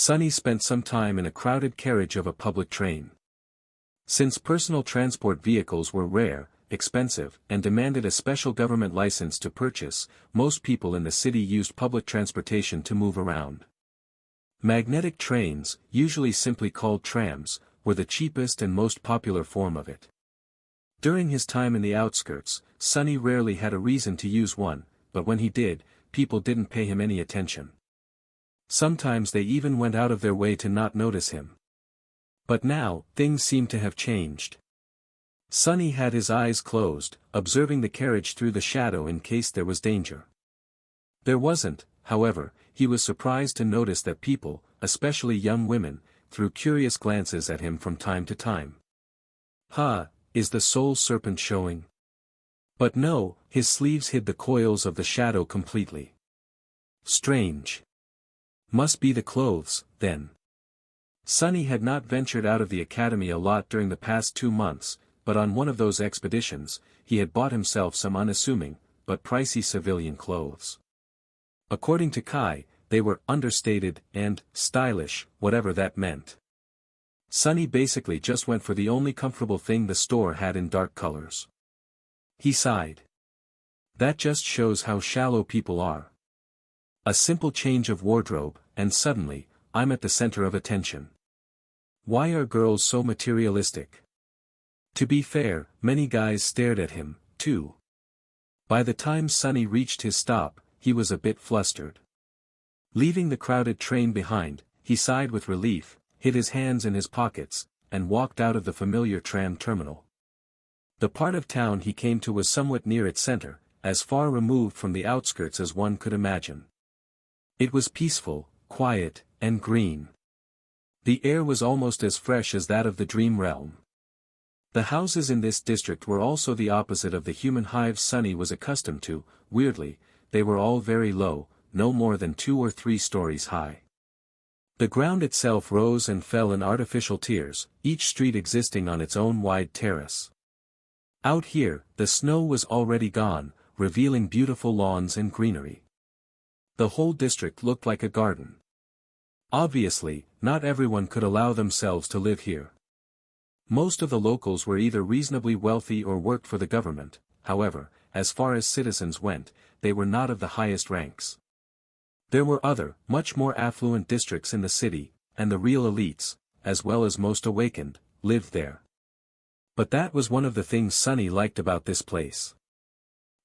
Sunny spent some time in a crowded carriage of a public train. Since personal transport vehicles were rare, expensive, and demanded a special government license to purchase, most people in the city used public transportation to move around. Magnetic trains, usually simply called trams, were the cheapest and most popular form of it. During his time in the outskirts, Sunny rarely had a reason to use one, but when he did, people didn't pay him any attention. Sometimes they even went out of their way to not notice him. But now, things seemed to have changed. Sunny had his eyes closed, observing the carriage through the shadow in case there was danger. There wasn't, however. He was surprised to notice that people, especially young women, threw curious glances at him from time to time. Is the soul serpent showing? But no, his sleeves hid the coils of the shadow completely. Strange. Must be the clothes, then. Sunny had not ventured out of the academy a lot during the past 2 months, but on one of those expeditions, he had bought himself some unassuming, but pricey civilian clothes. According to Kai, they were understated and stylish, whatever that meant. Sunny basically just went for the only comfortable thing the store had in dark colors. He sighed. That just shows how shallow people are. A simple change of wardrobe, and suddenly, I'm at the center of attention. Why are girls so materialistic? To be fair, many guys stared at him, too. By the time Sunny reached his stop, he was a bit flustered. Leaving the crowded train behind, he sighed with relief, hid his hands in his pockets, and walked out of the familiar tram terminal. The part of town he came to was somewhat near its center, as far removed from the outskirts as one could imagine. It was peaceful, quiet, and green. The air was almost as fresh as that of the dream realm. The houses in this district were also the opposite of the human hives Sunny was accustomed to. Weirdly, they were all very low, no more than 2 or 3 stories high. The ground itself rose and fell in artificial tiers, each street existing on its own wide terrace. Out here, the snow was already gone, revealing beautiful lawns and greenery. The whole district looked like a garden. Obviously, not everyone could allow themselves to live here. Most of the locals were either reasonably wealthy or worked for the government. However, as far as citizens went, they were not of the highest ranks. There were other, much more affluent districts in the city, and the real elites, as well as most awakened, lived there. But that was one of the things Sunny liked about this place.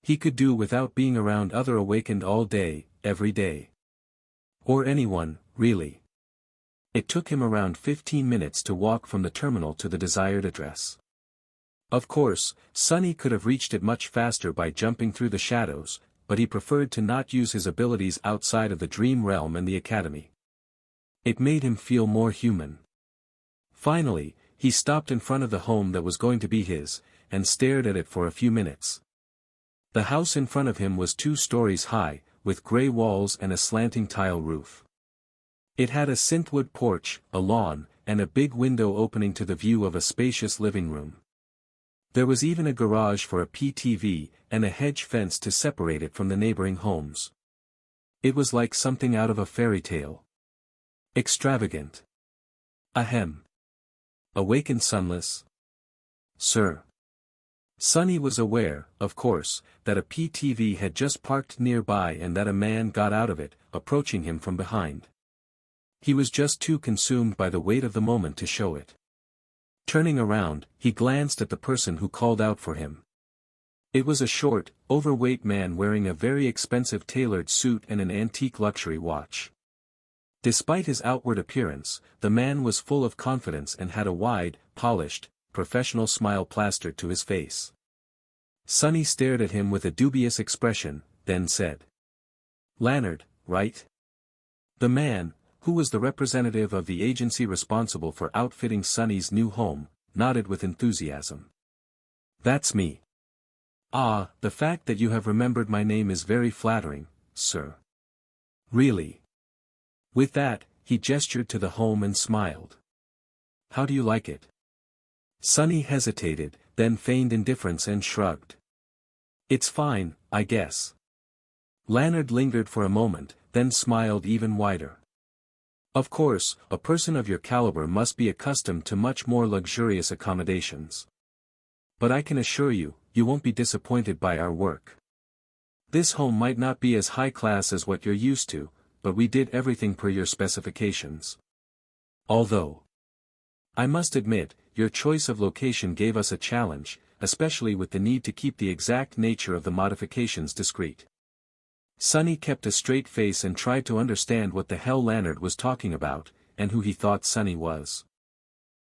He could do without being around other awakened all day, every day. Or anyone, really. It took him around 15 minutes to walk from the terminal to the desired address. Of course, Sunny could have reached it much faster by jumping through the shadows, but he preferred to not use his abilities outside of the dream realm and the academy. It made him feel more human. Finally, he stopped in front of the home that was going to be his, and stared at it for a few minutes. The house in front of him was 2 stories high, with gray walls and a slanting tile roof. It had a synthwood porch, a lawn, and a big window opening to the view of a spacious living room. There was even a garage for a PTV, and a hedge fence to separate it from the neighboring homes. It was like something out of a fairy tale. Extravagant. Ahem. Awakened sunless? Sir. Sunny was aware, of course, that a PTV had just parked nearby and that a man got out of it, approaching him from behind. He was just too consumed by the weight of the moment to show it. Turning around, he glanced at the person who called out for him. It was a short, overweight man wearing a very expensive tailored suit and an antique luxury watch. Despite his outward appearance, the man was full of confidence and had a wide, polished, professional smile plastered to his face. Sunny stared at him with a dubious expression, then said, "Lannard, right?" The man, who was the representative of the agency responsible for outfitting Sunny's new home, nodded with enthusiasm. "That's me." "Ah, the fact that you have remembered my name is very flattering, sir." "Really?" With that, he gestured to the home and smiled. "How do you like it?" Sunny hesitated, then feigned indifference and shrugged. "It's fine, I guess." Lannard lingered for a moment, then smiled even wider. Of course, a person of your caliber must be accustomed to much more luxurious accommodations. But I can assure you, you won't be disappointed by our work. This home might not be as high class as what you're used to, but we did everything per your specifications. Although, I must admit, your choice of location gave us a challenge, especially with the need to keep the exact nature of the modifications discreet. Sonny kept a straight face and tried to understand what the hell Leonard was talking about, and who he thought Sonny was.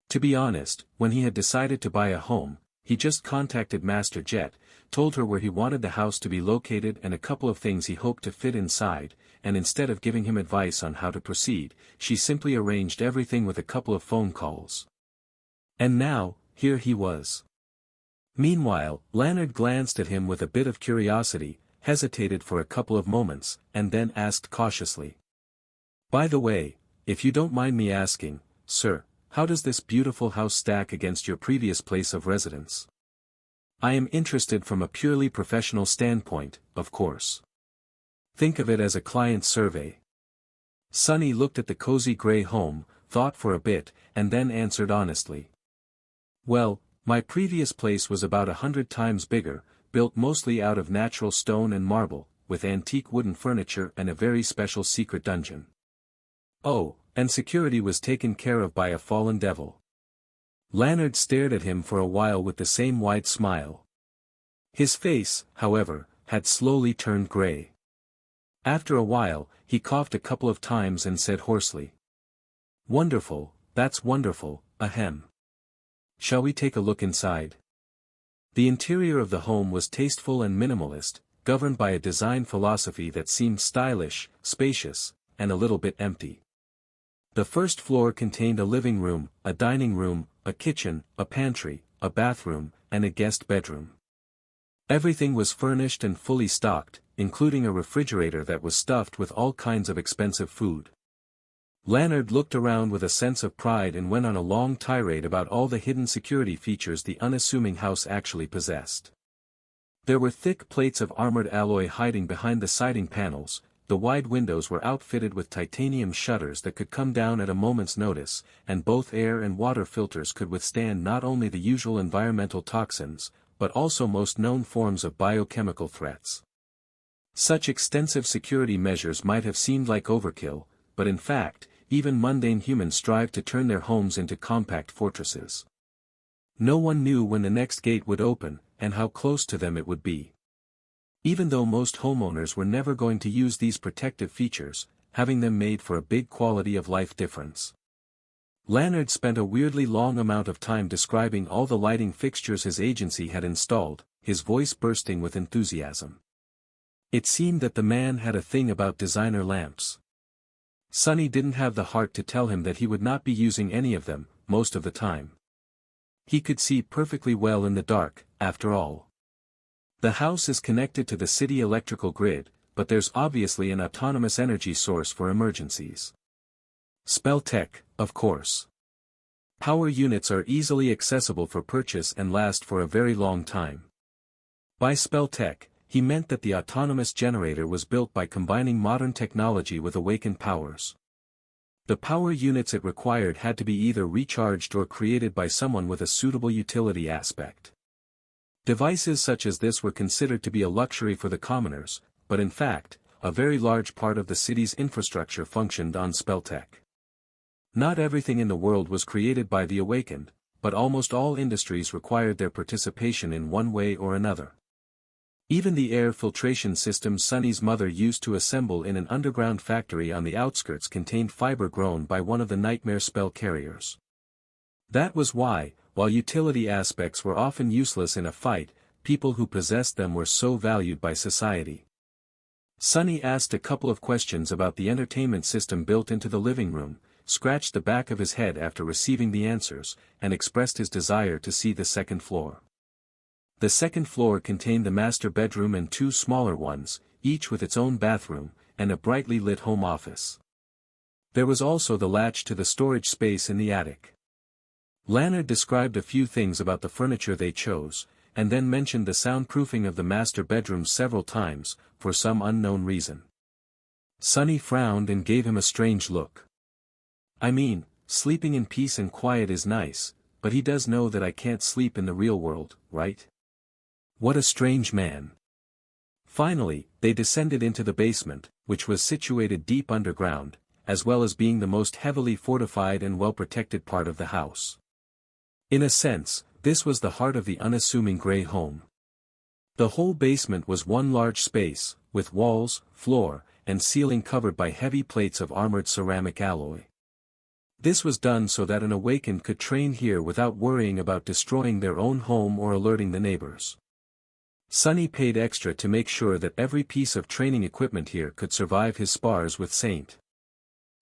To be honest, when he had decided to buy a home, he just contacted Master Jet, told her where he wanted the house to be located and a couple of things he hoped to fit inside, and instead of giving him advice on how to proceed, she simply arranged everything with a couple of phone calls. And now, here he was. Meanwhile, Leonard glanced at him with a bit of curiosity, hesitated for a couple of moments, and then asked cautiously. By the way, if you don't mind me asking, sir, how does this beautiful house stack against your previous place of residence? I am interested from a purely professional standpoint, of course. Think of it as a client survey. Sonny looked at the cozy gray home, thought for a bit, and then answered honestly. Well, my previous place was about 100 times bigger, built mostly out of natural stone and marble, with antique wooden furniture and a very special secret dungeon. Oh, and security was taken care of by a fallen devil. Leonard stared at him for a while with the same wide smile. His face, however, had slowly turned gray. After a while, he coughed a couple of times and said hoarsely. Wonderful, that's wonderful, ahem. Shall we take a look inside? The interior of the home was tasteful and minimalist, governed by a design philosophy that seemed stylish, spacious, and a little bit empty. The first floor contained a living room, a dining room, a kitchen, a pantry, a bathroom, and a guest bedroom. Everything was furnished and fully stocked, including a refrigerator that was stuffed with all kinds of expensive food. Leonard looked around with a sense of pride and went on a long tirade about all the hidden security features the unassuming house actually possessed. There were thick plates of armored alloy hiding behind the siding panels, the wide windows were outfitted with titanium shutters that could come down at a moment's notice, and both air and water filters could withstand not only the usual environmental toxins, but also most known forms of biochemical threats. Such extensive security measures might have seemed like overkill, but in fact, even mundane humans strive to turn their homes into compact fortresses. No one knew when the next gate would open, and how close to them it would be. Even though most homeowners were never going to use these protective features, having them made for a big quality of life difference. Leonard spent a weirdly long amount of time describing all the lighting fixtures his agency had installed, his voice bursting with enthusiasm. It seemed that the man had a thing about designer lamps. Sonny didn't have the heart to tell him that he would not be using any of them, most of the time. He could see perfectly well in the dark, after all. The house is connected to the city electrical grid, but there's obviously an autonomous energy source for emergencies. Spell tech, of course. Power units are easily accessible for purchase and last for a very long time. By spell tech, he meant that the autonomous generator was built by combining modern technology with awakened powers. The power units it required had to be either recharged or created by someone with a suitable utility aspect. Devices such as this were considered to be a luxury for the commoners, but in fact, a very large part of the city's infrastructure functioned on spelltech. Not everything in the world was created by the awakened, but almost all industries required their participation in one way or another. Even the air filtration system Sonny's mother used to assemble in an underground factory on the outskirts contained fiber grown by one of the nightmare spell carriers. That was why, while utility aspects were often useless in a fight, people who possessed them were so valued by society. Sonny asked a couple of questions about the entertainment system built into the living room, scratched the back of his head after receiving the answers, and expressed his desire to see the second floor. The second floor contained the master bedroom and two smaller ones, each with its own bathroom, and a brightly lit home office. There was also the latch to the storage space in the attic. Leonard described a few things about the furniture they chose, and then mentioned the soundproofing of the master bedroom several times, for some unknown reason. Sonny frowned and gave him a strange look. I mean, sleeping in peace and quiet is nice, but he does know that I can't sleep in the real world, right? What a strange man. Finally, they descended into the basement, which was situated deep underground, as well as being the most heavily fortified and well-protected part of the house. In a sense, this was the heart of the unassuming gray home. The whole basement was one large space, with walls, floor, and ceiling covered by heavy plates of armored ceramic alloy. This was done so that an awakened could train here without worrying about destroying their own home or alerting the neighbors. Sonny paid extra to make sure that every piece of training equipment here could survive his spars with Saint.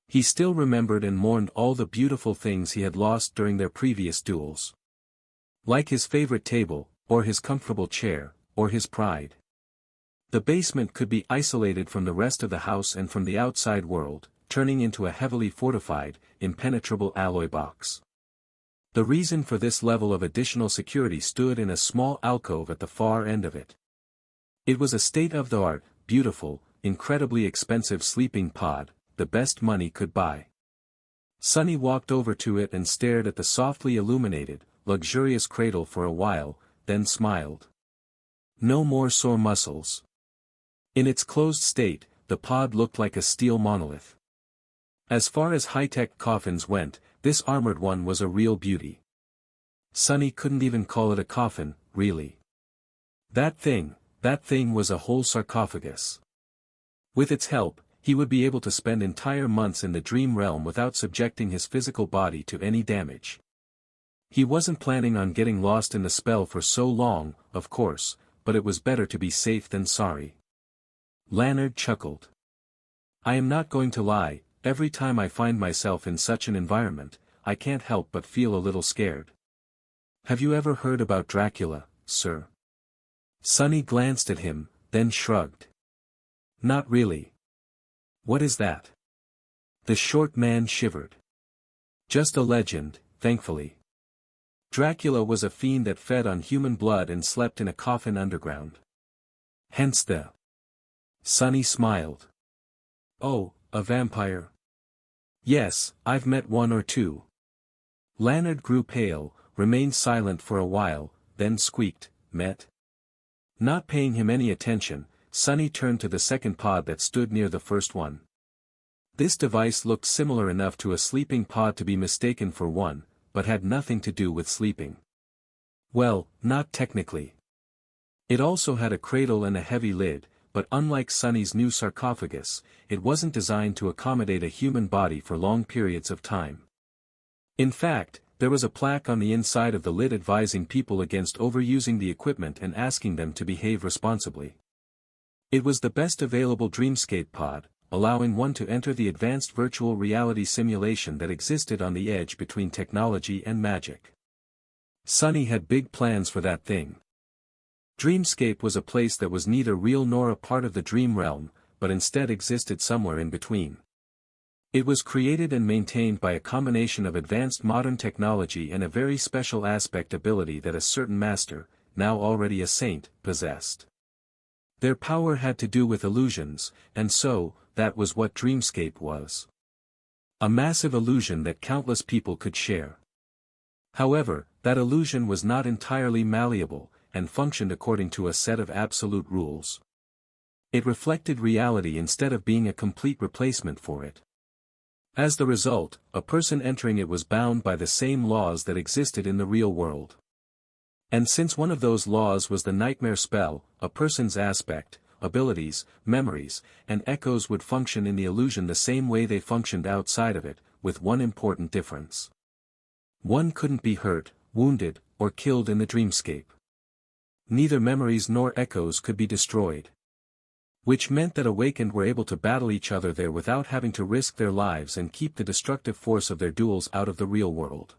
He still remembered and mourned all the beautiful things he had lost during their previous duels. Like his favorite table, or his comfortable chair, or his pride. The basement could be isolated from the rest of the house and from the outside world, turning into a heavily fortified, impenetrable alloy box. The reason for this level of additional security stood in a small alcove at the far end of it. It was a state-of-the-art, beautiful, incredibly expensive sleeping pod, the best money could buy. Sonny walked over to it and stared at the softly illuminated, luxurious cradle for a while, then smiled. No more sore muscles. In its closed state, the pod looked like a steel monolith. As far as high-tech coffins went, this armored one was a real beauty. Sonny couldn't even call it a coffin, really. That thing was a whole sarcophagus. With its help, he would be able to spend entire months in the dream realm without subjecting his physical body to any damage. He wasn't planning on getting lost in the spell for so long, of course, but it was better to be safe than sorry. Leonard chuckled. I am not going to lie, every time I find myself in such an environment, I can't help but feel a little scared. Have you ever heard about Dracula, sir? Sonny glanced at him, then shrugged. Not really. What is that? The short man shivered. Just a legend, thankfully. Dracula was a fiend that fed on human blood and slept in a coffin underground. Hence the... Sonny smiled. Oh, a vampire. Yes, I've met one or two. Leonard grew pale, remained silent for a while, then squeaked, met? Not paying him any attention, Sonny turned to the second pod that stood near the first one. This device looked similar enough to a sleeping pod to be mistaken for one, but had nothing to do with sleeping. Well, not technically. It also had a cradle and a heavy lid, but unlike Sonny's new sarcophagus, it wasn't designed to accommodate a human body for long periods of time. In fact, there was a plaque on the inside of the lid advising people against overusing the equipment and asking them to behave responsibly. It was the best available dreamscape pod, allowing one to enter the advanced virtual reality simulation that existed on the edge between technology and magic. Sonny had big plans for that thing. Dreamscape was a place that was neither real nor a part of the dream realm, but instead existed somewhere in between. It was created and maintained by a combination of advanced modern technology and a very special aspect ability that a certain master, now already a saint, possessed. Their power had to do with illusions, and so, that was what Dreamscape was. A massive illusion that countless people could share. However, that illusion was not entirely malleable, and functioned according to a set of absolute rules. It reflected reality instead of being a complete replacement for it. As the result, a person entering it was bound by the same laws that existed in the real world. And since one of those laws was the nightmare spell, a person's aspect, abilities, memories, and echoes would function in the illusion the same way they functioned outside of it, with one important difference. One couldn't be hurt, wounded, or killed in the dreamscape. Neither memories nor echoes could be destroyed. Which meant that awakened were able to battle each other there without having to risk their lives and keep the destructive force of their duels out of the real world.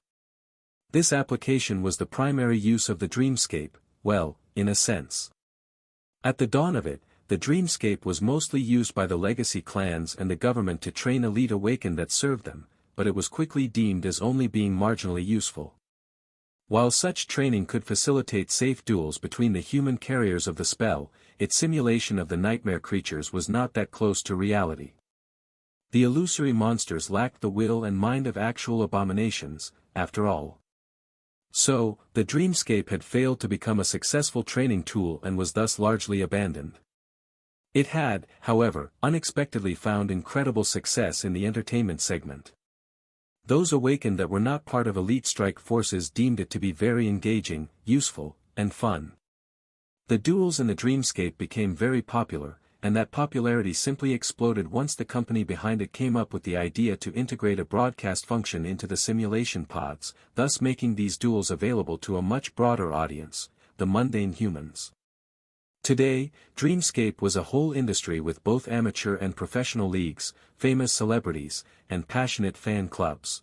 This application was the primary use of the dreamscape, well, in a sense. At the dawn of it, the dreamscape was mostly used by the legacy clans and the government to train elite awakened that served them, but it was quickly deemed as only being marginally useful. While such training could facilitate safe duels between the human carriers of the spell, its simulation of the nightmare creatures was not that close to reality. The illusory monsters lacked the will and mind of actual abominations, after all. So, the dreamscape had failed to become a successful training tool and was thus largely abandoned. It had, however, unexpectedly found incredible success in the entertainment segment. Those awakened that were not part of elite strike forces deemed it to be very engaging, useful, and fun. The duels in the dreamscape became very popular, and that popularity simply exploded once the company behind it came up with the idea to integrate a broadcast function into the simulation pods, thus making these duels available to a much broader audience, the mundane humans. Today, Dreamscape was a whole industry with both amateur and professional leagues, famous celebrities, and passionate fan clubs.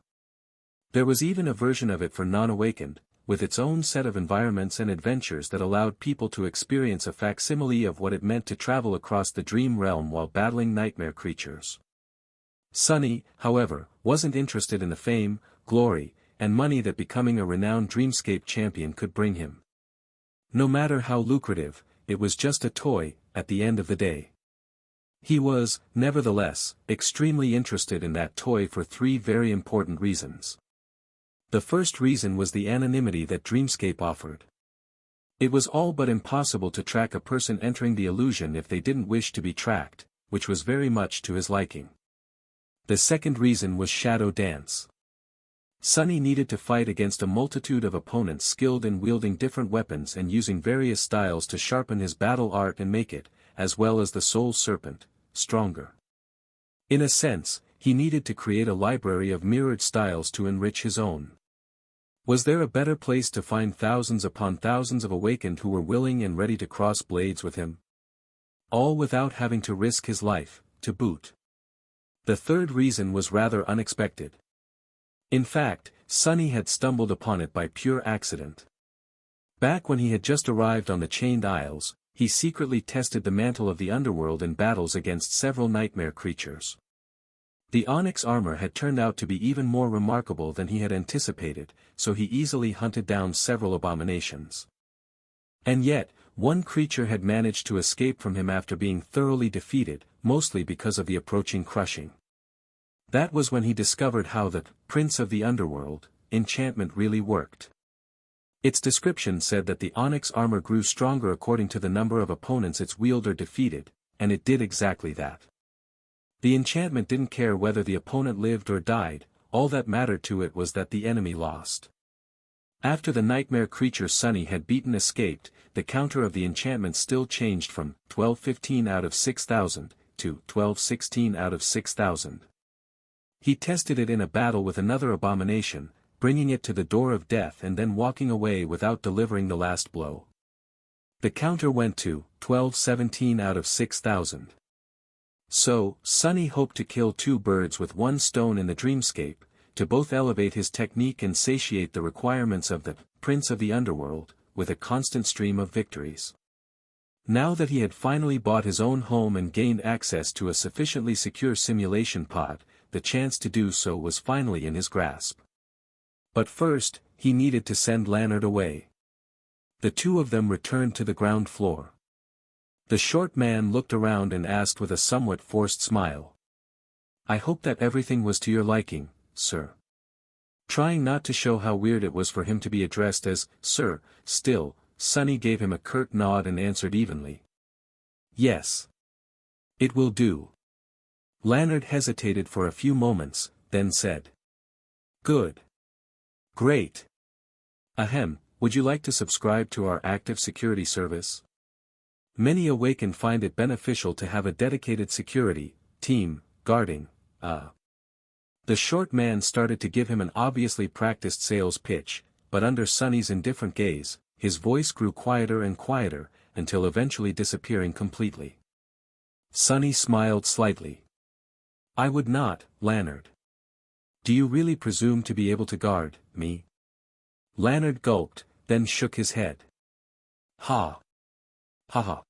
There was even a version of it for non-awakened, with its own set of environments and adventures that allowed people to experience a facsimile of what it meant to travel across the dream realm while battling nightmare creatures. Sunny, however, wasn't interested in the fame, glory, and money that becoming a renowned Dreamscape champion could bring him. No matter how lucrative, it was just a toy, at the end of the day. He was, nevertheless, extremely interested in that toy for three very important reasons. The first reason was the anonymity that Dreamscape offered. It was all but impossible to track a person entering the illusion if they didn't wish to be tracked, which was very much to his liking. The second reason was shadow dance. Sunny needed to fight against a multitude of opponents skilled in wielding different weapons and using various styles to sharpen his battle art and make it, as well as the Soul Serpent, stronger. In a sense, he needed to create a library of mirrored styles to enrich his own. Was there a better place to find thousands upon thousands of awakened who were willing and ready to cross blades with him? All without having to risk his life, to boot. The third reason was rather unexpected. In fact, Sunny had stumbled upon it by pure accident. Back when he had just arrived on the Chained Isles, he secretly tested the mantle of the underworld in battles against several nightmare creatures. The onyx armor had turned out to be even more remarkable than he had anticipated, so he easily hunted down several abominations. And yet, one creature had managed to escape from him after being thoroughly defeated, mostly because of the approaching crushing. That was when he discovered how the Prince of the Underworld enchantment really worked. Its description said that the onyx armor grew stronger according to the number of opponents its wielder defeated, and it did exactly that. The enchantment didn't care whether the opponent lived or died, all that mattered to it was that the enemy lost. After the nightmare creature Sunny had beaten escaped, the counter of the enchantment still changed from 1215 out of 6,000 to 1216 out of 6,000. He tested it in a battle with another abomination, bringing it to the door of death and then walking away without delivering the last blow. The counter went to 1217 out of 6,000. So, Sunny hoped to kill two birds with one stone in the dreamscape, to both elevate his technique and satiate the requirements of the Prince of the Underworld, with a constant stream of victories. Now that he had finally bought his own home and gained access to a sufficiently secure simulation pod, the chance to do so was finally in his grasp. But first, he needed to send Leonard away. The two of them returned to the ground floor. The short man looked around and asked with a somewhat forced smile. "I hope that everything was to your liking, sir." Trying not to show how weird it was for him to be addressed as "sir," still, Sunny gave him a curt nod and answered evenly. "Yes. It will do." Leonard hesitated for a few moments, then said. "Good. Great. Ahem, would you like to subscribe to our active security service? Many awakened find it beneficial to have a dedicated security team guarding. The short man started to give him an obviously practiced sales pitch, but under Sunny's indifferent gaze, his voice grew quieter and quieter, until eventually disappearing completely. Sunny smiled slightly. "I would not, Leonard. Do you really presume to be able to guard me?" Leonard gulped, then shook his head. Ha. Ha ha.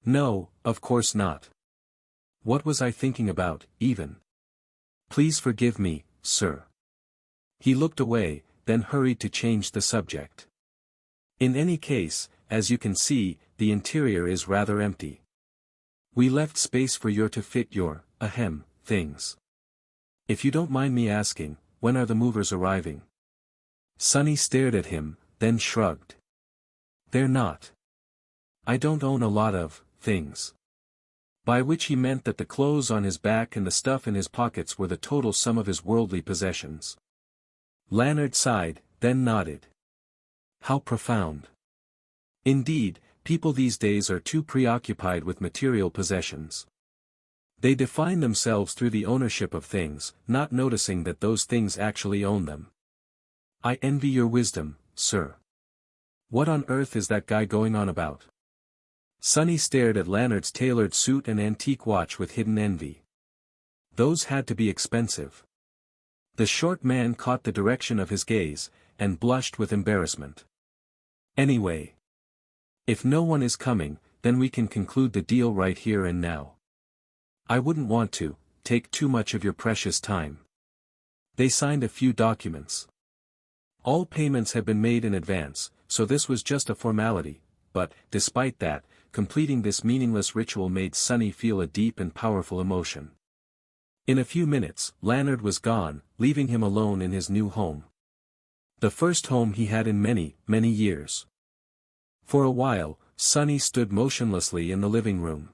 No, of course not. What was I thinking about, even? Please forgive me, sir. He looked away, then hurried to change the subject. In any case, as you can see, the interior is rather empty. We left space for you to fit your, things. If you don't mind me asking, when are the movers arriving? Sunny stared at him, then shrugged. They're not. I don't own a lot of things. By which he meant that the clothes on his back and the stuff in his pockets were the total sum of his worldly possessions. Leonard sighed, then nodded. How profound. Indeed, people these days are too preoccupied with material possessions. They define themselves through the ownership of things, not noticing that those things actually own them. I envy your wisdom, sir. What on earth is that guy going on about? Sunny stared at Leonard's tailored suit and antique watch with hidden envy. Those had to be expensive. The short man caught the direction of his gaze, and blushed with embarrassment. Anyway. If no one is coming, then we can conclude the deal right here and now. I wouldn't want to take too much of your precious time. They signed a few documents. All payments had been made in advance, so this was just a formality, but, despite that, completing this meaningless ritual made Sunny feel a deep and powerful emotion. In a few minutes, Leonard was gone, leaving him alone in his new home. The first home he had in many, many years. For a while, Sunny stood motionlessly in the living room.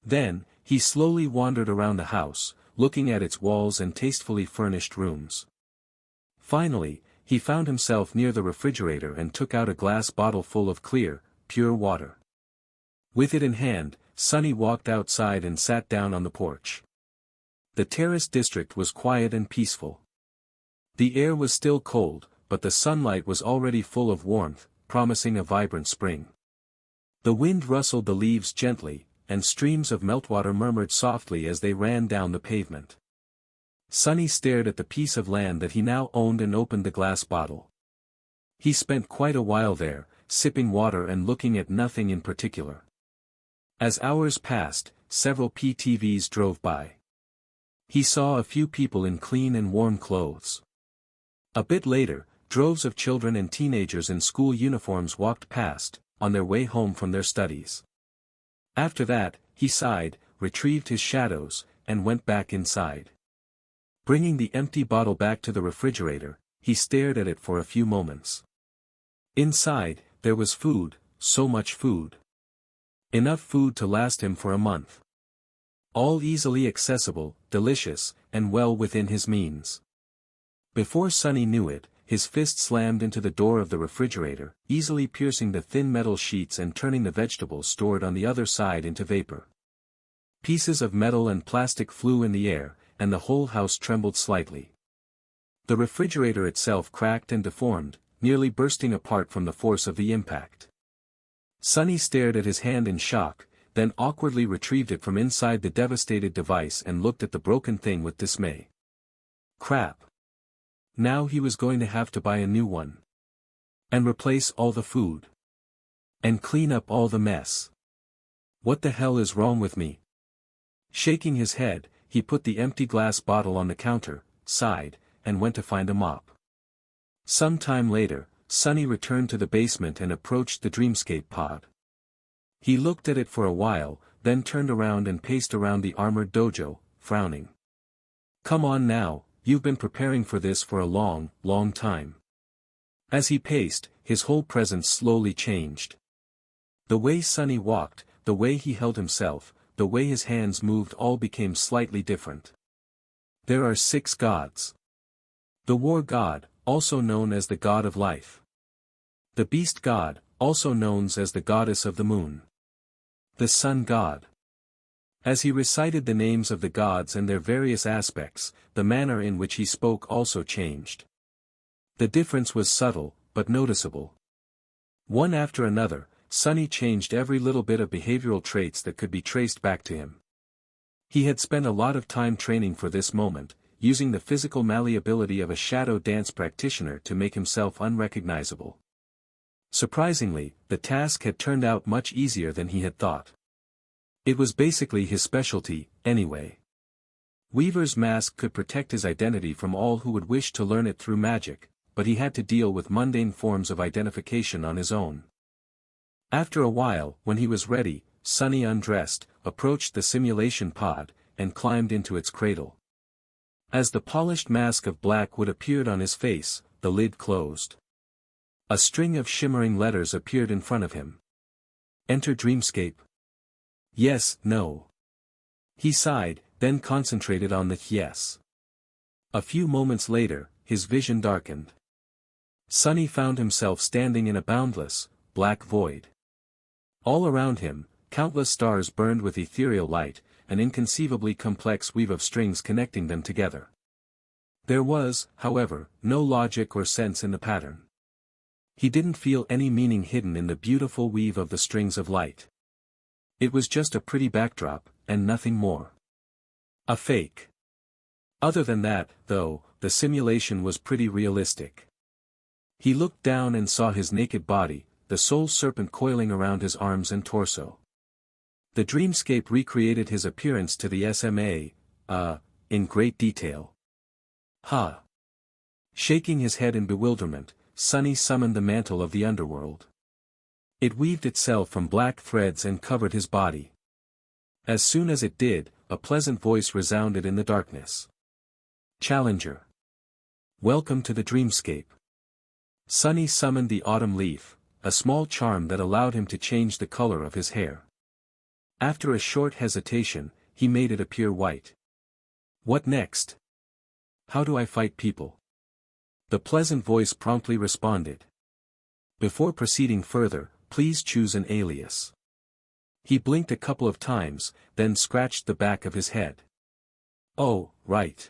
Then, he slowly wandered around the house, looking at its walls and tastefully furnished rooms. Finally, he found himself near the refrigerator and took out a glass bottle full of clear, pure water. With it in hand, Sunny walked outside and sat down on the porch. The terrace district was quiet and peaceful. The air was still cold, but the sunlight was already full of warmth, promising a vibrant spring. The wind rustled the leaves gently, and streams of meltwater murmured softly as they ran down the pavement. Sunny stared at the piece of land that he now owned and opened the glass bottle. He spent quite a while there, sipping water and looking at nothing in particular. As hours passed, several PTVs drove by. He saw a few people in clean and warm clothes. A bit later, droves of children and teenagers in school uniforms walked past, on their way home from their studies. After that, he sighed, retrieved his shadows, and went back inside. Bringing the empty bottle back to the refrigerator, he stared at it for a few moments. Inside, there was food, so much food. Enough food to last him for a month. All easily accessible, delicious, and well within his means. Before Sunny knew it, his fist slammed into the door of the refrigerator, easily piercing the thin metal sheets and turning the vegetables stored on the other side into vapor. Pieces of metal and plastic flew in the air, and the whole house trembled slightly. The refrigerator itself cracked and deformed, nearly bursting apart from the force of the impact. Sunny stared at his hand in shock, then awkwardly retrieved it from inside the devastated device and looked at the broken thing with dismay. Crap. Now he was going to have to buy a new one. And replace all the food. And clean up all the mess. What the hell is wrong with me? Shaking his head, he put the empty glass bottle on the counter, sighed, and went to find a mop. Some time later, Sunny returned to the basement and approached the Dreamscape pod. He looked at it for a while, then turned around and paced around the armored dojo, frowning. Come on now, you've been preparing for this for a long, long time. As he paced, his whole presence slowly changed. The way Sunny walked, the way he held himself, the way his hands moved all became slightly different. There are 6 gods. The War God, also known as the God of Life. The Beast God, also known as the Goddess of the Moon. The Sun God. As he recited the names of the gods and their various aspects, the manner in which he spoke also changed. The difference was subtle, but noticeable. One after another, Sunny changed every little bit of behavioral traits that could be traced back to him. He had spent a lot of time training for this moment, using the physical malleability of a shadow dance practitioner to make himself unrecognizable. Surprisingly, the task had turned out much easier than he had thought. It was basically his specialty, anyway. Weaver's mask could protect his identity from all who would wish to learn it through magic, but he had to deal with mundane forms of identification on his own. After a while, when he was ready, Sunny undressed, approached the simulation pod, and climbed into its cradle. As the polished mask of blackwood appeared on his face, the lid closed. A string of shimmering letters appeared in front of him. Enter Dreamscape. Yes, no. He sighed, then concentrated on the yes. A few moments later, his vision darkened. Sunny found himself standing in a boundless, black void. All around him, countless stars burned with ethereal light, an inconceivably complex weave of strings connecting them together. There was, however, no logic or sense in the pattern. He didn't feel any meaning hidden in the beautiful weave of the strings of light. It was just a pretty backdrop, and nothing more. A fake. Other than that, though, the simulation was pretty realistic. He looked down and saw his naked body, the soul serpent coiling around his arms and torso. The dreamscape recreated his appearance to the SMA, in great detail. Ha! Shaking his head in bewilderment, Sunny summoned the mantle of the underworld. It weaved itself from black threads and covered his body. As soon as it did, a pleasant voice resounded in the darkness. Challenger. Welcome to the dreamscape. Sunny summoned the autumn leaf, a small charm that allowed him to change the color of his hair. After a short hesitation, he made it appear white. What next? How do I fight people? The pleasant voice promptly responded. Before proceeding further, please choose an alias. He blinked a couple of times, then scratched the back of his head. Oh, right.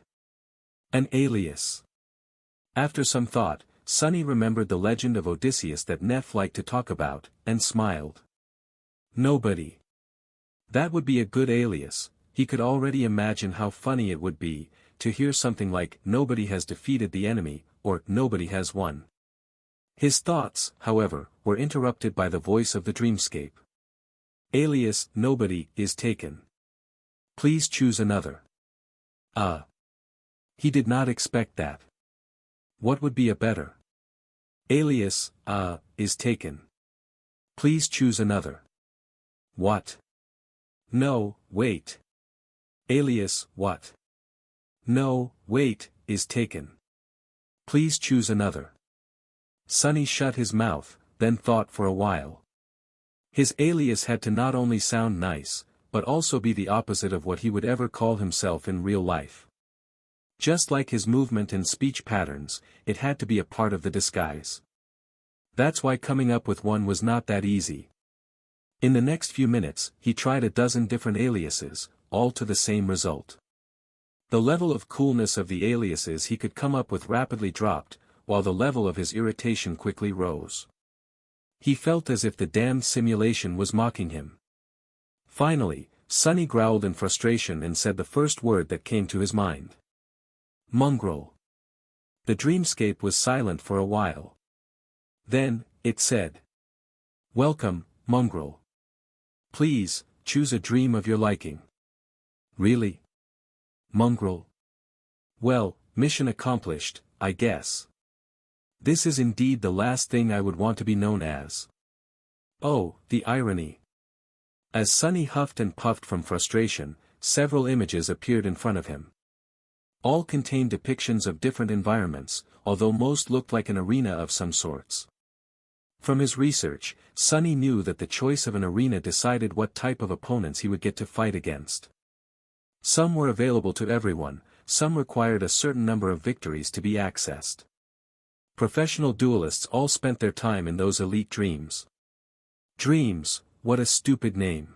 An alias. After some thought, Sunny remembered the legend of Odysseus that Neff liked to talk about, and smiled. Nobody. That would be a good alias. He could already imagine how funny it would be, to hear something like, nobody has defeated the enemy, or nobody has won. His thoughts, however, were interrupted by the voice of the dreamscape. Alias, nobody, is taken. Please choose another. He did not expect that. What would be a better? Alias, is taken. Please choose another. What? No, wait. Alias, what? No, wait, is taken. Please choose another. Sunny shut his mouth, then thought for a while. His alias had to not only sound nice, but also be the opposite of what he would ever call himself in real life. Just like his movement and speech patterns, it had to be a part of the disguise. That's why coming up with one was not that easy. In the next few minutes, he tried a dozen different aliases, all to the same result. The level of coolness of the aliases he could come up with rapidly dropped, while the level of his irritation quickly rose. He felt as if the damned simulation was mocking him. Finally, Sunny growled in frustration and said the first word that came to his mind. Mongrel. The dreamscape was silent for a while. Then, it said. Welcome, Mongrel. Please, choose a dream of your liking. Really? Mongrel. Well, mission accomplished, I guess. This is indeed the last thing I would want to be known as. Oh, the irony. As Sunny huffed and puffed from frustration, several images appeared in front of him. All contained depictions of different environments, although most looked like an arena of some sorts. From his research, Sunny knew that the choice of an arena decided what type of opponents he would get to fight against. Some were available to everyone, some required a certain number of victories to be accessed. Professional duelists all spent their time in those elite dreams. Dreams, what a stupid name.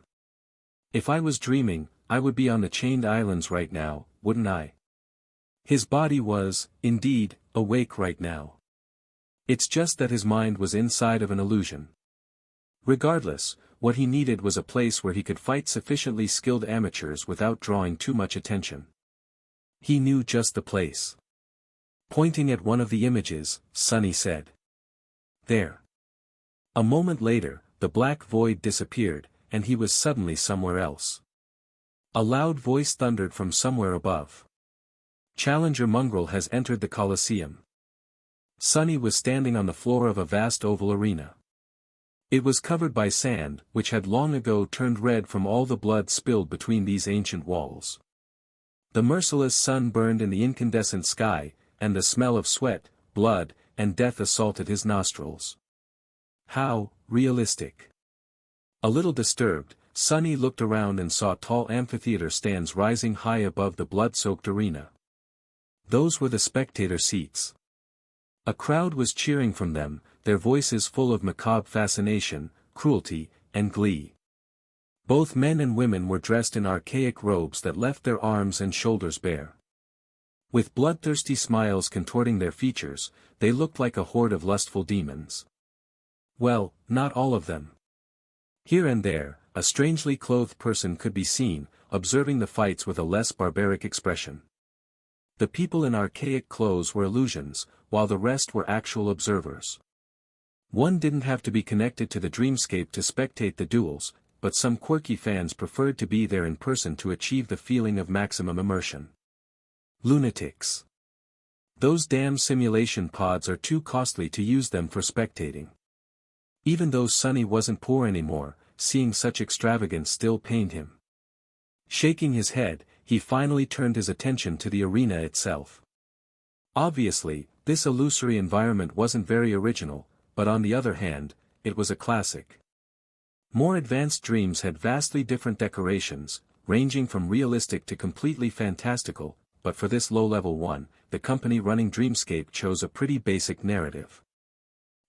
If I was dreaming, I would be on the Chained Islands right now, wouldn't I? His body was, indeed, awake right now. It's just that his mind was inside of an illusion. Regardless, what he needed was a place where he could fight sufficiently skilled amateurs without drawing too much attention. He knew just the place. Pointing at one of the images, Sunny said. There. A moment later, the black void disappeared, and he was suddenly somewhere else. A loud voice thundered from somewhere above. Challenger Mongrel has entered the Colosseum. Sunny was standing on the floor of a vast oval arena. It was covered by sand, which had long ago turned red from all the blood spilled between these ancient walls. The merciless sun burned in the incandescent sky, and the smell of sweat, blood, and death assaulted his nostrils. How realistic. A little disturbed, Sunny looked around and saw tall amphitheater stands rising high above the blood-soaked arena. Those were the spectator seats. A crowd was cheering from them, their voices full of macabre fascination, cruelty, and glee. Both men and women were dressed in archaic robes that left their arms and shoulders bare. With bloodthirsty smiles contorting their features, they looked like a horde of lustful demons. Well, not all of them. Here and there, a strangely clothed person could be seen, observing the fights with a less barbaric expression. The people in archaic clothes were illusions, while the rest were actual observers. One didn't have to be connected to the dreamscape to spectate the duels, but some quirky fans preferred to be there in person to achieve the feeling of maximum immersion. Lunatics. Those damn simulation pods are too costly to use them for spectating. Even though Sunny wasn't poor anymore, seeing such extravagance still pained him. Shaking his head, he finally turned his attention to the arena itself. Obviously, this illusory environment wasn't very original, but on the other hand, it was a classic. More advanced dreams had vastly different decorations, ranging from realistic to completely fantastical, but for this low-level one, the company running Dreamscape chose a pretty basic narrative.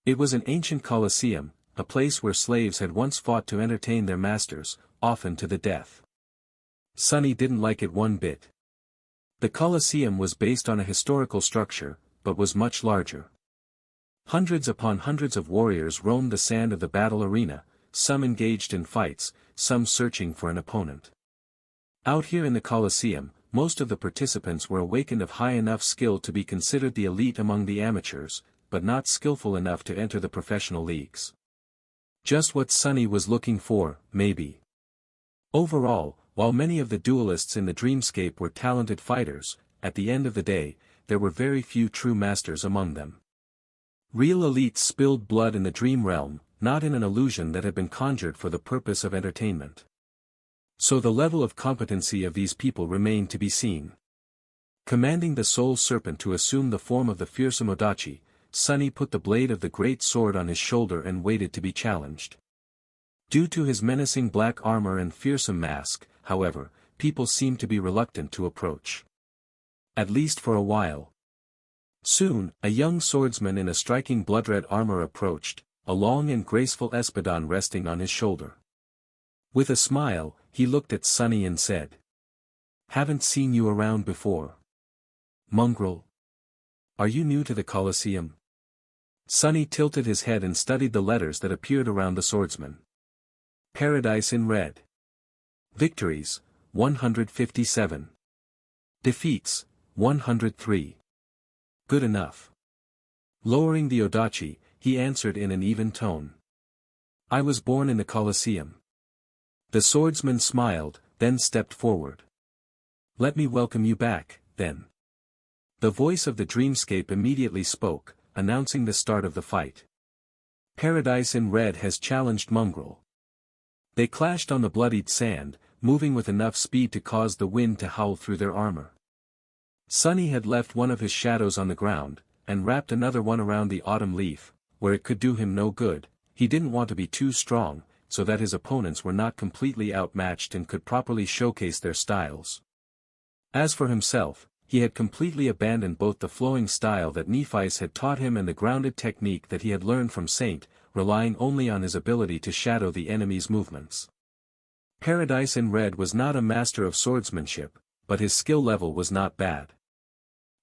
It was an ancient Colosseum, a place where slaves had once fought to entertain their masters, often to the death. Sunny didn't like it one bit. The Colosseum was based on a historical structure, but was much larger. Hundreds upon hundreds of warriors roamed the sand of the battle arena, some engaged in fights, some searching for an opponent. Out here in the Colosseum, most of the participants were awakened of high enough skill to be considered the elite among the amateurs, but not skillful enough to enter the professional leagues. Just what Sunny was looking for, maybe. Overall, while many of the duelists in the Dreamscape were talented fighters, at the end of the day, there were very few true masters among them. Real elites spilled blood in the dream realm, not in an illusion that had been conjured for the purpose of entertainment. So the level of competency of these people remained to be seen. Commanding the Soul Serpent to assume the form of the fearsome Odachi, Sunny put the blade of the great sword on his shoulder and waited to be challenged. Due to his menacing black armor and fearsome mask, however, people seemed to be reluctant to approach. At least for a while. Soon, a young swordsman in a striking blood-red armor approached, a long and graceful espadon resting on his shoulder. With a smile, he looked at Sunny and said, "Haven't seen you around before. Mongrel. Are you new to the Colosseum?" Sunny tilted his head and studied the letters that appeared around the swordsman. Paradise in red. Victories, 157. Defeats, 103. Good enough. Lowering the Odachi, he answered in an even tone. "I was born in the Colosseum." The swordsman smiled, then stepped forward. "Let me welcome you back, then." The voice of the Dreamscape immediately spoke, announcing the start of the fight. Paradise in Red has challenged Mongrel. They clashed on the bloodied sand, moving with enough speed to cause the wind to howl through their armor. Sunny had left one of his shadows on the ground, and wrapped another one around the autumn leaf, where it could do him no good. He didn't want to be too strong, so that his opponents were not completely outmatched and could properly showcase their styles. As for himself, he had completely abandoned both the flowing style that Nephi's had taught him and the grounded technique that he had learned from Saint, relying only on his ability to shadow the enemy's movements. Paradise in Red was not a master of swordsmanship, but his skill level was not bad.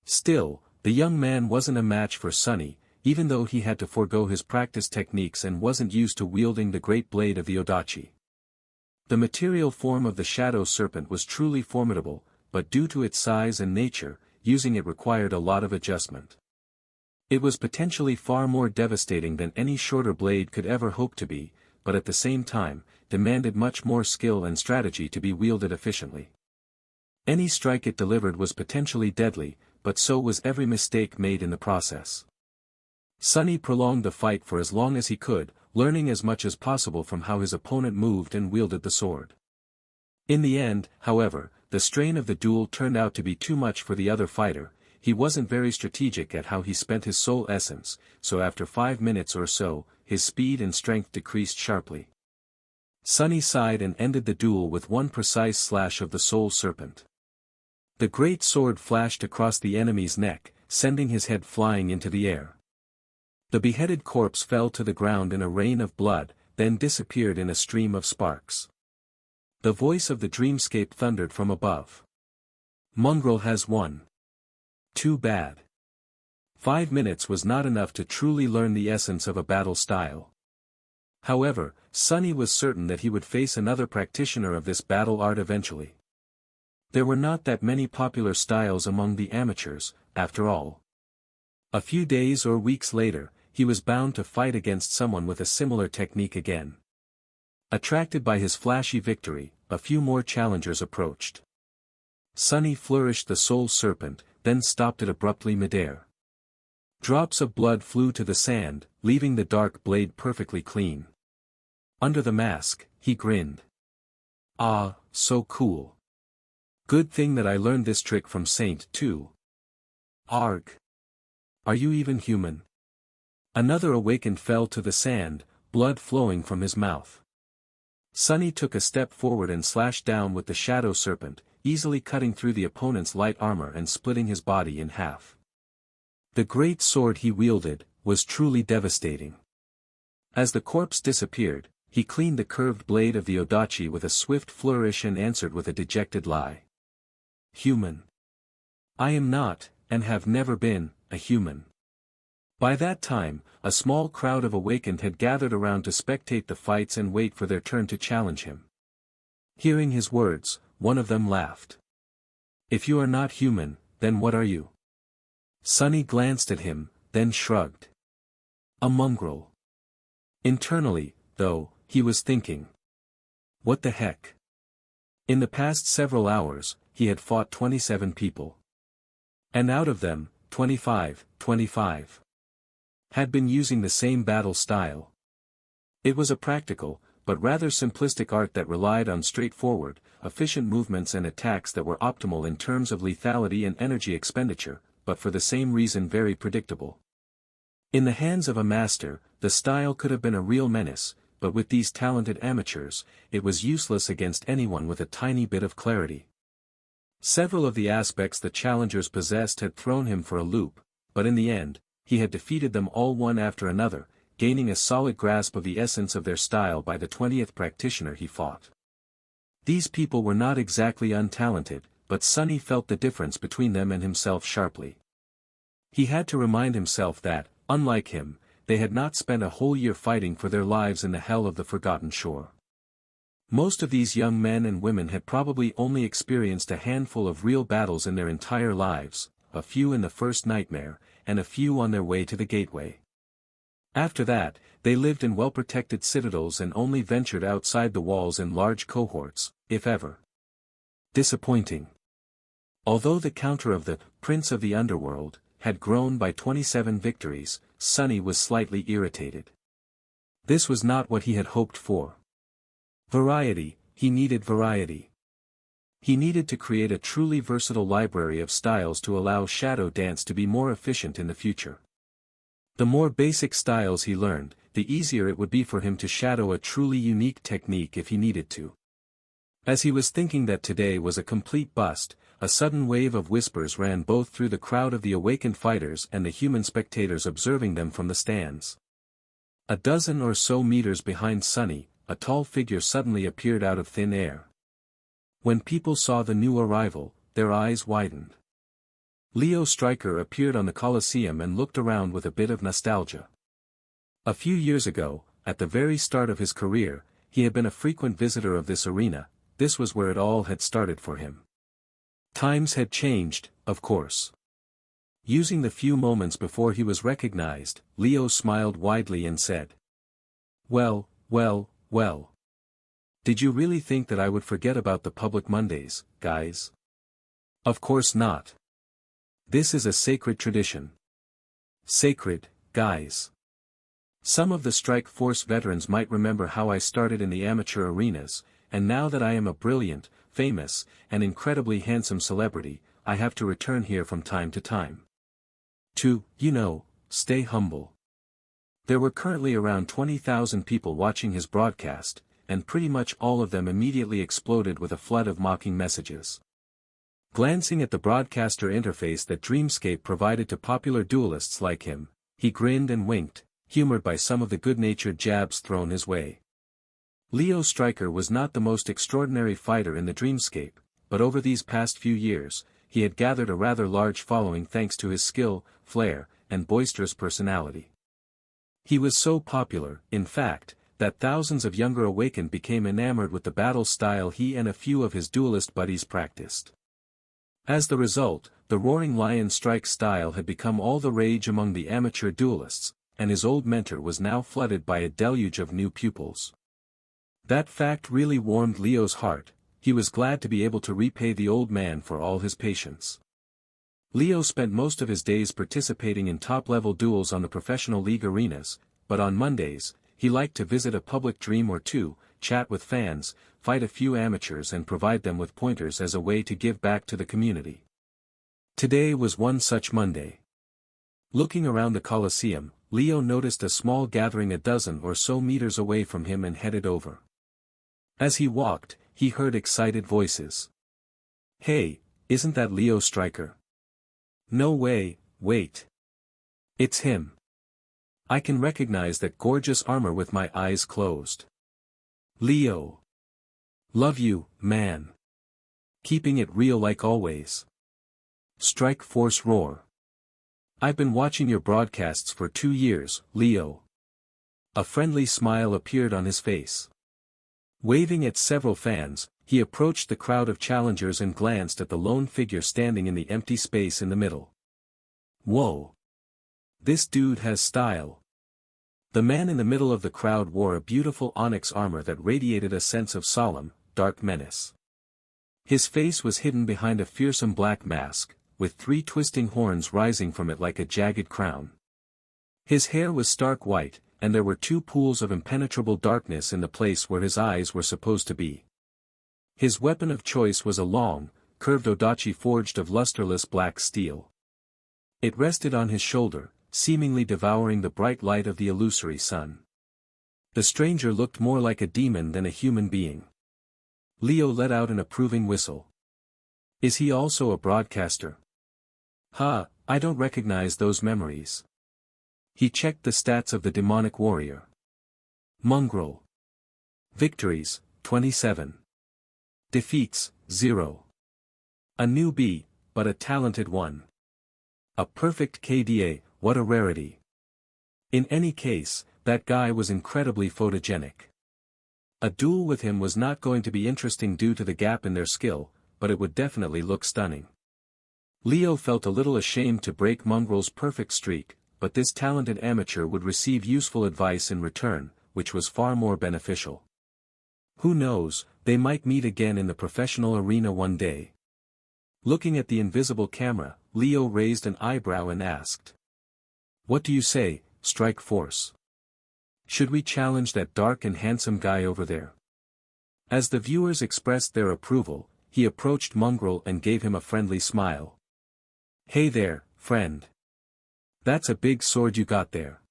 Still, the young man wasn't a match for Sunny, even though he had to forego his practice techniques and wasn't used to wielding the great blade of the Odachi. The material form of the Shadow Serpent was truly formidable, but due to its size and nature, using it required a lot of adjustment. It was potentially far more devastating than any shorter blade could ever hope to be, but at the same time, demanded much more skill and strategy to be wielded efficiently. Any strike it delivered was potentially deadly, but so was every mistake made in the process. Sunny prolonged the fight for as long as he could, learning as much as possible from how his opponent moved and wielded the sword. In the end, however, the strain of the duel turned out to be too much for the other fighter. He wasn't very strategic at how he spent his soul essence, so after 5 minutes or so, his speed and strength decreased sharply. Sunny sighed and ended the duel with one precise slash of the soul serpent. The great sword flashed across the enemy's neck, sending his head flying into the air. The beheaded corpse fell to the ground in a rain of blood, then disappeared in a stream of sparks. The voice of the dreamscape thundered from above. Mongrel has won. Too bad. 5 minutes was not enough to truly learn the essence of a battle style. However, Sunny was certain that he would face another practitioner of this battle art eventually. There were not that many popular styles among the amateurs, after all. A few days or weeks later, he was bound to fight against someone with a similar technique again. Attracted by his flashy victory, a few more challengers approached. Sunny flourished the soul serpent, then stopped it abruptly midair. Drops of blood flew to the sand, leaving the dark blade perfectly clean. Under the mask, he grinned. Ah, so cool. Good thing that I learned this trick from Saint too. Arg. Are you even human? Another awakened fell to the sand, blood flowing from his mouth. Sunny took a step forward and slashed down with the shadow serpent, easily cutting through the opponent's light armor and splitting his body in half. The great sword he wielded was truly devastating. As the corpse disappeared, he cleaned the curved blade of the odachi with a swift flourish and answered with a dejected lie. Human. I am not, and have never been, a human. By that time, a small crowd of awakened had gathered around to spectate the fights and wait for their turn to challenge him. Hearing his words, one of them laughed. If you are not human, then what are you? Sunny glanced at him, then shrugged. A mongrel. Internally, though, he was thinking. What the heck? In the past several hours, he had fought 27 people. And out of them, 25 had been using the same battle style. It was a practical, but rather simplistic art that relied on straightforward, efficient movements and attacks that were optimal in terms of lethality and energy expenditure, but for the same reason very predictable. In the hands of a master, the style could have been a real menace, but with these talented amateurs, it was useless against anyone with a tiny bit of clarity. Several of the aspects the challengers possessed had thrown him for a loop, but in the end, he had defeated them all one after another, gaining a solid grasp of the essence of their style by the 20th practitioner he fought. These people were not exactly untalented, but Sunny felt the difference between them and himself sharply. He had to remind himself that, unlike him, they had not spent a whole year fighting for their lives in the hell of the Forgotten Shore. Most of these young men and women had probably only experienced a handful of real battles in their entire lives, a few in the first nightmare, and a few on their way to the gateway. After that, they lived in well-protected citadels and only ventured outside the walls in large cohorts, if ever. Disappointing. Although the counter of the Prince of the Underworld had grown by 27 victories, Sunny was slightly irritated. This was not what he had hoped for. Variety, he needed variety. He needed to create a truly versatile library of styles to allow shadow dance to be more efficient in the future. The more basic styles he learned, the easier it would be for him to shadow a truly unique technique if he needed to. As he was thinking that today was a complete bust, a sudden wave of whispers ran both through the crowd of the awakened fighters and the human spectators observing them from the stands. A dozen or so meters behind Sunny, a tall figure suddenly appeared out of thin air. When people saw the new arrival, their eyes widened. Leo Stryker appeared on the Colosseum and looked around with a bit of nostalgia. A few years ago, at the very start of his career, he had been a frequent visitor of this arena. This was where it all had started for him. Times had changed, of course. Using the few moments before he was recognized, Leo smiled widely and said, "Well, well, well. Did you really think that I would forget about the public Mondays, guys? Of course not. This is a sacred tradition. Sacred, guys. Some of the Strike Force veterans might remember how I started in the amateur arenas, and now that I am a brilliant, famous, and incredibly handsome celebrity, I have to return here from time to time. To, stay humble. There were currently around 20,000 people watching his broadcast, and pretty much all of them immediately exploded with a flood of mocking messages. Glancing at the broadcaster interface that Dreamscape provided to popular duelists like him, he grinned and winked, humored by some of the good-natured jabs thrown his way. Leo Stryker was not the most extraordinary fighter in the Dreamscape, but over these past few years, he had gathered a rather large following thanks to his skill, flair, and boisterous personality. He was so popular, in fact, that thousands of younger Awakened became enamored with the battle style he and a few of his duelist buddies practiced. As the result, the Roaring Lion strike style had become all the rage among the amateur duelists, and his old mentor was now flooded by a deluge of new pupils. That fact really warmed Leo's heart. He was glad to be able to repay the old man for all his patience. Leo spent most of his days participating in top-level duels on the professional league arenas, but on Mondays, he liked to visit a public dream or two, chat with fans, fight a few amateurs and provide them with pointers as a way to give back to the community. Today was one such Monday. Looking around the Coliseum, Leo noticed a small gathering a dozen or so meters away from him and headed over. As he walked, he heard excited voices. "Hey, isn't that Leo Stryker?" "No way, wait. It's him. I can recognize that gorgeous armor with my eyes closed. Leo. Love you, man. Keeping it real like always. Strike Force Roar. I've been watching your broadcasts for 2 years, Leo." A friendly smile appeared on his face. Waving at several fans, he approached the crowd of challengers and glanced at the lone figure standing in the empty space in the middle. Whoa. This dude has style. The man in the middle of the crowd wore a beautiful onyx armor that radiated a sense of solemn, dark menace. His face was hidden behind a fearsome black mask, with 3 twisting horns rising from it like a jagged crown. His hair was stark white, and there were 2 pools of impenetrable darkness in the place where his eyes were supposed to be. His weapon of choice was a long, curved odachi forged of lusterless black steel. It rested on his shoulder, seemingly devouring the bright light of the illusory sun. The stranger looked more like a demon than a human being. Leo let out an approving whistle. Is he also a broadcaster? I don't recognize those memories. He checked the stats of the demonic warrior. Mongrel. Victories, 27. Defeats, 0. A newbie, but a talented one. A perfect KDA, what a rarity. In any case, that guy was incredibly photogenic. A duel with him was not going to be interesting due to the gap in their skill, but it would definitely look stunning. Leo felt a little ashamed to break Mongrel's perfect streak, but this talented amateur would receive useful advice in return, which was far more beneficial. Who knows, they might meet again in the professional arena one day. Looking at the invisible camera, Leo raised an eyebrow and asked. What do you say, Strike Force? Should we challenge that dark and handsome guy over there? As the viewers expressed their approval, he approached Mongrel and gave him a friendly smile. Hey there, friend. That's a big sword you got there.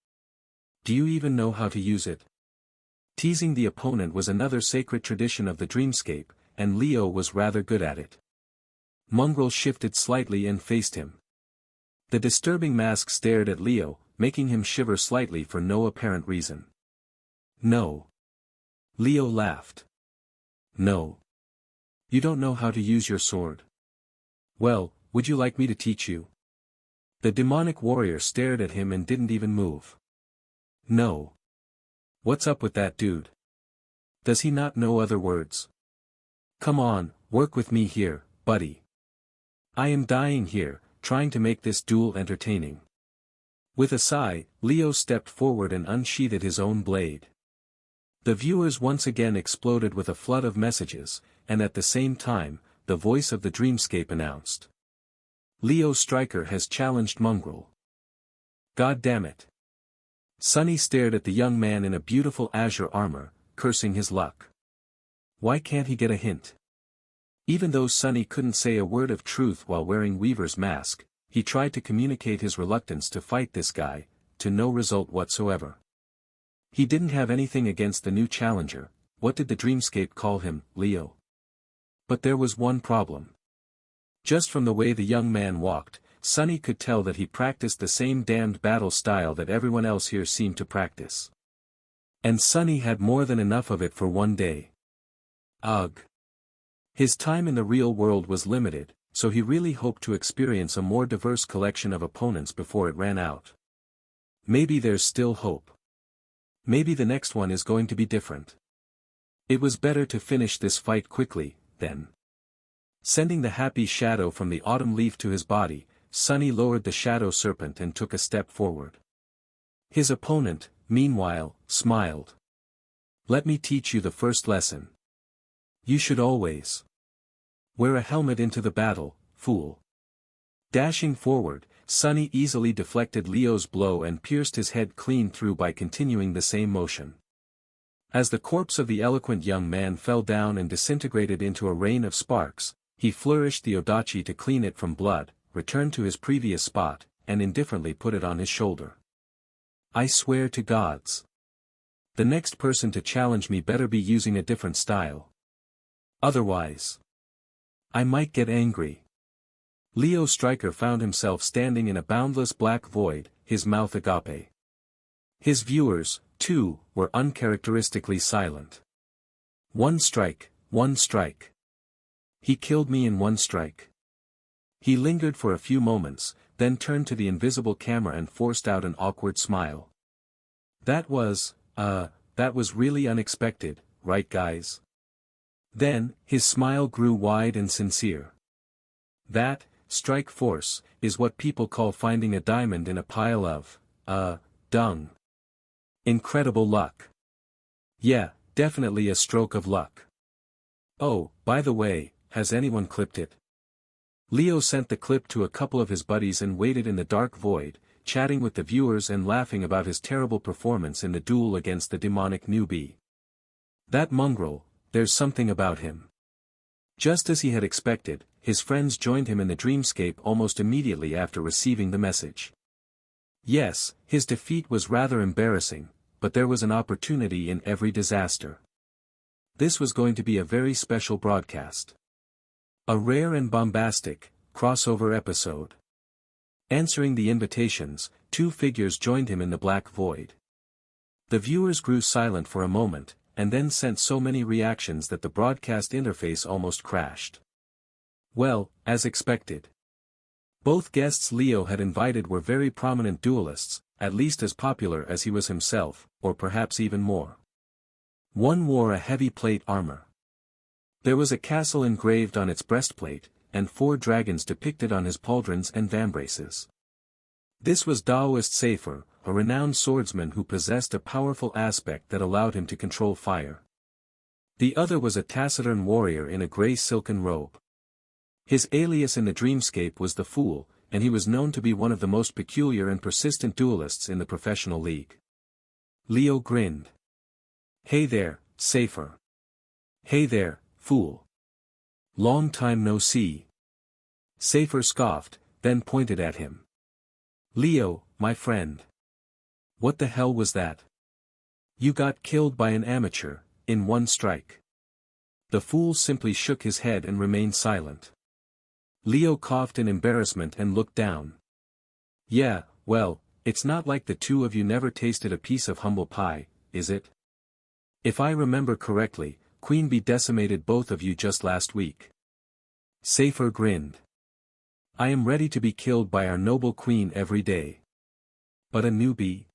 Do you even know how to use it? Teasing the opponent was another sacred tradition of the Dreamscape, and Leo was rather good at it. Mongrel shifted slightly and faced him. The disturbing mask stared at Leo, making him shiver slightly for no apparent reason. No. Leo laughed. No. You don't know how to use your sword. Well, would you like me to teach you? The demonic warrior stared at him and didn't even move. No. What's up with that dude? Does he not know other words? Come on, work with me here, buddy. I am dying here, trying to make this duel entertaining. With a sigh, Leo stepped forward and unsheathed his own blade. The viewers once again exploded with a flood of messages, and at the same time, the voice of the Dreamscape announced. Leo Stryker has challenged Mongrel. God damn it. Sunny stared at the young man in a beautiful azure armor, cursing his luck. Why can't he get a hint? Even though Sunny couldn't say a word of truth while wearing Weaver's mask, he tried to communicate his reluctance to fight this guy, to no result whatsoever. He didn't have anything against the new challenger. What did the dreamscape call him, Leo? But there was one problem. Just from the way the young man walked, Sunny could tell that he practiced the same damned battle style that everyone else here seemed to practice. And Sunny had more than enough of it for one day. Ugh. His time in the real world was limited, so he really hoped to experience a more diverse collection of opponents before it ran out. Maybe there's still hope. Maybe the next one is going to be different. It was better to finish this fight quickly, then. Sending the happy shadow from the autumn leaf to his body, Sunny lowered the shadow serpent and took a step forward. His opponent, meanwhile, smiled. Let me teach you the first lesson. You should always wear a helmet into the battle, fool. Dashing forward, Sunny easily deflected Leo's blow and pierced his head clean through by continuing the same motion. As the corpse of the eloquent young man fell down and disintegrated into a rain of sparks, he flourished the odachi to clean it from blood, returned to his previous spot, and indifferently put it on his shoulder. I swear to gods. The next person to challenge me better be using a different style. Otherwise, I might get angry. Leo Stryker found himself standing in a boundless black void, his mouth agape. His viewers, too, were uncharacteristically silent. One strike, one strike. He killed me in one strike. He lingered for a few moments, then turned to the invisible camera and forced out an awkward smile. That was really unexpected, right guys? Then, his smile grew wide and sincere. That, strike force, is what people call finding a diamond in a pile of, dung. Incredible luck. Yeah, definitely a stroke of luck. Oh, by the way, has anyone clipped it? Leo sent the clip to a couple of his buddies and waited in the dark void, chatting with the viewers and laughing about his terrible performance in the duel against the demonic newbie. That mongrel, there's something about him. Just as he had expected, his friends joined him in the dreamscape almost immediately after receiving the message. Yes, his defeat was rather embarrassing, but there was an opportunity in every disaster. This was going to be a very special broadcast. A rare and bombastic, crossover episode. Answering the invitations, two figures joined him in the black void. The viewers grew silent for a moment, and then sent so many reactions that the broadcast interface almost crashed. Well, as expected. Both guests Leo had invited were very prominent duelists, at least as popular as he was himself, or perhaps even more. One wore a heavy plate armor. There was a castle engraved on its breastplate, and 4 dragons depicted on his pauldrons and vambraces. This was Daoist Safer, a renowned swordsman who possessed a powerful aspect that allowed him to control fire. The other was a taciturn warrior in a grey silken robe. His alias in the dreamscape was the Fool, and he was known to be one of the most peculiar and persistent duelists in the professional league. Leo grinned. Hey there, Safer. Hey there, Fool. Long time no see. Safer scoffed, then pointed at him. Leo, my friend. What the hell was that? You got killed by an amateur, in one strike. The Fool simply shook his head and remained silent. Leo coughed in embarrassment and looked down. Yeah, well, it's not like the two of you never tasted a piece of humble pie, is it? If I remember correctly, Queen Bee decimated both of you just last week. Safer grinned. I am ready to be killed by our noble queen every day. But a newbie?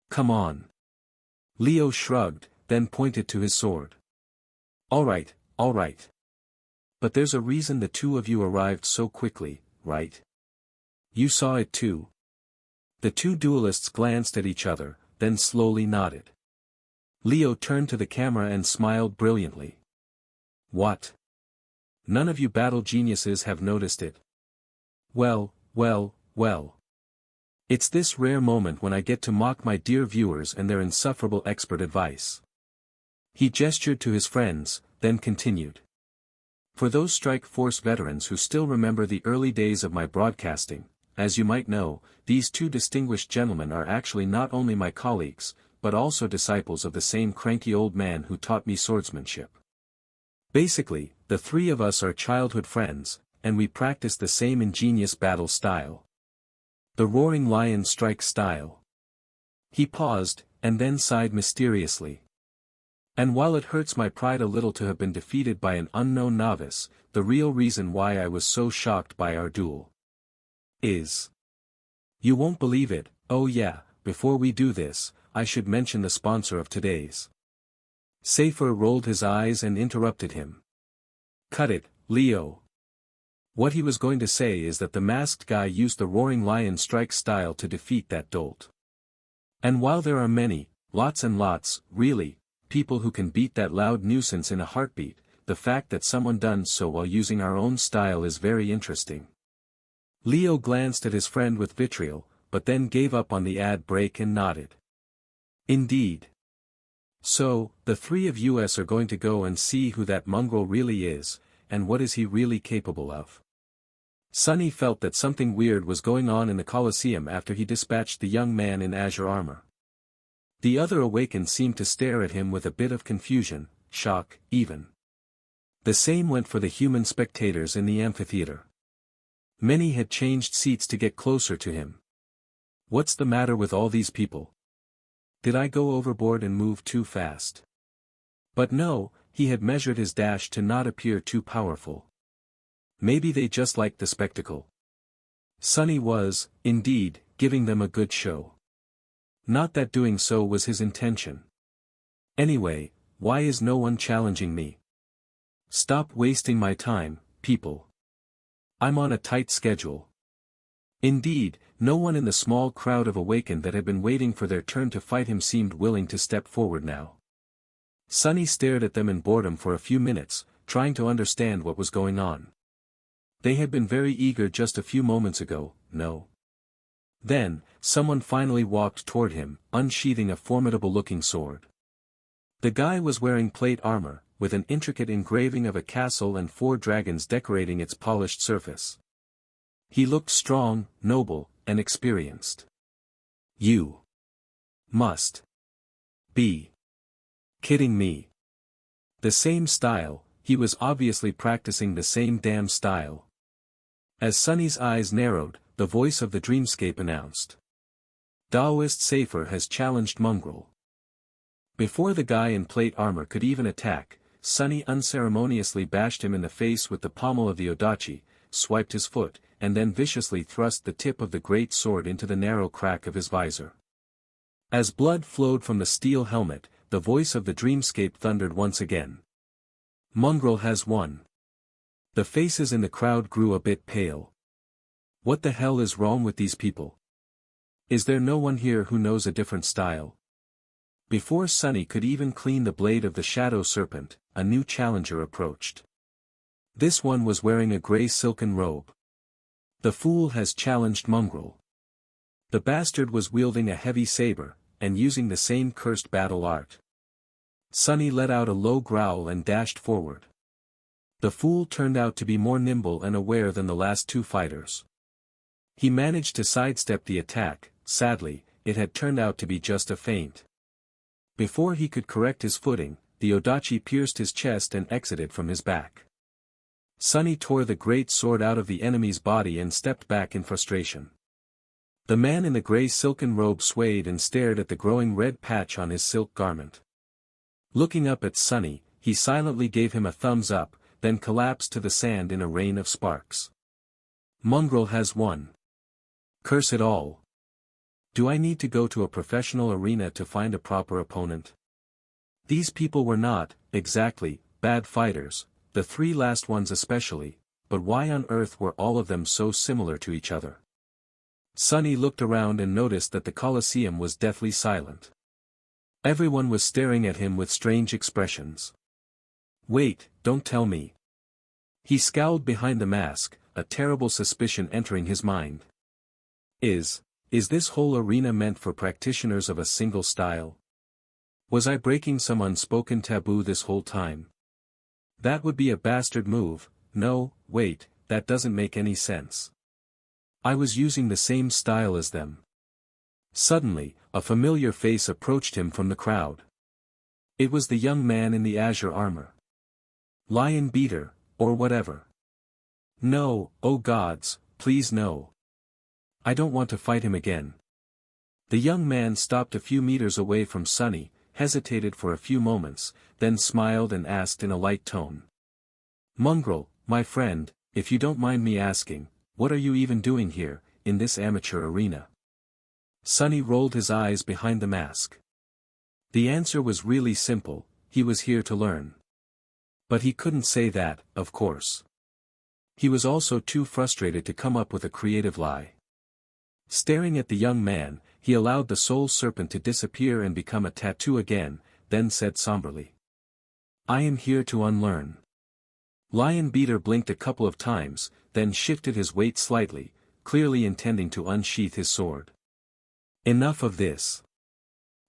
Come on. Leo shrugged, then pointed to his sword. All right. But there's a reason the two of you arrived so quickly, right? You saw it too. The two duelists glanced at each other, then slowly nodded. Leo turned to the camera and smiled brilliantly. What? None of you battle geniuses have noticed it. Well. It's this rare moment when I get to mock my dear viewers and their insufferable expert advice. He gestured to his friends, then continued. For those strike force veterans who still remember the early days of my broadcasting, as you might know, these two distinguished gentlemen are actually not only my colleagues, but also disciples of the same cranky old man who taught me swordsmanship. Basically, the three of us are childhood friends, and we practice the same ingenious battle style. The roaring lion strike style. He paused, and then sighed mysteriously. And while it hurts my pride a little to have been defeated by an unknown novice, the real reason why I was so shocked by our duel is... You won't believe it. Oh yeah, before we do this, I should mention the sponsor of today's. Safer rolled his eyes and interrupted him. Cut it, Leo. What he was going to say is that the masked guy used the roaring lion strike style to defeat that dolt. And while there are many, lots and lots, really, people who can beat that loud nuisance in a heartbeat, the fact that someone done so while using our own style is very interesting. Leo glanced at his friend with vitriol, but then gave up on the ad break and nodded. Indeed. So, the three of us are going to go and see who that mongrel really is, and what is he really capable of. Sonny felt that something weird was going on in the Colosseum after he dispatched the young man in azure armor. The other awakened seemed to stare at him with a bit of confusion, shock, even. The same went for the human spectators in the amphitheater. Many had changed seats to get closer to him. What's the matter with all these people? Did I go overboard and move too fast? But no, he had measured his dash to not appear too powerful. Maybe they just liked the spectacle. Sonny was, indeed, giving them a good show. Not that doing so was his intention. Anyway, why is no one challenging me? Stop wasting my time, people. I'm on a tight schedule. Indeed, no one in the small crowd of awakened that had been waiting for their turn to fight him seemed willing to step forward now. Sonny stared at them in boredom for a few minutes, trying to understand what was going on. They had been very eager just a few moments ago, no? Then, someone finally walked toward him, unsheathing a formidable-looking sword. The guy was wearing plate armor, with an intricate engraving of a castle and 4 dragons decorating its polished surface. He looked strong, noble, and experienced. You must be kidding me. The same style, he was obviously practicing the same damn style. As Sonny's eyes narrowed, the voice of the dreamscape announced. Taoist Safer has challenged Mongrel. Before the guy in plate armor could even attack, Sonny unceremoniously bashed him in the face with the pommel of the odachi, swiped his foot, and then viciously thrust the tip of the great sword into the narrow crack of his visor. As blood flowed from the steel helmet, the voice of the dreamscape thundered once again. Mongrel has won. The faces in the crowd grew a bit pale. What the hell is wrong with these people? Is there no one here who knows a different style? Before Sonny could even clean the blade of the shadow serpent, a new challenger approached. This one was wearing a grey silken robe. The fool has challenged Mongrel. The bastard was wielding a heavy saber, and using the same cursed battle art. Sonny let out a low growl and dashed forward. The fool turned out to be more nimble and aware than the last two fighters. He managed to sidestep the attack. Sadly, it had turned out to be just a feint. Before he could correct his footing, the odachi pierced his chest and exited from his back. Sonny tore the great sword out of the enemy's body and stepped back in frustration. The man in the grey silken robe swayed and stared at the growing red patch on his silk garment. Looking up at Sonny, he silently gave him a thumbs up, then collapsed to the sand in a rain of sparks. Mongrel has won. Curse it all. Do I need to go to a professional arena to find a proper opponent? These people were not, exactly, bad fighters, the 3 last ones especially, but why on earth were all of them so similar to each other? Sonny looked around and noticed that the Colosseum was deathly silent. Everyone was staring at him with strange expressions. Wait, don't tell me. He scowled behind the mask, a terrible suspicion entering his mind. Is this whole arena meant for practitioners of a single style? Was I breaking some unspoken taboo this whole time? That would be a bastard move. No, wait, that doesn't make any sense. I was using the same style as them. Suddenly, a familiar face approached him from the crowd. It was the young man in the azure armor. Lion Beater, or whatever. No, oh gods, please no. I don't want to fight him again. The young man stopped a few meters away from Sunny, hesitated for a few moments, then smiled and asked in a light tone. Mongrel, my friend, if you don't mind me asking, what are you even doing here, in this amateur arena? Sunny rolled his eyes behind the mask. The answer was really simple, he was here to learn. But he couldn't say that, of course. He was also too frustrated to come up with a creative lie. Staring at the young man, he allowed the soul serpent to disappear and become a tattoo again, then said somberly. I am here to unlearn. Lion Beater blinked a couple of times, then shifted his weight slightly, clearly intending to unsheath his sword. Enough of this.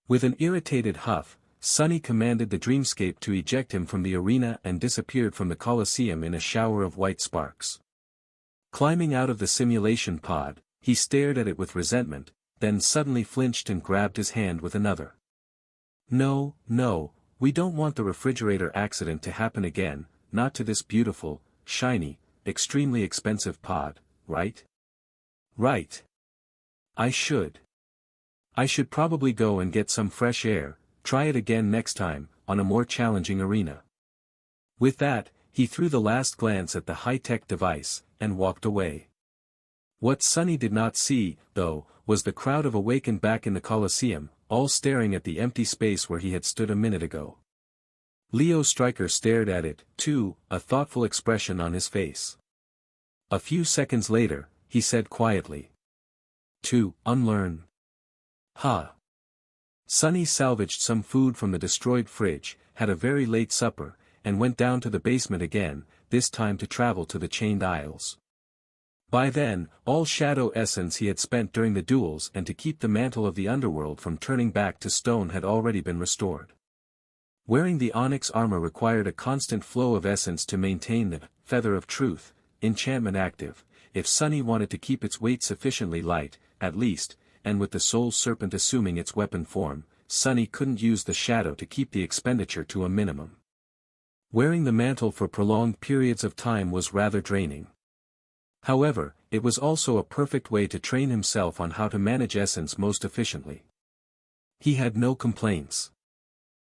With an irritated huff, Sunny commanded the dreamscape to eject him from the arena and disappeared from the Colosseum in a shower of white sparks. Climbing out of the simulation pod, he stared at it with resentment, then suddenly flinched and grabbed his hand with another. No, no, we don't want the refrigerator accident to happen again, not to this beautiful, shiny, extremely expensive pod, right? Right. I should probably go and get some fresh air, try it again next time, on a more challenging arena. With that, he threw the last glance at the high-tech device, and walked away. What Sunny did not see, though, was the crowd of awakened back in the Colosseum, all staring at the empty space where he had stood a minute ago. Leo Stryker stared at it, too, a thoughtful expression on his face. A few seconds later, he said quietly. To unlearn. Ha. Sunny salvaged some food from the destroyed fridge, had a very late supper, and went down to the basement again, this time to travel to the chained aisles. By then, all shadow essence he had spent during the duels and to keep the mantle of the underworld from turning back to stone had already been restored. Wearing the onyx armor required a constant flow of essence to maintain the feather of truth enchantment active, if Sunny wanted to keep its weight sufficiently light, at least, and with the soul serpent assuming its weapon form, Sunny couldn't use the shadow to keep the expenditure to a minimum. Wearing the mantle for prolonged periods of time was rather draining. However, it was also a perfect way to train himself on how to manage essence most efficiently. He had no complaints.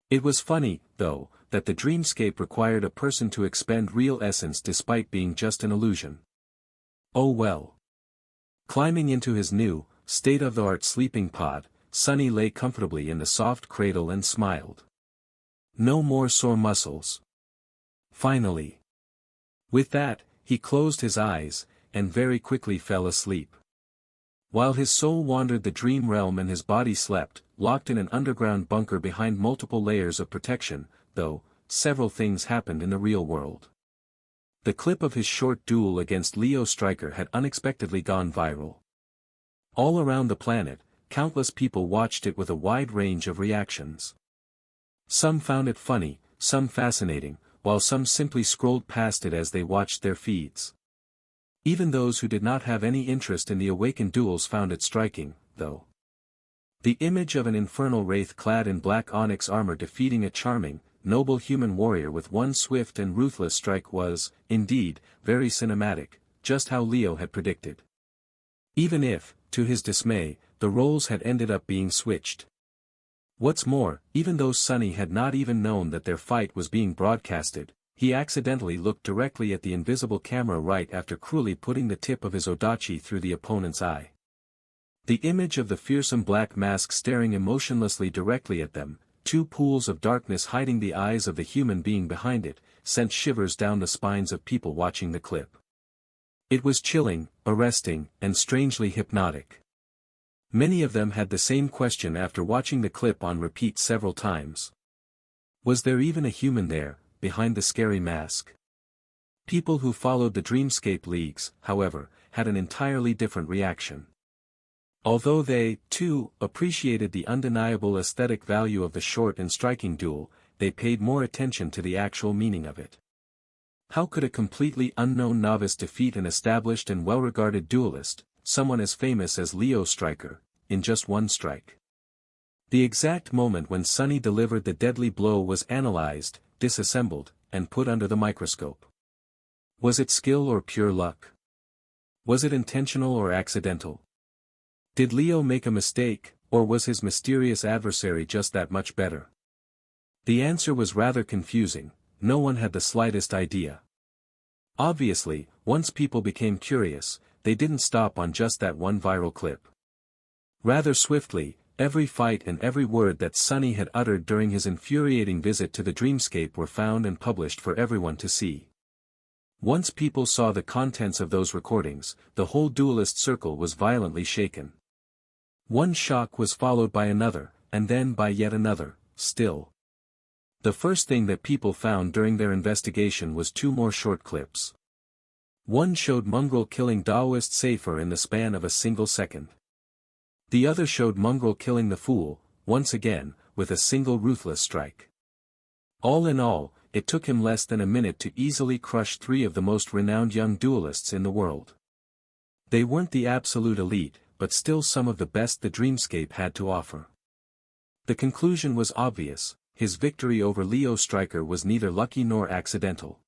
It was funny, though, that the dreamscape required a person to expend real essence despite being just an illusion. Oh well. Climbing into his new, state-of-the-art sleeping pod, Sunny lay comfortably in the soft cradle and smiled. No more sore muscles. Finally. With that, he closed his eyes, and very quickly fell asleep. While his soul wandered the dream realm and his body slept, locked in an underground bunker behind multiple layers of protection, though, several things happened in the real world. The clip of his short duel against Leo Stryker had unexpectedly gone viral. All around the planet, countless people watched it with a wide range of reactions. Some found it funny, some fascinating, while some simply scrolled past it as they watched their feeds. Even those who did not have any interest in the awakened duels found it striking, though. The image of an infernal wraith clad in black onyx armor defeating a charming, noble human warrior with one swift and ruthless strike was, indeed, very cinematic, just how Leo had predicted. Even if, to his dismay, the roles had ended up being switched. What's more, even though Sunny had not even known that their fight was being broadcasted, he accidentally looked directly at the invisible camera right after cruelly putting the tip of his odachi through the opponent's eye. The image of the fearsome black mask staring emotionlessly directly at them, two pools of darkness hiding the eyes of the human being behind it, sent shivers down the spines of people watching the clip. It was chilling, arresting, and strangely hypnotic. Many of them had the same question after watching the clip on repeat several times. Was there even a human there, behind the scary mask? People who followed the Dreamscape leagues, however, had an entirely different reaction. Although they, too, appreciated the undeniable aesthetic value of the short and striking duel, they paid more attention to the actual meaning of it. How could a completely unknown novice defeat an established and well-regarded duelist, someone as famous as Leo Stryker, in just one strike? The exact moment when Sonny delivered the deadly blow was analyzed, disassembled, and put under the microscope. Was it skill or pure luck? Was it intentional or accidental? Did Leo make a mistake, or was his mysterious adversary just that much better? The answer was rather confusing. No one had the slightest idea. Obviously, once people became curious, they didn't stop on just that one viral clip. Rather swiftly, every fight and every word that Sonny had uttered during his infuriating visit to the dreamscape were found and published for everyone to see. Once people saw the contents of those recordings, the whole duelist circle was violently shaken. One shock was followed by another, and then by yet another, still. The first thing that people found during their investigation was two more short clips. One showed Mongrel killing Daoist Safer in the span of a single second. The other showed Mongrel killing the Fool, once again, with a single ruthless strike. All in all, it took him less than a minute to easily crush three of the most renowned young duelists in the world. They weren't the absolute elite, but still some of the best the dreamscape had to offer. The conclusion was obvious. His victory over Leo Stryker was neither lucky nor accidental.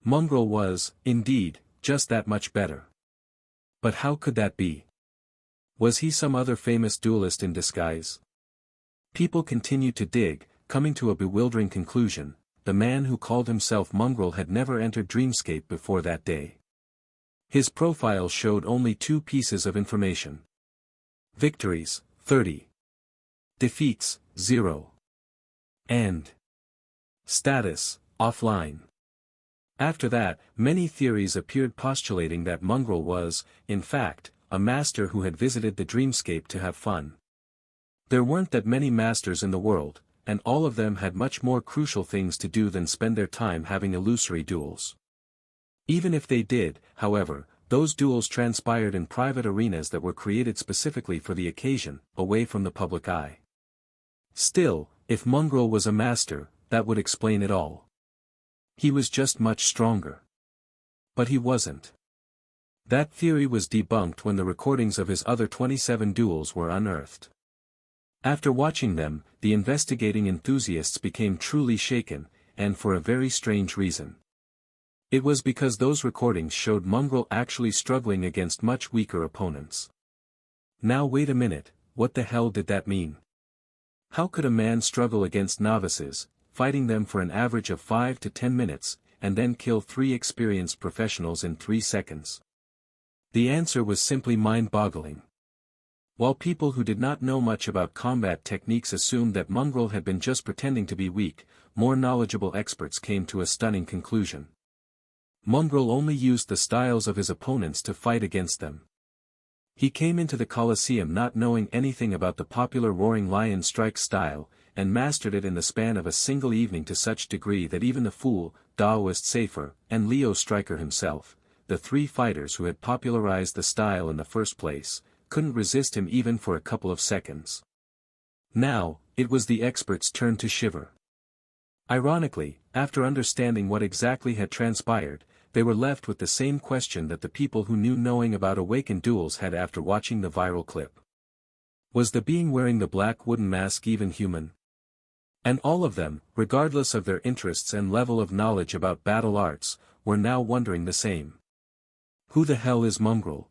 Mongrel was, indeed, just that much better. But how could that be? Was he some other famous duelist in disguise? People continued to dig, coming to a bewildering conclusion: the man who called himself Mongrel had never entered Dreamscape before that day. His profile showed only two pieces of information. Victories, 30. Defeats, 0. And status, offline. After that, many theories appeared postulating that Mongrel was, in fact, a master who had visited the dreamscape to have fun. There weren't that many masters in the world, and all of them had much more crucial things to do than spend their time having illusory duels. Even if they did, however, those duels transpired in private arenas that were created specifically for the occasion, away from the public eye. Still, if Mongrel was a master, that would explain it all. He was just much stronger. But he wasn't. That theory was debunked when the recordings of his other 27 duels were unearthed. After watching them, the investigating enthusiasts became truly shaken, and for a very strange reason. It was because those recordings showed Mongrel actually struggling against much weaker opponents. Now wait a minute, what the hell did that mean? How could a man struggle against novices, fighting them for an average of 5 to 10 minutes, and then kill 3 experienced professionals in 3 seconds? The answer was simply mind-boggling. While people who did not know much about combat techniques assumed that Mongrel had been just pretending to be weak, more knowledgeable experts came to a stunning conclusion. Mongrel only used the styles of his opponents to fight against them. He came into the Colosseum not knowing anything about the popular Roaring Lion strike style, and mastered it in the span of a single evening to such degree that even the Fool, Daoist Safer, and Leo Stryker himself, the 3 fighters who had popularized the style in the first place, couldn't resist him even for a couple of seconds. Now, it was the experts' turn to shiver. Ironically, after understanding what exactly had transpired, they were left with the same question that the people who knew knowing about awakened duels had after watching the viral clip. Was the being wearing the black wooden mask even human? And all of them, regardless of their interests and level of knowledge about battle arts, were now wondering the same. Who the hell is Mongrel?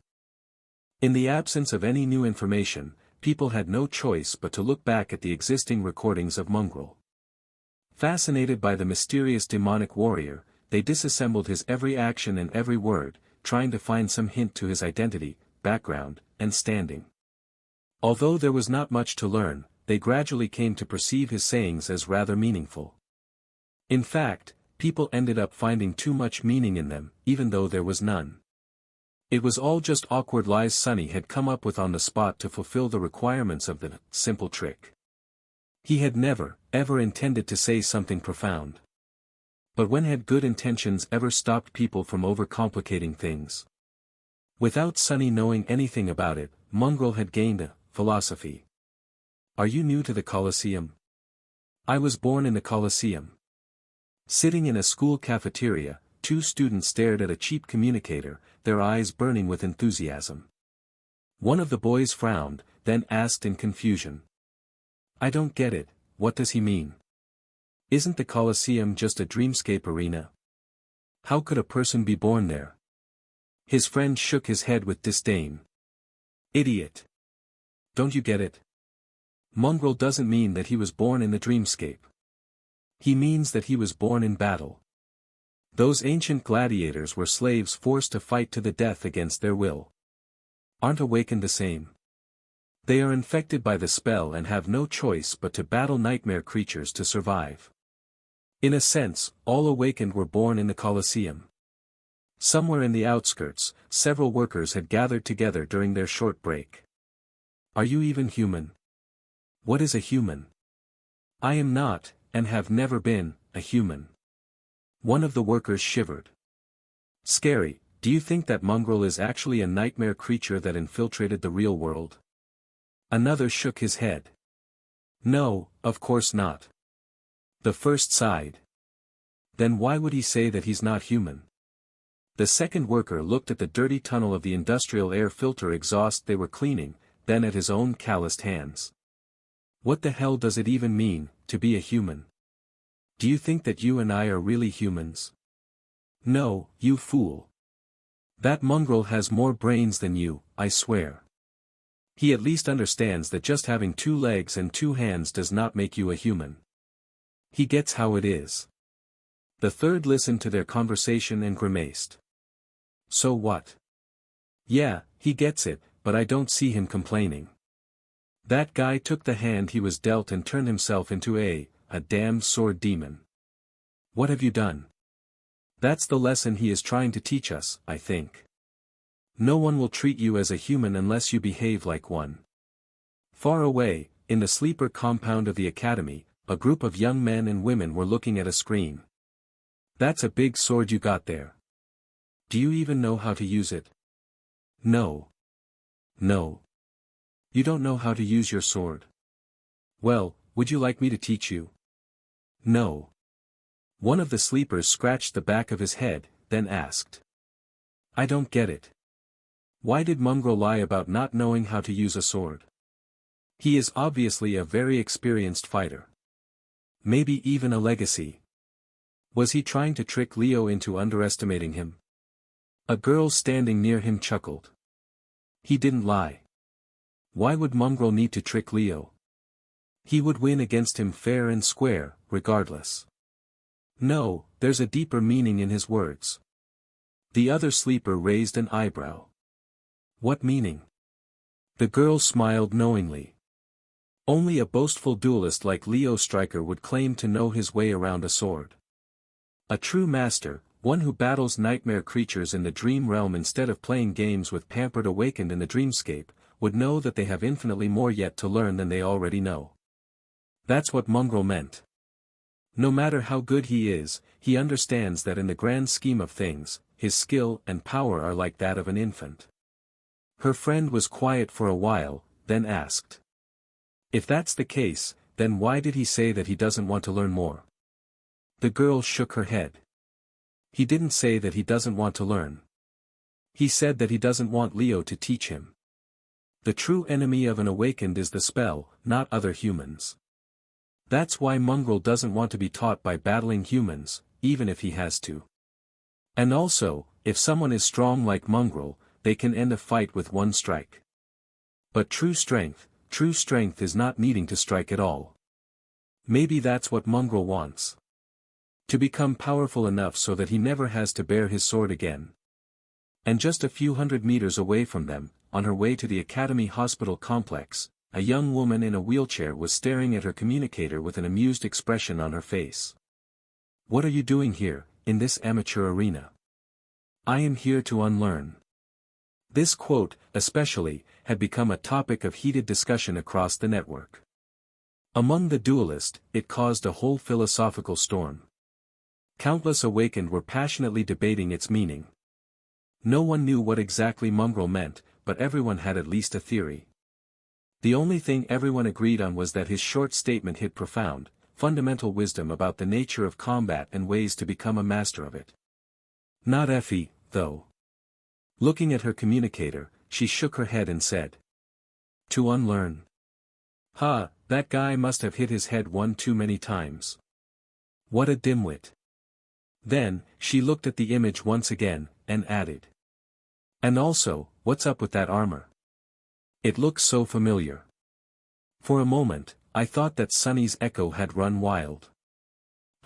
In the absence of any new information, people had no choice but to look back at the existing recordings of Mongrel. Fascinated by the mysterious demonic warrior, they disassembled his every action and every word, trying to find some hint to his identity, background, and standing. Although there was not much to learn, they gradually came to perceive his sayings as rather meaningful. In fact, people ended up finding too much meaning in them, even though there was none. It was all just awkward lies Sonny had come up with on the spot to fulfill the requirements of the simple trick. He had never, ever intended to say something profound. But when had good intentions ever stopped people from overcomplicating things? Without Sonny knowing anything about it, Mongrel had gained a philosophy. Are you new to the Colosseum? I was born in the Colosseum. Sitting in a school cafeteria, two students stared at a cheap communicator, their eyes burning with enthusiasm. One of the boys frowned, then asked in confusion. "I don't get it, what does he mean? Isn't the Colosseum just a dreamscape arena? How could a person be born there?" His friend shook his head with disdain. "Idiot! Don't you get it? Mongrel doesn't mean that he was born in the dreamscape. He means that he was born in battle. Those ancient gladiators were slaves forced to fight to the death against their will. Aren't awakened the same? They are infected by the spell and have no choice but to battle nightmare creatures to survive. In a sense, all awakened were born in the Colosseum." Somewhere in the outskirts, several workers had gathered together during their short break. "Are you even human? What is a human?" "I am not, and have never been, a human." One of the workers shivered. "Scary, do you think that mongrel is actually a nightmare creature that infiltrated the real world?" Another shook his head. "No, of course not." The first sighed. "Then why would he say that he's not human?" The second worker looked at the dirty tunnel of the industrial air filter exhaust they were cleaning, then at his own calloused hands. "What the hell does it even mean, to be a human? Do you think that you and I are really humans?" "No, you fool. That mongrel has more brains than you, I swear. He at least understands that just having 2 legs and 2 hands does not make you a human. He gets how it is." The third listened to their conversation and grimaced. "So what? Yeah, he gets it, but I don't see him complaining. That guy took the hand he was dealt and turned himself into a damned sword demon. What have you done? That's the lesson he is trying to teach us, I think. No one will treat you as a human unless you behave like one." Far away, in the sleeper compound of the academy, a group of young men and women were looking at a screen. "That's a big sword you got there. Do you even know how to use it?" "No. No. You don't know how to use your sword? Well, would you like me to teach you?" "No." One of the sleepers scratched the back of his head, then asked. "I don't get it. Why did Mongrel lie about not knowing how to use a sword? He is obviously a very experienced fighter. Maybe even a legacy. Was he trying to trick Leo into underestimating him?" A girl standing near him chuckled. "He didn't lie. Why would Mongrel need to trick Leo? He would win against him fair and square, regardless. No, there's a deeper meaning in his words." The other sleeper raised an eyebrow. "What meaning?" The girl smiled knowingly. "Only a boastful duelist like Leo Stryker would claim to know his way around a sword. A true master, one who battles nightmare creatures in the dream realm instead of playing games with pampered awakened in the dreamscape, would know that they have infinitely more yet to learn than they already know. That's what Mongrel meant. No matter how good he is, he understands that in the grand scheme of things, his skill and power are like that of an infant." Her friend was quiet for a while, then asked. "If that's the case, then why did he say that he doesn't want to learn more?" The girl shook her head. "He didn't say that he doesn't want to learn. He said that he doesn't want Leo to teach him. The true enemy of an awakened is the spell, not other humans. That's why Mongrel doesn't want to be taught by battling humans, even if he has to. And also, if someone is strong like Mongrel, they can end a fight with one strike. But true strength is not needing to strike at all. Maybe that's what Mongrel wants. To become powerful enough so that he never has to bear his sword again." And just a few hundred meters away from them, on her way to the Academy Hospital complex, a young woman in a wheelchair was staring at her communicator with an amused expression on her face. "What are you doing here, in this amateur arena?" "I am here to unlearn." This quote, especially, had become a topic of heated discussion across the network. Among the duelists, it caused a whole philosophical storm. Countless awakened were passionately debating its meaning. No one knew what exactly Mongrel meant, but everyone had at least a theory. The only thing everyone agreed on was that his short statement hid profound, fundamental wisdom about the nature of combat and ways to become a master of it. Not Effie, though. Looking at her communicator, she shook her head and said. To unlearn. That guy must have hit his head one too many times. What a dimwit. Then, she looked at the image once again, and added. And also, what's up with that armor? It looks so familiar. For a moment, I thought that Sonny's echo had run wild.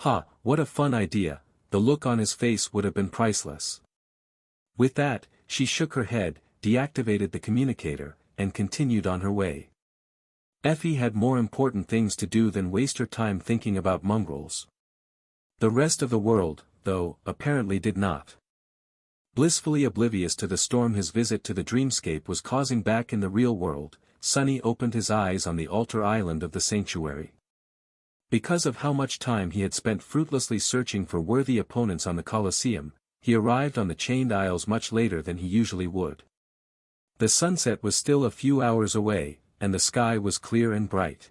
What a fun idea, the look on his face would have been priceless. With that, she shook her head, deactivated the communicator, and continued on her way. Effie had more important things to do than waste her time thinking about mongrels. The rest of the world, though, apparently did not. Blissfully oblivious to the storm his visit to the dreamscape was causing back in the real world, Sonny opened his eyes on the altar island of the sanctuary. Because of how much time he had spent fruitlessly searching for worthy opponents on the Colosseum, he arrived on the chained isles much later than he usually would. The sunset was still a few hours away, and the sky was clear and bright.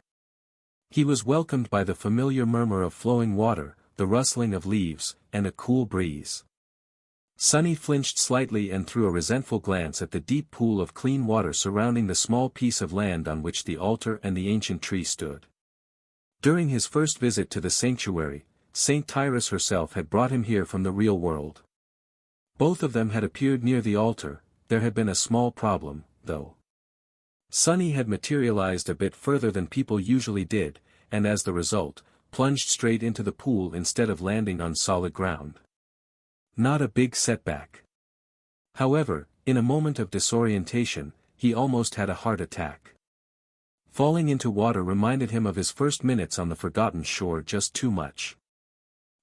He was welcomed by the familiar murmur of flowing water, the rustling of leaves, and a cool breeze. Sonny flinched slightly and threw a resentful glance at the deep pool of clean water surrounding the small piece of land on which the altar and the ancient tree stood. During his first visit to the sanctuary, Saint Tyrus herself had brought him here from the real world. Both of them had appeared near the altar. There had been a small problem, though. Sonny had materialized a bit further than people usually did, and as the result, plunged straight into the pool instead of landing on solid ground. Not a big setback. However, in a moment of disorientation, he almost had a heart attack. Falling into water reminded him of his first minutes on the forgotten shore just too much.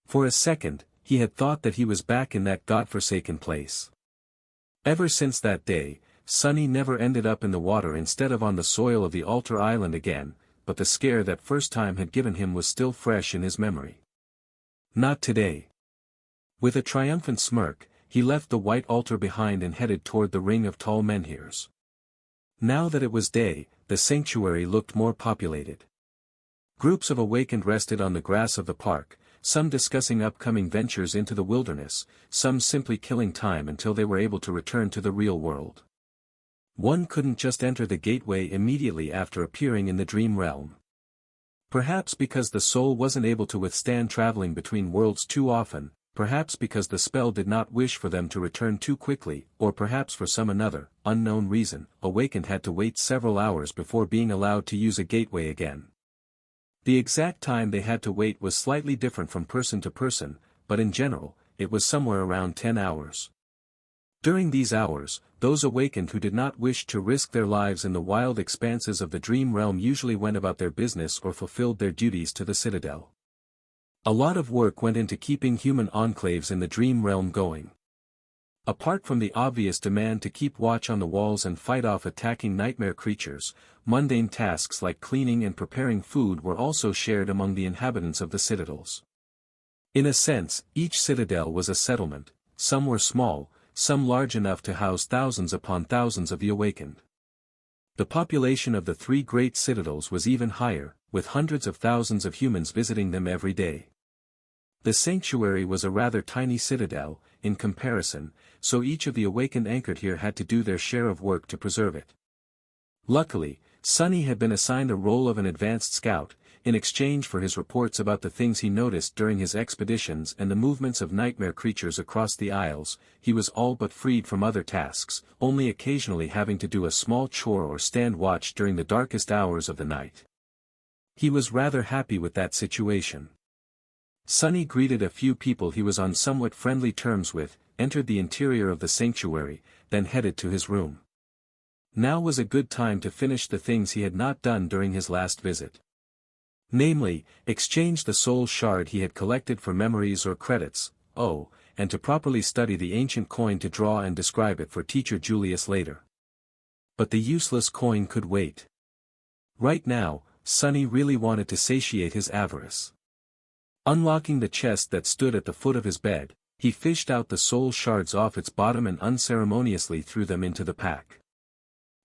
For a second, he had thought that he was back in that godforsaken place. Ever since that day, Sonny never ended up in the water instead of on the soil of the altar island again, but the scare that first time had given him was still fresh in his memory. Not today. With a triumphant smirk, he left the white altar behind and headed toward the ring of tall menhirs. Now that it was day, the sanctuary looked more populated. Groups of awakened rested on the grass of the park, some discussing upcoming ventures into the wilderness, some simply killing time until they were able to return to the real world. One couldn't just enter the gateway immediately after appearing in the dream realm. Perhaps because the soul wasn't able to withstand traveling between worlds too often, perhaps because the spell did not wish for them to return too quickly, or perhaps for some another, unknown reason, awakened had to wait several hours before being allowed to use a gateway again. The exact time they had to wait was slightly different from person to person, but in general, it was somewhere around 10 hours. During these hours, those awakened who did not wish to risk their lives in the wild expanses of the dream realm usually went about their business or fulfilled their duties to the citadel. A lot of work went into keeping human enclaves in the dream realm going. Apart from the obvious demand to keep watch on the walls and fight off attacking nightmare creatures, mundane tasks like cleaning and preparing food were also shared among the inhabitants of the citadels. In a sense, each citadel was a settlement. Some were small, some large enough to house thousands upon thousands of the awakened. The population of the three great citadels was even higher, with hundreds of thousands of humans visiting them every day. The sanctuary was a rather tiny citadel, in comparison, so each of the awakened anchored here had to do their share of work to preserve it. Luckily, Sonny had been assigned a role of an advanced scout, in exchange for his reports about the things he noticed during his expeditions and the movements of nightmare creatures across the isles. He was all but freed from other tasks, only occasionally having to do a small chore or stand watch during the darkest hours of the night. He was rather happy with that situation. Sonny greeted a few people he was on somewhat friendly terms with, entered the interior of the sanctuary, then headed to his room. Now was a good time to finish the things he had not done during his last visit. Namely, exchange the soul shard he had collected for memories or credits, and to properly study the ancient coin to draw and describe it for teacher Julius later. But the useless coin could wait. Right now, Sonny really wanted to satiate his avarice. Unlocking the chest that stood at the foot of his bed, he fished out the soul shards off its bottom and unceremoniously threw them into the pack.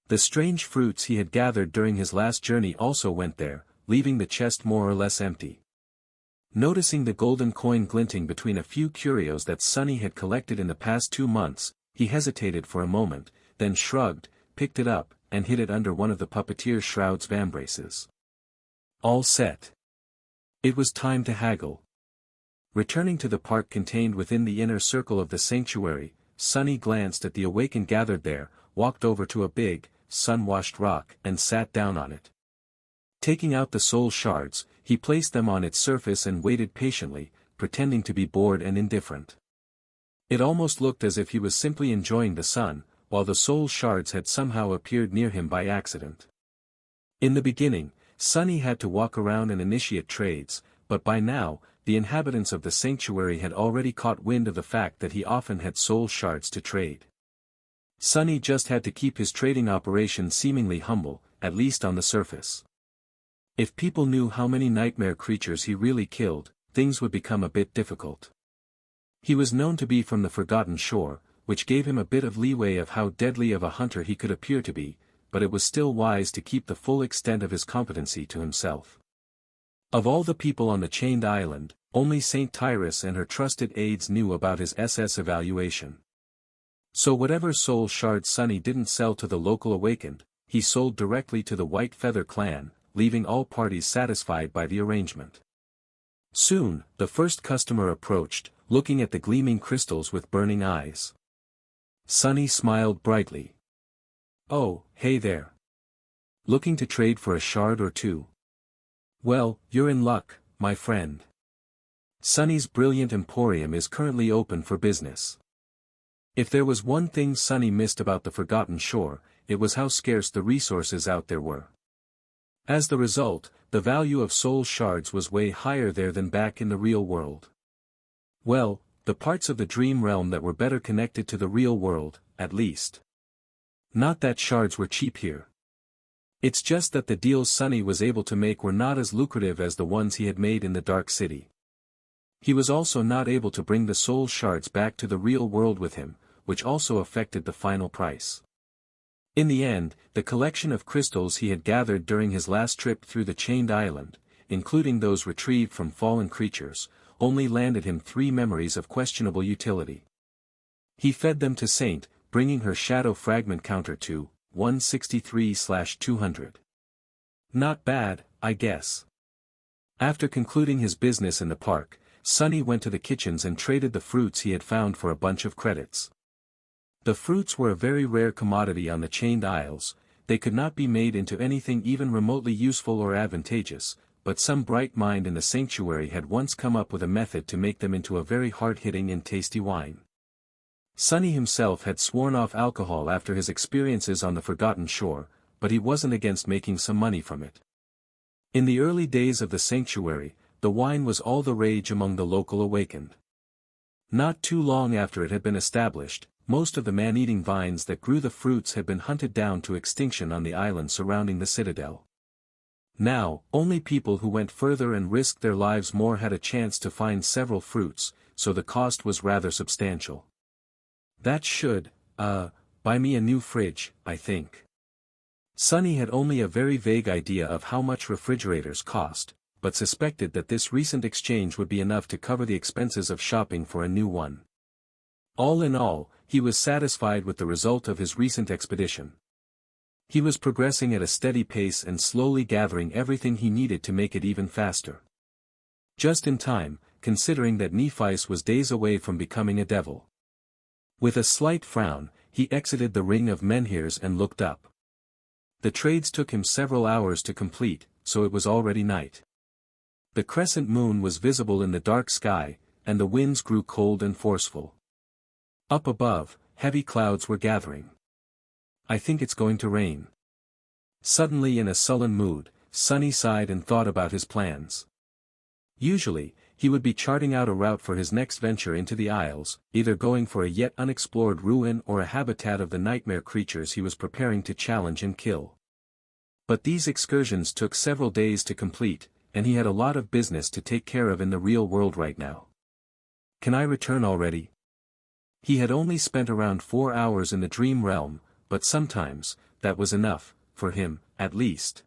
The strange fruits he had gathered during his last journey also went there, leaving the chest more or less empty. Noticing the golden coin glinting between a few curios that Sunny had collected in the past 2 months, he hesitated for a moment, then shrugged, picked it up, and hid it under one of the puppeteer's shroud's vambraces. All set. It was time to haggle. Returning to the park contained within the inner circle of the sanctuary, Sunny glanced at the awakened gathered there, walked over to a big, sun-washed rock and sat down on it. Taking out the soul shards, he placed them on its surface and waited patiently, pretending to be bored and indifferent. It almost looked as if he was simply enjoying the sun, while the soul shards had somehow appeared near him by accident. In the beginning, Sunny had to walk around and initiate trades, but by now, the inhabitants of the sanctuary had already caught wind of the fact that he often had soul shards to trade. Sunny just had to keep his trading operation seemingly humble, at least on the surface. If people knew how many nightmare creatures he really killed, things would become a bit difficult. He was known to be from the Forgotten Shore, which gave him a bit of leeway of how deadly of a hunter he could appear to be, but it was still wise to keep the full extent of his competency to himself. Of all the people on the chained island, only Saint Tyrus and her trusted aides knew about his SS evaluation. So whatever soul shard Sunny didn't sell to the local awakened, he sold directly to the White Feather clan, leaving all parties satisfied by the arrangement. Soon, the first customer approached, looking at the gleaming crystals with burning eyes. Sunny smiled brightly. "Oh, hey there. Looking to trade for a shard or two? Well, you're in luck, my friend. Sunny's brilliant emporium is currently open for business." If there was one thing Sunny missed about the Forgotten Shore, it was how scarce the resources out there were. As the result, the value of soul shards was way higher there than back in the real world. Well, the parts of the dream realm that were better connected to the real world, at least. Not that shards were cheap here. It's just that the deals Sunny was able to make were not as lucrative as the ones he had made in the Dark City. He was also not able to bring the soul shards back to the real world with him, which also affected the final price. In the end, the collection of crystals he had gathered during his last trip through the Chained Island, including those retrieved from fallen creatures, only landed him 3 memories of questionable utility. He fed them to Saint, bringing her shadow fragment counter to 163/200. Not bad, I guess. After concluding his business in the park, Sunny went to the kitchens and traded the fruits he had found for a bunch of credits. The fruits were a very rare commodity on the Chained Isles. They could not be made into anything even remotely useful or advantageous, but some bright mind in the sanctuary had once come up with a method to make them into a very hard-hitting and tasty wine. Sunny himself had sworn off alcohol after his experiences on the Forgotten Shore, but he wasn't against making some money from it. In the early days of the sanctuary, the wine was all the rage among the local awakened. Not too long after it had been established, most of the man-eating vines that grew the fruits had been hunted down to extinction on the island surrounding the citadel. Now, only people who went further and risked their lives more had a chance to find several fruits, so the cost was rather substantial. That should, buy me a new fridge, I think. Sunny had only a very vague idea of how much refrigerators cost, but suspected that this recent exchange would be enough to cover the expenses of shopping for a new one. All in all, he was satisfied with the result of his recent expedition. He was progressing at a steady pace and slowly gathering everything he needed to make it even faster. Just in time, considering that Nephice was days away from becoming a devil. With a slight frown, he exited the ring of menhirs and looked up. The trades took him several hours to complete, so it was already night. The crescent moon was visible in the dark sky, and the winds grew cold and forceful. Up above, heavy clouds were gathering. I think it's going to rain. Suddenly in a sullen mood, Sunny sighed and thought about his plans. Usually, he would be charting out a route for his next venture into the Isles, either going for a yet unexplored ruin or a habitat of the nightmare creatures he was preparing to challenge and kill. But these excursions took several days to complete, and he had a lot of business to take care of in the real world right now. Can I return already? He had only spent around 4 hours in the dream realm, but sometimes, that was enough, for him, at least.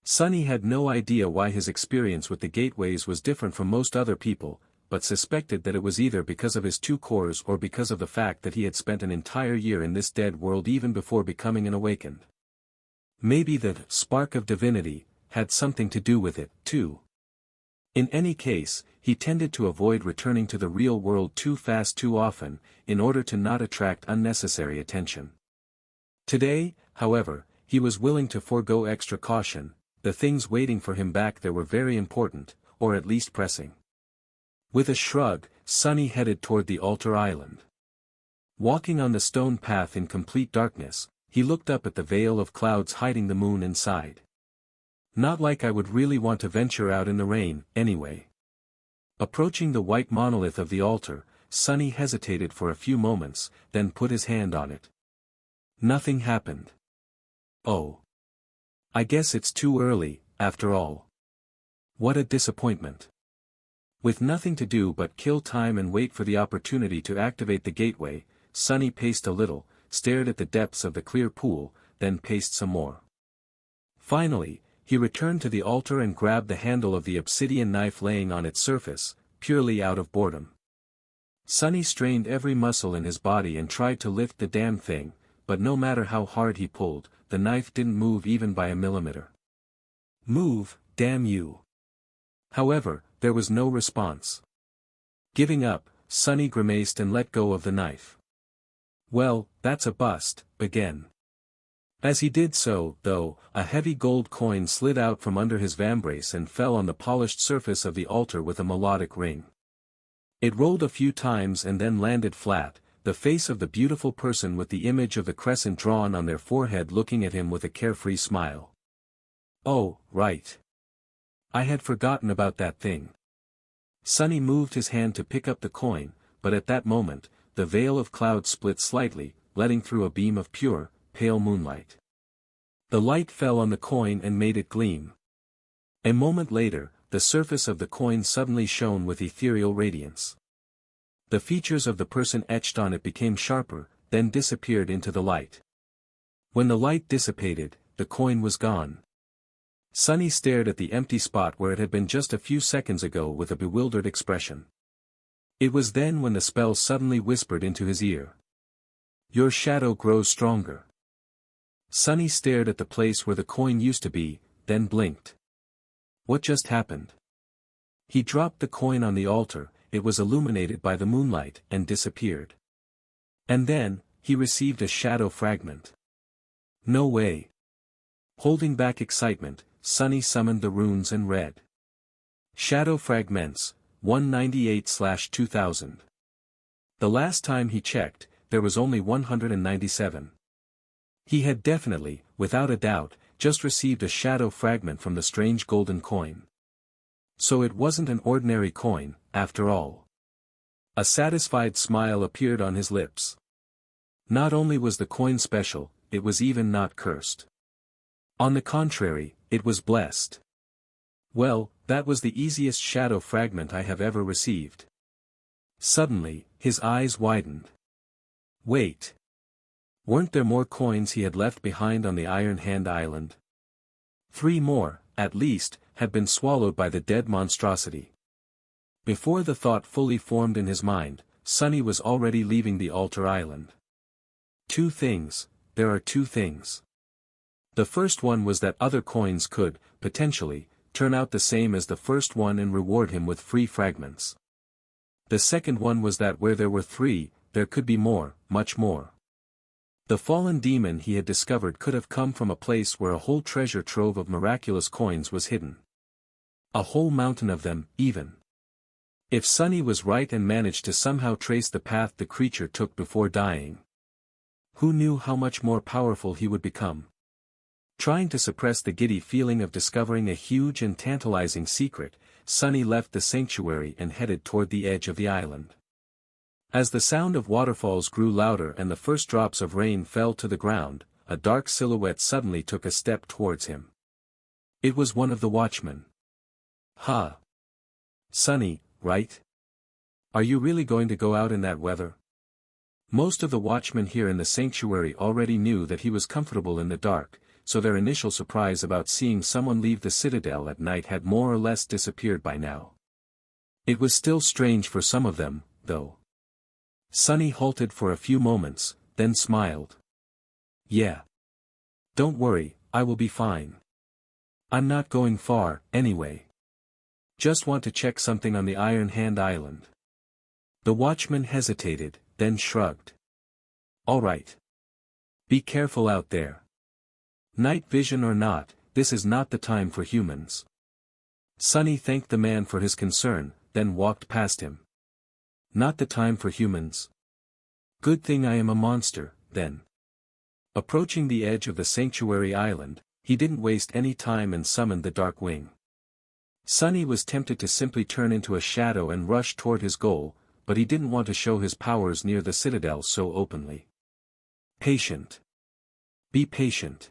Sonny had no idea why his experience with the gateways was different from most other people, but suspected that it was either because of his two cores or because of the fact that he had spent an entire year in this dead world even before becoming an awakened. Maybe the spark of divinity had something to do with it, too. In any case, he tended to avoid returning to the real world too fast too often, in order to not attract unnecessary attention. Today, however, he was willing to forego extra caution. The things waiting for him back there were very important, or at least pressing. With a shrug, Sonny headed toward the altar island. Walking on the stone path in complete darkness, he looked up at the veil of clouds hiding the moon inside. Not like I would really want to venture out in the rain, anyway. Approaching the white monolith of the altar, Sonny hesitated for a few moments, then put his hand on it. Nothing happened. Oh. I guess it's too early, after all. What a disappointment. With nothing to do but kill time and wait for the opportunity to activate the gateway, Sonny paced a little, stared at the depths of the clear pool, then paced some more. Finally, he returned to the altar and grabbed the handle of the obsidian knife laying on its surface, purely out of boredom. Sonny strained every muscle in his body and tried to lift the damn thing, but no matter how hard he pulled, the knife didn't move even by a millimeter. Move, damn you. However, there was no response. Giving up, Sonny grimaced and let go of the knife. Well, that's a bust, again. As he did so, though, a heavy gold coin slid out from under his vambrace and fell on the polished surface of the altar with a melodic ring. It rolled a few times and then landed flat, the face of the beautiful person with the image of the crescent drawn on their forehead looking at him with a carefree smile. Oh, right. I had forgotten about that thing. Sonny moved his hand to pick up the coin, but at that moment, the veil of cloud split slightly, letting through a beam of pure, pale moonlight. The light fell on the coin and made it gleam. A moment later, the surface of the coin suddenly shone with ethereal radiance. The features of the person etched on it became sharper, then disappeared into the light. When the light dissipated, the coin was gone. Sonny stared at the empty spot where it had been just a few seconds ago with a bewildered expression. It was then when the spell suddenly whispered into his ear. Your shadow grows stronger. Sonny stared at the place where the coin used to be, then blinked. What just happened? He dropped the coin on the altar, it was illuminated by the moonlight, and disappeared. And then, he received a shadow fragment. No way. Holding back excitement, Sonny summoned the runes and read. Shadow fragments, 198/2000. The last time he checked, there was only 197. He had definitely, without a doubt, just received a shadow fragment from the strange golden coin. So it wasn't an ordinary coin, after all. A satisfied smile appeared on his lips. Not only was the coin special, it was even not cursed. On the contrary, it was blessed. Well, that was the easiest shadow fragment I have ever received. Suddenly, his eyes widened. Wait. Weren't there more coins he had left behind on the Iron Hand Island? 3 more, at least, had been swallowed by the dead monstrosity. Before the thought fully formed in his mind, Sonny was already leaving the altar island. 2 things, there are 2 things. The first one was that other coins could, potentially, turn out the same as the first one and reward him with free fragments. The second one was that where there were 3, there could be more, much more. The fallen demon he had discovered could have come from a place where a whole treasure trove of miraculous coins was hidden. A whole mountain of them, even. If Sonny was right and managed to somehow trace the path the creature took before dying, who knew how much more powerful he would become? Trying to suppress the giddy feeling of discovering a huge and tantalizing secret, Sonny left the sanctuary and headed toward the edge of the island. As the sound of waterfalls grew louder and the first drops of rain fell to the ground, a dark silhouette suddenly took a step towards him. It was one of the watchmen. Ha! Sonny, right? Are you really going to go out in that weather? Most of the watchmen here in the sanctuary already knew that he was comfortable in the dark, so their initial surprise about seeing someone leave the citadel at night had more or less disappeared by now. It was still strange for some of them, though. Sunny halted for a few moments, then smiled. "Yeah. Don't worry, I will be fine. I'm not going far, anyway. Just want to check something on the Iron Hand Island." The watchman hesitated, then shrugged. "All right. Be careful out there. Night vision or not, this is not the time for humans." Sunny thanked the man for his concern, then walked past him. "Not the time for humans? Good thing I am a monster, then." Approaching the edge of the sanctuary island, he didn't waste any time and summoned the Dark Wing. Sunny was tempted to simply turn into a shadow and rush toward his goal, but he didn't want to show his powers near the citadel so openly. Patient. Be patient.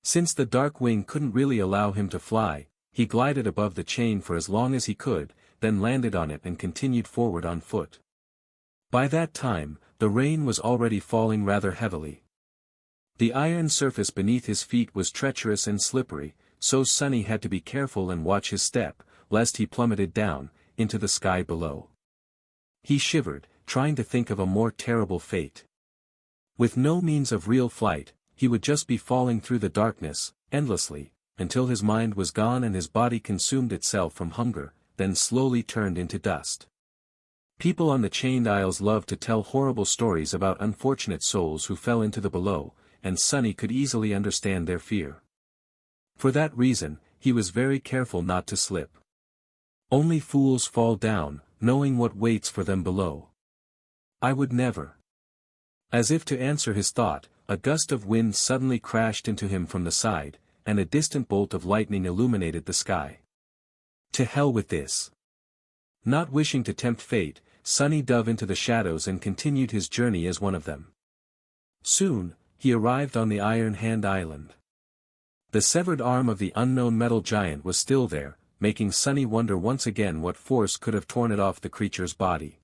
Since the Dark Wing couldn't really allow him to fly, he glided above the chain for as long as he could, then landed on it and continued forward on foot. By that time, the rain was already falling rather heavily. The iron surface beneath his feet was treacherous and slippery, so Sunny had to be careful and watch his step, lest he plummeted down, into the sky below. He shivered, trying to think of a more terrible fate. With no means of real flight, he would just be falling through the darkness, endlessly, until his mind was gone and his body consumed itself from hunger, then slowly turned into dust. People on the chained isles loved to tell horrible stories about unfortunate souls who fell into the below, and Sunny could easily understand their fear. For that reason, he was very careful not to slip. Only fools fall down, knowing what waits for them below. I would never. As if to answer his thought, a gust of wind suddenly crashed into him from the side, and a distant bolt of lightning illuminated the sky. To hell with this. Not wishing to tempt fate, Sunny dove into the shadows and continued his journey as one of them. Soon, he arrived on the Iron Hand Island. The severed arm of the unknown metal giant was still there, making Sunny wonder once again what force could have torn it off the creature's body.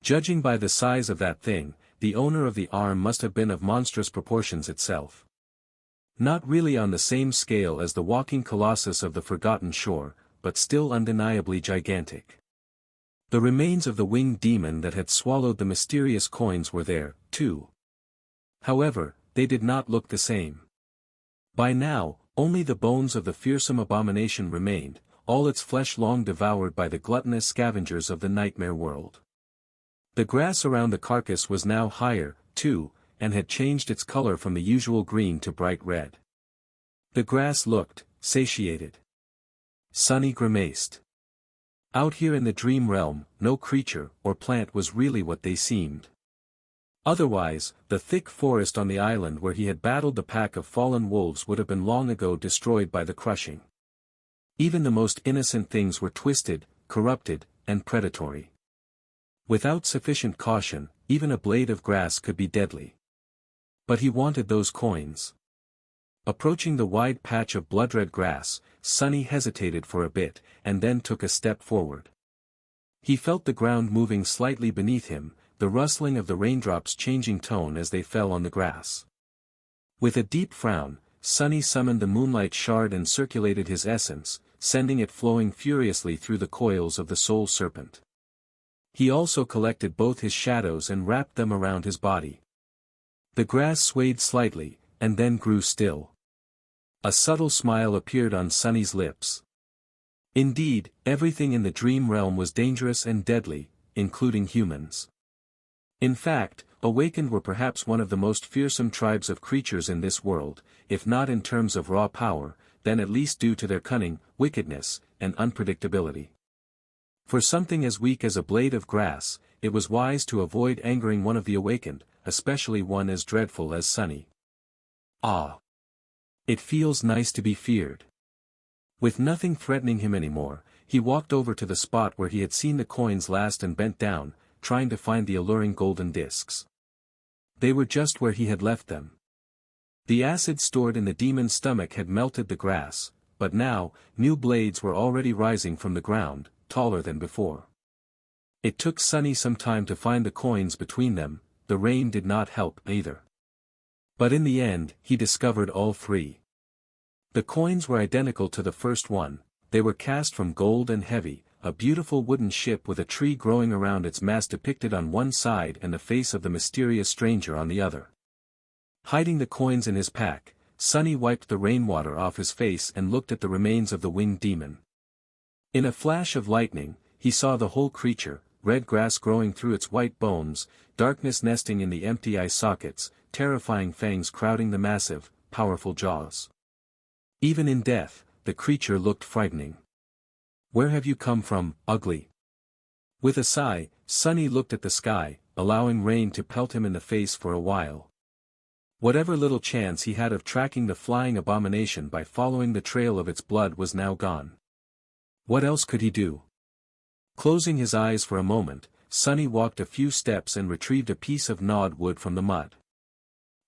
Judging by the size of that thing, the owner of the arm must have been of monstrous proportions itself. Not really on the same scale as the walking colossus of the Forgotten Shore, but still undeniably gigantic. The remains of the winged demon that had swallowed the mysterious coins were there, too. However, they did not look the same. By now, only the bones of the fearsome abomination remained, all its flesh long devoured by the gluttonous scavengers of the nightmare world. The grass around the carcass was now higher, too, and had changed its color from the usual green to bright red. The grass looked satiated. Sunny grimaced. Out here in the dream realm, no creature or plant was really what they seemed. Otherwise, the thick forest on the island where he had battled the pack of fallen wolves would have been long ago destroyed by the crushing. Even the most innocent things were twisted, corrupted, and predatory. Without sufficient caution, even a blade of grass could be deadly. But he wanted those coins. Approaching the wide patch of blood-red grass, Sunny hesitated for a bit, and then took a step forward. He felt the ground moving slightly beneath him, the rustling of the raindrops changing tone as they fell on the grass. With a deep frown, Sunny summoned the moonlight shard and circulated his essence, sending it flowing furiously through the coils of the soul serpent. He also collected both his shadows and wrapped them around his body. The grass swayed slightly, and then grew still. A subtle smile appeared on Sunny's lips. Indeed, everything in the dream realm was dangerous and deadly, including humans. In fact, awakened were perhaps one of the most fearsome tribes of creatures in this world, if not in terms of raw power, then at least due to their cunning, wickedness, and unpredictability. For something as weak as a blade of grass, it was wise to avoid angering one of the awakened, especially one as dreadful as Sunny. Ah! It feels nice to be feared. With nothing threatening him anymore, he walked over to the spot where he had seen the coins last and bent down, trying to find the alluring golden discs. They were just where he had left them. The acid stored in the demon's stomach had melted the grass, but now, new blades were already rising from the ground, taller than before. It took Sunny some time to find the coins between them, the rain did not help either. But in the end, he discovered all three. The coins were identical to the first one. They were cast from gold and heavy, a beautiful wooden ship with a tree growing around its mast depicted on one side and the face of the mysterious stranger on the other. Hiding the coins in his pack, Sunny wiped the rainwater off his face and looked at the remains of the winged demon. In a flash of lightning, he saw the whole creature, red grass growing through its white bones, darkness nesting in the empty eye sockets, terrifying fangs crowding the massive, powerful jaws. Even in death, the creature looked frightening. "Where have you come from, ugly?" With a sigh, Sunny looked at the sky, allowing rain to pelt him in the face for a while. Whatever little chance he had of tracking the flying abomination by following the trail of its blood was now gone. What else could he do? Closing his eyes for a moment, Sunny walked a few steps and retrieved a piece of gnawed wood from the mud.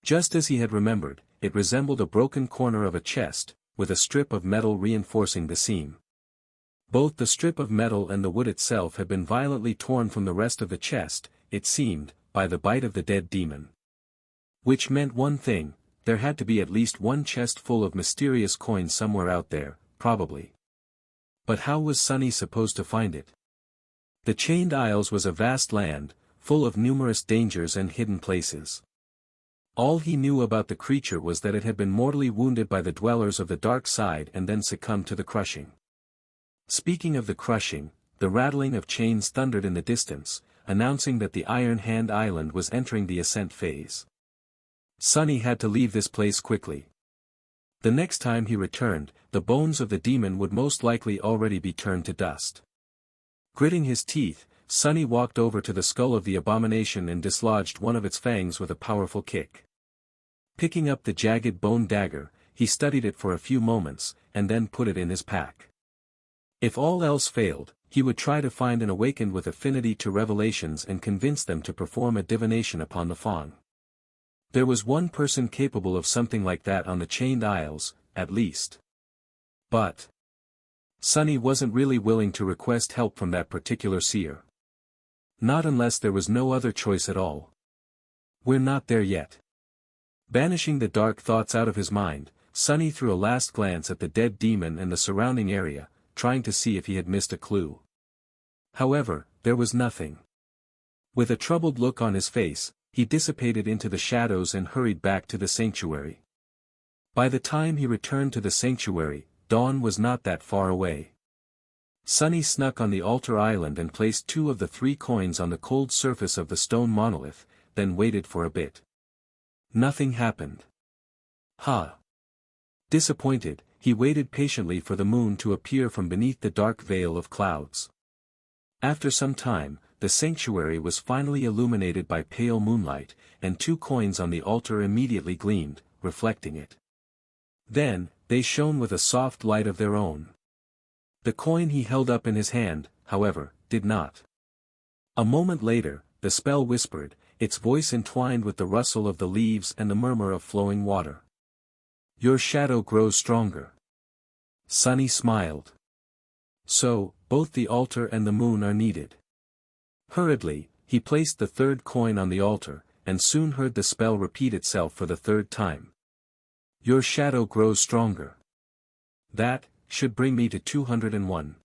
Just as he had remembered, it resembled a broken corner of a chest, with a strip of metal reinforcing the seam. Both the strip of metal and the wood itself had been violently torn from the rest of the chest, it seemed, by the bite of the dead demon. Which meant one thing: there had to be at least one chest full of mysterious coins somewhere out there, probably. But how was Sunny supposed to find it? The Chained Isles was a vast land, full of numerous dangers and hidden places. All he knew about the creature was that it had been mortally wounded by the dwellers of the dark side and then succumbed to the crushing. Speaking of the crushing, the rattling of chains thundered in the distance, announcing that the Iron Hand Island was entering the ascent phase. Sunny had to leave this place quickly. The next time he returned, the bones of the demon would most likely already be turned to dust. Gritting his teeth, Sunny walked over to the skull of the abomination and dislodged one of its fangs with a powerful kick. Picking up the jagged bone dagger, he studied it for a few moments, and then put it in his pack. If all else failed, he would try to find an awakened with affinity to revelations and convince them to perform a divination upon the fawn. There was one person capable of something like that on the Chained Isles, at least. But Sunny wasn't really willing to request help from that particular seer. Not unless there was no other choice at all. We're not there yet. Banishing the dark thoughts out of his mind, Sunny threw a last glance at the dead demon and the surrounding area, trying to see if he had missed a clue. However, there was nothing. With a troubled look on his face, he dissipated into the shadows and hurried back to the sanctuary. By the time he returned to the sanctuary, dawn was not that far away. Sunny snuck on the altar island and placed 2 of the 3 coins on the cold surface of the stone monolith, then waited for a bit. Nothing happened. Disappointed, he waited patiently for the moon to appear from beneath the dark veil of clouds. After some time, the sanctuary was finally illuminated by pale moonlight, and 2 coins on the altar immediately gleamed, reflecting it. Then, they shone with a soft light of their own. The coin he held up in his hand, however, did not. A moment later, the spell whispered, its voice entwined with the rustle of the leaves and the murmur of flowing water. "Your shadow grows stronger." Sunny smiled. "So, both the altar and the moon are needed." Hurriedly, he placed the 3rd coin on the altar, and soon heard the spell repeat itself for the 3rd time. "Your shadow grows stronger." That should bring me to 201.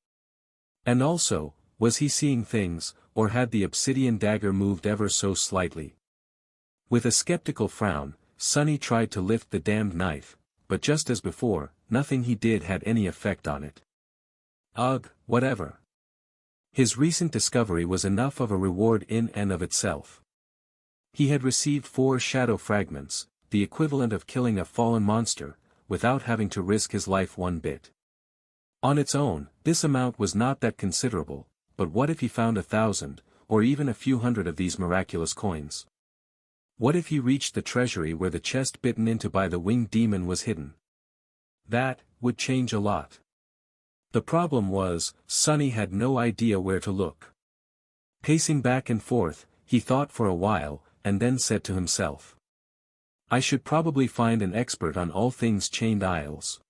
And also, was he seeing things, or had the obsidian dagger moved ever so slightly? With a skeptical frown, Sunny tried to lift the damned knife, but just as before, nothing he did had any effect on it. Ugh, whatever. His recent discovery was enough of a reward in and of itself. He had received 4 shadow fragments, the equivalent of killing a fallen monster, without having to risk his life one bit. On its own, this amount was not that considerable, but what if he found 1,000, or even a few hundred of these miraculous coins? What if he reached the treasury where the chest bitten into by the winged demon was hidden? That would change a lot. The problem was, Sunny had no idea where to look. Pacing back and forth, he thought for a while, and then said to himself, "I should probably find an expert on all things Chained Isles.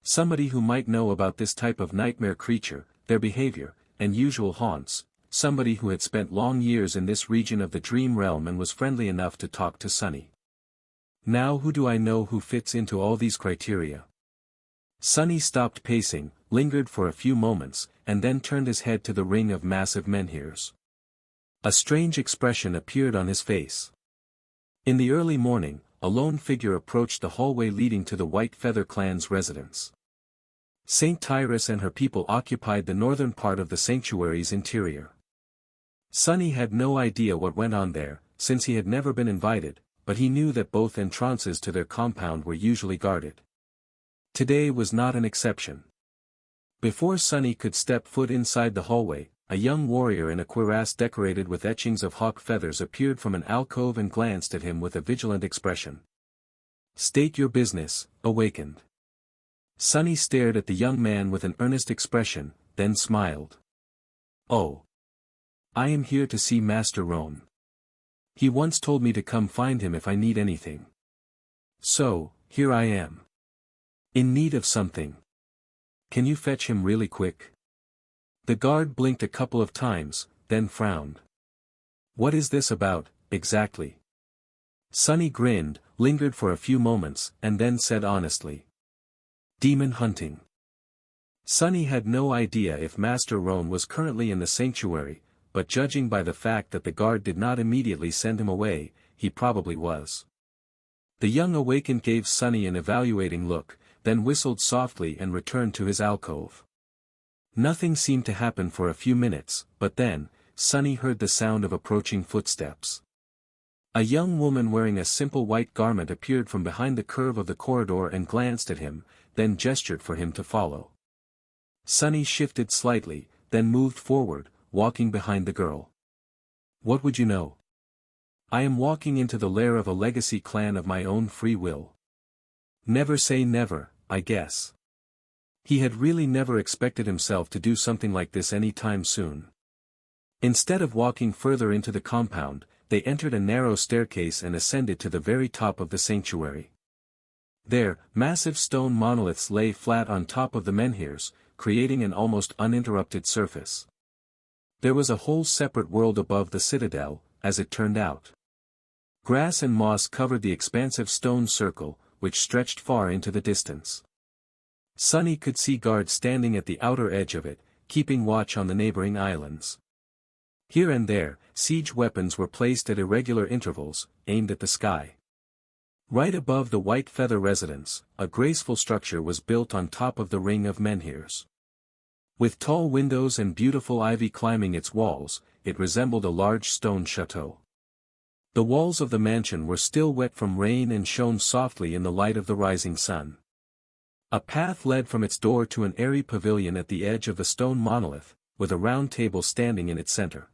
Somebody who might know about this type of nightmare creature, their behavior, and usual haunts, somebody who had spent long years in this region of the dream realm and was friendly enough to talk to Sunny." Now who do I know who fits into all these criteria? Sunny stopped pacing, lingered for a few moments, and then turned his head to the ring of massive menhirs. A strange expression appeared on his face. In the early morning, a lone figure approached the hallway leading to the White Feather clan's residence. Saint Tyrus and her people occupied the northern part of the sanctuary's interior. Sunny had no idea what went on there, since he had never been invited, but he knew that both entrances to their compound were usually guarded. Today was not an exception. Before Sunny could step foot inside the hallway, a young warrior in a cuirass decorated with etchings of hawk feathers appeared from an alcove and glanced at him with a vigilant expression. "State your business, Awakened." Sunny stared at the young man with an earnest expression, then smiled. "Oh. I am here to see Master Roan. He once told me to come find him if I need anything. So, here I am. In need of something. Can you fetch him really quick?" The guard blinked a couple of times, then frowned. "What is this about, exactly?" Sunny grinned, lingered for a few moments, and then said honestly. "Demon hunting." Sunny had no idea if Master Roan was currently in the sanctuary, but judging by the fact that the guard did not immediately send him away, he probably was. The young Awakened gave Sunny an evaluating look, then whistled softly and returned to his alcove. Nothing seemed to happen for a few minutes, but then, Sunny heard the sound of approaching footsteps. A young woman wearing a simple white garment appeared from behind the curve of the corridor and glanced at him, then gestured for him to follow. Sunny shifted slightly, then moved forward, walking behind the girl. "What would you know? I am walking into the lair of a legacy clan of my own free will. Never say never, I guess." He had really never expected himself to do something like this any time soon. Instead of walking further into the compound, they entered a narrow staircase and ascended to the very top of the sanctuary. There, massive stone monoliths lay flat on top of the menhirs, creating an almost uninterrupted surface. There was a whole separate world above the citadel, as it turned out. Grass and moss covered the expansive stone circle, which stretched far into the distance. Sunny could see guards standing at the outer edge of it, keeping watch on the neighboring islands. Here and there, siege weapons were placed at irregular intervals, aimed at the sky. Right above the White Feather residence, a graceful structure was built on top of the ring of menhirs. With tall windows and beautiful ivy climbing its walls, it resembled a large stone chateau. The walls of the mansion were still wet from rain and shone softly in the light of the rising sun. A path led from its door to an airy pavilion at the edge of the stone monolith, with a round table standing in its center.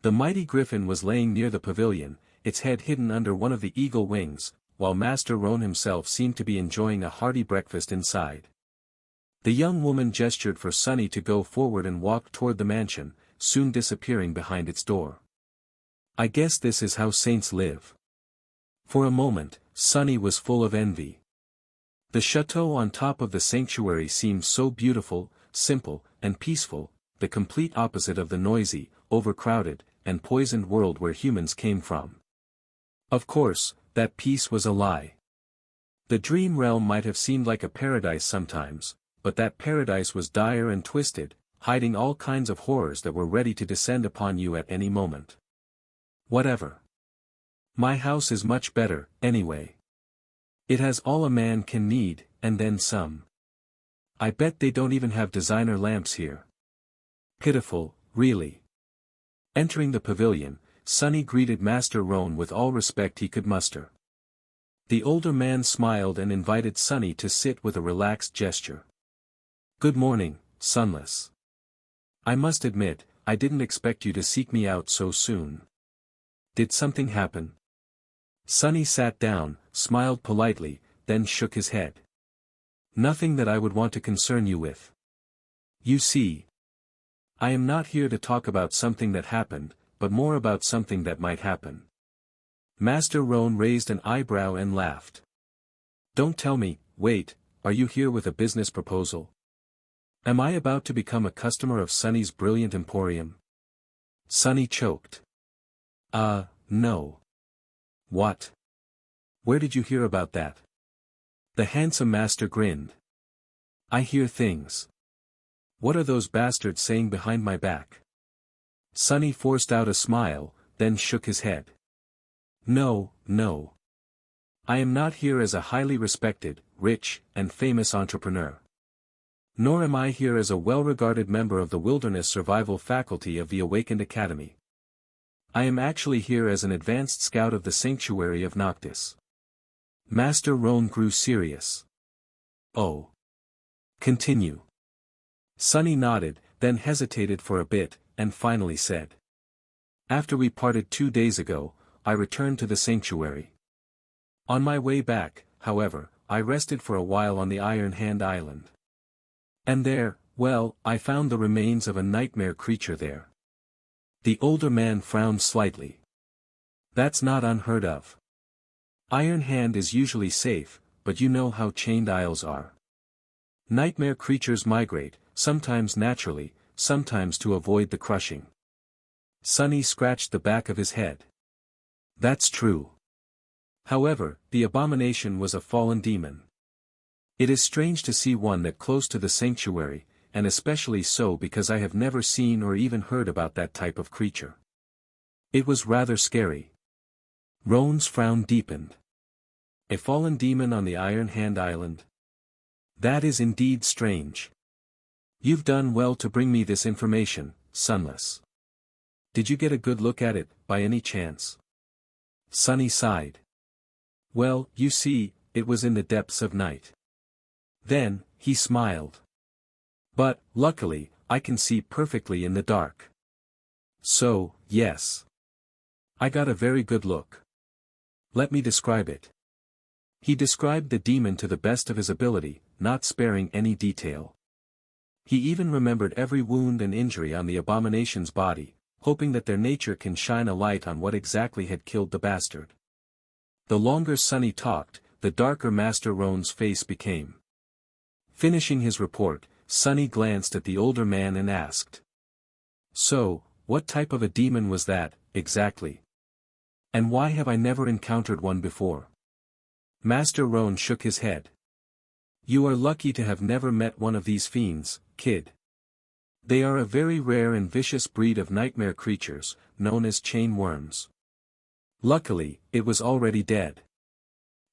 The mighty griffin was laying near the pavilion, its head hidden under one of the eagle wings, while Master Roan himself seemed to be enjoying a hearty breakfast inside. The young woman gestured for Sunny to go forward and walk toward the mansion, soon disappearing behind its door. "I guess this is how saints live." For a moment, Sunny was full of envy. The chateau on top of the sanctuary seemed so beautiful, simple, and peaceful, the complete opposite of the noisy, overcrowded, and poisoned world where humans came from. Of course, that peace was a lie. The dream realm might have seemed like a paradise sometimes, but that paradise was dire and twisted, hiding all kinds of horrors that were ready to descend upon you at any moment. Whatever. My house is much better, anyway. It has all a man can need, and then some. I bet they don't even have designer lamps here. Pitiful, really. Entering the pavilion, Sunny greeted Master Roan with all respect he could muster. The older man smiled and invited Sunny to sit with a relaxed gesture. "Good morning, Sunless. I must admit, I didn't expect you to seek me out so soon. Did something happen?" Sunny sat down, smiled politely, then shook his head. "Nothing that I would want to concern you with. You see, I am not here to talk about something that happened, but more about something that might happen." Master Roan raised an eyebrow and laughed. "Don't tell me, wait, are you here with a business proposal? Am I about to become a customer of Sunny's brilliant emporium?" Sunny choked. No. What? Where did you hear about that? The handsome master grinned. I hear things. What are those bastards saying behind my back? Sonny forced out a smile, then shook his head. No, no. I am not here as a highly respected, rich, and famous entrepreneur. Nor am I here as a well-regarded member of the wilderness survival faculty of the Awakened Academy. I am actually here as an advanced scout of the sanctuary of Noctis. Master Roan grew serious. Oh. Continue. Sonny nodded, then hesitated for a bit, and finally said. After we parted 2 days ago, I returned to the sanctuary. On my way back, however, I rested for a while on the Iron Hand Island. And there, well, I found the remains of a nightmare creature there. The older man frowned slightly. That's not unheard of. Iron Hand is usually safe, but you know how chained isles are. Nightmare creatures migrate, sometimes naturally, sometimes to avoid the crushing. Sonny scratched the back of his head. That's true. However, the abomination was a fallen demon. It is strange to see one that close to the sanctuary, and especially so because I have never seen or even heard about that type of creature. It was rather scary. Roan's frown deepened. A fallen demon on the Iron Hand Island? That is indeed strange. You've done well to bring me this information, Sunless. Did you get a good look at it, by any chance? Sonny sighed. Well, you see, it was in the depths of night. Then, he smiled. But, luckily, I can see perfectly in the dark. So, yes. I got a very good look. Let me describe it. He described the demon to the best of his ability, not sparing any detail. He even remembered every wound and injury on the abomination's body, hoping that their nature can shine a light on what exactly had killed the bastard. The longer Sonny talked, the darker Master Roan's face became. Finishing his report, Sonny glanced at the older man and asked. So, what type of a demon was that, exactly? And why have I never encountered one before? Master Roan shook his head. You are lucky to have never met one of these fiends, kid. They are a very rare and vicious breed of nightmare creatures, known as chain worms. Luckily, it was already dead.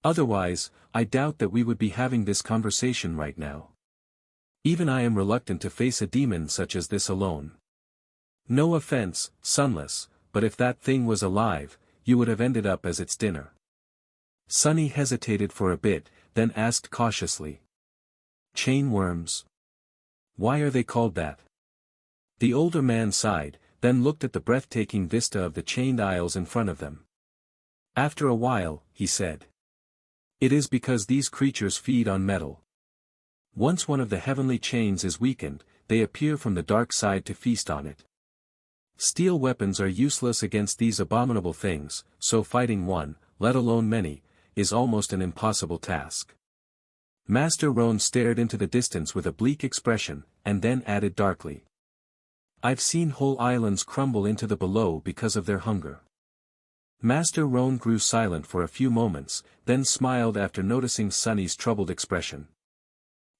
Otherwise, I doubt that we would be having this conversation right now. Even I am reluctant to face a demon such as this alone. No offense, Sunless, but if that thing was alive, you would have ended up as its dinner. Sonny hesitated for a bit, then asked cautiously. Chain worms? Why are they called that? The older man sighed, then looked at the breathtaking vista of the chained isles in front of them. After a while, he said. It is because these creatures feed on metal. Once one of the heavenly chains is weakened, they appear from the dark side to feast on it. Steel weapons are useless against these abominable things, so fighting one, let alone many, is almost an impossible task. Master Roan stared into the distance with a bleak expression, and then added darkly. I've seen whole islands crumble into the below because of their hunger. Master Roan grew silent for a few moments, then smiled after noticing Sonny's troubled expression.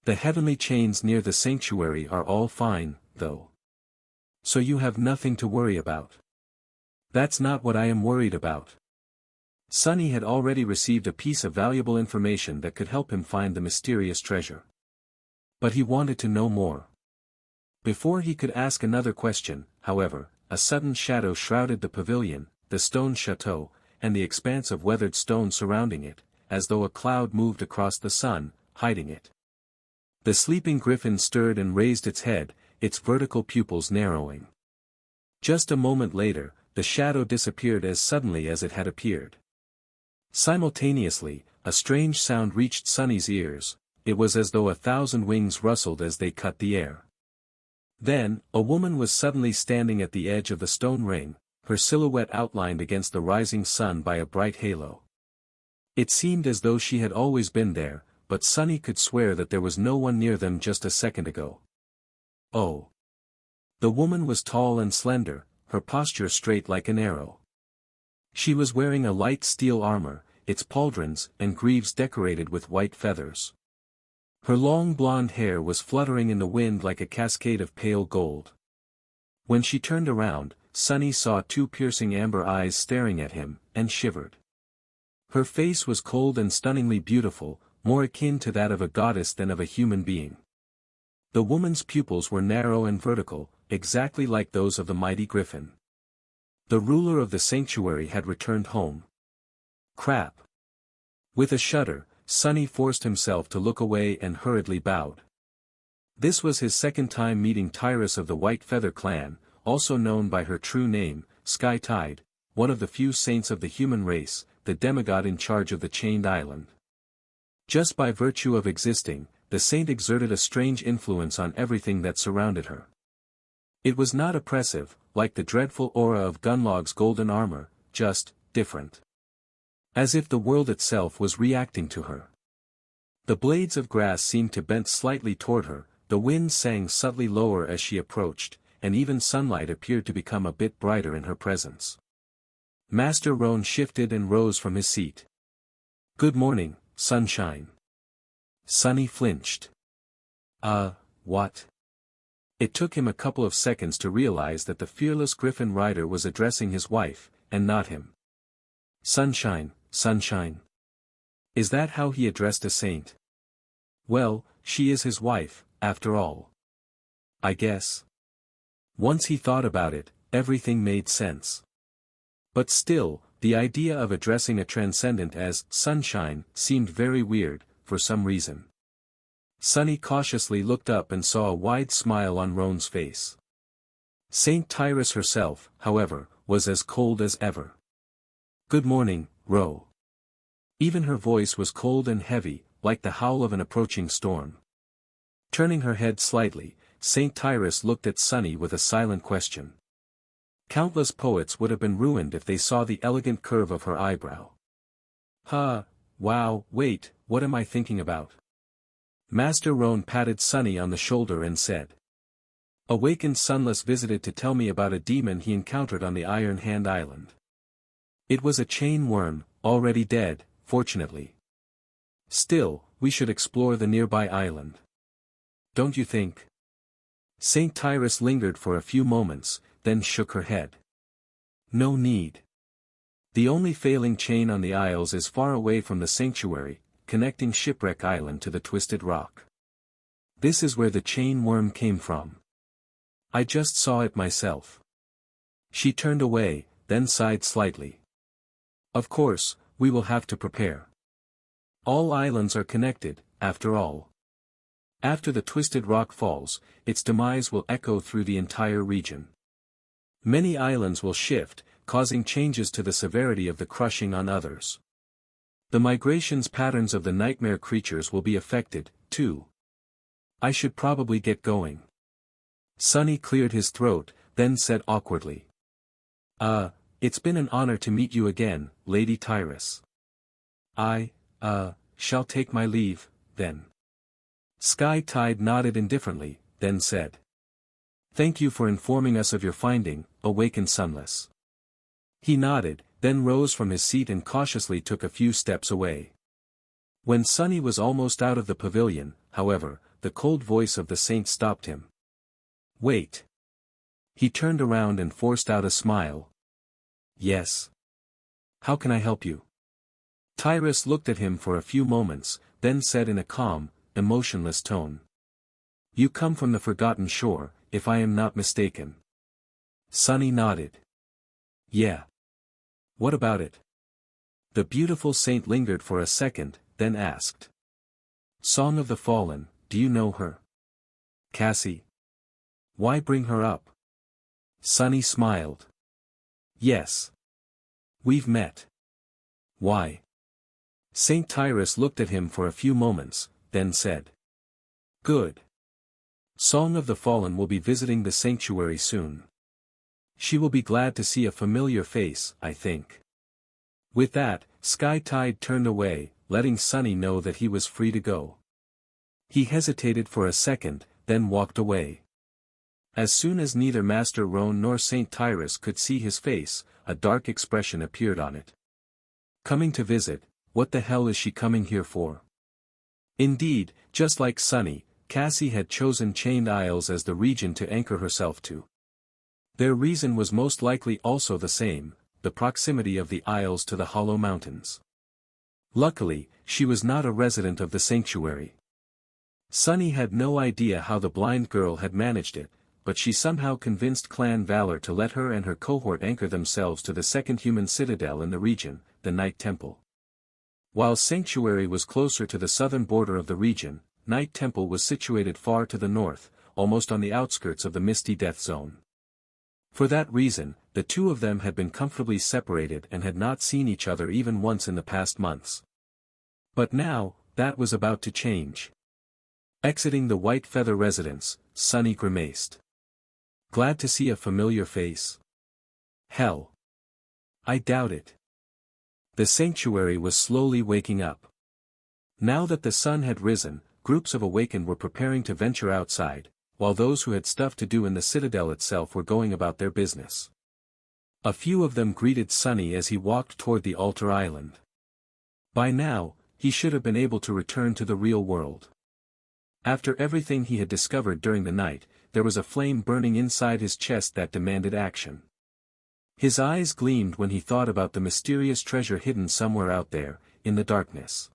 The heavenly chains near the sanctuary are all fine, though. So you have nothing to worry about. That's not what I am worried about. Sonny had already received a piece of valuable information that could help him find the mysterious treasure. But he wanted to know more. Before he could ask another question, however, a sudden shadow shrouded the pavilion, the stone chateau, and the expanse of weathered stone surrounding it, as though a cloud moved across the sun, hiding it. The sleeping griffin stirred and raised its head, its vertical pupils narrowing. Just a moment later, the shadow disappeared as suddenly as it had appeared. Simultaneously, a strange sound reached Sonny's ears. It was as though 1,000 wings rustled as they cut the air. Then, a woman was suddenly standing at the edge of the stone ring, her silhouette outlined against the rising sun by a bright halo. It seemed as though she had always been there, but Sonny could swear that there was no one near them just a second ago. Oh! The woman was tall and slender, her posture straight like an arrow. She was wearing a light steel armor, its pauldrons and greaves decorated with white feathers. Her long blonde hair was fluttering in the wind like a cascade of pale gold. When she turned around, Sunny saw two piercing amber eyes staring at him, and shivered. Her face was cold and stunningly beautiful, more akin to that of a goddess than of a human being. The woman's pupils were narrow and vertical, exactly like those of the mighty griffin. The ruler of the sanctuary had returned home. Crap. With a shudder, Sunny forced himself to look away and hurriedly bowed. This was his second time meeting Tyrus of the White Feather Clan, also known by her true name, Sky Tide, one of the few saints of the human race, the demigod in charge of the Chained Island. Just by virtue of existing, the saint exerted a strange influence on everything that surrounded her. It was not oppressive, like the dreadful aura of Gunlog's golden armor, just different. As if the world itself was reacting to her. The blades of grass seemed to bend slightly toward her, the wind sang subtly lower as she approached, and even sunlight appeared to become a bit brighter in her presence. Master Roan shifted and rose from his seat. "Good morning, sunshine." Sunny flinched. What?" It took him a couple of seconds to realize that the fearless griffin rider was addressing his wife, and not him. "Sunshine, sunshine." Is that how he addressed a saint? Well, she is his wife, after all. I guess. Once he thought about it, everything made sense. But still, the idea of addressing a transcendent as sunshine seemed very weird, for some reason. Sunny cautiously looked up and saw a wide smile on Roan's face. Saint Tyrus herself, however, was as cold as ever. "Good morning, Ro." Even her voice was cold and heavy, like the howl of an approaching storm. Turning her head slightly, Saint Tyrus looked at Sunny with a silent question. Countless poets would have been ruined if they saw the elegant curve of her eyebrow. Wow, wait, what am I thinking about? Master Roan patted Sunny on the shoulder and said. Awakened Sunless visited to tell me about a demon he encountered on the Iron Hand Island. It was a chain worm, already dead, fortunately. Still, we should explore the nearby island. Don't you think? Saint Tyrus lingered for a few moments, then shook her head. No need. The only failing chain on the Isles is far away from the sanctuary, connecting Shipwreck Island to the Twisted Rock. This is where the chain worm came from. I just saw it myself. She turned away, then sighed slightly. Of course, we will have to prepare. All islands are connected, after all. After the Twisted Rock falls, its demise will echo through the entire region. Many islands will shift, causing changes to the severity of the crushing on others. The migrations patterns of the nightmare creatures will be affected, too. I should probably get going. Sunny cleared his throat, then said awkwardly. It's been an honor to meet you again, Lady Tyrus. I shall take my leave, then. Sky Tide nodded indifferently, then said. Thank you for informing us of your finding, Awakened Sunless. He nodded, then rose from his seat and cautiously took a few steps away. When Sunny was almost out of the pavilion, however, the cold voice of the saint stopped him. Wait. He turned around and forced out a smile. Yes. How can I help you? Tyrus looked at him for a few moments, then said in a calm, emotionless tone. You come from the Forgotten Shore, if I am not mistaken. Sunny nodded. Yeah. What about it? The beautiful saint lingered for a second, then asked. Song of the Fallen, do you know her? Cassie. Why bring her up? Sunny smiled. Yes. We've met. Why? Saint Tyrus looked at him for a few moments, then said. Good. Song of the Fallen will be visiting the sanctuary soon. She will be glad to see a familiar face, I think. With that, Sky Tide turned away, letting Sunny know that he was free to go. He hesitated for a second, then walked away. As soon as neither Master Roan nor Saint Tyrus could see his face, a dark expression appeared on it. Coming to visit, what the hell is she coming here for? Indeed, just like Sunny, Cassie had chosen Chained Isles as the region to anchor herself to. Their reason was most likely also the same, the proximity of the Isles to the Hollow Mountains. Luckily, she was not a resident of the sanctuary. Sunny had no idea how the blind girl had managed it, but she somehow convinced Clan Valor to let her and her cohort anchor themselves to the second human citadel in the region, the Night Temple. While Sanctuary was closer to the southern border of the region, Night Temple was situated far to the north, almost on the outskirts of the Misty Death Zone. For that reason, the two of them had been comfortably separated and had not seen each other even once in the past months. But now, that was about to change. Exiting the White Feather residence, Sunny grimaced. Glad to see a familiar face? Hell. I doubt it. The sanctuary was slowly waking up. Now that the sun had risen, groups of awakened were preparing to venture outside, while those who had stuff to do in the citadel itself were going about their business. A few of them greeted Sunny as he walked toward the altar island. By now, he should have been able to return to the real world. After everything he had discovered during the night, there was a flame burning inside his chest that demanded action. His eyes gleamed when he thought about the mysterious treasure hidden somewhere out there, in the darkness.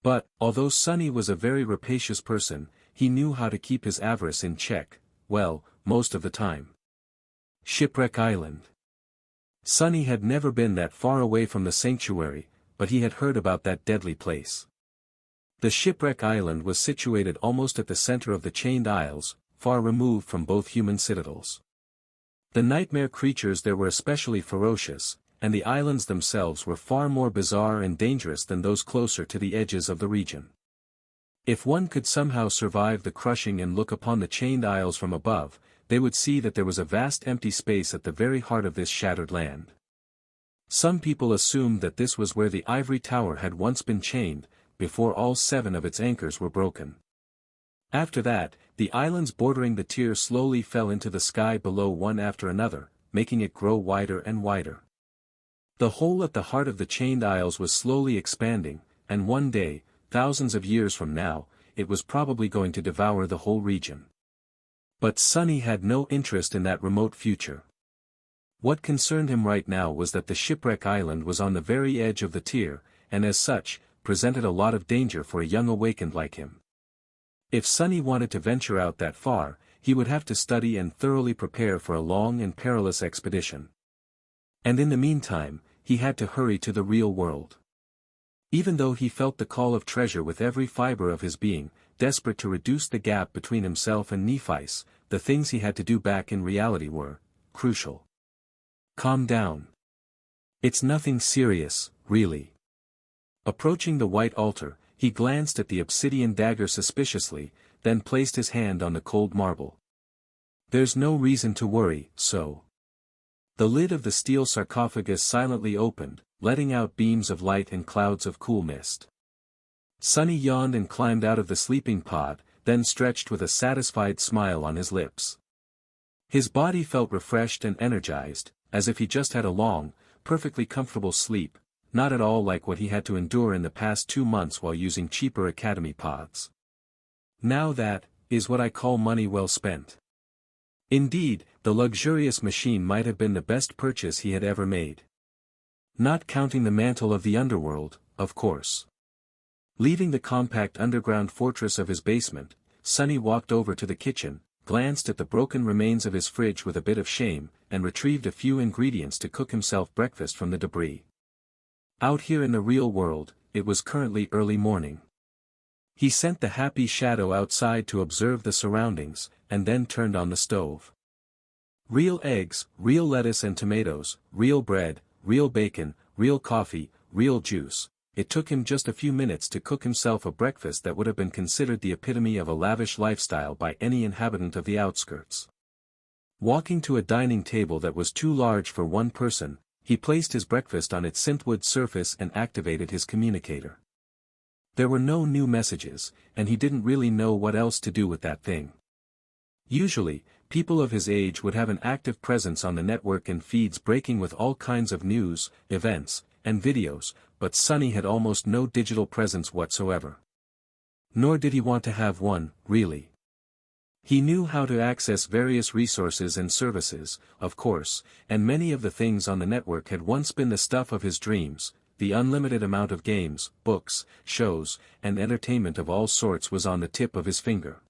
But, although Sunny was a very rapacious person, he knew how to keep his avarice in check, well, most of the time. Shipwreck Island. Sunny had never been that far away from the sanctuary, but he had heard about that deadly place. The Shipwreck Island was situated almost at the center of the Chained Isles, far removed from both human citadels. The nightmare creatures there were especially ferocious, and the islands themselves were far more bizarre and dangerous than those closer to the edges of the region. If one could somehow survive the crushing and look upon the Chained Isles from above, they would see that there was a vast empty space at the very heart of this shattered land. Some people assumed that this was where the ivory tower had once been chained, before all 7 of its anchors were broken. After that, the islands bordering the tier slowly fell into the sky below one after another, making it grow wider and wider. The hole at the heart of the Chained Isles was slowly expanding, and one day, thousands of years from now, it was probably going to devour the whole region. But Sunny had no interest in that remote future. What concerned him right now was that the Shipwreck Island was on the very edge of the tier, and as such, presented a lot of danger for a young awakened like him. If Sunny wanted to venture out that far, he would have to study and thoroughly prepare for a long and perilous expedition. And in the meantime, he had to hurry to the real world. Even though he felt the call of treasure with every fiber of his being, desperate to reduce the gap between himself and Nephi's, the things he had to do back in reality were crucial. Calm down. It's nothing serious, really. Approaching the white altar, he glanced at the obsidian dagger suspiciously, then placed his hand on the cold marble. There's no reason to worry, so. The lid of the steel sarcophagus silently opened, letting out beams of light and clouds of cool mist. Sunny yawned and climbed out of the sleeping pod, then stretched with a satisfied smile on his lips. His body felt refreshed and energized, as if he just had a long, perfectly comfortable sleep, not at all like what he had to endure in the past 2 months while using cheaper academy pods. Now that is what I call money well spent. Indeed, the luxurious machine might have been the best purchase he had ever made. Not counting the mantle of the underworld, of course. Leaving the compact underground fortress of his basement, Sunny walked over to the kitchen, glanced at the broken remains of his fridge with a bit of shame, and retrieved a few ingredients to cook himself breakfast from the debris. Out here in the real world, it was currently early morning. He sent the happy Shadow outside to observe the surroundings, and then turned on the stove. Real eggs, real lettuce and tomatoes, real bread, real bacon, real coffee, real juice. It took him just a few minutes to cook himself a breakfast that would have been considered the epitome of a lavish lifestyle by any inhabitant of the outskirts. Walking to a dining table that was too large for one person, he placed his breakfast on its synthwood surface and activated his communicator. There were no new messages, and he didn't really know what else to do with that thing. Usually, people of his age would have an active presence on the network and feeds breaking with all kinds of news, events, and videos, but Sunny had almost no digital presence whatsoever. Nor did he want to have one, really. He knew how to access various resources and services, of course, and many of the things on the network had once been the stuff of his dreams. The unlimited amount of games, books, shows, and entertainment of all sorts was on the tip of his finger.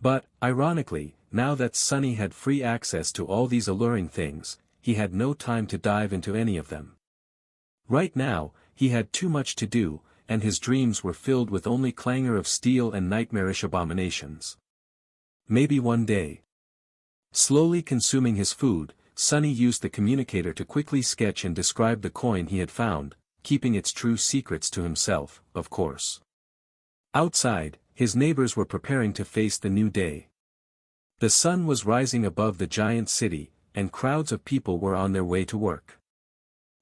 But, ironically, now that Sunny had free access to all these alluring things, he had no time to dive into any of them. Right now, he had too much to do, and his dreams were filled with only clangor of steel and nightmarish abominations. Maybe one day. Slowly consuming his food, Sunny used the communicator to quickly sketch and describe the coin he had found, keeping its true secrets to himself, of course. Outside, his neighbors were preparing to face the new day. The sun was rising above the giant city, and crowds of people were on their way to work.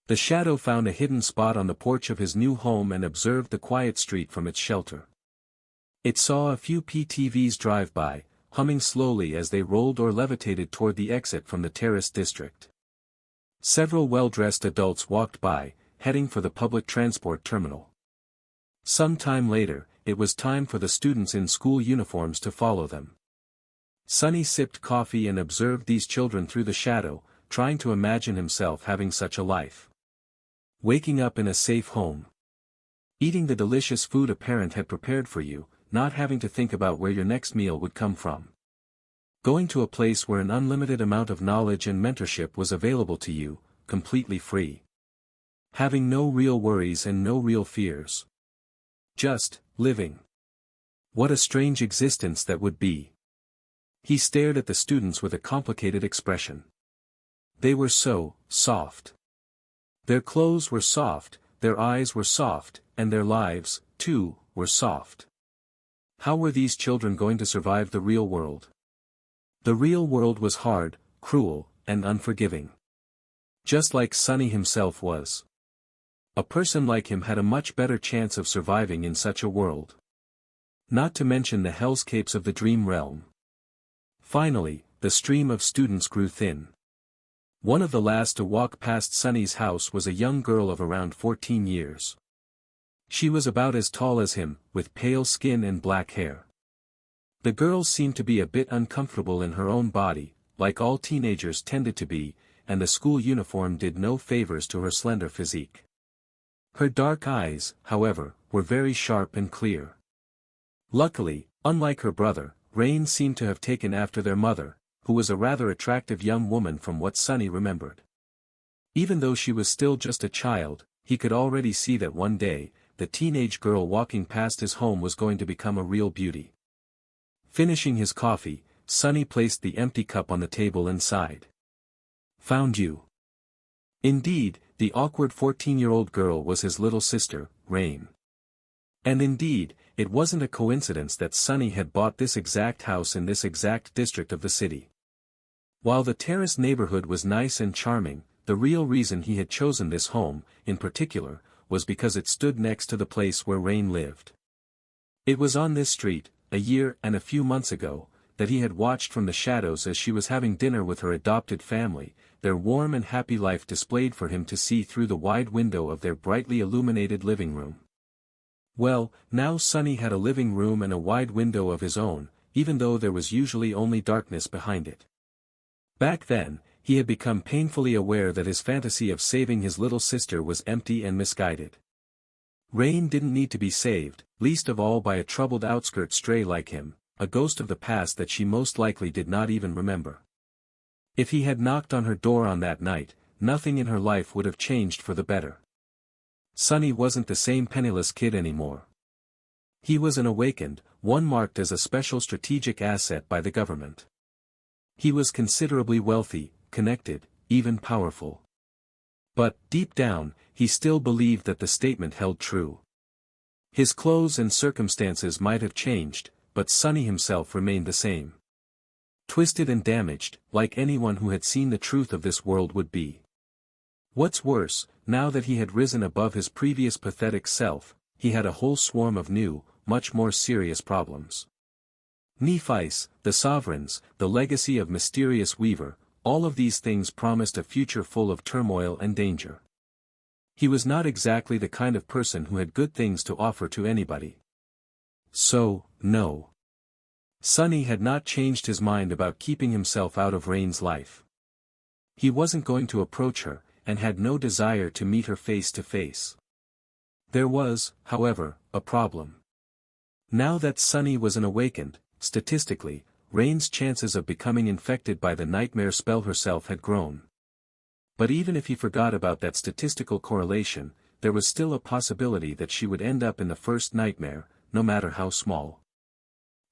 The shadow found a hidden spot on the porch of his new home and observed the quiet street from its shelter. It saw a few PTVs drive by, humming slowly as they rolled or levitated toward the exit from the terrace district. Several well-dressed adults walked by, heading for the public transport terminal. Some time later, it was time for the students in school uniforms to follow them. Sunny sipped coffee and observed these children through the shadow, trying to imagine himself having such a life. Waking up in a safe home. Eating the delicious food a parent had prepared for you, not having to think about where your next meal would come from. Going to a place where an unlimited amount of knowledge and mentorship was available to you, completely free. Having no real worries and no real fears. Just, living. What a strange existence that would be. He stared at the students with a complicated expression. They were so soft. Their clothes were soft, their eyes were soft, and their lives, too, were soft. How were these children going to survive the real world? The real world was hard, cruel, and unforgiving. Just like Sunny himself was. A person like him had a much better chance of surviving in such a world. Not to mention the hellscapes of the dream realm. Finally, the stream of students grew thin. One of the last to walk past Sunny's house was a young girl of around 14 years. She was about as tall as him, with pale skin and black hair. The girl seemed to be a bit uncomfortable in her own body, like all teenagers tended to be, and the school uniform did no favors to her slender physique. Her dark eyes, however, were very sharp and clear. Luckily, unlike her brother, Rain seemed to have taken after their mother, who was a rather attractive young woman from what Sunny remembered. Even though she was still just a child, he could already see that one day, the teenage girl walking past his home was going to become a real beauty. Finishing his coffee, Sunny placed the empty cup on the table and sighed. Found you. Indeed, the awkward 14-year-old girl was his little sister, Rain. And indeed, it wasn't a coincidence that Sunny had bought this exact house in this exact district of the city. While the terrace neighborhood was nice and charming, the real reason he had chosen this home, in particular, was because it stood next to the place where Rain lived. It was on this street, a year and a few months ago, that he had watched from the shadows as she was having dinner with her adopted family, their warm and happy life displayed for him to see through the wide window of their brightly illuminated living room. Well, now Sunny had a living room and a wide window of his own, even though there was usually only darkness behind it. Back then, he had become painfully aware that his fantasy of saving his little sister was empty and misguided. Rain didn't need to be saved, least of all by a troubled outskirt stray like him, a ghost of the past that she most likely did not even remember. If he had knocked on her door on that night, nothing in her life would have changed for the better. Sunny wasn't the same penniless kid anymore. He was an awakened, one marked as a special strategic asset by the government. He was considerably wealthy, connected, even powerful. But, deep down, he still believed that the statement held true. His clothes and circumstances might have changed, but Sunny himself remained the same. Twisted and damaged, like anyone who had seen the truth of this world would be. What's worse, now that he had risen above his previous pathetic self, he had a whole swarm of new, much more serious problems. Nephites, the sovereigns, the legacy of mysterious Weaver, all of these things promised a future full of turmoil and danger. He was not exactly the kind of person who had good things to offer to anybody. So, no. Sunny had not changed his mind about keeping himself out of Rain's life. He wasn't going to approach her, and had no desire to meet her face to face. There was, however, a problem. Now that Sunny was an awakened, statistically, Rain's chances of becoming infected by the nightmare spell herself had grown. But even if he forgot about that statistical correlation, there was still a possibility that she would end up in the first nightmare, no matter how small.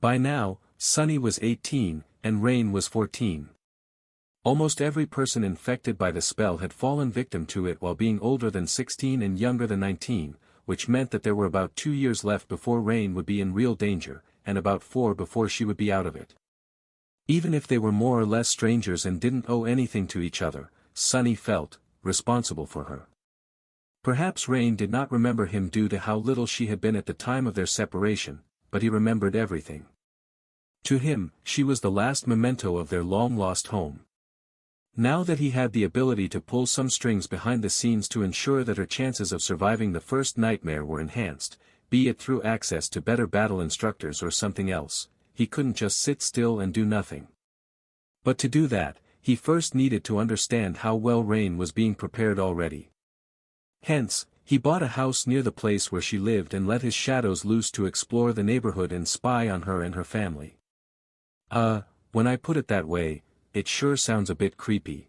By now, Sunny was 18, and Rain was 14. Almost every person infected by the spell had fallen victim to it while being older than 16 and younger than 19, which meant that there were about 2 years left before Rain would be in real danger, and about 4 before she would be out of it. Even if they were more or less strangers and didn't owe anything to each other, Sunny felt responsible for her. Perhaps Rain did not remember him due to how little she had been at the time of their separation, but he remembered everything. To him, she was the last memento of their long-lost home. Now that he had the ability to pull some strings behind the scenes to ensure that her chances of surviving the first nightmare were enhanced, be it through access to better battle instructors or something else, he couldn't just sit still and do nothing. But to do that, he first needed to understand how well Rain was being prepared already. Hence, he bought a house near the place where she lived and let his shadows loose to explore the neighborhood and spy on her and her family. When I put it that way, it sure sounds a bit creepy.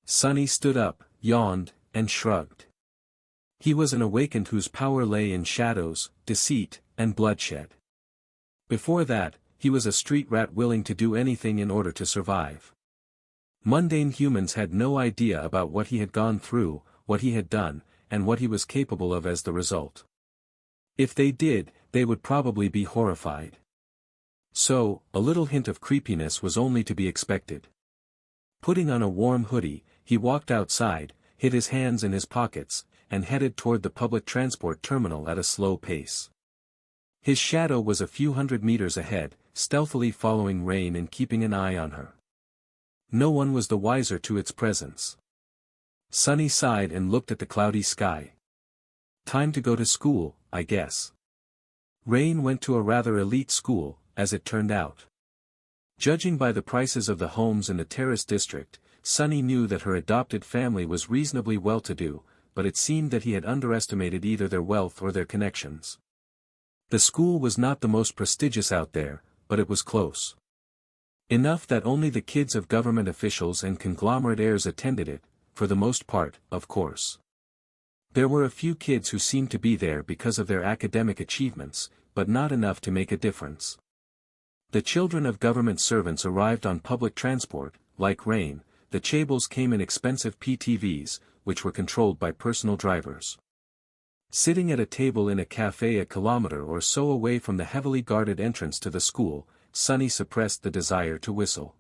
Sunny stood up, yawned, and shrugged. He was an awakened whose power lay in shadows, deceit, and bloodshed. Before that, he was a street rat willing to do anything in order to survive. Mundane humans had no idea about what he had gone through, what he had done, and what he was capable of as the result. If they did, they would probably be horrified. So, a little hint of creepiness was only to be expected. Putting on a warm hoodie, he walked outside, hid his hands in his pockets, and headed toward the public transport terminal at a slow pace. His shadow was a few hundred meters ahead, stealthily following Rain and keeping an eye on her. No one was the wiser to its presence. Sunny sighed and looked at the cloudy sky. Time to go to school, I guess. Rain went to a rather elite school, as it turned out. Judging by the prices of the homes in the Terrace district, Sunny knew that her adopted family was reasonably well-to-do, but it seemed that he had underestimated either their wealth or their connections. The school was not the most prestigious out there, but it was close. Enough that only the kids of government officials and conglomerate heirs attended it, for the most part, of course. There were a few kids who seemed to be there because of their academic achievements, but not enough to make a difference. The children of government servants arrived on public transport. Like Rain, the Chables came in expensive PTVs, which were controlled by personal drivers. Sitting at a table in a cafe a kilometer or so away from the heavily guarded entrance to the school, Sunny suppressed the desire to whistle.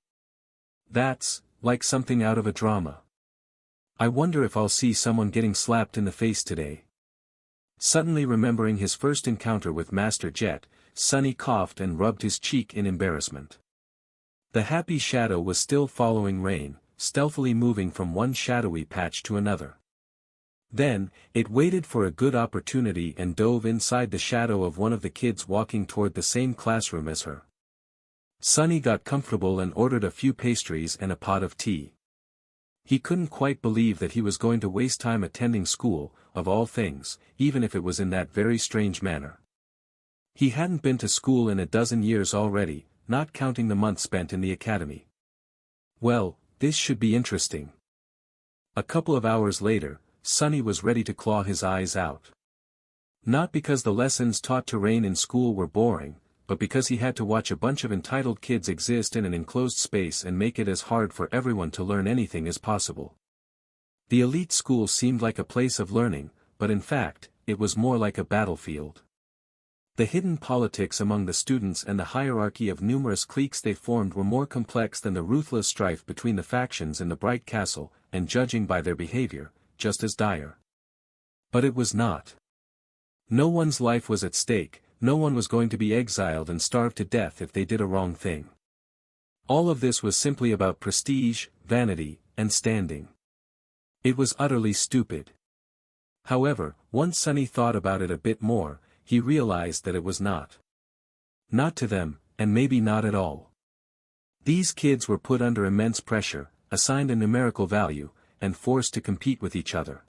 That's like something out of a drama. I wonder if I'll see someone getting slapped in the face today. Suddenly remembering his first encounter with Master Jet, Sunny coughed and rubbed his cheek in embarrassment. The happy shadow was still following Rain, stealthily moving from one shadowy patch to another. Then, it waited for a good opportunity and dove inside the shadow of one of the kids walking toward the same classroom as her. Sunny got comfortable and ordered a few pastries and a pot of tea. He couldn't quite believe that he was going to waste time attending school, of all things, even if it was in that very strange manner. He hadn't been to school in a dozen years already, not counting the months spent in the academy. Well, this should be interesting. A couple of hours later, Sunny was ready to claw his eyes out. Not because the lessons taught to Rain in school were boring, but because he had to watch a bunch of entitled kids exist in an enclosed space and make it as hard for everyone to learn anything as possible. The elite school seemed like a place of learning, but in fact, it was more like a battlefield. The hidden politics among the students and the hierarchy of numerous cliques they formed were more complex than the ruthless strife between the factions in the Bright Castle, and judging by their behavior, just as dire. But it was not. No one's life was at stake, no one was going to be exiled and starved to death if they did a wrong thing. All of this was simply about prestige, vanity, and standing. It was utterly stupid. However, once Sunny thought about it a bit more, he realized that it was not. Not to them, and maybe not at all. These kids were put under immense pressure, assigned a numerical value, and forced to compete with each other.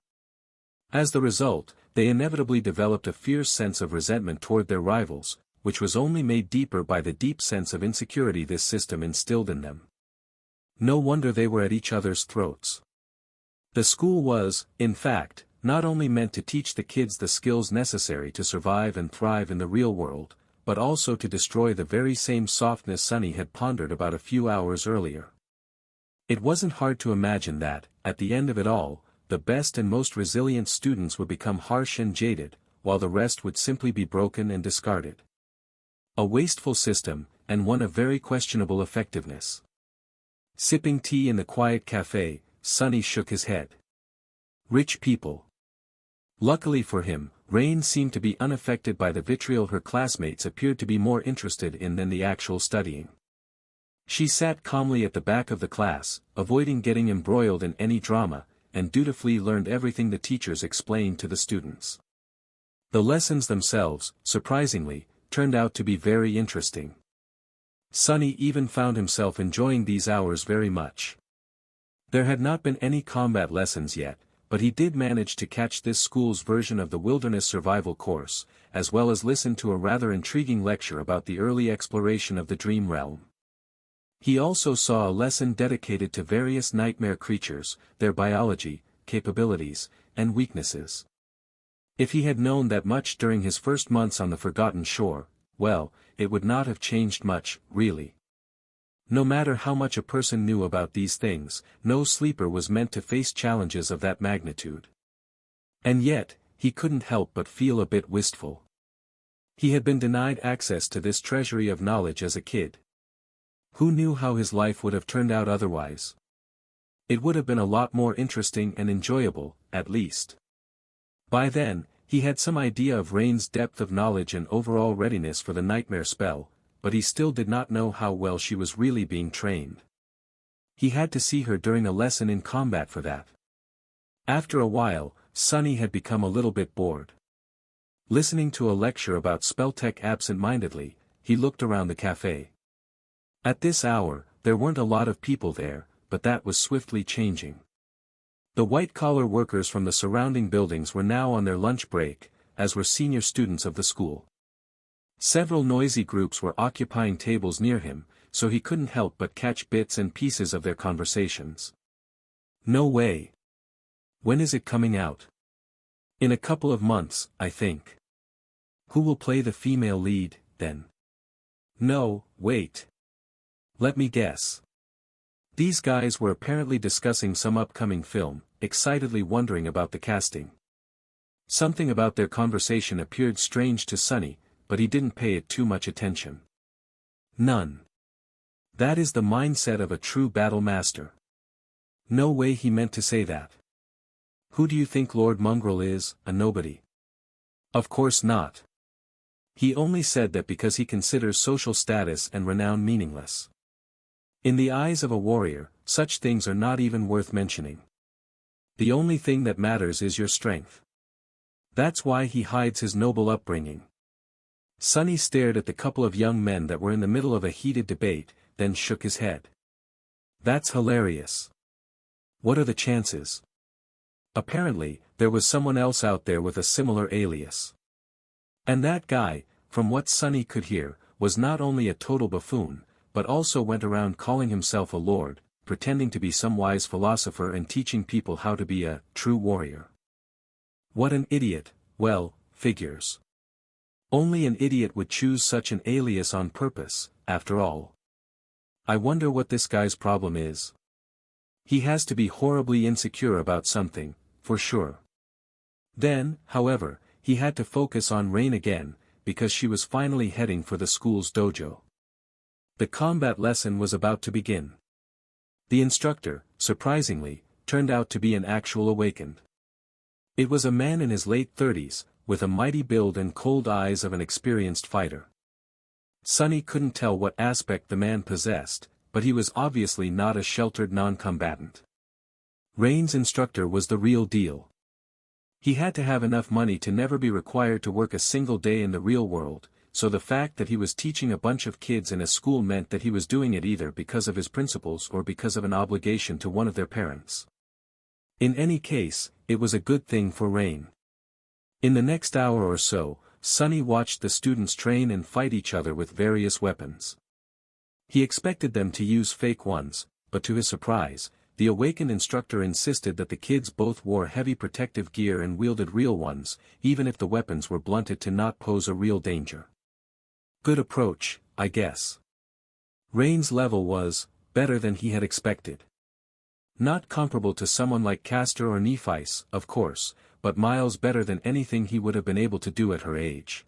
As the result, they inevitably developed a fierce sense of resentment toward their rivals, which was only made deeper by the deep sense of insecurity this system instilled in them. No wonder they were at each other's throats. The school was, in fact, not only meant to teach the kids the skills necessary to survive and thrive in the real world, but also to destroy the very same softness Sunny had pondered about a few hours earlier. It wasn't hard to imagine that, at the end of it all, the best and most resilient students would become harsh and jaded, while the rest would simply be broken and discarded. A wasteful system, and one of very questionable effectiveness. Sipping tea in the quiet cafe, Sunny shook his head. Rich people. Luckily for him, Rain seemed to be unaffected by the vitriol her classmates appeared to be more interested in than the actual studying. She sat calmly at the back of the class, avoiding getting embroiled in any drama, and dutifully learned everything the teachers explained to the students. The lessons themselves, surprisingly, turned out to be very interesting. Sunny even found himself enjoying these hours very much. There had not been any combat lessons yet, but he did manage to catch this school's version of the wilderness survival course, as well as listen to a rather intriguing lecture about the early exploration of the dream realm. He also saw a lesson dedicated to various nightmare creatures, their biology, capabilities, and weaknesses. If he had known that much during his first months on the Forgotten Shore, well, it would not have changed much, really. No matter how much a person knew about these things, no sleeper was meant to face challenges of that magnitude. And yet, he couldn't help but feel a bit wistful. He had been denied access to this treasury of knowledge as a kid. Who knew how his life would have turned out otherwise? It would have been a lot more interesting and enjoyable, at least. By then, he had some idea of Rain's depth of knowledge and overall readiness for the nightmare spell, but he still did not know how well she was really being trained. He had to see her during a lesson in combat for that. After a while, Sunny had become a little bit bored. Listening to a lecture about spell tech absent-mindedly, he looked around the cafe. At this hour, there weren't a lot of people there, but that was swiftly changing. The white-collar workers from the surrounding buildings were now on their lunch break, as were senior students of the school. Several noisy groups were occupying tables near him, so he couldn't help but catch bits and pieces of their conversations. No way. When is it coming out? In a couple of months, I think. Who will play the female lead, then? No, wait. Let me guess. These guys were apparently discussing some upcoming film, excitedly wondering about the casting. Something about their conversation appeared strange to Sunny, but he didn't pay it too much attention. None. That is the mindset of a true battle master. No way he meant to say that. Who do you think Lord Mongrel is, a nobody? Of course not. He only said that because he considers social status and renown meaningless. In the eyes of a warrior, such things are not even worth mentioning. The only thing that matters is your strength. That's why he hides his noble upbringing. Sunny stared at the couple of young men that were in the middle of a heated debate, then shook his head. That's hilarious. What are the chances? Apparently, there was someone else out there with a similar alias. And that guy, from what Sunny could hear, was not only a total buffoon, but also went around calling himself a lord, pretending to be some wise philosopher and teaching people how to be a true warrior. What an idiot. Well, figures. Only an idiot would choose such an alias on purpose, after all. I wonder what this guy's problem is. He has to be horribly insecure about something, for sure. Then, however, he had to focus on Rain again, because she was finally heading for the school's dojo. The combat lesson was about to begin. The instructor, surprisingly, turned out to be an actual awakened. It was a man in his late 30s, with a mighty build and cold eyes of an experienced fighter. Sunny couldn't tell what aspect the man possessed, but he was obviously not a sheltered non-combatant. Rain's instructor was the real deal. He had to have enough money to never be required to work a single day in the real world, so the fact that he was teaching a bunch of kids in a school meant that he was doing it either because of his principles or because of an obligation to one of their parents. In any case, it was a good thing for Rain. In the next hour or so, Sunny watched the students train and fight each other with various weapons. He expected them to use fake ones, but to his surprise, the awakened instructor insisted that the kids both wore heavy protective gear and wielded real ones, even if the weapons were blunted to not pose a real danger. Good approach, I guess. Rain's level was better than he had expected. Not comparable to someone like Castor or Nephice, of course, but miles better than anything he would have been able to do at her age.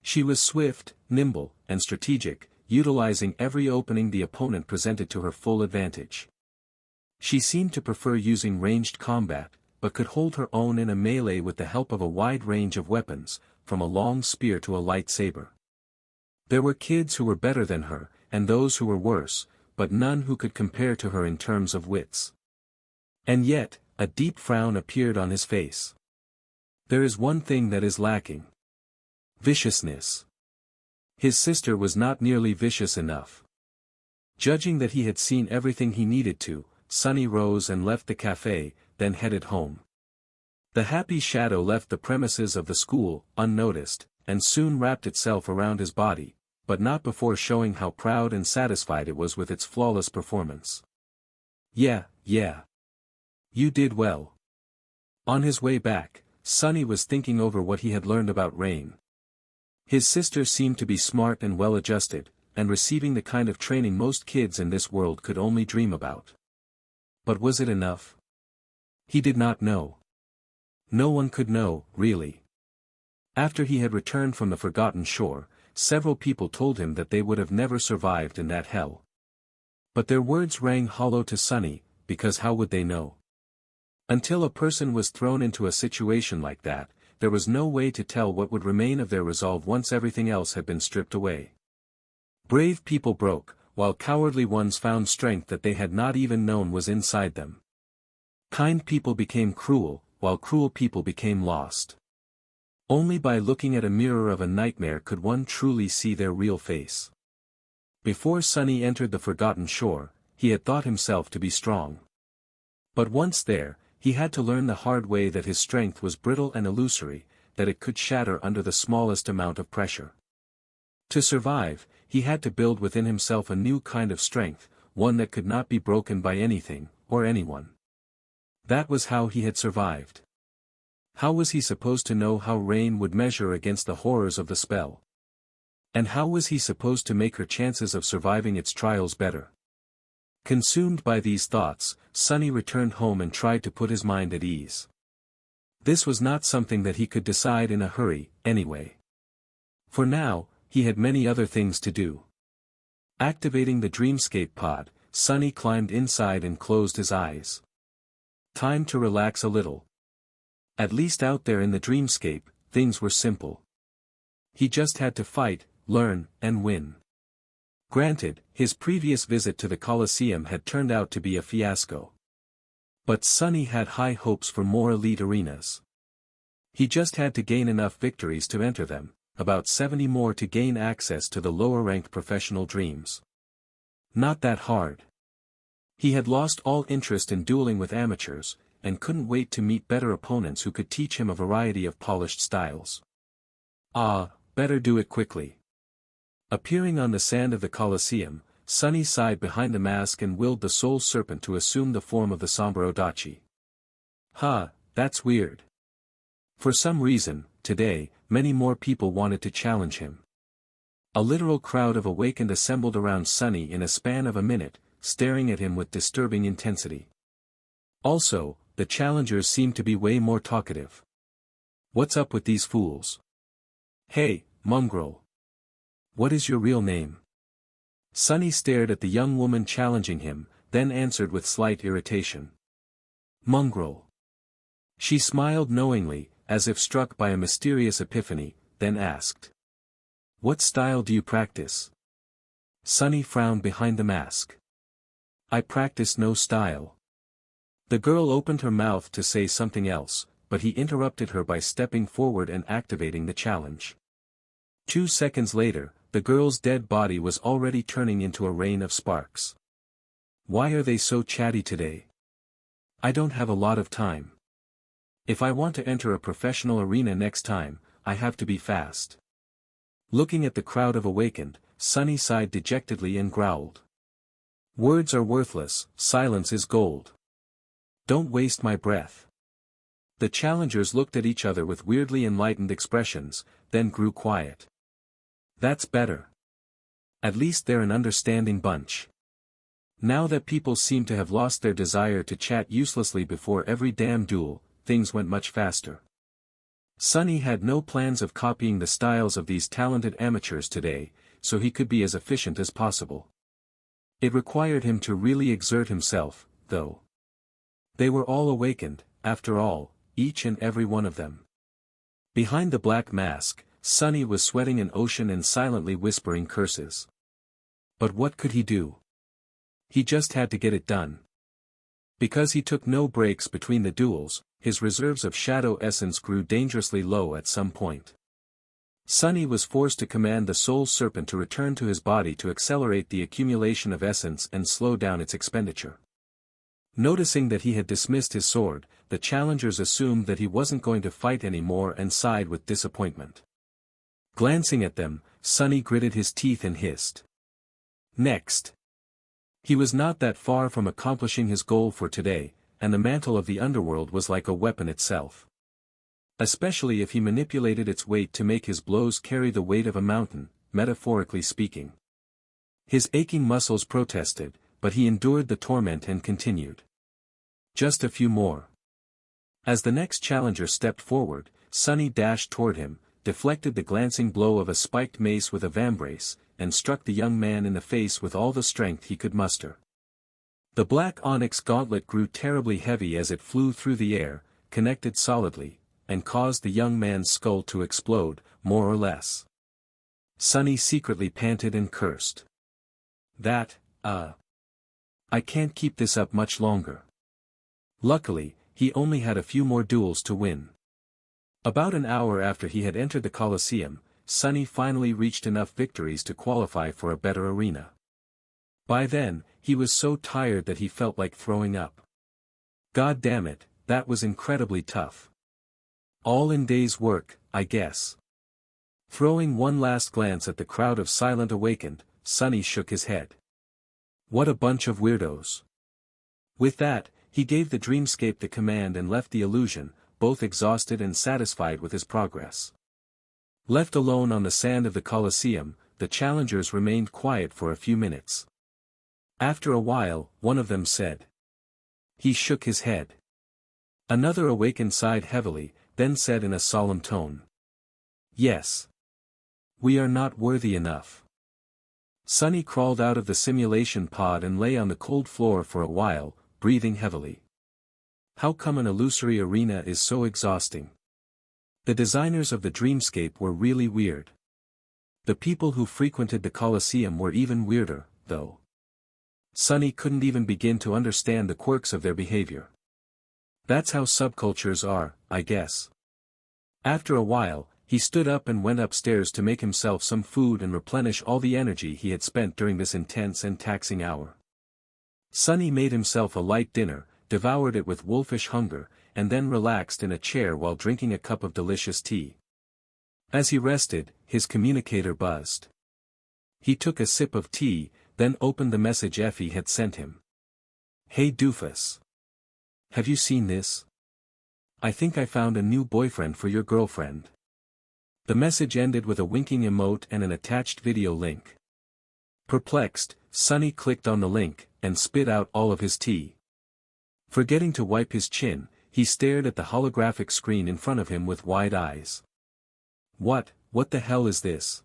She was swift, nimble, and strategic, utilizing every opening the opponent presented to her full advantage. She seemed to prefer using ranged combat, but could hold her own in a melee with the help of a wide range of weapons, from a long spear to a light saber. There were kids who were better than her, and those who were worse, but none who could compare to her in terms of wits. And yet, a deep frown appeared on his face. There is one thing that is lacking. Viciousness. His sister was not nearly vicious enough. Judging that he had seen everything he needed to, Sunny rose and left the cafe, then headed home. The happy shadow left the premises of the school, unnoticed, and soon wrapped itself around his body, but not before showing how proud and satisfied it was with its flawless performance. Yeah. You did well. On his way back, Sunny was thinking over what he had learned about Rain. His sister seemed to be smart and well-adjusted, and receiving the kind of training most kids in this world could only dream about. But was it enough? He did not know. No one could know, really. After he had returned from the Forgotten Shore, several people told him that they would have never survived in that hell. But their words rang hollow to Sunny, because how would they know? Until a person was thrown into a situation like that, there was no way to tell what would remain of their resolve once everything else had been stripped away. Brave people broke, while cowardly ones found strength that they had not even known was inside them. Kind people became cruel, while cruel people became lost. Only by looking at a mirror of a nightmare could one truly see their real face. Before Sunny entered the Forgotten Shore, he had thought himself to be strong. But once there, he had to learn the hard way that his strength was brittle and illusory, that it could shatter under the smallest amount of pressure. To survive, he had to build within himself a new kind of strength, one that could not be broken by anything, or anyone. That was how he had survived. How was he supposed to know how Rain would measure against the horrors of the spell? And how was he supposed to make her chances of surviving its trials better? Consumed by these thoughts, Sunny returned home and tried to put his mind at ease. This was not something that he could decide in a hurry, anyway. For now, he had many other things to do. Activating the dreamscape pod, Sunny climbed inside and closed his eyes. Time to relax a little. At least out there in the dreamscape, things were simple. He just had to fight, learn, and win. Granted, his previous visit to the Colosseum had turned out to be a fiasco. But Sunny had high hopes for more elite arenas. He just had to gain enough victories to enter them, about 70 more to gain access to the lower-ranked professional dreams. Not that hard. He had lost all interest in dueling with amateurs, and couldn't wait to meet better opponents who could teach him a variety of polished styles. Better do it quickly. Appearing on the sand of the Colosseum, Sunny sighed behind the mask and willed the soul serpent to assume the form of the somber Odachi. That's weird. For some reason, today, many more people wanted to challenge him. A literal crowd of awakened assembled around Sunny in a span of a minute, staring at him with disturbing intensity. Also, the challengers seemed to be way more talkative. What's up with these fools? Hey, mongrel. What is your real name? Sunny stared at the young woman challenging him, then answered with slight irritation. Mongrel. She smiled knowingly, as if struck by a mysterious epiphany, then asked. What style do you practice? Sunny frowned behind the mask. I practice no style. The girl opened her mouth to say something else, but he interrupted her by stepping forward and activating the challenge. 2 seconds later, the girl's dead body was already turning into a rain of sparks. Why are they so chatty today? I don't have a lot of time. If I want to enter a professional arena next time, I have to be fast. Looking at the crowd of awakened, Sunny sighed dejectedly and growled. Words are worthless, silence is gold. Don't waste my breath. The challengers looked at each other with weirdly enlightened expressions, then grew quiet. That's better. At least they're an understanding bunch. Now that people seem to have lost their desire to chat uselessly before every damn duel, things went much faster. Sunny had no plans of copying the styles of these talented amateurs today, so he could be as efficient as possible. It required him to really exert himself, though. They were all awakened, after all, each and every one of them. Behind the black mask, Sunny was sweating an ocean and silently whispering curses. But what could he do? He just had to get it done. Because he took no breaks between the duels, his reserves of shadow essence grew dangerously low at some point. Sunny was forced to command the soul serpent to return to his body to accelerate the accumulation of essence and slow down its expenditure. Noticing that he had dismissed his sword, the challengers assumed that he wasn't going to fight anymore and sighed with disappointment. Glancing at them, Sunny gritted his teeth and hissed. Next. He was not that far from accomplishing his goal for today, and the mantle of the underworld was like a weapon itself. Especially if he manipulated its weight to make his blows carry the weight of a mountain, metaphorically speaking. His aching muscles protested, but he endured the torment and continued. Just a few more. As the next challenger stepped forward, Sunny dashed toward him, deflected the glancing blow of a spiked mace with a vambrace, and struck the young man in the face with all the strength he could muster. The black onyx gauntlet grew terribly heavy as it flew through the air, connected solidly, and caused the young man's skull to explode, more or less. Sunny secretly panted and cursed. I can't keep this up much longer. Luckily, he only had a few more duels to win. About an hour after he had entered the Colosseum, Sunny finally reached enough victories to qualify for a better arena. By then, he was so tired that he felt like throwing up. God damn it, that was incredibly tough. All in day's work, I guess. Throwing one last glance at the crowd of silent awakened, Sunny shook his head. What a bunch of weirdos. With that, he gave the dreamscape the command and left the illusion, both exhausted and satisfied with his progress. Left alone on the sand of the Colosseum, the challengers remained quiet for a few minutes. After a while, one of them said. He shook his head. Another awakened sighed heavily, then said in a solemn tone. Yes. We are not worthy enough. Sunny crawled out of the simulation pod and lay on the cold floor for a while, breathing heavily. How come an illusory arena is so exhausting? The designers of the dreamscape were really weird. The people who frequented the Colosseum were even weirder, though. Sunny couldn't even begin to understand the quirks of their behavior. That's how subcultures are, I guess. After a while, he stood up and went upstairs to make himself some food and replenish all the energy he had spent during this intense and taxing hour. Sunny made himself a light dinner, devoured it with wolfish hunger, and then relaxed in a chair while drinking a cup of delicious tea. As he rested, his communicator buzzed. He took a sip of tea, then opened the message Effie had sent him. Hey doofus. Have you seen this? I think I found a new boyfriend for your girlfriend. The message ended with a winking emote and an attached video link. Perplexed, Sunny clicked on the link, and spit out all of his tea. Forgetting to wipe his chin, he stared at the holographic screen in front of him with wide eyes. What the hell is this?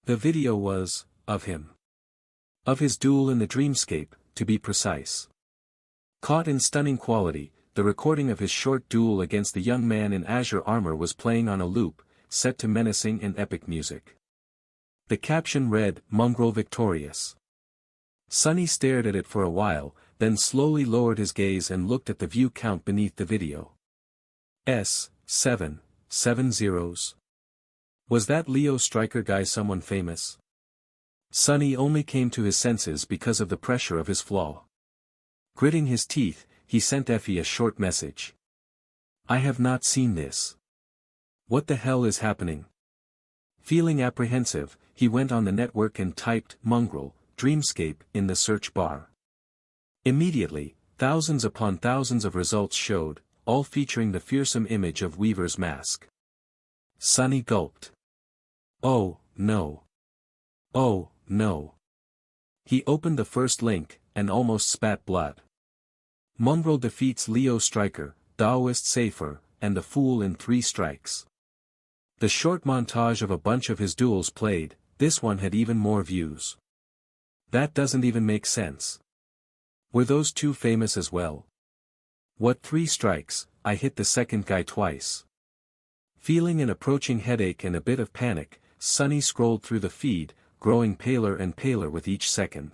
The video was, of him. Of his duel in the dreamscape, to be precise. Caught in stunning quality, the recording of his short duel against the young man in azure armor was playing on a loop, set to menacing and epic music. The caption read, Mongrel Victorious. Sunny stared at it for a while, then slowly lowered his gaze and looked at the view count beneath the video. seven zeros. Was that Leo striker guy someone famous? Sonny only came to his senses because of the pressure of his flaw. Gritting his teeth, he sent Effie a short message. I have not seen this. What the hell is happening? Feeling apprehensive, he went on the network and typed mongrel, dreamscape in the search bar. Immediately, thousands upon thousands of results showed, all featuring the fearsome image of Weaver's mask. Sonny gulped. Oh, no. Oh, no. He opened the first link, and almost spat blood. Mongrel defeats Leo striker, Taoist Safer, and the Fool in 3 strikes. The short montage of a bunch of his duels played, this one had even more views. That doesn't even make sense. Were those 2 famous as well? What 3 strikes, I hit the second guy twice. Feeling an approaching headache and a bit of panic, Sonny scrolled through the feed, growing paler and paler with each second.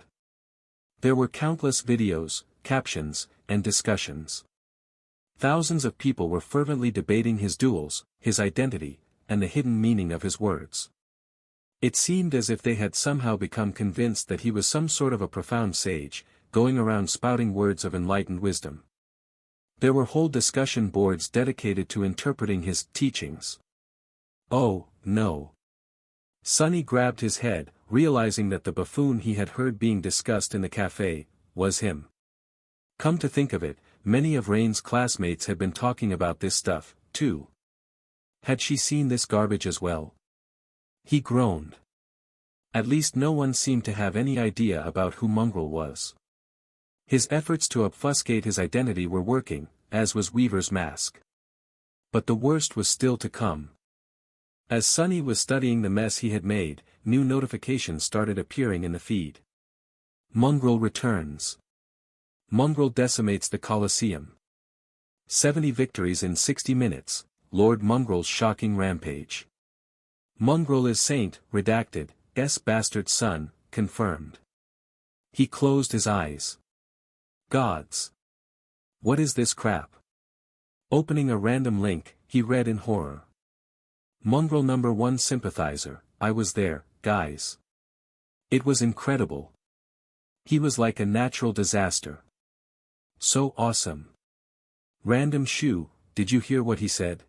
There were countless videos, captions, and discussions. Thousands of people were fervently debating his duels, his identity, and the hidden meaning of his words. It seemed as if they had somehow become convinced that he was some sort of a profound sage, going around spouting words of enlightened wisdom. There were whole discussion boards dedicated to interpreting his teachings. Oh, no. Sonny grabbed his head, realizing that the buffoon he had heard being discussed in the cafe, was him. Come to think of it, many of Rain's classmates had been talking about this stuff, too. Had she seen this garbage as well? He groaned. At least no one seemed to have any idea about who Mongrel was. His efforts to obfuscate his identity were working, as was Weaver's mask. But the worst was still to come. As Sonny was studying the mess he had made, new notifications started appearing in the feed. Mongrel returns. Mongrel decimates the Colosseum. 70 victories in 60 minutes, Lord Mongrel's shocking rampage. Mongrel is Saint, redacted, S bastard son, confirmed. He closed his eyes. Gods. What is this crap? Opening a random link, he read in horror. Mongrel #1 sympathizer, I was there, guys. It was incredible. He was like a natural disaster. So awesome. Random shoe, did you hear what he said?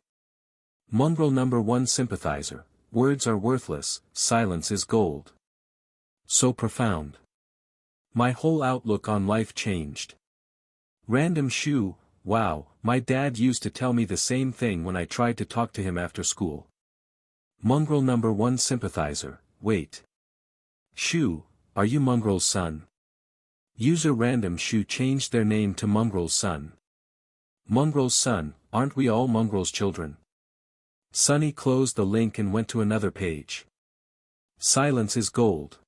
Mongrel #1 sympathizer, words are worthless, silence is gold. So profound. My whole outlook on life changed. Random shoe, wow, my dad used to tell me the same thing when I tried to talk to him after school. Mongrel #1 sympathizer, wait. Shoe, are you Mongrel's son? User Random Shoe changed their name to Mongrel's son. Mongrel's son, aren't we all Mongrel's children? Sonny closed the link and went to another page. Silence is gold.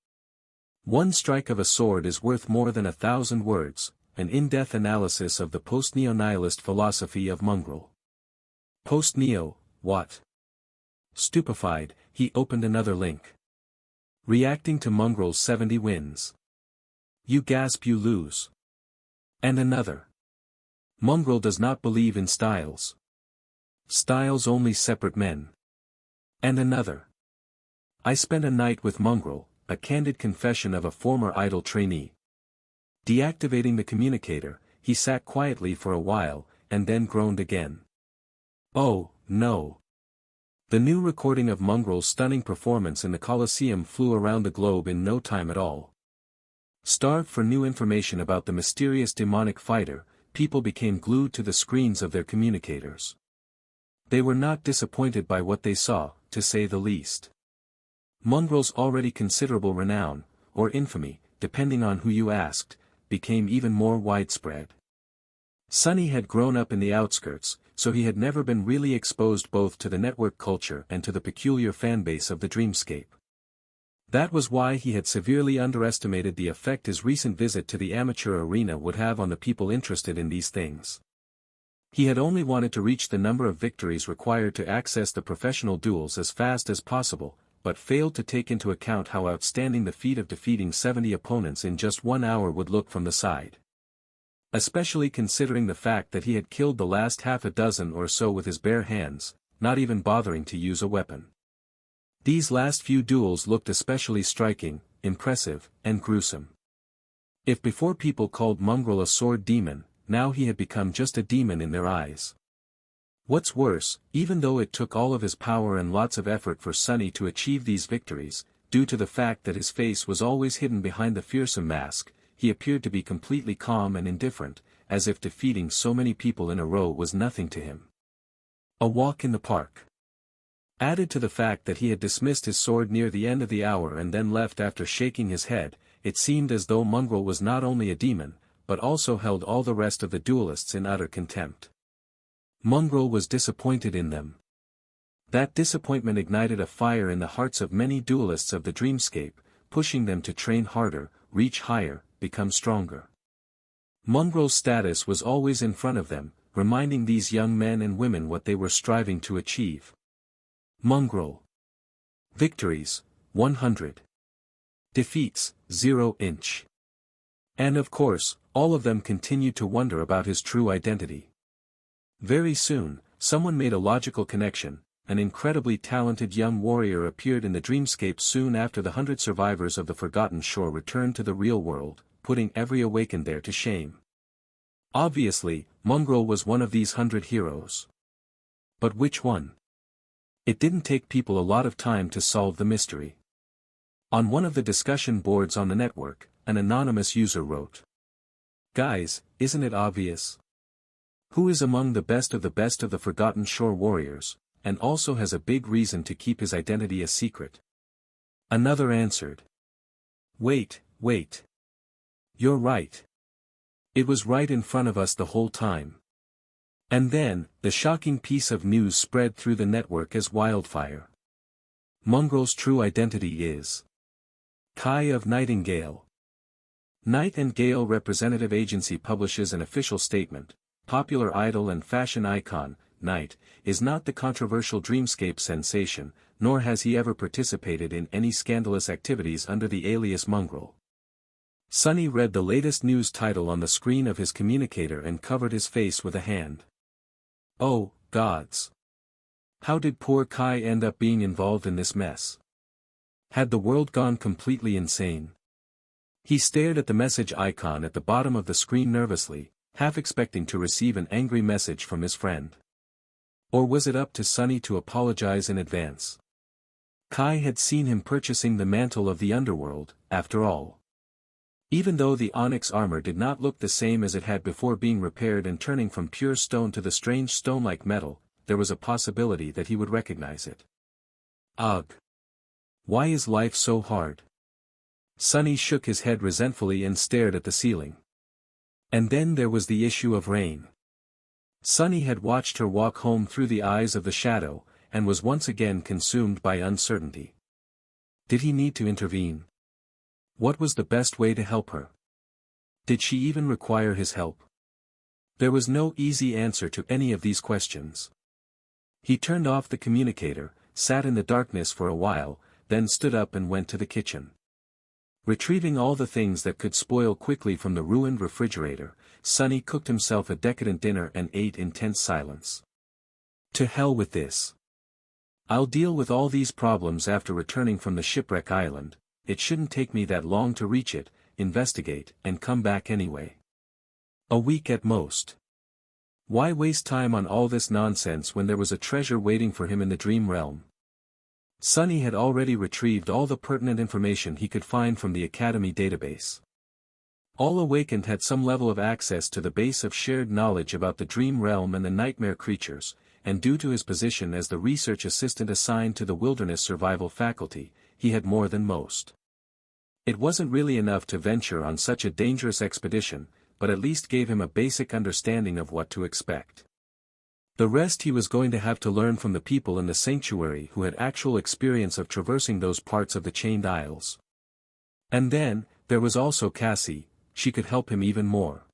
One strike of a sword is worth more than 1,000 words, an in-depth analysis of the post-neo-nihilist philosophy of Mongrel. Post-neo, what? Stupefied, he opened another link. Reacting to Mongrel's 70 wins. You gasp, you lose. And another. Mongrel does not believe in styles. Styles only separate men. And another. I spent a night with Mongrel, a candid confession of a former idol trainee. Deactivating the communicator, he sat quietly for a while, and then groaned again. Oh, no. The new recording of Mongrel's stunning performance in the Colosseum flew around the globe in no time at all. Starved for new information about the mysterious demonic fighter, people became glued to the screens of their communicators. They were not disappointed by what they saw, to say the least. Mongrel's already considerable renown, or infamy, depending on who you asked, became even more widespread. Sonny had grown up in the outskirts, so he had never been really exposed both to the network culture and to the peculiar fanbase of the dreamscape. That was why he had severely underestimated the effect his recent visit to the amateur arena would have on the people interested in these things. He had only wanted to reach the number of victories required to access the professional duels as fast as possible, but failed to take into account how outstanding the feat of defeating 70 opponents in just 1 hour would look from the side. especially considering the fact that he had killed the last half a dozen or so with his bare hands, not even bothering to use a weapon. These last few duels looked especially striking, impressive, and gruesome. If before people called Mongrel a sword demon, now he had become just a demon in their eyes. What's worse, even though it took all of his power and lots of effort for Sunny to achieve these victories, due to the fact that his face was always hidden behind the fearsome mask, he appeared to be completely calm and indifferent, as if defeating so many people in a row was nothing to him. A walk in the park. Added to the fact that he had dismissed his sword near the end of the hour and then left after shaking his head, it seemed as though Mongrel was not only a demon, but also held all the rest of the duelists in utter contempt. Mongrel was disappointed in them. That disappointment ignited a fire in the hearts of many duelists of the dreamscape, pushing them to train harder, reach higher, become stronger. Mongrel's status was always in front of them, reminding these young men and women what they were striving to achieve. Mongrel. Victories, 100. Defeats, 0 inch. And of course, all of them continued to wonder about his true identity. Very soon, someone made a logical connection. An incredibly talented young warrior appeared in the dreamscape soon after the 100 survivors of the Forgotten Shore returned to the real world, putting every awakened there to shame. Obviously, Mongrel was one of these 100 heroes. But which one? It didn't take people a lot of time to solve the mystery. On one of the discussion boards on the network, an anonymous user wrote, "Guys, isn't it obvious? Who is among the best of the Forgotten Shore warriors, and also has a big reason to keep his identity a secret?" Another answered, Wait. You're right. It was right in front of us the whole time." And then, the shocking piece of news spread through the network as wildfire. Mongrel's true identity is Kai of Nightingale. Night and Gale Representative Agency publishes an official statement. Popular idol and fashion icon, Night, is not the controversial dreamscape sensation, nor has he ever participated in any scandalous activities under the alias Mongrel. Sunny read the latest news title on the screen of his communicator and covered his face with a hand. Oh, gods! How did poor Kai end up being involved in this mess? Had the world gone completely insane? He stared at the message icon at the bottom of the screen nervously, half expecting to receive an angry message from his friend. Or was it up to Sunny to apologize in advance? Kai had seen him purchasing the mantle of the underworld, after all. Even though the onyx armor did not look the same as it had before being repaired and turning from pure stone to the strange stone-like metal, there was a possibility that he would recognize it. Ugh! Why is life so hard? Sunny shook his head resentfully and stared at the ceiling. And then there was the issue of Rain. Sunny had watched her walk home through the eyes of the shadow, and was once again consumed by uncertainty. Did he need to intervene? What was the best way to help her? Did she even require his help? There was no easy answer to any of these questions. He turned off the communicator, sat in the darkness for a while, then stood up and went to the kitchen. Retrieving all the things that could spoil quickly from the ruined refrigerator, Sunny cooked himself a decadent dinner and ate in tense silence. To hell with this. I'll deal with all these problems after returning from the shipwreck island. It shouldn't take me that long to reach it, investigate, and come back anyway. A week at most. Why waste time on all this nonsense when there was a treasure waiting for him in the dream realm? Sunny had already retrieved all the pertinent information he could find from the Academy database. All Awakened had some level of access to the base of shared knowledge about the dream realm and the nightmare creatures, and due to his position as the research assistant assigned to the Wilderness Survival faculty, he had more than most. It wasn't really enough to venture on such a dangerous expedition, but at least gave him a basic understanding of what to expect. The rest he was going to have to learn from the people in the sanctuary who had actual experience of traversing those parts of the Chained Isles. And then, there was also Cassie. She could help him even more.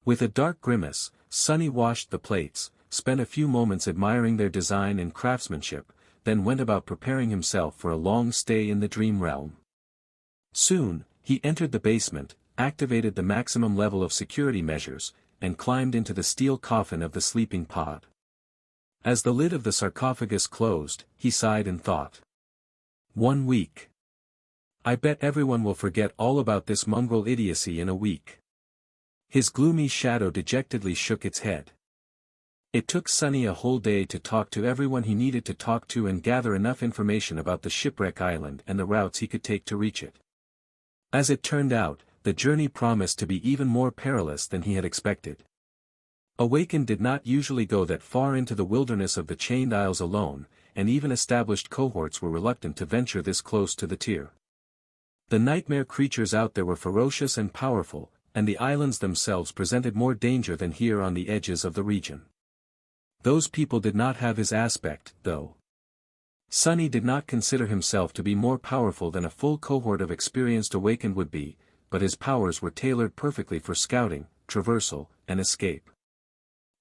With a dark grimace, Sunny washed the plates, spent a few moments admiring their design and craftsmanship, then went about preparing himself for a long stay in the dream realm. Soon, he entered the basement, activated the maximum level of security measures, and climbed into the steel coffin of the sleeping pod. As the lid of the sarcophagus closed, he sighed and thought. 1 week. I bet everyone will forget all about this mongrel idiocy in a week. His gloomy shadow dejectedly shook its head. It took Sonny a whole day to talk to everyone he needed to talk to and gather enough information about the shipwreck island and the routes he could take to reach it. As it turned out, the journey promised to be even more perilous than he had expected. Awakened did not usually go that far into the wilderness of the Chained Isles alone, and even established cohorts were reluctant to venture this close to the tier. The nightmare creatures out there were ferocious and powerful, and the islands themselves presented more danger than here on the edges of the region. Those people did not have his aspect, though. Sonny did not consider himself to be more powerful than a full cohort of experienced Awakened would be, but his powers were tailored perfectly for scouting, traversal, and escape.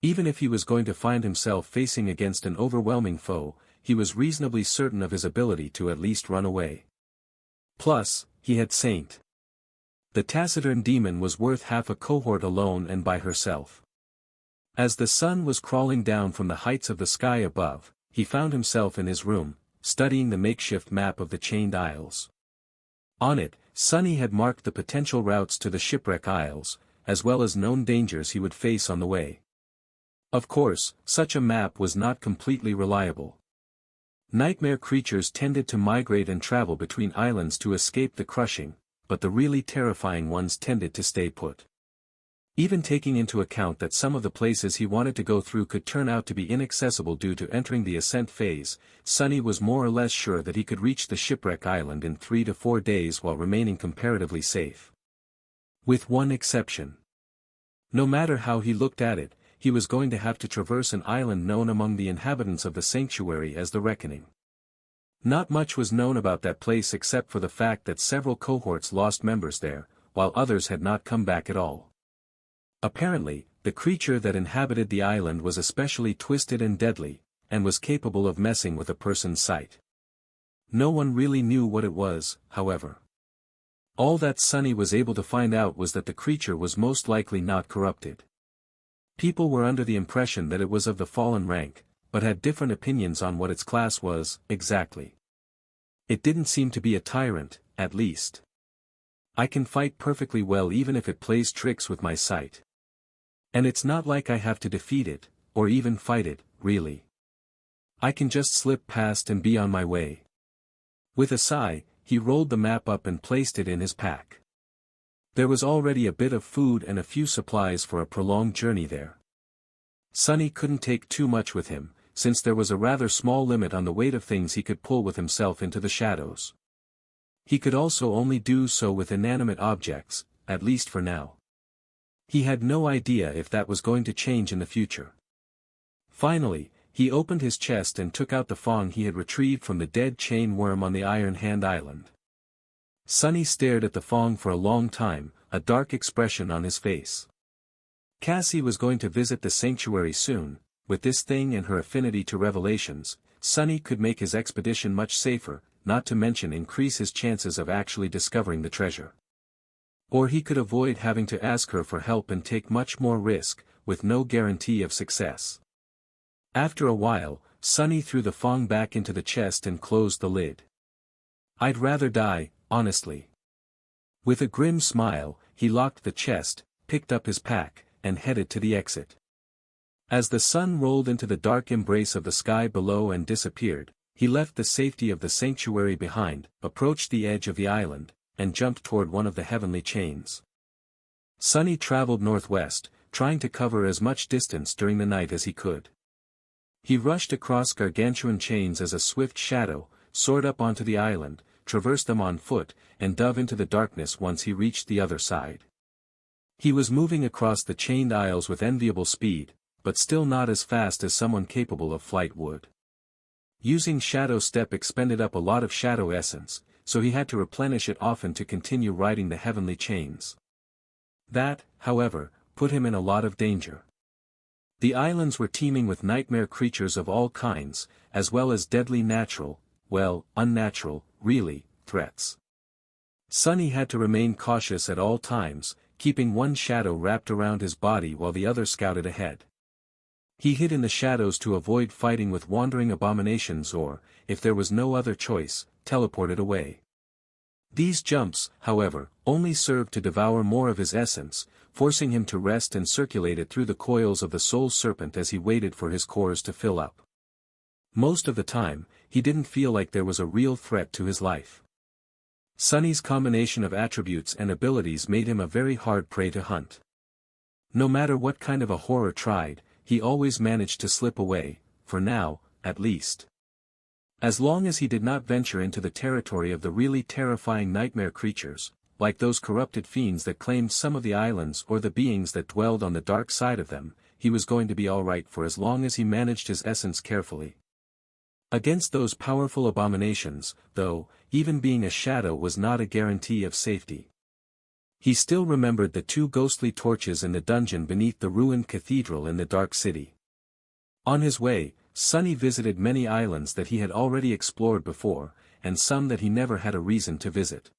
Even if he was going to find himself facing against an overwhelming foe, he was reasonably certain of his ability to at least run away. Plus, he had Saint. The taciturn demon was worth half a cohort alone and by herself. As the sun was crawling down from the heights of the sky above, he found himself in his room, studying the makeshift map of the Chained Isles. On it, Sonny had marked the potential routes to the Shipwreck Isles, as well as known dangers he would face on the way. Of course, such a map was not completely reliable. Nightmare creatures tended to migrate and travel between islands to escape the crushing, but the really terrifying ones tended to stay put. Even taking into account that some of the places he wanted to go through could turn out to be inaccessible due to entering the ascent phase, Sonny was more or less sure that he could reach the Shipwreck Island in 3 to 4 days while remaining comparatively safe. With one exception. No matter how he looked at it, he was going to have to traverse an island known among the inhabitants of the sanctuary as the Reckoning. Not much was known about that place except for the fact that several cohorts lost members there, while others had not come back at all. Apparently, the creature that inhabited the island was especially twisted and deadly, and was capable of messing with a person's sight. No one really knew what it was, however. All that Sonny was able to find out was that the creature was most likely not corrupted. People were under the impression that it was of the fallen rank, but had different opinions on what its class was, exactly. It didn't seem to be a tyrant, at least. I can fight perfectly well even if it plays tricks with my sight. And it's not like I have to defeat it, or even fight it, really. I can just slip past and be on my way. With a sigh, he rolled the map up and placed it in his pack. There was already a bit of food and a few supplies for a prolonged journey there. Sonny couldn't take too much with him, since there was a rather small limit on the weight of things he could pull with himself into the shadows. He could also only do so with inanimate objects, at least for now. He had no idea if that was going to change in the future. Finally, he opened his chest and took out the Fong he had retrieved from the dead chain worm on the Iron Hand Island. Sonny stared at the Fong for a long time, a dark expression on his face. Cassie was going to visit the sanctuary soon. With this thing and her affinity to revelations, Sonny could make his expedition much safer, not to mention increase his chances of actually discovering the treasure. Or he could avoid having to ask her for help and take much more risk, with no guarantee of success. After a while, Sonny threw the Fong back into the chest and closed the lid. I'd rather die, honestly. With a grim smile, he locked the chest, picked up his pack, and headed to the exit. As the sun rolled into the dark embrace of the sky below and disappeared, he left the safety of the sanctuary behind, approached the edge of the island, and jumped toward one of the heavenly chains. Sonny traveled northwest, trying to cover as much distance during the night as he could. He rushed across gargantuan chains as a swift shadow, soared up onto the island, traversed them on foot, and dove into the darkness once he reached the other side. He was moving across the chained isles with enviable speed, but still not as fast as someone capable of flight would. Using Shadow Step expended up a lot of shadow essence, so he had to replenish it often to continue riding the heavenly chains. That, however, put him in a lot of danger. The islands were teeming with nightmare creatures of all kinds, as well as deadly natural, well, unnatural, really, threats. Sunny had to remain cautious at all times, keeping one shadow wrapped around his body while the other scouted ahead. He hid in the shadows to avoid fighting with wandering abominations or, if there was no other choice, teleported away. These jumps, however, only served to devour more of his essence, forcing him to rest and circulate it through the coils of the soul serpent as he waited for his cores to fill up. Most of the time, he didn't feel like there was a real threat to his life. Sunny's combination of attributes and abilities made him a very hard prey to hunt. No matter what kind of a horror tried, he always managed to slip away, for now, at least. As long as he did not venture into the territory of the really terrifying nightmare creatures, like those corrupted fiends that claimed some of the islands or the beings that dwelled on the dark side of them, he was going to be alright for as long as he managed his essence carefully. Against those powerful abominations, though, even being a shadow was not a guarantee of safety. He still remembered the 2 ghostly torches in the dungeon beneath the ruined cathedral in the Dark City. On his way, Sunny visited many islands that he had already explored before, and some that he never had a reason to visit.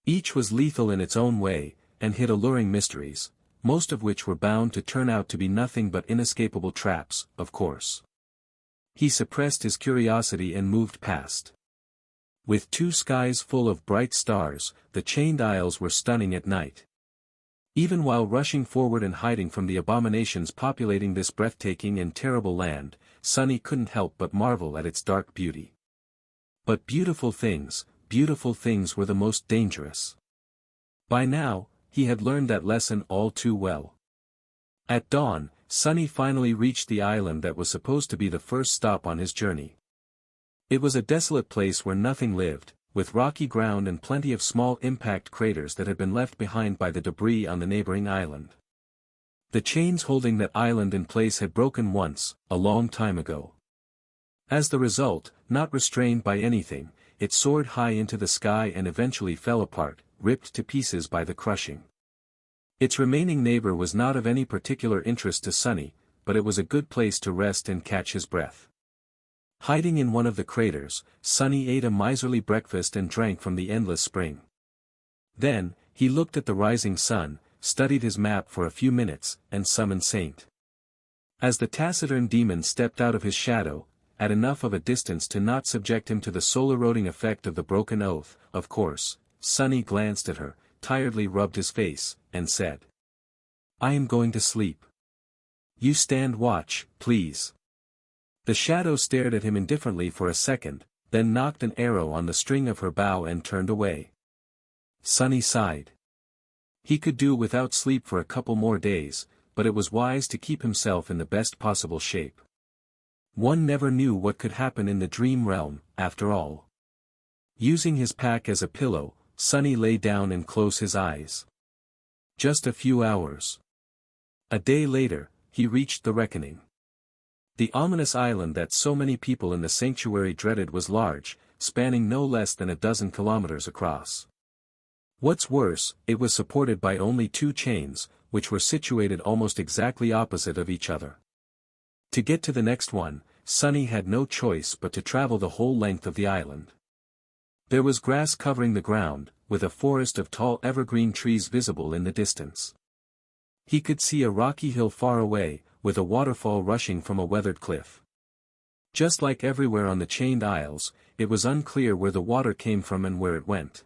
Each was lethal in its own way, and hid alluring mysteries, most of which were bound to turn out to be nothing but inescapable traps, of course. He suppressed his curiosity and moved past. With 2 skies full of bright stars, the chained isles were stunning at night. Even while rushing forward and hiding from the abominations populating this breathtaking and terrible land, Sunny couldn't help but marvel at its dark beauty. But beautiful things were the most dangerous. By now, he had learned that lesson all too well. At dawn, Sunny finally reached the island that was supposed to be the first stop on his journey. It was a desolate place where nothing lived, with rocky ground and plenty of small impact craters that had been left behind by the debris on the neighboring island. The chains holding that island in place had broken once, a long time ago. As the result, not restrained by anything, it soared high into the sky and eventually fell apart, ripped to pieces by the crushing. Its remaining neighbor was not of any particular interest to Sunny, but it was a good place to rest and catch his breath. Hiding in one of the craters, Sunny ate a miserly breakfast and drank from the endless spring. Then, he looked at the rising sun, studied his map for a few minutes, and summoned Saint. As the taciturn demon stepped out of his shadow, at enough of a distance to not subject him to the soul-eroding effect of the broken oath, of course, Sunny glanced at her, tiredly rubbed his face, and said, "I am going to sleep. You stand watch, please." The shadow stared at him indifferently for a second, then knocked an arrow on the string of her bow and turned away. Sunny sighed. He could do without sleep for a couple more days, but it was wise to keep himself in the best possible shape. One never knew what could happen in the dream realm, after all. Using his pack as a pillow, Sunny lay down and closed his eyes. Just a few hours. A day later, he reached the reckoning. The ominous island that so many people in the sanctuary dreaded was large, spanning no less than 12 kilometers across. What's worse, it was supported by only 2 chains, which were situated almost exactly opposite of each other. To get to the next one, Sunny had no choice but to travel the whole length of the island. There was grass covering the ground, with a forest of tall evergreen trees visible in the distance. He could see a rocky hill far away, with a waterfall rushing from a weathered cliff. Just like everywhere on the chained isles, it was unclear where the water came from and where it went.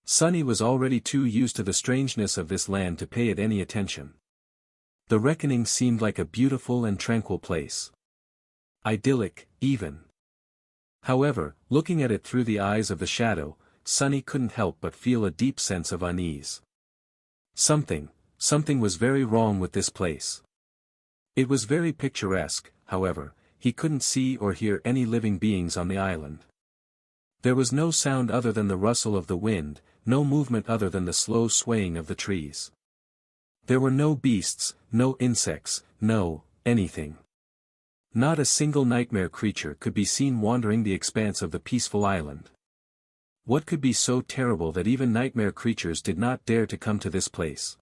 Sunny was already too used to the strangeness of this land to pay it any attention. The reckoning seemed like a beautiful and tranquil place. Idyllic, even. However, looking at it through the eyes of the shadow, Sunny couldn't help but feel a deep sense of unease. Something was very wrong with this place. It was very picturesque, however, he couldn't see or hear any living beings on the island. There was no sound other than the rustle of the wind, no movement other than the slow swaying of the trees. There were no beasts, no insects, no anything. Not a single nightmare creature could be seen wandering the expanse of the peaceful island. What could be so terrible that even nightmare creatures did not dare to come to this place?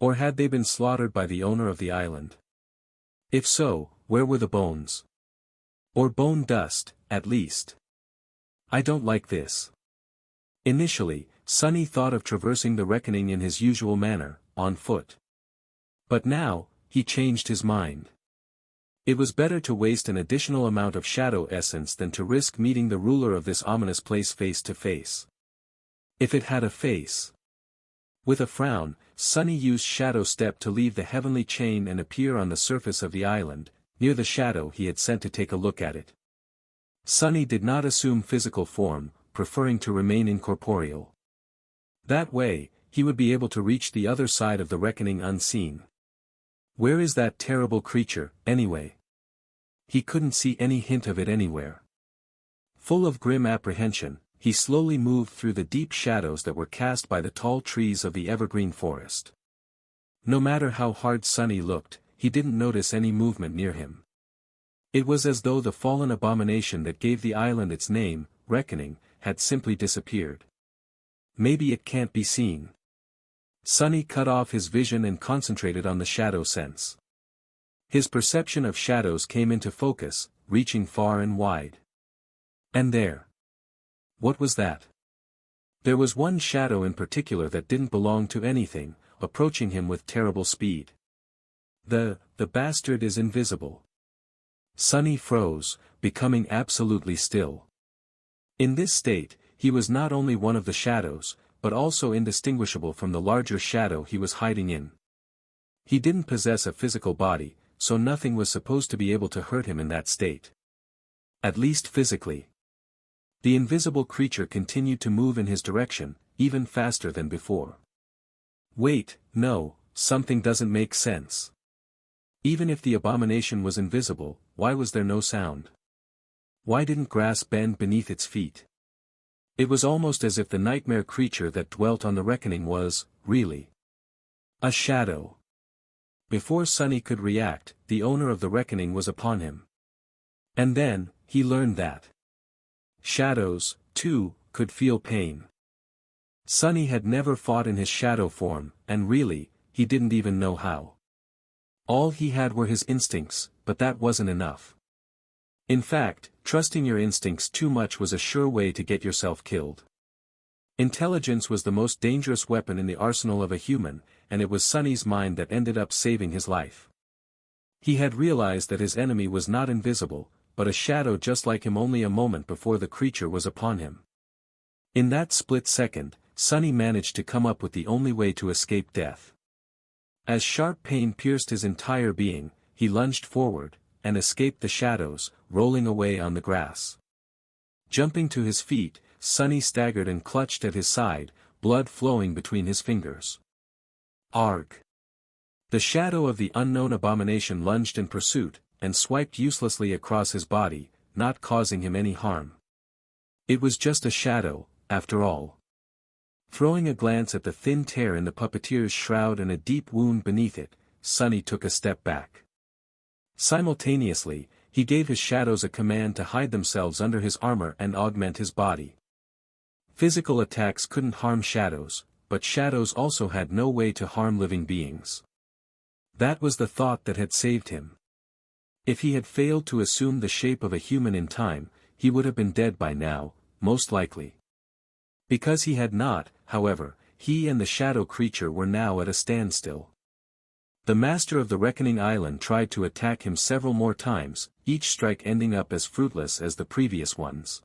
Or had they been slaughtered by the owner of the island? If so, where were the bones? Or bone dust, at least. I don't like this. Initially, Sunny thought of traversing the reckoning in his usual manner, on foot. But now, he changed his mind. It was better to waste an additional amount of shadow essence than to risk meeting the ruler of this ominous place face to face. If it had a face. With a frown, Sunny used Shadow Step to leave the heavenly chain and appear on the surface of the island, near the shadow he had sent to take a look at it. Sunny did not assume physical form, preferring to remain incorporeal. That way, he would be able to reach the other side of the reckoning unseen. Where is that terrible creature, anyway? He couldn't see any hint of it anywhere. Full of grim apprehension, he slowly moved through the deep shadows that were cast by the tall trees of the evergreen forest. No matter how hard Sunny looked, he didn't notice any movement near him. It was as though the fallen abomination that gave the island its name, Reckoning, had simply disappeared. Maybe it can't be seen. Sunny cut off his vision and concentrated on the shadow sense. His perception of shadows came into focus, reaching far and wide. And there. What was that? There was one shadow in particular that didn't belong to anything, approaching him with terrible speed. The bastard is invisible. Sunny froze, becoming absolutely still. In this state, he was not only one of the shadows, but also indistinguishable from the larger shadow he was hiding in. He didn't possess a physical body, so nothing was supposed to be able to hurt him in that state. At least physically. The invisible creature continued to move in his direction, even faster than before. Wait, no, something doesn't make sense. Even if the abomination was invisible, why was there no sound? Why didn't grass bend beneath its feet? It was almost as if the nightmare creature that dwelt on the reckoning was, really, a shadow. Before Sunny could react, the owner of the reckoning was upon him. And then, he learned that shadows, too, could feel pain. Sunny had never fought in his shadow form, and really, he didn't even know how. All he had were his instincts, but that wasn't enough. In fact, trusting your instincts too much was a sure way to get yourself killed. Intelligence was the most dangerous weapon in the arsenal of a human, and it was Sunny's mind that ended up saving his life. He had realized that his enemy was not invisible, but a shadow just like him only a moment before the creature was upon him. In that split second, Sunny managed to come up with the only way to escape death. As sharp pain pierced his entire being, he lunged forward, and escaped the shadows, rolling away on the grass. Jumping to his feet, Sunny staggered and clutched at his side, blood flowing between his fingers. Arg! The shadow of the unknown abomination lunged in pursuit, and swiped uselessly across his body, not causing him any harm. It was just a shadow, after all. Throwing a glance at the thin tear in the puppeteer's shroud and a deep wound beneath it, Sunny took a step back. Simultaneously, he gave his shadows a command to hide themselves under his armor and augment his body. Physical attacks couldn't harm shadows, but shadows also had no way to harm living beings. That was the thought that had saved him. If he had failed to assume the shape of a human in time, he would have been dead by now, most likely. Because he had not, however, he and the shadow creature were now at a standstill. The master of the Reckoning Island tried to attack him several more times, each strike ending up as fruitless as the previous ones.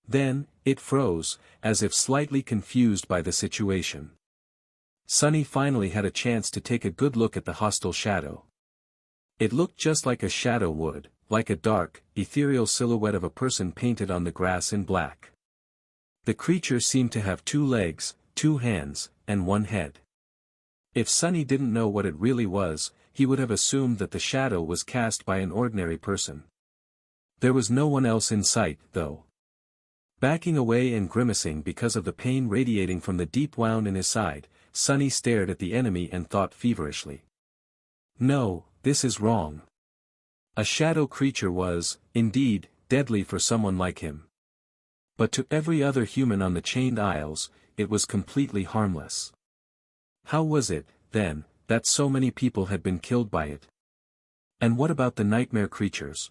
Then, it froze, as if slightly confused by the situation. Sunny finally had a chance to take a good look at the hostile shadow. It looked just like a shadow would, like a dark, ethereal silhouette of a person painted on the grass in black. The creature seemed to have 2 legs, 2 hands, and 1 head. If Sunny didn't know what it really was, he would have assumed that the shadow was cast by an ordinary person. There was no one else in sight, though. Backing away and grimacing because of the pain radiating from the deep wound in his side, Sunny stared at the enemy and thought feverishly. No, this is wrong. A shadow creature was, indeed, deadly for someone like him. But to every other human on the chained isles, it was completely harmless. How was it, then, that so many people had been killed by it? And what about the nightmare creatures?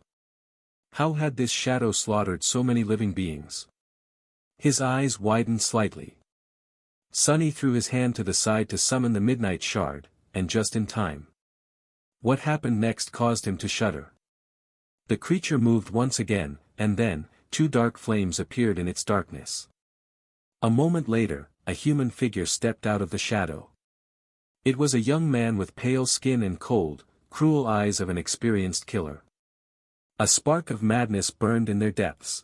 How had this shadow slaughtered so many living beings? His eyes widened slightly. Sunny threw his hand to the side to summon the midnight shard, and just in time. What happened next caused him to shudder. The creature moved once again, and then, two dark flames appeared in its darkness. A moment later, a human figure stepped out of the shadow. It was a young man with pale skin and cold, cruel eyes of an experienced killer. A spark of madness burned in their depths.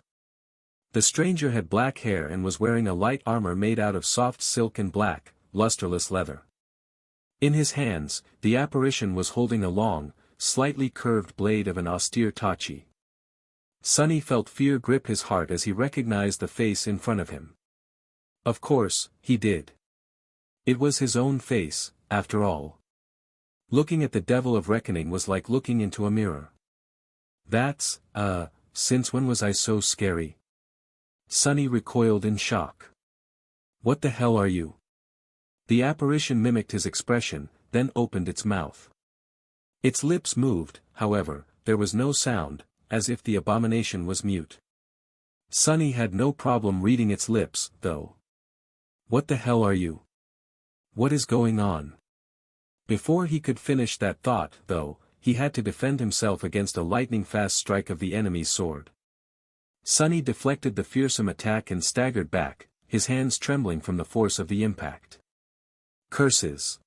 The stranger had black hair and was wearing a light armor made out of soft silk and black, lusterless leather. In his hands, the apparition was holding a long, slightly curved blade of an austere tachi. Sunny felt fear grip his heart as he recognized the face in front of him. Of course, he did. It was his own face, after all. Looking at the devil of reckoning was like looking into a mirror. Since when was I so scary? Sunny recoiled in shock. What the hell are you? The apparition mimicked his expression, then opened its mouth. Its lips moved, however, there was no sound, as if the abomination was mute. Sunny had no problem reading its lips, though. What the hell are you? What is going on? Before he could finish that thought, though, he had to defend himself against a lightning-fast strike of the enemy's sword. Sunny deflected the fearsome attack and staggered back, his hands trembling from the force of the impact. Curses!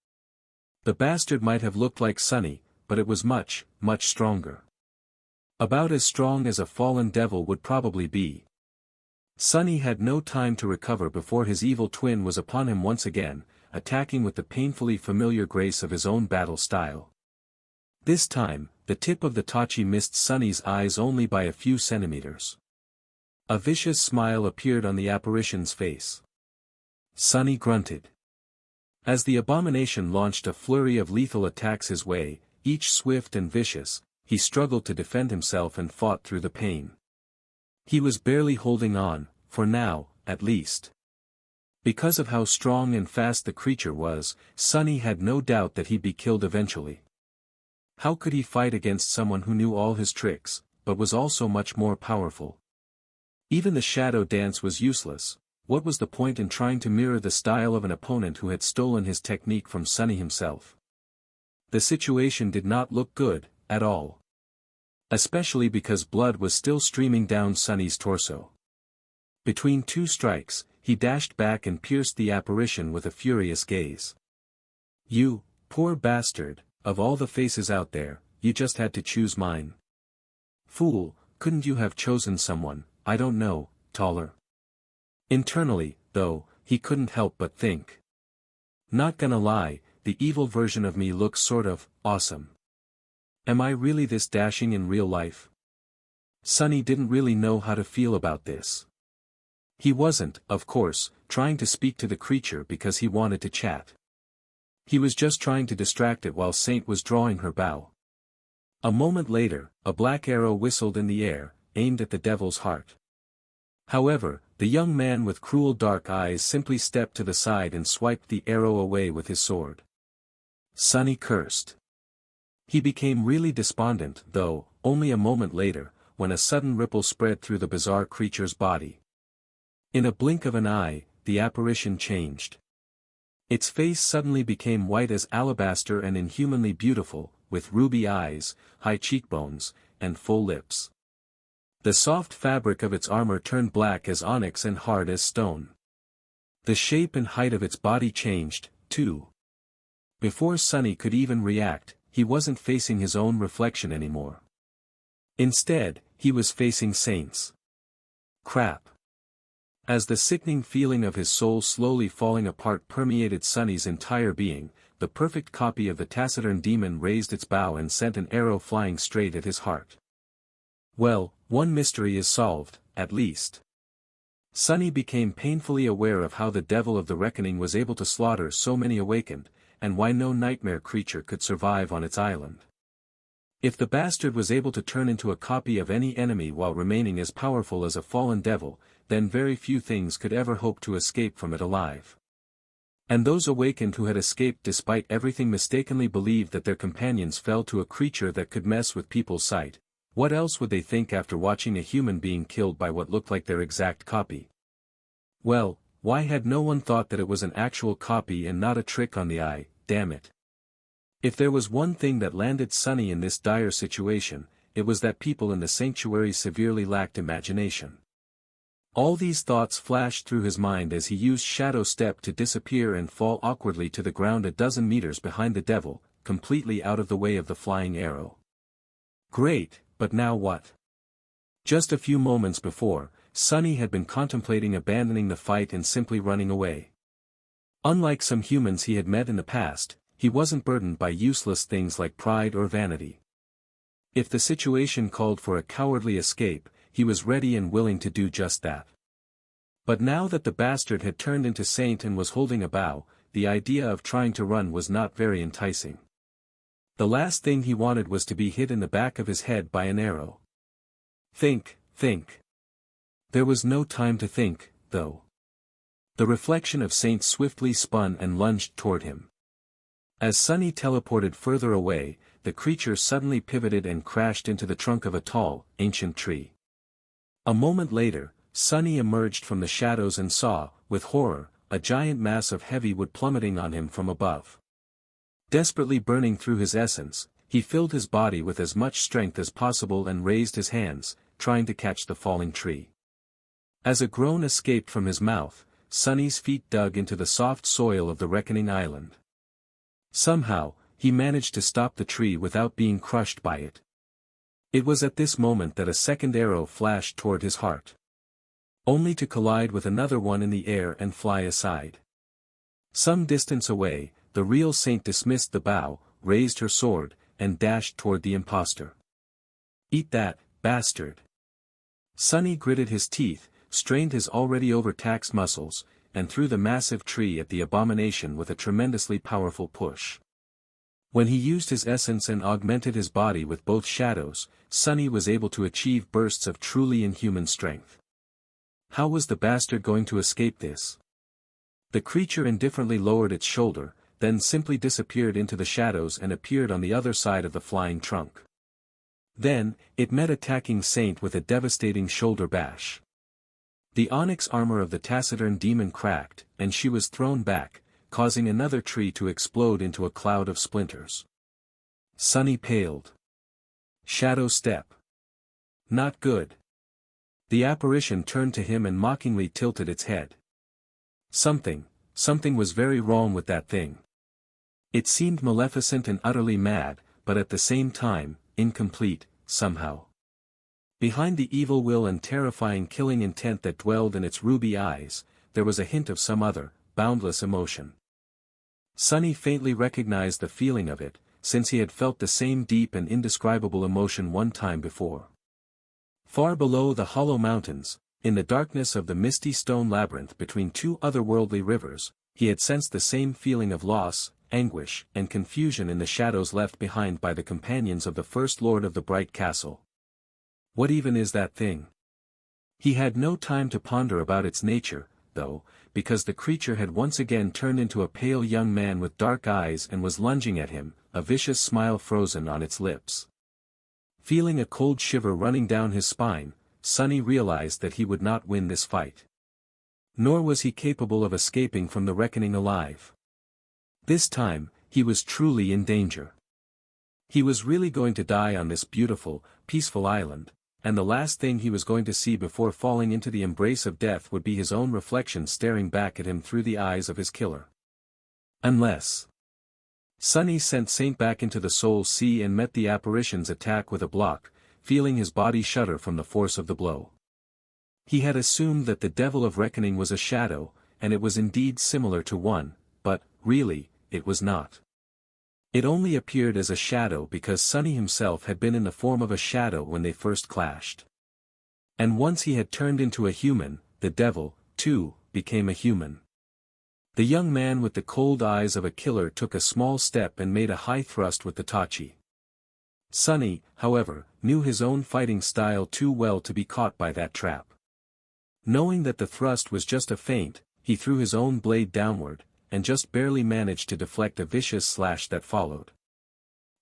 The bastard might have looked like Sunny, but it was much, much stronger. About as strong as a fallen devil would probably be. Sunny had no time to recover before his evil twin was upon him once again, attacking with the painfully familiar grace of his own battle style. This time, the tip of the tachi missed Sunny's eyes only by a few centimeters. A vicious smile appeared on the apparition's face. Sunny grunted. As the abomination launched a flurry of lethal attacks his way, each swift and vicious, he struggled to defend himself and fought through the pain. He was barely holding on, for now, at least. Because of how strong and fast the creature was, Sunny had no doubt that he'd be killed eventually. How could he fight against someone who knew all his tricks, but was also much more powerful? Even the shadow dance was useless. What was the point in trying to mirror the style of an opponent who had stolen his technique from Sunny himself? The situation did not look good, at all. Especially because blood was still streaming down Sunny's torso. Between two strikes, he dashed back and pierced the apparition with a furious gaze. You, poor bastard, of all the faces out there, you just had to choose mine. Fool, couldn't you have chosen someone, I don't know, taller? Internally, though, he couldn't help but think. Not gonna lie, the evil version of me looks sort of awesome. Am I really this dashing in real life? Sunny didn't really know how to feel about this. He wasn't, of course, trying to speak to the creature because he wanted to chat. He was just trying to distract it while Saint was drawing her bow. A moment later, a black arrow whistled in the air, aimed at the devil's heart. However, the young man with cruel dark eyes simply stepped to the side and swiped the arrow away with his sword. Sunny cursed. He became really despondent, though, only a moment later, when a sudden ripple spread through the bizarre creature's body. In a blink of an eye, the apparition changed. Its face suddenly became white as alabaster and inhumanly beautiful, with ruby eyes, high cheekbones, and full lips. The soft fabric of its armor turned black as onyx and hard as stone. The shape and height of its body changed, too. Before Sunny could even react, he wasn't facing his own reflection anymore. Instead, he was facing Saint's. Crap. As the sickening feeling of his soul slowly falling apart permeated Sunny's entire being, the perfect copy of the taciturn demon raised its bow and sent an arrow flying straight at his heart. Well, one mystery is solved, at least. Sunny became painfully aware of how the devil of the reckoning was able to slaughter so many awakened, and why no nightmare creature could survive on its island. If the bastard was able to turn into a copy of any enemy while remaining as powerful as a fallen devil, then very few things could ever hope to escape from it alive. And those awakened who had escaped despite everything mistakenly believed that their companions fell to a creature that could mess with people's sight. What else would they think after watching a human being killed by what looked like their exact copy? Well, why had no one thought that it was an actual copy and not a trick on the eye, damn it. If there was one thing that landed Sunny in this dire situation, it was that people in the sanctuary severely lacked imagination. All these thoughts flashed through his mind as he used Shadow Step to disappear and fall awkwardly to the ground a dozen meters behind the devil, completely out of the way of the flying arrow. Great, but now what? Just a few moments before, Sunny had been contemplating abandoning the fight and simply running away. Unlike some humans he had met in the past, he wasn't burdened by useless things like pride or vanity. If the situation called for a cowardly escape, he was ready and willing to do just that. But now that the bastard had turned into saint and was holding a bow, the idea of trying to run was not very enticing. The last thing he wanted was to be hit in the back of his head by an arrow. Think. There was no time to think, though. The reflection of Saint swiftly spun and lunged toward him. As Sunny teleported further away, the creature suddenly pivoted and crashed into the trunk of a tall, ancient tree. A moment later, Sunny emerged from the shadows and saw, with horror, a giant mass of heavy wood plummeting on him from above. Desperately burning through his essence, he filled his body with as much strength as possible and raised his hands, trying to catch the falling tree. As a groan escaped from his mouth, Sunny's feet dug into the soft soil of the Reckoning Island. Somehow, he managed to stop the tree without being crushed by it. It was at this moment that a second arrow flashed toward his heart. Only to collide with another one in the air and fly aside. Some distance away, the real saint dismissed the bow, raised her sword, and dashed toward the impostor. Eat that, bastard! Sunny gritted his teeth, strained his already overtaxed muscles, and threw the massive tree at the abomination with a tremendously powerful push. When he used his essence and augmented his body with both shadows, Sunny was able to achieve bursts of truly inhuman strength. How was the bastard going to escape this? The creature indifferently lowered its shoulder, then simply disappeared into the shadows and appeared on the other side of the flying trunk. Then, it met attacking Saint with a devastating shoulder bash. The onyx armor of the taciturn demon cracked, and she was thrown back, causing another tree to explode into a cloud of splinters. Sunny paled. Shadow Step. Not good. The apparition turned to him and mockingly tilted its head. Something was very wrong with that thing. It seemed maleficent and utterly mad, but at the same time, incomplete, somehow. Behind the evil will and terrifying killing intent that dwelled in its ruby eyes, there was a hint of some other, boundless emotion. Sunny faintly recognized the feeling of it, since he had felt the same deep and indescribable emotion one time before. Far below the hollow mountains, in the darkness of the misty stone labyrinth between two otherworldly rivers, he had sensed the same feeling of loss, anguish, and confusion in the shadows left behind by the companions of the First Lord of the Bright Castle. What even is that thing? He had no time to ponder about its nature, though, because the creature had once again turned into a pale young man with dark eyes and was lunging at him, a vicious smile frozen on its lips. Feeling a cold shiver running down his spine, Sunny realized that he would not win this fight. Nor was he capable of escaping from the reckoning alive. This time, he was truly in danger. He was really going to die on this beautiful, peaceful island, and the last thing he was going to see before falling into the embrace of death would be his own reflection staring back at him through the eyes of his killer. Unless... Sunny sent Saint back into the soul sea and met the apparition's attack with a block, feeling his body shudder from the force of the blow. He had assumed that the Devil of Reckoning was a shadow, and it was indeed similar to one, but, really, it was not. It only appeared as a shadow because Sunny himself had been in the form of a shadow when they first clashed. And once he had turned into a human, the devil, too, became a human. The young man with the cold eyes of a killer took a small step and made a high thrust with the tachi. Sunny, however, knew his own fighting style too well to be caught by that trap. Knowing that the thrust was just a feint, he threw his own blade downward, and just barely managed to deflect a vicious slash that followed.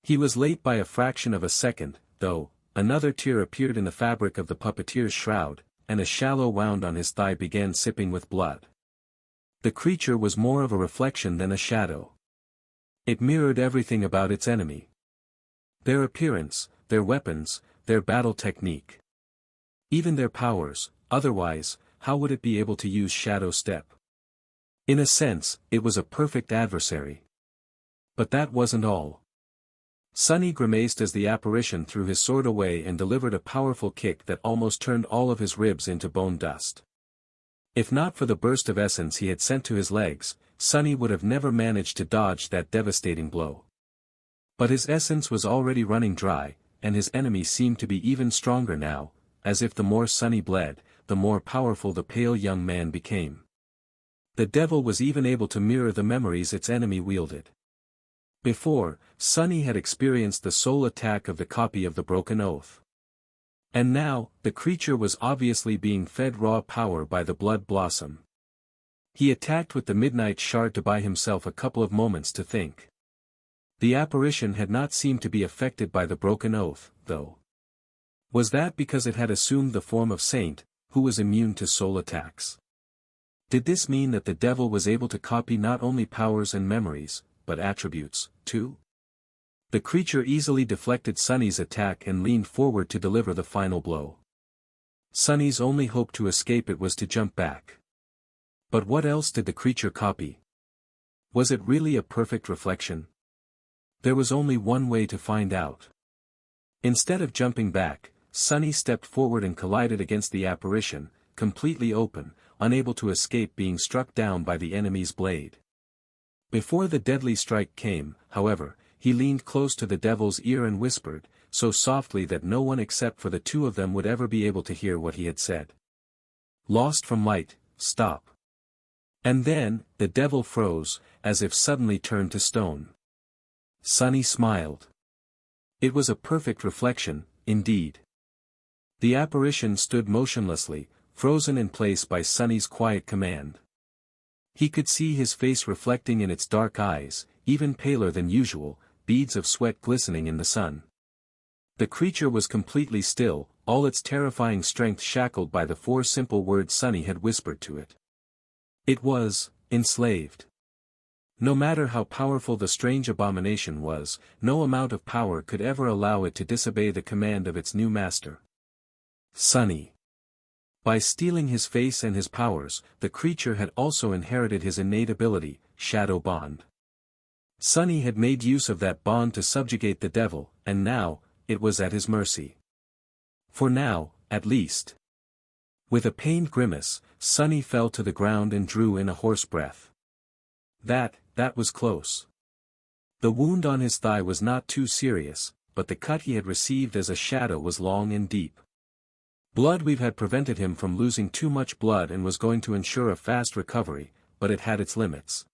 He was late by a fraction of a second, though. Another tear appeared in the fabric of the puppeteer's shroud, and a shallow wound on his thigh began sipping with blood. The creature was more of a reflection than a shadow. It mirrored everything about its enemy. Their appearance, their weapons, their battle technique. Even their powers, otherwise, how would it be able to use Shadow Step? In a sense, it was a perfect adversary. But that wasn't all. Sunny grimaced as the apparition threw his sword away and delivered a powerful kick that almost turned all of his ribs into bone dust. If not for the burst of essence he had sent to his legs, Sunny would have never managed to dodge that devastating blow. But his essence was already running dry, and his enemy seemed to be even stronger now, as if the more Sunny bled, the more powerful the pale young man became. The devil was even able to mirror the memories its enemy wielded. Before, Sunny had experienced the soul attack of the copy of the Broken Oath. And now, the creature was obviously being fed raw power by the Blood Blossom. He attacked with the Midnight Shard to buy himself a couple of moments to think. The apparition had not seemed to be affected by the Broken Oath, though. Was that because it had assumed the form of Saint, who was immune to soul attacks? Did this mean that the devil was able to copy not only powers and memories, but attributes, too? The creature easily deflected Sunny's attack and leaned forward to deliver the final blow. Sunny's only hope to escape it was to jump back. But what else did the creature copy? Was it really a perfect reflection? There was only one way to find out. Instead of jumping back, Sunny stepped forward and collided against the apparition, completely open, unable to escape being struck down by the enemy's blade. Before the deadly strike came, however, he leaned close to the devil's ear and whispered, so softly that no one except for the two of them would ever be able to hear what he had said. Lost from light, stop. And then, the devil froze, as if suddenly turned to stone. Sunny smiled. It was a perfect reflection, indeed. The apparition stood motionlessly, frozen in place by Sunny's quiet command. He could see his face reflecting in its dark eyes, even paler than usual, beads of sweat glistening in the sun. The creature was completely still, all its terrifying strength shackled by the four simple words Sunny had whispered to it. It was, enslaved. No matter how powerful the strange abomination was, no amount of power could ever allow it to disobey the command of its new master. Sunny. By stealing his face and his powers, the creature had also inherited his innate ability, Shadow Bond. Sunny had made use of that bond to subjugate the devil, and now, it was at his mercy. For now, at least. With a pained grimace, Sunny fell to the ground and drew in a hoarse breath. That was close. The wound on his thigh was not too serious, but the cut he had received as a shadow was long and deep. Bloodweave had prevented him from losing too much blood and was going to ensure a fast recovery, but it had its limits.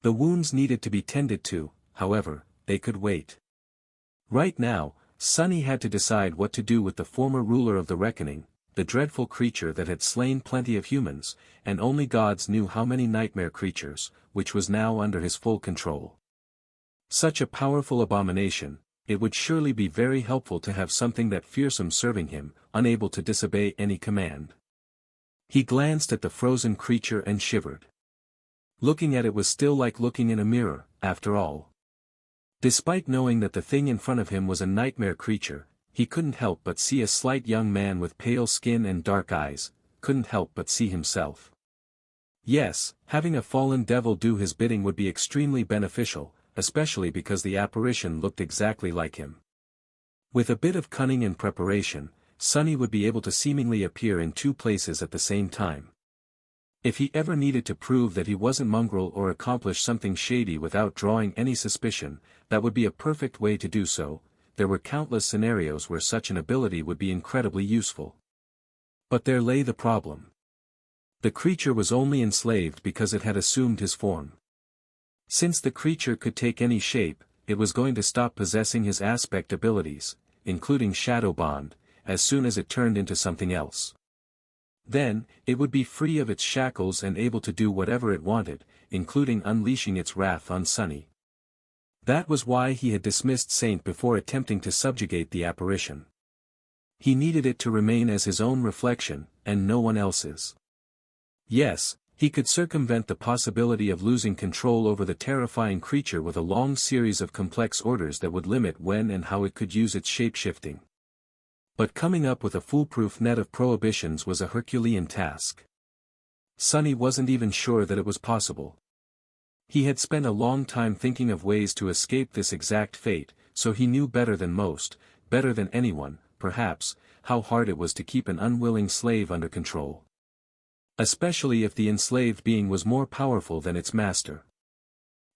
The wounds needed to be tended to, however, they could wait. Right now, Sunny had to decide what to do with the former ruler of the Reckoning, the dreadful creature that had slain plenty of humans, and only gods knew how many nightmare creatures, which was now under his full control. Such a powerful abomination, it would surely be very helpful to have something that fearsome serving him, unable to disobey any command. He glanced at the frozen creature and shivered. Looking at it was still like looking in a mirror, after all. Despite knowing that the thing in front of him was a nightmare creature, he couldn't help but see a slight young man with pale skin and dark eyes, couldn't help but see himself. Yes, having a fallen devil do his bidding would be extremely beneficial, especially because the apparition looked exactly like him. With a bit of cunning and preparation, Sunny would be able to seemingly appear in two places at the same time. If he ever needed to prove that he wasn't mongrel or accomplish something shady without drawing any suspicion, that would be a perfect way to do so. There were countless scenarios where such an ability would be incredibly useful. But there lay the problem. The creature was only enslaved because it had assumed his form. Since the creature could take any shape, it was going to stop possessing his aspect abilities, including Shadow Bond, as soon as it turned into something else. Then, it would be free of its shackles and able to do whatever it wanted, including unleashing its wrath on Sunny. That was why he had dismissed Saint before attempting to subjugate the apparition. He needed it to remain as his own reflection, and no one else's. Yes, he could circumvent the possibility of losing control over the terrifying creature with a long series of complex orders that would limit when and how it could use its shape-shifting. But coming up with a foolproof net of prohibitions was a Herculean task. Sonny wasn't even sure that it was possible. He had spent a long time thinking of ways to escape this exact fate, so he knew better than most, better than anyone, perhaps, how hard it was to keep an unwilling slave under control. Especially if the enslaved being was more powerful than its master.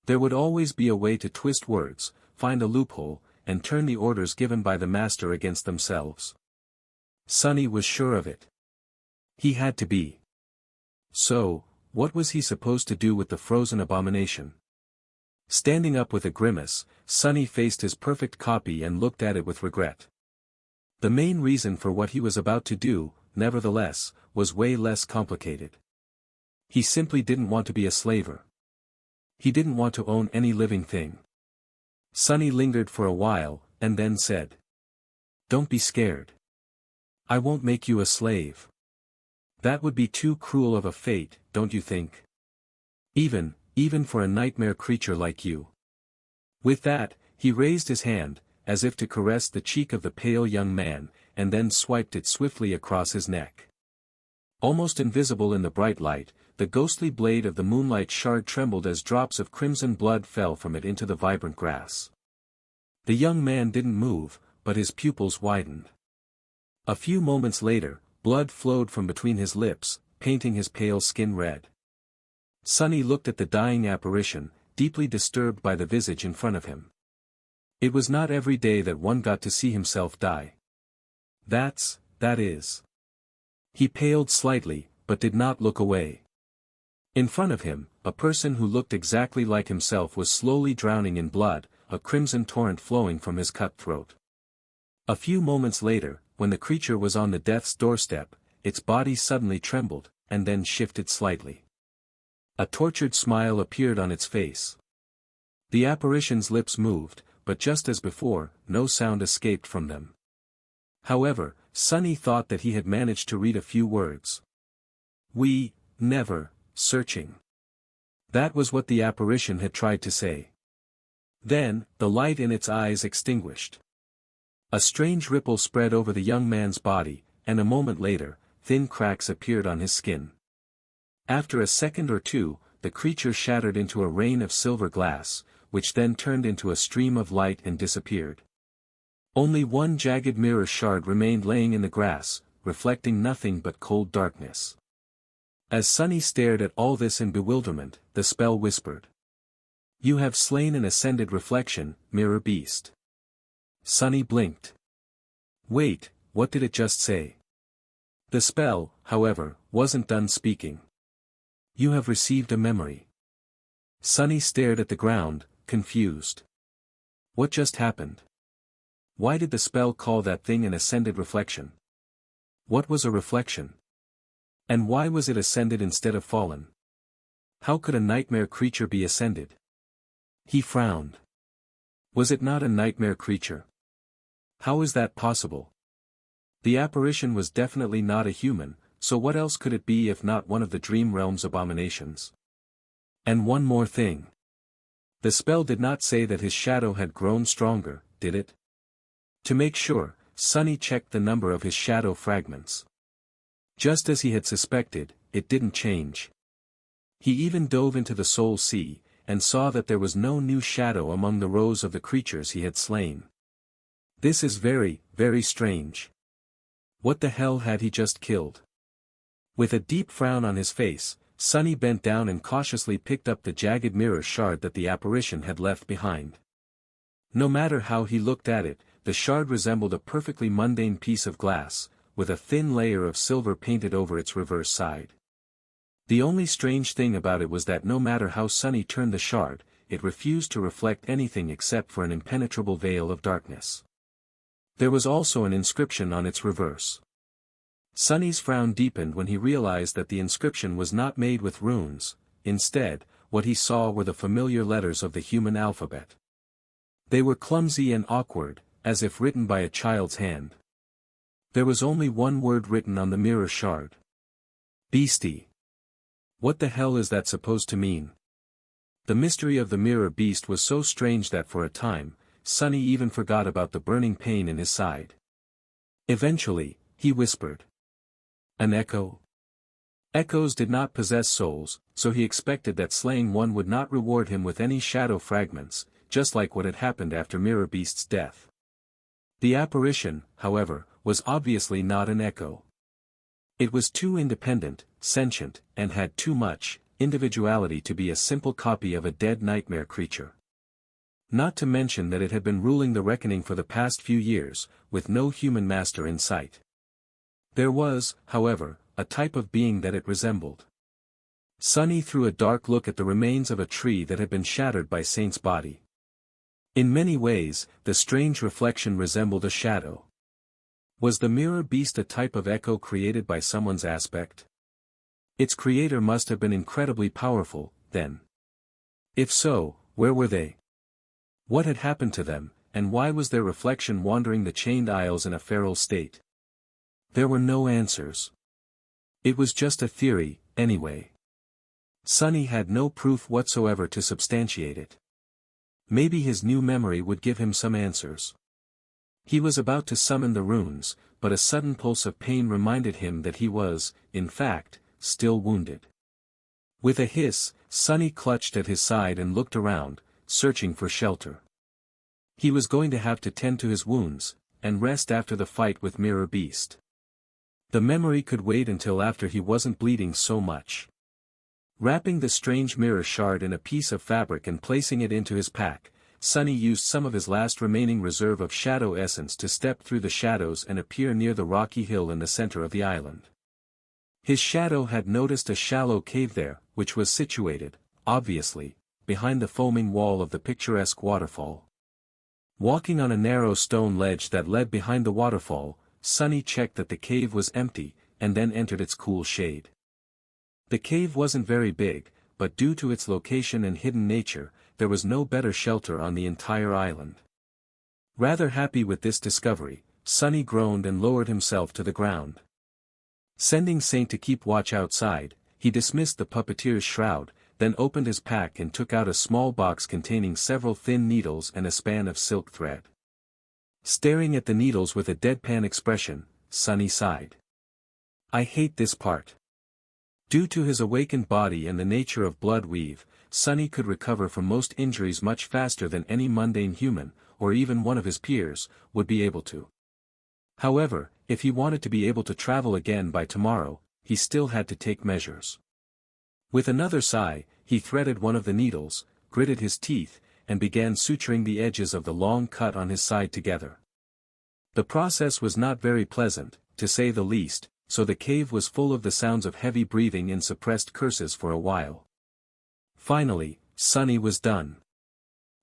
There would always be a way to twist words, find a loophole, and turn the orders given by the master against themselves. Sonny was sure of it. He had to be. So, what was he supposed to do with the frozen abomination? Standing up with a grimace, Sonny faced his perfect copy and looked at it with regret. The main reason for what he was about to do, nevertheless, was way less complicated. He simply didn't want to be a slaver. He didn't want to own any living thing. Sonny lingered for a while, and then said, "Don't be scared. I won't make you a slave. That would be too cruel of a fate, don't you think? Even for a nightmare creature like you." With that, he raised his hand, as if to caress the cheek of the pale young man, and then swiped it swiftly across his neck. Almost invisible in the bright light, the ghostly blade of the moonlight shard trembled as drops of crimson blood fell from it into the vibrant grass. The young man didn't move, but his pupils widened. A few moments later, blood flowed from between his lips, painting his pale skin red. Sonny looked at the dying apparition, deeply disturbed by the visage in front of him. It was not every day that one got to see himself die. That is. He paled slightly, but did not look away. In front of him, a person who looked exactly like himself was slowly drowning in blood, a crimson torrent flowing from his cut throat. A few moments later, when the creature was on the death's doorstep, its body suddenly trembled, and then shifted slightly. A tortured smile appeared on its face. The apparition's lips moved, but just as before, no sound escaped from them. However, Sonny thought that he had managed to read a few words. "We, never, searching." That was what the apparition had tried to say. Then, the light in its eyes extinguished. A strange ripple spread over the young man's body, and a moment later, thin cracks appeared on his skin. After a second or two, the creature shattered into a rain of silver glass, which then turned into a stream of light and disappeared. Only one jagged mirror shard remained laying in the grass, reflecting nothing but cold darkness. As Sonny stared at all this in bewilderment, the spell whispered, "You have slain an ascended reflection, mirror beast." Sonny blinked. Wait, what did it just say? The spell, however, wasn't done speaking. "You have received a memory." Sonny stared at the ground, confused. What just happened? Why did the spell call that thing an ascended reflection? What was a reflection? And why was it ascended instead of fallen? How could a nightmare creature be ascended? He frowned. Was it not a nightmare creature? How is that possible? The apparition was definitely not a human, so what else could it be if not one of the dream realm's abominations? And one more thing. The spell did not say that his shadow had grown stronger, did it? To make sure, Sonny checked the number of his shadow fragments. Just as he had suspected, it didn't change. He even dove into the soul sea, and saw that there was no new shadow among the rows of the creatures he had slain. This is very, very strange. What the hell had he just killed? With a deep frown on his face, Sonny bent down and cautiously picked up the jagged mirror shard that the apparition had left behind. No matter how he looked at it, the shard resembled a perfectly mundane piece of glass, with a thin layer of silver painted over its reverse side. The only strange thing about it was that no matter how Sonny turned the shard, it refused to reflect anything except for an impenetrable veil of darkness. There was also an inscription on its reverse. Sonny's frown deepened when he realized that the inscription was not made with runes. Instead, what he saw were the familiar letters of the human alphabet. They were clumsy and awkward, as if written by a child's hand. There was only one word written on the mirror shard. Beastie. What the hell is that supposed to mean? The mystery of the mirror beast was so strange that for a time, Sonny even forgot about the burning pain in his side. Eventually, he whispered. An echo? Echoes did not possess souls, so he expected that slaying one would not reward him with any shadow fragments, just like what had happened after Mirror Beast's death. The apparition, however, was obviously not an echo. It was too independent, sentient, and had too much individuality to be a simple copy of a dead nightmare creature. Not to mention that it had been ruling the reckoning for the past few years, with no human master in sight. There was, however, a type of being that it resembled. Sonny threw a dark look at the remains of a tree that had been shattered by Saint's body. In many ways, the strange reflection resembled a shadow. Was the mirror beast a type of echo created by someone's aspect? Its creator must have been incredibly powerful, then. If so, where were they? What had happened to them, and why was their reflection wandering the chained aisles in a feral state? There were no answers. It was just a theory, anyway. Sonny had no proof whatsoever to substantiate it. Maybe his new memory would give him some answers. He was about to summon the runes, but a sudden pulse of pain reminded him that he was, in fact, still wounded. With a hiss, Sonny clutched at his side and looked around, searching for shelter. He was going to have to tend to his wounds, and rest after the fight with Mirror Beast. The memory could wait until after he wasn't bleeding so much. Wrapping the strange mirror shard in a piece of fabric and placing it into his pack, Sonny used some of his last remaining reserve of shadow essence to step through the shadows and appear near the rocky hill in the center of the island. His shadow had noticed a shallow cave there, which was situated, obviously, behind the foaming wall of the picturesque waterfall. Walking on a narrow stone ledge that led behind the waterfall, Sonny checked that the cave was empty, and then entered its cool shade. The cave wasn't very big, but due to its location and hidden nature, there was no better shelter on the entire island. Rather happy with this discovery, Sonny groaned and lowered himself to the ground. Sending Saint to keep watch outside, he dismissed the puppeteer's shroud, then opened his pack and took out a small box containing several thin needles and a span of silk thread. Staring at the needles with a deadpan expression, Sonny sighed. I hate this part. Due to his awakened body and the nature of blood weave, Sonny could recover from most injuries much faster than any mundane human, or even one of his peers, would be able to. However, if he wanted to be able to travel again by tomorrow, he still had to take measures. With another sigh, he threaded one of the needles, gritted his teeth, and began suturing the edges of the long cut on his side together. The process was not very pleasant, to say the least, so the cave was full of the sounds of heavy breathing and suppressed curses for a while. Finally, Sonny was done.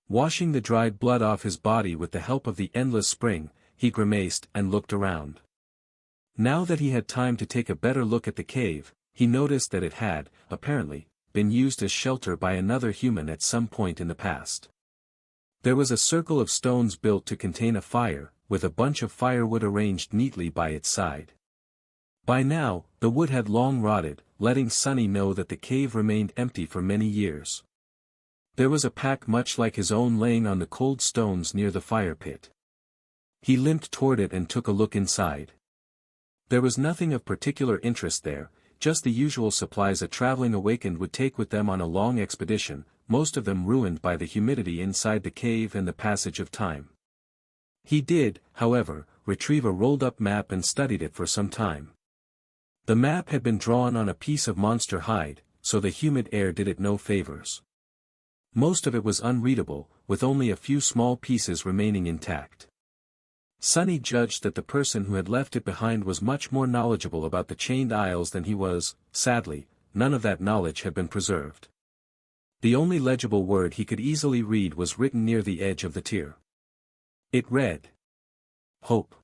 Washing the dried blood off his body with the help of the endless spring, he grimaced and looked around. Now that he had time to take a better look at the cave, he noticed that it had, apparently, been used as shelter by another human at some point in the past. There was a circle of stones built to contain a fire, with a bunch of firewood arranged neatly by its side. By now, the wood had long rotted, letting Sonny know that the cave remained empty for many years. There was a pack much like his own laying on the cold stones near the fire pit. He limped toward it and took a look inside. There was nothing of particular interest there, just the usual supplies a traveling awakened would take with them on a long expedition, most of them ruined by the humidity inside the cave and the passage of time. He did, however, retrieve a rolled-up map and studied it for some time. The map had been drawn on a piece of monster hide, so the humid air did it no favors. Most of it was unreadable, with only a few small pieces remaining intact. Sonny judged that the person who had left it behind was much more knowledgeable about the chained isles than he was. Sadly, none of that knowledge had been preserved. The only legible word he could easily read was written near the edge of the tier. It read, Hope.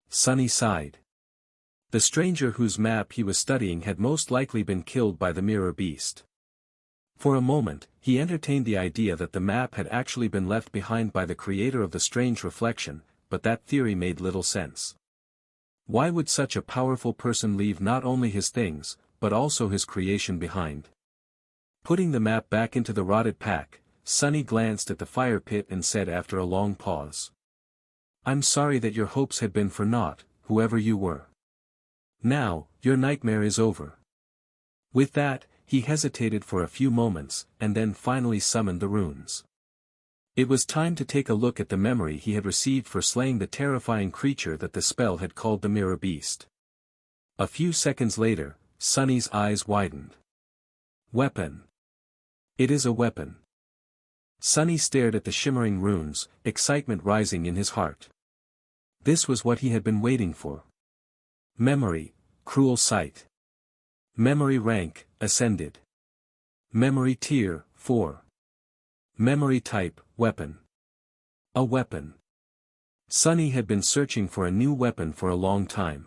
Sonny sighed. The stranger whose map he was studying had most likely been killed by the mirror beast. For a moment, he entertained the idea that the map had actually been left behind by the creator of the strange reflection, but that theory made little sense. Why would such a powerful person leave not only his things, but also his creation behind? Putting the map back into the rotted pack, Sunny glanced at the fire pit and said after a long pause. I'm sorry that your hopes had been for naught, whoever you were. Now, your nightmare is over. With that, he hesitated for a few moments, and then finally summoned the runes. It was time to take a look at the memory he had received for slaying the terrifying creature that the spell had called the Mirror Beast. A few seconds later, Sunny's eyes widened. Weapon. It is a weapon. Sunny stared at the shimmering runes, excitement rising in his heart. This was what he had been waiting for. Memory, cruel sight. Memory rank, ascended. Memory tier, 4. Memory type, weapon. A weapon. Sunny had been searching for a new weapon for a long time.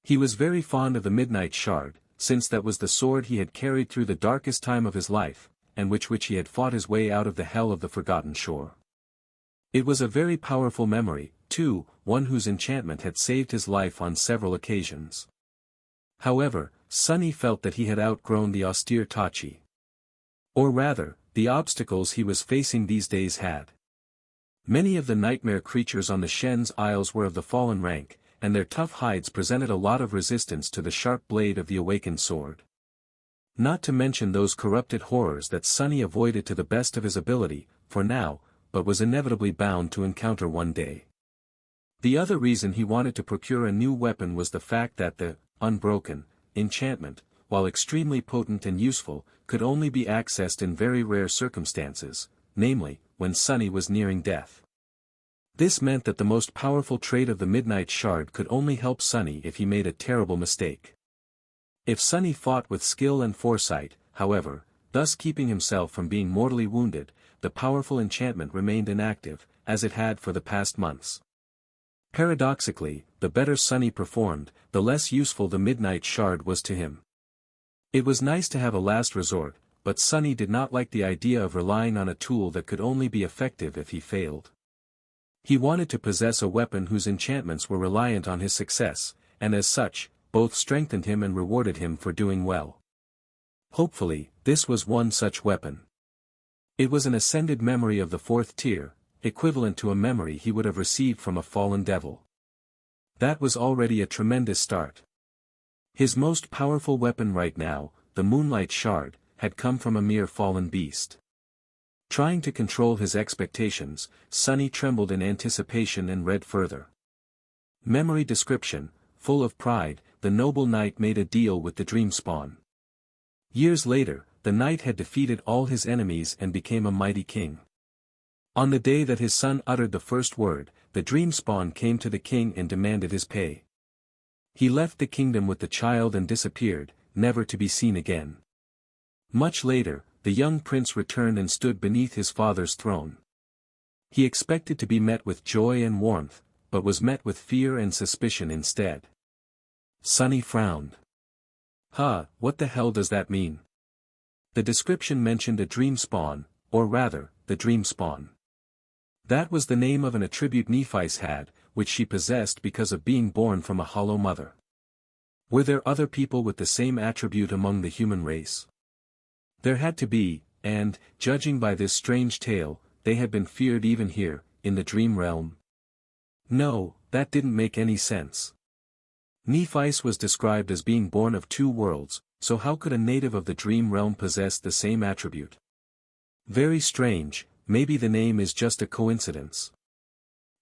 He was very fond of the Midnight Shard, since that was the sword he had carried through the darkest time of his life, and which he had fought his way out of the hell of the Forgotten Shore. It was a very powerful memory, too, one whose enchantment had saved his life on several occasions. However, Sunny felt that he had outgrown the austere Tachi. Or rather, the obstacles he was facing these days had. Many of the nightmare creatures on the Shen's Isles were of the fallen rank, and their tough hides presented a lot of resistance to the sharp blade of the awakened sword. Not to mention those corrupted horrors that Sunny avoided to the best of his ability, for now, but was inevitably bound to encounter one day. The other reason he wanted to procure a new weapon was the fact that the unbroken enchantment, while extremely potent and useful, could only be accessed in very rare circumstances, namely, when Sunny was nearing death. This meant that the most powerful trait of the Midnight Shard could only help Sunny if he made a terrible mistake. If Sunny fought with skill and foresight, however, thus keeping himself from being mortally wounded, the powerful enchantment remained inactive, as it had for the past months. Paradoxically, the better Sunny performed, the less useful the Midnight Shard was to him. It was nice to have a last resort, but Sunny did not like the idea of relying on a tool that could only be effective if he failed. He wanted to possess a weapon whose enchantments were reliant on his success, and as such, both strengthened him and rewarded him for doing well. Hopefully, this was one such weapon. It was an ascended memory of the 4th tier, equivalent to a memory he would have received from a fallen devil. That was already a tremendous start. His most powerful weapon right now, the Moonlight Shard, had come from a mere fallen beast. Trying to control his expectations, Sunny trembled in anticipation and read further. Memory description, full of pride, the noble knight made a deal with the Dreamspawn. Years later, the knight had defeated all his enemies and became a mighty king. On the day that his son uttered the first word, the Dreamspawn came to the king and demanded his pay. He left the kingdom with the child and disappeared, never to be seen again. Much later, the young prince returned and stood beneath his father's throne. He expected to be met with joy and warmth, but was met with fear and suspicion instead. Sunny frowned. What the hell does that mean? The description mentioned a Dreamspawn, or rather, the Dreamspawn. That was the name of an attribute Nephi's had, which she possessed because of being born from a hollow mother. Were there other people with the same attribute among the human race? There had to be, and, judging by this strange tale, they had been feared even here, in the dream realm. No, that didn't make any sense. Nephis was described as being born of 2 worlds, so how could a native of the dream realm possess the same attribute? Very strange, maybe the name is just a coincidence.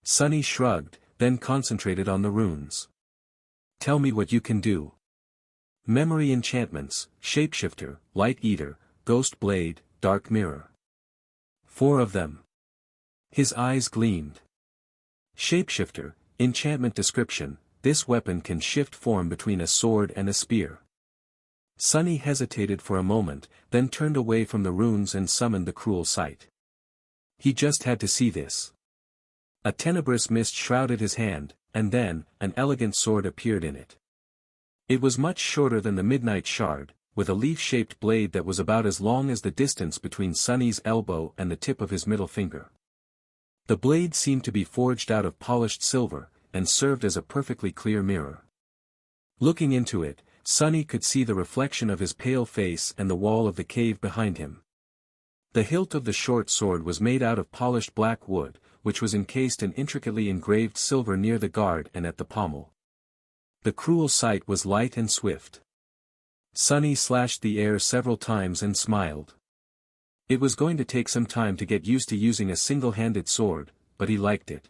Sunny shrugged, then concentrated on the runes. Tell me what you can do. Memory enchantments, Shapeshifter, Light Eater, Ghost Blade, Dark Mirror. 4 of them. His eyes gleamed. Shapeshifter, enchantment description, this weapon can shift form between a sword and a spear. Sunny hesitated for a moment, then turned away from the runes and summoned the cruel sight. He just had to see this. A tenebrous mist shrouded his hand, and then, an elegant sword appeared in it. It was much shorter than the Midnight Shard, with a leaf-shaped blade that was about as long as the distance between Sunny's elbow and the tip of his middle finger. The blade seemed to be forged out of polished silver, and served as a perfectly clear mirror. Looking into it, Sunny could see the reflection of his pale face and the wall of the cave behind him. The hilt of the short sword was made out of polished black wood, which was encased in intricately engraved silver near the guard and at the pommel. The cruel sight was light and swift. Sunny slashed the air several times and smiled. It was going to take some time to get used to using a single-handed sword, but he liked it.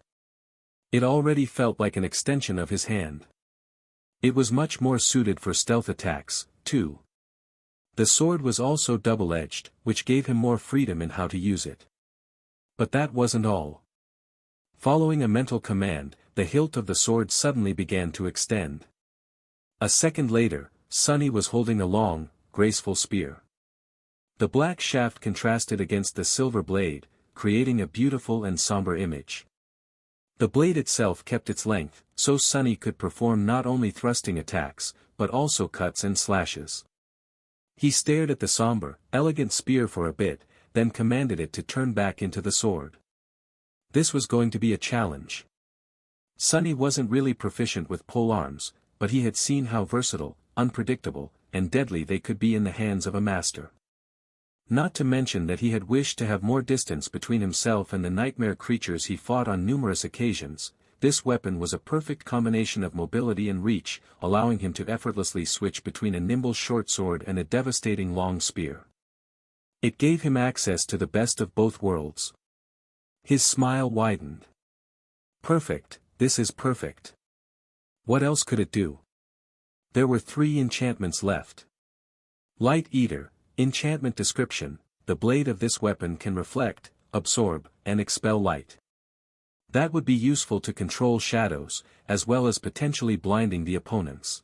It already felt like an extension of his hand. It was much more suited for stealth attacks, too. The sword was also double-edged, which gave him more freedom in how to use it. But that wasn't all. Following a mental command, the hilt of the sword suddenly began to extend. A second later, Sunny was holding a long, graceful spear. The black shaft contrasted against the silver blade, creating a beautiful and somber image. The blade itself kept its length, so Sunny could perform not only thrusting attacks, but also cuts and slashes. He stared at the somber, elegant spear for a bit, then commanded it to turn back into the sword. This was going to be a challenge. Sunny wasn't really proficient with polearms, but he had seen how versatile, unpredictable, and deadly they could be in the hands of a master. Not to mention that he had wished to have more distance between himself and the nightmare creatures he fought on numerous occasions. This weapon was a perfect combination of mobility and reach, allowing him to effortlessly switch between a nimble short sword and a devastating long spear. It gave him access to the best of both worlds. His smile widened. Perfect, this is perfect. What else could it do? There were 3 enchantments left. Light Eater, enchantment description: the blade of this weapon can reflect, absorb, and expel light. That would be useful to control shadows, as well as potentially blinding the opponents.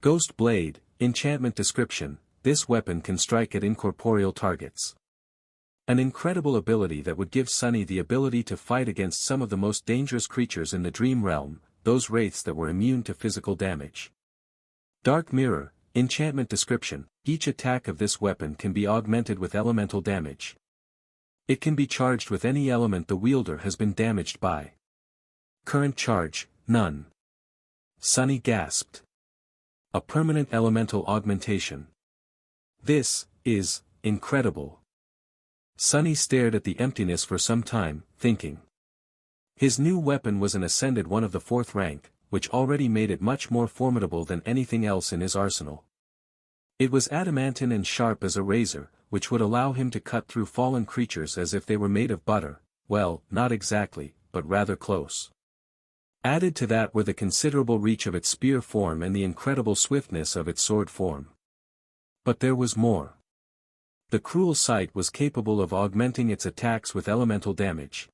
Ghost Blade, enchantment description: this weapon can strike at incorporeal targets. An incredible ability that would give Sunny the ability to fight against some of the most dangerous creatures in the dream realm, those wraiths that were immune to physical damage. Dark Mirror, enchantment description: each attack of this weapon can be augmented with elemental damage. It can be charged with any element the wielder has been damaged by. Current charge, none. Sunny gasped. A permanent elemental augmentation. This is incredible. Sunny stared at the emptiness for some time, thinking. His new weapon was an ascended one of the 4th rank, which already made it much more formidable than anything else in his arsenal. It was adamantine and sharp as a razor, which would allow him to cut through fallen creatures as if they were made of butter. Well, not exactly, but rather close. Added to that were the considerable reach of its spear form and the incredible swiftness of its sword form. But there was more. The cruel sight was capable of augmenting its attacks with elemental damage.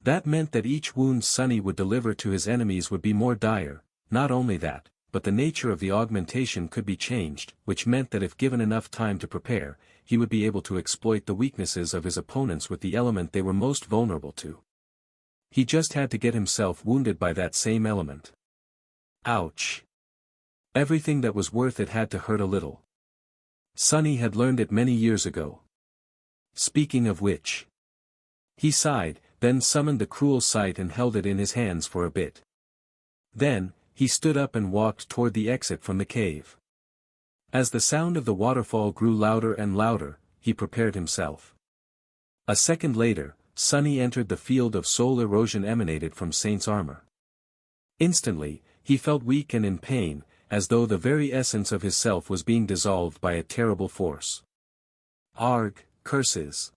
That meant that each wound Sunny would deliver to his enemies would be more dire. Not only that, but the nature of the augmentation could be changed, which meant that if given enough time to prepare, he would be able to exploit the weaknesses of his opponents with the element they were most vulnerable to. He just had to get himself wounded by that same element. Ouch! Everything that was worth it had to hurt a little. Sunny had learned it many years ago. Speaking of which. He sighed, then summoned the cruel sight and held it in his hands for a bit. Then, he stood up and walked toward the exit from the cave. As the sound of the waterfall grew louder and louder, he prepared himself. A second later, Sunny entered the field of soul erosion emanated from Saint's armor. Instantly, he felt weak and in pain, as though the very essence of his self was being dissolved by a terrible force. Arg, curses.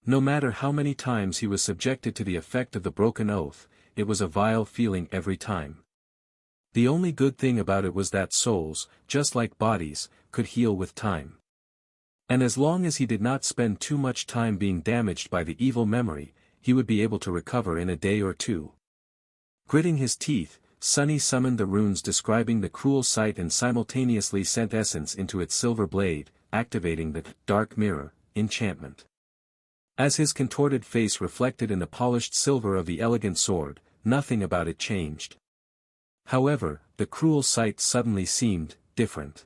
No matter how many times he was subjected to the effect of the broken oath, it was a vile feeling every time. The only good thing about it was that souls, just like bodies, could heal with time. And as long as he did not spend too much time being damaged by the evil memory, he would be able to recover in a day or 2. Gritting his teeth, Sunny summoned the runes describing the cruel sight and simultaneously sent essence into its silver blade, activating the Dark Mirror enchantment. As his contorted face reflected in the polished silver of the elegant sword, nothing about it changed. However, the cruel sight suddenly seemed different.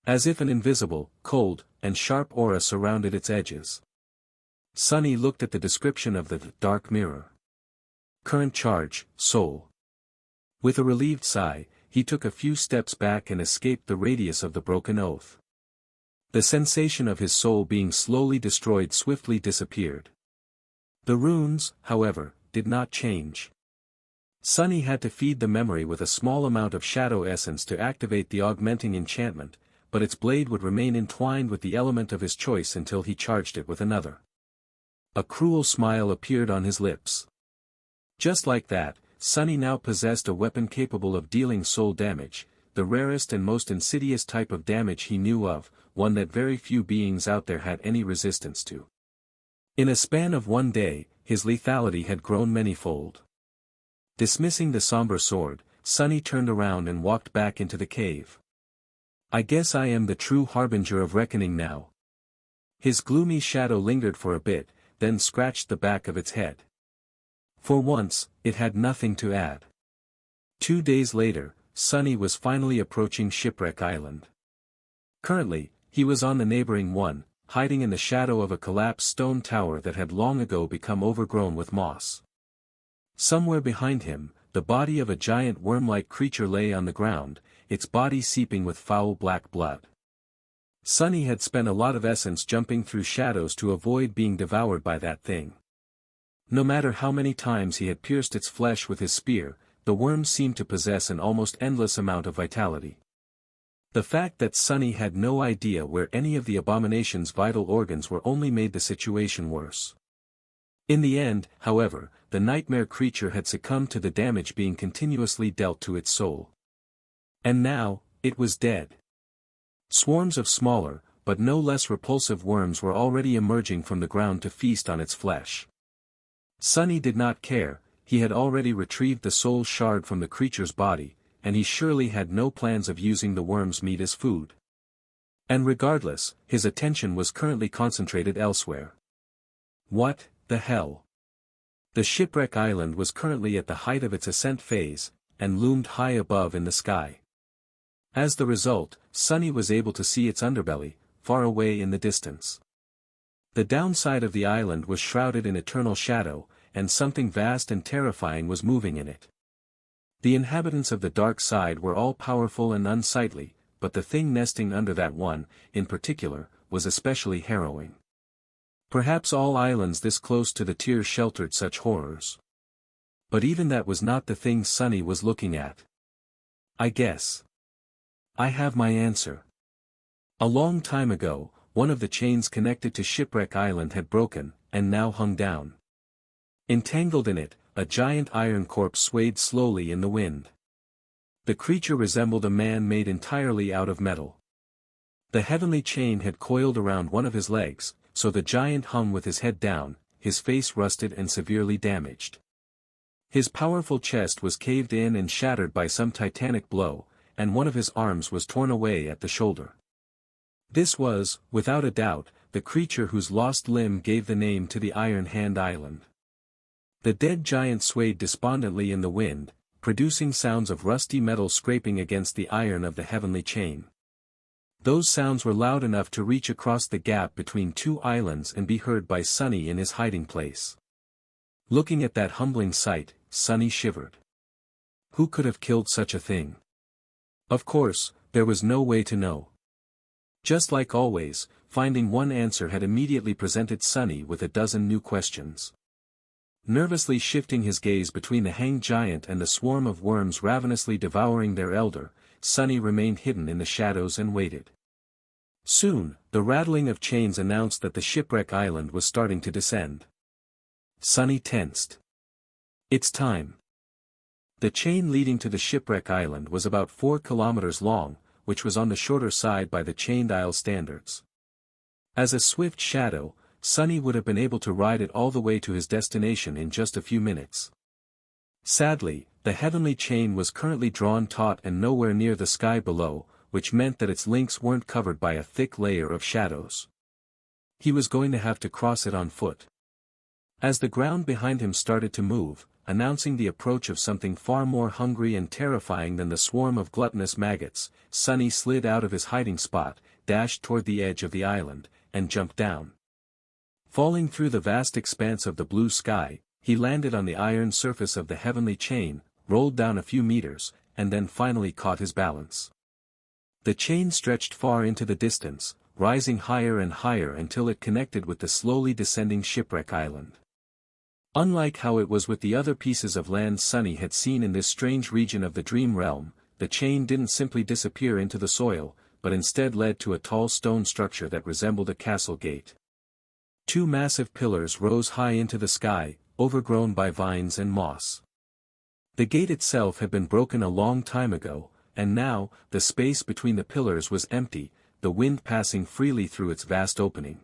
As if an invisible, cold, and sharp aura surrounded its edges. Sunny looked at the description of the Dark Mirror. current charge, soul. With a relieved sigh, he took a few steps back and escaped the radius of the broken oath. The sensation of his soul being slowly destroyed swiftly disappeared. The runes, however, did not change. Sunny had to feed the memory with a small amount of shadow essence to activate the augmenting enchantment, but its blade would remain entwined with the element of his choice until he charged it with another. A cruel smile appeared on his lips. Just like that, Sunny now possessed a weapon capable of dealing soul damage, the rarest and most insidious type of damage he knew of, one that very few beings out there had any resistance to. In a span of one day, his lethality had grown manyfold. Dismissing the somber sword, Sunny turned around and walked back into the cave. I guess I am the true harbinger of reckoning now. His gloomy shadow lingered for a bit, then scratched the back of its head. For once, it had nothing to add. 2 days later, Sunny was finally approaching Shipwreck Island. Currently, he was on the neighboring one, hiding in the shadow of a collapsed stone tower that had long ago become overgrown with moss. Somewhere behind him, the body of a giant worm-like creature lay on the ground, its body seeping with foul black blood. Sunny had spent a lot of essence jumping through shadows to avoid being devoured by that thing. No matter how many times he had pierced its flesh with his spear, the worm seemed to possess an almost endless amount of vitality. The fact that Sunny had no idea where any of the abomination's vital organs were only made the situation worse. In the end, however, the nightmare creature had succumbed to the damage being continuously dealt to its soul. And now, it was dead. Swarms of smaller, but no less repulsive worms were already emerging from the ground to feast on its flesh. Sunny did not care, he had already retrieved the soul shard from the creature's body, and he surely had no plans of using the worm's meat as food. And regardless, his attention was currently concentrated elsewhere. What the hell? The Shipwreck Island was currently at the height of its ascent phase, and loomed high above in the sky. As the result, Sunny was able to see its underbelly, far away in the distance. The downside of the island was shrouded in eternal shadow, and something vast and terrifying was moving in it. The inhabitants of the dark side were all powerful and unsightly, but the thing nesting under that one, in particular, was especially harrowing. Perhaps all islands this close to the tier sheltered such horrors. But even that was not the thing Sunny was looking at. I guess I have my answer. A long time ago, one of the chains connected to Shipwreck Island had broken, and now hung down. Entangled in it, a giant iron corpse swayed slowly in the wind. The creature resembled a man made entirely out of metal. The heavenly chain had coiled around one of his legs, so the giant hung with his head down, his face rusted and severely damaged. His powerful chest was caved in and shattered by some titanic blow, and one of his arms was torn away at the shoulder. This was, without a doubt, the creature whose lost limb gave the name to the Iron Hand Island. The dead giant swayed despondently in the wind, producing sounds of rusty metal scraping against the iron of the heavenly chain. Those sounds were loud enough to reach across the gap between two islands and be heard by Sunny in his hiding place. Looking at that humbling sight, Sunny shivered. Who could have killed such a thing? Of course, there was no way to know. Just like always, finding one answer had immediately presented Sunny with a dozen new questions. Nervously shifting his gaze between the hanged giant and the swarm of worms ravenously devouring their elder, Sunny remained hidden in the shadows and waited. Soon, the rattling of chains announced that the Shipwreck Island was starting to descend. Sunny tensed. It's time. The chain leading to the Shipwreck Island was about 4 kilometers long, which was on the shorter side by the chained isle standards. As a swift shadow, Sunny would have been able to ride it all the way to his destination in just a few minutes. Sadly, the heavenly chain was currently drawn taut and nowhere near the sky below, which meant that its links weren't covered by a thick layer of shadows. He was going to have to cross it on foot. As the ground behind him started to move, announcing the approach of something far more hungry and terrifying than the swarm of gluttonous maggots, Sunny slid out of his hiding spot, dashed toward the edge of the island, and jumped down. Falling through the vast expanse of the blue sky, he landed on the iron surface of the heavenly chain, rolled down a few meters, and then finally caught his balance. The chain stretched far into the distance, rising higher and higher until it connected with the slowly descending shipwreck island. Unlike how it was with the other pieces of land Sunny had seen in this strange region of the dream realm, the chain didn't simply disappear into the soil, but instead led to a tall stone structure that resembled a castle gate. Two massive pillars rose high into the sky, overgrown by vines and moss. The gate itself had been broken a long time ago, and now, the space between the pillars was empty, the wind passing freely through its vast opening.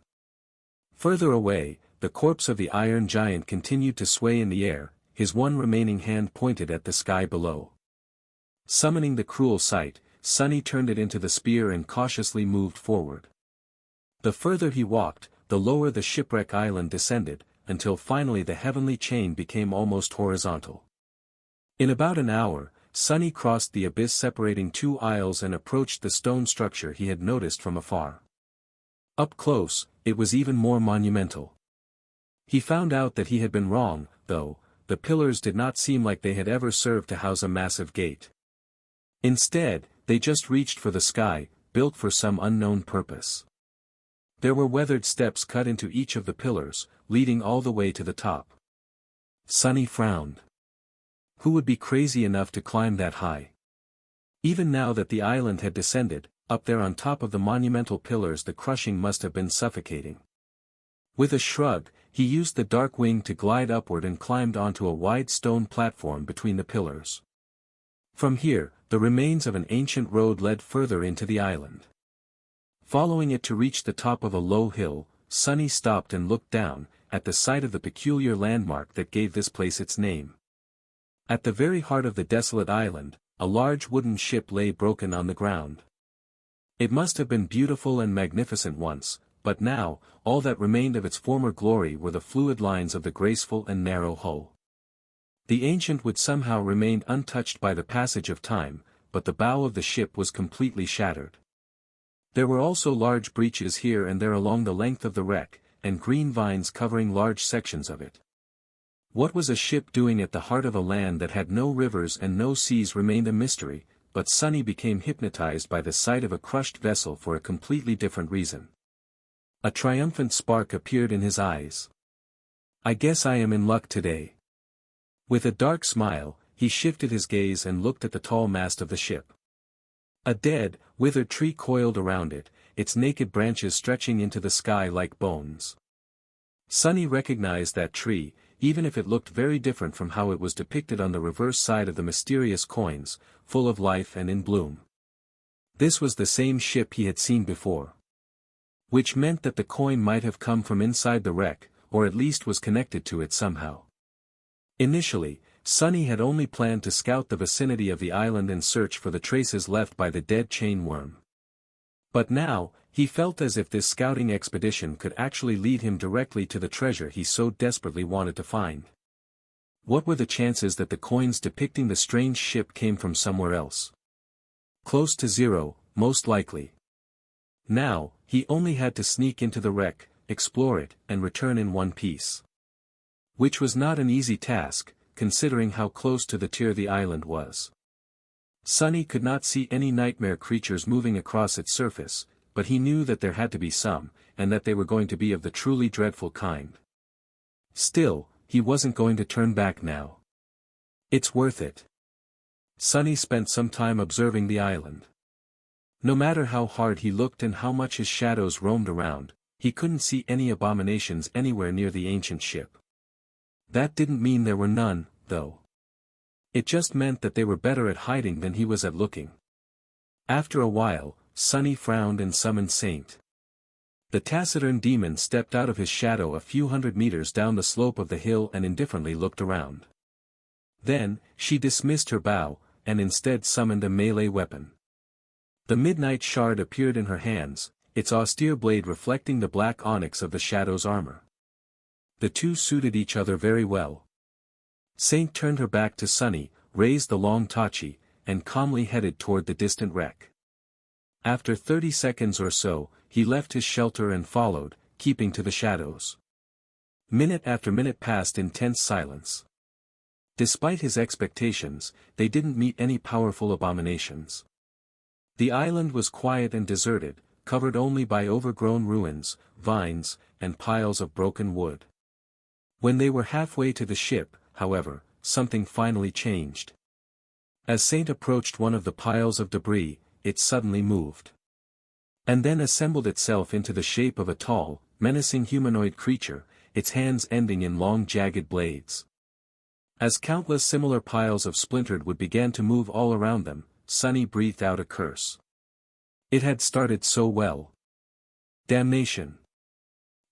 Further away, the corpse of the iron giant continued to sway in the air, his one remaining hand pointed at the sky below. Summoning the cruel sight, Sunny turned it into the spear and cautiously moved forward. The further he walked, the lower the shipwreck island descended, until finally the heavenly chain became almost horizontal. In about an hour, Sunny crossed the abyss separating two isles and approached the stone structure he had noticed from afar. Up close, it was even more monumental. He found out that he had been wrong, though. The pillars did not seem like they had ever served to house a massive gate. Instead, they just reached for the sky, built for some unknown purpose. There were weathered steps cut into each of the pillars, leading all the way to the top. Sunny frowned. Who would be crazy enough to climb that high? Even now that the island had descended, up there on top of the monumental pillars the crushing must have been suffocating. With a shrug, he used the dark wing to glide upward and climbed onto a wide stone platform between the pillars. From here, the remains of an ancient road led further into the island. Following it to reach the top of a low hill, Sunny stopped and looked down, at the sight of the peculiar landmark that gave this place its name. At the very heart of the desolate island, a large wooden ship lay broken on the ground. It must have been beautiful and magnificent once, but now, all that remained of its former glory were the fluid lines of the graceful and narrow hull. The ancient wood somehow remained untouched by the passage of time, but the bow of the ship was completely shattered. There were also large breaches here and there along the length of the wreck, and green vines covering large sections of it. What was a ship doing at the heart of a land that had no rivers and no seas remained a mystery, but Sunny became hypnotized by the sight of a crushed vessel for a completely different reason. A triumphant spark appeared in his eyes. I guess I am in luck today. With a dark smile, he shifted his gaze and looked at the tall mast of the ship. A dead, withered tree coiled around it, its naked branches stretching into the sky like bones. Sunny recognized that tree, even if it looked very different from how it was depicted on the reverse side of the mysterious coins, full of life and in bloom. This was the same ship he had seen before. Which meant that the coin might have come from inside the wreck, or at least was connected to it somehow. Initially, Sunny had only planned to scout the vicinity of the island and search for the traces left by the dead chain worm. But now, he felt as if this scouting expedition could actually lead him directly to the treasure he so desperately wanted to find. What were the chances that the coins depicting the strange ship came from somewhere else? Close to zero, most likely. Now, he only had to sneak into the wreck, explore it, and return in one piece. Which was not an easy task, considering how close to the tier the island was. Sunny could not see any nightmare creatures moving across its surface, but he knew that there had to be some, and that they were going to be of the truly dreadful kind. Still, he wasn't going to turn back now. It's worth it. Sunny spent some time observing the island. No matter how hard he looked and how much his shadows roamed around, he couldn't see any abominations anywhere near the ancient ship. That didn't mean there were none, though. It just meant that they were better at hiding than he was at looking. After a while, Sunny frowned and summoned Saint. The taciturn demon stepped out of his shadow a few hundred meters down the slope of the hill and indifferently looked around. Then, she dismissed her bow, and instead summoned a melee weapon. The midnight shard appeared in her hands, its austere blade reflecting the black onyx of the shadow's armor. The two suited each other very well. Saint turned her back to Sunny, raised the long tachi, and calmly headed toward the distant wreck. After 30 seconds or so, he left his shelter and followed, keeping to the shadows. Minute after minute passed in tense silence. Despite his expectations, they didn't meet any powerful abominations. The island was quiet and deserted, covered only by overgrown ruins, vines, and piles of broken wood. When they were halfway to the ship, however, something finally changed. As Saint approached one of the piles of debris, it suddenly moved. And then assembled itself into the shape of a tall, menacing humanoid creature, its hands ending in long jagged blades. As countless similar piles of splintered wood began to move all around them, Sunny breathed out a curse. It had started so well. Damnation!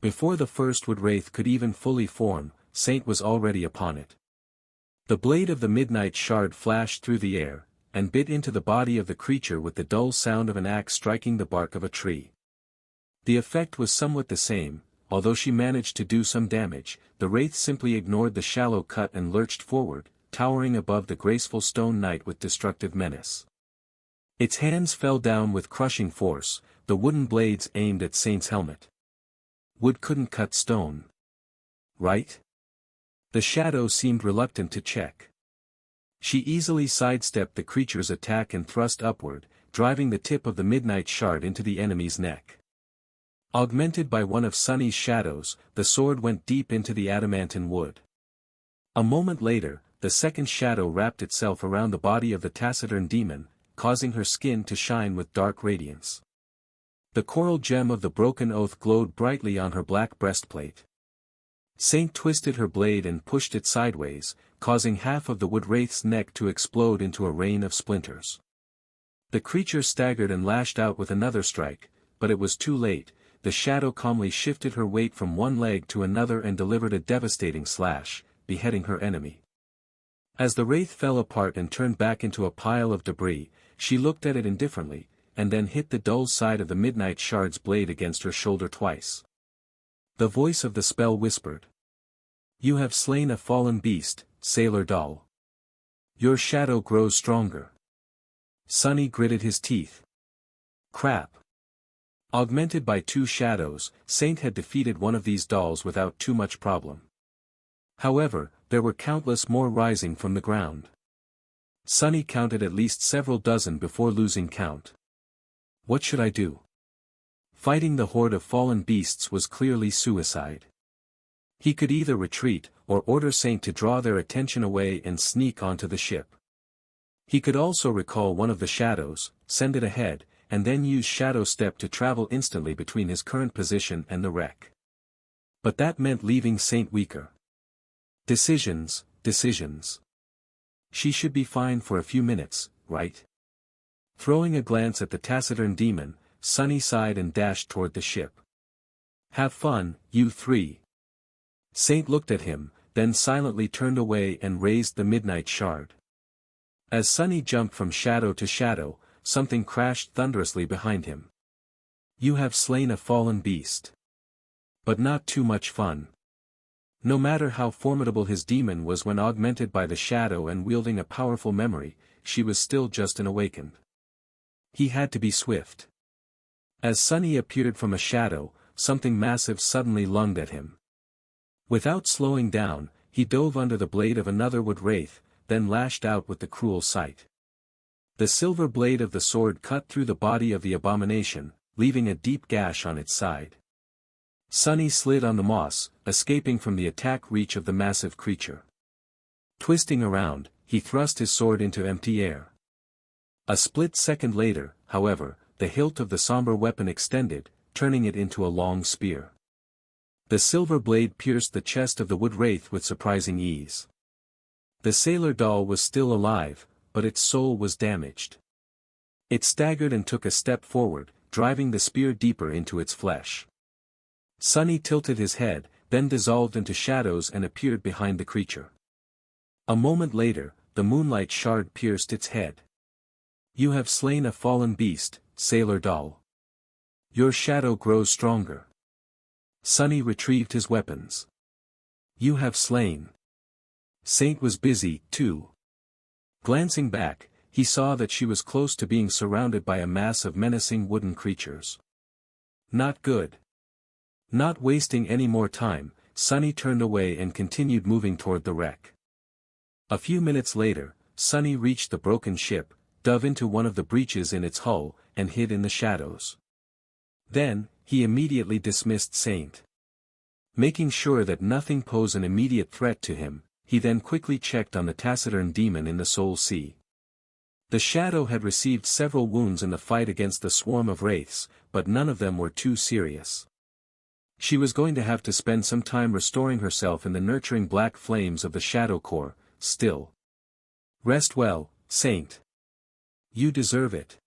Before the first wood wraith could even fully form, Saint was already upon it. The blade of the midnight shard flashed through the air, and bit into the body of the creature with the dull sound of an axe striking the bark of a tree. The effect was somewhat the same. Although she managed to do some damage, the wraith simply ignored the shallow cut and lurched forward, towering above the graceful stone knight with destructive menace. Its hands fell down with crushing force, the wooden blades aimed at Saint's helmet. Wood couldn't cut stone. Right? The shadow seemed reluctant to check. She easily sidestepped the creature's attack and thrust upward, driving the tip of the midnight shard into the enemy's neck. Augmented by one of Sunny's shadows, the sword went deep into the adamantine wood. A moment later, the second shadow wrapped itself around the body of the taciturn demon, causing her skin to shine with dark radiance. The coral gem of the broken oath glowed brightly on her black breastplate. Saint twisted her blade and pushed it sideways, causing half of the wood wraith's neck to explode into a rain of splinters. The creature staggered and lashed out with another strike, but it was too late. The shadow calmly shifted her weight from one leg to another and delivered a devastating slash, beheading her enemy. As the wraith fell apart and turned back into a pile of debris, she looked at it indifferently, and then hit the dull side of the midnight shard's blade against her shoulder twice. The voice of the spell whispered. "You have slain a fallen beast, Sailor Doll. Your shadow grows stronger." Sunny gritted his teeth. Crap. Augmented by two shadows, Saint had defeated one of these dolls without too much problem. However, there were countless more rising from the ground. Sunny counted at least several dozen before losing count. What should I do? Fighting the horde of fallen beasts was clearly suicide. He could either retreat, or order Saint to draw their attention away and sneak onto the ship. He could also recall one of the shadows, send it ahead, and then use Shadow Step to travel instantly between his current position and the wreck. But that meant leaving Saint weaker. Decisions. She should be fine for a few minutes, right? Throwing a glance at the taciturn demon, Sunny sighed and dashed toward the ship. Have fun, you three. Saint looked at him, then silently turned away and raised the midnight shard. As Sunny jumped from shadow to shadow, something crashed thunderously behind him. You have slain a fallen beast. But not too much fun. No matter how formidable his demon was when augmented by the shadow and wielding a powerful memory, she was still just an awakened. He had to be swift. As Sunny appeared from a shadow, something massive suddenly lunged at him. Without slowing down, he dove under the blade of another wood wraith, then lashed out with the cruel sight. The silver blade of the sword cut through the body of the abomination, leaving a deep gash on its side. Sunny slid on the moss, escaping from the attack reach of the massive creature. Twisting around, he thrust his sword into empty air. A split second later, however, the hilt of the somber weapon extended, turning it into a long spear. The silver blade pierced the chest of the wood wraith with surprising ease. The sailor doll was still alive, but its soul was damaged. It staggered and took a step forward, driving the spear deeper into its flesh. Sunny tilted his head, then dissolved into shadows and appeared behind the creature. A moment later, the moonlight shard pierced its head. You have slain a fallen beast, Sailor Doll. Your shadow grows stronger. Sunny retrieved his weapons. You have slain. Saint was busy, too. Glancing back, he saw that she was close to being surrounded by a mass of menacing wooden creatures. Not good. Not wasting any more time, Sunny turned away and continued moving toward the wreck. A few minutes later, Sunny reached the broken ship, dove into one of the breaches in its hull, and hid in the shadows. Then, he immediately dismissed Saint. Making sure that nothing posed an immediate threat to him, he then quickly checked on the taciturn demon in the Soul Sea. The Shadow had received several wounds in the fight against the swarm of wraiths, but none of them were too serious. She was going to have to spend some time restoring herself in the nurturing black flames of the Shadow Core, still. Rest well, Saint. You deserve it.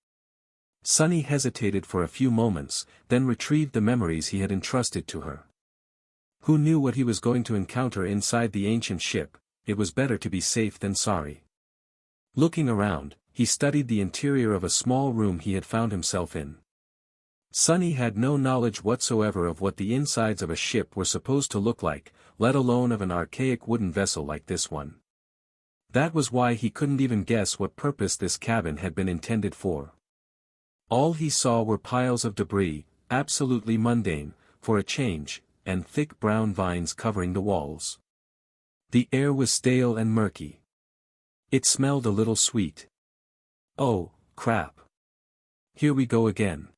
Sunny hesitated for a few moments, then retrieved the memories he had entrusted to her. Who knew what he was going to encounter inside the ancient ship? It was better to be safe than sorry. Looking around, he studied the interior of a small room he had found himself in. Sunny had no knowledge whatsoever of what the insides of a ship were supposed to look like, let alone of an archaic wooden vessel like this one. That was why he couldn't even guess what purpose this cabin had been intended for. All he saw were piles of debris, absolutely mundane, for a change, and thick brown vines covering the walls. The air was stale and murky. It smelled a little sweet. Oh, crap. Here we go again.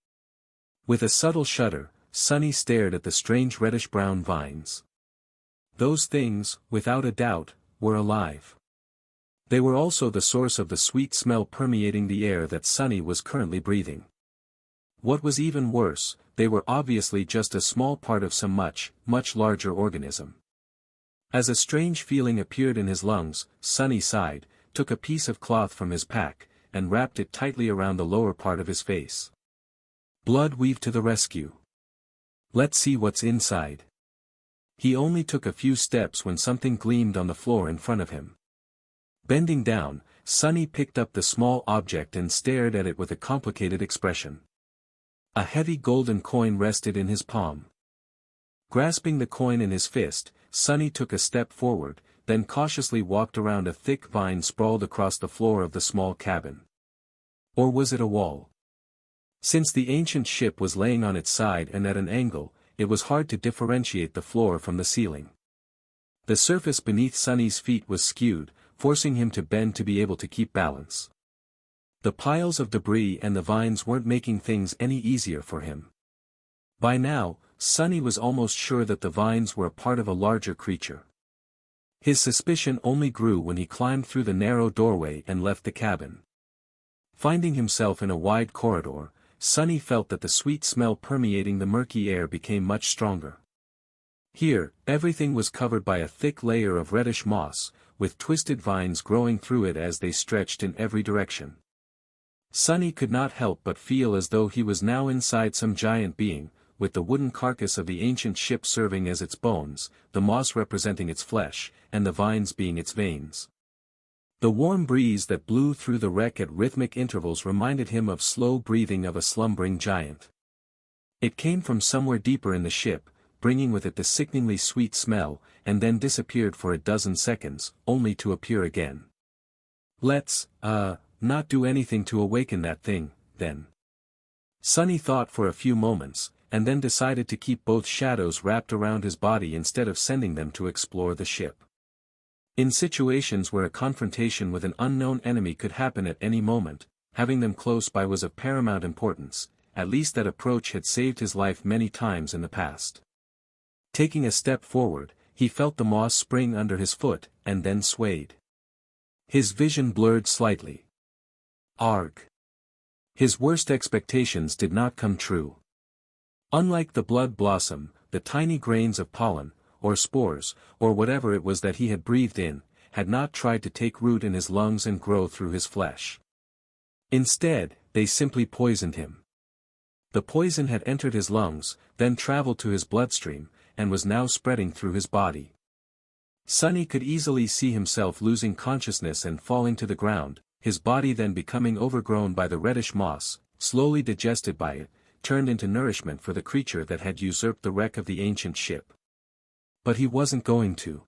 With a subtle shudder, Sunny stared at the strange reddish-brown vines. Those things, without a doubt, were alive. They were also the source of the sweet smell permeating the air that Sunny was currently breathing. What was even worse, they were obviously just a small part of some much, much larger organism. As a strange feeling appeared in his lungs, Sunny sighed, took a piece of cloth from his pack, and wrapped it tightly around the lower part of his face. Blood weave to the rescue. Let's see what's inside. He only took a few steps when something gleamed on the floor in front of him. Bending down, Sunny picked up the small object and stared at it with a complicated expression. A heavy golden coin rested in his palm. Grasping the coin in his fist, Sunny took a step forward, then cautiously walked around a thick vine sprawled across the floor of the small cabin. Or was it a wall? Since the ancient ship was laying on its side and at an angle, it was hard to differentiate the floor from the ceiling. The surface beneath Sunny's feet was skewed, forcing him to bend to be able to keep balance. The piles of debris and the vines weren't making things any easier for him. By now, Sunny was almost sure that the vines were a part of a larger creature. His suspicion only grew when he climbed through the narrow doorway and left the cabin. Finding himself in a wide corridor, Sunny felt that the sweet smell permeating the murky air became much stronger. Here, everything was covered by a thick layer of reddish moss, with twisted vines growing through it as they stretched in every direction. Sunny could not help but feel as though he was now inside some giant being, with the wooden carcass of the ancient ship serving as its bones, the moss representing its flesh, and the vines being its veins. The warm breeze that blew through the wreck at rhythmic intervals reminded him of slow breathing of a slumbering giant. It came from somewhere deeper in the ship, bringing with it the sickeningly sweet smell, and then disappeared for a dozen seconds, only to appear again. Let's, not do anything to awaken that thing, then. Sunny thought for a few moments, and then decided to keep both shadows wrapped around his body instead of sending them to explore the ship. In situations where a confrontation with an unknown enemy could happen at any moment, having them close by was of paramount importance, at least that approach had saved his life many times in the past. Taking a step forward, he felt the moss spring under his foot, and then swayed. His vision blurred slightly. Arg! His worst expectations did not come true. Unlike the blood blossom, the tiny grains of pollen, or spores, or whatever it was that he had breathed in, had not tried to take root in his lungs and grow through his flesh. Instead, they simply poisoned him. The poison had entered his lungs, then traveled to his bloodstream, and was now spreading through his body. Sunny could easily see himself losing consciousness and falling to the ground, his body then becoming overgrown by the reddish moss, slowly digested by it, turned into nourishment for the creature that had usurped the wreck of the ancient ship. But he wasn't going to.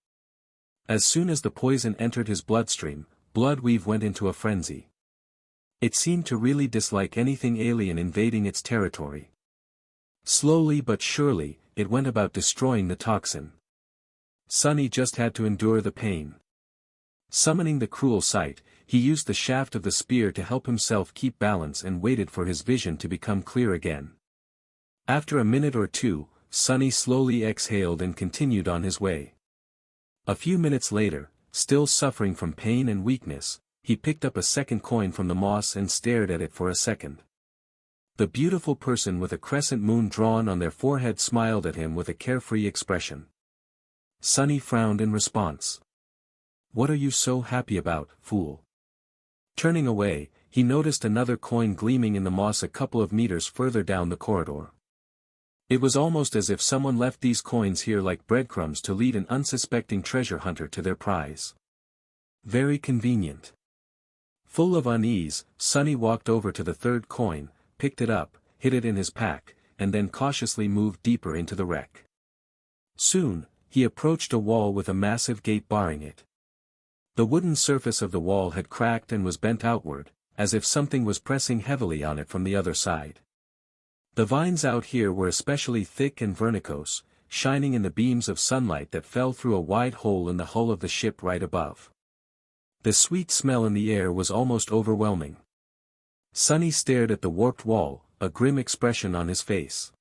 As soon as the poison entered his bloodstream, Bloodweave went into a frenzy. It seemed to really dislike anything alien invading its territory. Slowly but surely, it went about destroying the toxin. Sunny just had to endure the pain. Summoning the cruel sight, he used the shaft of the spear to help himself keep balance and waited for his vision to become clear again. After a minute or two, Sunny slowly exhaled and continued on his way. A few minutes later, still suffering from pain and weakness, he picked up a second coin from the moss and stared at it for a second. The beautiful person with a crescent moon drawn on their forehead smiled at him with a carefree expression. Sunny frowned in response. "What are you so happy about, fool?" Turning away, he noticed another coin gleaming in the moss a couple of meters further down the corridor. It was almost as if someone left these coins here like breadcrumbs to lead an unsuspecting treasure hunter to their prize. Very convenient. Full of unease, Sunny walked over to the third coin, picked it up, hid it in his pack, and then cautiously moved deeper into the wreck. Soon, he approached a wall with a massive gate barring it. The wooden surface of the wall had cracked and was bent outward, as if something was pressing heavily on it from the other side. The vines out here were especially thick and verticose, shining in the beams of sunlight that fell through a wide hole in the hull of the ship right above. The sweet smell in the air was almost overwhelming. Sunny stared at the warped wall, a grim expression on his face.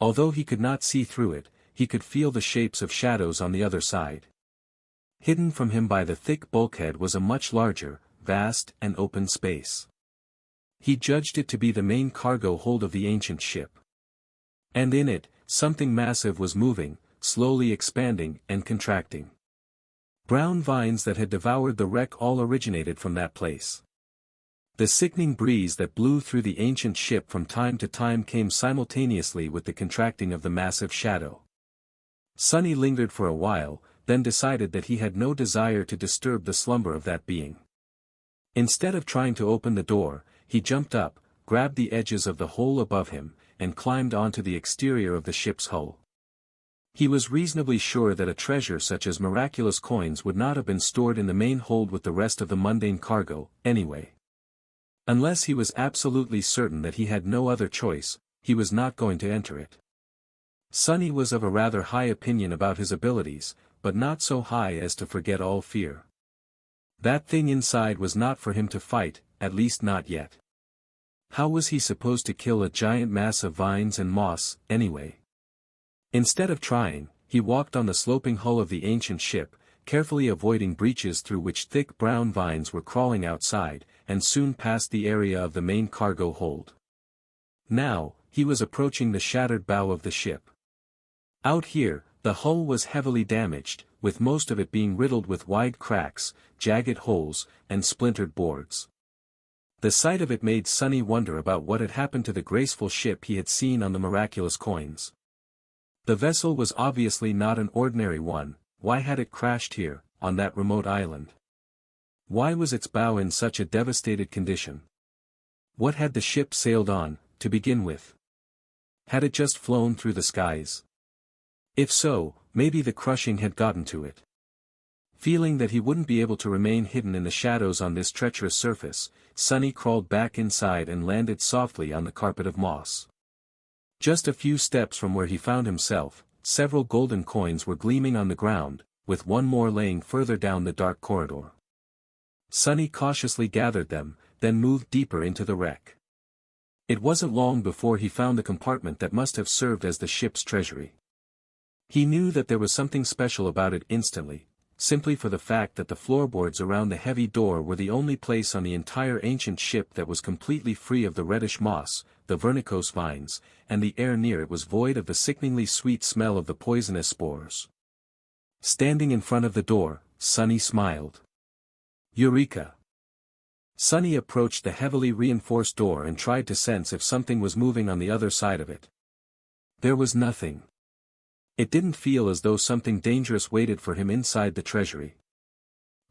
Although he could not see through it, he could feel the shapes of shadows on the other side. Hidden from him by the thick bulkhead was a much larger, vast and open space. He judged it to be the main cargo hold of the ancient ship. And in it, something massive was moving, slowly expanding and contracting. Brown vines that had devoured the wreck all originated from that place. The sickening breeze that blew through the ancient ship from time to time came simultaneously with the contracting of the massive shadow. Sunny lingered for a while, then decided that he had no desire to disturb the slumber of that being. Instead of trying to open the door, he jumped up, grabbed the edges of the hole above him, and climbed onto the exterior of the ship's hull. He was reasonably sure that a treasure such as miraculous coins would not have been stored in the main hold with the rest of the mundane cargo, anyway. Unless he was absolutely certain that he had no other choice, he was not going to enter it. Sunny was of a rather high opinion about his abilities, but not so high as to forget all fear. That thing inside was not for him to fight, at least not yet. How was he supposed to kill a giant mass of vines and moss, anyway? Instead of trying, he walked on the sloping hull of the ancient ship, carefully avoiding breaches through which thick brown vines were crawling outside, and soon passed the area of the main cargo hold. Now, he was approaching the shattered bow of the ship. Out here, the hull was heavily damaged, with most of it being riddled with wide cracks, jagged holes, and splintered boards. The sight of it made Sunny wonder about what had happened to the graceful ship he had seen on the miraculous coins. The vessel was obviously not an ordinary one. Why had it crashed here, on that remote island? Why was its bow in such a devastated condition? What had the ship sailed on, to begin with? Had it just flown through the skies? If so, maybe the crushing had gotten to it. Feeling that he wouldn't be able to remain hidden in the shadows on this treacherous surface, Sunny crawled back inside and landed softly on the carpet of moss. Just a few steps from where he found himself, several golden coins were gleaming on the ground, with one more laying further down the dark corridor. Sunny cautiously gathered them, then moved deeper into the wreck. It wasn't long before he found the compartment that must have served as the ship's treasury. He knew that there was something special about it instantly, simply for the fact that the floorboards around the heavy door were the only place on the entire ancient ship that was completely free of the reddish moss, the verticose vines, and the air near it was void of the sickeningly sweet smell of the poisonous spores. Standing in front of the door, Sunny smiled. Eureka! Sunny approached the heavily reinforced door and tried to sense if something was moving on the other side of it. There was nothing. It didn't feel as though something dangerous waited for him inside the treasury.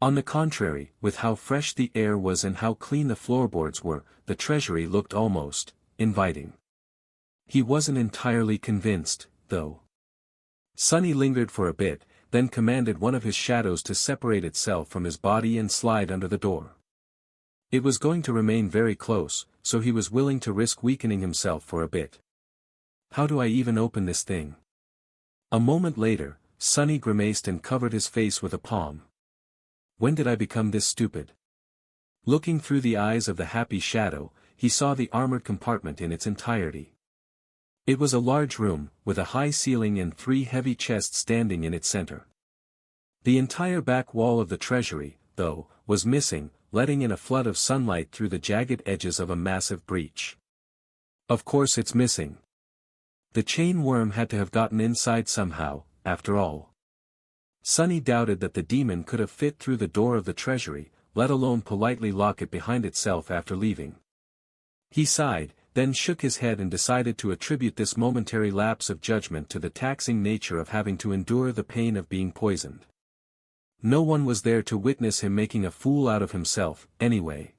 On the contrary, with how fresh the air was and how clean the floorboards were, the treasury looked almost inviting. He wasn't entirely convinced, though. Sunny lingered for a bit, then commanded one of his shadows to separate itself from his body and slide under the door. It was going to remain very close, so he was willing to risk weakening himself for a bit. How do I even open this thing? A moment later, Sonny grimaced and covered his face with a palm. When did I become this stupid? Looking through the eyes of the happy shadow, he saw the armored compartment in its entirety. It was a large room, with a high ceiling and 3 heavy chests standing in its center. The entire back wall of the treasury, though, was missing, letting in a flood of sunlight through the jagged edges of a massive breach. Of course it's missing. The chain worm had to have gotten inside somehow, after all. Sonny doubted that the demon could have fit through the door of the treasury, let alone politely lock it behind itself after leaving. He sighed, then shook his head and decided to attribute this momentary lapse of judgment to the taxing nature of having to endure the pain of being poisoned. No one was there to witness him making a fool out of himself, anyway.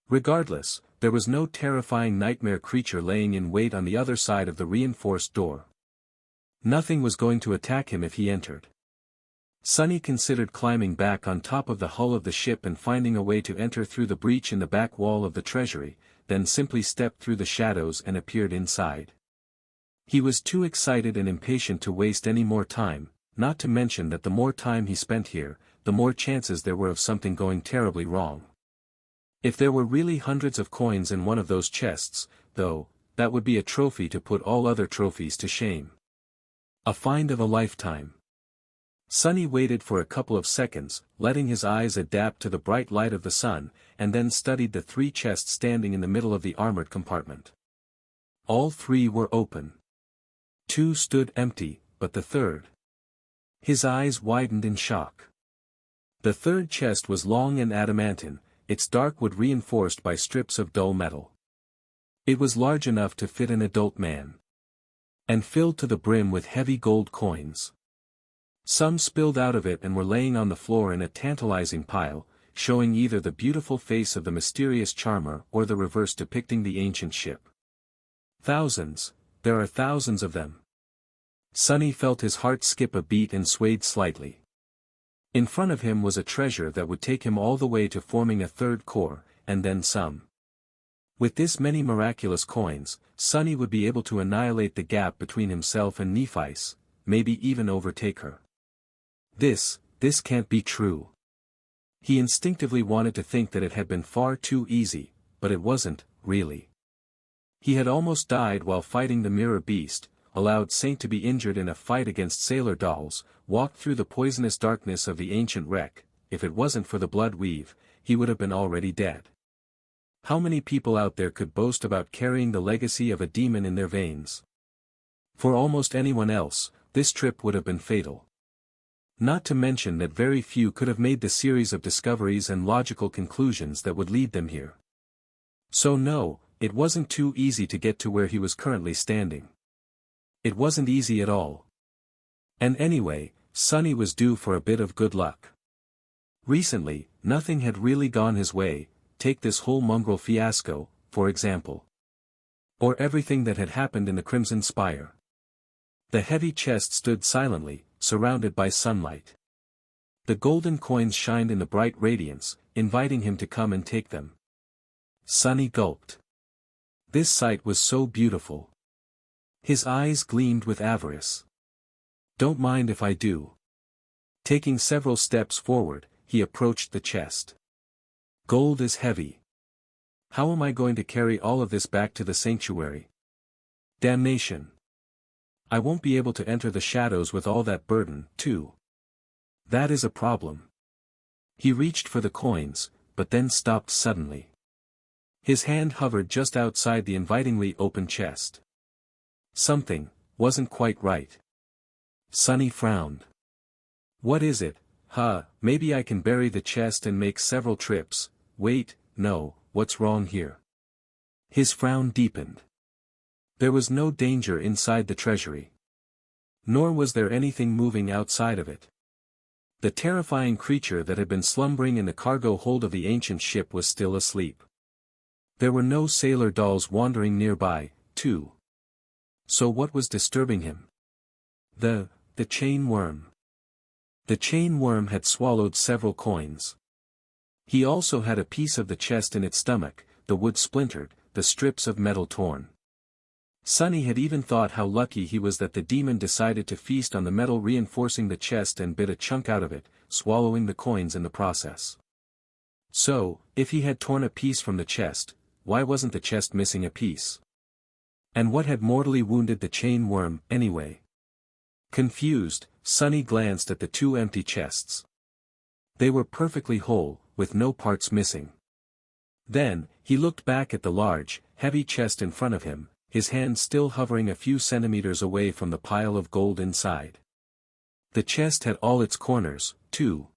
Regardless, there was no terrifying nightmare creature laying in wait on the other side of the reinforced door. Nothing was going to attack him if he entered. Sonny considered climbing back on top of the hull of the ship and finding a way to enter through the breach in the back wall of the treasury, then simply stepped through the shadows and appeared inside. He was too excited and impatient to waste any more time, not to mention that the more time he spent here, the more chances there were of something going terribly wrong. If there were really hundreds of coins in one of those chests, though, that would be a trophy to put all other trophies to shame. A find of a lifetime. Sonny waited for a couple of seconds, letting his eyes adapt to the bright light of the sun, and then studied the 3 chests standing in the middle of the armored compartment. All 3 were open. 2 stood empty, but the third. His eyes widened in shock. The third chest was long and adamantine, its dark wood reinforced by strips of dull metal. It was large enough to fit an adult man. And filled to the brim with heavy gold coins. Some spilled out of it and were laying on the floor in a tantalizing pile, showing either the beautiful face of the mysterious charmer or the reverse depicting the ancient ship. Thousands, there are thousands of them. Sonny felt his heart skip a beat and swayed slightly. In front of him was a treasure that would take him all the way to forming a third core, and then some. With this many miraculous coins, Sonny would be able to annihilate the gap between himself and Nephi's, maybe even overtake her. This can't be true. He instinctively wanted to think that it had been far too easy, but it wasn't, really. He had almost died while fighting the mirror beast, allowed Saint to be injured in a fight against sailor dolls, walked through the poisonous darkness of the ancient wreck. If it wasn't for the blood weave, he would have been already dead. How many people out there could boast about carrying the legacy of a demon in their veins? For almost anyone else, this trip would have been fatal. Not to mention that very few could have made the series of discoveries and logical conclusions that would lead them here. So no, it wasn't too easy to get to where he was currently standing. It wasn't easy at all. And anyway, Sonny was due for a bit of good luck. Recently, nothing had really gone his way, take this whole mongrel fiasco, for example. Or everything that had happened in the Crimson Spire. The heavy chest stood silently, surrounded by sunlight. The golden coins shined in the bright radiance, inviting him to come and take them. Sonny gulped. This sight was so beautiful. His eyes gleamed with avarice. Don't mind if I do. Taking several steps forward, he approached the chest. Gold is heavy. How am I going to carry all of this back to the sanctuary? Damnation. I won't be able to enter the shadows with all that burden, too. That is a problem. He reached for the coins, but then stopped suddenly. His hand hovered just outside the invitingly open chest. Something wasn't quite right. Sonny frowned. What is it? Maybe I can bury the chest and make several trips. Wait, no, what's wrong here? His frown deepened. There was no danger inside the treasury. Nor was there anything moving outside of it. The terrifying creature that had been slumbering in the cargo hold of the ancient ship was still asleep. There were no sailor dolls wandering nearby, too. So what was disturbing him? The chain worm. The chain worm had swallowed several coins. He also had a piece of the chest in its stomach, the wood splintered, the strips of metal torn. Sonny had even thought how lucky he was that the demon decided to feast on the metal reinforcing the chest and bit a chunk out of it, swallowing the coins in the process. So, if he had torn a piece from the chest, why wasn't the chest missing a piece? And what had mortally wounded the chain worm, anyway? Confused, Sonny glanced at the two empty chests. They were perfectly whole, with no parts missing. Then, he looked back at the large, heavy chest in front of him, his hand still hovering a few centimeters away from the pile of gold inside. The chest had all its corners, too.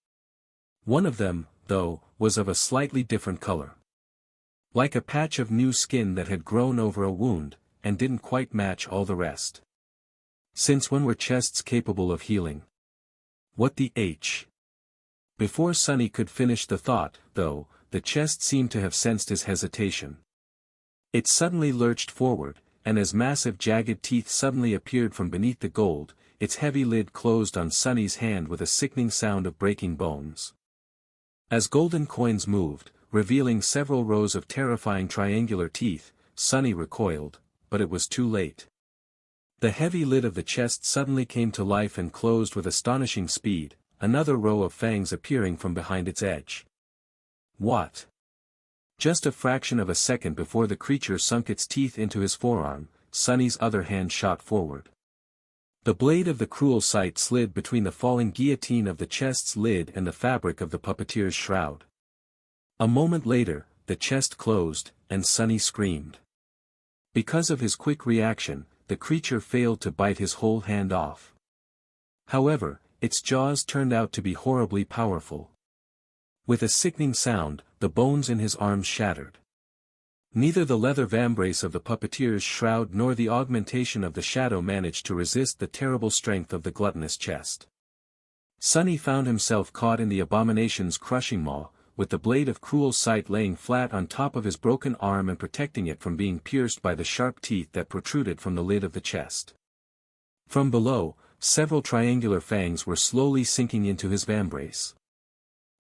One of them, though, was of a slightly different color. Like a patch of new skin that had grown over a wound, and didn't quite match all the rest. Since when were chests capable of healing? What the H? Before Sonny could finish the thought, though, the chest seemed to have sensed his hesitation. It suddenly lurched forward, and as massive jagged teeth suddenly appeared from beneath the gold, its heavy lid closed on Sonny's hand with a sickening sound of breaking bones. As golden coins moved, revealing several rows of terrifying triangular teeth, Sonny recoiled, but it was too late. The heavy lid of the chest suddenly came to life and closed with astonishing speed, another row of fangs appearing from behind its edge. What? Just a fraction of a second before the creature sunk its teeth into his forearm, Sonny's other hand shot forward. The blade of the cruel sight slid between the falling guillotine of the chest's lid and the fabric of the puppeteer's shroud. A moment later, the chest closed, and Sonny screamed. Because of his quick reaction, the creature failed to bite his whole hand off. However, its jaws turned out to be horribly powerful. With a sickening sound, the bones in his arms shattered. Neither the leather vambrace of the puppeteer's shroud nor the augmentation of the shadow managed to resist the terrible strength of the gluttonous chest. Sonny found himself caught in the abomination's crushing maw, with the blade of cruel sight laying flat on top of his broken arm and protecting it from being pierced by the sharp teeth that protruded from the lid of the chest. From below, several triangular fangs were slowly sinking into his vambrace.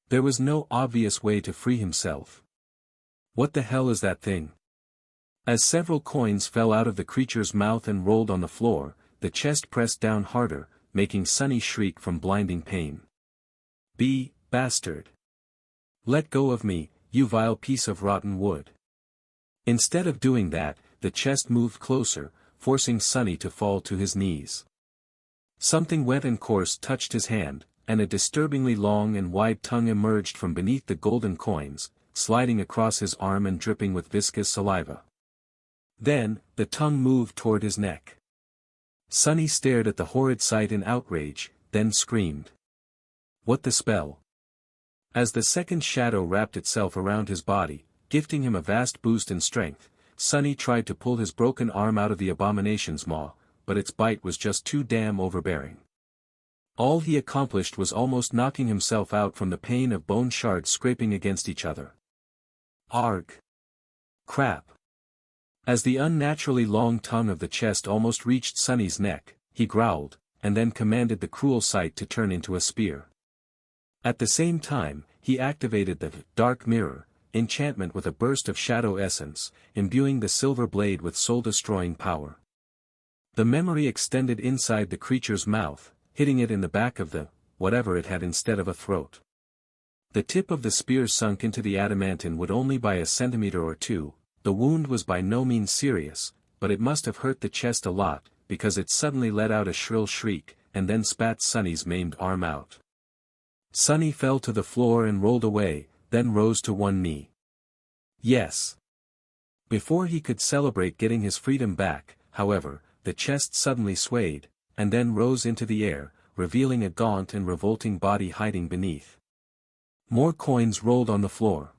There was no obvious way to free himself. What the hell is that thing? As several coins fell out of the creature's mouth and rolled on the floor, the chest pressed down harder, making Sonny shriek from blinding pain. Bastard! Let go of me, you vile piece of rotten wood. Instead of doing that, the chest moved closer, forcing Sonny to fall to his knees. Something wet and coarse touched his hand, and a disturbingly long and wide tongue emerged from beneath the golden coins, sliding across his arm and dripping with viscous saliva. Then, the tongue moved toward his neck. Sonny stared at the horrid sight in outrage, then screamed. What the spell? As the second shadow wrapped itself around his body, gifting him a vast boost in strength, Sonny tried to pull his broken arm out of the abomination's maw, but its bite was just too damn overbearing. All he accomplished was almost knocking himself out from the pain of bone shards scraping against each other. Arg! Crap! As the unnaturally long tongue of the chest almost reached Sonny's neck, he growled, and then commanded the cruel sight to turn into a spear. At the same time, he activated the dark mirror enchantment with a burst of shadow essence, imbuing the silver blade with soul-destroying power. The memory extended inside the creature's mouth, hitting it in the back of the whatever it had instead of a throat. The tip of the spear sunk into the adamantine wood only by a centimeter or two. The wound was by no means serious, but it must have hurt the chest a lot, because it suddenly let out a shrill shriek, and then spat Sonny's maimed arm out. Sonny fell to the floor and rolled away, then rose to one knee. Yes. Before he could celebrate getting his freedom back, however, the chest suddenly swayed, and then rose into the air, revealing a gaunt and revolting body hiding beneath. More coins rolled on the floor.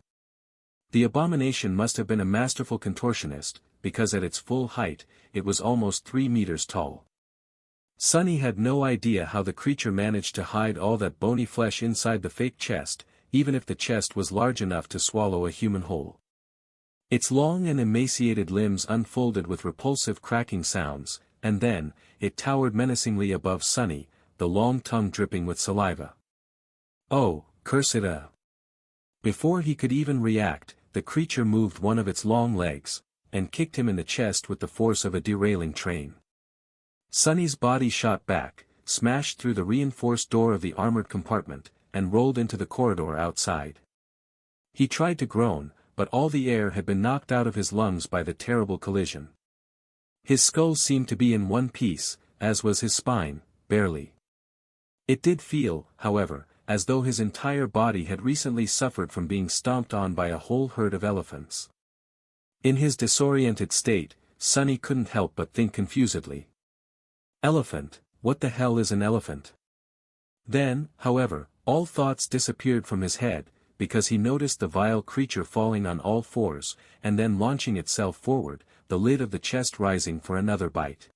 The abomination must have been a masterful contortionist, because at its full height, it was almost 3 meters tall. Sonny had no idea how the creature managed to hide all that bony flesh inside the fake chest, even if the chest was large enough to swallow a human whole. Its long and emaciated limbs unfolded with repulsive cracking sounds, and then, it towered menacingly above Sonny, the long tongue dripping with saliva. Oh, curse it! Before he could even react, the creature moved one of its long legs, and kicked him in the chest with the force of a derailing train. Sonny's body shot back, smashed through the reinforced door of the armored compartment, and rolled into the corridor outside. He tried to groan, but all the air had been knocked out of his lungs by the terrible collision. His skull seemed to be in one piece, as was his spine, barely. It did feel, however, as though his entire body had recently suffered from being stomped on by a whole herd of elephants. In his disoriented state, Sonny couldn't help but think confusedly. Elephant, what the hell is an elephant? Then, however, all thoughts disappeared from his head, because he noticed the vile creature falling on all fours, and then launching itself forward, the lid of the chest rising for another bite.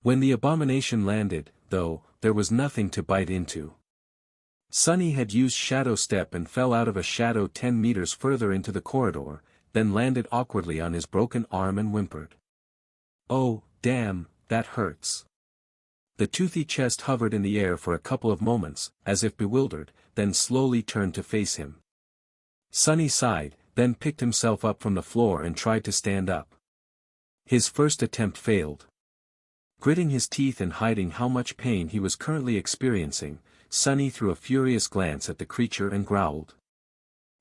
When the abomination landed, though, there was nothing to bite into. Sonny had used shadow step and fell out of a shadow 10 meters further into the corridor, then landed awkwardly on his broken arm and whimpered. "Oh, damn, that hurts." The toothy chest hovered in the air for a couple of moments, as if bewildered, then slowly turned to face him. Sonny sighed, then picked himself up from the floor and tried to stand up. His first attempt failed. Gritting his teeth and hiding how much pain he was currently experiencing, Sonny threw a furious glance at the creature and growled.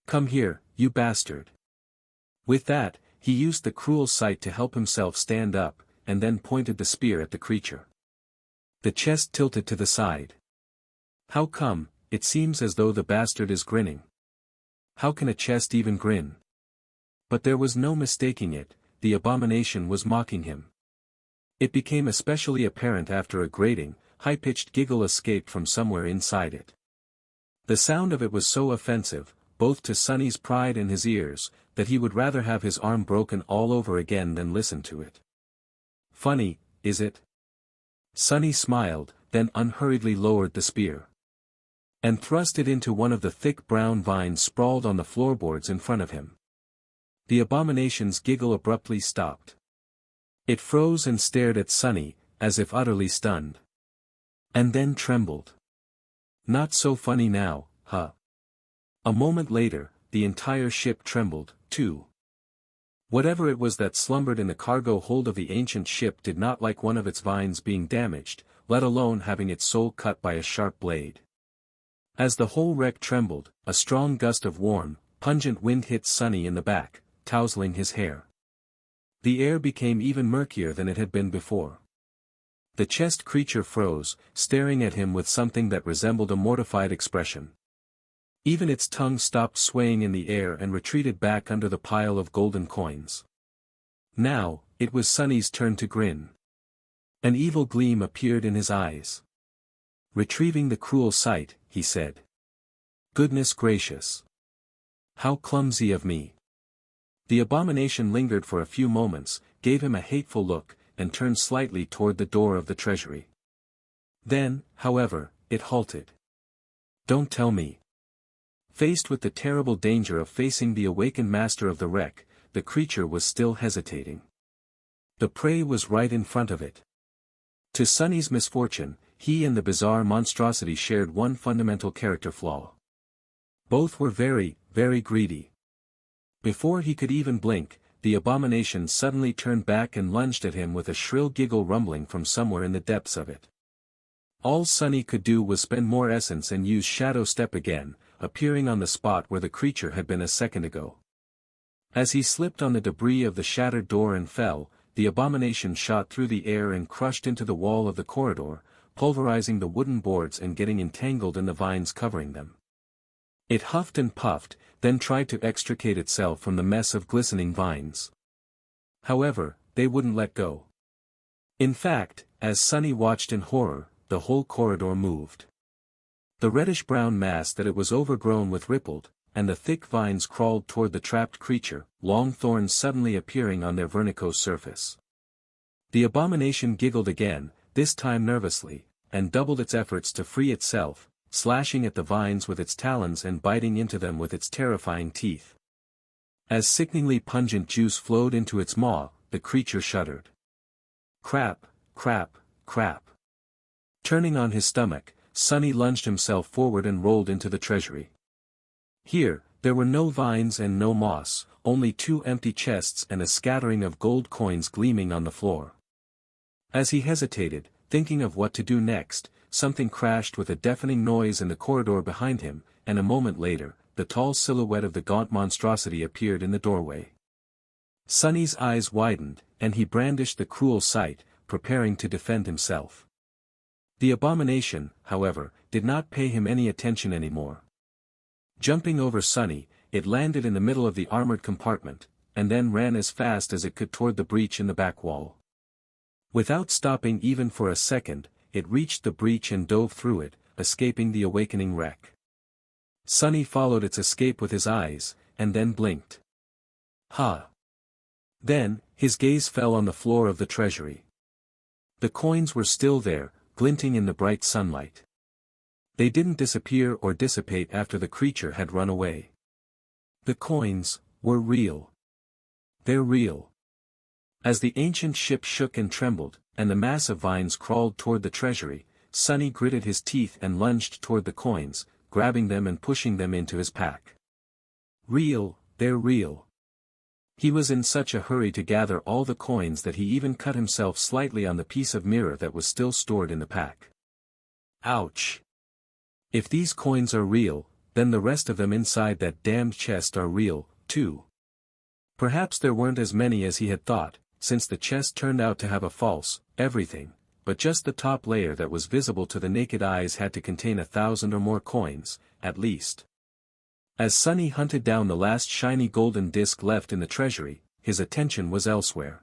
"Come here, you bastard." With that, he used the cruel sight to help himself stand up, and then pointed the spear at the creature. The chest tilted to the side. "How come, it seems as though the bastard is grinning. How can a chest even grin?" But there was no mistaking it, the abomination was mocking him. It became especially apparent after a grating, high-pitched giggle escaped from somewhere inside it. The sound of it was so offensive, both to Sonny's pride and his ears, that he would rather have his arm broken all over again than listen to it. "Funny, is it?" Sonny smiled, then unhurriedly lowered the spear. And thrust it into one of the thick brown vines sprawled on the floorboards in front of him. The abomination's giggle abruptly stopped. It froze and stared at Sonny, as if utterly stunned. And then trembled. "Not so funny now, huh?" A moment later, the entire ship trembled, too. Whatever it was that slumbered in the cargo hold of the ancient ship did not like one of its vines being damaged, let alone having its soul cut by a sharp blade. As the whole wreck trembled, a strong gust of warm, pungent wind hit Sonny in the back, tousling his hair. The air became even murkier than it had been before. The chest creature froze, staring at him with something that resembled a mortified expression. Even its tongue stopped swaying in the air and retreated back under the pile of golden coins. Now, it was Sonny's turn to grin. An evil gleam appeared in his eyes. Retrieving the cruel sight, he said. "Goodness gracious! How clumsy of me!" The abomination lingered for a few moments, gave him a hateful look, and turned slightly toward the door of the treasury. Then, however, it halted. "Don't tell me." Faced with the terrible danger of facing the awakened master of the wreck, the creature was still hesitating. The prey was right in front of it. To Sonny's misfortune, he and the bizarre monstrosity shared one fundamental character flaw. Both were very, very greedy. Before he could even blink, the abomination suddenly turned back and lunged at him with a shrill giggle rumbling from somewhere in the depths of it. All Sonny could do was spend more essence and use shadow step again, appearing on the spot where the creature had been a second ago. As he slipped on the debris of the shattered door and fell, the abomination shot through the air and crushed into the wall of the corridor, pulverizing the wooden boards and getting entangled in the vines covering them. It huffed and puffed, then tried to extricate itself from the mess of glistening vines. However, they wouldn't let go. In fact, as Sonny watched in horror, the whole corridor moved. The reddish-brown mass that it was overgrown with rippled, and the thick vines crawled toward the trapped creature, long thorns suddenly appearing on their vernicose surface. The abomination giggled again, this time nervously, and doubled its efforts to free itself, slashing at the vines with its talons and biting into them with its terrifying teeth. As sickeningly pungent juice flowed into its maw, the creature shuddered. Crap, crap, crap. Turning on his stomach, Sonny lunged himself forward and rolled into the treasury. Here, There were no vines and no moss, only 2 empty chests and a scattering of gold coins gleaming on the floor. As he hesitated, thinking of what to do next, something crashed with a deafening noise in the corridor behind him, and a moment later, the tall silhouette of the gaunt monstrosity appeared in the doorway. Sunny's eyes widened, and he brandished the cruel sight, preparing to defend himself. The abomination, however, did not pay him any attention anymore. Jumping over Sunny, it landed in the middle of the armored compartment, and then ran as fast as it could toward the breach in the back wall. Without stopping even for a second, it reached the breach and dove through it, escaping the awakening wreck. Sunny followed its escape with his eyes, and then blinked. Ha! Then, his gaze fell on the floor of the treasury. The coins were still there, glinting in the bright sunlight. They didn't disappear or dissipate after the creature had run away. The coins were real. They're real. As the ancient ship shook and trembled, and the mass of vines crawled toward the treasury, Sunny gritted his teeth and lunged toward the coins, grabbing them and pushing them into his pack. Real, they're real. He was in such a hurry to gather all the coins that he even cut himself slightly on the piece of mirror that was still stored in the pack. Ouch! If these coins are real, then the rest of them inside that damned chest are real, too. Perhaps there weren't as many as he had thought, since the chest turned out to have a false everything, but just the top layer that was visible to the naked eyes had to contain 1,000 or more coins, at least. As Sunny hunted down the last shiny golden disc left in the treasury, his attention was elsewhere.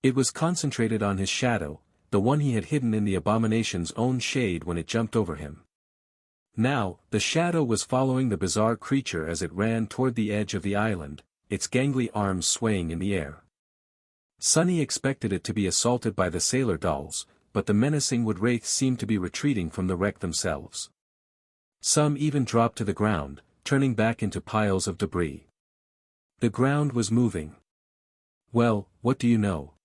It was concentrated on his shadow, the one he had hidden in the abomination's own shade when it jumped over him. Now, the shadow was following the bizarre creature as it ran toward the edge of the island, its gangly arms swaying in the air. Sunny expected it to be assaulted by the sailor dolls, but the menacing wood wraiths seemed to be retreating from the wreck themselves. Some even dropped to the ground, turning back into piles of debris. The ground was moving. Well, what do you know?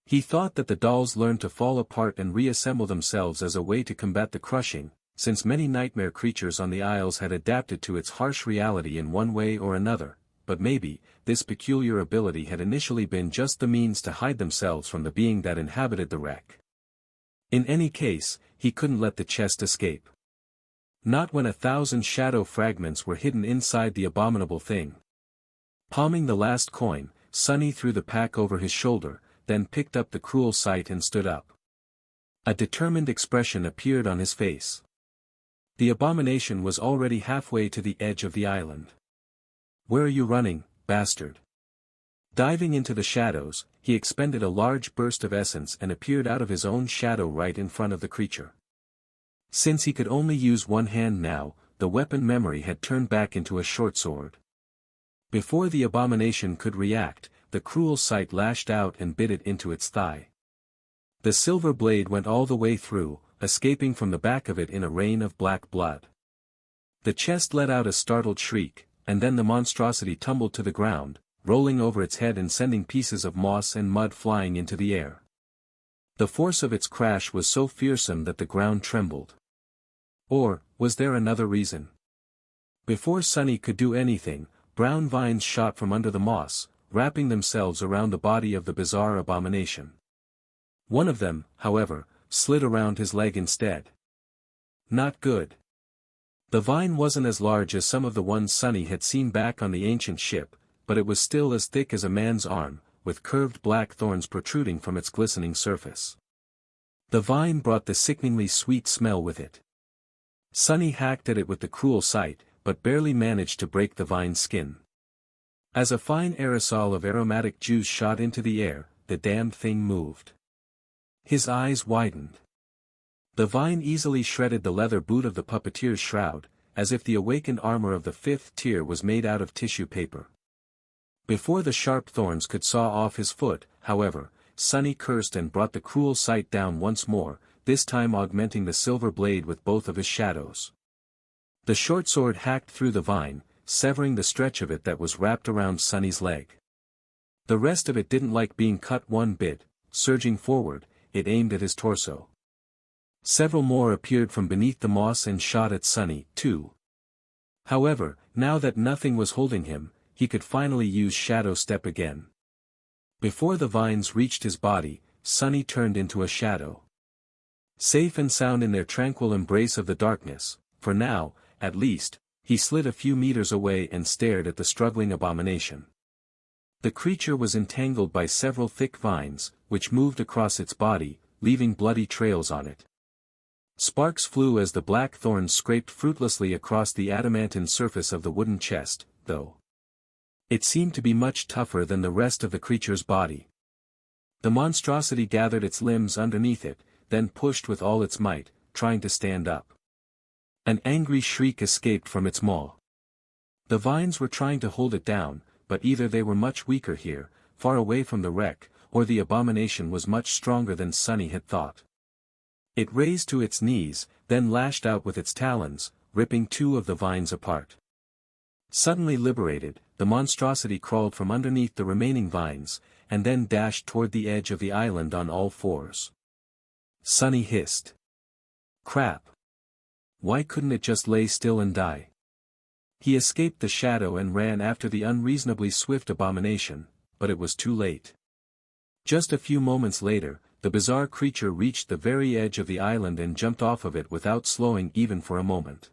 He thought that the dolls learned to fall apart and reassemble themselves as a way to combat the crushing, since many nightmare creatures on the Isles had adapted to its harsh reality in one way or another, but maybe, this peculiar ability had initially been just the means to hide themselves from the being that inhabited the wreck. In any case, he couldn't let the chest escape. Not when 1,000 shadow fragments were hidden inside the abominable thing. Palming the last coin, Sunny threw the pack over his shoulder, then picked up the cruel sight and stood up. A determined expression appeared on his face. The abomination was already halfway to the edge of the island. "Where are you running, bastard?" Diving into the shadows, he expended a large burst of essence and appeared out of his own shadow right in front of the creature. Since he could only use one hand now, the weapon memory had turned back into a short sword. Before the abomination could react, the cruel sight lashed out and bit it into its thigh. The silver blade went all the way through, escaping from the back of it in a rain of black blood. The chest let out a startled shriek, and then the monstrosity tumbled to the ground, rolling over its head and sending pieces of moss and mud flying into the air. The force of its crash was so fearsome that the ground trembled. Or, was there another reason? Before Sunny could do anything, brown vines shot from under the moss, wrapping themselves around the body of the bizarre abomination. One of them, however, slid around his leg instead. Not good. The vine wasn't as large as some of the ones Sunny had seen back on the ancient ship, but it was still as thick as a man's arm, with curved black thorns protruding from its glistening surface. The vine brought the sickeningly sweet smell with it. Sunny hacked at it with the cruel sight, but barely managed to break the vine's skin. As a fine aerosol of aromatic juice shot into the air, the damned thing moved. His eyes widened. The vine easily shredded the leather boot of the puppeteer's shroud, as if the awakened armor of the 5th tier was made out of tissue paper. Before the sharp thorns could saw off his foot, however, Sunny cursed and brought the cruel sight down once more, this time augmenting the silver blade with both of his shadows. The short sword hacked through the vine, severing the stretch of it that was wrapped around Sunny's leg. The rest of it didn't like being cut one bit. Surging forward, it aimed at his torso. Several more appeared from beneath the moss and shot at Sunny, too. However, now that nothing was holding him, he could finally use shadow step again. Before the vines reached his body, Sunny turned into a shadow. Safe and sound in their tranquil embrace of the darkness, for now, at least, he slid a few meters away and stared at the struggling abomination. The creature was entangled by several thick vines, which moved across its body, leaving bloody trails on it. Sparks flew as the black thorns scraped fruitlessly across the adamantine surface of the wooden chest, though it seemed to be much tougher than the rest of the creature's body. The monstrosity gathered its limbs underneath it, then pushed with all its might, trying to stand up. An angry shriek escaped from its maw. The vines were trying to hold it down, but either they were much weaker here, far away from the wreck, or the abomination was much stronger than Sunny had thought. It raised to its knees, then lashed out with its talons, ripping two of the vines apart. Suddenly liberated, the monstrosity crawled from underneath the remaining vines, and then dashed toward the edge of the island on all fours. Sunny hissed. Crap! Why couldn't it just lay still and die? He escaped the shadow and ran after the unreasonably swift abomination, but it was too late. Just a few moments later, the bizarre creature reached the very edge of the island and jumped off of it without slowing even for a moment.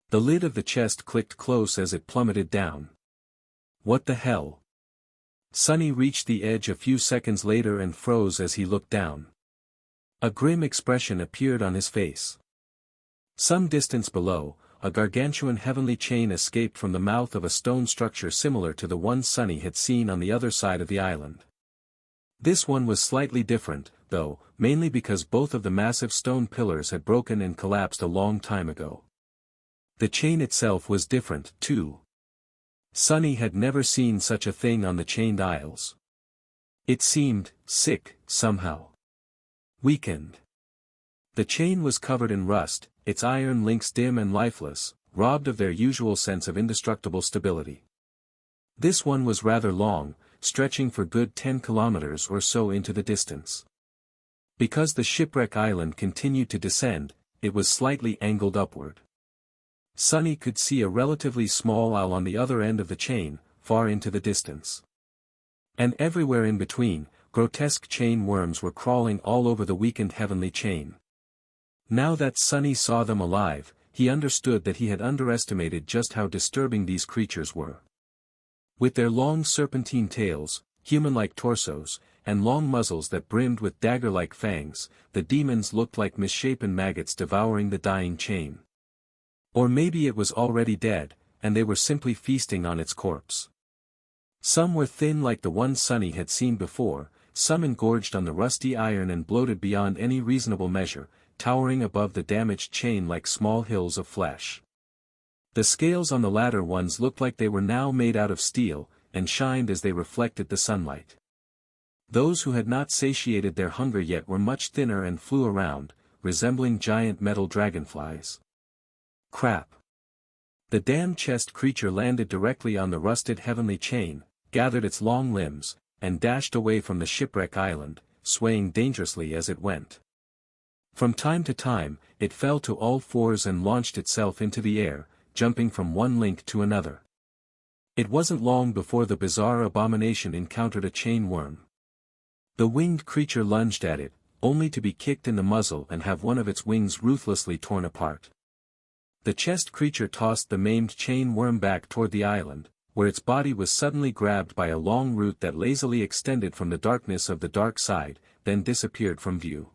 The lid of the chest clicked close as it plummeted down. What the hell? Sunny reached the edge a few seconds later and froze as he looked down. A grim expression appeared on his face. Some distance below, a gargantuan heavenly chain escaped from the mouth of a stone structure similar to the one Sunny had seen on the other side of the island. This one was slightly different, though, mainly because both of the massive stone pillars had broken and collapsed a long time ago. The chain itself was different, too. Sunny had never seen such a thing on the chained isles. It seemed sick, somehow. Weakened. The chain was covered in rust, its iron links dim and lifeless, robbed of their usual sense of indestructible stability. This one was rather long, stretching for good 10 kilometers or so into the distance. Because the shipwreck island continued to descend, it was slightly angled upward. Sunny could see a relatively small isle on the other end of the chain, far into the distance. And everywhere in between, grotesque chain worms were crawling all over the weakened heavenly chain. Now that Sunny saw them alive, he understood that he had underestimated just how disturbing these creatures were. With their long serpentine tails, human-like torsos, and long muzzles that brimmed with dagger-like fangs, the demons looked like misshapen maggots devouring the dying chain. Or maybe it was already dead, and they were simply feasting on its corpse. Some were thin like the one Sunny had seen before, some engorged on the rusty iron and bloated beyond any reasonable measure, towering above the damaged chain like small hills of flesh. The scales on the latter ones looked like they were now made out of steel, and shined as they reflected the sunlight. Those who had not satiated their hunger yet were much thinner and flew around, resembling giant metal dragonflies. Crap! The damn chest creature landed directly on the rusted heavenly chain, gathered its long limbs, and dashed away from the shipwreck island, swaying dangerously as it went. From time to time, it fell to all fours and launched itself into the air, jumping from one link to another. It wasn't long before the bizarre abomination encountered a chain worm. The winged creature lunged at it, only to be kicked in the muzzle and have one of its wings ruthlessly torn apart. The chest creature tossed the maimed chain worm back toward the island, where its body was suddenly grabbed by a long root that lazily extended from the darkness of the dark side, then disappeared from view.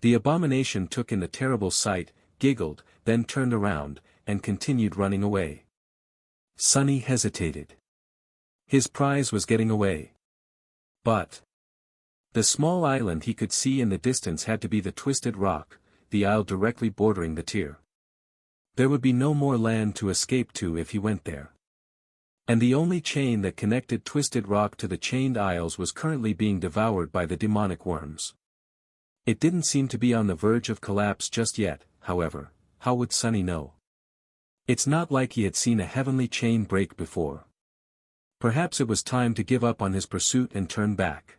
The abomination took in the terrible sight, giggled, then turned around, and continued running away. Sunny hesitated. His prize was getting away. But the small island he could see in the distance had to be the Twisted Rock, the isle directly bordering the tier. There would be no more land to escape to if he went there. And the only chain that connected Twisted Rock to the chained isles was currently being devoured by the demonic worms. It didn't seem to be on the verge of collapse just yet, however. How would Sunny know? It's not like he had seen a heavenly chain break before. Perhaps it was time to give up on his pursuit and turn back.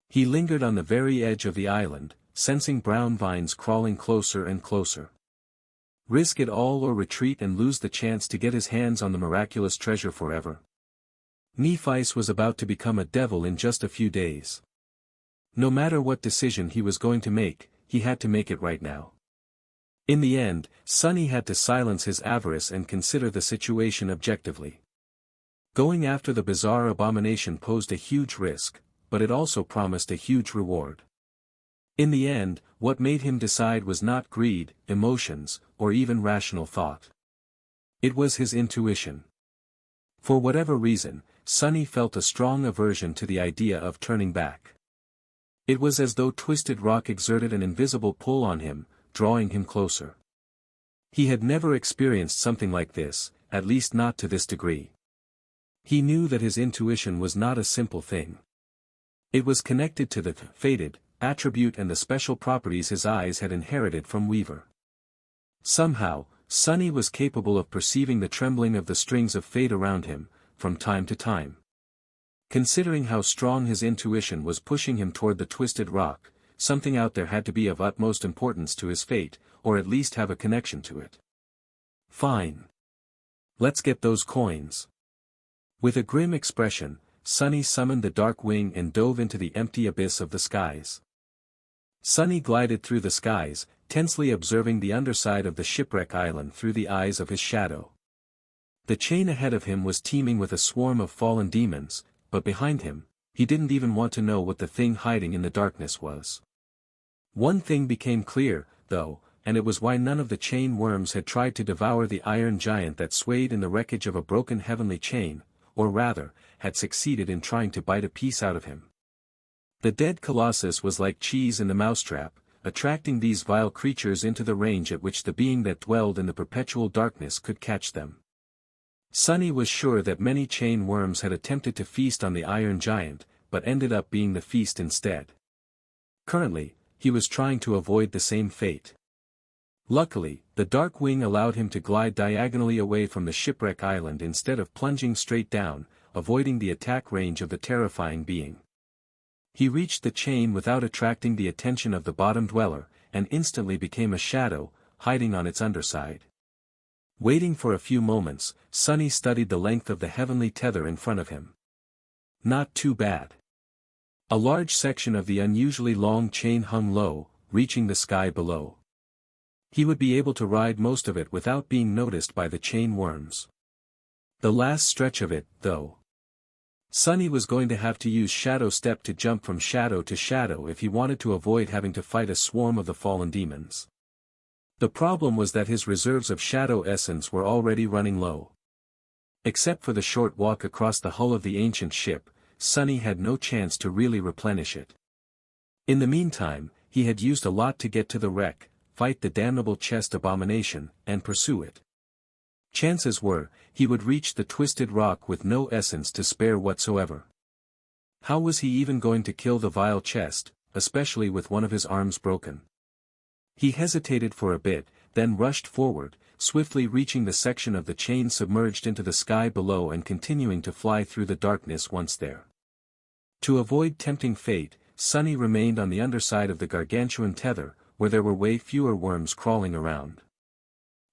He lingered on the very edge of the island, sensing brown vines crawling closer and closer. Risk it all or retreat and lose the chance to get his hands on the miraculous treasure forever? Nephi was about to become a devil in just a few days. No matter what decision he was going to make, he had to make it right now. In the end, Sonny had to silence his avarice and consider the situation objectively. Going after the bizarre abomination posed a huge risk, but it also promised a huge reward. In the end, what made him decide was not greed, emotions, or even rational thought. It was his intuition. For whatever reason, Sonny felt a strong aversion to the idea of turning back. It was as though Twisted Rock exerted an invisible pull on him, drawing him closer. He had never experienced something like this, at least not to this degree. He knew that his intuition was not a simple thing. It was connected to the fated attribute and the special properties his eyes had inherited from Weaver. Somehow, Sonny was capable of perceiving the trembling of the strings of fate around him, from time to time. Considering how strong his intuition was pushing him toward the Twisted Rock, something out there had to be of utmost importance to his fate, or at least have a connection to it. Fine. Let's get those coins. With a grim expression, Sonny summoned the dark wing and dove into the empty abyss of the skies. Sonny glided through the skies, tensely observing the underside of the shipwreck island through the eyes of his shadow. The chain ahead of him was teeming with a swarm of fallen demons, but behind him, he didn't even want to know what the thing hiding in the darkness was. One thing became clear, though, and it was why none of the chain worms had tried to devour the iron giant that swayed in the wreckage of a broken heavenly chain, or rather, had succeeded in trying to bite a piece out of him. The dead colossus was like cheese in the mousetrap, attracting these vile creatures into the range at which the being that dwelled in the perpetual darkness could catch them. Sonny was sure that many chain worms had attempted to feast on the iron giant, but ended up being the feast instead. Currently, he was trying to avoid the same fate. Luckily, the dark wing allowed him to glide diagonally away from the shipwreck island instead of plunging straight down, avoiding the attack range of the terrifying being. He reached the chain without attracting the attention of the bottom dweller, and instantly became a shadow, hiding on its underside. Waiting for a few moments, Sonny studied the length of the heavenly tether in front of him. Not too bad. A large section of the unusually long chain hung low, reaching the sky below. He would be able to ride most of it without being noticed by the chain worms. The last stretch of it, though. Sonny was going to have to use Shadow Step to jump from shadow to shadow if he wanted to avoid having to fight a swarm of the fallen demons. The problem was that his reserves of Shadow Essence were already running low. Except for the short walk across the hull of the ancient ship, Sonny had no chance to really replenish it. In the meantime, he had used a lot to get to the wreck, fight the damnable chest abomination, and pursue it. Chances were, he would reach the Twisted Rock with no essence to spare whatsoever. How was he even going to kill the vile chest, especially with one of his arms broken? He hesitated for a bit, then rushed forward, swiftly reaching the section of the chain submerged into the sky below and continuing to fly through the darkness once there. To avoid tempting fate, Sonny remained on the underside of the gargantuan tether, where there were way fewer worms crawling around.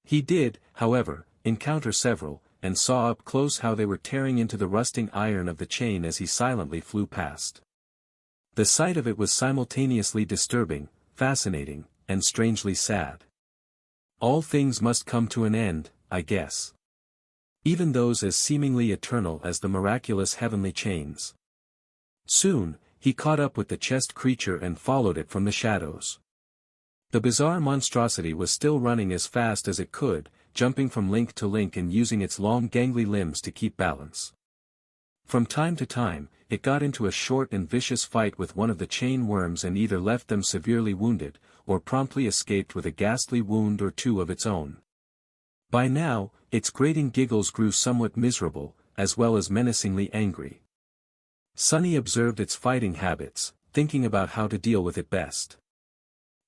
He did, however, encounter several, and saw up close how they were tearing into the rusting iron of the chain as he silently flew past. The sight of it was simultaneously disturbing, fascinating, and strangely sad. All things must come to an end, I guess. Even those as seemingly eternal as the miraculous heavenly chains. Soon, he caught up with the chest creature and followed it from the shadows. The bizarre monstrosity was still running as fast as it could, jumping from link to link and using its long gangly limbs to keep balance. From time to time, it got into a short and vicious fight with one of the chain worms and either left them severely wounded, or promptly escaped with a ghastly wound or two of its own. By now, its grating giggles grew somewhat miserable, as well as menacingly angry. Sonny observed its fighting habits, thinking about how to deal with it best.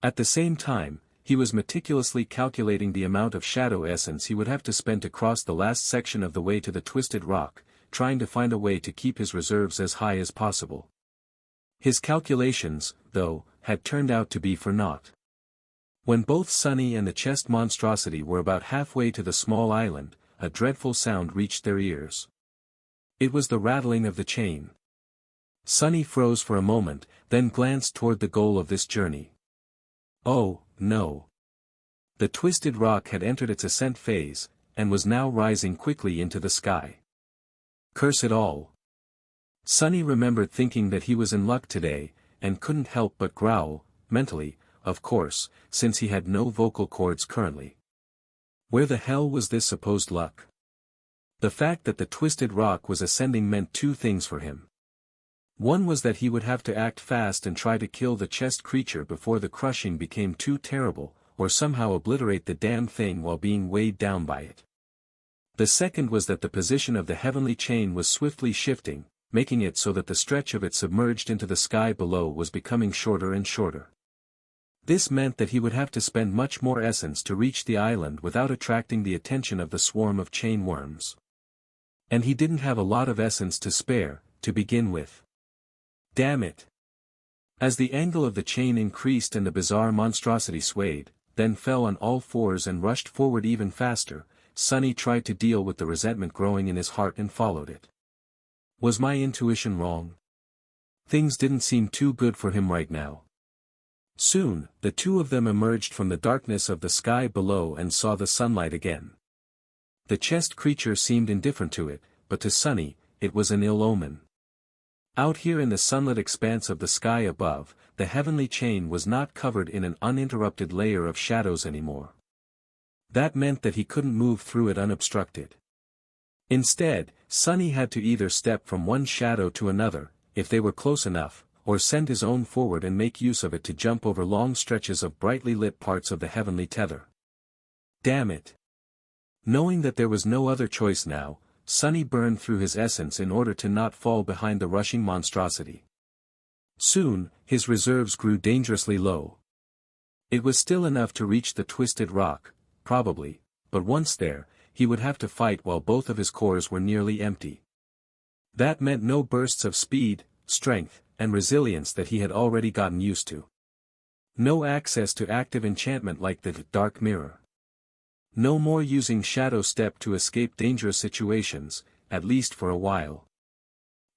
At the same time, he was meticulously calculating the amount of shadow essence he would have to spend to cross the last section of the way to the Twisted Rock, trying to find a way to keep his reserves as high as possible. His calculations, though, had turned out to be for naught. When both Sunny and the chest monstrosity were about halfway to the small island, a dreadful sound reached their ears. It was the rattling of the chain. Sunny froze for a moment, then glanced toward the goal of this journey. Oh, no. The twisted rock had entered its ascent phase, and was now rising quickly into the sky. Curse it all. Sunny remembered thinking that he was in luck today, and couldn't help but growl, mentally, of course, since he had no vocal cords currently. Where the hell was this supposed luck? The fact that the twisted rock was ascending meant two things for him. One was that he would have to act fast and try to kill the chest creature before the crushing became too terrible, or somehow obliterate the damn thing while being weighed down by it. The second was that the position of the heavenly chain was swiftly shifting, making it so that the stretch of it submerged into the sky below was becoming shorter and shorter. This meant that he would have to spend much more essence to reach the island without attracting the attention of the swarm of chain worms. And he didn't have a lot of essence to spare, to begin with. Damn it! As the angle of the chain increased and the bizarre monstrosity swayed, then fell on all fours and rushed forward even faster, Sunny tried to deal with the resentment growing in his heart and followed it. Was my intuition wrong? Things didn't seem too good for him right now. Soon, the two of them emerged from the darkness of the sky below and saw the sunlight again. The chest creature seemed indifferent to it, but to Sunny, it was an ill omen. Out here in the sunlit expanse of the sky above, the heavenly chain was not covered in an uninterrupted layer of shadows anymore. That meant that he couldn't move through it unobstructed. Instead, Sunny had to either step from one shadow to another, if they were close enough, or send his own forward and make use of it to jump over long stretches of brightly lit parts of the heavenly tether. Damn it! Knowing that there was no other choice now, Sunny burned through his essence in order to not fall behind the rushing monstrosity. Soon, his reserves grew dangerously low. It was still enough to reach the twisted rock, probably, but once there, he would have to fight while both of his cores were nearly empty. That meant no bursts of speed, strength, and resilience that he had already gotten used to. No access to active enchantment like the dark mirror. No more using shadow step to escape dangerous situations, at least for a while.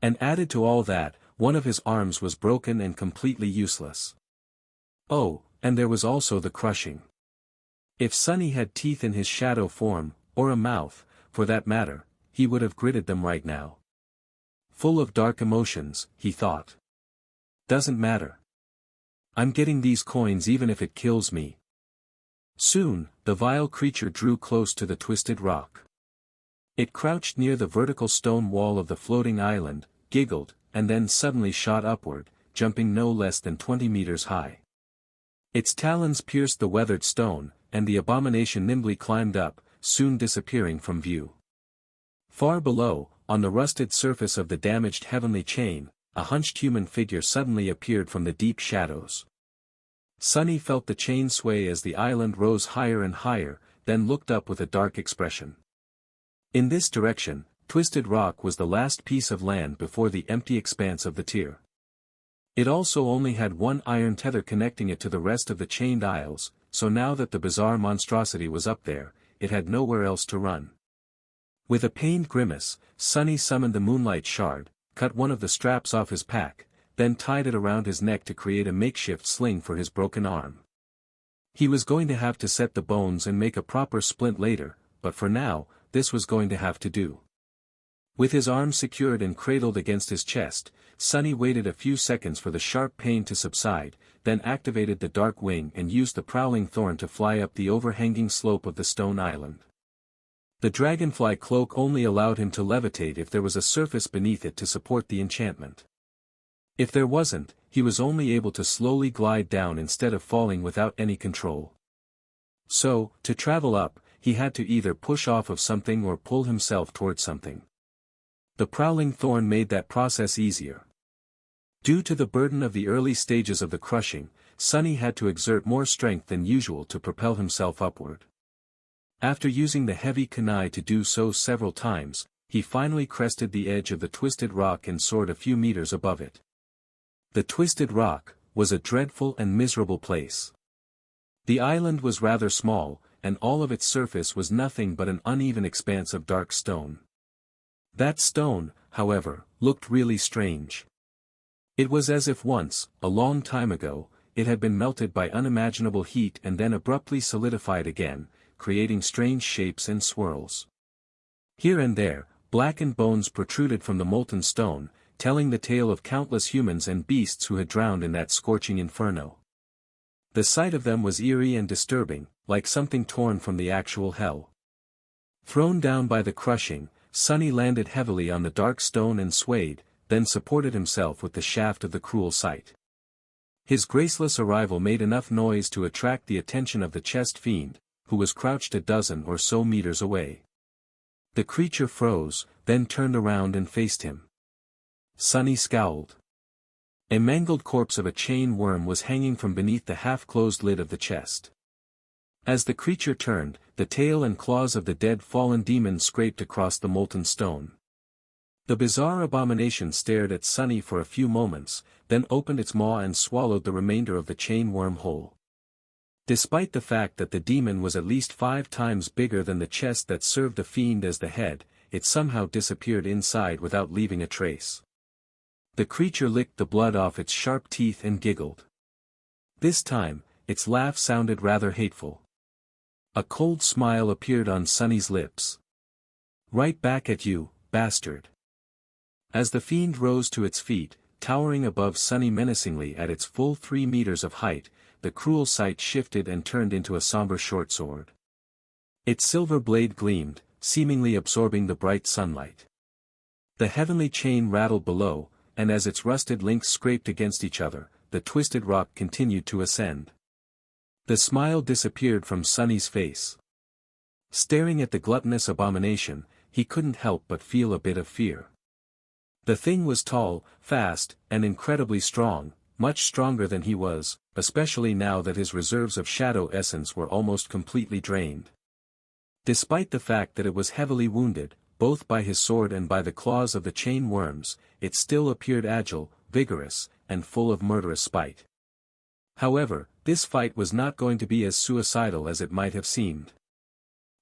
And added to all that, one of his arms was broken and completely useless. Oh, and there was also the crushing. If Sunny had teeth in his shadow form, or a mouth, for that matter, he would have gritted them right now. Full of dark emotions, he thought. Doesn't matter. I'm getting these coins even if it kills me. Soon, the vile creature drew close to the twisted rock. It crouched near the vertical stone wall of the floating island, giggled, and then suddenly shot upward, jumping no less than 20 meters high. Its talons pierced the weathered stone, and the abomination nimbly climbed up, soon disappearing from view. Far below, on the rusted surface of the damaged heavenly chain, a hunched human figure suddenly appeared from the deep shadows. Sunny felt the chain sway as the island rose higher and higher, then looked up with a dark expression. In this direction, Twisted Rock was the last piece of land before the empty expanse of the tier. It also only had one iron tether connecting it to the rest of the chained isles, so now that the bizarre monstrosity was up there, it had nowhere else to run. With a pained grimace, Sunny summoned the moonlight shard, cut one of the straps off his pack, then tied it around his neck to create a makeshift sling for his broken arm. He was going to have to set the bones and make a proper splint later, but for now, this was going to have to do. With his arm secured and cradled against his chest, Sunny waited a few seconds for the sharp pain to subside, then activated the dark wing and used the prowling thorn to fly up the overhanging slope of the stone island. The dragonfly cloak only allowed him to levitate if there was a surface beneath it to support the enchantment. If there wasn't, he was only able to slowly glide down instead of falling without any control. So, to travel up, he had to either push off of something or pull himself towards something. The prowling thorn made that process easier. Due to the burden of the early stages of the crushing, Sunny had to exert more strength than usual to propel himself upward. After using the heavy kunai to do so several times, he finally crested the edge of the twisted rock and soared a few meters above it. The twisted rock was a dreadful and miserable place. The island was rather small, and all of its surface was nothing but an uneven expanse of dark stone. That stone, however, looked really strange. It was as if once, a long time ago, it had been melted by unimaginable heat and then abruptly solidified again, creating strange shapes and swirls. Here and there, blackened bones protruded from the molten stone, telling the tale of countless humans and beasts who had drowned in that scorching inferno. The sight of them was eerie and disturbing, like something torn from the actual hell. Thrown down by the crushing, Sonny landed heavily on the dark stone and swayed, then supported himself with the shaft of the cruel sight. His graceless arrival made enough noise to attract the attention of the chest fiend, who was crouched a dozen or so meters away. The creature froze, then turned around and faced him. Sonny scowled. A mangled corpse of a chain worm was hanging from beneath the half-closed lid of the chest. As the creature turned, the tail and claws of the dead fallen demon scraped across the molten stone. The bizarre abomination stared at Sonny for a few moments, then opened its maw and swallowed the remainder of the chain worm whole. Despite the fact that the demon was at least 5 times bigger than the chest that served the fiend as the head, it somehow disappeared inside without leaving a trace. The creature licked the blood off its sharp teeth and giggled. This time, its laugh sounded rather hateful. A cold smile appeared on Sonny's lips. "Right back at you, bastard." As the fiend rose to its feet, towering above Sonny menacingly at its full 3 meters of height, the cruel sight shifted and turned into a somber short sword. Its silver blade gleamed, seemingly absorbing the bright sunlight. The heavenly chain rattled below, and as its rusted links scraped against each other, the twisted rock continued to ascend. The smile disappeared from Sonny's face. Staring at the gluttonous abomination, he couldn't help but feel a bit of fear. The thing was tall, fast, and incredibly strong, much stronger than he was, especially now that his reserves of shadow essence were almost completely drained. Despite the fact that it was heavily wounded, both by his sword and by the claws of the chain worms, it still appeared agile, vigorous, and full of murderous spite. However, this fight was not going to be as suicidal as it might have seemed.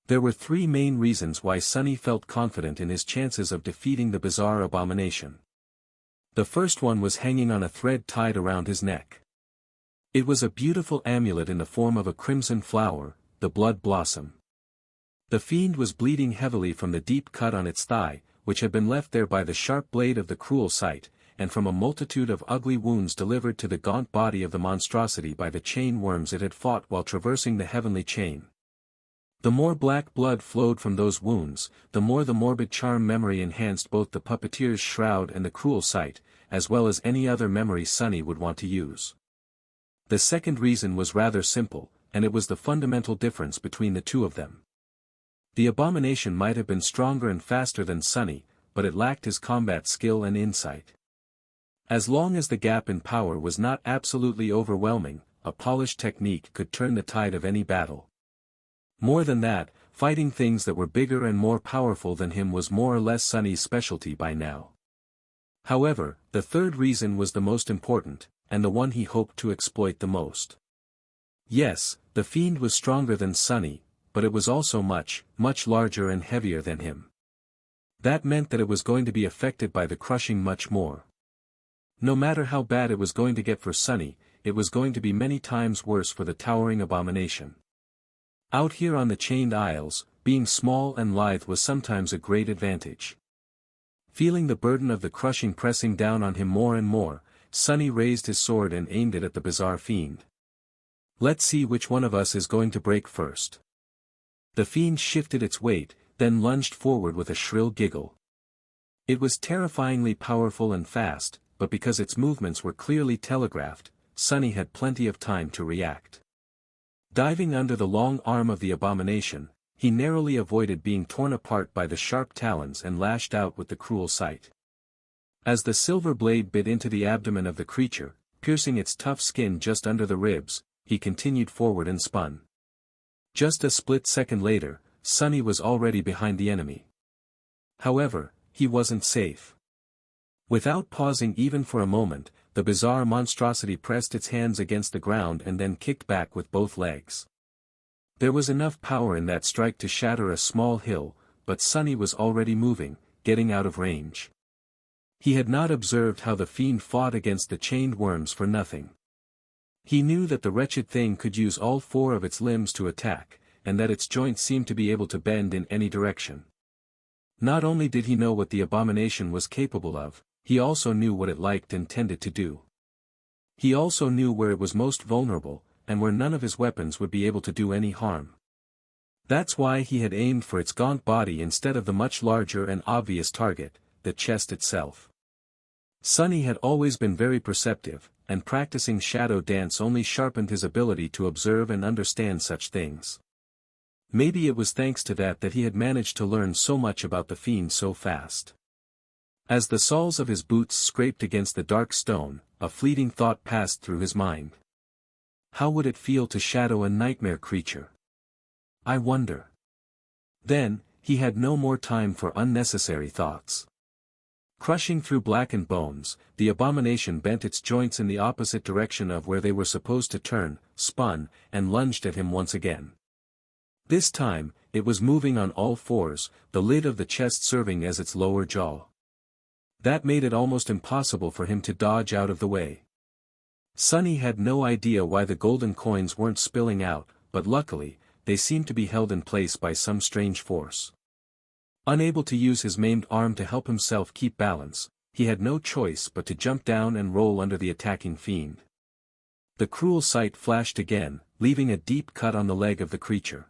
There were 3 main reasons why Sonny felt confident in his chances of defeating the bizarre abomination. The first one was hanging on a thread tied around his neck. It was a beautiful amulet in the form of a crimson flower, the blood blossom. The fiend was bleeding heavily from the deep cut on its thigh, which had been left there by the sharp blade of the cruel sight, and from a multitude of ugly wounds delivered to the gaunt body of the monstrosity by the chain worms it had fought while traversing the heavenly chain. The more black blood flowed from those wounds, the more the morbid charm memory enhanced both the puppeteer's shroud and the cruel sight, as well as any other memory Sonny would want to use. The second reason was rather simple, and it was the fundamental difference between the two of them. The abomination might have been stronger and faster than Sonny, but it lacked his combat skill and insight. As long as the gap in power was not absolutely overwhelming, a polished technique could turn the tide of any battle. More than that, fighting things that were bigger and more powerful than him was more or less Sonny's specialty by now. However, the third reason was the most important, and the one he hoped to exploit the most. Yes, the fiend was stronger than Sonny, but it was also much, much larger and heavier than him. That meant that it was going to be affected by the crushing much more. No matter how bad it was going to get for Sonny, it was going to be many times worse for the towering abomination. Out here on the chained isles, being small and lithe was sometimes a great advantage. Feeling the burden of the crushing pressing down on him more and more, Sonny raised his sword and aimed it at the bizarre fiend. "Let's see which one of us is going to break first." The fiend shifted its weight, then lunged forward with a shrill giggle. It was terrifyingly powerful and fast, but because its movements were clearly telegraphed, Sonny had plenty of time to react. Diving under the long arm of the abomination, he narrowly avoided being torn apart by the sharp talons and lashed out with the cruel sight. As the silver blade bit into the abdomen of the creature, piercing its tough skin just under the ribs, he continued forward and spun. Just a split second later, Sonny was already behind the enemy. However, he wasn't safe. Without pausing even for a moment, the bizarre monstrosity pressed its hands against the ground and then kicked back with both legs. There was enough power in that strike to shatter a small hill, but Sunny was already moving, getting out of range. He had not observed how the fiend fought against the chained worms for nothing. He knew that the wretched thing could use all four of its limbs to attack, and that its joints seemed to be able to bend in any direction. Not only did he know what the abomination was capable of, he also knew what it liked and tended to do. He also knew where it was most vulnerable, and where none of his weapons would be able to do any harm. That's why he had aimed for its gaunt body instead of the much larger and obvious target, the chest itself. Sunny had always been very perceptive, and practicing shadow dance only sharpened his ability to observe and understand such things. Maybe it was thanks to that he had managed to learn so much about the fiend so fast. As the soles of his boots scraped against the dark stone, a fleeting thought passed through his mind. How would it feel to shadow a nightmare creature? I wonder. Then, he had no more time for unnecessary thoughts. Crushing through blackened bones, the abomination bent its joints in the opposite direction of where they were supposed to turn, spun, and lunged at him once again. This time, it was moving on all fours, the lid of the chest serving as its lower jaw. That made it almost impossible for him to dodge out of the way. Sunny had no idea why the golden coins weren't spilling out, but luckily, they seemed to be held in place by some strange force. Unable to use his maimed arm to help himself keep balance, he had no choice but to jump down and roll under the attacking fiend. The cruel sight flashed again, leaving a deep cut on the leg of the creature.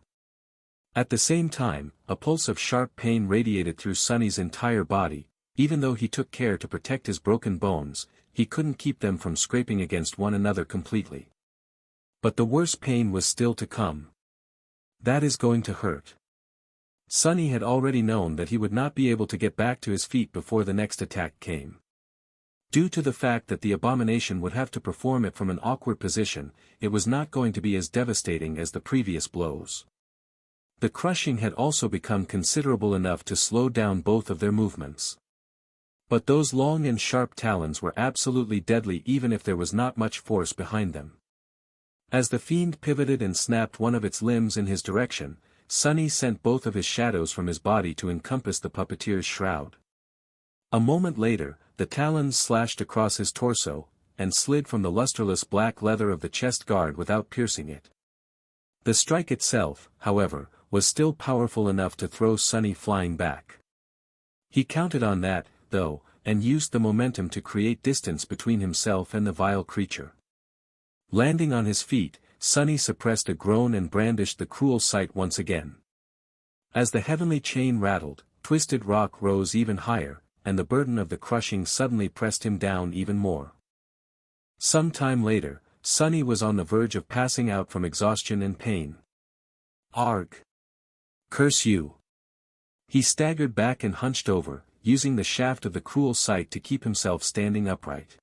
At the same time, a pulse of sharp pain radiated through Sunny's entire body. Even though he took care to protect his broken bones, he couldn't keep them from scraping against one another completely. But the worst pain was still to come. That is going to hurt. Sunny had already known that he would not be able to get back to his feet before the next attack came. Due to the fact that the abomination would have to perform it from an awkward position, it was not going to be as devastating as the previous blows. The crushing had also become considerable enough to slow down both of their movements. But those long and sharp talons were absolutely deadly even if there was not much force behind them. As the fiend pivoted and snapped one of its limbs in his direction, Sunny sent both of his shadows from his body to encompass the puppeteer's shroud. A moment later, the talons slashed across his torso, and slid from the lusterless black leather of the chest guard without piercing it. The strike itself, however, was still powerful enough to throw Sunny flying back. He counted on that, though, and used the momentum to create distance between himself and the vile creature. Landing on his feet, Sunny suppressed a groan and brandished the cruel sight once again. As the heavenly chain rattled, Twisted Rock rose even higher, and the burden of the crushing suddenly pressed him down even more. Some time later, Sunny was on the verge of passing out from exhaustion and pain. Arg! Curse you! He staggered back and hunched over, using the shaft of the cruel sight to keep himself standing upright.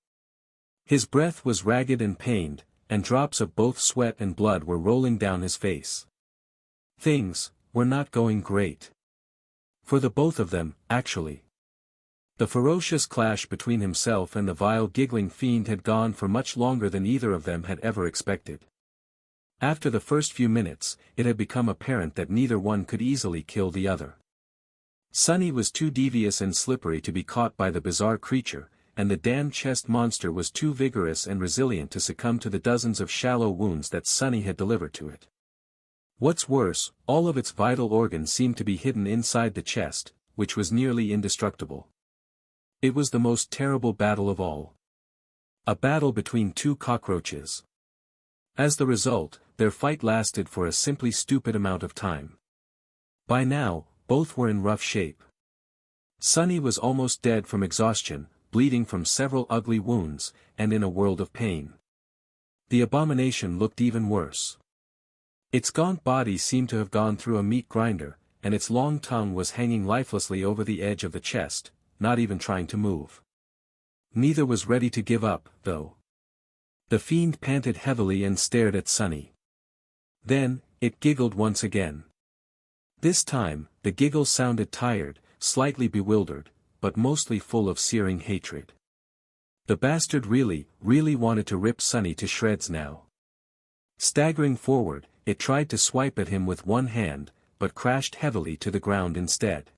His breath was ragged and pained, and drops of both sweat and blood were rolling down his face. Things were not going great. For the both of them, actually. The ferocious clash between himself and the vile giggling fiend had gone for much longer than either of them had ever expected. After the first few minutes, it had become apparent that neither one could easily kill the other. Sunny was too devious and slippery to be caught by the bizarre creature, and the damned chest monster was too vigorous and resilient to succumb to the dozens of shallow wounds that Sunny had delivered to it. What's worse, all of its vital organs seemed to be hidden inside the chest, which was nearly indestructible. It was the most terrible battle of all. A battle between two cockroaches. As the result, their fight lasted for a simply stupid amount of time. By now, both were in rough shape. Sunny was almost dead from exhaustion, bleeding from several ugly wounds, and in a world of pain. The abomination looked even worse. Its gaunt body seemed to have gone through a meat grinder, and its long tongue was hanging lifelessly over the edge of the chest, not even trying to move. Neither was ready to give up, though. The fiend panted heavily and stared at Sunny. Then, it giggled once again. This time, the giggle sounded tired, slightly bewildered, but mostly full of searing hatred. The bastard really wanted to rip Sunny to shreds now. Staggering forward, it tried to swipe at him with one hand, but crashed heavily to the ground instead.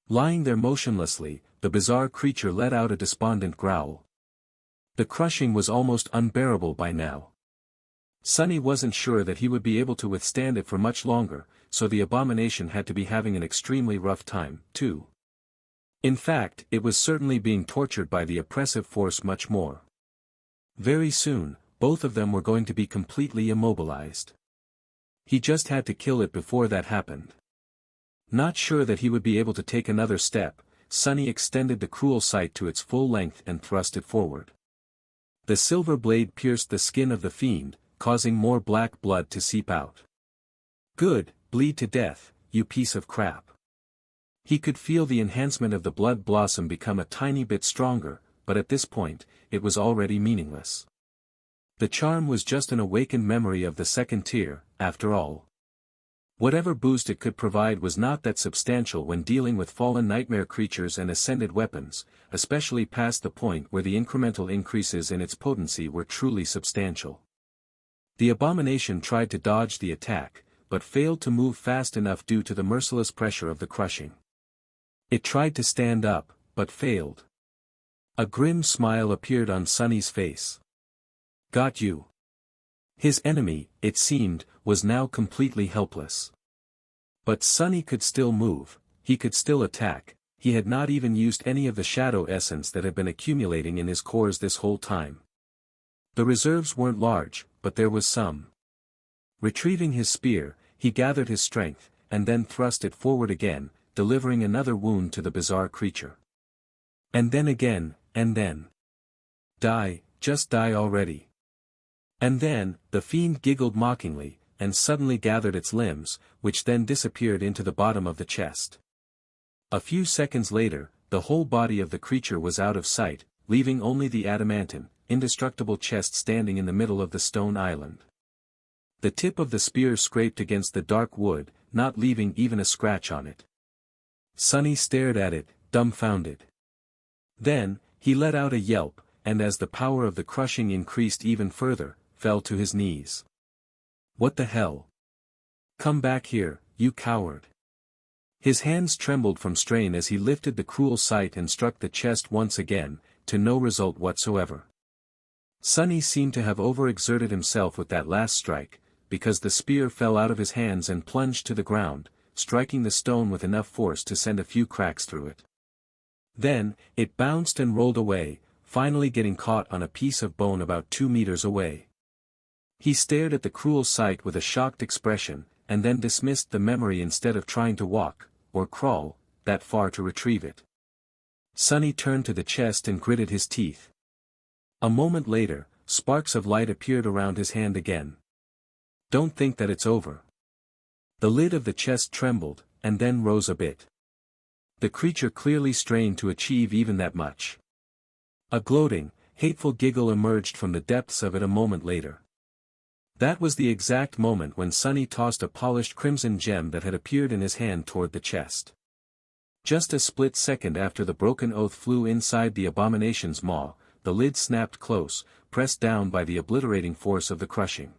Lying there motionlessly, the bizarre creature let out a despondent growl. The crushing was almost unbearable by now. Sunny wasn't sure that he would be able to withstand it for much longer, so the abomination had to be having an extremely rough time, too. In fact, it was certainly being tortured by the oppressive force much more. Very soon, both of them were going to be completely immobilized. He just had to kill it before that happened. Not sure that he would be able to take another step, Sunny extended the cruel sight to its full length and thrust it forward. The silver blade pierced the skin of the fiend, causing more black blood to seep out. Good, bleed to death, you piece of crap. He could feel the enhancement of the blood blossom become a tiny bit stronger, but at this point, it was already meaningless. The charm was just an awakened memory of the second tier, after all. Whatever boost it could provide was not that substantial when dealing with fallen nightmare creatures and ascended weapons, especially past the point where the incremental increases in its potency were truly substantial. The abomination tried to dodge the attack, but failed to move fast enough due to the merciless pressure of the crushing. It tried to stand up, but failed. A grim smile appeared on Sunny's face. Got you. His enemy, it seemed, was now completely helpless. But Sunny could still move, he could still attack, he had not even used any of the shadow essence that had been accumulating in his cores this whole time. The reserves weren't large, but there was some. Retrieving his spear, he gathered his strength, and then thrust it forward again, delivering another wound to the bizarre creature. And then again, and then. Die, just die already. And then, the fiend giggled mockingly, and suddenly gathered its limbs, which then disappeared into the bottom of the chest. A few seconds later, the whole body of the creature was out of sight, leaving only the adamantine, indestructible chest standing in the middle of the stone island. The tip of the spear scraped against the dark wood, not leaving even a scratch on it. Sunny stared at it, dumbfounded. Then, he let out a yelp, and as the power of the crushing increased even further, fell to his knees. What the hell? Come back here, you coward. His hands trembled from strain as he lifted the cruel sight and struck the chest once again, to no result whatsoever. Sunny seemed to have overexerted himself with that last strike, because the spear fell out of his hands and plunged to the ground, striking the stone with enough force to send a few cracks through it. Then, it bounced and rolled away, finally getting caught on a piece of bone about 2 meters away. He stared at the cruel sight with a shocked expression, and then dismissed the memory instead of trying to walk, or crawl, that far to retrieve it. Sunny turned to the chest and gritted his teeth. A moment later, sparks of light appeared around his hand again. Don't think that it's over. The lid of the chest trembled, and then rose a bit. The creature clearly strained to achieve even that much. A gloating, hateful giggle emerged from the depths of it a moment later. That was the exact moment when Sunny tossed a polished crimson gem that had appeared in his hand toward the chest. Just a split second after the broken oath flew inside the abomination's maw, the lid snapped close, pressed down by the obliterating force of the crushing.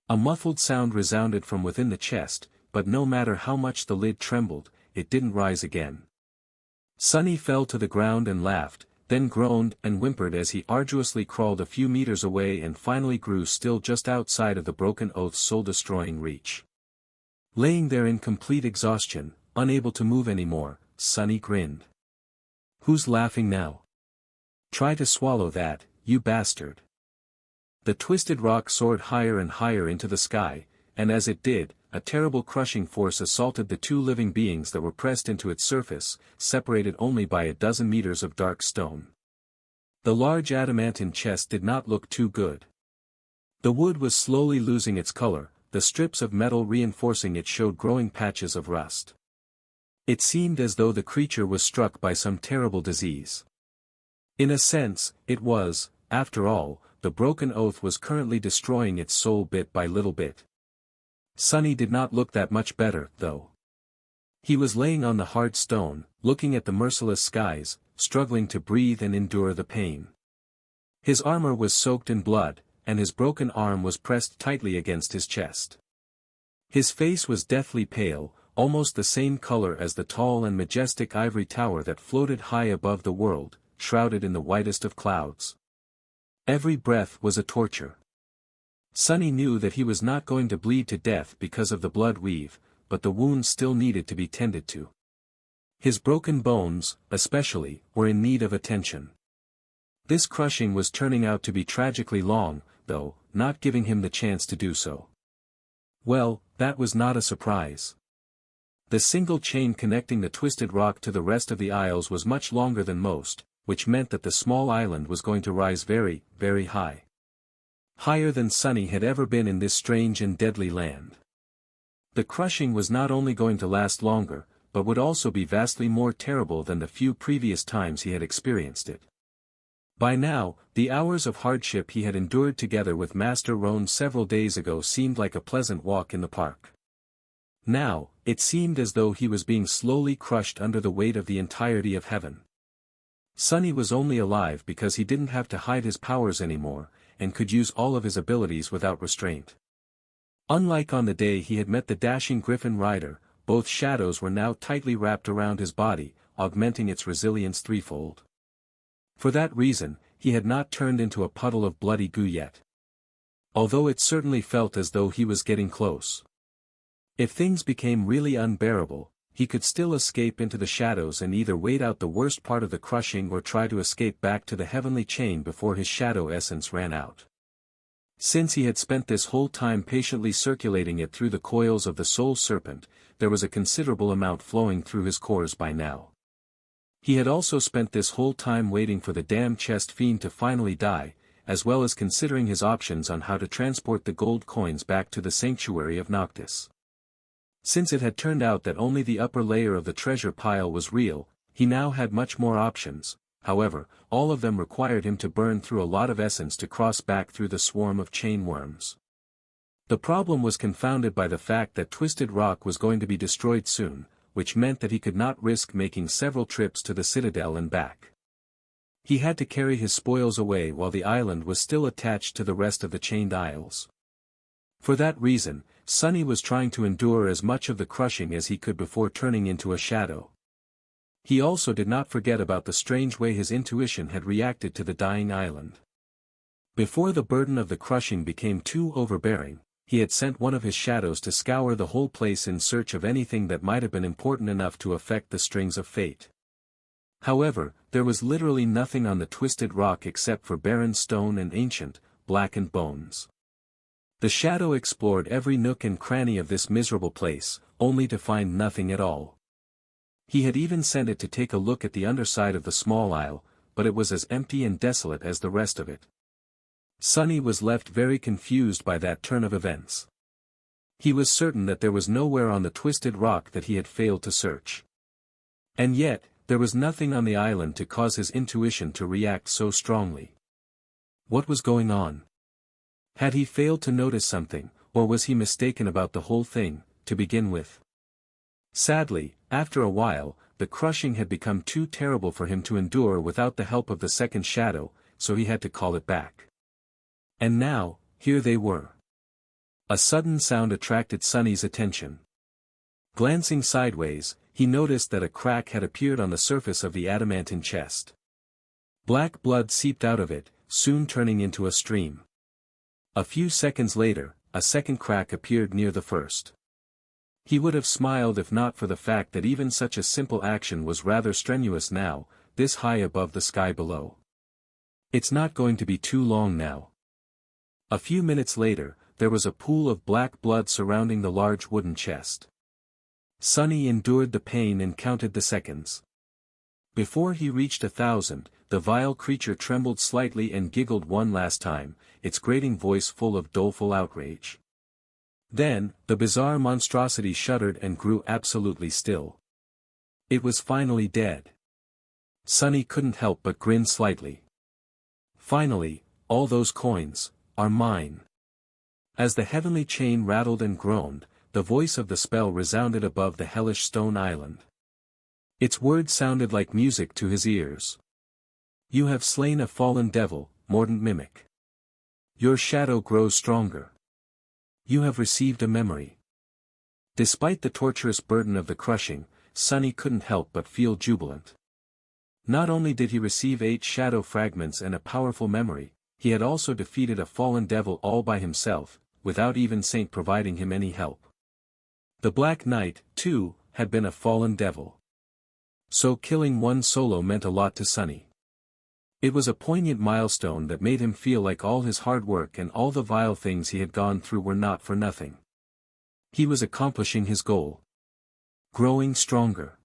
A muffled sound resounded from within the chest, but no matter how much the lid trembled, it didn't rise again. Sunny fell to the ground and laughed, then groaned and whimpered as he arduously crawled a few meters away and finally grew still just outside of the broken oath's soul-destroying reach. Laying there in complete exhaustion, unable to move anymore, Sunny grinned. Who's laughing now? Try to swallow that, you bastard. The twisted rock soared higher and higher into the sky, and as it did, a terrible crushing force assaulted the 2 living beings that were pressed into its surface, separated only by a dozen meters of dark stone. The large adamantine chest did not look too good. The wood was slowly losing its color, the strips of metal reinforcing it showed growing patches of rust. It seemed as though the creature was struck by some terrible disease. In a sense, it was, after all, the broken oath was currently destroying its soul bit by little bit. Sunny did not look that much better, though. He was laying on the hard stone, looking at the merciless skies, struggling to breathe and endure the pain. His armor was soaked in blood, and his broken arm was pressed tightly against his chest. His face was deathly pale, almost the same color as the tall and majestic ivory tower that floated high above the world, shrouded in the whitest of clouds. Every breath was a torture. Sunny knew that he was not going to bleed to death because of the blood weave, but the wounds still needed to be tended to. His broken bones, especially, were in need of attention. This crushing was turning out to be tragically long, though, not giving him the chance to do so. Well, that was not a surprise. The single chain connecting the twisted rock to the rest of the isles was much longer than most, which meant that the small island was going to rise very, very high. Higher than Sunny had ever been in this strange and deadly land. The crushing was not only going to last longer, but would also be vastly more terrible than the few previous times he had experienced it. By now, the hours of hardship he had endured together with Master Roan several days ago seemed like a pleasant walk in the park. Now, it seemed as though he was being slowly crushed under the weight of the entirety of heaven. Sunny was only alive because he didn't have to hide his powers anymore, and could use all of his abilities without restraint. Unlike on the day he had met the dashing griffin rider, both shadows were now tightly wrapped around his body, augmenting its resilience threefold. For that reason, he had not turned into a puddle of bloody goo yet. Although it certainly felt as though he was getting close. If things became really unbearable, he could still escape into the shadows and either wait out the worst part of the crushing or try to escape back to the heavenly chain before his shadow essence ran out. Since he had spent this whole time patiently circulating it through the coils of the soul serpent, there was a considerable amount flowing through his cores by now. He had also spent this whole time waiting for the damned chest fiend to finally die, as well as considering his options on how to transport the gold coins back to the sanctuary of Noctis. Since it had turned out that only the upper layer of the treasure pile was real, he now had much more options. However, all of them required him to burn through a lot of essence to cross back through the swarm of chain worms. The problem was confounded by the fact that Twisted Rock was going to be destroyed soon, which meant that he could not risk making several trips to the citadel and back. He had to carry his spoils away while the island was still attached to the rest of the chained isles. For that reason, Sunny was trying to endure as much of the crushing as he could before turning into a shadow. He also did not forget about the strange way his intuition had reacted to the dying island. Before the burden of the crushing became too overbearing, he had sent one of his shadows to scour the whole place in search of anything that might have been important enough to affect the strings of fate. However, there was literally nothing on the Twisted Rock except for barren stone and ancient, blackened bones. The shadow explored every nook and cranny of this miserable place, only to find nothing at all. He had even sent it to take a look at the underside of the small isle, but it was as empty and desolate as the rest of it. Sunny was left very confused by that turn of events. He was certain that there was nowhere on the Twisted Rock that he had failed to search. And yet, there was nothing on the island to cause his intuition to react so strongly. What was going on? Had he failed to notice something, or was he mistaken about the whole thing, to begin with? Sadly, after a while, the crushing had become too terrible for him to endure without the help of the second shadow, so he had to call it back. And now, here they were. A sudden sound attracted Sunny's attention. Glancing sideways, he noticed that a crack had appeared on the surface of the adamantine chest. Black blood seeped out of it, soon turning into a stream. A few seconds later, a second crack appeared near the first. He would have smiled if not for the fact that even such a simple action was rather strenuous now, this high above the sky below. It's not going to be too long now. A few minutes later, there was a pool of black blood surrounding the large wooden chest. Sunny endured the pain and counted the seconds. Before he reached 1,000, the vile creature trembled slightly and giggled one last time, its grating voice full of doleful outrage. Then, the bizarre monstrosity shuddered and grew absolutely still. It was finally dead. Sunny couldn't help but grin slightly. Finally, all those coins are mine. As the heavenly chain rattled and groaned, the voice of the spell resounded above the hellish stone island. Its words sounded like music to his ears. You have slain a fallen devil, Mordant Mimic. Your shadow grows stronger. You have received a memory. Despite the torturous burden of the crushing, Sunny couldn't help but feel jubilant. Not only did he receive 8 shadow fragments and a powerful memory, he had also defeated a fallen devil all by himself, without even Saint providing him any help. The Black Knight, too, had been a fallen devil. So killing one solo meant a lot to Sunny. It was a poignant milestone that made him feel like all his hard work and all the vile things he had gone through were not for nothing. He was accomplishing his goal. Growing stronger.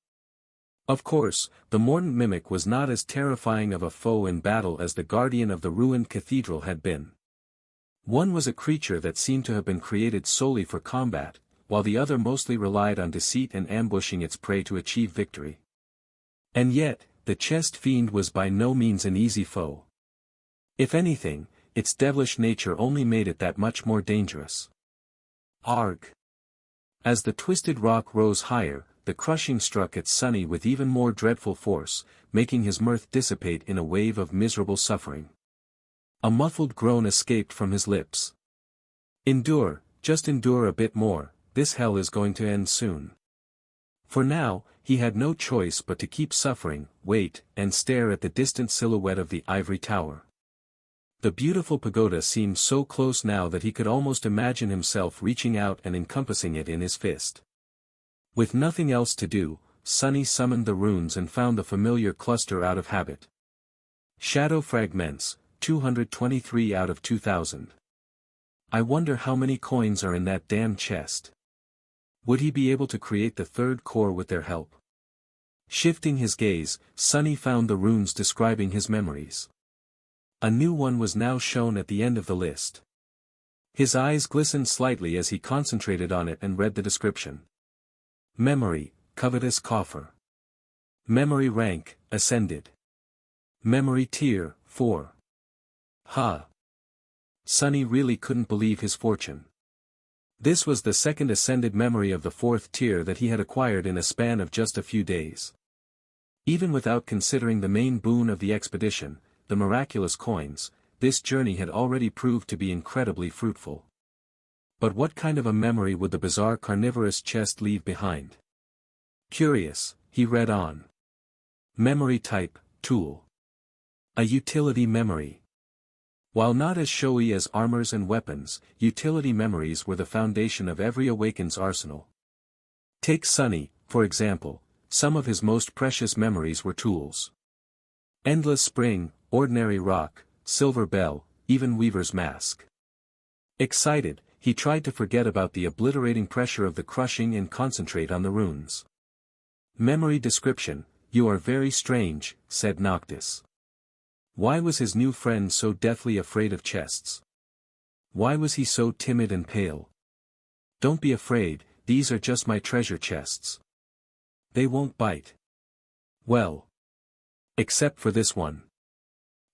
Of course, the Mordant Mimic was not as terrifying of a foe in battle as the guardian of the ruined cathedral had been. One was a creature that seemed to have been created solely for combat, while the other mostly relied on deceit and ambushing its prey to achieve victory. And yet, the chest fiend was by no means an easy foe. If anything, its devilish nature only made it that much more dangerous. Arg! As the twisted rock rose higher, the crushing struck at Sunny with even more dreadful force, making his mirth dissipate in a wave of miserable suffering. A muffled groan escaped from his lips. Endure, just endure a bit more, this hell is going to end soon. For now, he had no choice but to keep suffering, wait, and stare at the distant silhouette of the ivory tower. The beautiful pagoda seemed so close now that he could almost imagine himself reaching out and encompassing it in his fist. With nothing else to do, Sunny summoned the runes and found the familiar cluster out of habit. Shadow fragments, 223 out of 2000. I wonder how many coins are in that damn chest. Would he be able to create the third core with their help? Shifting his gaze, Sunny found the runes describing his memories. A new one was now shown at the end of the list. His eyes glistened slightly as he concentrated on it and read the description. Memory, covetous coffer. Memory rank, ascended. Memory tier, 4. Ha! Sunny really couldn't believe his fortune. This was the second ascended memory of the 4th tier that he had acquired in a span of just a few days. Even without considering the main boon of the expedition, the miraculous coins, this journey had already proved to be incredibly fruitful. But what kind of a memory would the bizarre carnivorous chest leave behind? Curious, he read on. Memory type, tool. A utility memory. While not as showy as armors and weapons, utility memories were the foundation of every awakened's arsenal. Take Sunny, for example, some of his most precious memories were tools. Endless spring, ordinary rock, silver bell, even weaver's mask. Excited, he tried to forget about the obliterating pressure of the crushing and concentrate on the runes. Memory description, you are very strange, said Noctis. Why was his new friend so deathly afraid of chests? Why was he so timid and pale? Don't be afraid, these are just my treasure chests. They won't bite. Well. Except for this one.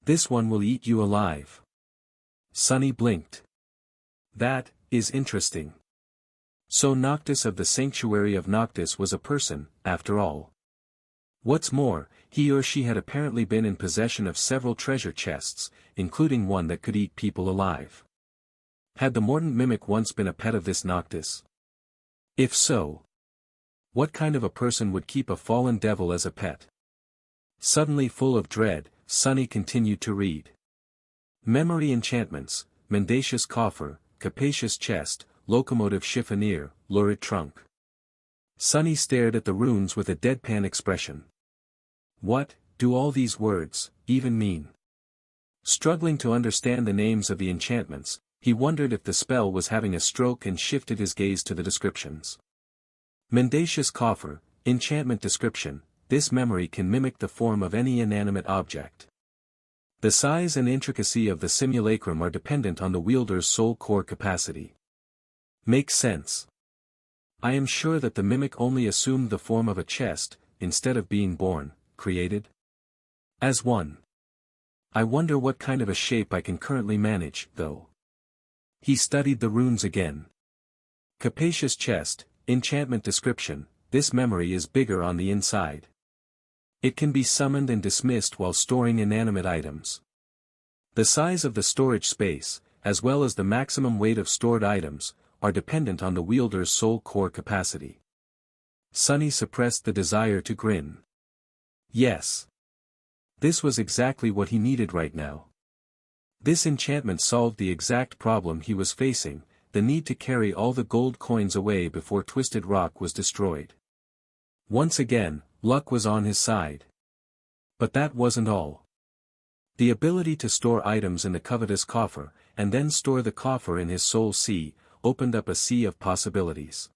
This one will eat you alive. Sunny blinked. That is interesting. So Noctis of the Sanctuary of Noctis was a person, after all. What's more, he or she had apparently been in possession of several treasure chests, including one that could eat people alive. Had the Mordant Mimic once been a pet of this Noctis? If so, what kind of a person would keep a fallen devil as a pet? Suddenly full of dread, Sunny continued to read. Memory enchantments, mendacious coffer, capacious chest, locomotive chiffonier, lurid trunk. Sunny stared at the runes with a deadpan expression. What do all these words even mean? Struggling to understand the names of the enchantments, he wondered if the spell was having a stroke and shifted his gaze to the descriptions. Mendacious coffer, enchantment description, this memory can mimic the form of any inanimate object. The size and intricacy of the simulacrum are dependent on the wielder's soul core capacity. Makes sense. I am sure that the mimic only assumed the form of a chest, instead of being born, created as one. I wonder what kind of a shape I can currently manage, though. He studied the runes again. Capacious chest, enchantment description, this memory is bigger on the inside. It can be summoned and dismissed while storing inanimate items. The size of the storage space, as well as the maximum weight of stored items, are dependent on the wielder's soul core capacity. Sunny suppressed the desire to grin. Yes. This was exactly what he needed right now. This enchantment solved the exact problem he was facing, the need to carry all the gold coins away before Twisted Rock was destroyed. Once again, luck was on his side. But that wasn't all. The ability to store items in the covetous coffer, and then store the coffer in his soul sea, opened up a sea of possibilities.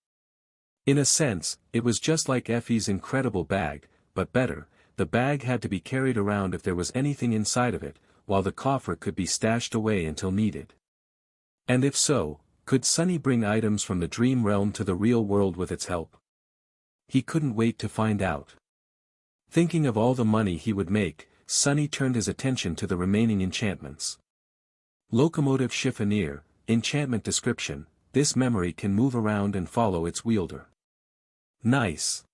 In a sense, it was just like Effie's incredible bag, but better. The bag had to be carried around if there was anything inside of it, while the coffer could be stashed away until needed. And if so, could Sunny bring items from the dream realm to the real world with its help? He couldn't wait to find out. Thinking of all the money he would make, Sunny turned his attention to the remaining enchantments. Locomotive Chiffonier, enchantment description, this memory can move around and follow its wielder. Nice.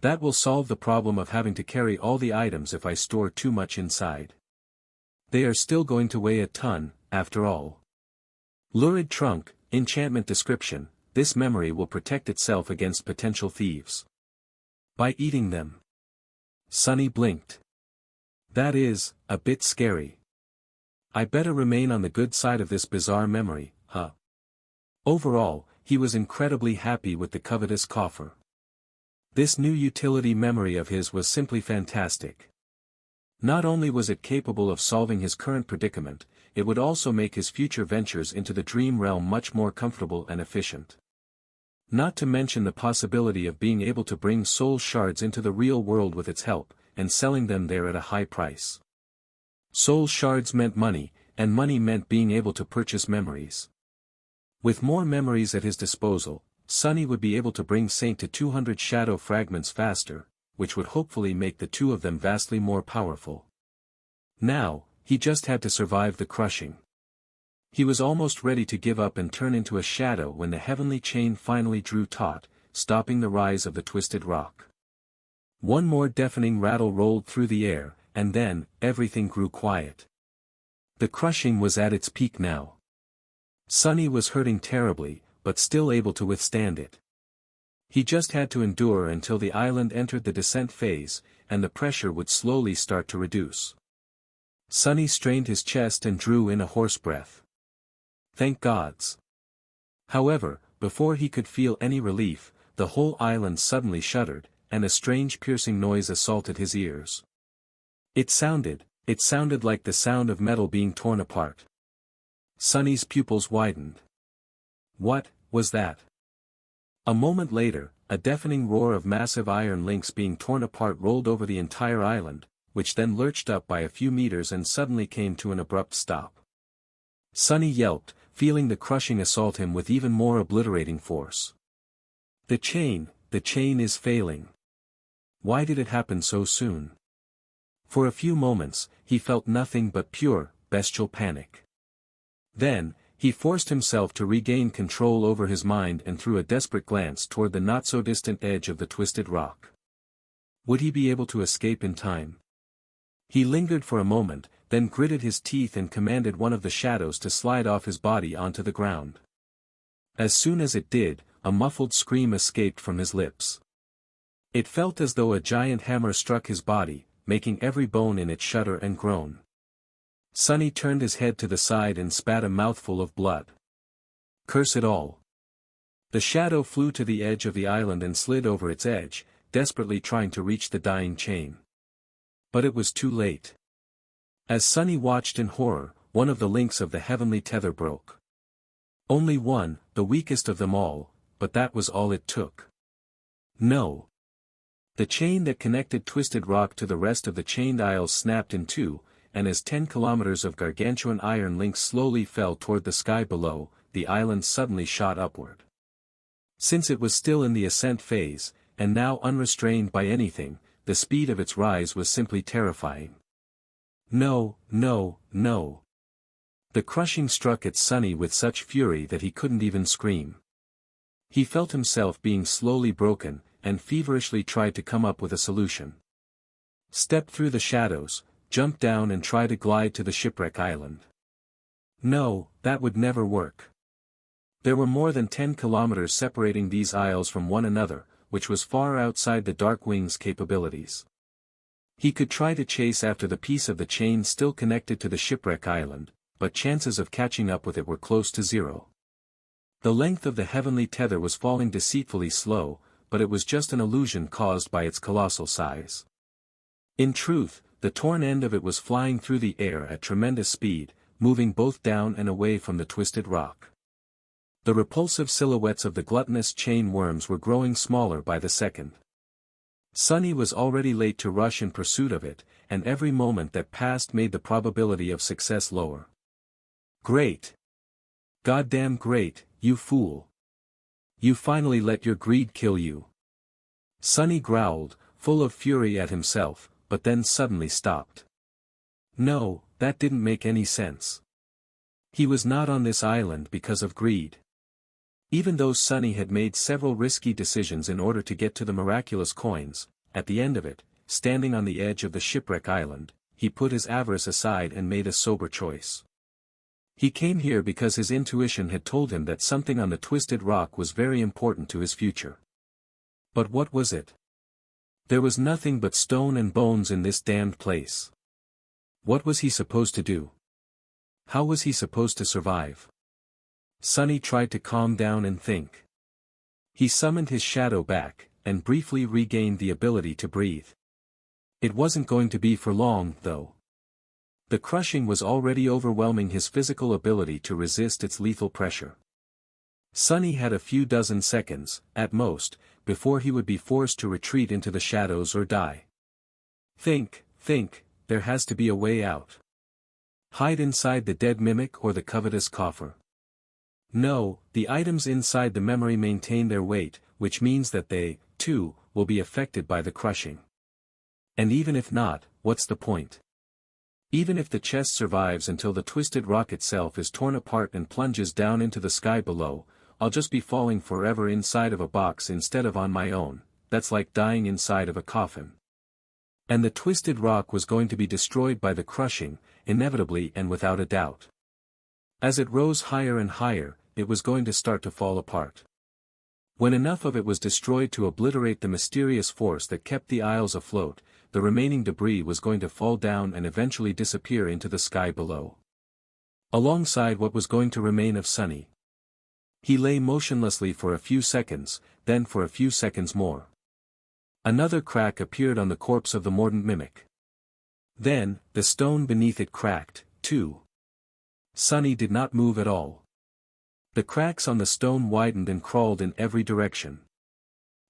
That will solve the problem of having to carry all the items if I store too much inside. They are still going to weigh a ton, after all. Lurid Trunk, enchantment description, this memory will protect itself against potential thieves. By eating them. Sunny blinked. That is, a bit scary. I better remain on the good side of this bizarre memory, huh? Overall, he was incredibly happy with the covetous coffer. This new utility memory of his was simply fantastic. Not only was it capable of solving his current predicament, it would also make his future ventures into the dream realm much more comfortable and efficient. Not to mention the possibility of being able to bring soul shards into the real world with its help, and selling them there at a high price. Soul shards meant money, and money meant being able to purchase memories. With more memories at his disposal, Sunny would be able to bring Saint to 200 shadow fragments faster, which would hopefully make the two of them vastly more powerful. Now, he just had to survive the crushing. He was almost ready to give up and turn into a shadow when the heavenly chain finally drew taut, stopping the rise of the Twisted Rock. One more deafening rattle rolled through the air, and then, everything grew quiet. The crushing was at its peak now. Sunny was hurting terribly, but still able to withstand it. He just had to endure until the island entered the descent phase, and the pressure would slowly start to reduce. Sunny strained his chest and drew in a hoarse breath. Thank gods. However, before he could feel any relief, the whole island suddenly shuddered, and a strange piercing noise assaulted his ears. It sounded like the sound of metal being torn apart. Sunny's pupils widened. What was that? A moment later, a deafening roar of massive iron links being torn apart rolled over the entire island, which then lurched up by a few meters and suddenly came to an abrupt stop. Sunny yelped, feeling the crushing assault him with even more obliterating force. The chain is failing. Why did it happen so soon? For a few moments, he felt nothing but pure, bestial panic. Then, he forced himself to regain control over his mind and threw a desperate glance toward the not-so-distant edge of the Twisted Rock. Would he be able to escape in time? He lingered for a moment, then gritted his teeth and commanded one of the shadows to slide off his body onto the ground. As soon as it did, a muffled scream escaped from his lips. It felt as though a giant hammer struck his body, making every bone in it shudder and groan. Sunny turned his head to the side and spat a mouthful of blood. Curse it all. The shadow flew to the edge of the island and slid over its edge, desperately trying to reach the dying chain. But it was too late. As Sunny watched in horror, one of the links of the heavenly tether broke. Only one, the weakest of them all, but that was all it took. No. The chain that connected Twisted Rock to the rest of the chained isles snapped in two, and as 10 kilometers of gargantuan iron links slowly fell toward the sky below, the island suddenly shot upward. Since it was still in the ascent phase, and now unrestrained by anything, the speed of its rise was simply terrifying. No, no, no. The crushing struck at Sunny with such fury that he couldn't even scream. He felt himself being slowly broken, and feverishly tried to come up with a solution. Step through the shadows, jump down and try to glide to the shipwreck island. No, that would never work. There were more than 10 kilometers separating these isles from one another, which was far outside the Darkwing's capabilities. He could try to chase after the piece of the chain still connected to the shipwreck island, but chances of catching up with it were close to zero. The length of the heavenly tether was falling deceitfully slow, but it was just an illusion caused by its colossal size. In truth, the torn end of it was flying through the air at tremendous speed, moving both down and away from the twisted rock. The repulsive silhouettes of the gluttonous chain worms were growing smaller by the second. Sunny was already late to rush in pursuit of it, and every moment that passed made the probability of success lower. Great! Goddamn great, you fool! You finally let your greed kill you. Sunny growled, full of fury at himself, but then suddenly stopped. No, that didn't make any sense. He was not on this island because of greed. Even though Sunny had made several risky decisions in order to get to the miraculous coins, at the end of it, standing on the edge of the shipwreck island, he put his avarice aside and made a sober choice. He came here because his intuition had told him that something on the twisted rock was very important to his future. But what was it? There was nothing but stone and bones in this damned place. What was he supposed to do? How was he supposed to survive? Sunny tried to calm down and think. He summoned his shadow back, and briefly regained the ability to breathe. It wasn't going to be for long, though. The crushing was already overwhelming his physical ability to resist its lethal pressure. Sunny had a few dozen seconds, at most, before he would be forced to retreat into the shadows or die. Think, there has to be a way out. Hide inside the dead mimic or the covetous coffer. No, the items inside the memory maintain their weight, which means that they, too, will be affected by the crushing. And even if not, what's the point? Even if the chest survives until the twisted rock itself is torn apart and plunges down into the sky below, I'll just be falling forever inside of a box instead of on my own. That's like dying inside of a coffin. And the twisted rock was going to be destroyed by the crushing, inevitably and without a doubt. As it rose higher and higher, it was going to start to fall apart. When enough of it was destroyed to obliterate the mysterious force that kept the isles afloat, the remaining debris was going to fall down and eventually disappear into the sky below. Alongside what was going to remain of Sunny. He lay motionlessly for a few seconds, then for a few seconds more. Another crack appeared on the corpse of the mordant mimic. Then, the stone beneath it cracked, too. Sunny did not move at all. The cracks on the stone widened and crawled in every direction.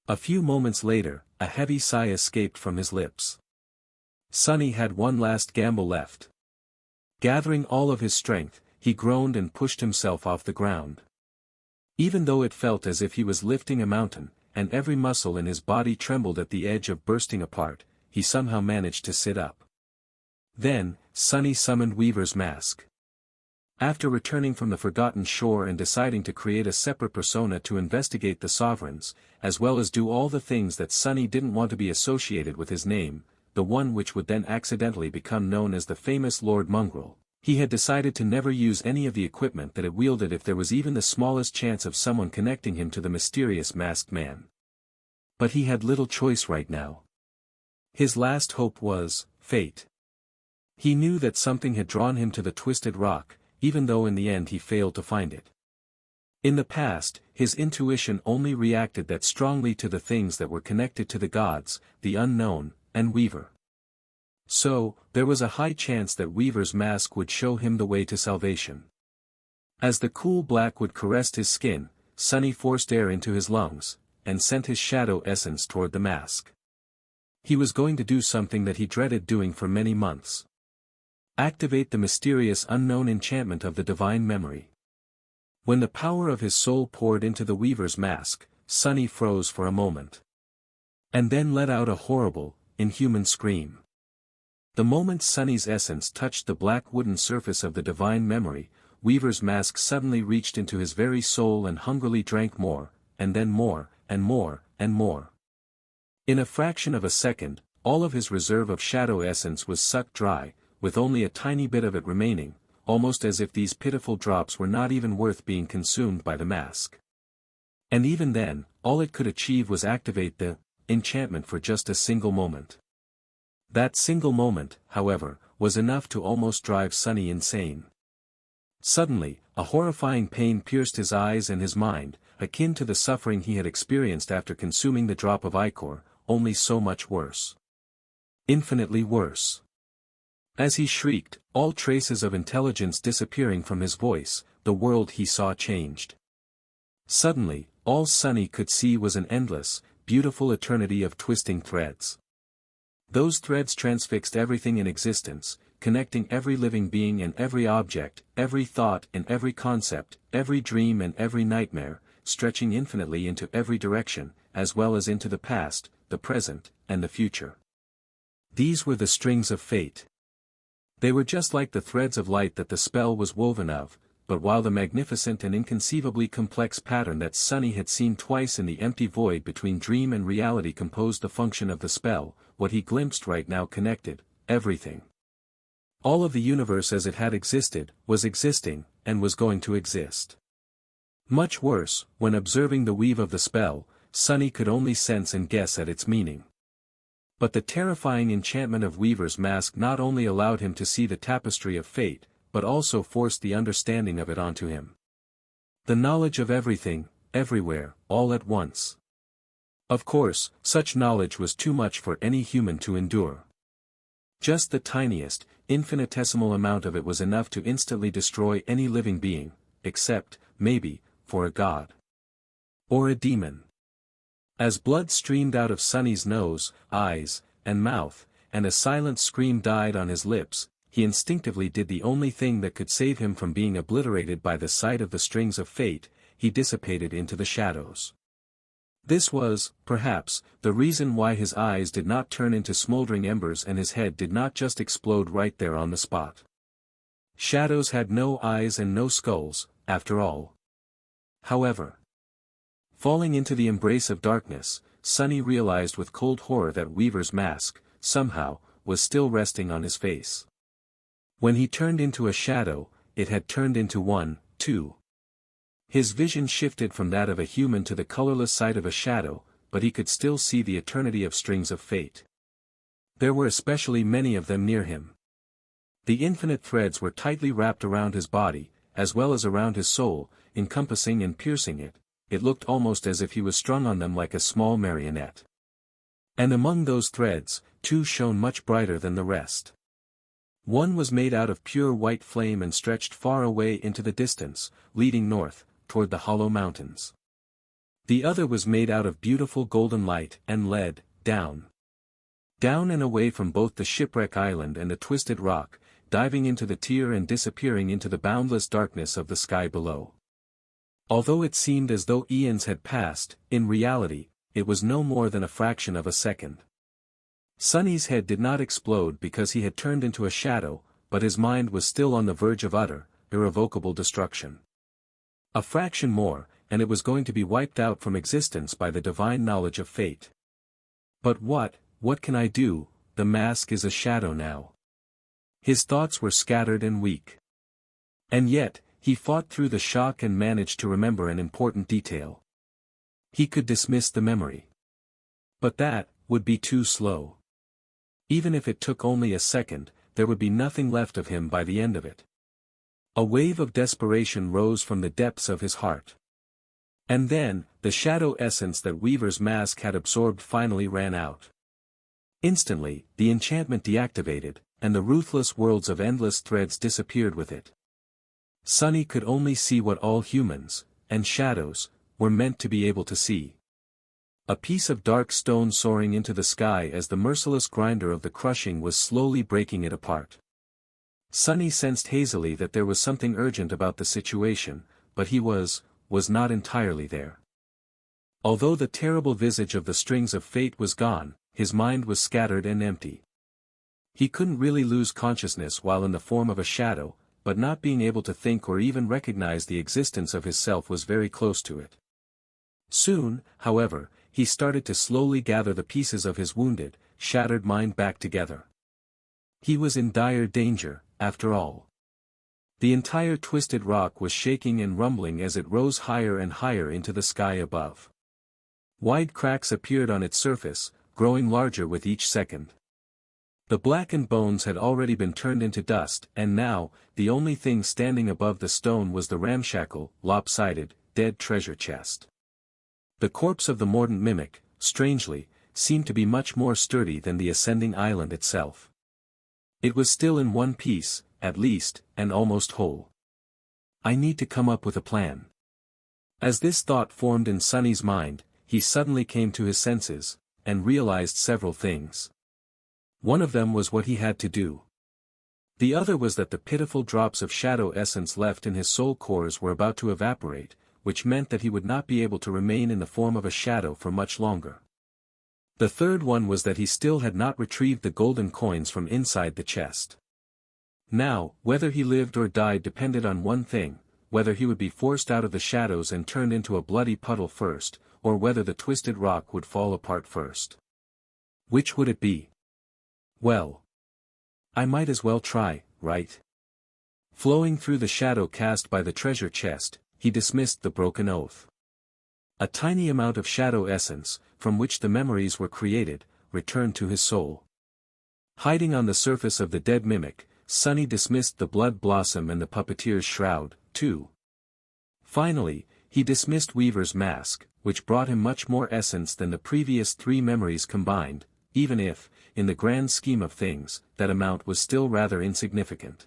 A few moments later, a heavy sigh escaped from his lips. Sunny had one last gamble left. Gathering all of his strength, he groaned and pushed himself off the ground. Even though it felt as if he was lifting a mountain, and every muscle in his body trembled at the edge of bursting apart, he somehow managed to sit up. Then, Sunny summoned Weaver's mask. After returning from the forgotten shore and deciding to create a separate persona to investigate the sovereigns, as well as do all the things that Sunny didn't want to be associated with his name, the one which would then accidentally become known as the famous Lord Mongrel, he had decided to never use any of the equipment that it wielded if there was even the smallest chance of someone connecting him to the mysterious masked man. But he had little choice right now. His last hope was fate. He knew that something had drawn him to the twisted rock, even though in the end he failed to find it. In the past, his intuition only reacted that strongly to the things that were connected to the gods, the unknown, and Weaver. So, there was a high chance that Weaver's mask would show him the way to salvation. As the cool black would caress his skin, Sunny forced air into his lungs, and sent his shadow essence toward the mask. He was going to do something that he dreaded doing for many months. Activate the mysterious unknown enchantment of the divine memory. When the power of his soul poured into the Weaver's mask, Sunny froze for a moment. And then let out a horrible, inhuman scream. The moment Sunny's essence touched the black wooden surface of the divine memory, Weaver's mask suddenly reached into his very soul and hungrily drank more, and then more, and more, and more. In a fraction of a second, all of his reserve of shadow essence was sucked dry, with only a tiny bit of it remaining, almost as if these pitiful drops were not even worth being consumed by the mask. And even then, all it could achieve was activate the enchantment for just a single moment. That single moment, however, was enough to almost drive Sunny insane. Suddenly, a horrifying pain pierced his eyes and his mind, akin to the suffering he had experienced after consuming the drop of ichor, only so much worse. Infinitely worse. As he shrieked, all traces of intelligence disappearing from his voice, the world he saw changed. Suddenly, all Sunny could see was an endless, beautiful eternity of twisting threads. Those threads transfixed everything in existence, connecting every living being and every object, every thought and every concept, every dream and every nightmare, stretching infinitely into every direction, as well as into the past, the present, and the future. These were the strings of fate. They were just like the threads of light that the spell was woven of, but while the magnificent and inconceivably complex pattern that Sunny had seen twice in the empty void between dream and reality composed the function of the spell, what he glimpsed right now connected everything. All of the universe as it had existed, was existing, and was going to exist. Much worse, when observing the weave of the spell, Sunny could only sense and guess at its meaning. But the terrifying enchantment of Weaver's mask not only allowed him to see the tapestry of fate, but also forced the understanding of it onto him. The knowledge of everything, everywhere, all at once. Of course, such knowledge was too much for any human to endure. Just the tiniest, infinitesimal amount of it was enough to instantly destroy any living being, except, maybe, for a god. Or a demon. As blood streamed out of Sunny's nose, eyes, and mouth, and a silent scream died on his lips, he instinctively did the only thing that could save him from being obliterated by the sight of the strings of fate, he dissipated into the shadows. This was, perhaps, the reason why his eyes did not turn into smoldering embers and his head did not just explode right there on the spot. Shadows had no eyes and no skulls, after all. However, falling into the embrace of darkness, Sunny realized with cold horror that Weaver's mask, somehow, was still resting on his face. When he turned into a shadow, it had turned into one, too. His vision shifted from that of a human to the colorless sight of a shadow, but he could still see the eternity of strings of fate. There were especially many of them near him. The infinite threads were tightly wrapped around his body, as well as around his soul, encompassing and piercing it. It looked almost as if he was strung on them like a small marionette. And among those threads, two shone much brighter than the rest. One was made out of pure white flame and stretched far away into the distance, leading north, toward the hollow mountains. The other was made out of beautiful golden light and led, down. Down and away from both the shipwreck island and the twisted rock, diving into the tear and disappearing into the boundless darkness of the sky below. Although it seemed as though eons had passed, in reality, it was no more than a fraction of a second. Sunny's head did not explode because he had turned into a shadow, but his mind was still on the verge of utter, irrevocable destruction. A fraction more, and it was going to be wiped out from existence by the divine knowledge of fate. But what can I do? The mask is a shadow now. His thoughts were scattered and weak. And yet, he fought through the shock and managed to remember an important detail. He could dismiss the memory. But that would be too slow. Even if it took only a second, there would be nothing left of him by the end of it. A wave of desperation rose from the depths of his heart. And then, the shadow essence that Weaver's mask had absorbed finally ran out. Instantly, the enchantment deactivated, and the ruthless worlds of endless threads disappeared with it. Sunny could only see what all humans, and shadows, were meant to be able to see. A piece of dark stone soaring into the sky as the merciless grinder of the crushing was slowly breaking it apart. Sunny sensed hazily that there was something urgent about the situation, but he was not entirely there. Although the terrible visage of the strings of fate was gone, his mind was scattered and empty. He couldn't really lose consciousness while in the form of a shadow, but not being able to think or even recognize the existence of his self was very close to it. Soon, however, he started to slowly gather the pieces of his wounded, shattered mind back together. He was in dire danger, after all. The entire twisted rock was shaking and rumbling as it rose higher and higher into the sky above. Wide cracks appeared on its surface, growing larger with each second. The blackened bones had already been turned into dust, and now, the only thing standing above the stone was the ramshackle, lopsided, dead treasure chest. The corpse of the mordant mimic, strangely, seemed to be much more sturdy than the ascending island itself. It was still in one piece, at least, and almost whole. I need to come up with a plan. As this thought formed in Sonny's mind, he suddenly came to his senses, and realized several things. One of them was what he had to do. The other was that the pitiful drops of shadow essence left in his soul cores were about to evaporate, which meant that he would not be able to remain in the form of a shadow for much longer. The third one was that he still had not retrieved the golden coins from inside the chest. Now, whether he lived or died depended on one thing, whether he would be forced out of the shadows and turned into a bloody puddle first, or whether the twisted rock would fall apart first. Which would it be? Well, I might as well try, right? Flowing through the shadow cast by the treasure chest, he dismissed the broken oath. A tiny amount of shadow essence, from which the memories were created, returned to his soul. Hiding on the surface of the dead mimic, Sonny dismissed the blood blossom and the puppeteer's shroud, too. Finally, he dismissed Weaver's mask, which brought him much more essence than the previous 3 memories combined, even if, in the grand scheme of things, that amount was still rather insignificant.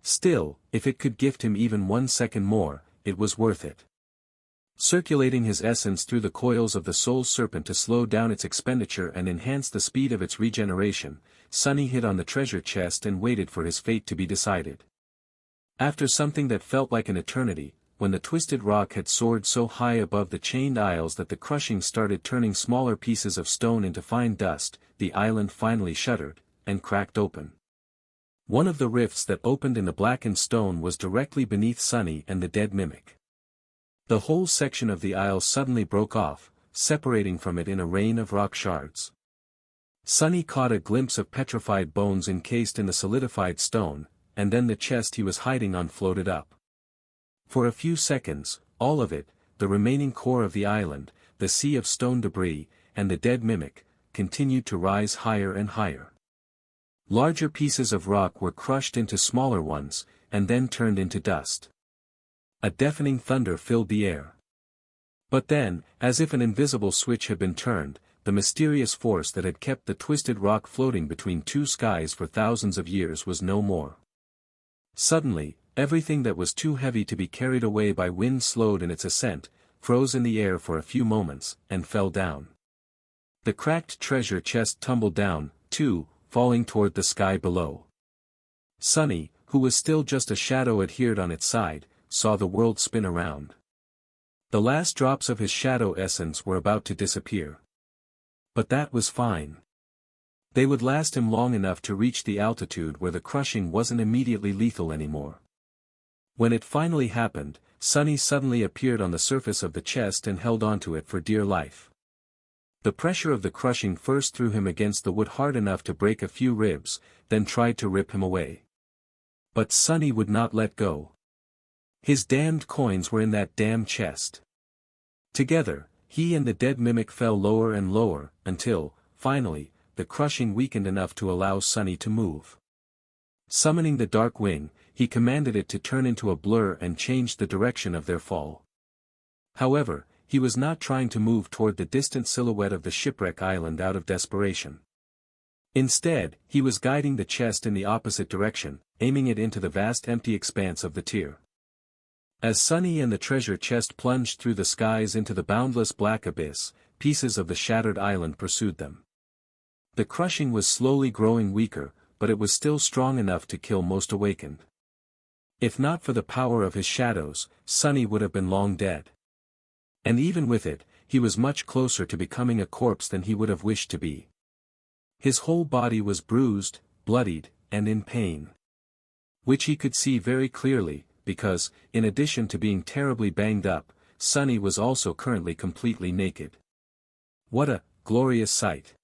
Still, if it could gift him even 1 second more, it was worth it. Circulating his essence through the coils of the soul serpent to slow down its expenditure and enhance the speed of its regeneration, Sonny hid on the treasure chest and waited for his fate to be decided. After something that felt like an eternity, when the twisted rock had soared so high above the chained isles that the crushing started turning smaller pieces of stone into fine dust, the island finally shuddered, and cracked open. One of the rifts that opened in the blackened stone was directly beneath Sonny and the dead mimic. The whole section of the isle suddenly broke off, separating from it in a rain of rock shards. Sonny caught a glimpse of petrified bones encased in the solidified stone, and then the chest he was hiding on floated up. For a few seconds, all of it, the remaining core of the island, the sea of stone debris, and the dead mimic, continued to rise higher and higher. Larger pieces of rock were crushed into smaller ones, and then turned into dust. A deafening thunder filled the air. But then, as if an invisible switch had been turned, the mysterious force that had kept the twisted rock floating between 2 skies for thousands of years was no more. Suddenly, everything that was too heavy to be carried away by wind slowed in its ascent, froze in the air for a few moments, and fell down. The cracked treasure chest tumbled down, too, falling toward the sky below. Sonny, who was still just a shadow adhered on its side, saw the world spin around. The last drops of his shadow essence were about to disappear. But that was fine. They would last him long enough to reach the altitude where the crushing wasn't immediately lethal anymore. When it finally happened, Sonny suddenly appeared on the surface of the chest and held onto it for dear life. The pressure of the crushing first threw him against the wood hard enough to break a few ribs, then tried to rip him away. But Sonny would not let go. His damned coins were in that damn chest. Together, he and the dead mimic fell lower and lower, until, finally, the crushing weakened enough to allow Sonny to move. Summoning the dark wing, he commanded it to turn into a blur and changed the direction of their fall. However, he was not trying to move toward the distant silhouette of the shipwreck island out of desperation. Instead, he was guiding the chest in the opposite direction, aiming it into the vast empty expanse of the tier. As Sonny and the treasure chest plunged through the skies into the boundless black abyss, pieces of the shattered island pursued them. The crushing was slowly growing weaker, but it was still strong enough to kill most awakened. If not for the power of his shadows, Sonny would have been long dead. And even with it, he was much closer to becoming a corpse than he would have wished to be. His whole body was bruised, bloodied, and in pain. Which he could see very clearly, because, in addition to being terribly banged up, Sonny was also currently completely naked. What a glorious sight!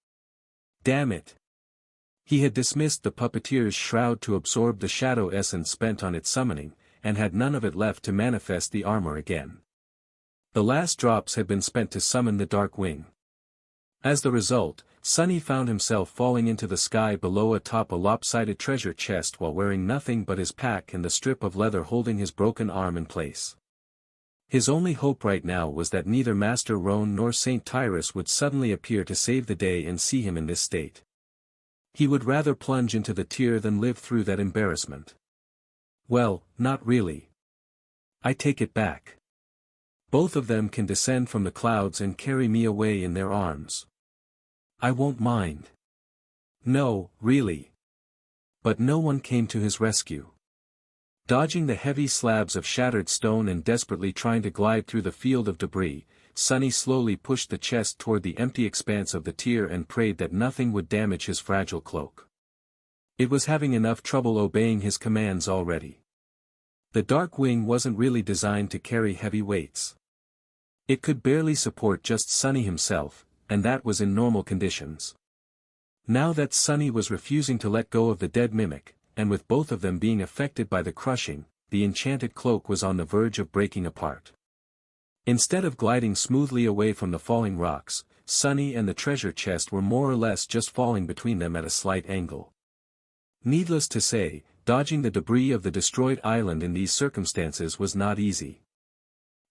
Damn it! He had dismissed the puppeteer's shroud to absorb the shadow essence spent on its summoning, and had none of it left to manifest the armor again. The last drops had been spent to summon the dark wing. As the result, Sunny found himself falling into the sky below atop a lopsided treasure chest while wearing nothing but his pack and the strip of leather holding his broken arm in place. His only hope right now was that neither Master Roan nor Saint Tyrus would suddenly appear to save the day and see him in this state. He would rather plunge into the tear than live through that embarrassment. Well, not really. I take it back. Both of them can descend from the clouds and carry me away in their arms. I won't mind. No, really. But no one came to his rescue. Dodging the heavy slabs of shattered stone and desperately trying to glide through the field of debris, Sunny slowly pushed the chest toward the empty expanse of the tier and prayed that nothing would damage his fragile cloak. It was having enough trouble obeying his commands already. The dark wing wasn't really designed to carry heavy weights. It could barely support just Sunny himself, and that was in normal conditions. Now that Sunny was refusing to let go of the dead mimic, and with both of them being affected by the crushing, the enchanted cloak was on the verge of breaking apart. Instead of gliding smoothly away from the falling rocks, Sunny and the treasure chest were more or less just falling between them at a slight angle. Needless to say, dodging the debris of the destroyed island in these circumstances was not easy.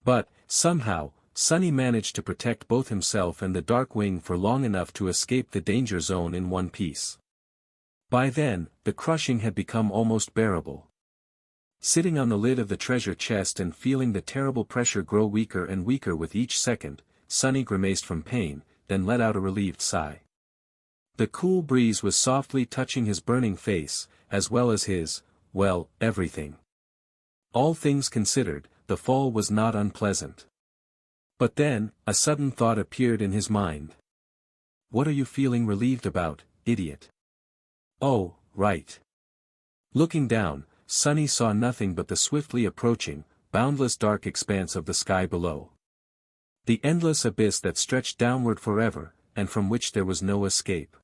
But, somehow, Sunny managed to protect both himself and the dark wing for long enough to escape the danger zone in one piece. By then, the crushing had become almost bearable. Sitting on the lid of the treasure chest and feeling the terrible pressure grow weaker and weaker with each second, Sunny grimaced from pain, then let out a relieved sigh. The cool breeze was softly touching his burning face, as well as his, well, everything. All things considered, the fall was not unpleasant. But then, a sudden thought appeared in his mind. What are you feeling relieved about, idiot? Oh, right. Looking down, Sunny saw nothing but the swiftly approaching, boundless dark expanse of the sky below. The endless abyss that stretched downward forever, and from which there was no escape.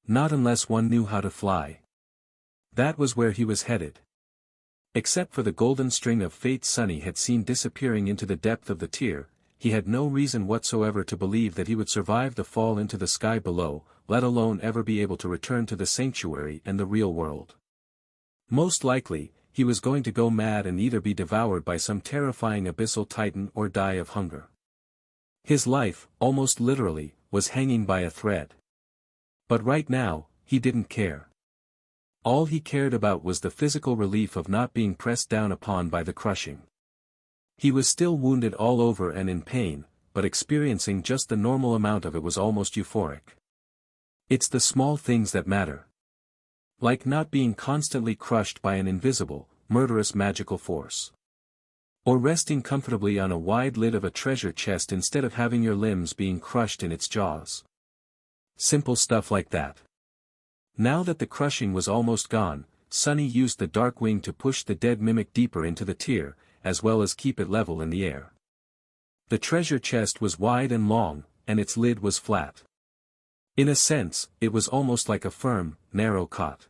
Not unless one knew how to fly. That was where he was headed. Except for the golden string of fate Sunny had seen disappearing into the depth of the tier, he had no reason whatsoever to believe that he would survive the fall into the sky below, let alone ever be able to return to the sanctuary and the real world. Most likely, he was going to go mad and either be devoured by some terrifying abyssal titan or die of hunger. His life, almost literally, was hanging by a thread. But right now, he didn't care. All he cared about was the physical relief of not being pressed down upon by the crushing. He was still wounded all over and in pain, but experiencing just the normal amount of it was almost euphoric. It's the small things that matter. Like not being constantly crushed by an invisible, murderous magical force. Or resting comfortably on a wide lid of a treasure chest instead of having your limbs being crushed in its jaws. Simple stuff like that. Now that the crushing was almost gone, Sunny used the dark wing to push the dead mimic deeper into the tier, as well as keep it level in the air. The treasure chest was wide and long, and its lid was flat. In a sense, it was almost like a firm, narrow cot.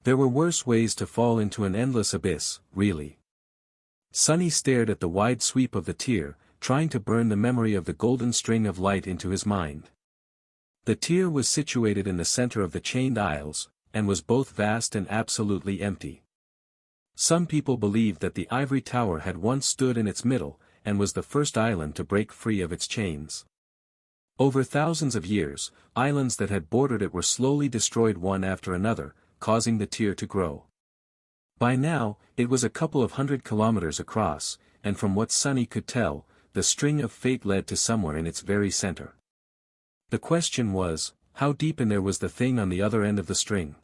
There were worse ways to fall into an endless abyss, really. Sunny stared at the wide sweep of the tier, trying to burn the memory of the golden string of light into his mind. The tier was situated in the center of the chained aisles, and was both vast and absolutely empty. Some people believed that the ivory tower had once stood in its middle, and was the first island to break free of its chains. Over thousands of years, islands that had bordered it were slowly destroyed one after another, causing the tier to grow. By now, it was a couple of 100 kilometers across, and from what Sunny could tell, the string of fate led to somewhere in its very center. The question was, how deep in there was the thing on the other end of the string?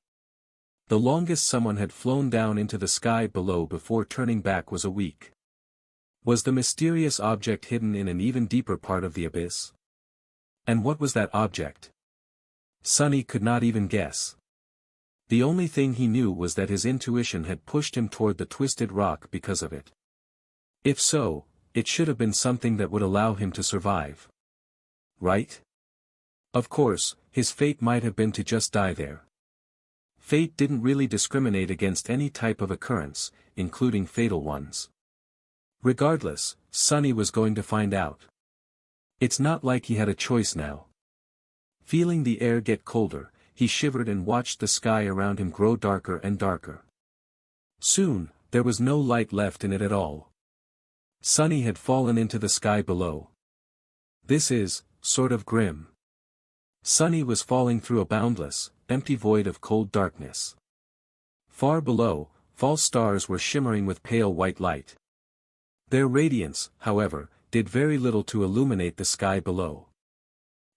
The longest someone had flown down into the sky below before turning back was a week. Was the mysterious object hidden in an even deeper part of the abyss? And what was that object? Sunny could not even guess. The only thing he knew was that his intuition had pushed him toward the twisted rock because of it. If so, it should have been something that would allow him to survive. Right? Of course, his fate might have been to just die there. Fate didn't really discriminate against any type of occurrence, including fatal ones. Regardless, Sonny was going to find out. It's not like he had a choice now. Feeling the air get colder, he shivered and watched the sky around him grow darker and darker. Soon, there was no light left in it at all. Sonny had fallen into the sky below. This is, sort of grim. Sonny was falling through a boundless, empty void of cold darkness. Far below, false stars were shimmering with pale white light. Their radiance, however, did very little to illuminate the sky below.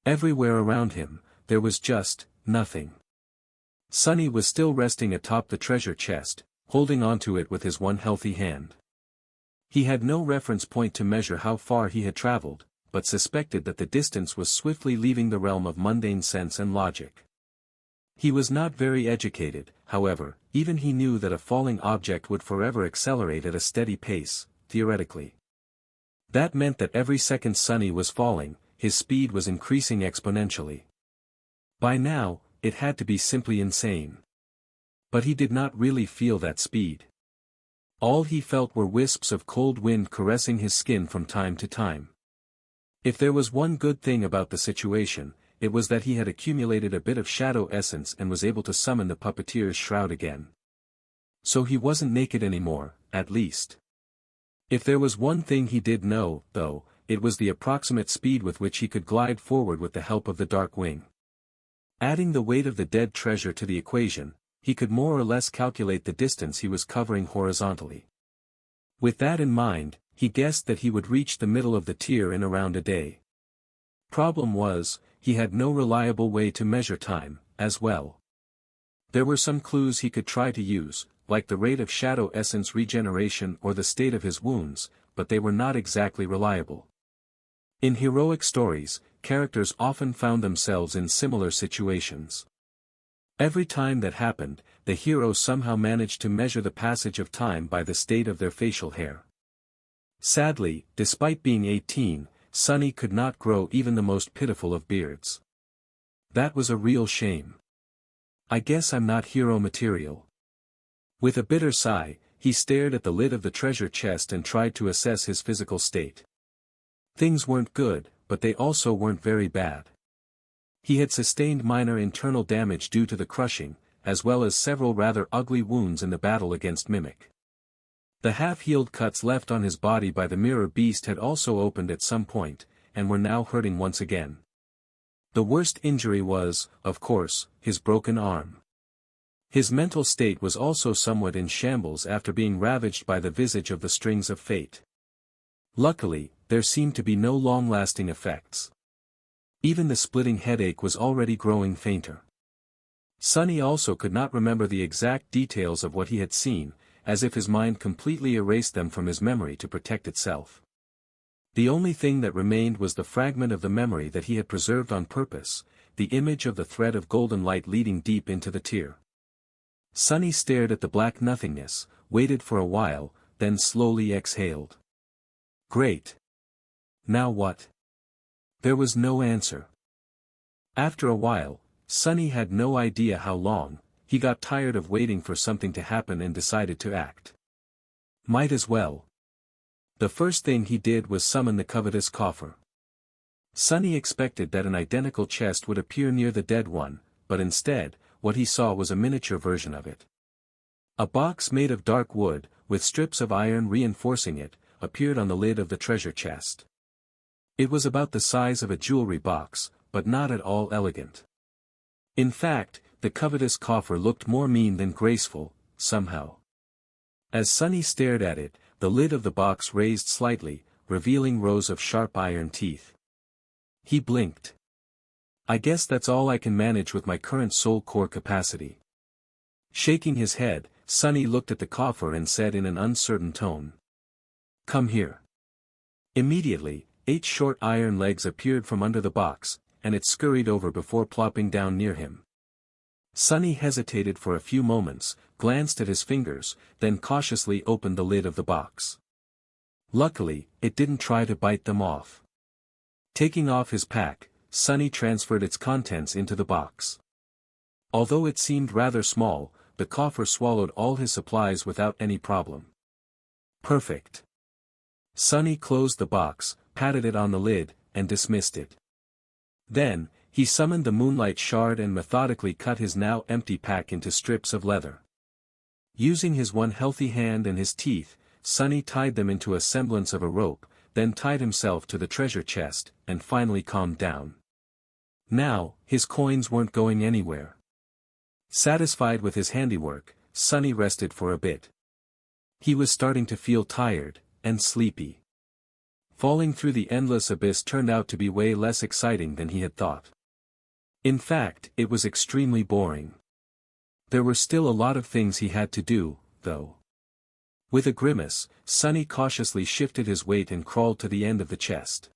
Everywhere around him, there was just nothing. Sonny was still resting atop the treasure chest, holding onto it with his one healthy hand. He had no reference point to measure how far he had traveled, but suspected that the distance was swiftly leaving the realm of mundane sense and logic. He was not very educated, however, even he knew that a falling object would forever accelerate at a steady pace, theoretically. That meant that every second Sonny was falling, his speed was increasing exponentially. By now, it had to be simply insane. But he did not really feel that speed. All he felt were wisps of cold wind caressing his skin from time to time. If there was one good thing about the situation, it was that he had accumulated a bit of shadow essence and was able to summon the puppeteer's shroud again. So he wasn't naked anymore, at least. If there was one thing he did know, though, it was the approximate speed with which he could glide forward with the help of the dark wing. Adding the weight of the dead treasure to the equation, he could more or less calculate the distance he was covering horizontally. With that in mind, he guessed that he would reach the middle of the tier in around a day. Problem was, he had no reliable way to measure time, as well. There were some clues he could try to use, like the rate of shadow essence regeneration or the state of his wounds, but they were not exactly reliable. In heroic stories, characters often found themselves in similar situations. Every time that happened, the hero somehow managed to measure the passage of time by the state of their facial hair. Sadly, despite being 18, Sonny could not grow even the most pitiful of beards. That was a real shame. I guess I'm not hero material. With a bitter sigh, he stared at the lid of the treasure chest and tried to assess his physical state. Things weren't good, but they also weren't very bad. He had sustained minor internal damage due to the crushing, as well as several rather ugly wounds in the battle against Mimic. The half-healed cuts left on his body by the mirror beast had also opened at some point, and were now hurting once again. The worst injury was, of course, his broken arm. His mental state was also somewhat in shambles after being ravaged by the visage of the strings of fate. Luckily, there seemed to be no long-lasting effects. Even the splitting headache was already growing fainter. Sonny also could not remember the exact details of what he had seen, as if his mind completely erased them from his memory to protect itself. The only thing that remained was the fragment of the memory that he had preserved on purpose, the image of the thread of golden light leading deep into the tier. Sonny stared at the black nothingness, waited for a while, then slowly exhaled. Great. Now what? There was no answer. After a while, Sonny had no idea how long. He got tired of waiting for something to happen and decided to act. Might as well. The first thing he did was summon the covetous coffer. Sonny expected that an identical chest would appear near the dead one, but instead, what he saw was a miniature version of it. A box made of dark wood, with strips of iron reinforcing it, appeared on the lid of the treasure chest. It was about the size of a jewelry box, but not at all elegant. In fact, the covetous coffer looked more mean than graceful, somehow. As Sonny stared at it, the lid of the box raised slightly, revealing rows of sharp iron teeth. He blinked. I guess that's all I can manage with my current soul core capacity. Shaking his head, Sonny looked at the coffer and said in an uncertain tone. Come here. Immediately, 8 short iron legs appeared from under the box, and it scurried over before plopping down near him. Sonny hesitated for a few moments, glanced at his fingers, then cautiously opened the lid of the box. Luckily, it didn't try to bite them off. Taking off his pack, Sunny transferred its contents into the box. Although it seemed rather small, the coffer swallowed all his supplies without any problem. Perfect. Sunny closed the box, patted it on the lid, and dismissed it. Then, he summoned the moonlight shard and methodically cut his now empty pack into strips of leather. Using his one healthy hand and his teeth, Sunny tied them into a semblance of a rope, then tied himself to the treasure chest, and finally calmed down. Now, his coins weren't going anywhere. Satisfied with his handiwork, Sunny rested for a bit. He was starting to feel tired, and sleepy. Falling through the endless abyss turned out to be way less exciting than he had thought. In fact, it was extremely boring. There were still a lot of things he had to do, though. With a grimace, Sunny cautiously shifted his weight and crawled to the end of the chest.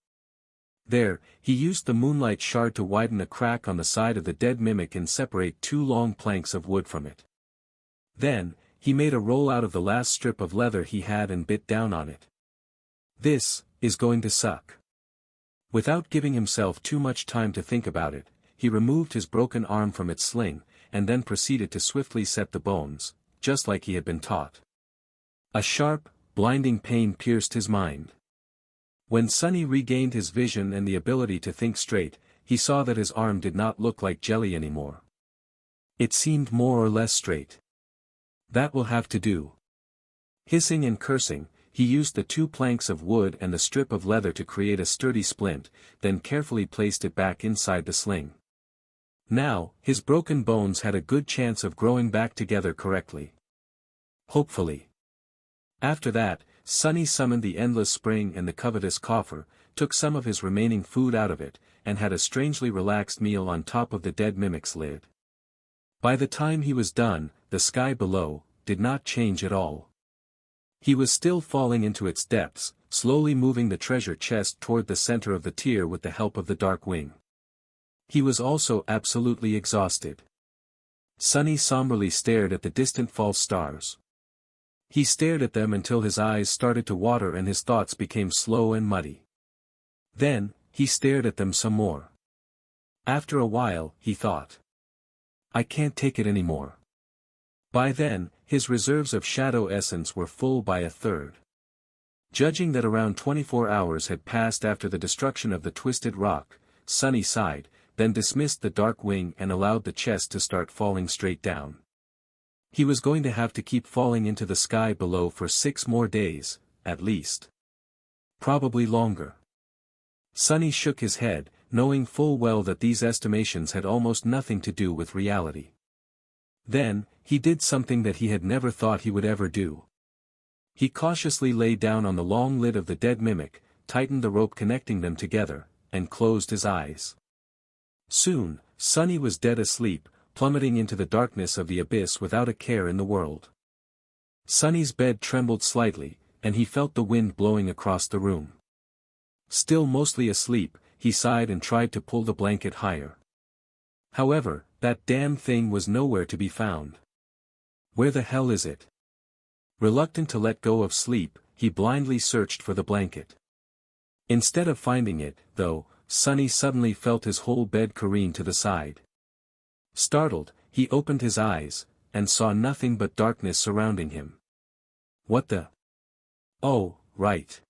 There, he used the moonlight shard to widen a crack on the side of the dead mimic and separate two long planks of wood from it. Then, he made a roll out of the last strip of leather he had and bit down on it. This is going to suck. Without giving himself too much time to think about it, he removed his broken arm from its sling, and then proceeded to swiftly set the bones, just like he had been taught. A sharp, blinding pain pierced his mind. When Sunny regained his vision and the ability to think straight, he saw that his arm did not look like jelly anymore. It seemed more or less straight. That will have to do. Hissing and cursing, he used the two planks of wood and the strip of leather to create a sturdy splint, then carefully placed it back inside the sling. Now, his broken bones had a good chance of growing back together correctly. Hopefully. After that, Sunny summoned the endless spring and the covetous coffer, took some of his remaining food out of it, and had a strangely relaxed meal on top of the dead mimic's lid. By the time he was done, the sky below did not change at all. He was still falling into its depths, slowly moving the treasure chest toward the center of the tier with the help of the dark wing. He was also absolutely exhausted. Sunny somberly stared at the distant false stars. He stared at them until his eyes started to water and his thoughts became slow and muddy. Then, he stared at them some more. After a while, he thought, "I can't take it anymore." By then, his reserves of shadow essence were full by a third. Judging that around 24 hours had passed after the destruction of the twisted rock, Sunny sighed, then dismissed the dark wing and allowed the chest to start falling straight down. He was going to have to keep falling into the sky below for 6 more days, at least. Probably longer. Sunny shook his head, knowing full well that these estimations had almost nothing to do with reality. Then, he did something that he had never thought he would ever do. He cautiously lay down on the long lid of the dead mimic, tightened the rope connecting them together, and closed his eyes. Soon, Sunny was dead asleep, plummeting into the darkness of the abyss without a care in the world. Sunny's bed trembled slightly, and he felt the wind blowing across the room. Still mostly asleep, he sighed and tried to pull the blanket higher. However, that damn thing was nowhere to be found. Where the hell is it? Reluctant to let go of sleep, he blindly searched for the blanket. Instead of finding it, though, Sunny suddenly felt his whole bed careen to the side. Startled, he opened his eyes, and saw nothing but darkness surrounding him. What the? Oh, right.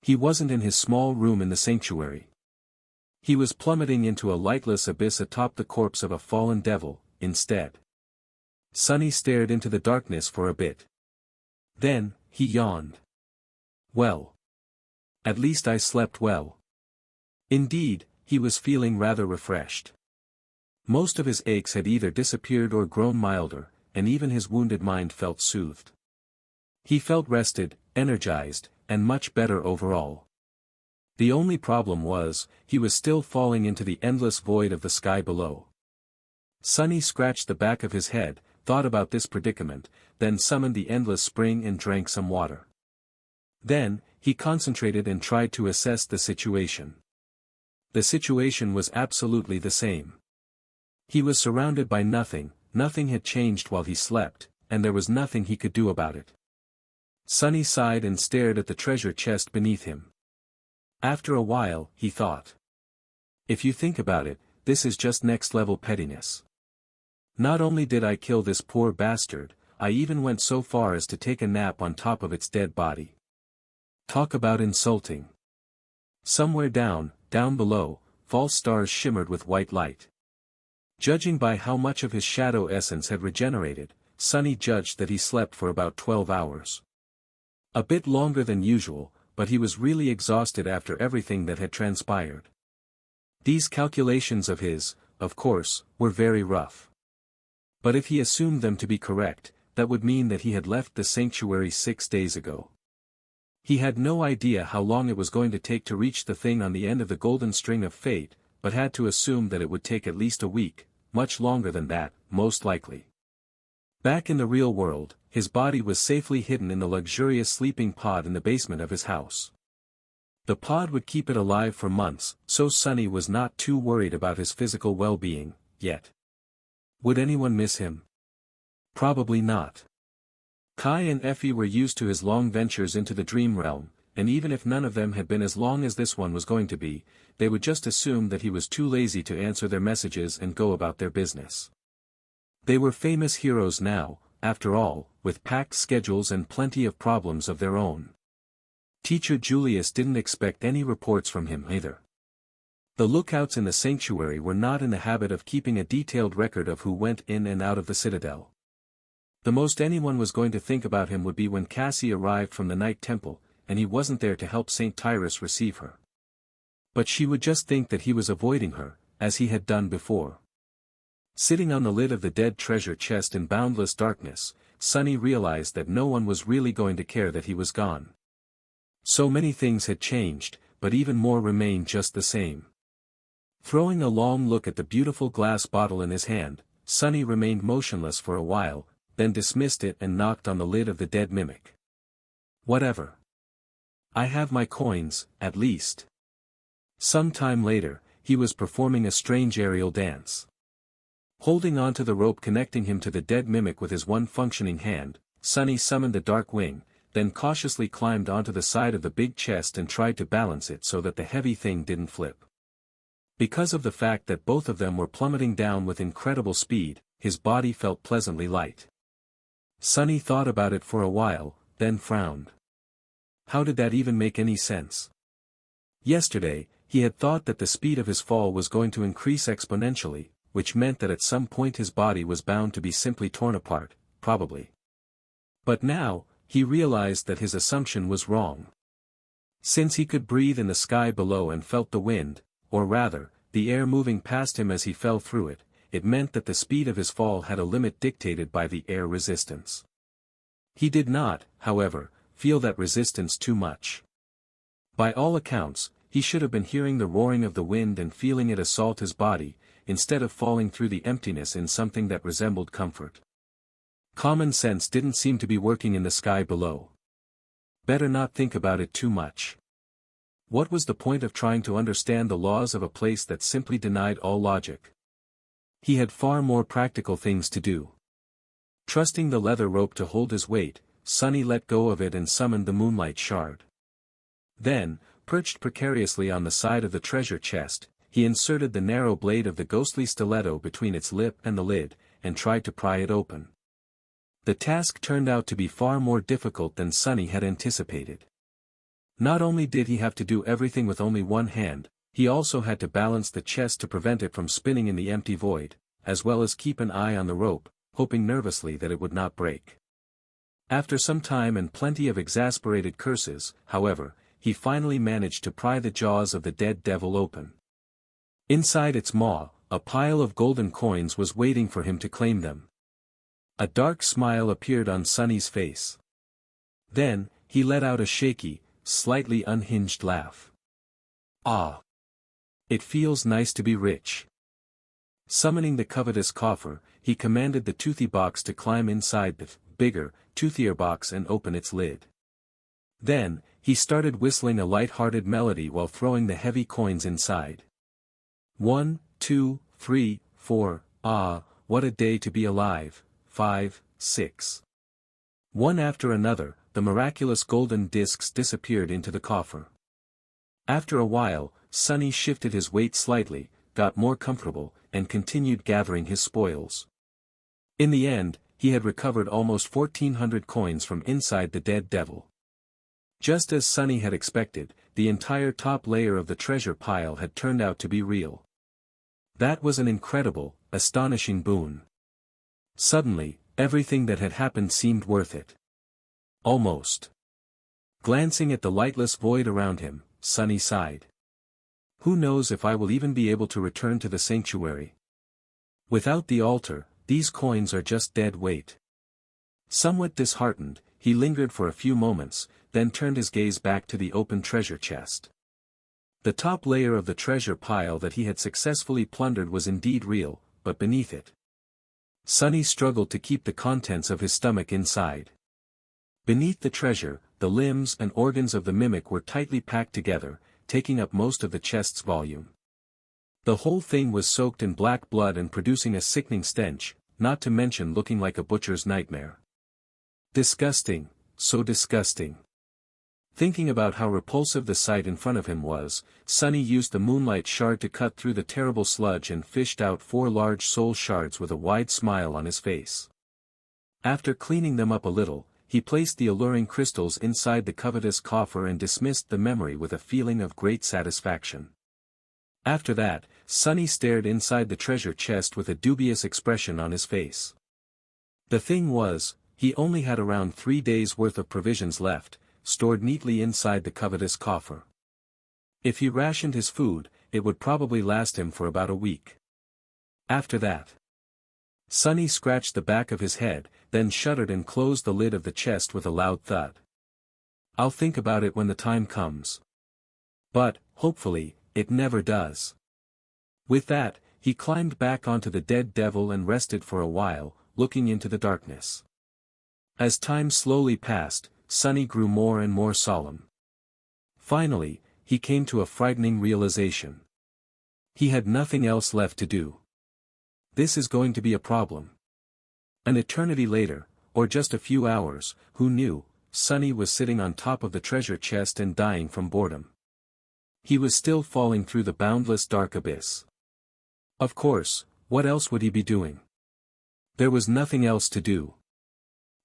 He wasn't in his small room in the sanctuary. He was plummeting into a lightless abyss atop the corpse of a fallen devil, instead. Sunny stared into the darkness for a bit. Then, he yawned. Well. At least I slept well. Indeed, he was feeling rather refreshed. Most of his aches had either disappeared or grown milder, and even his wounded mind felt soothed. He felt rested, energized, and much better overall. The only problem was, he was still falling into the endless void of the sky below. Sunny scratched the back of his head, thought about this predicament, then summoned the endless spring and drank some water. Then, he concentrated and tried to assess the situation. The situation was absolutely the same. He was surrounded by nothing, nothing had changed while he slept, and there was nothing he could do about it. Sunny sighed and stared at the treasure chest beneath him. After a while, he thought. If you think about it, this is just next-level pettiness. Not only did I kill this poor bastard, I even went so far as to take a nap on top of its dead body. Talk about insulting. Somewhere down below, false stars shimmered with white light. Judging by how much of his shadow essence had regenerated, Sunny judged that he slept for about 12 hours. A bit longer than usual, but he was really exhausted after everything that had transpired. These calculations of his, of course, were very rough. But if he assumed them to be correct, that would mean that he had left the sanctuary 6 days ago. He had no idea how long it was going to take to reach the thing on the end of the golden string of fate, but had to assume that it would take at least a week, much longer than that, most likely. Back in the real world, his body was safely hidden in the luxurious sleeping pod in the basement of his house. The pod would keep it alive for months, so Sunny was not too worried about his physical well-being, yet. Would anyone miss him? Probably not. Kai and Effie were used to his long ventures into the dream realm, and even if none of them had been as long as this one was going to be, they would just assume that he was too lazy to answer their messages and go about their business. They were famous heroes now, after all, with packed schedules and plenty of problems of their own. Teacher Julius didn't expect any reports from him either. The lookouts in the sanctuary were not in the habit of keeping a detailed record of who went in and out of the citadel. The most anyone was going to think about him would be when Cassie arrived from the Night Temple, and he wasn't there to help St. Tyrus receive her. But she would just think that he was avoiding her, as he had done before. Sitting on the lid of the dead treasure chest in boundless darkness, Sunny realized that no one was really going to care that he was gone. So many things had changed, but even more remained just the same. Throwing a long look at the beautiful glass bottle in his hand, Sunny remained motionless for a while, then dismissed it and knocked on the lid of the dead mimic. Whatever. I have my coins, at least. Some time later, he was performing a strange aerial dance. Holding on to the rope connecting him to the dead mimic with his one functioning hand, Sunny summoned the dark wing, then cautiously climbed onto the side of the big chest and tried to balance it so that the heavy thing didn't flip. Because of the fact that both of them were plummeting down with incredible speed, his body felt pleasantly light. Sunny thought about it for a while, then frowned. How did that even make any sense? Yesterday, he had thought that the speed of his fall was going to increase exponentially, which meant that at some point his body was bound to be simply torn apart, probably. But now, he realized that his assumption was wrong. Since he could breathe in the sky below and felt the wind, or rather, the air moving past him as he fell through it, it meant that the speed of his fall had a limit dictated by the air resistance. He did not, however, feel that resistance too much. By all accounts, he should have been hearing the roaring of the wind and feeling it assault his body, instead of falling through the emptiness in something that resembled comfort. Common sense didn't seem to be working in the sky below. Better not think about it too much. What was the point of trying to understand the laws of a place that simply denied all logic? He had far more practical things to do. Trusting the leather rope to hold his weight, Sunny let go of it and summoned the moonlight shard. Then, perched precariously on the side of the treasure chest, he inserted the narrow blade of the ghostly stiletto between its lip and the lid, and tried to pry it open. The task turned out to be far more difficult than Sunny had anticipated. Not only did he have to do everything with only one hand, he also had to balance the chest to prevent it from spinning in the empty void, as well as keep an eye on the rope, hoping nervously that it would not break. After some time and plenty of exasperated curses, however, he finally managed to pry the jaws of the dead devil open. Inside its maw, a pile of golden coins was waiting for him to claim them. A dark smile appeared on Sunny's face. Then, he let out a shaky, slightly unhinged laugh. Ah! It feels nice to be rich. Summoning the covetous coffer, he commanded the toothy box to climb inside the bigger, toothier box and open its lid. Then, he started whistling a light-hearted melody while throwing the heavy coins inside. 1, 2, 3, 4, ah, what a day to be alive, 5, 6. One after another, the miraculous golden discs disappeared into the coffer. After a while, Sunny shifted his weight slightly, got more comfortable, and continued gathering his spoils. In the end, he had recovered almost 1,400 coins from inside the dead devil. Just as Sunny had expected, the entire top layer of the treasure pile had turned out to be real. That was an incredible, astonishing boon. Suddenly, everything that had happened seemed worth it. Almost. Glancing at the lightless void around him, Sunny sighed. Who knows if I will even be able to return to the sanctuary? Without the altar, these coins are just dead weight. Somewhat disheartened, he lingered for a few moments, then turned his gaze back to the open treasure chest. The top layer of the treasure pile that he had successfully plundered was indeed real, but beneath it. Sunny struggled to keep the contents of his stomach inside. Beneath the treasure, the limbs and organs of the mimic were tightly packed together, taking up most of the chest's volume. The whole thing was soaked in black blood and producing a sickening stench, not to mention looking like a butcher's nightmare. Disgusting, so disgusting. Thinking about how repulsive the sight in front of him was, Sunny used the moonlight shard to cut through the terrible sludge and fished out 4 large soul shards with a wide smile on his face. After cleaning them up a little, he placed the alluring crystals inside the covetous coffer and dismissed the memory with a feeling of great satisfaction. After that, Sunny stared inside the treasure chest with a dubious expression on his face. The thing was, he only had around 3 days' worth of provisions left, stored neatly inside the covetous coffer. If he rationed his food, it would probably last him for about a week. After that, Sunny scratched the back of his head, then shuddered and closed the lid of the chest with a loud thud. I'll think about it when the time comes. But, hopefully, it never does. With that, he climbed back onto the dead devil and rested for a while, looking into the darkness. As time slowly passed, Sunny grew more and more solemn. Finally, he came to a frightening realization. He had nothing else left to do. This is going to be a problem. An eternity later, or just a few hours, who knew, Sunny was sitting on top of the treasure chest and dying from boredom. He was still falling through the boundless dark abyss. Of course, what else would he be doing? There was nothing else to do.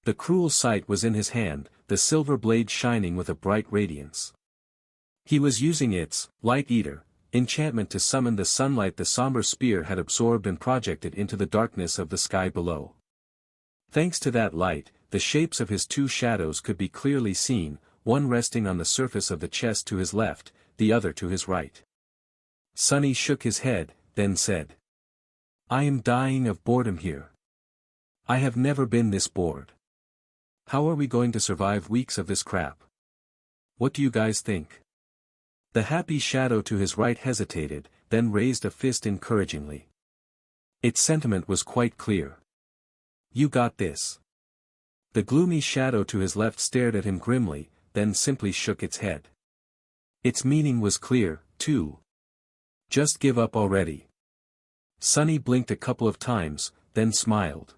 The cruel sight was in his hand, the silver blade shining with a bright radiance. He was using its light eater enchantment to summon the sunlight the somber spear had absorbed and projected into the darkness of the sky below. Thanks to that light, the shapes of his 2 shadows could be clearly seen, one resting on the surface of the chest to his left, the other to his right. Sunny shook his head, then said, I am dying of boredom here. I have never been this bored. How are we going to survive weeks of this crap? What do you guys think? The happy shadow to his right hesitated, then raised a fist encouragingly. Its sentiment was quite clear. You got this. The gloomy shadow to his left stared at him grimly, then simply shook its head. Its meaning was clear, too. Just give up already. Sunny blinked a couple of times, then smiled.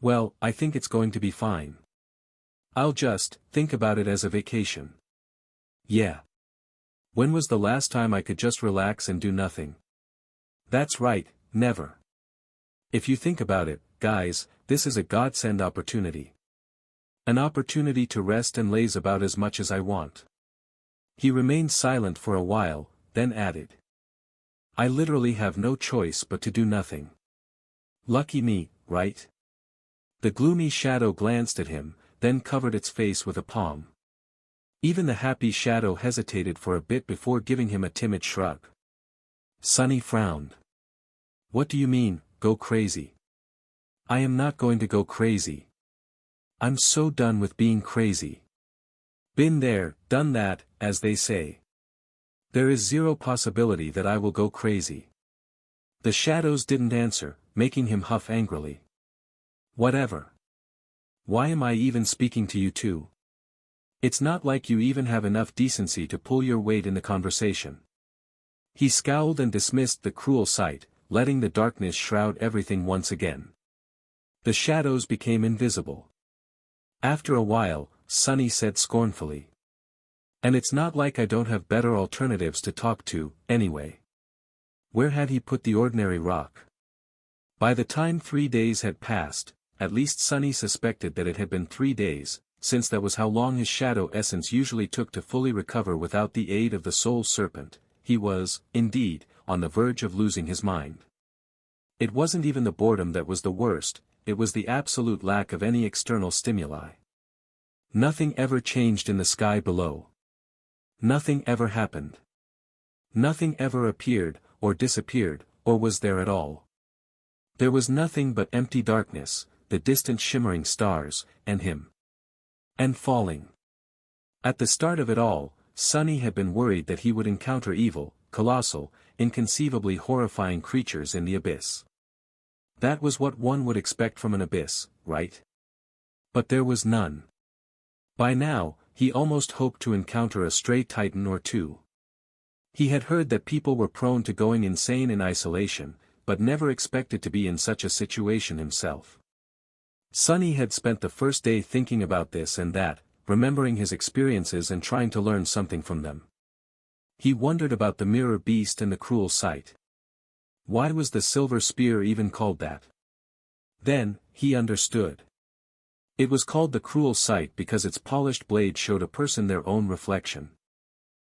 Well, I think it's going to be fine. I'll just think about it as a vacation. Yeah. When was the last time I could just relax and do nothing? That's right, never. If you think about it, guys, this is a godsend opportunity. An opportunity to rest and laze about as much as I want. He remained silent for a while, then added. I literally have no choice but to do nothing. Lucky me, right? The gloomy shadow glanced at him, then covered its face with a palm. Even the happy shadow hesitated for a bit before giving him a timid shrug. Sunny frowned. What do you mean, go crazy? I am not going to go crazy. I'm so done with being crazy. Been there, done that, as they say. There is zero possibility that I will go crazy. The shadows didn't answer, making him huff angrily. Whatever. Why am I even speaking to you two? It's not like you even have enough decency to pull your weight in the conversation. He scowled and dismissed the cruel sight, letting the darkness shroud everything once again. The shadows became invisible. After a while, Sunny said scornfully. And it's not like I don't have better alternatives to talk to, anyway. Where had he put the ordinary rock? By the time 3 days had passed, at least Sunny suspected that it had been 3 days, since that was how long his shadow essence usually took to fully recover without the aid of the soul serpent. He was, indeed, on the verge of losing his mind. It wasn't even the boredom that was the worst, it was the absolute lack of any external stimuli. Nothing ever changed in the sky below. Nothing ever happened. Nothing ever appeared, or disappeared, or was there at all. There was nothing but empty darkness, the distant shimmering stars, and him. And falling. At the start of it all, Sunny had been worried that he would encounter evil, colossal, inconceivably horrifying creatures in the abyss. That was what one would expect from an abyss, right? But there was none. By now, he almost hoped to encounter a stray titan or two. He had heard that people were prone to going insane in isolation, but never expected to be in such a situation himself. Sunny had spent the first day thinking about this and that, remembering his experiences and trying to learn something from them. He wondered about the mirror beast and the cruel sight. Why was the silver spear even called that? Then, he understood. It was called the cruel sight because its polished blade showed a person their own reflection.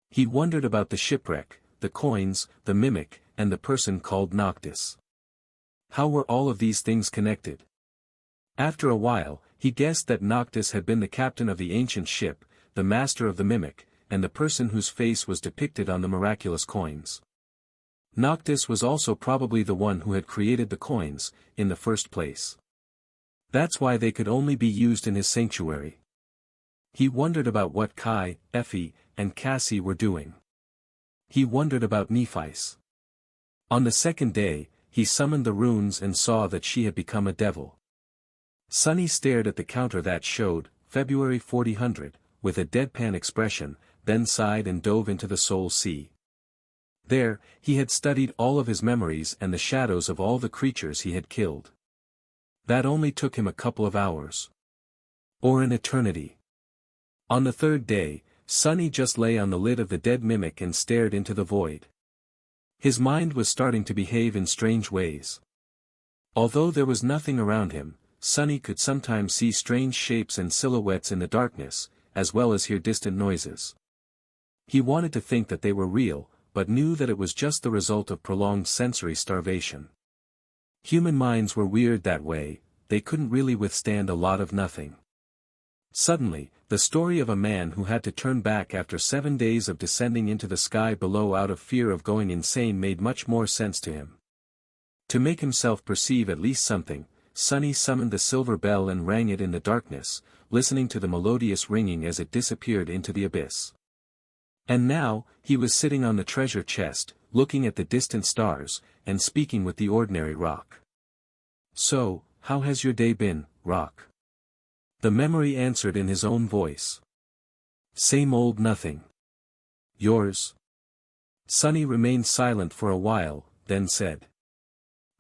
He wondered about the shipwreck, the coins, the mimic, and the person called Noctis. How were all of these things connected? After a while, he guessed that Noctis had been the captain of the ancient ship, the master of the mimic, and the person whose face was depicted on the miraculous coins. Noctis was also probably the one who had created the coins, in the first place. That's why they could only be used in his sanctuary. He wondered about what Kai, Effie, and Cassie were doing. He wondered about Nephis. On the second day, he summoned the runes and saw that she had become a devil. Sunny stared at the counter that showed, February 4000, with a deadpan expression, then sighed and dove into the soul sea. There, he had studied all of his memories and the shadows of all the creatures he had killed. That only took him a couple of hours. Or an eternity. On the third day, Sunny just lay on the lid of the dead mimic and stared into the void. His mind was starting to behave in strange ways. Although there was nothing around him, Sunny could sometimes see strange shapes and silhouettes in the darkness, as well as hear distant noises. He wanted to think that they were real, but knew that it was just the result of prolonged sensory starvation. Human minds were weird that way, they couldn't really withstand a lot of nothing. Suddenly, the story of a man who had to turn back after 7 days of descending into the sky below out of fear of going insane made much more sense to him. To make himself perceive at least something, Sunny summoned the silver bell and rang it in the darkness, listening to the melodious ringing as it disappeared into the abyss. And now, he was sitting on the treasure chest, looking at the distant stars, and speaking with the ordinary rock. "So, how has your day been, rock?" The memory answered in his own voice. "Same old nothing. Yours?" Sunny remained silent for a while, then said,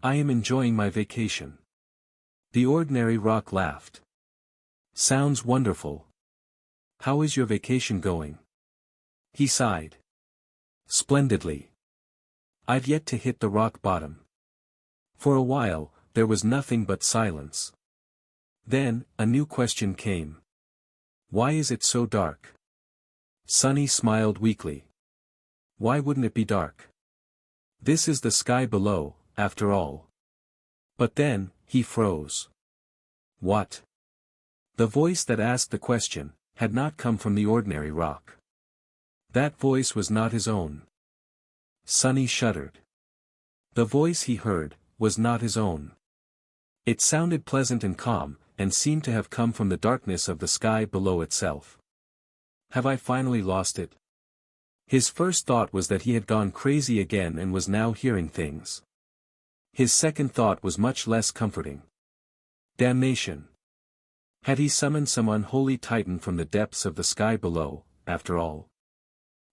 "I am enjoying my vacation." The ordinary rock laughed. "Sounds wonderful. How is your vacation going?" He sighed. "Splendidly. I've yet to hit the rock bottom." For a while, there was nothing but silence. Then, a new question came. "Why is it so dark?" Sunny smiled weakly. "Why wouldn't it be dark? This is the sky below, after all." But then, he froze. What? The voice that asked the question, had not come from the ordinary rock. That voice was not his own. Sunny shuddered. The voice he heard, was not his own. It sounded pleasant and calm, and seemed to have come from the darkness of the sky below itself. Have I finally lost it? His first thought was that he had gone crazy again and was now hearing things. His second thought was much less comforting. Damnation! Had he summoned some unholy titan from the depths of the sky below, after all?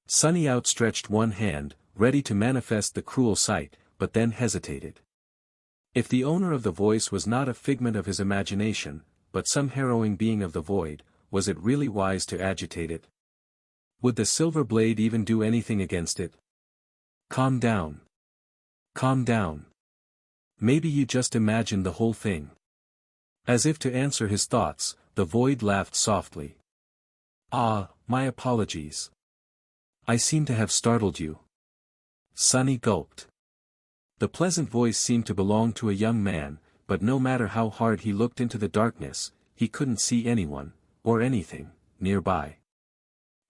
Sunny outstretched one hand, ready to manifest the cruel sight, but then hesitated. If the owner of the voice was not a figment of his imagination, but some harrowing being of the void, was it really wise to agitate it? Would the silver blade even do anything against it? Calm down. Calm down. Maybe you just imagined the whole thing. As if to answer his thoughts, the void laughed softly. Ah, my apologies. I seem to have startled you. Sunny gulped. The pleasant voice seemed to belong to a young man, but no matter how hard he looked into the darkness, he couldn't see anyone, or anything, nearby.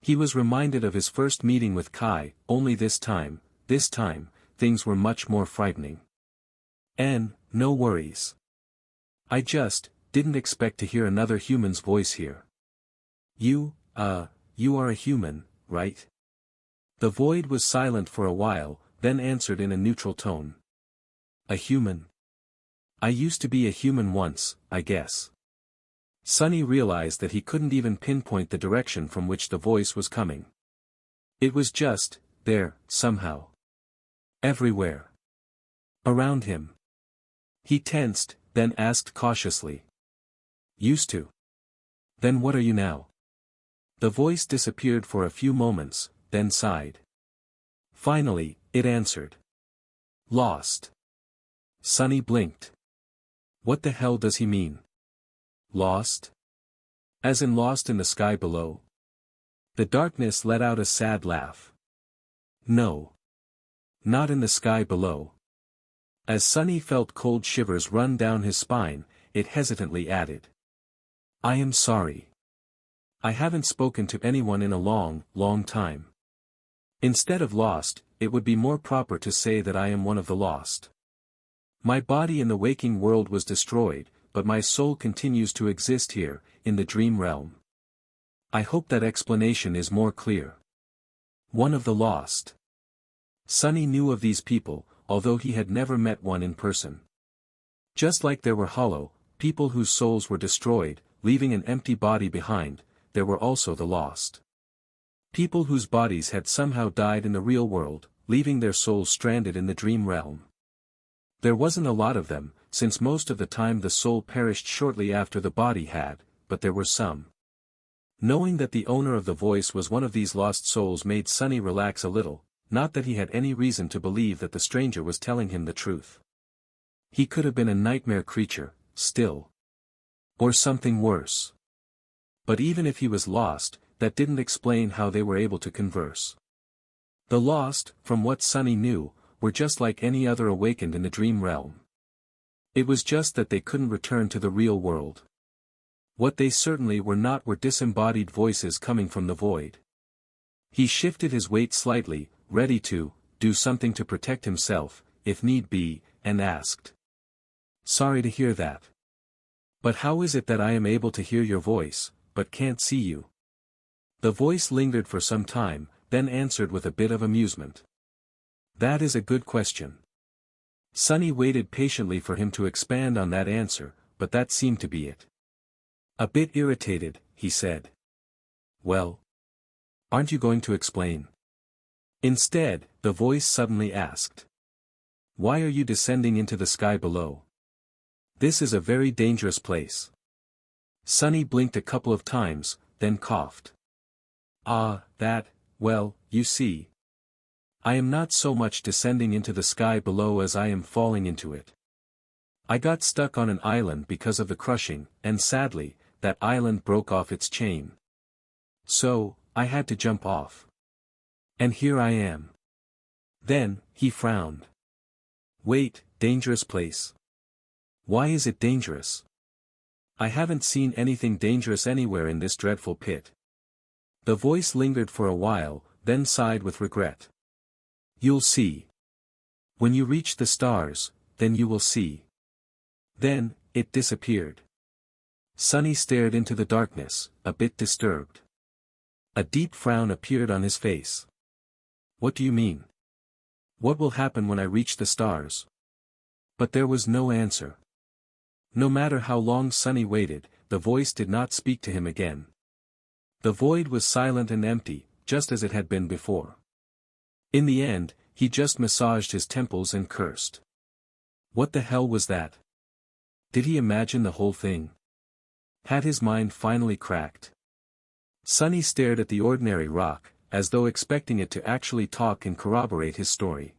He was reminded of his first meeting with Kai, only this time, things were much more frightening. No worries. I just didn't expect to hear another human's voice here. You are a human, right? The void was silent for a while, then answered in a neutral tone. A human? I used to be a human once, I guess. Sunny realized that he couldn't even pinpoint the direction from which the voice was coming. It was just, there, somehow. Everywhere. Around him. He tensed, then asked cautiously. Used to. Then what are you now? The voice disappeared for a few moments, then sighed. Finally, it answered. Lost. Sunny blinked. What the hell does he mean? Lost? As in lost in the sky below? The darkness let out a sad laugh. No. Not in the sky below. As Sunny felt cold shivers run down his spine, it hesitantly added. I am sorry. I haven't spoken to anyone in a long, long time. Instead of lost, it would be more proper to say that I am one of the lost. My body in the waking world was destroyed, but my soul continues to exist here, in the dream realm. I hope that explanation is more clear. One of the lost. Sunny knew of these people, although he had never met one in person. Just like there were hollow, people whose souls were destroyed, leaving an empty body behind, there were also the lost. People whose bodies had somehow died in the real world, leaving their souls stranded in the dream realm. There wasn't a lot of them, since most of the time the soul perished shortly after the body had, but there were some. Knowing that the owner of the voice was one of these lost souls made Sunny relax a little, not that he had any reason to believe that the stranger was telling him the truth. He could have been a nightmare creature, still. Or something worse. But even if he was lost, that didn't explain how they were able to converse. The lost, from what Sunny knew, were just like any other awakened in the dream realm. It was just that they couldn't return to the real world. What they certainly were not were disembodied voices coming from the void. He shifted his weight slightly, ready to do something to protect himself, if need be, and asked. Sorry to hear that. But how is it that I am able to hear your voice, but can't see you? The voice lingered for some time, then answered with a bit of amusement. That is a good question. Sunny waited patiently for him to expand on that answer, but that seemed to be it. A bit irritated, he said. Well? Aren't you going to explain? Instead, the voice suddenly asked. Why are you descending into the sky below? This is a very dangerous place. Sunny blinked a couple of times, then coughed. Well, you see. I am not so much descending into the sky below as I am falling into it. I got stuck on an island because of the crushing, and sadly, that island broke off its chain. So, I had to jump off. And here I am. Then, he frowned. Wait, dangerous place. Why is it dangerous? I haven't seen anything dangerous anywhere in this dreadful pit. The voice lingered for a while, then sighed with regret. You'll see. When you reach the stars, then you will see. Then, it disappeared. Sunny stared into the darkness, a bit disturbed. A deep frown appeared on his face. What do you mean? What will happen when I reach the stars? But there was no answer. No matter how long Sunny waited, the voice did not speak to him again. The void was silent and empty, just as it had been before. In the end, he just massaged his temples and cursed. What the hell was that? Did he imagine the whole thing? Had his mind finally cracked? Sunny stared at the ordinary rock, as though expecting it to actually talk and corroborate his story.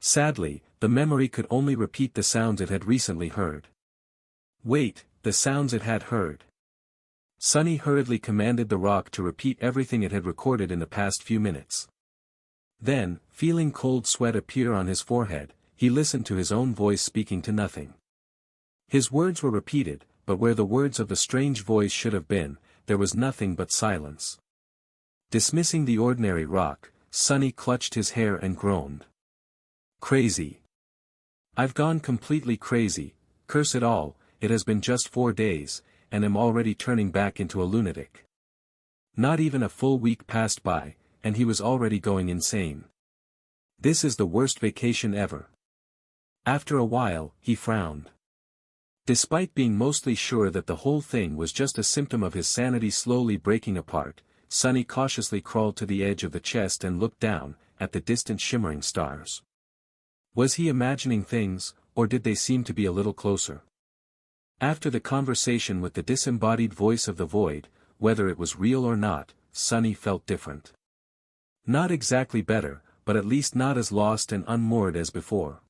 Sadly, the memory could only repeat the sounds it had recently heard. Wait, the sounds it had heard. Sunny hurriedly commanded the rock to repeat everything it had recorded in the past few minutes. Then, feeling cold sweat appear on his forehead, he listened to his own voice speaking to nothing. His words were repeated, but where the words of the strange voice should have been, there was nothing but silence. Dismissing the ordinary rock, Sunny clutched his hair and groaned. Crazy. I've gone completely crazy, curse it all, it has been just 4 days, and am already turning back into a lunatic. Not even a full week passed by, and he was already going insane. This is the worst vacation ever. After a while, he frowned. Despite being mostly sure that the whole thing was just a symptom of his sanity slowly breaking apart, Sunny cautiously crawled to the edge of the chest and looked down, at the distant shimmering stars. Was he imagining things, or did they seem to be a little closer? After the conversation with the disembodied voice of the void, whether it was real or not, Sunny felt different. Not exactly better, but at least not as lost and unmoored as before.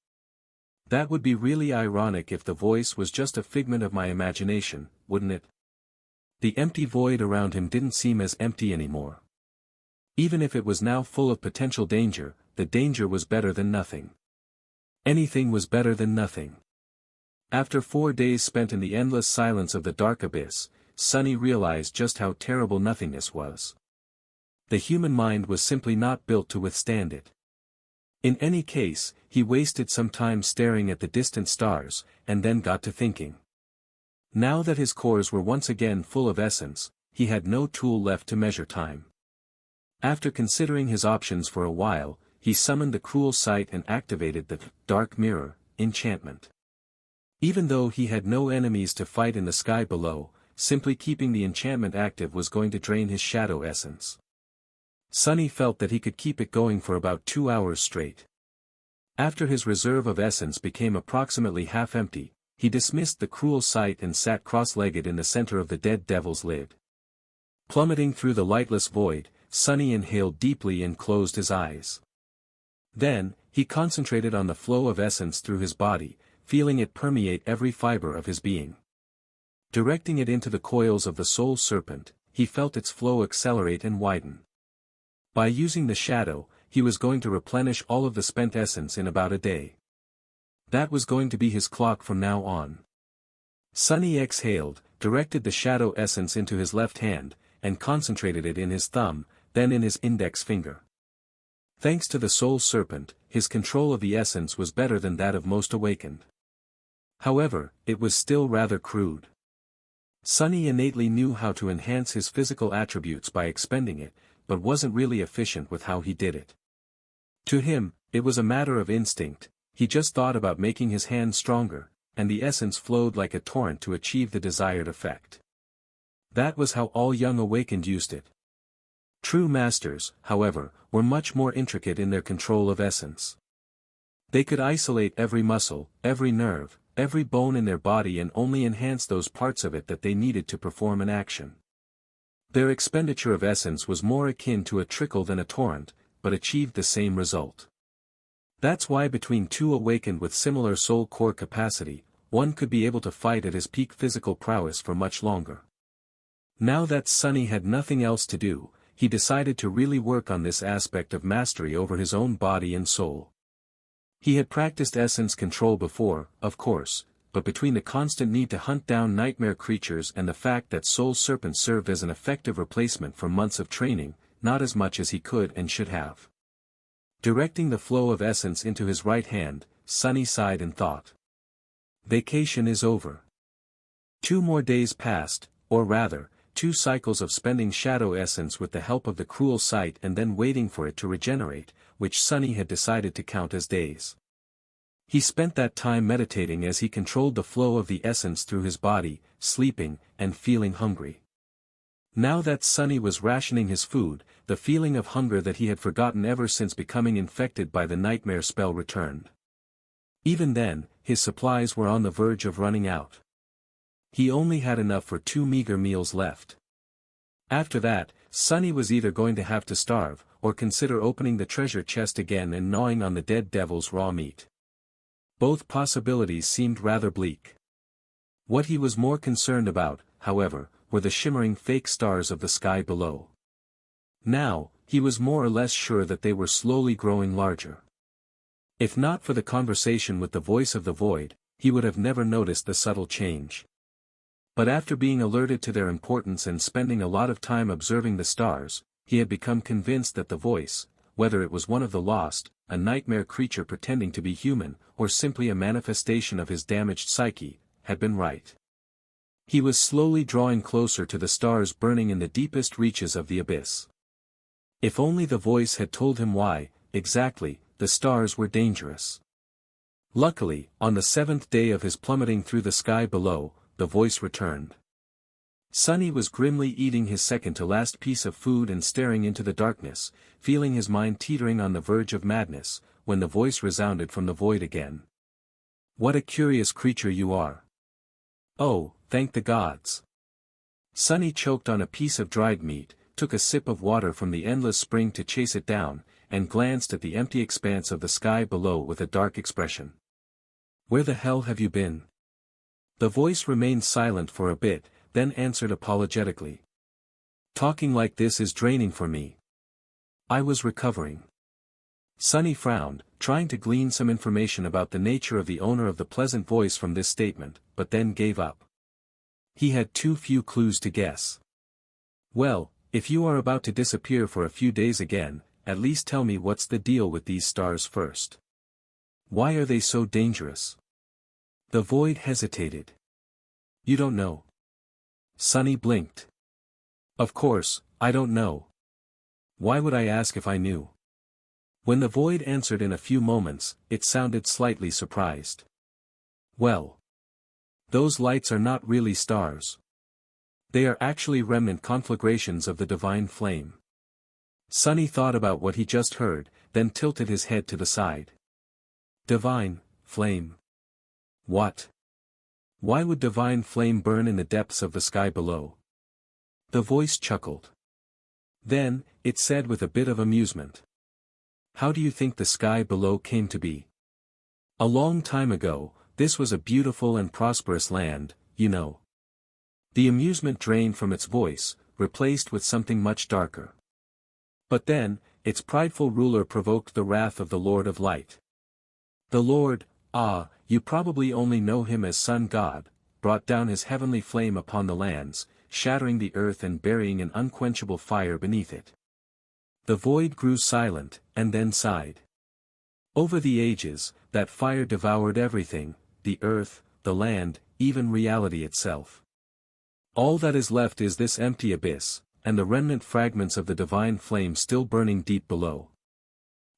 That would be really ironic if the voice was just a figment of my imagination, wouldn't it? The empty void around him didn't seem as empty anymore. Even if it was now full of potential danger, the danger was better than nothing. Anything was better than nothing. After 4 days spent in the endless silence of the dark abyss, Sunny realized just how terrible nothingness was. The human mind was simply not built to withstand it. In any case, he wasted some time staring at the distant stars, and then got to thinking. Now that his cores were once again full of essence, he had no tool left to measure time. After considering his options for a while, he summoned the cruel sight and activated the dark mirror enchantment. Even though he had no enemies to fight in the sky below, simply keeping the enchantment active was going to drain his shadow essence. Sunny felt that he could keep it going for about 2 hours straight. After his reserve of essence became approximately half empty, he dismissed the cruel sight and sat cross-legged in the center of the dead devil's lid. Plummeting through the lightless void, Sunny inhaled deeply and closed his eyes. Then, he concentrated on the flow of essence through his body, feeling it permeate every fiber of his being. Directing it into the coils of the soul serpent, he felt its flow accelerate and widen. By using the shadow, he was going to replenish all of the spent essence in about a day. That was going to be his clock from now on. Sunny exhaled, directed the shadow essence into his left hand, and concentrated it in his thumb, then in his index finger. Thanks to the soul serpent, his control of the essence was better than that of most awakened. However, it was still rather crude. Sunny innately knew how to enhance his physical attributes by expending it, but wasn't really efficient with how he did it. To him, it was a matter of instinct, he just thought about making his hand stronger, and the essence flowed like a torrent to achieve the desired effect. That was how all young awakened used it. True masters, however, were much more intricate in their control of essence. They could isolate every muscle, every nerve, every bone in their body and only enhance those parts of it that they needed to perform an action. Their expenditure of essence was more akin to a trickle than a torrent, but achieved the same result. That's why between two awakened with similar soul core capacity, one could be able to fight at his peak physical prowess for much longer. Now that Sunny had nothing else to do, he decided to really work on this aspect of mastery over his own body and soul. He had practiced essence control before, of course, but between the constant need to hunt down nightmare creatures and the fact that soul serpents served as an effective replacement for months of training, not as much as he could and should have. Directing the flow of essence into his right hand, Sunny sighed and thought. Vacation is over. 2 more days passed, or rather, 2 cycles of spending shadow essence with the help of the cruel sight and then waiting for it to regenerate, which Sunny had decided to count as days. He spent that time meditating as he controlled the flow of the essence through his body, sleeping, and feeling hungry. Now that Sunny was rationing his food, the feeling of hunger that he had forgotten ever since becoming infected by the nightmare spell returned. Even then, his supplies were on the verge of running out. He only had enough for 2 meager meals left. After that, Sunny was either going to have to starve, or consider opening the treasure chest again and gnawing on the dead devil's raw meat. Both possibilities seemed rather bleak. What he was more concerned about, however, were the shimmering fake stars of the sky below. Now, he was more or less sure that they were slowly growing larger. If not for the conversation with the voice of the void, he would have never noticed the subtle change. But after being alerted to their importance and spending a lot of time observing the stars, he had become convinced that the voice, whether it was one of the lost, a nightmare creature pretending to be human, or simply a manifestation of his damaged psyche, had been right. He was slowly drawing closer to the stars burning in the deepest reaches of the abyss. If only the voice had told him why, exactly, the stars were dangerous. Luckily, on the 7th day of his plummeting through the sky below, the voice returned. Sunny was grimly eating his second-to-last piece of food and staring into the darkness, feeling his mind teetering on the verge of madness, when the voice resounded from the void again. "What a curious creature you are." "Oh, thank the gods." Sunny choked on a piece of dried meat, took a sip of water from the endless spring to chase it down, and glanced at the empty expanse of the sky below with a dark expression. "Where the hell have you been?" The voice remained silent for a bit, then answered apologetically. "Talking like this is draining for me. I was recovering." Sunny frowned, trying to glean some information about the nature of the owner of the pleasant voice from this statement, but then gave up. He had too few clues to guess. "Well, if you are about to disappear for a few days again, at least tell me what's the deal with these stars first. Why are they so dangerous?" The void hesitated. "You don't know?" Sunny blinked. "Of course, I don't know. Why would I ask if I knew?" When the void answered in a few moments, it sounded slightly surprised. "Well, those lights are not really stars. They are actually remnant conflagrations of the divine flame." Sunny thought about what he just heard, then tilted his head to the side. "Divine flame? What? Why would divine flame burn in the depths of the sky below?" The voice chuckled. Then, it said with a bit of amusement. "How do you think the sky below came to be? A long time ago, this was a beautiful and prosperous land, you know." The amusement drained from its voice, replaced with something much darker. "But then, its prideful ruler provoked the wrath of the Lord of Light. The Lord, you probably only know him as Sun God, brought down his heavenly flame upon the lands, shattering the earth and burying an unquenchable fire beneath it." The void grew silent, and then sighed. "Over the ages, that fire devoured everything, the earth, the land, even reality itself. All that is left is this empty abyss, and the remnant fragments of the divine flame still burning deep below.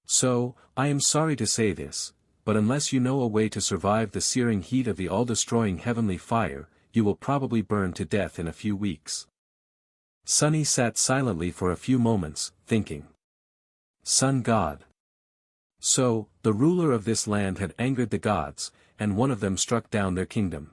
So, I am sorry to say this, but unless you know a way to survive the searing heat of the all-destroying heavenly fire, you will probably burn to death in a few weeks." Sunny sat silently for a few moments, thinking. Sun God. So, the ruler of this land had angered the gods, and one of them struck down their kingdom.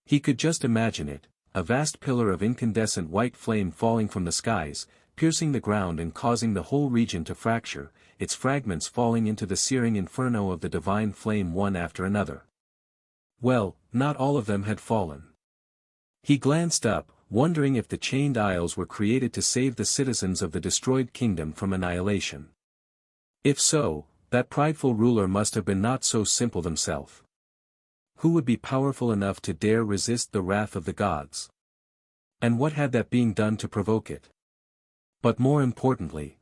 He could just imagine it, a vast pillar of incandescent white flame falling from the skies, piercing the ground and causing the whole region to fracture, its fragments falling into the searing inferno of the divine flame one after another. Well, not all of them had fallen. He glanced up, wondering if the chained isles were created to save the citizens of the destroyed kingdom from annihilation. If so, that prideful ruler must have been not so simple himself. Who would be powerful enough to dare resist the wrath of the gods? And what had that being done to provoke it? But more importantly,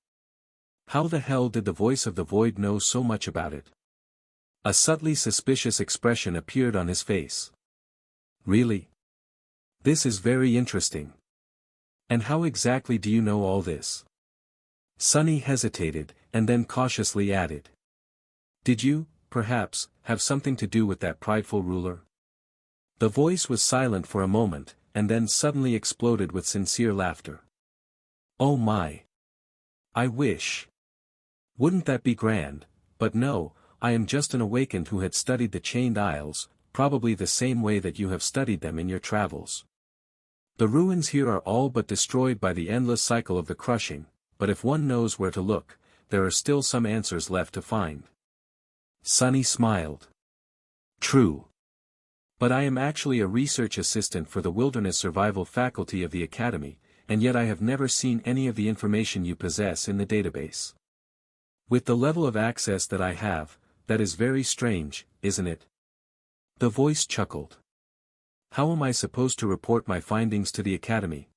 how the hell did the voice of the void know so much about it? A subtly suspicious expression appeared on his face. "Really? This is very interesting. And how exactly do you know all this?" Sunny hesitated, and then cautiously added. "Did you, perhaps, have something to do with that prideful ruler?" The voice was silent for a moment, and then suddenly exploded with sincere laughter. "Oh my! I wish! Wouldn't that be grand? But no, I am just an awakened who had studied the chained isles, probably the same way that you have studied them in your travels. The ruins here are all but destroyed by the endless cycle of the crushing, but if one knows where to look, there are still some answers left to find. Sunny smiled. True. But I am actually a research assistant for the Wilderness Survival faculty of the Academy, and yet I have never seen any of the information you possess in the database. With the level of access that I have, that is very strange, isn't it? The voice chuckled. How am I supposed to report my findings to the Academy?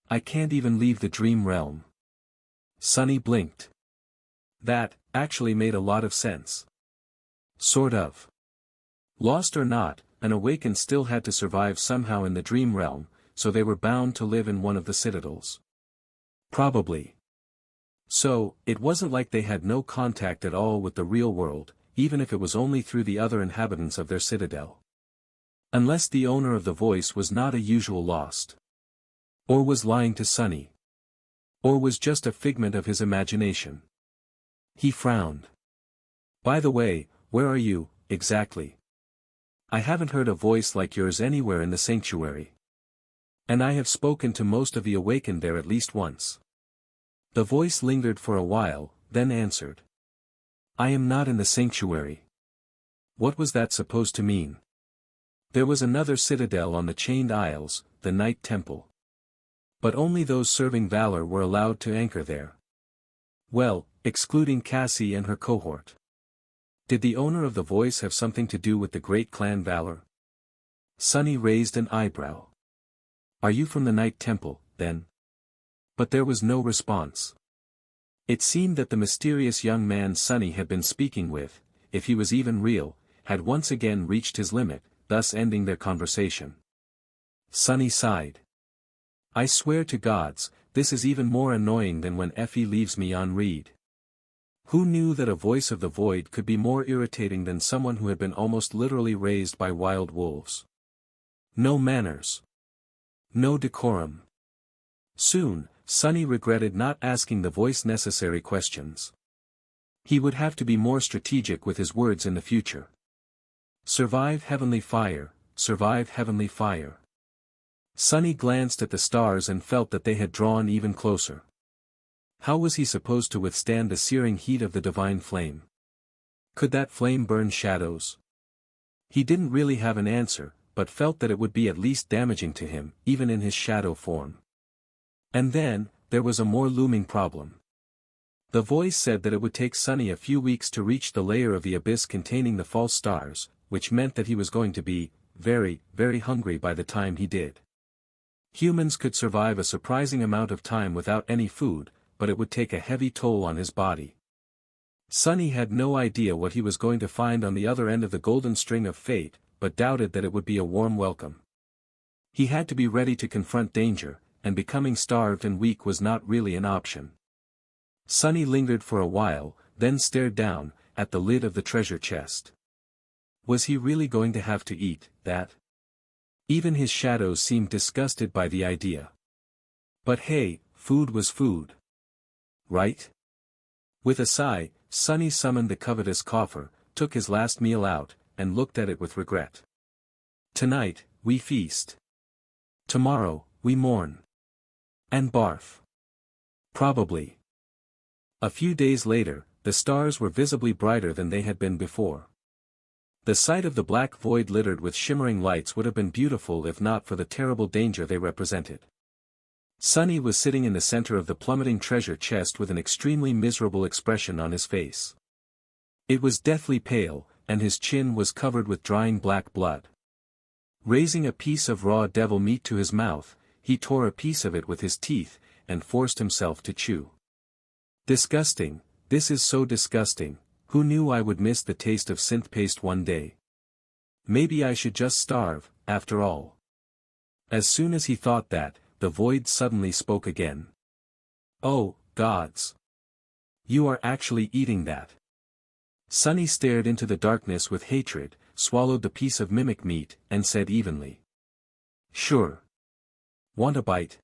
I can't even leave the dream realm. Sunny blinked. That, actually made a lot of sense. Sort of. Lost or not, an awakened still had to survive somehow in the dream realm, so they were bound to live in one of the citadels. Probably. So, it wasn't like they had no contact at all with the real world, even if it was only through the other inhabitants of their citadel. Unless the owner of the voice was not a usual lost. Or was lying to Sunny. Or was just a figment of his imagination. He frowned. By the way, where are you, exactly? I haven't heard a voice like yours anywhere in the sanctuary. And I have spoken to most of the awakened there at least once. The voice lingered for a while, then answered. I am not in the sanctuary. What was that supposed to mean? There was another citadel on the Chained Isles, the Night Temple. But only those serving valor were allowed to anchor there. Well, excluding Cassie and her cohort. Did the owner of the voice have something to do with the great clan Valor? Sunny raised an eyebrow. Are you from the Night Temple, then? But there was no response. It seemed that the mysterious young man Sunny had been speaking with, if he was even real, had once again reached his limit, thus ending their conversation. Sunny sighed. I swear to gods, this is even more annoying than when Effie leaves me on read. Who knew that a voice of the void could be more irritating than someone who had been almost literally raised by wild wolves? No manners. No decorum. Soon, Sunny regretted not asking the voice necessary questions. He would have to be more strategic with his words in the future. Survive heavenly fire, survive heavenly fire. Sunny glanced at the stars and felt that they had drawn even closer. How was he supposed to withstand the searing heat of the divine flame? Could that flame burn shadows? He didn't really have an answer, but felt that it would be at least damaging to him, even in his shadow form. And then, there was a more looming problem. The voice said that it would take Sunny a few weeks to reach the layer of the abyss containing the false stars, which meant that he was going to be, very, very hungry by the time he did. Humans could survive a surprising amount of time without any food, but it would take a heavy toll on his body. Sunny had no idea what he was going to find on the other end of the golden string of fate, but doubted that it would be a warm welcome. He had to be ready to confront danger, and becoming starved and weak was not really an option. Sunny lingered for a while, then stared down, at the lid of the treasure chest. Was he really going to have to eat that? Even his shadows seemed disgusted by the idea. But hey, food was food. Right? With a sigh, Sunny summoned the covetous coffer, took his last meal out, and looked at it with regret. Tonight, we feast. Tomorrow, we mourn. And barf. Probably. A few days later, the stars were visibly brighter than they had been before. The sight of the black void littered with shimmering lights would have been beautiful if not for the terrible danger they represented. Sunny was sitting in the center of the plummeting treasure chest with an extremely miserable expression on his face. It was deathly pale, and his chin was covered with drying black blood. Raising a piece of raw devil meat to his mouth, he tore a piece of it with his teeth, and forced himself to chew. Disgusting, this is so disgusting. Who knew I would miss the taste of synth paste one day? Maybe I should just starve, after all. As soon as he thought that, the void suddenly spoke again. Oh, gods! You are actually eating that. Sunny stared into the darkness with hatred, swallowed the piece of mimic meat, and said evenly. Sure. Want a bite?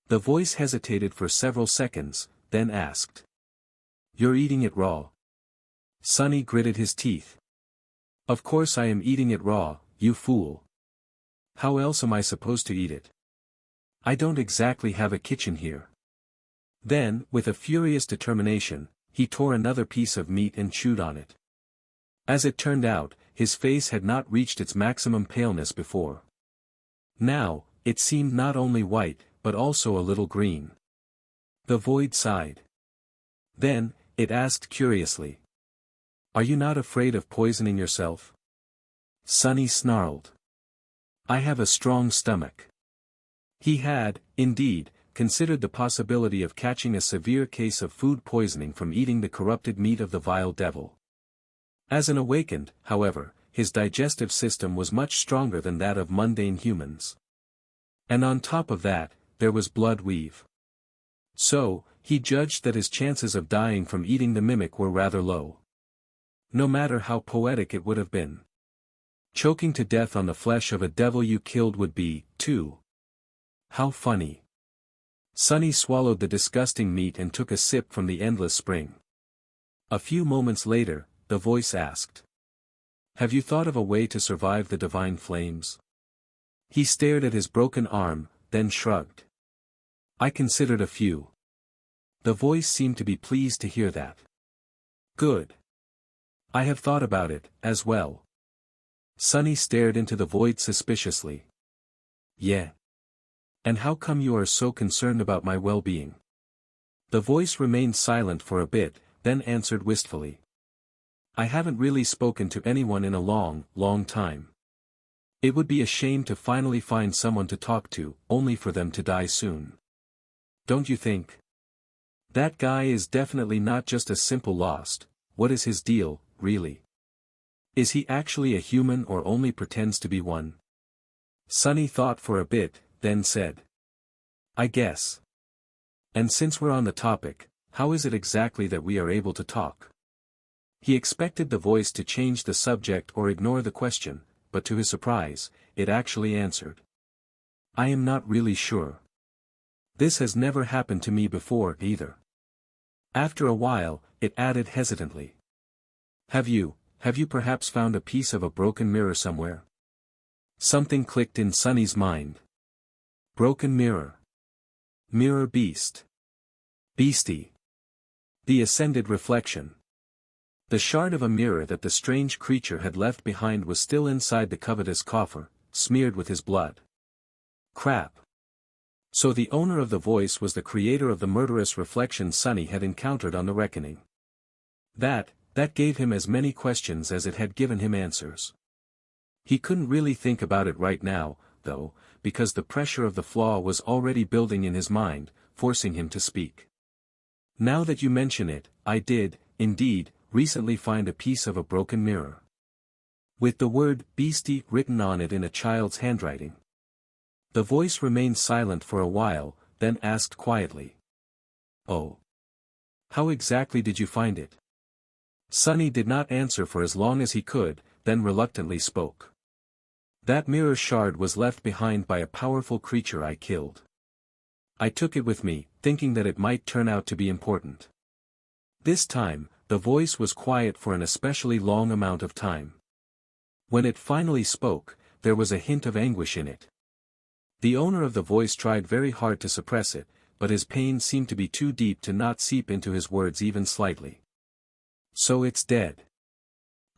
The voice hesitated for several seconds, then asked. You're eating it raw. Sunny gritted his teeth. Of course I am eating it raw, you fool. How else am I supposed to eat it? I don't exactly have a kitchen here. Then, with a furious determination, he tore another piece of meat and chewed on it. As it turned out, his face had not reached its maximum paleness before. Now, it seemed not only white, but also a little green. The void sighed. Then, it asked curiously. Are you not afraid of poisoning yourself? Sunny snarled. I have a strong stomach. He had, indeed, considered the possibility of catching a severe case of food poisoning from eating the corrupted meat of the vile devil. As an awakened, however, his digestive system was much stronger than that of mundane humans. And on top of that, there was blood weave. So, he judged that his chances of dying from eating the mimic were rather low. No matter how poetic it would have been. Choking to death on the flesh of a devil you killed would be, too. How funny. Sunny swallowed the disgusting meat and took a sip from the endless spring. A few moments later, the voice asked. Have you thought of a way to survive the divine flames? He stared at his broken arm, then shrugged. I considered a few. The voice seemed to be pleased to hear that. Good. I have thought about it, as well. Sunny stared into the void suspiciously. Yeah. And how come you are so concerned about my well-being? The voice remained silent for a bit, then answered wistfully. I haven't really spoken to anyone in a long, long time. It would be a shame to finally find someone to talk to, only for them to die soon. Don't you think? That guy is definitely not just a simple lost. What is his deal, really? Is he actually a human or only pretends to be one? Sunny thought for a bit, then said. I guess. And since we're on the topic, how is it exactly that we are able to talk? He expected the voice to change the subject or ignore the question, but to his surprise, it actually answered. I am not really sure. This has never happened to me before, either. After a while, it added hesitantly. Have you perhaps found a piece of a broken mirror somewhere? Something clicked in Sunny's mind. Broken mirror. Mirror beast. Beastie. The ascended reflection. The shard of a mirror that the strange creature had left behind was still inside the covetous coffer, smeared with his blood. Crap. So the owner of the voice was the creator of the murderous reflection Sunny had encountered on the reckoning. That gave him as many questions as it had given him answers. He couldn't really think about it right now, though, because the pressure of the flaw was already building in his mind, forcing him to speak. Now that you mention it, I did, indeed, recently find a piece of a broken mirror. With the word beastie written on it in a child's handwriting. The voice remained silent for a while, then asked quietly. Oh. How exactly did you find it? Sunny did not answer for as long as he could, then reluctantly spoke. That mirror shard was left behind by a powerful creature I killed. I took it with me, thinking that it might turn out to be important. This time, the voice was quiet for an especially long amount of time. When it finally spoke, there was a hint of anguish in it. The owner of the voice tried very hard to suppress it, but his pain seemed to be too deep to not seep into his words even slightly. So it's dead.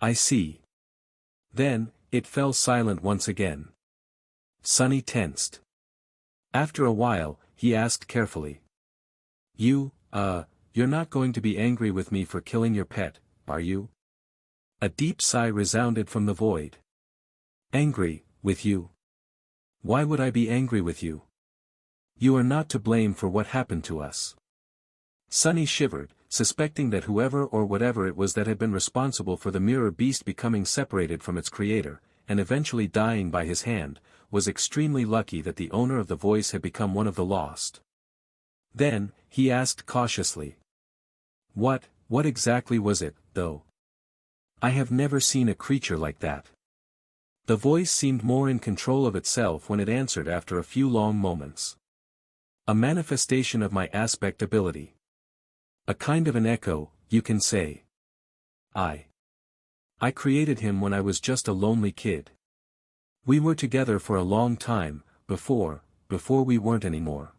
I see. Then, it fell silent once again. Sunny tensed. After a while, he asked carefully. You're not going to be angry with me for killing your pet, are you? A deep sigh resounded from the void. Angry, with you? Why would I be angry with you? You are not to blame for what happened to us. Sunny shivered, suspecting that whoever or whatever it was that had been responsible for the mirror beast becoming separated from its creator, and eventually dying by his hand, was extremely lucky that the owner of the voice had become one of the lost. Then, he asked cautiously. What exactly was it, though? I have never seen a creature like that. The voice seemed more in control of itself when it answered after a few long moments. A manifestation of my aspect ability. A kind of an echo, you can say. I created him when I was just a lonely kid. We were together for a long time, before before we weren't anymore.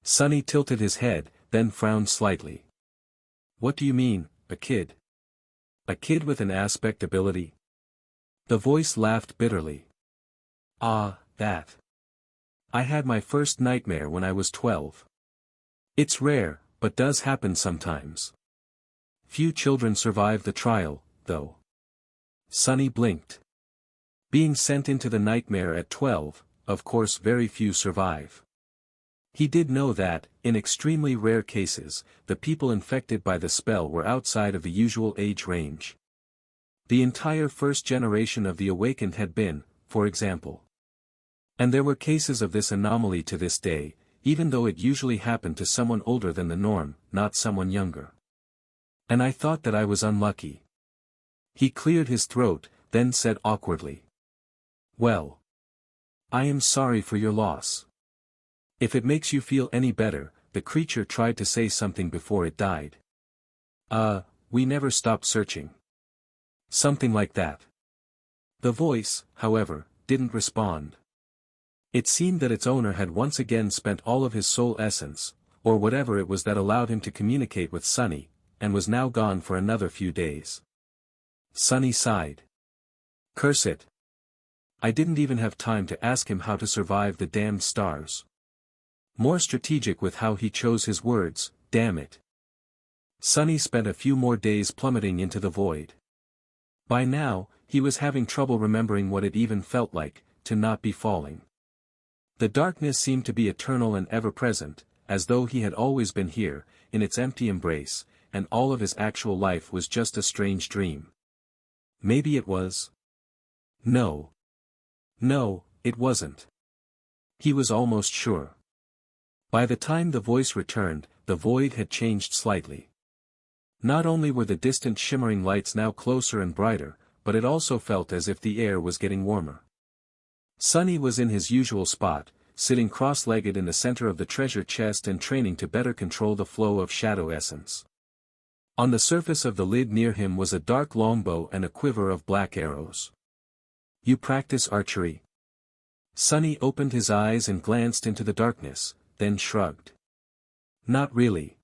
Sonny tilted his head, then frowned slightly. What do you mean, a kid? A kid with an aspect ability? The voice laughed bitterly. Ah, that. I had my first nightmare when I was 12. It's rare, but does happen sometimes. Few children survive the trial, though. Sonny blinked. Being sent into the nightmare at 12, of course very few survive. He did know that, in extremely rare cases, the people infected by the spell were outside of the usual age range. The entire first generation of the awakened had been, for example. And there were cases of this anomaly to this day, even though it usually happened to someone older than the norm, not someone younger. And I thought that I was unlucky. He cleared his throat, then said awkwardly. Well. I am sorry for your loss. If it makes you feel any better, the creature tried to say something before it died. We never stopped searching. Something like that. The voice, however, didn't respond. It seemed that its owner had once again spent all of his soul essence, or whatever it was that allowed him to communicate with Sonny, and was now gone for another few days. Sonny sighed. Curse it. I didn't even have time to ask him how to survive the damned stars. More strategic with how he chose his words, damn it. Sonny spent a few more days plummeting into the void. By now, he was having trouble remembering what it even felt like, to not be falling. The darkness seemed to be eternal and ever-present, as though he had always been here, in its empty embrace, and all of his actual life was just a strange dream. Maybe it was. No. No, it wasn't. He was almost sure. By the time the voice returned, the void had changed slightly. Not only were the distant shimmering lights now closer and brighter, but it also felt as if the air was getting warmer. Sonny was in his usual spot, sitting cross-legged in the center of the treasure chest and training to better control the flow of shadow essence. On the surface of the lid near him was a dark longbow and a quiver of black arrows. You practice archery? Sonny opened his eyes and glanced into the darkness, then shrugged. Not really.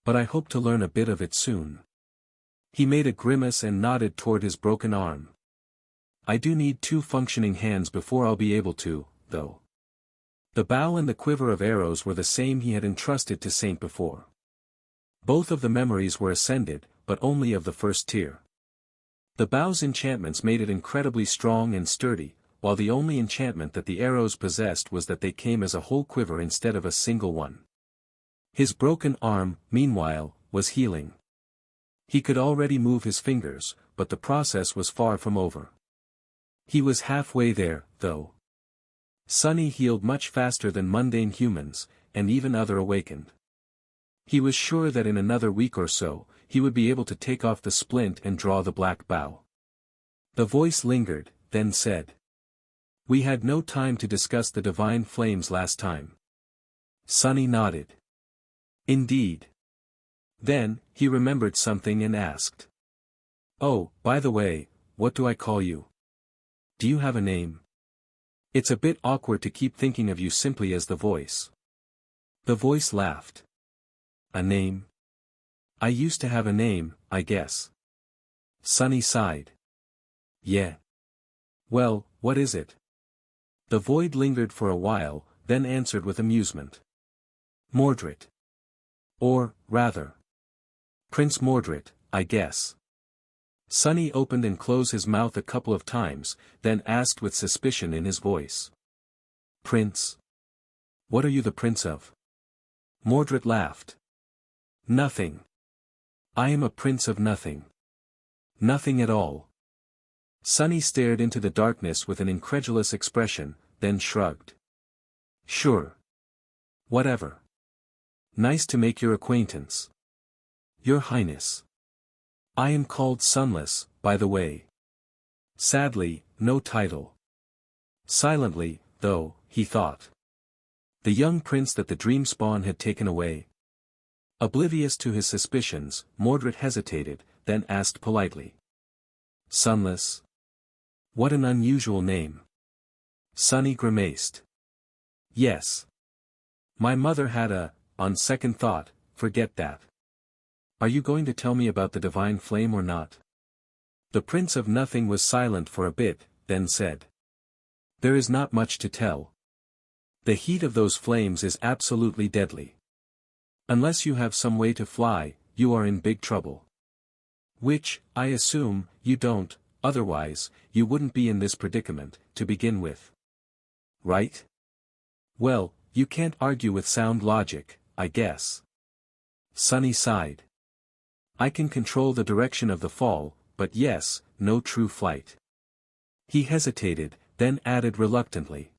But I hope to learn a bit of it soon. He made a grimace and nodded toward his broken arm. I do need 2 functioning hands before I'll be able to, though. The bow and the quiver of arrows were the same he had entrusted to Saint before. Both of the memories were ascended, but only of the first tier. The bow's enchantments made it incredibly strong and sturdy, while the only enchantment that the arrows possessed was that they came as a whole quiver instead of a single one. His broken arm, meanwhile, was healing. He could already move his fingers, but the process was far from over. He was halfway there, though. Sonny healed much faster than mundane humans, and even other awakened. He was sure that in another week or so, he would be able to take off the splint and draw the black bow. The voice lingered, then said. We had no time to discuss the divine flames last time. Sonny nodded. Indeed. Then, he remembered something and asked. Oh, by the way, what do I call you? Do you have a name? It's a bit awkward to keep thinking of you simply as the voice. The voice laughed. A name? I used to have a name, I guess. Sonny sighed. Yeah. Well, what is it? The void lingered for a while, then answered with amusement. Mordred. Or, rather. Prince Mordred, I guess. Sonny opened and closed his mouth a couple of times, then asked with suspicion in his voice. Prince? What are you the prince of? Mordred laughed. Nothing. I am a prince of nothing. Nothing at all. Sonny stared into the darkness with an incredulous expression, then shrugged. Sure. Whatever. Nice to make your acquaintance. Your Highness. I am called Sunless, by the way. Sadly, no title. Silently, though, he thought. The young prince that the dream spawn had taken away. Oblivious to his suspicions, Mordred hesitated, then asked politely. Sunless? What an unusual name. Sonny grimaced. Yes. My mother had on second thought, forget that. Are you going to tell me about the divine flame or not? The Prince of Nothing was silent for a bit, then said. There is not much to tell. The heat of those flames is absolutely deadly. Unless you have some way to fly, you are in big trouble. Which, I assume, you don't, otherwise, you wouldn't be in this predicament, to begin with. Right? Well, you can't argue with sound logic, I guess. Sunny sighed. I can control the direction of the fall, but yes, no true flight. He hesitated, then added reluctantly.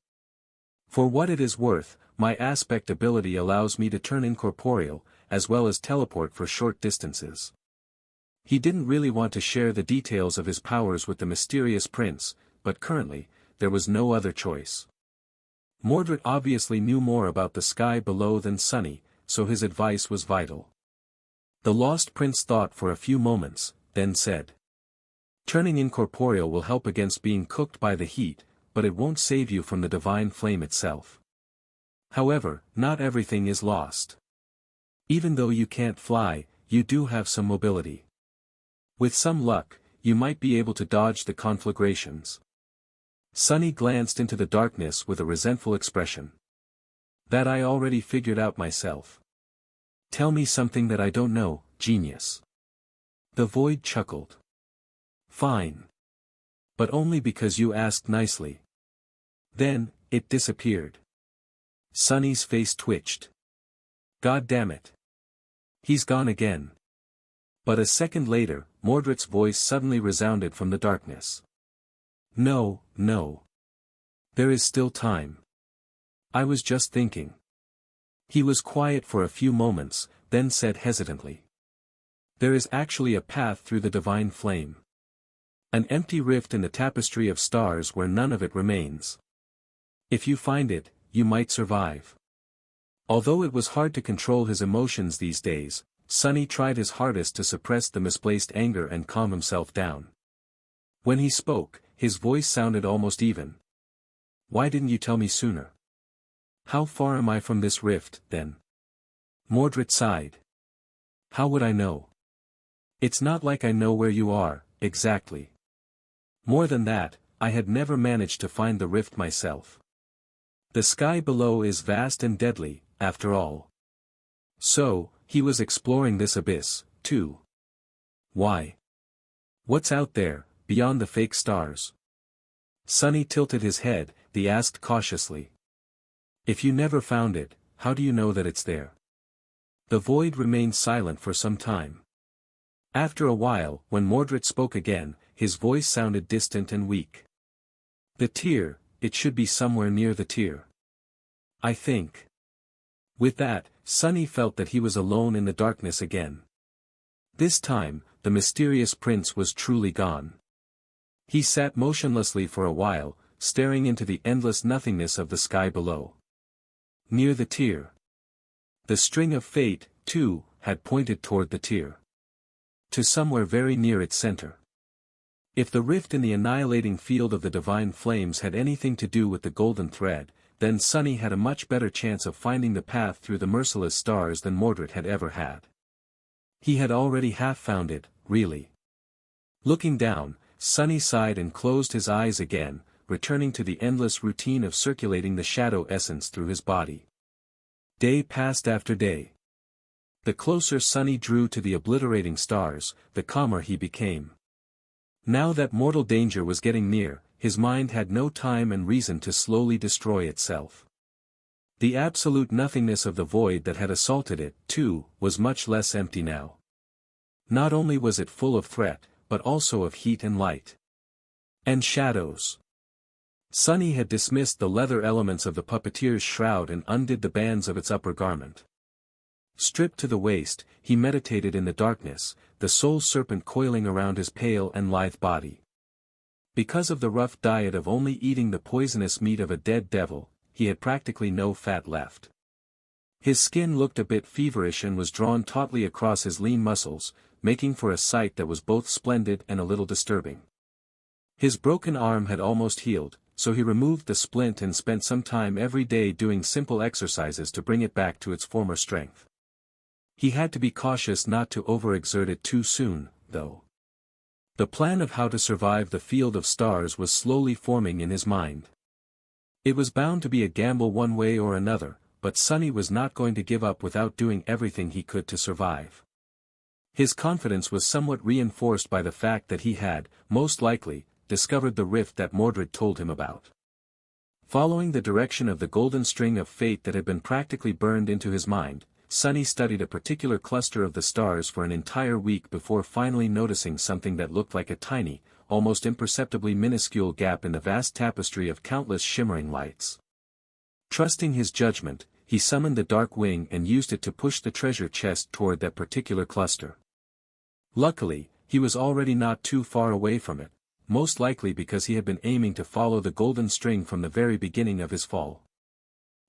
For what it is worth, my aspect ability allows me to turn incorporeal, as well as teleport for short distances. He didn't really want to share the details of his powers with the mysterious prince, but currently, there was no other choice. Mordred obviously knew more about the sky below than Sunny, so his advice was vital. The lost prince thought for a few moments, then said. Turning incorporeal will help against being cooked by the heat, but it won't save you from the divine flame itself. However, not everything is lost. Even though you can't fly, you do have some mobility. With some luck, you might be able to dodge the conflagrations. Sunny glanced into the darkness with a resentful expression. That I already figured out myself. Tell me something that I don't know, genius. The void chuckled. Fine. But only because you asked nicely. Then, it disappeared. Sunny's face twitched. God damn it. He's gone again. But a second later, Mordred's voice suddenly resounded from the darkness. No, no. There is still time. I was just thinking. He was quiet for a few moments, then said hesitantly. There is actually a path through the divine flame. An empty rift in the tapestry of stars where none of it remains. If you find it, you might survive. Although it was hard to control his emotions these days, Sunny tried his hardest to suppress the misplaced anger and calm himself down. When he spoke, his voice sounded almost even. Why didn't you tell me sooner? How far am I from this rift, then? Mordred sighed. How would I know? It's not like I know where you are, exactly. More than that, I had never managed to find the rift myself. The sky below is vast and deadly, after all. So, he was exploring this abyss, too. Why? What's out there, beyond the fake stars? Sunny tilted his head, he asked cautiously. If you never found it, how do you know that it's there? The void remained silent for some time. After a while, when Mordred spoke again, his voice sounded distant and weak. The tear, it should be somewhere near the tear. I think. With that, Sunny felt that he was alone in the darkness again. This time, the mysterious prince was truly gone. He sat motionlessly for a while, staring into the endless nothingness of the sky below. Near the tear. The string of fate, too, had pointed toward the tear. To somewhere very near its center. If the rift in the annihilating field of the divine flames had anything to do with the golden thread, then Sunny had a much better chance of finding the path through the merciless stars than Mordred had ever had. He had already half found it, really. Looking down, Sunny sighed and closed his eyes again, returning to the endless routine of circulating the shadow essence through his body. Day passed after day. The closer Sunny drew to the obliterating stars, the calmer he became. Now that mortal danger was getting near, his mind had no time and reason to slowly destroy itself. The absolute nothingness of the void that had assaulted it, too, was much less empty now. Not only was it full of threat, but also of heat and light. And shadows. Sunny had dismissed the leather elements of the puppeteer's shroud and undid the bands of its upper garment. Stripped to the waist, he meditated in the darkness, the soul serpent coiling around his pale and lithe body. Because of the rough diet of only eating the poisonous meat of a dead devil, he had practically no fat left. His skin looked a bit feverish and was drawn tautly across his lean muscles, making for a sight that was both splendid and a little disturbing. His broken arm had almost healed, so he removed the splint and spent some time every day doing simple exercises to bring it back to its former strength. He had to be cautious not to overexert it too soon, though. The plan of how to survive the field of stars was slowly forming in his mind. It was bound to be a gamble one way or another, but Sonny was not going to give up without doing everything he could to survive. His confidence was somewhat reinforced by the fact that he had, most likely, discovered the rift that Mordred told him about. Following the direction of the golden string of fate that had been practically burned into his mind, Sonny studied a particular cluster of the stars for an entire week before finally noticing something that looked like a tiny, almost imperceptibly minuscule gap in the vast tapestry of countless shimmering lights. Trusting his judgment, he summoned the dark wing and used it to push the treasure chest toward that particular cluster. Luckily, he was already not too far away from it, most likely because he had been aiming to follow the golden string from the very beginning of his fall.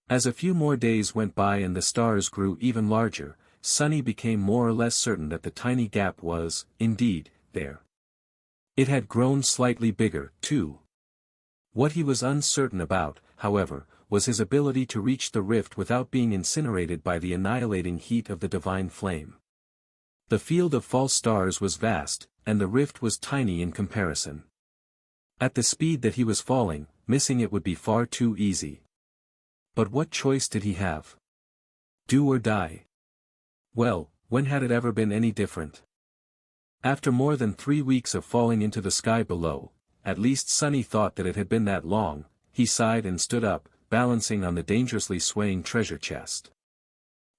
As a few more days went by and the stars grew even larger, Sonny became more or less certain that the tiny gap was, indeed, there. It had grown slightly bigger, too. What he was uncertain about, however, was his ability to reach the rift without being incinerated by the annihilating heat of the divine flame. The field of false stars was vast, and the rift was tiny in comparison. At the speed that he was falling, missing it would be far too easy. But what choice did he have? Do or die? Well, when had it ever been any different? After more than 3 weeks of falling into the sky below, at least Sonny thought that it had been that long, he sighed and stood up, balancing on the dangerously swaying treasure chest.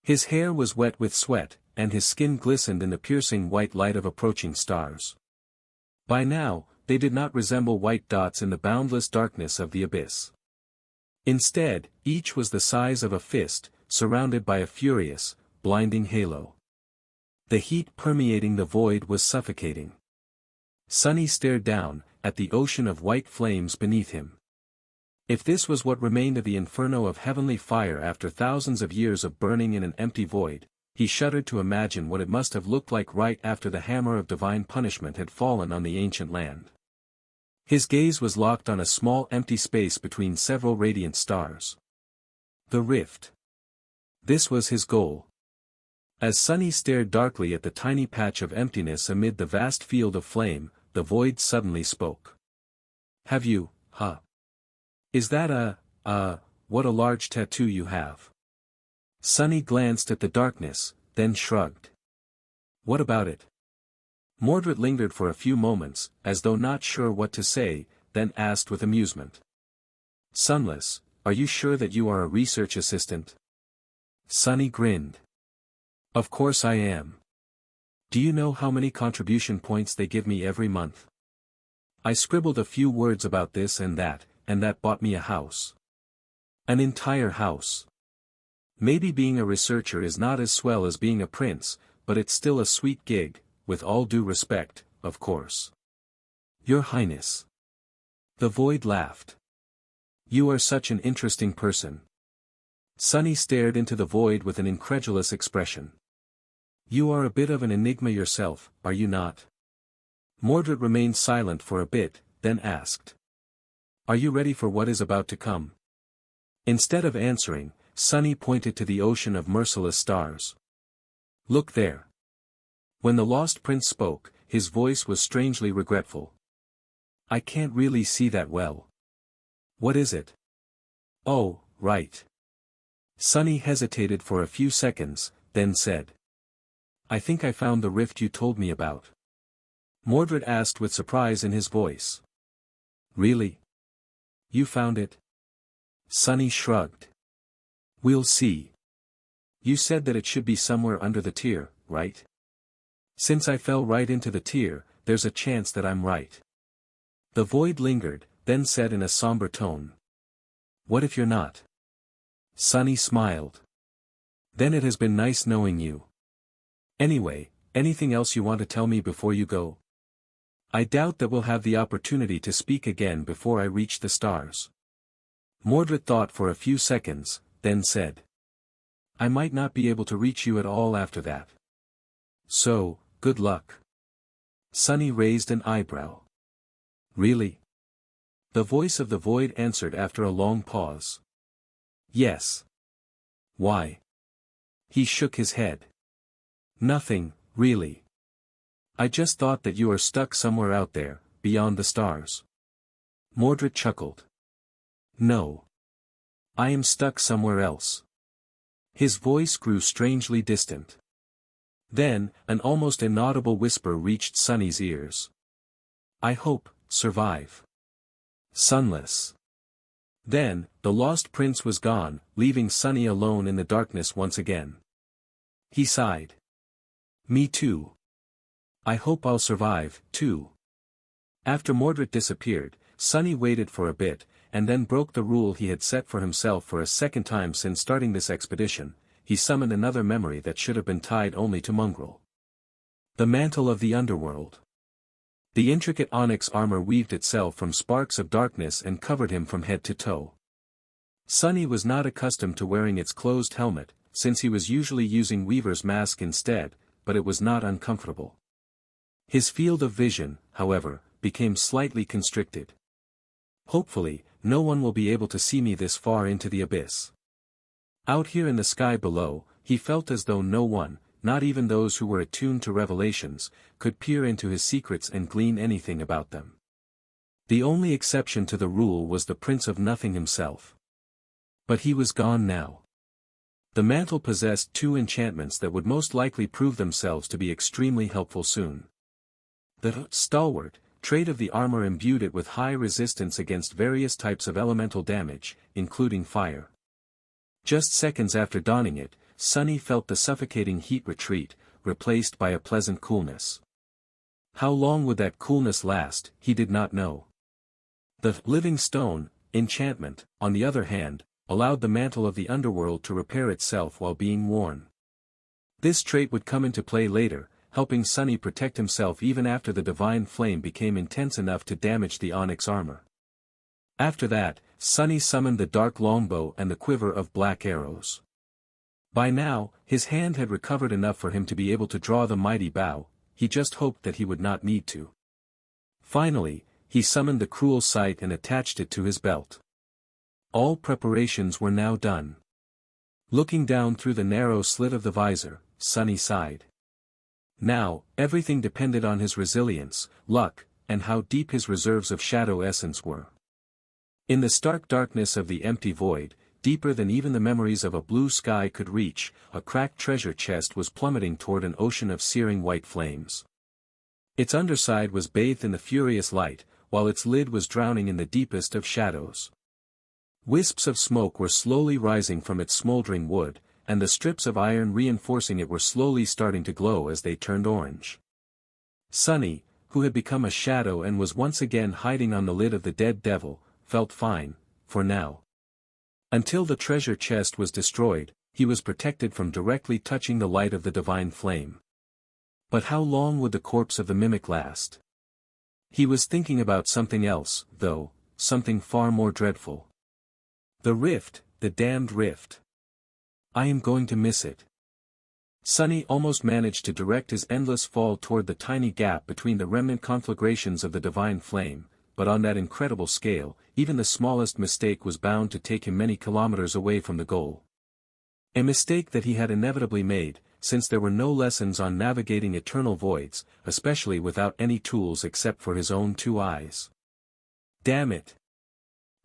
His hair was wet with sweat, and his skin glistened in the piercing white light of approaching stars. By now, they did not resemble white dots in the boundless darkness of the abyss. Instead, each was the size of a fist, surrounded by a furious, blinding halo. The heat permeating the void was suffocating. Sonny stared down, at the ocean of white flames beneath him. If this was what remained of the inferno of heavenly fire after thousands of years of burning in an empty void, he shuddered to imagine what it must have looked like right after the hammer of divine punishment had fallen on the ancient land. His gaze was locked on a small empty space between several radiant stars. The rift. This was his goal. As Sonny stared darkly at the tiny patch of emptiness amid the vast field of flame, the void suddenly spoke. Have you, huh? Is that what a large tattoo you have? Sonny glanced at the darkness, then shrugged. What about it? Mordred lingered for a few moments, as though not sure what to say, then asked with amusement. Sunless, are you sure that you are a research assistant? Sonny grinned. Of course I am. Do you know how many contribution points they give me every month? I scribbled a few words about this and that bought me a house. An entire house. Maybe being a researcher is not as swell as being a prince, but it's still a sweet gig, with all due respect, of course. Your Highness. The void laughed. You are such an interesting person. Sonny stared into the void with an incredulous expression. You are a bit of an enigma yourself, are you not? Mordred remained silent for a bit, then asked. Are you ready for what is about to come? Instead of answering, Sonny pointed to the ocean of merciless stars. Look there. When the lost prince spoke, his voice was strangely regretful. I can't really see that well. What is it? Oh, right. Sonny hesitated for a few seconds, then said. I think I found the rift you told me about. Mordred asked with surprise in his voice. Really? You found it? Sonny shrugged. We'll see. You said that it should be somewhere under the tier, right? Since I fell right into the tier, there's a chance that I'm right. The void lingered, then said in a somber tone. What if you're not? Sonny smiled. Then it has been nice knowing you. Anyway, anything else you want to tell me before you go? I doubt that we'll have the opportunity to speak again before I reach the stars. Mordred thought for a few seconds, then said. I might not be able to reach you at all after that. So, good luck. Sonny raised an eyebrow. Really? The voice of the void answered after a long pause. Yes. Why? He shook his head. Nothing, really. I just thought that you are stuck somewhere out there, beyond the stars. Mordred chuckled. No. I am stuck somewhere else. His voice grew strangely distant. Then, an almost inaudible whisper reached Sunny's ears. I hope, survive. Sunless. Then, the lost prince was gone, leaving Sunny alone in the darkness once again. He sighed. Me too. I hope I'll survive, too. After Mordred disappeared, Sunny waited for a bit, and then broke the rule he had set for himself for a second time since starting this expedition. He summoned another memory that should have been tied only to Mongrel. The mantle of the underworld. The intricate onyx armor weaved itself from sparks of darkness and covered him from head to toe. Sunny was not accustomed to wearing its closed helmet, since he was usually using Weaver's mask instead, but it was not uncomfortable. His field of vision, however, became slightly constricted. Hopefully, no one will be able to see me this far into the abyss. Out here in the sky below, he felt as though no one, not even those who were attuned to revelations, could peer into his secrets and glean anything about them. The only exception to the rule was the Prince of Nothing himself. But he was gone now. The mantle possessed two enchantments that would most likely prove themselves to be extremely helpful soon. The stalwart trait of the armor imbued it with high resistance against various types of elemental damage, including fire. Just seconds after donning it, Sunny felt the suffocating heat retreat, replaced by a pleasant coolness. How long would that coolness last, he did not know. The living stone enchantment, on the other hand, allowed the mantle of the underworld to repair itself while being worn. This trait would come into play later, helping Sunny protect himself even after the divine flame became intense enough to damage the onyx armor. After that, Sunny summoned the dark longbow and the quiver of black arrows. By now, his hand had recovered enough for him to be able to draw the mighty bow, he just hoped that he would not need to. Finally, he summoned the cruel sight and attached it to his belt. All preparations were now done. Looking down through the narrow slit of the visor, Sunny sighed. Now, everything depended on his resilience, luck, and how deep his reserves of shadow essence were. In the stark darkness of the empty void, deeper than even the memories of a blue sky could reach, a cracked treasure chest was plummeting toward an ocean of searing white flames. Its underside was bathed in the furious light, while its lid was drowning in the deepest of shadows. Wisps of smoke were slowly rising from its smoldering wood, and the strips of iron reinforcing it were slowly starting to glow as they turned orange. Sunny, who had become a shadow and was once again hiding on the lid of the dead devil, felt fine, for now. Until the treasure chest was destroyed, he was protected from directly touching the light of the divine flame. But how long would the corpse of the mimic last? He was thinking about something else, though, something far more dreadful. The rift, the damned rift. I am going to miss it. Sunny almost managed to direct his endless fall toward the tiny gap between the remnant conflagrations of the divine flame, but on that incredible scale, even the smallest mistake was bound to take him many kilometers away from the goal. A mistake that he had inevitably made, since there were no lessons on navigating eternal voids, especially without any tools except for his own two eyes. Damn it!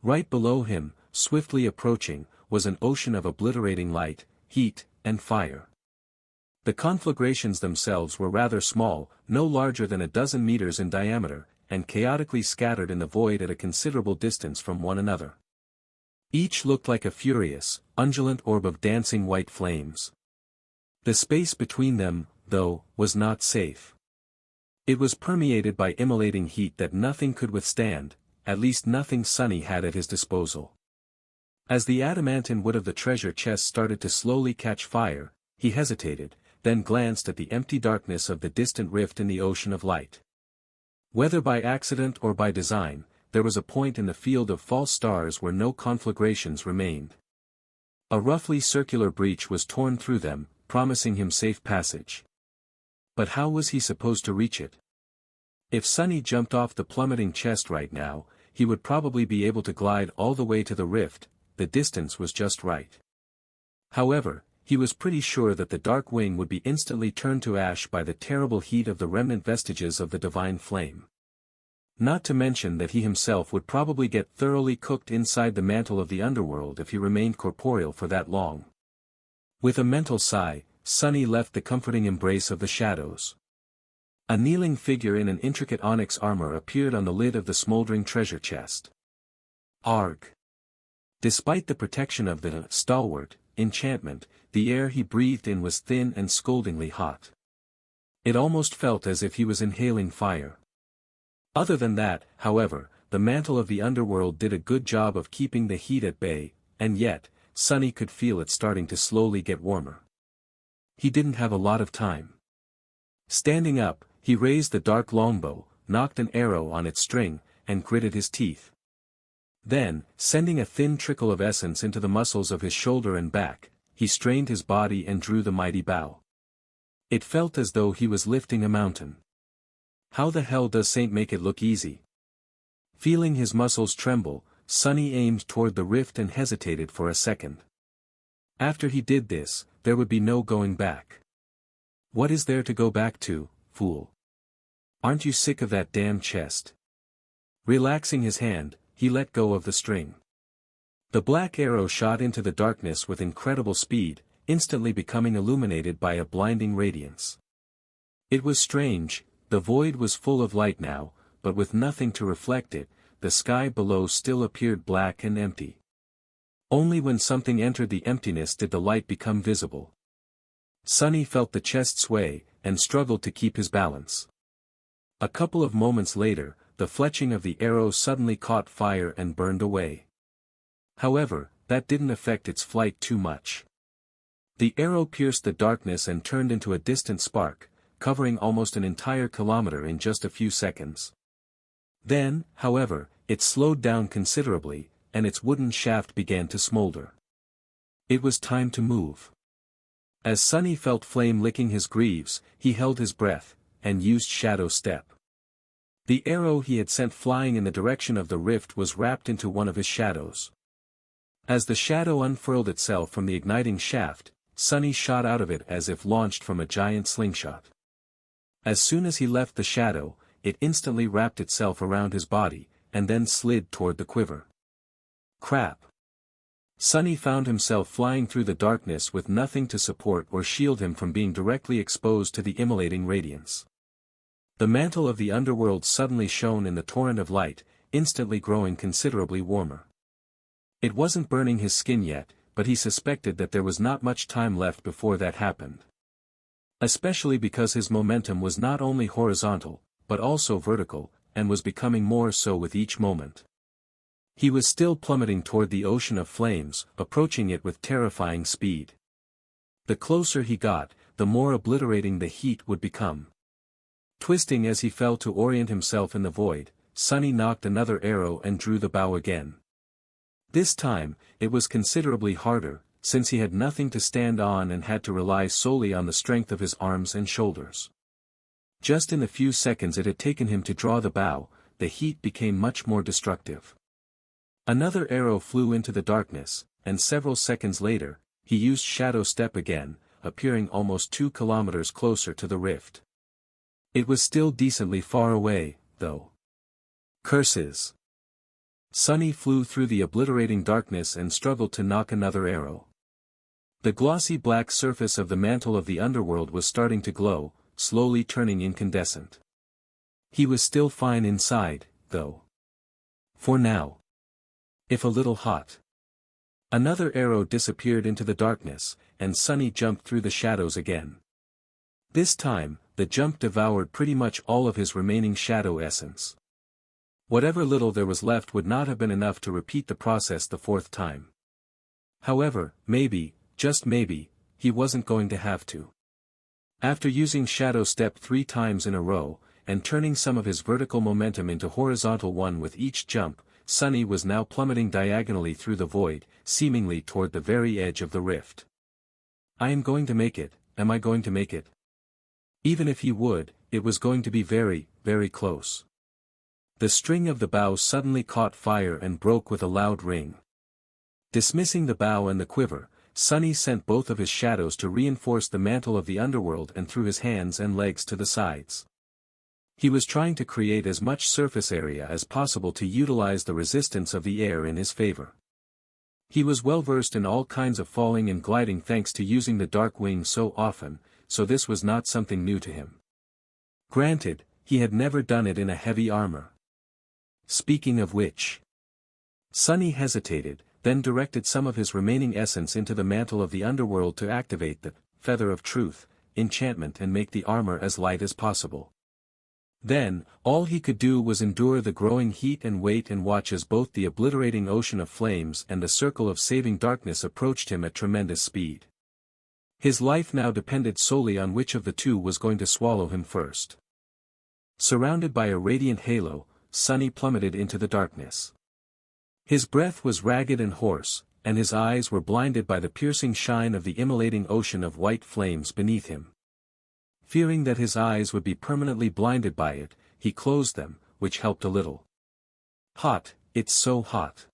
Right below him, swiftly approaching, was an ocean of obliterating light, heat, and fire. The conflagrations themselves were rather small, no larger than a dozen meters in diameter, and chaotically scattered in the void at a considerable distance from one another. Each looked like a furious, undulant orb of dancing white flames. The space between them, though, was not safe. It was permeated by immolating heat that nothing could withstand, at least nothing Sunny had at his disposal. As the adamantine wood of the treasure chest started to slowly catch fire, he hesitated, then glanced at the empty darkness of the distant rift in the ocean of light. Whether by accident or by design, there was a point in the field of false stars where no conflagrations remained. A roughly circular breach was torn through them, promising him safe passage. But how was he supposed to reach it? If Sunny jumped off the plummeting chest right now, he would probably be able to glide all the way to the rift, the distance was just right. However, he was pretty sure that the dark wing would be instantly turned to ash by the terrible heat of the remnant vestiges of the divine flame. Not to mention that he himself would probably get thoroughly cooked inside the mantle of the underworld if he remained corporeal for that long. With a mental sigh, Sunny left the comforting embrace of the shadows. A kneeling figure in an intricate onyx armor appeared on the lid of the smoldering treasure chest. Arg! Despite the protection of the stalwart enchantment, the air he breathed in was thin and scoldingly hot. It almost felt as if he was inhaling fire. Other than that, however, the mantle of the underworld did a good job of keeping the heat at bay, and yet, Sunny could feel it starting to slowly get warmer. He didn't have a lot of time. Standing up, he raised the dark longbow, knocked an arrow on its string, and gritted his teeth. Then, sending a thin trickle of essence into the muscles of his shoulder and back, he strained his body and drew the mighty bow. It felt as though he was lifting a mountain. How the hell does Saint make it look easy? Feeling his muscles tremble, Sunny aimed toward the rift and hesitated for a second. After he did this, there would be no going back. What is there to go back to, fool? Aren't you sick of that damn chest? Relaxing his hand, he let go of the string. The black arrow shot into the darkness with incredible speed, instantly becoming illuminated by a blinding radiance. It was strange, the void was full of light now, but with nothing to reflect it, the sky below still appeared black and empty. Only when something entered the emptiness did the light become visible. Sunny felt the chest sway, and struggled to keep his balance. A couple of moments later, the fletching of the arrow suddenly caught fire and burned away. However, that didn't affect its flight too much. The arrow pierced the darkness and turned into a distant spark, covering almost an entire kilometer in just a few seconds. Then, however, it slowed down considerably, and its wooden shaft began to smolder. It was time to move. As Sunny felt flame licking his greaves, he held his breath, and used shadow step. The arrow he had sent flying in the direction of the rift was wrapped into one of his shadows. As the shadow unfurled itself from the igniting shaft, Sunny shot out of it as if launched from a giant slingshot. As soon as he left the shadow, it instantly wrapped itself around his body, and then slid toward the quiver. Crap! Sunny found himself flying through the darkness with nothing to support or shield him from being directly exposed to the immolating radiance. The mantle of the underworld suddenly shone in the torrent of light, instantly growing considerably warmer. It wasn't burning his skin yet, but he suspected that there was not much time left before that happened. Especially because his momentum was not only horizontal, but also vertical, and was becoming more so with each moment. He was still plummeting toward the ocean of flames, approaching it with terrifying speed. The closer he got, the more obliterating the heat would become. Twisting as he fell to orient himself in the void, Sunny knocked another arrow and drew the bow again. This time, it was considerably harder, since he had nothing to stand on and had to rely solely on the strength of his arms and shoulders. Just in the few seconds it had taken him to draw the bow, the heat became much more destructive. Another arrow flew into the darkness, and several seconds later, he used shadow step again, appearing almost 2 kilometers closer to the rift. It was still decently far away, though. Curses! Sunny flew through the obliterating darkness and struggled to knock another arrow. The glossy black surface of the mantle of the underworld was starting to glow, slowly turning incandescent. He was still fine inside, though. For now. If a little hot. Another arrow disappeared into the darkness, and Sunny jumped through the shadows again. This time, the jump devoured pretty much all of his remaining shadow essence. Whatever little there was left would not have been enough to repeat the process the 4th time. However, maybe, just maybe, he wasn't going to have to. After using shadow step 3 times in a row, and turning some of his vertical momentum into horizontal one with each jump, Sunny was now plummeting diagonally through the void, seemingly toward the very edge of the rift. I am going to make it, am I going to make it? Even if he would, it was going to be very, very close. The string of the bow suddenly caught fire and broke with a loud ring. Dismissing the bow and the quiver, Sunny sent both of his shadows to reinforce the mantle of the underworld and threw his hands and legs to the sides. He was trying to create as much surface area as possible to utilize the resistance of the air in his favor. He was well versed in all kinds of falling and gliding thanks to using the dark wing so often, so this was not something new to him. Granted, he had never done it in a heavy armor. Speaking of which, Sunny hesitated, then directed some of his remaining essence into the mantle of the underworld to activate the Feather of Truth enchantment and make the armor as light as possible. Then, all he could do was endure the growing heat and wait and watch as both the obliterating ocean of flames and the circle of saving darkness approached him at tremendous speed. His life now depended solely on which of the two was going to swallow him first. Surrounded by a radiant halo, Sunny plummeted into the darkness. His breath was ragged and hoarse, and his eyes were blinded by the piercing shine of the immolating ocean of white flames beneath him. Fearing that his eyes would be permanently blinded by it, he closed them, which helped a little. Hot, it's so hot.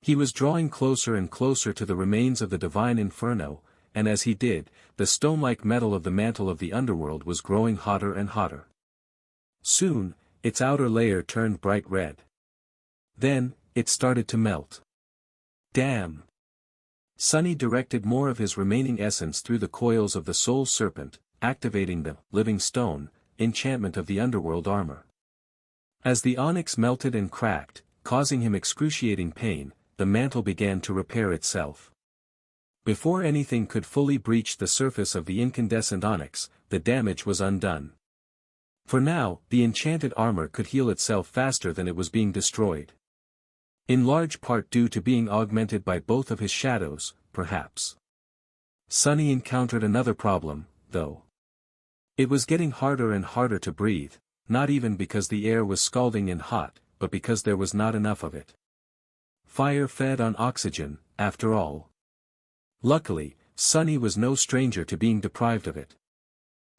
He was drawing closer and closer to the remains of the divine inferno, and as he did, the stone-like metal of the mantle of the underworld was growing hotter and hotter. Soon, its outer layer turned bright red. Then, it started to melt. Damn! Sunny directed more of his remaining essence through the coils of the soul serpent, activating the living stone enchantment of the underworld armor. As the onyx melted and cracked, causing him excruciating pain, the mantle began to repair itself. Before anything could fully breach the surface of the incandescent onyx, the damage was undone. For now, the enchanted armor could heal itself faster than it was being destroyed. In large part due to being augmented by both of his shadows, perhaps. Sunny encountered another problem, though. It was getting harder and harder to breathe, not even because the air was scalding and hot, but because there was not enough of it. Fire fed on oxygen, after all. Luckily, Sunny was no stranger to being deprived of it.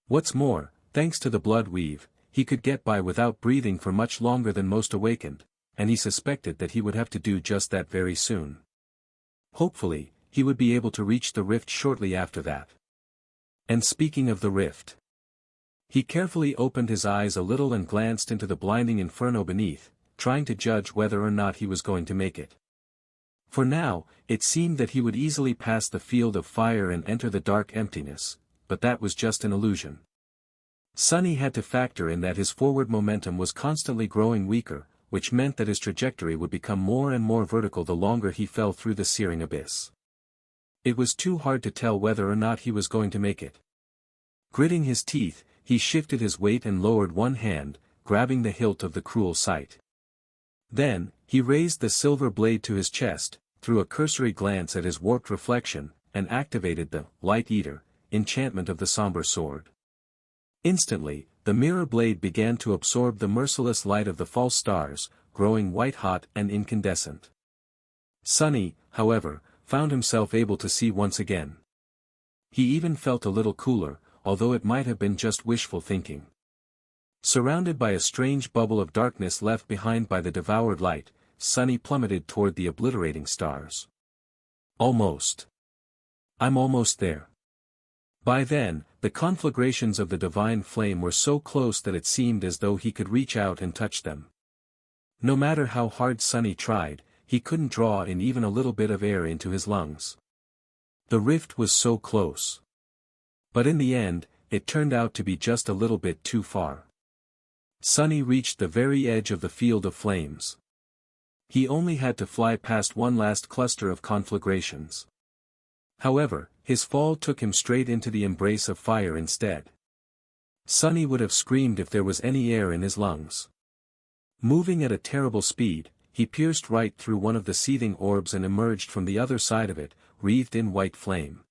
What's more, thanks to the blood weave, he could get by without breathing for much longer than most awakened, and he suspected that he would have to do just that very soon. Hopefully, he would be able to reach the rift shortly after that. And speaking of the rift, he carefully opened his eyes a little and glanced into the blinding inferno beneath, trying to judge whether or not he was going to make it. For now, it seemed that he would easily pass the field of fire and enter the dark emptiness, but that was just an illusion. Sunny had to factor in that his forward momentum was constantly growing weaker, which meant that his trajectory would become more and more vertical the longer he fell through the searing abyss. It was too hard to tell whether or not he was going to make it. Gritting his teeth, he shifted his weight and lowered one hand, grabbing the hilt of the cruel sight. Then, he raised the silver blade to his chest, threw a cursory glance at his warped reflection, and activated the Light Eater enchantment of the somber sword. Instantly, the mirror blade began to absorb the merciless light of the false stars, growing white-hot and incandescent. Sunny, however, found himself able to see once again. He even felt a little cooler, although it might have been just wishful thinking. Surrounded by a strange bubble of darkness left behind by the devoured light, Sunny plummeted toward the obliterating stars. Almost. I'm almost there. By then, the conflagrations of the divine flame were so close that it seemed as though he could reach out and touch them. No matter how hard Sunny tried, he couldn't draw in even a little bit of air into his lungs. The rift was so close. But in the end, it turned out to be just a little bit too far. Sunny reached the very edge of the field of flames. He only had to fly past one last cluster of conflagrations. However, his fall took him straight into the embrace of fire instead. Sunny would have screamed if there was any air in his lungs. Moving at a terrible speed, he pierced right through one of the seething orbs and emerged from the other side of it, wreathed in white flame.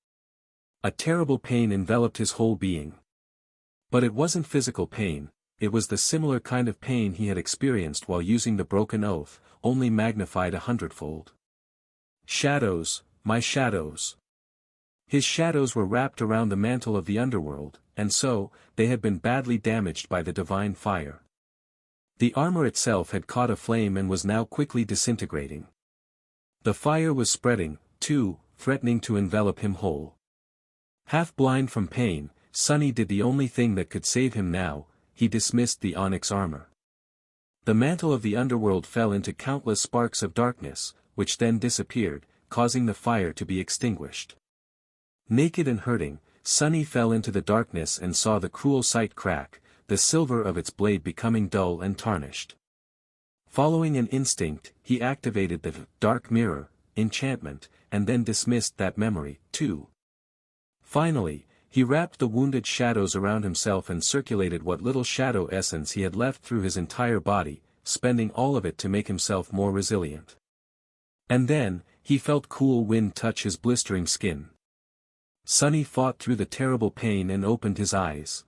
A terrible pain enveloped his whole being. But it wasn't physical pain, it was the similar kind of pain he had experienced while using the broken oath, only magnified 100-fold. Shadows, my shadows. His shadows were wrapped around the mantle of the underworld, and so, they had been badly damaged by the divine fire. The armor itself had caught a flame and was now quickly disintegrating. The fire was spreading, too, threatening to envelop him whole. Half blind from pain, Sunny did the only thing that could save him now: he dismissed the onyx armor. The mantle of the underworld fell into countless sparks of darkness, which then disappeared, causing the fire to be extinguished. Naked and hurting, Sunny fell into the darkness and saw the cruel sight crack, the silver of its blade becoming dull and tarnished. Following an instinct, he activated the dark mirror enchantment, and then dismissed that memory, too. Finally, he wrapped the wounded shadows around himself and circulated what little shadow essence he had left through his entire body, spending all of it to make himself more resilient. And then, he felt cool wind touch his blistering skin. Sunny fought through the terrible pain and opened his eyes.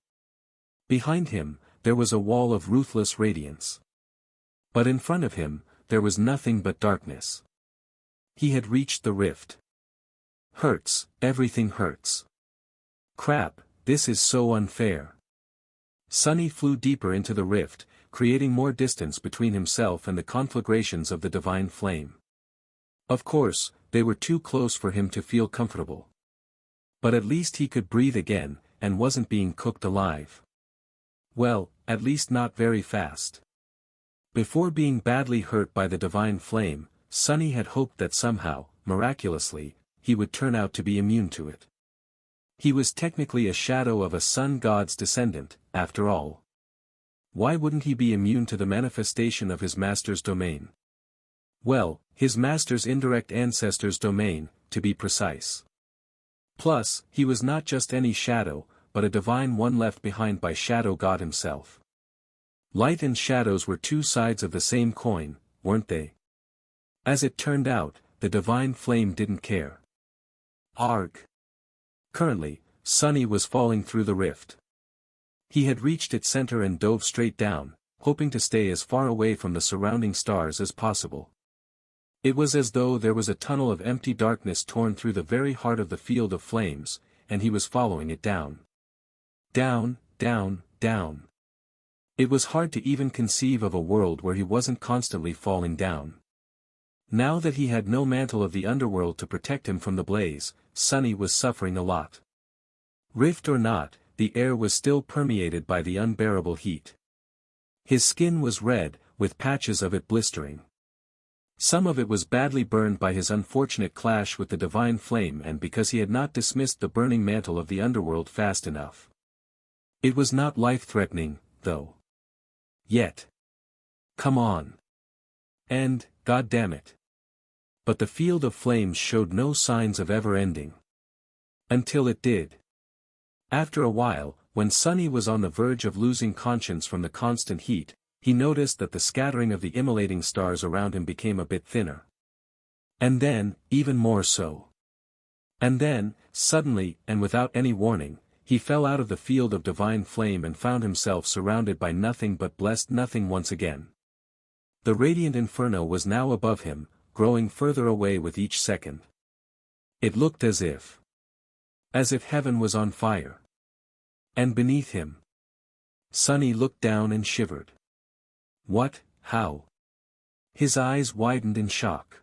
Behind him, there was a wall of ruthless radiance. But in front of him, there was nothing but darkness. He had reached the rift. Hurts, everything hurts. Crap, this is so unfair. Sunny flew deeper into the rift, creating more distance between himself and the conflagrations of the divine flame. Of course, they were too close for him to feel comfortable. But at least he could breathe again, and wasn't being cooked alive. Well, at least not very fast. Before being badly hurt by the divine flame, Sunny had hoped that somehow, miraculously, he would turn out to be immune to it. He was technically a shadow of a sun god's descendant, after all. Why wouldn't he be immune to the manifestation of his master's domain? Well, his master's indirect ancestor's domain, to be precise. Plus, he was not just any shadow, but a divine one left behind by Shadow God himself. Light and shadows were two sides of the same coin, weren't they? As it turned out, the divine flame didn't care. Arg! Currently, Sunny was falling through the rift. He had reached its center and dove straight down, hoping to stay as far away from the surrounding stars as possible. It was as though there was a tunnel of empty darkness torn through the very heart of the field of flames, and he was following it down. Down, down, down. It was hard to even conceive of a world where he wasn't constantly falling down. Now that he had no mantle of the underworld to protect him from the blaze, Sunny was suffering a lot. Rift or not, the air was still permeated by the unbearable heat. His skin was red, with patches of it blistering. Some of it was badly burned by his unfortunate clash with the divine flame and because he had not dismissed the burning mantle of the underworld fast enough. It was not life-threatening, though. Yet. Come on. And, God damn it. But the field of flames showed no signs of ever ending. Until it did. After a while, when Sunny was on the verge of losing conscience from the constant heat, he noticed that the scattering of the immolating stars around him became a bit thinner. And then, even more so. And then, suddenly, and without any warning, he fell out of the field of divine flame and found himself surrounded by nothing but blessed nothing once again. The radiant inferno was now above him, growing further away with each second. It looked as if heaven was on fire. And beneath him. Sunny looked down and shivered. What, how? His eyes widened in shock.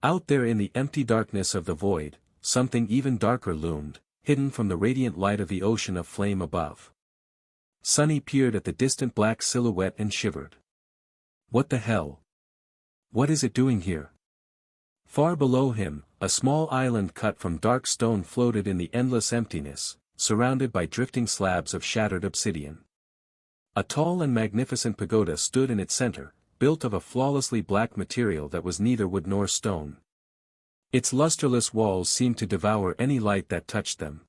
Out there in the empty darkness of the void, something even darker loomed, hidden from the radiant light of the ocean of flame above. Sunny peered at the distant black silhouette and shivered. What the hell? What is it doing here? Far below him, a small island cut from dark stone floated in the endless emptiness, surrounded by drifting slabs of shattered obsidian. A tall and magnificent pagoda stood in its center, built of a flawlessly black material that was neither wood nor stone. Its lusterless walls seemed to devour any light that touched them.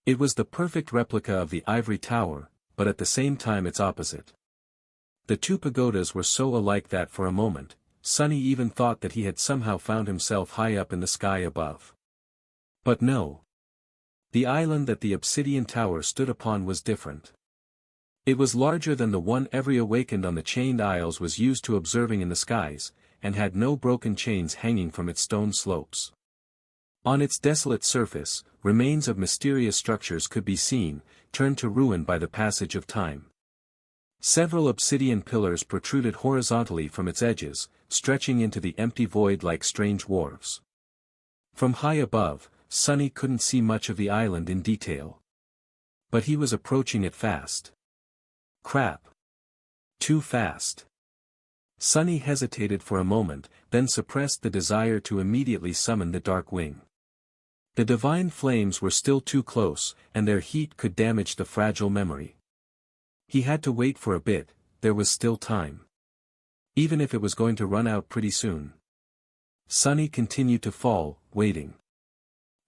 It was the perfect replica of the ivory tower, but at the same time its opposite. The two pagodas were so alike that for a moment, Sunny even thought that he had somehow found himself high up in the sky above. But no. The island that the obsidian tower stood upon was different. It was larger than the one every awakened on the chained isles was used to observing in the skies, and had no broken chains hanging from its stone slopes. On its desolate surface, remains of mysterious structures could be seen, turned to ruin by the passage of time. Several obsidian pillars protruded horizontally from its edges, stretching into the empty void like strange wharves. From high above, Sunny couldn't see much of the island in detail. But he was approaching it fast. Crap. Too fast. Sunny hesitated for a moment, then suppressed the desire to immediately summon the dark wing. The divine flames were still too close, and their heat could damage the fragile memory. He had to wait for a bit, there was still time. Even if it was going to run out pretty soon. Sunny continued to fall, waiting.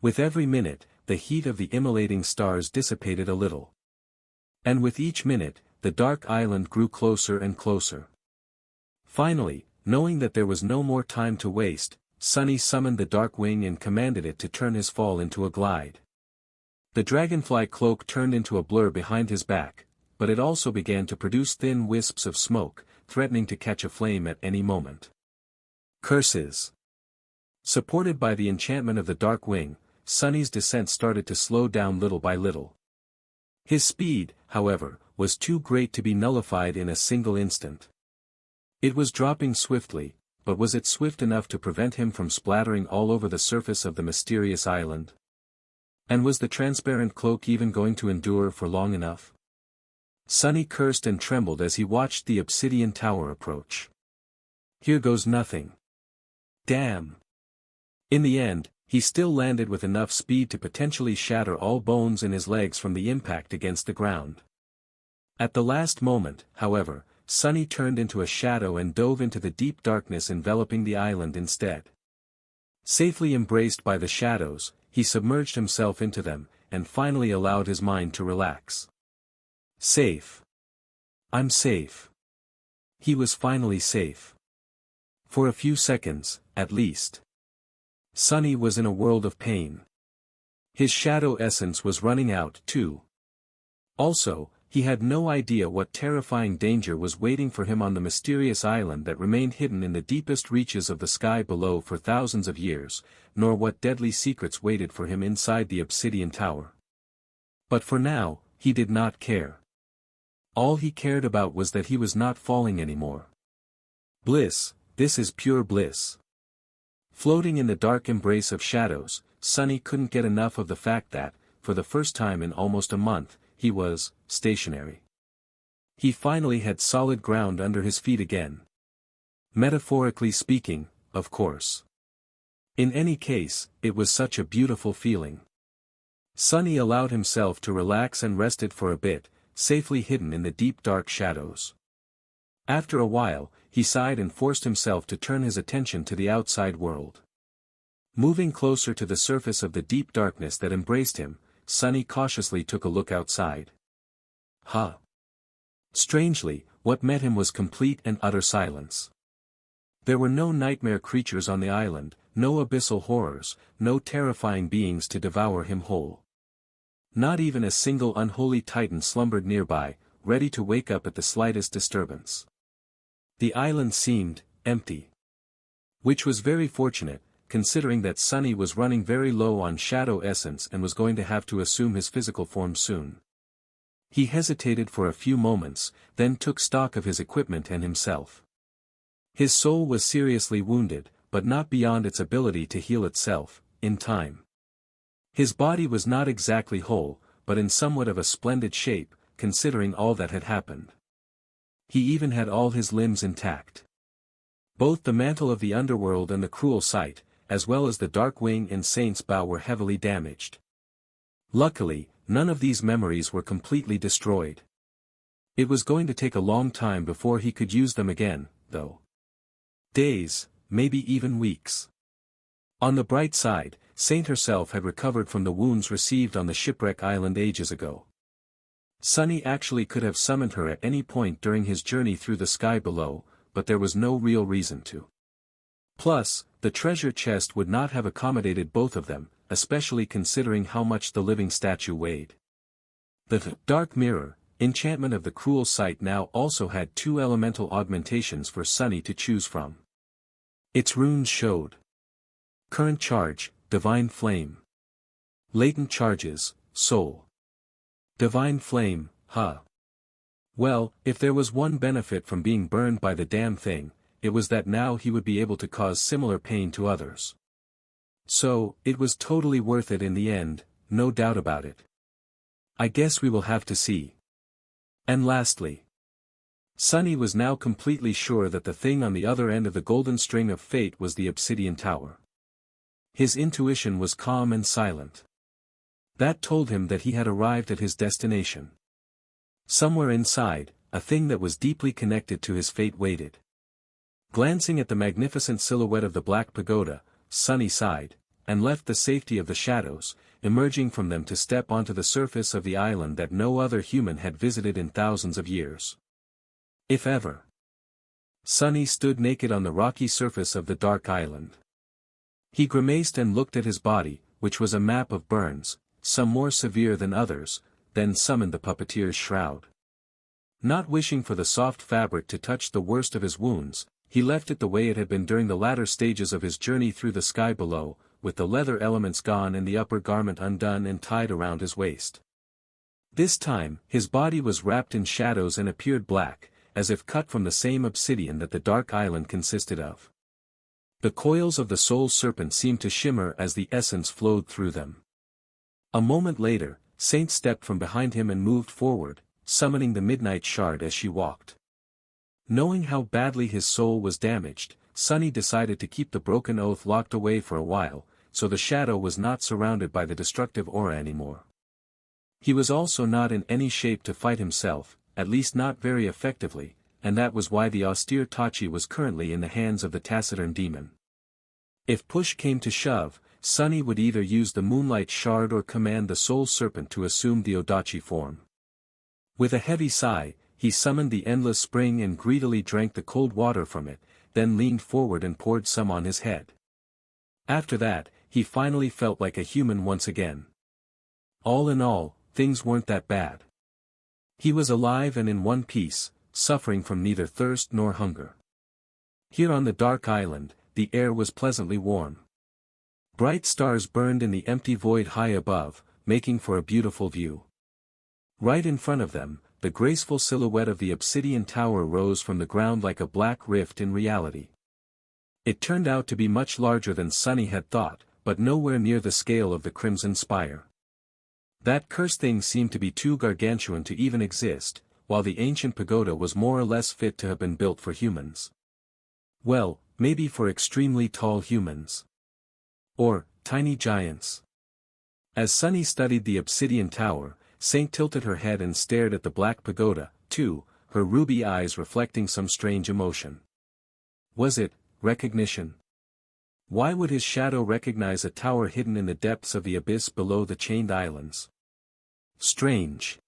With every minute, the heat of the immolating stars dissipated a little. And with each minute, the dark island grew closer and closer. Finally, knowing that there was no more time to waste, Sunny summoned the dark wing and commanded it to turn his fall into a glide. The dragonfly cloak turned into a blur behind his back, but it also began to produce thin wisps of smoke, threatening to catch a flame at any moment. Curses! Supported by the enchantment of the dark wing, Sunny's descent started to slow down little by little. His speed, however, was too great to be nullified in a single instant. It was dropping swiftly, but was it swift enough to prevent him from splattering all over the surface of the mysterious island? And was the transparent cloak even going to endure for long enough? Sunny cursed and trembled as he watched the obsidian tower approach. Here goes nothing. Damn! In the end, he still landed with enough speed to potentially shatter all bones in his legs from the impact against the ground. At the last moment, however, Sunny turned into a shadow and dove into the deep darkness enveloping the island instead. Safely embraced by the shadows, he submerged himself into them, and finally allowed his mind to relax. Safe. I'm safe. He was finally safe. For a few seconds, at least. Sunny was in a world of pain. His shadow essence was running out, too. Also, he had no idea what terrifying danger was waiting for him on the mysterious island that remained hidden in the deepest reaches of the sky below for thousands of years, nor what deadly secrets waited for him inside the obsidian tower. But for now, he did not care. All he cared about was that he was not falling anymore. Bliss, this is pure bliss. Floating in the dark embrace of shadows, Sunny couldn't get enough of the fact that, for the first time in almost a month, he was stationary. He finally had solid ground under his feet again. Metaphorically speaking, of course. In any case, it was such a beautiful feeling. Sunny allowed himself to relax and rested for a bit, safely hidden in the deep dark shadows. After a while, he sighed and forced himself to turn his attention to the outside world. Moving closer to the surface of the deep darkness that embraced him, Sunny cautiously took a look outside. Strangely, what met him was complete and utter silence. There were no nightmare creatures on the island, no abyssal horrors, no terrifying beings to devour him whole. Not even a single unholy titan slumbered nearby, ready to wake up at the slightest disturbance. The island seemed empty. Which was very fortunate, considering that Sunny was running very low on shadow essence and was going to have to assume his physical form soon. He hesitated for a few moments, then took stock of his equipment and himself. His soul was seriously wounded, but not beyond its ability to heal itself, in time. His body was not exactly whole, but in somewhat of a splendid shape, considering all that had happened. He even had all his limbs intact. Both the mantle of the underworld and the cruel sight, as well as the dark wing and saint's bow were heavily damaged. Luckily, none of these memories were completely destroyed. It was going to take a long time before he could use them again, though. Days, maybe even weeks. On the bright side, Saint herself had recovered from the wounds received on the shipwreck island ages ago. Sunny actually could have summoned her at any point during his journey through the sky below, but there was no real reason to. Plus, the treasure chest would not have accommodated both of them, especially considering how much the living statue weighed. The dark mirror, enchantment of the cruel sight now also had two elemental augmentations for Sunny to choose from. Its runes showed. Current charge, divine flame. Latent charges, soul. Divine flame, Well, if there was one benefit from being burned by the damn thing, it was that now he would be able to cause similar pain to others. So, it was totally worth it in the end, no doubt about it. I guess we will have to see. And lastly, Sunny was now completely sure that the thing on the other end of the golden string of fate was the obsidian tower. His intuition was calm and silent. That told him that he had arrived at his destination. Somewhere inside, a thing that was deeply connected to his fate waited. Glancing at the magnificent silhouette of the black pagoda, Sunny sighed, and left the safety of the shadows, emerging from them to step onto the surface of the island that no other human had visited in thousands of years. If ever. Sunny stood naked on the rocky surface of the dark island. He grimaced and looked at his body, which was a map of burns, some more severe than others, then summoned the puppeteer's shroud. Not wishing for the soft fabric to touch the worst of his wounds, he left it the way it had been during the latter stages of his journey through the sky below, with the leather elements gone and the upper garment undone and tied around his waist. This time, his body was wrapped in shadows and appeared black, as if cut from the same obsidian that the dark island consisted of. The coils of the soul serpent seemed to shimmer as the essence flowed through them. A moment later, Saint stepped from behind him and moved forward, summoning the midnight shard as she walked. Knowing how badly his soul was damaged, Sunny decided to keep the broken oath locked away for a while, so the shadow was not surrounded by the destructive aura anymore. He was also not in any shape to fight himself, at least not very effectively, and that was why the austere Tachi was currently in the hands of the taciturn demon. If push came to shove, Sunny would either use the moonlight shard or command the soul serpent to assume the Odachi form. With a heavy sigh, he summoned the endless spring and greedily drank the cold water from it, then leaned forward and poured some on his head. After that, he finally felt like a human once again. All in all, things weren't that bad. He was alive and in one piece, suffering from neither thirst nor hunger. Here on the dark island, the air was pleasantly warm. Bright stars burned in the empty void high above, making for a beautiful view. Right in front of them, the graceful silhouette of the obsidian tower rose from the ground like a black rift in reality. It turned out to be much larger than Sunny had thought, but nowhere near the scale of the Crimson Spire. That cursed thing seemed to be too gargantuan to even exist, while the ancient pagoda was more or less fit to have been built for humans. Well, maybe for extremely tall humans. Or, tiny giants. As Sunny studied the obsidian tower, Saint tilted her head and stared at the black pagoda, too, her ruby eyes reflecting some strange emotion. Was it recognition? Why would his shadow recognize a tower hidden in the depths of the abyss below the chained islands? Strange.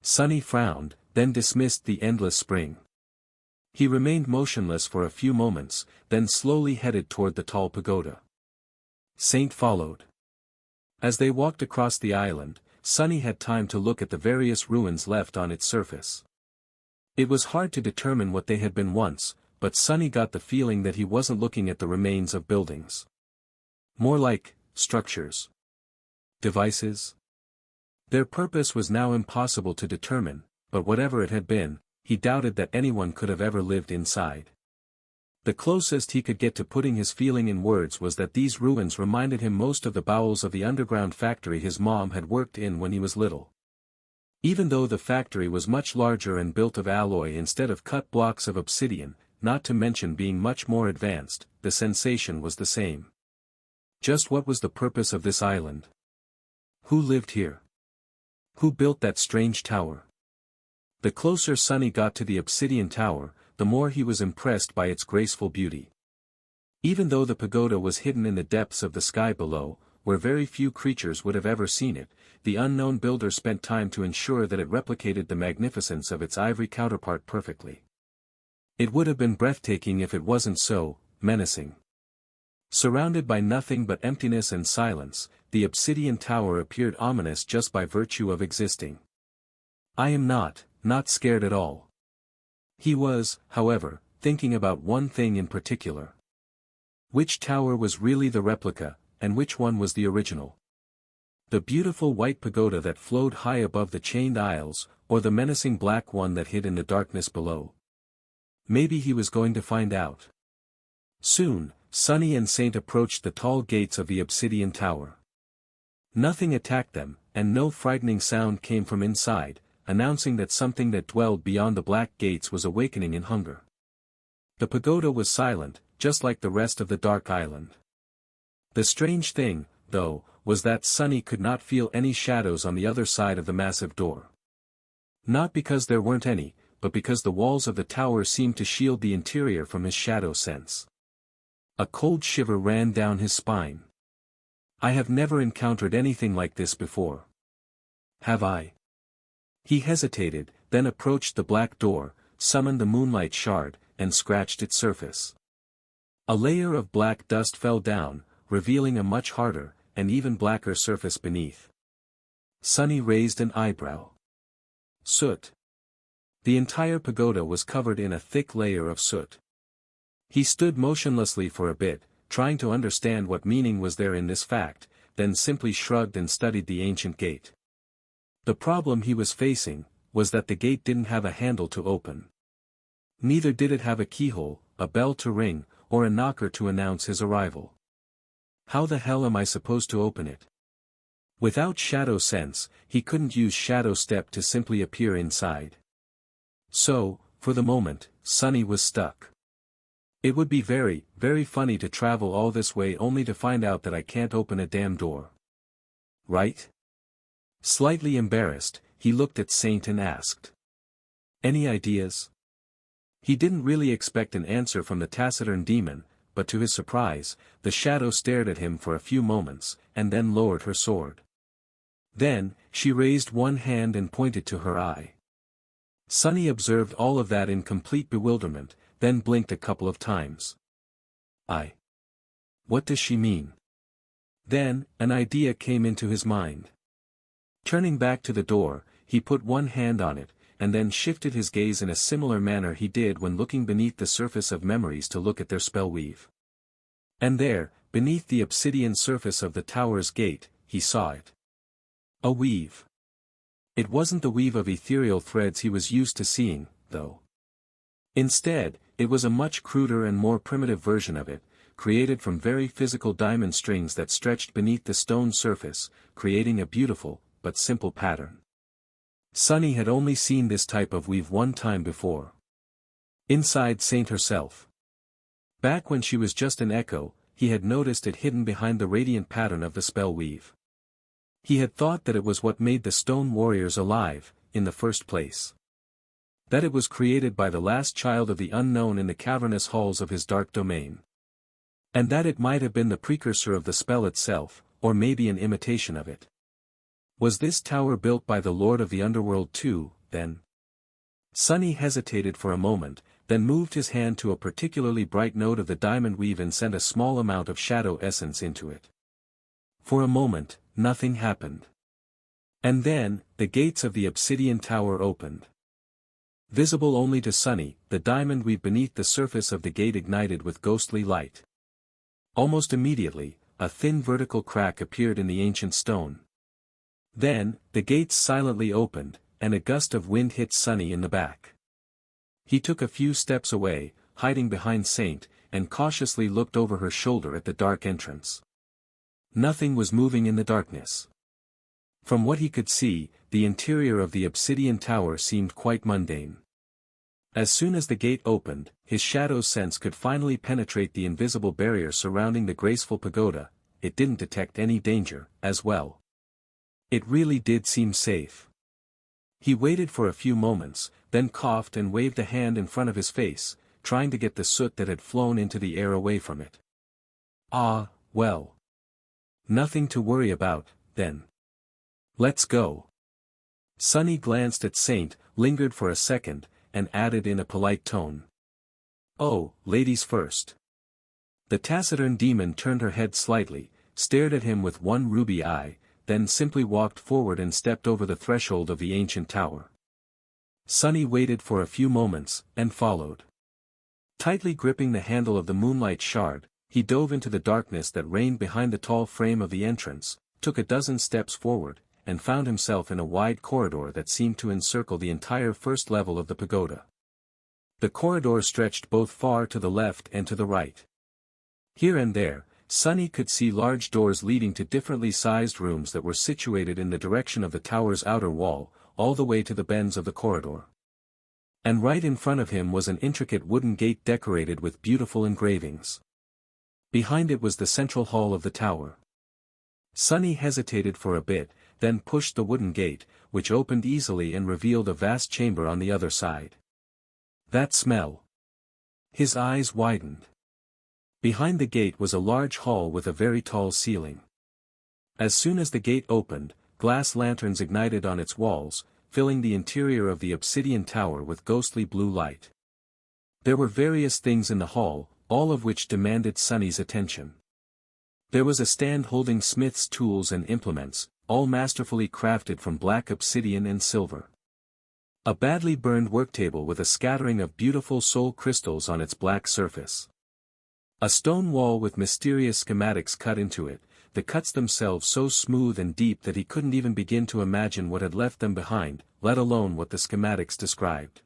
Sunny frowned, then dismissed the endless spring. He remained motionless for a few moments, then slowly headed toward the tall pagoda. Saint followed. As they walked across the island, Sunny had time to look at the various ruins left on its surface. It was hard to determine what they had been once, but Sunny got the feeling that he wasn't looking at the remains of buildings. More like structures. Devices. Their purpose was now impossible to determine, but whatever it had been, he doubted that anyone could have ever lived inside. The closest he could get to putting his feeling in words was that these ruins reminded him most of the bowels of the underground factory his mom had worked in when he was little. Even though the factory was much larger and built of alloy instead of cut blocks of obsidian, not to mention being much more advanced, the sensation was the same. Just what was the purpose of this island? Who lived here? Who built that strange tower? The closer Sunny got to the obsidian tower, the more he was impressed by its graceful beauty. Even though the pagoda was hidden in the depths of the sky below, where very few creatures would have ever seen it, the unknown builder spent time to ensure that it replicated the magnificence of its ivory counterpart perfectly. It would have been breathtaking if it wasn't so menacing. Surrounded by nothing but emptiness and silence, the obsidian tower appeared ominous just by virtue of existing. I am not scared at all. He was, however, thinking about one thing in particular. Which tower was really the replica, and which one was the original? The beautiful white pagoda that flowed high above the chained isles, or the menacing black one that hid in the darkness below? Maybe he was going to find out. Soon, Sunny and Saint approached the tall gates of the obsidian tower. Nothing attacked them, and no frightening sound came from inside, announcing that something that dwelled beyond the black gates was awakening in hunger. The pagoda was silent, just like the rest of the dark island. The strange thing, though, was that Sunny could not feel any shadows on the other side of the massive door. Not because there weren't any, but because the walls of the tower seemed to shield the interior from his shadow sense. A cold shiver ran down his spine. I have never encountered anything like this before. Have I? He hesitated, then approached the black door, summoned the moonlight shard, and scratched its surface. A layer of black dust fell down, revealing a much harder, and even blacker surface beneath. Sunny raised an eyebrow. Soot. The entire pagoda was covered in a thick layer of soot. He stood motionlessly for a bit, trying to understand what meaning was there in this fact, then simply shrugged and studied the ancient gate. The problem he was facing was that the gate didn't have a handle to open. Neither did it have a keyhole, a bell to ring, or a knocker to announce his arrival. How the hell am I supposed to open it? Without shadow sense, he couldn't use shadow step to simply appear inside. So, for the moment, Sunny was stuck. It would be very, very funny to travel all this way only to find out that I can't open a damn door. Right? Slightly embarrassed, he looked at Saint and asked. Any ideas? He didn't really expect an answer from the taciturn demon, but to his surprise, the shadow stared at him for a few moments, and then lowered her sword. Then, she raised one hand and pointed to her eye. Sunny observed all of that in complete bewilderment, then blinked a couple of times. Eye. What does she mean? Then, an idea came into his mind. Turning back to the door, he put one hand on it, and then shifted his gaze in a similar manner he did when looking beneath the surface of memories to look at their spellweave. And there, beneath the obsidian surface of the tower's gate, he saw it. A weave. It wasn't the weave of ethereal threads he was used to seeing, though. Instead, it was a much cruder and more primitive version of it, created from very physical diamond strings that stretched beneath the stone surface, creating a beautiful, but simple pattern. Sunny had only seen this type of weave one time before. Inside Saint herself. Back when she was just an echo, he had noticed it hidden behind the radiant pattern of the spell weave. He had thought that it was what made the stone warriors alive, in the first place. That it was created by the last child of the unknown in the cavernous halls of his dark domain. And that it might have been the precursor of the spell itself, or maybe an imitation of it. Was this tower built by the Lord of the Underworld too, then? Sunny hesitated for a moment, then moved his hand to a particularly bright node of the diamond weave and sent a small amount of shadow essence into it. For a moment, nothing happened. And then, the gates of the obsidian tower opened. Visible only to Sunny, the diamond weave beneath the surface of the gate ignited with ghostly light. Almost immediately, a thin vertical crack appeared in the ancient stone. Then, the gates silently opened, and a gust of wind hit Sunny in the back. He took a few steps away, hiding behind Saint, and cautiously looked over her shoulder at the dark entrance. Nothing was moving in the darkness. From what he could see, the interior of the obsidian tower seemed quite mundane. As soon as the gate opened, his shadow sense could finally penetrate the invisible barrier surrounding the graceful pagoda. It didn't detect any danger, as well. It really did seem safe. He waited for a few moments, then coughed and waved a hand in front of his face, trying to get the soot that had flown into the air away from it. Ah, well. Nothing to worry about, then. Let's go. Sunny glanced at Saint, lingered for a second, and added in a polite tone. Oh, ladies first. The taciturn demon turned her head slightly, stared at him with one ruby eye, then simply walked forward and stepped over the threshold of the ancient tower. Sunny waited for a few moments, and followed. Tightly gripping the handle of the moonlight shard, he dove into the darkness that reigned behind the tall frame of the entrance, took a dozen steps forward, and found himself in a wide corridor that seemed to encircle the entire first level of the pagoda. The corridor stretched both far to the left and to the right. Here and there, Sunny could see large doors leading to differently sized rooms that were situated in the direction of the tower's outer wall, all the way to the bends of the corridor. And right in front of him was an intricate wooden gate decorated with beautiful engravings. Behind it was the central hall of the tower. Sunny hesitated for a bit, then pushed the wooden gate, which opened easily and revealed a vast chamber on the other side. That smell! His eyes widened. Behind the gate was a large hall with a very tall ceiling. As soon as the gate opened, glass lanterns ignited on its walls, filling the interior of the obsidian tower with ghostly blue light. There were various things in the hall, all of which demanded Sunny's attention. There was a stand holding smith's tools and implements, all masterfully crafted from black obsidian and silver. A badly burned worktable with a scattering of beautiful soul crystals on its black surface. A stone wall with mysterious schematics cut into it, the cuts themselves so smooth and deep that he couldn't even begin to imagine what had left them behind, let alone what the schematics described.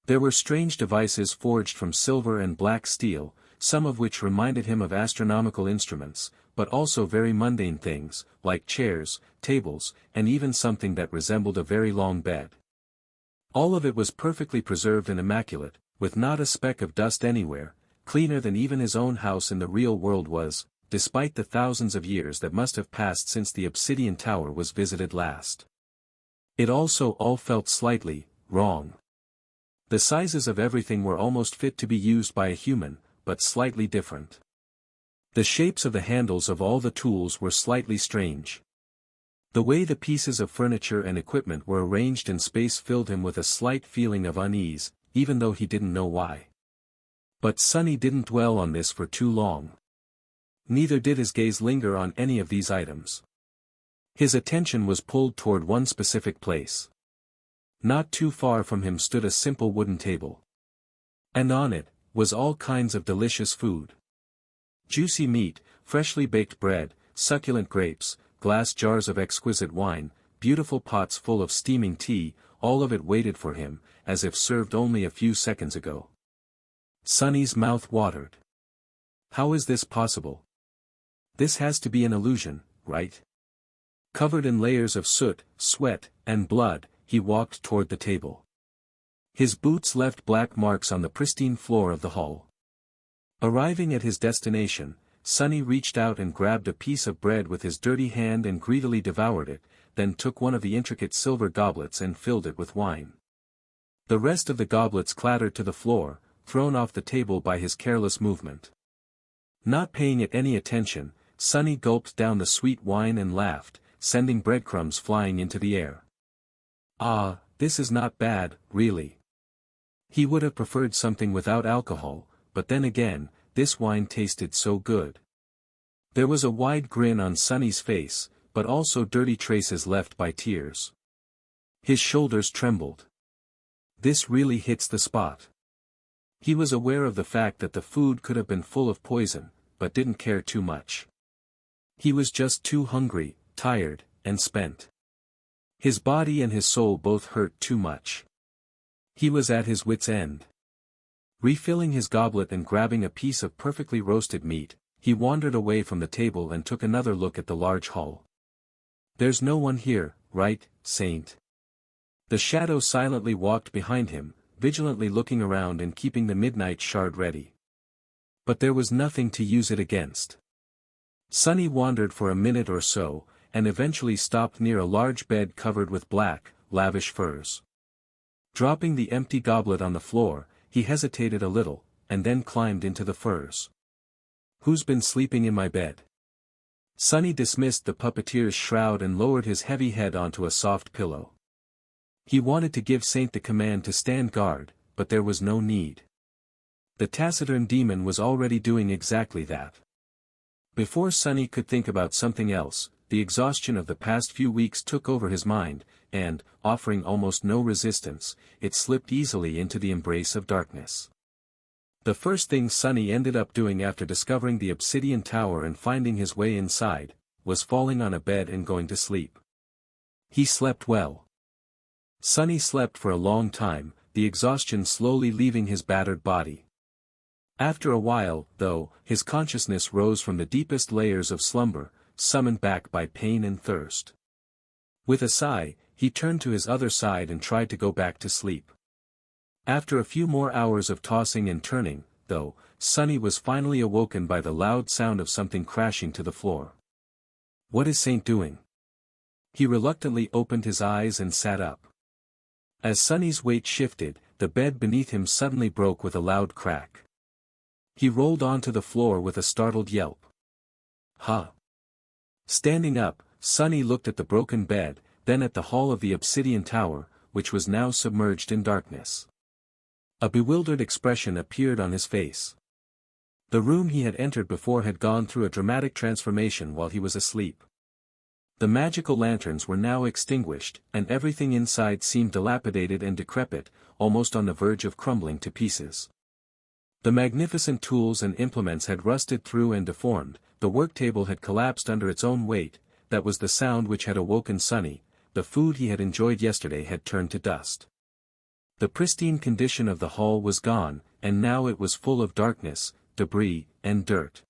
There were strange devices forged from silver and black steel, some of which reminded him of astronomical instruments, but also very mundane things, like chairs, tables, and even something that resembled a very long bed. All of it was perfectly preserved and immaculate, with not a speck of dust anywhere, cleaner than even his own house in the real world was, despite the thousands of years that must have passed since the obsidian tower was visited last. It also all felt slightly wrong. The sizes of everything were almost fit to be used by a human, but slightly different. The shapes of the handles of all the tools were slightly strange. The way the pieces of furniture and equipment were arranged in space filled him with a slight feeling of unease, even though he didn't know why. But Sunny didn't dwell on this for too long. Neither did his gaze linger on any of these items. His attention was pulled toward one specific place. Not too far from him stood a simple wooden table. And on it, was all kinds of delicious food. Juicy meat, freshly baked bread, succulent grapes, glass jars of exquisite wine, beautiful pots full of steaming tea, all of it waited for him, as if served only a few seconds ago. Sunny's mouth watered. How is this possible? This has to be an illusion, right? Covered in layers of soot, sweat, and blood, he walked toward the table. His boots left black marks on the pristine floor of the hall. Arriving at his destination, Sunny reached out and grabbed a piece of bread with his dirty hand and greedily devoured it, then took one of the intricate silver goblets and filled it with wine. The rest of the goblets clattered to the floor, thrown off the table by his careless movement. Not paying it any attention, Sunny gulped down the sweet wine and laughed, sending breadcrumbs flying into the air. Ah, this is not bad, really. He would have preferred something without alcohol, but then again, this wine tasted so good. There was a wide grin on Sunny's face, but also dirty traces left by tears. His shoulders trembled. This really hits the spot. He was aware of the fact that the food could have been full of poison, but didn't care too much. He was just too hungry, tired, and spent. His body and his soul both hurt too much. He was at his wit's end. Refilling his goblet and grabbing a piece of perfectly roasted meat, he wandered away from the table and took another look at the large hall. There's no one here, right, Saint? The shadow silently walked behind him, vigilantly looking around and keeping the midnight shard ready. But there was nothing to use it against. Sunny wandered for a minute or so, and eventually stopped near a large bed covered with black, lavish furs. Dropping the empty goblet on the floor, he hesitated a little, and then climbed into the furs. Who's been sleeping in my bed? Sunny dismissed the puppeteer's shroud and lowered his heavy head onto a soft pillow. He wanted to give Saint the command to stand guard, but there was no need. The taciturn demon was already doing exactly that. Before Sunny could think about something else, the exhaustion of the past few weeks took over his mind, and, offering almost no resistance, it slipped easily into the embrace of darkness. The first thing Sunny ended up doing after discovering the obsidian tower and finding his way inside, was falling on a bed and going to sleep. He slept well. Sunny slept for a long time, the exhaustion slowly leaving his battered body. After a while, though, his consciousness rose from the deepest layers of slumber, summoned back by pain and thirst. With a sigh, he turned to his other side and tried to go back to sleep. After a few more hours of tossing and turning, though, Sunny was finally awoken by the loud sound of something crashing to the floor. What is Saint doing? He reluctantly opened his eyes and sat up. As Sunny's weight shifted, the bed beneath him suddenly broke with a loud crack. He rolled onto the floor with a startled yelp. Huh! Standing up, Sunny looked at the broken bed, then at the hall of the obsidian tower, which was now submerged in darkness. A bewildered expression appeared on his face. The room he had entered before had gone through a dramatic transformation while he was asleep. The magical lanterns were now extinguished, and everything inside seemed dilapidated and decrepit, almost on the verge of crumbling to pieces. The magnificent tools and implements had rusted through and deformed, the work table had collapsed under its own weight, that was the sound which had awoken Sunny, the food he had enjoyed yesterday had turned to dust. The pristine condition of the hall was gone, and now it was full of darkness, debris, and dirt.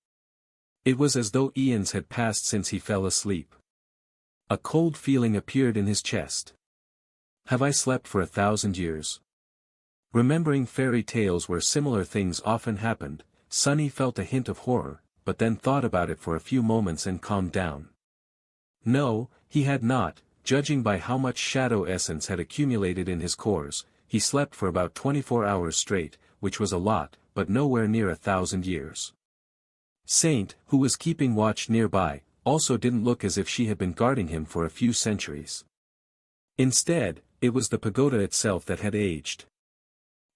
It was as though eons had passed since he fell asleep. A cold feeling appeared in his chest. Have I slept for 1,000 years? Remembering fairy tales where similar things often happened, Sunny felt a hint of horror, but then thought about it for a few moments and calmed down. No, he had not, judging by how much shadow essence had accumulated in his cores. He slept for about 24 hours straight, which was a lot, but nowhere near 1,000 years. Saint, who was keeping watch nearby, also didn't look as if she had been guarding him for a few centuries. Instead, it was the pagoda itself that had aged.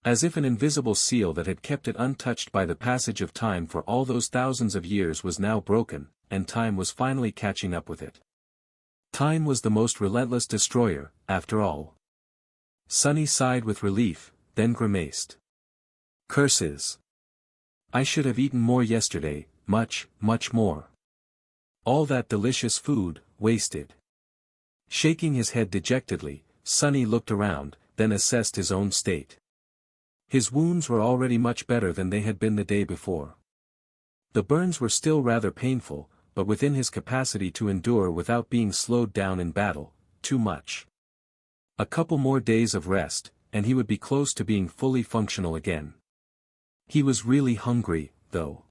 As if an invisible seal that had kept it untouched by the passage of time for all those thousands of years was now broken, and time was finally catching up with it. Time was the most relentless destroyer, after all. Sunny sighed with relief, then grimaced. Curses! I should have eaten more yesterday, much, much more. All that delicious food, wasted. Shaking his head dejectedly, Sunny looked around, then assessed his own state. His wounds were already much better than they had been the day before. The burns were still rather painful, but within his capacity to endure without being slowed down in battle, too much. A couple more days of rest, and he would be close to being fully functional again. He was really hungry, though.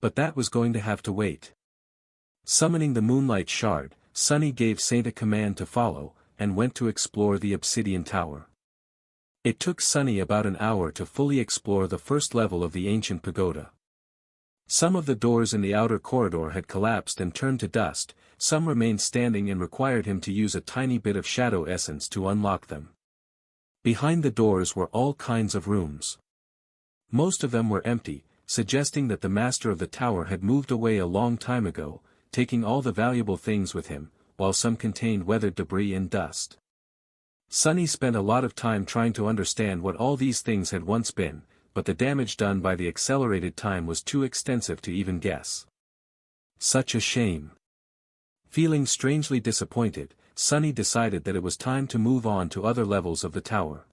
But that was going to have to wait. Summoning the moonlight shard, Sunny gave Saint a command to follow, and went to explore the obsidian tower. It took Sunny about an hour to fully explore the first level of the ancient pagoda. Some of the doors in the outer corridor had collapsed and turned to dust, some remained standing and required him to use a tiny bit of shadow essence to unlock them. Behind the doors were all kinds of rooms. Most of them were empty, suggesting that the master of the tower had moved away a long time ago, taking all the valuable things with him, while some contained weathered debris and dust. Sunny spent a lot of time trying to understand what all these things had once been, but the damage done by the accelerated time was too extensive to even guess. Such a shame. Feeling strangely disappointed, Sunny decided that it was time to move on to other levels of the tower.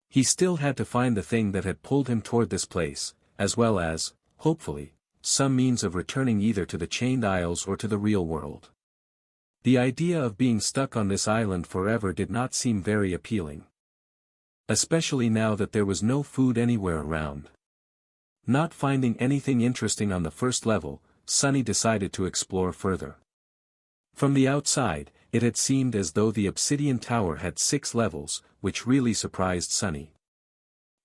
He still had to find the thing that had pulled him toward this place, as well as, hopefully, some means of returning either to the Chained Isles or to the real world. The idea of being stuck on this island forever did not seem very appealing. Especially now that there was no food anywhere around. Not finding anything interesting on the first level, Sunny decided to explore further. From the outside, it had seemed as though the obsidian tower had 6 levels, which really surprised Sunny.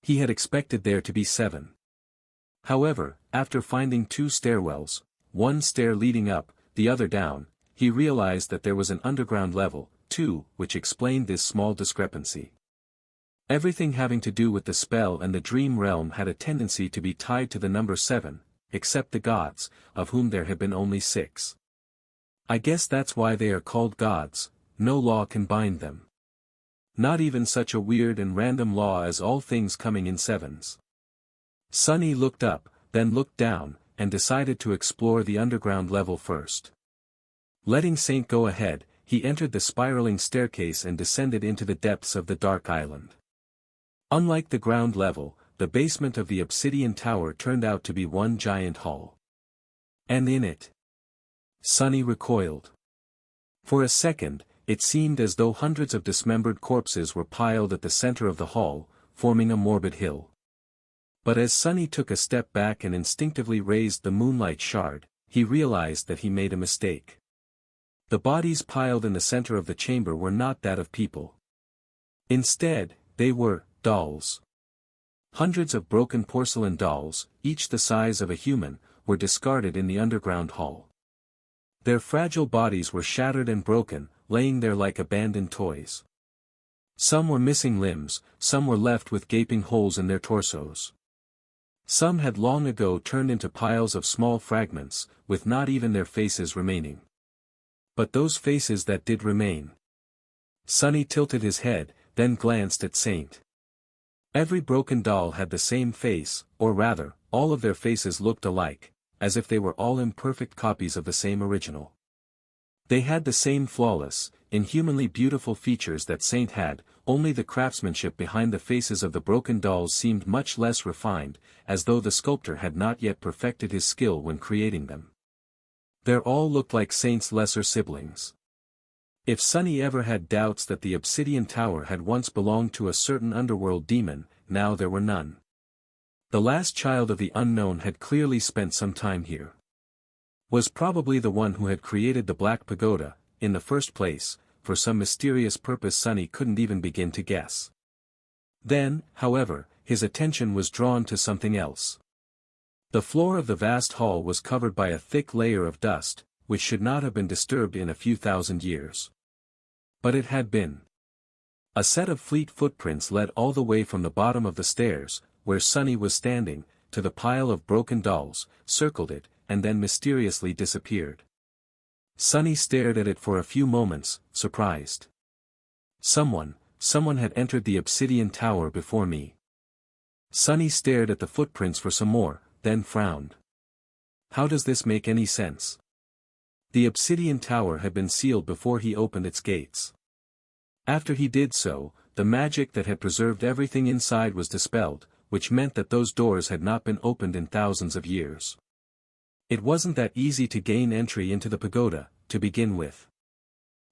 He had expected there to be 7. However, after finding 2 stairwells, one stair leading up, the other down, he realized that there was an underground level, too, which explained this small discrepancy. Everything having to do with the spell and the dream realm had a tendency to be tied to the number 7, except the gods, of whom there had been only 6. I guess that's why they are called gods, no law can bind them. Not even such a weird and random law as all things coming in 7s. Sunny looked up, then looked down, and decided to explore the underground level first. Letting Saint go ahead, he entered the spiraling staircase and descended into the depths of the dark island. Unlike the ground level, the basement of the obsidian tower turned out to be one giant hall. And in it, Sunny recoiled. For a second, it seemed as though hundreds of dismembered corpses were piled at the center of the hall, forming a morbid hill. But as Sunny took a step back and instinctively raised the moonlight shard, he realized that he made a mistake. The bodies piled in the center of the chamber were not that of people. Instead, they were dolls. Hundreds of broken porcelain dolls, each the size of a human, were discarded in the underground hall. Their fragile bodies were shattered and broken, laying there like abandoned toys. Some were missing limbs, some were left with gaping holes in their torsos. Some had long ago turned into piles of small fragments, with not even their faces remaining. But those faces that did remain. Sunny tilted his head, then glanced at Saint. Every broken doll had the same face, or rather, all of their faces looked alike, as if they were all imperfect copies of the same original. They had the same flawless, inhumanly beautiful features that Saint had, only the craftsmanship behind the faces of the broken dolls seemed much less refined, as though the sculptor had not yet perfected his skill when creating them. They all looked like Saint's lesser siblings. If Sunny ever had doubts that the obsidian tower had once belonged to a certain underworld demon, now there were none. The last child of the unknown had clearly spent some time here. Was probably the one who had created the Black Pagoda, in the first place, for some mysterious purpose Sunny couldn't even begin to guess. Then, however, his attention was drawn to something else. The floor of the vast hall was covered by a thick layer of dust, which should not have been disturbed in a few thousand years. But it had been. A set of fleet footprints led all the way from the bottom of the stairs, where Sunny was standing, to the pile of broken dolls, circled it, and then mysteriously disappeared. Sunny stared at it for a few moments, surprised. Someone had entered the obsidian tower before me. Sunny stared at the footprints for some more, then frowned. How does this make any sense? The obsidian tower had been sealed before he opened its gates. After he did so, the magic that had preserved everything inside was dispelled, which meant that those doors had not been opened in thousands of years. It wasn't that easy to gain entry into the pagoda, to begin with.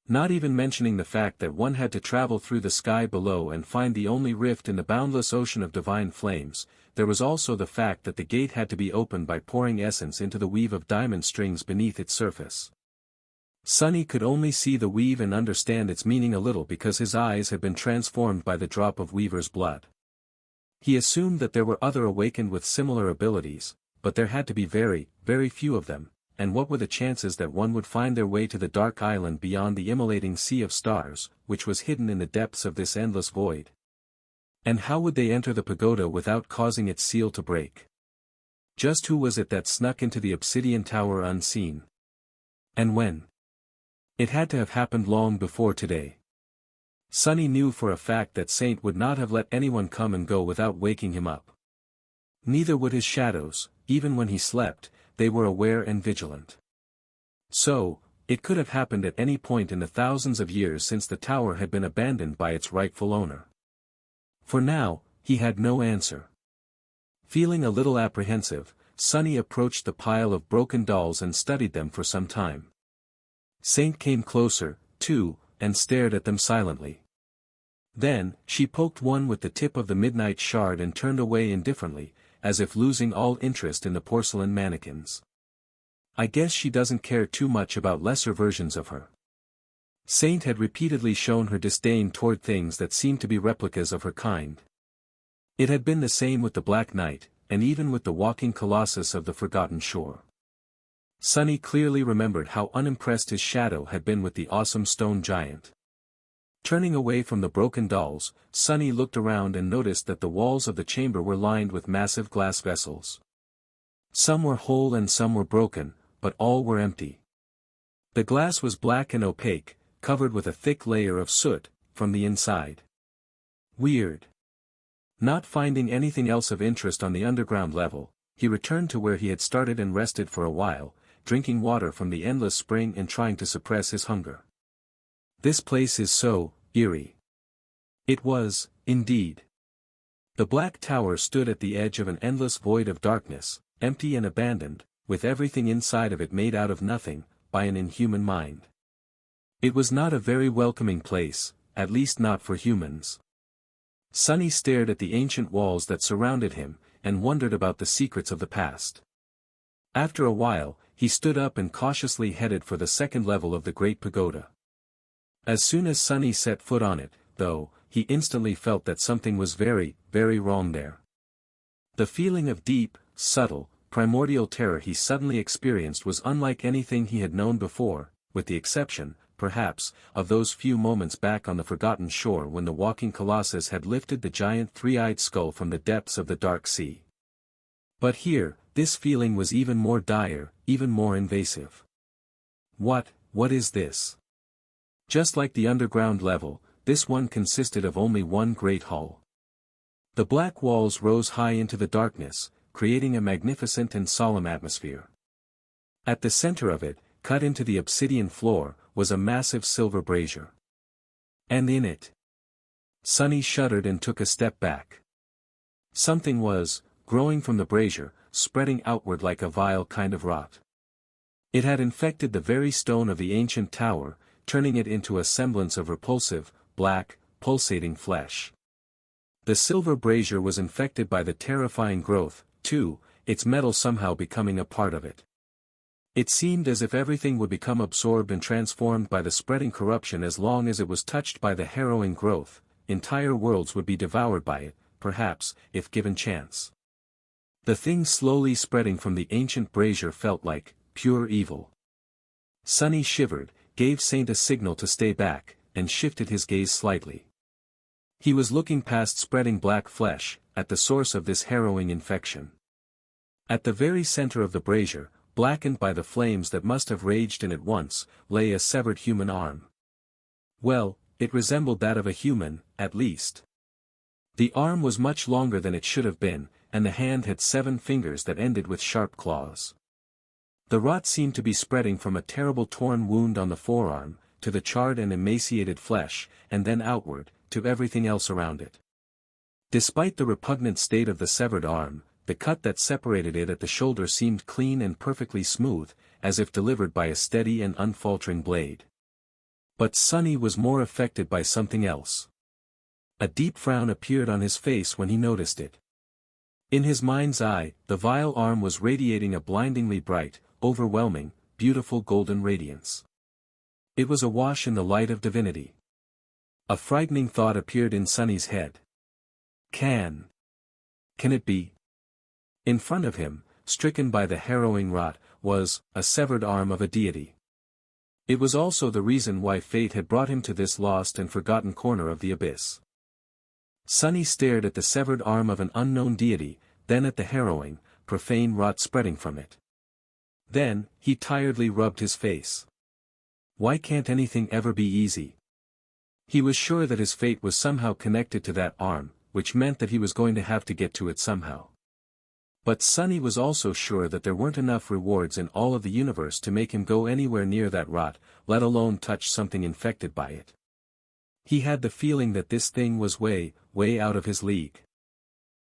Not even mentioning the fact that one had to travel through the sky below and find the only rift in the boundless ocean of divine flames, there was also the fact that the gate had to be opened by pouring essence into the weave of diamond strings beneath its surface. Sunny could only see the weave and understand its meaning a little because his eyes had been transformed by the drop of Weaver's blood. He assumed that there were other awakened with similar abilities, but there had to be very, very few of them, and what were the chances that one would find their way to the dark island beyond the immolating sea of stars, which was hidden in the depths of this endless void? And how would they enter the pagoda without causing its seal to break? Just who was it that snuck into the obsidian tower unseen? And when? It had to have happened long before today. Sunny knew for a fact that Saint would not have let anyone come and go without waking him up. Neither would his shadows, even when he slept, they were aware and vigilant. So, it could have happened at any point in the thousands of years since the tower had been abandoned by its rightful owner. For now, he had no answer. Feeling a little apprehensive, Sunny approached the pile of broken dolls and studied them for some time. Saint came closer, too, and stared at them silently. Then, she poked one with the tip of the midnight shard and turned away indifferently, as if losing all interest in the porcelain mannequins. I guess she doesn't care too much about lesser versions of her. Saint had repeatedly shown her disdain toward things that seemed to be replicas of her kind. It had been the same with the Black Knight, and even with the walking colossus of the Forgotten Shore. Sunny clearly remembered how unimpressed his shadow had been with the awesome stone giant. Turning away from the broken dolls, Sunny looked around and noticed that the walls of the chamber were lined with massive glass vessels. Some were whole and some were broken, but all were empty. The glass was black and opaque, covered with a thick layer of soot, from the inside. Weird. Not finding anything else of interest on the underground level, he returned to where he had started and rested for a while, drinking water from the endless spring and trying to suppress his hunger. This place is so eerie. It was, indeed. The black tower stood at the edge of an endless void of darkness, empty and abandoned, with everything inside of it made out of nothing, by an inhuman mind. It was not a very welcoming place, at least not for humans. Sonny stared at the ancient walls that surrounded him, and wondered about the secrets of the past. After a while, he stood up and cautiously headed for the second level of the Great Pagoda. As soon as Sonny set foot on it, though, he instantly felt that something was very, very wrong there. The feeling of deep, subtle, primordial terror he suddenly experienced was unlike anything he had known before, with the exception, perhaps, of those few moments back on the forgotten shore when the walking colossus had lifted the giant three-eyed skull from the depths of the dark sea. But here, this feeling was even more dire, even more invasive. What is this? Just like the underground level, this one consisted of only one great hall. The black walls rose high into the darkness, creating a magnificent and solemn atmosphere. At the center of it, cut into the obsidian floor, was a massive silver brazier. And in it, Sonny shuddered and took a step back. Something was growing from the brazier, spreading outward like a vile kind of rot. It had infected the very stone of the ancient tower, turning it into a semblance of repulsive, black, pulsating flesh. The silver brazier was infected by the terrifying growth, too, its metal somehow becoming a part of it. It seemed as if everything would become absorbed and transformed by the spreading corruption as long as it was touched by the harrowing growth. Entire worlds would be devoured by it, perhaps, if given chance. The thing slowly spreading from the ancient brazier felt like pure evil. Sonny shivered, gave Saint a signal to stay back, and shifted his gaze slightly. He was looking past spreading black flesh, at the source of this harrowing infection. At the very center of the brazier, blackened by the flames that must have raged in it once, lay a severed human arm. Well, it resembled that of a human, at least. The arm was much longer than it should have been, and the hand had 7 fingers that ended with sharp claws. The rot seemed to be spreading from a terrible torn wound on the forearm, to the charred and emaciated flesh, and then outward, to everything else around it. Despite the repugnant state of the severed arm, the cut that separated it at the shoulder seemed clean and perfectly smooth, as if delivered by a steady and unfaltering blade. But Sonny was more affected by something else. A deep frown appeared on his face when he noticed it. In his mind's eye, the vile arm was radiating a blindingly bright, overwhelming, beautiful golden radiance. It was awash in the light of divinity. A frightening thought appeared in Sonny's head. Can it be? In front of him, stricken by the harrowing rot, was a severed arm of a deity. It was also the reason why fate had brought him to this lost and forgotten corner of the abyss. Sonny stared at the severed arm of an unknown deity, then at the harrowing, profane rot spreading from it. Then, he tiredly rubbed his face. Why can't anything ever be easy? He was sure that his fate was somehow connected to that arm, which meant that he was going to have to get to it somehow. But Sonny was also sure that there weren't enough rewards in all of the universe to make him go anywhere near that rot, let alone touch something infected by it. He had the feeling that this thing was way, way out of his league.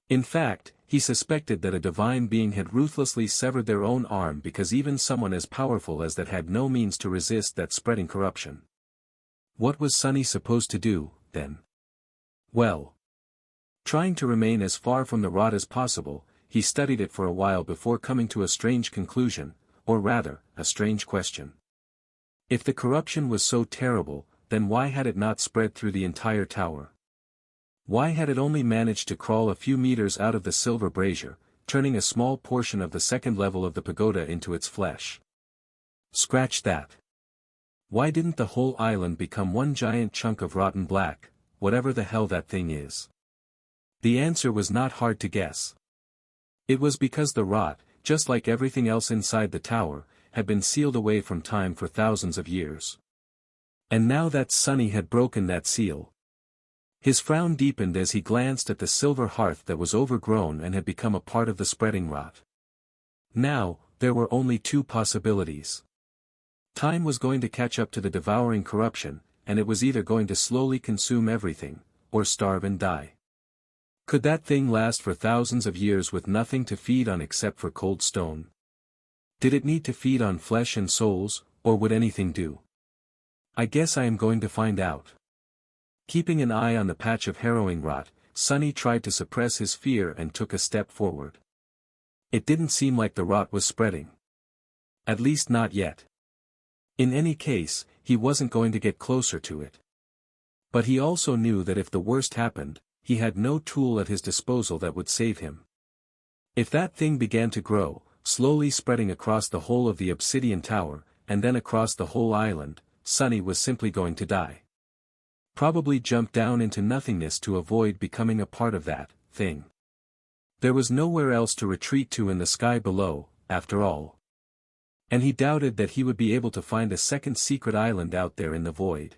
In fact, he suspected that a divine being had ruthlessly severed their own arm because even someone as powerful as that had no means to resist that spreading corruption. What was Sonny supposed to do, then? Well, trying to remain as far from the rot as possible, he studied it for a while before coming to a strange conclusion, or rather, a strange question. If the corruption was so terrible, then why had it not spread through the entire tower? Why had it only managed to crawl a few meters out of the silver brazier, turning a small portion of the second level of the pagoda into its flesh? Scratch that. Why didn't the whole island become one giant chunk of rotten black, whatever the hell that thing is? The answer was not hard to guess. It was because the rot, just like everything else inside the tower, had been sealed away from time for thousands of years. And now that Sonny had broken that seal. His frown deepened as he glanced at the silver hearth that was overgrown and had become a part of the spreading rot. Now, there were only 2 possibilities. Time was going to catch up to the devouring corruption, and it was either going to slowly consume everything, or starve and die. Could that thing last for thousands of years with nothing to feed on except for cold stone? Did it need to feed on flesh and souls, or would anything do? I guess I am going to find out. Keeping an eye on the patch of harrowing rot, Sonny tried to suppress his fear and took a step forward. It didn't seem like the rot was spreading. At least not yet. In any case, he wasn't going to get closer to it. But he also knew that if the worst happened, he had no tool at his disposal that would save him. If that thing began to grow, slowly spreading across the whole of the obsidian tower, and then across the whole island, Sonny was simply going to die. Probably jump down into nothingness to avoid becoming a part of that thing. There was nowhere else to retreat to in the sky below, after all. And he doubted that he would be able to find a second secret island out there in the void.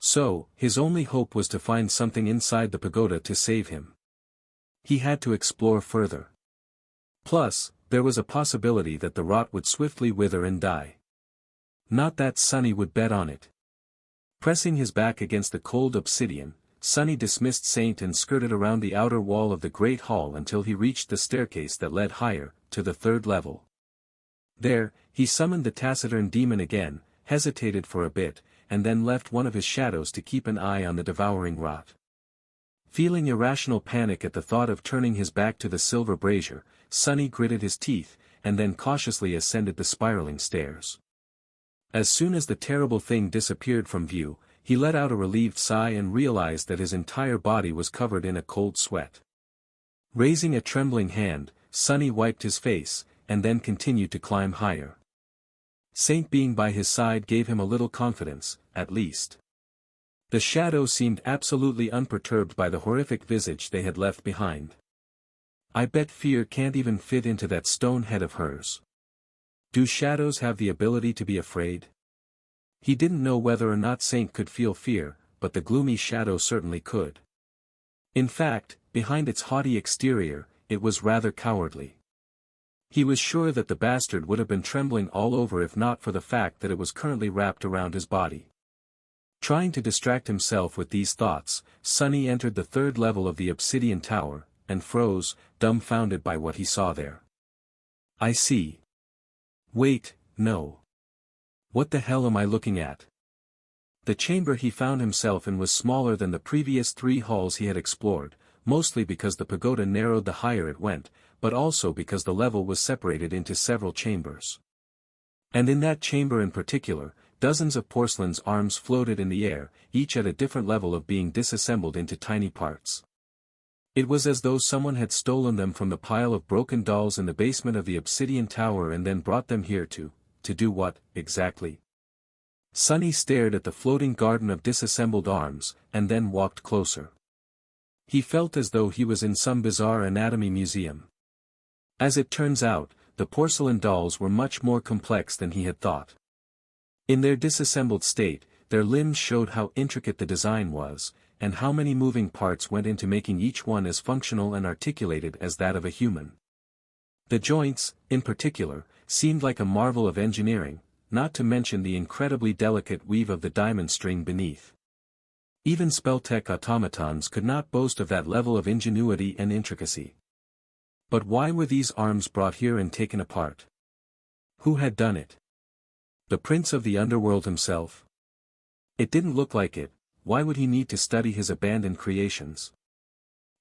So, his only hope was to find something inside the pagoda to save him. He had to explore further. Plus, there was a possibility that the rot would swiftly wither and die. Not that Sonny would bet on it. Pressing his back against the cold obsidian, Sonny dismissed Saint and skirted around the outer wall of the great hall until he reached the staircase that led higher, to the third level. There, he summoned the taciturn demon again, hesitated for a bit, and then left one of his shadows to keep an eye on the devouring rot. Feeling irrational panic at the thought of turning his back to the silver brazier, Sonny gritted his teeth, and then cautiously ascended the spiraling stairs. As soon as the terrible thing disappeared from view, he let out a relieved sigh and realized that his entire body was covered in a cold sweat. Raising a trembling hand, Sonny wiped his face, and then continued to climb higher. Saint being by his side gave him a little confidence, at least. The shadow seemed absolutely unperturbed by the horrific visage they had left behind. I bet fear can't even fit into that stone head of hers. Do shadows have the ability to be afraid? He didn't know whether or not Saint could feel fear, but the gloomy shadow certainly could. In fact, behind its haughty exterior, it was rather cowardly. He was sure that the bastard would have been trembling all over if not for the fact that it was currently wrapped around his body. Trying to distract himself with these thoughts, Sonny entered the third level of the obsidian tower, and froze, dumbfounded by what he saw there. I see. Wait, no. What the hell am I looking at? The chamber he found himself in was smaller than the previous 3 halls he had explored, mostly because the pagoda narrowed the higher it went, but also because the level was separated into several chambers. And in that chamber in particular, dozens of porcelain's arms floated in the air, each at a different level of being disassembled into tiny parts. It was as though someone had stolen them from the pile of broken dolls in the basement of the obsidian tower and then brought them here to do what, exactly? Sonny stared at the floating garden of disassembled arms, and then walked closer. He felt as though he was in some bizarre anatomy museum. As it turns out, the porcelain dolls were much more complex than he had thought. In their disassembled state, their limbs showed how intricate the design was, and how many moving parts went into making each one as functional and articulated as that of a human. The joints, in particular, seemed like a marvel of engineering, not to mention the incredibly delicate weave of the diamond string beneath. Even Spelltech automatons could not boast of that level of ingenuity and intricacy. But why were these arms brought here and taken apart? Who had done it? The prince of the underworld himself? It didn't look like it. Why would he need to study his abandoned creations?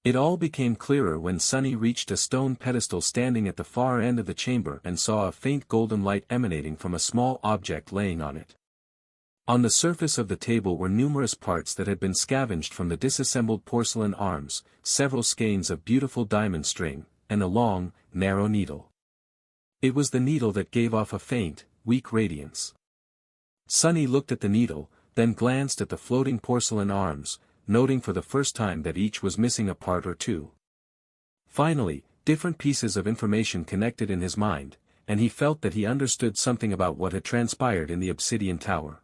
It all became clearer when Sonny reached a stone pedestal standing at the far end of the chamber and saw a faint golden light emanating from a small object laying on it. On the surface of the table were numerous parts that had been scavenged from the disassembled porcelain arms, several skeins of beautiful diamond string, and a long, narrow needle. It was the needle that gave off a faint, weak radiance. Sonny looked at the needle, then glanced at the floating porcelain arms, noting for the first time that each was missing a part or two. Finally, different pieces of information connected in his mind, and he felt that he understood something about what had transpired in the obsidian tower.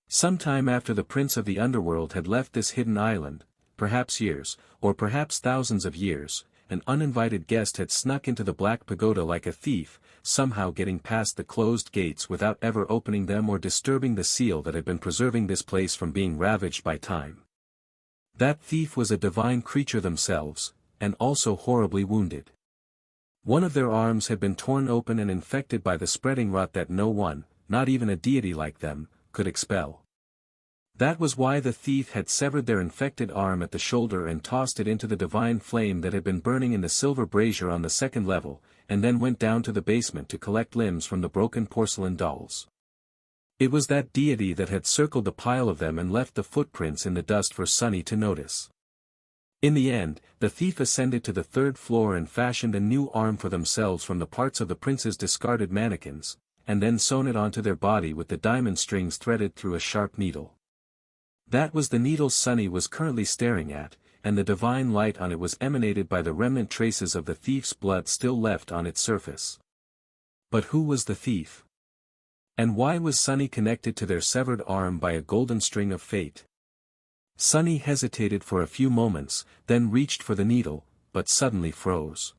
Sometime after the prince of the underworld had left this hidden island, perhaps years, or perhaps thousands of years, an uninvited guest had snuck into the Black Pagoda like a thief, somehow getting past the closed gates without ever opening them or disturbing the seal that had been preserving this place from being ravaged by time. That thief was a divine creature themselves, and also horribly wounded. One of their arms had been torn open and infected by the spreading rot that no one, not even a deity like them, could expel. That was why the thief had severed their infected arm at the shoulder and tossed it into the divine flame that had been burning in the silver brazier on the second level, and then went down to the basement to collect limbs from the broken porcelain dolls. It was that deity that had circled the pile of them and left the footprints in the dust for Sunny to notice. In the end, the thief ascended to the third floor and fashioned a new arm for themselves from the parts of the prince's discarded mannequins, and then sewn it onto their body with the diamond strings threaded through a sharp needle. That was the needle Sunny was currently staring at, and the divine light on it was emanated by the remnant traces of the thief's blood still left on its surface. But who was the thief? And why was Sunny connected to their severed arm by a golden string of fate? Sunny hesitated for a few moments, then reached for the needle, but suddenly froze.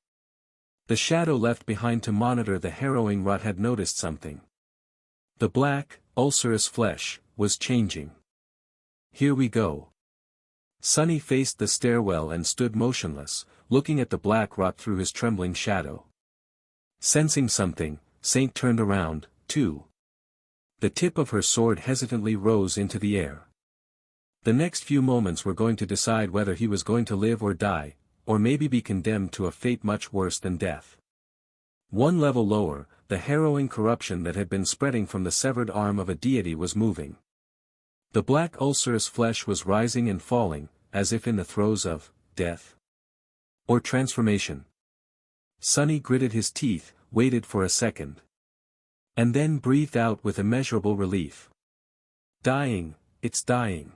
The shadow left behind to monitor the harrowing rot had noticed something. The black, ulcerous flesh was changing. Here we go. Sunny faced the stairwell and stood motionless, looking at the black rot through his trembling shadow. Sensing something, Saint turned around, too. The tip of her sword hesitantly rose into the air. The next few moments were going to decide whether he was going to live or die, or maybe be condemned to a fate much worse than death. One level lower, the harrowing corruption that had been spreading from the severed arm of a deity was moving. The black ulcerous flesh was rising and falling, as if in the throes of death or transformation. Sunny gritted his teeth, waited for a second, and then breathed out with immeasurable relief. Dying, it's dying.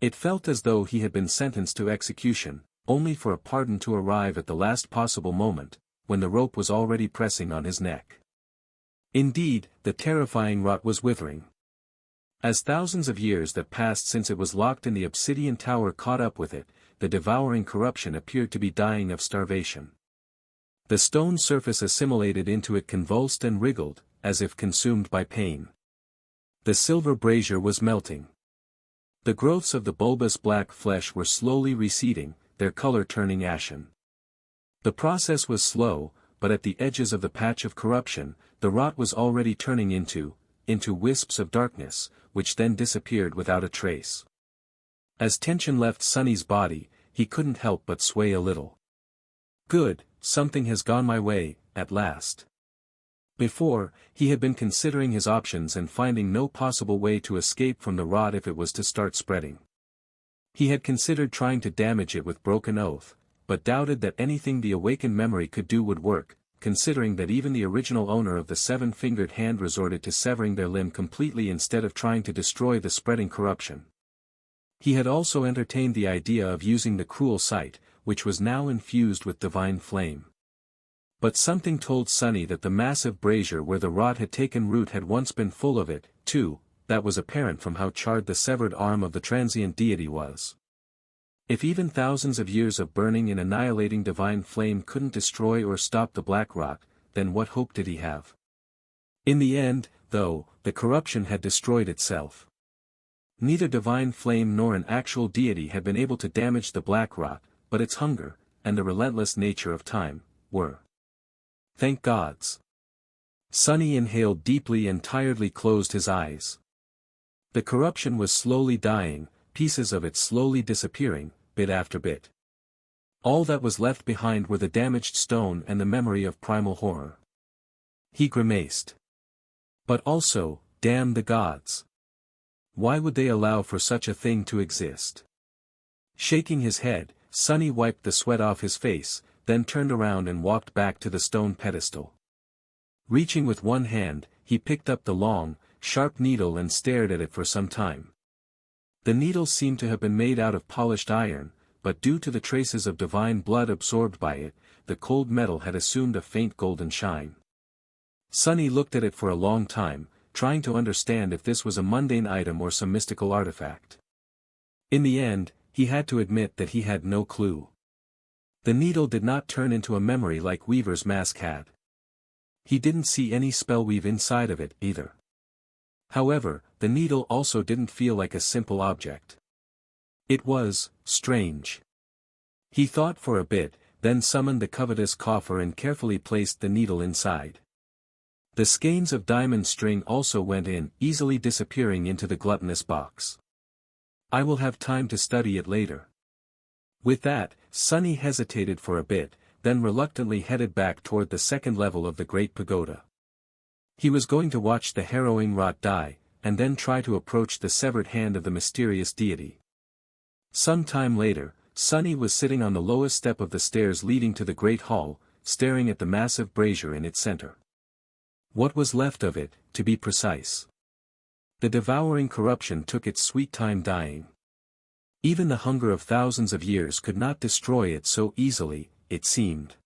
It felt as though he had been sentenced to execution, only for a pardon to arrive at the last possible moment, when the rope was already pressing on his neck. Indeed, the terrifying rot was withering. As thousands of years that passed since it was locked in the obsidian tower caught up with it, the devouring corruption appeared to be dying of starvation. The stone surface assimilated into it convulsed and wriggled, as if consumed by pain. The silver brazier was melting. The growths of the bulbous black flesh were slowly receding, their color turning ashen. The process was slow, but at the edges of the patch of corruption, the rot was already turning into wisps of darkness, which then disappeared without a trace. As tension left Sunny's body, he couldn't help but sway a little. Good, something has gone my way, at last. Before, he had been considering his options and finding no possible way to escape from the rot if it was to start spreading. He had considered trying to damage it with broken oath, but doubted that anything the awakened memory could do would work, considering that even the original owner of the seven-fingered hand resorted to severing their limb completely instead of trying to destroy the spreading corruption. He had also entertained the idea of using the cruel sight, which was now infused with divine flame. But something told Sunny that the massive brazier where the rot had taken root had once been full of it, too. That was apparent from how charred the severed arm of the transient deity was. If even thousands of years of burning and annihilating divine flame couldn't destroy or stop the black rot, then what hope did he have? In the end, though, the corruption had destroyed itself. Neither divine flame nor an actual deity had been able to damage the black rot, but its hunger, and the relentless nature of time, were. Thank gods. Sunny inhaled deeply and tiredly closed his eyes. The corruption was slowly dying, pieces of it slowly disappearing, bit after bit. All that was left behind were the damaged stone and the memory of primal horror. He grimaced. But also, damn the gods. Why would they allow for such a thing to exist? Shaking his head, Sunny wiped the sweat off his face, then turned around and walked back to the stone pedestal. Reaching with one hand, he picked up the long, sharp needle and stared at it for some time. The needle seemed to have been made out of polished iron, but due to the traces of divine blood absorbed by it, the cold metal had assumed a faint golden shine. Sunny looked at it for a long time, trying to understand if this was a mundane item or some mystical artifact. In the end, he had to admit that he had no clue. The needle did not turn into a memory like Weaver's mask had. He didn't see any spellweave inside of it either. However, the needle also didn't feel like a simple object. It was strange. He thought for a bit, then summoned the covetous coffer and carefully placed the needle inside. The skeins of diamond string also went in, easily disappearing into the gluttonous box. I will have time to study it later. With that, Sunny hesitated for a bit, then reluctantly headed back toward the second level of the great pagoda. He was going to watch the harrowing rot die, and then try to approach the severed hand of the mysterious deity. Some time later, Sunny was sitting on the lowest step of the stairs leading to the great hall, staring at the massive brazier in its center. What was left of it, to be precise. The devouring corruption took its sweet time dying. Even the hunger of thousands of years could not destroy it so easily, it seemed.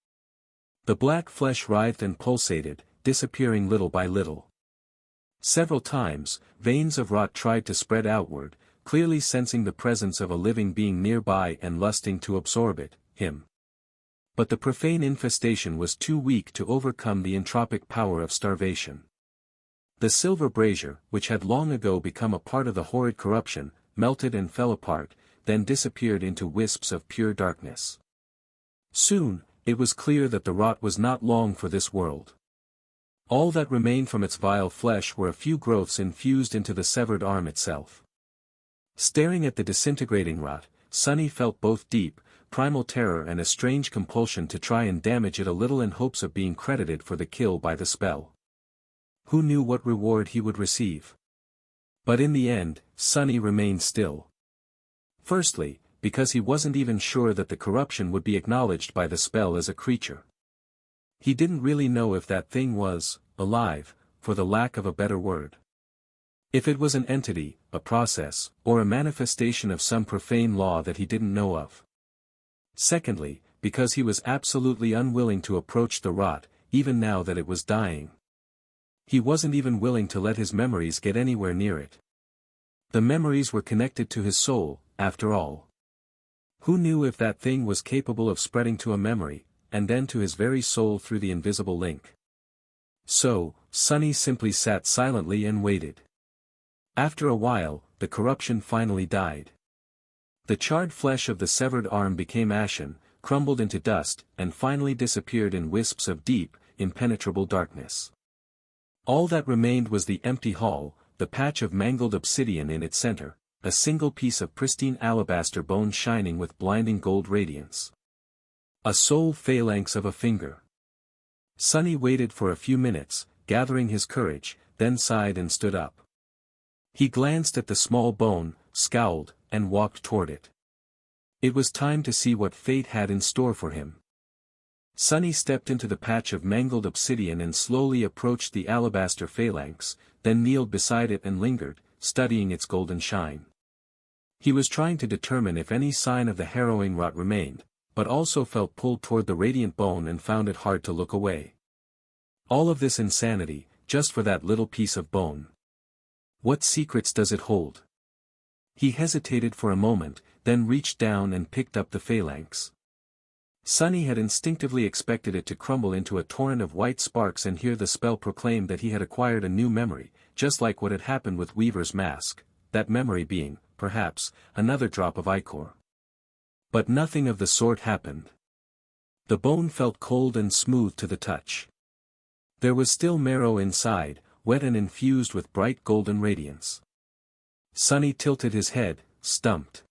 The black flesh writhed and pulsated, disappearing little by little. Several times, veins of rot tried to spread outward, clearly sensing the presence of a living being nearby and lusting to absorb it, him. But the profane infestation was too weak to overcome the entropic power of starvation. The silver brazier, which had long ago become a part of the horrid corruption, melted and fell apart, then disappeared into wisps of pure darkness. Soon, it was clear that the rot was not long for this world. All that remained from its vile flesh were a few growths infused into the severed arm itself. Staring at the disintegrating rot, Sunny felt both deep, primal terror and a strange compulsion to try and damage it a little in hopes of being credited for the kill by the spell. Who knew what reward he would receive? But in the end, Sunny remained still. Firstly, because he wasn't even sure that the corruption would be acknowledged by the spell as a creature. He didn't really know if that thing was alive, for the lack of a better word. If it was an entity, a process, or a manifestation of some profane law that he didn't know of. Secondly, because he was absolutely unwilling to approach the rot, even now that it was dying. He wasn't even willing to let his memories get anywhere near it. The memories were connected to his soul, after all. Who knew if that thing was capable of spreading to a memory, and then to his very soul through the invisible link? So, Sunny simply sat silently and waited. After a while, the corruption finally died. The charred flesh of the severed arm became ashen, crumbled into dust, and finally disappeared in wisps of deep, impenetrable darkness. All that remained was the empty hall, the patch of mangled obsidian in its center, a single piece of pristine alabaster bone shining with blinding gold radiance. A sole phalanx of a finger. Sunny waited for a few minutes, gathering his courage, then sighed and stood up. He glanced at the small bone, scowled, and walked toward it. It was time to see what fate had in store for him. Sunny stepped into the patch of mangled obsidian and slowly approached the alabaster phalanx, then kneeled beside it and lingered, studying its golden shine. He was trying to determine if any sign of the harrowing rot remained, but also felt pulled toward the radiant bone and found it hard to look away. All of this insanity, just for that little piece of bone. What secrets does it hold? He hesitated for a moment, then reached down and picked up the phalanx. Sunny had instinctively expected it to crumble into a torrent of white sparks and hear the spell proclaim that he had acquired a new memory, just like what had happened with Weaver's mask, that memory being, perhaps, another drop of ichor. But nothing of the sort happened. The bone felt cold and smooth to the touch. There was still marrow inside, wet and infused with bright golden radiance. Sunny tilted his head, stumped.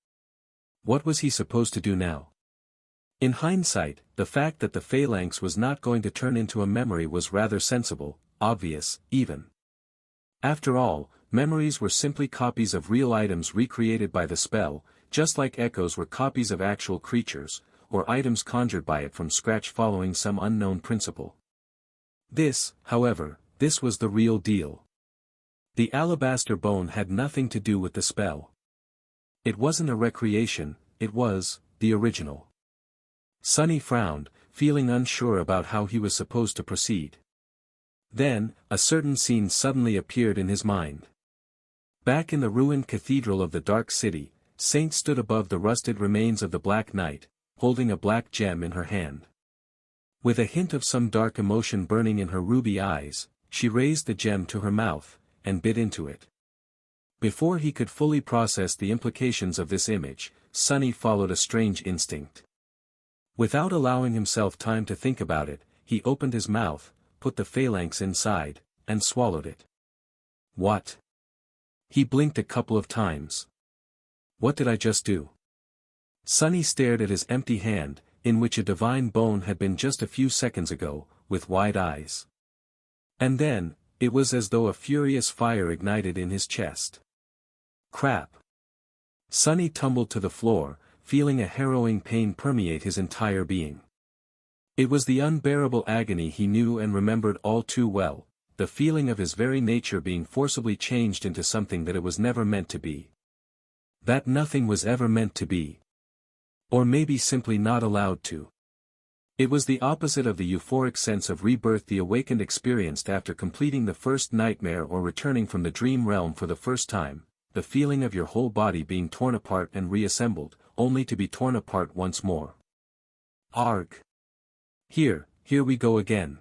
What was he supposed to do now? In hindsight, the fact that the phalanx was not going to turn into a memory was rather sensible, obvious, even. After all, memories were simply copies of real items recreated by the spell, just like echoes were copies of actual creatures, or items conjured by it from scratch following some unknown principle. This, however, this was the real deal. The alabaster bone had nothing to do with the spell. It wasn't a recreation, it was the original. Sunny frowned, feeling unsure about how he was supposed to proceed. Then, a certain scene suddenly appeared in his mind. Back in the ruined cathedral of the Dark City, Saint stood above the rusted remains of the Black Knight, holding a black gem in her hand. With a hint of some dark emotion burning in her ruby eyes, she raised the gem to her mouth, and bit into it. Before he could fully process the implications of this image, Sunny followed a strange instinct. Without allowing himself time to think about it, he opened his mouth, put the phalanx inside, and swallowed it. What? He blinked a couple of times. What did I just do? Sunny stared at his empty hand, in which a divine bone had been just a few seconds ago, with wide eyes. And then, it was as though a furious fire ignited in his chest. Crap! Sunny tumbled to the floor, feeling a harrowing pain permeate his entire being. It was the unbearable agony he knew and remembered all too well, the feeling of his very nature being forcibly changed into something that it was never meant to be. That nothing was ever meant to be. Or maybe simply not allowed to. It was the opposite of the euphoric sense of rebirth the awakened experienced after completing the first nightmare or returning from the dream realm for the first time, the feeling of your whole body being torn apart and reassembled, only to be torn apart once more. Arg! Here we go again.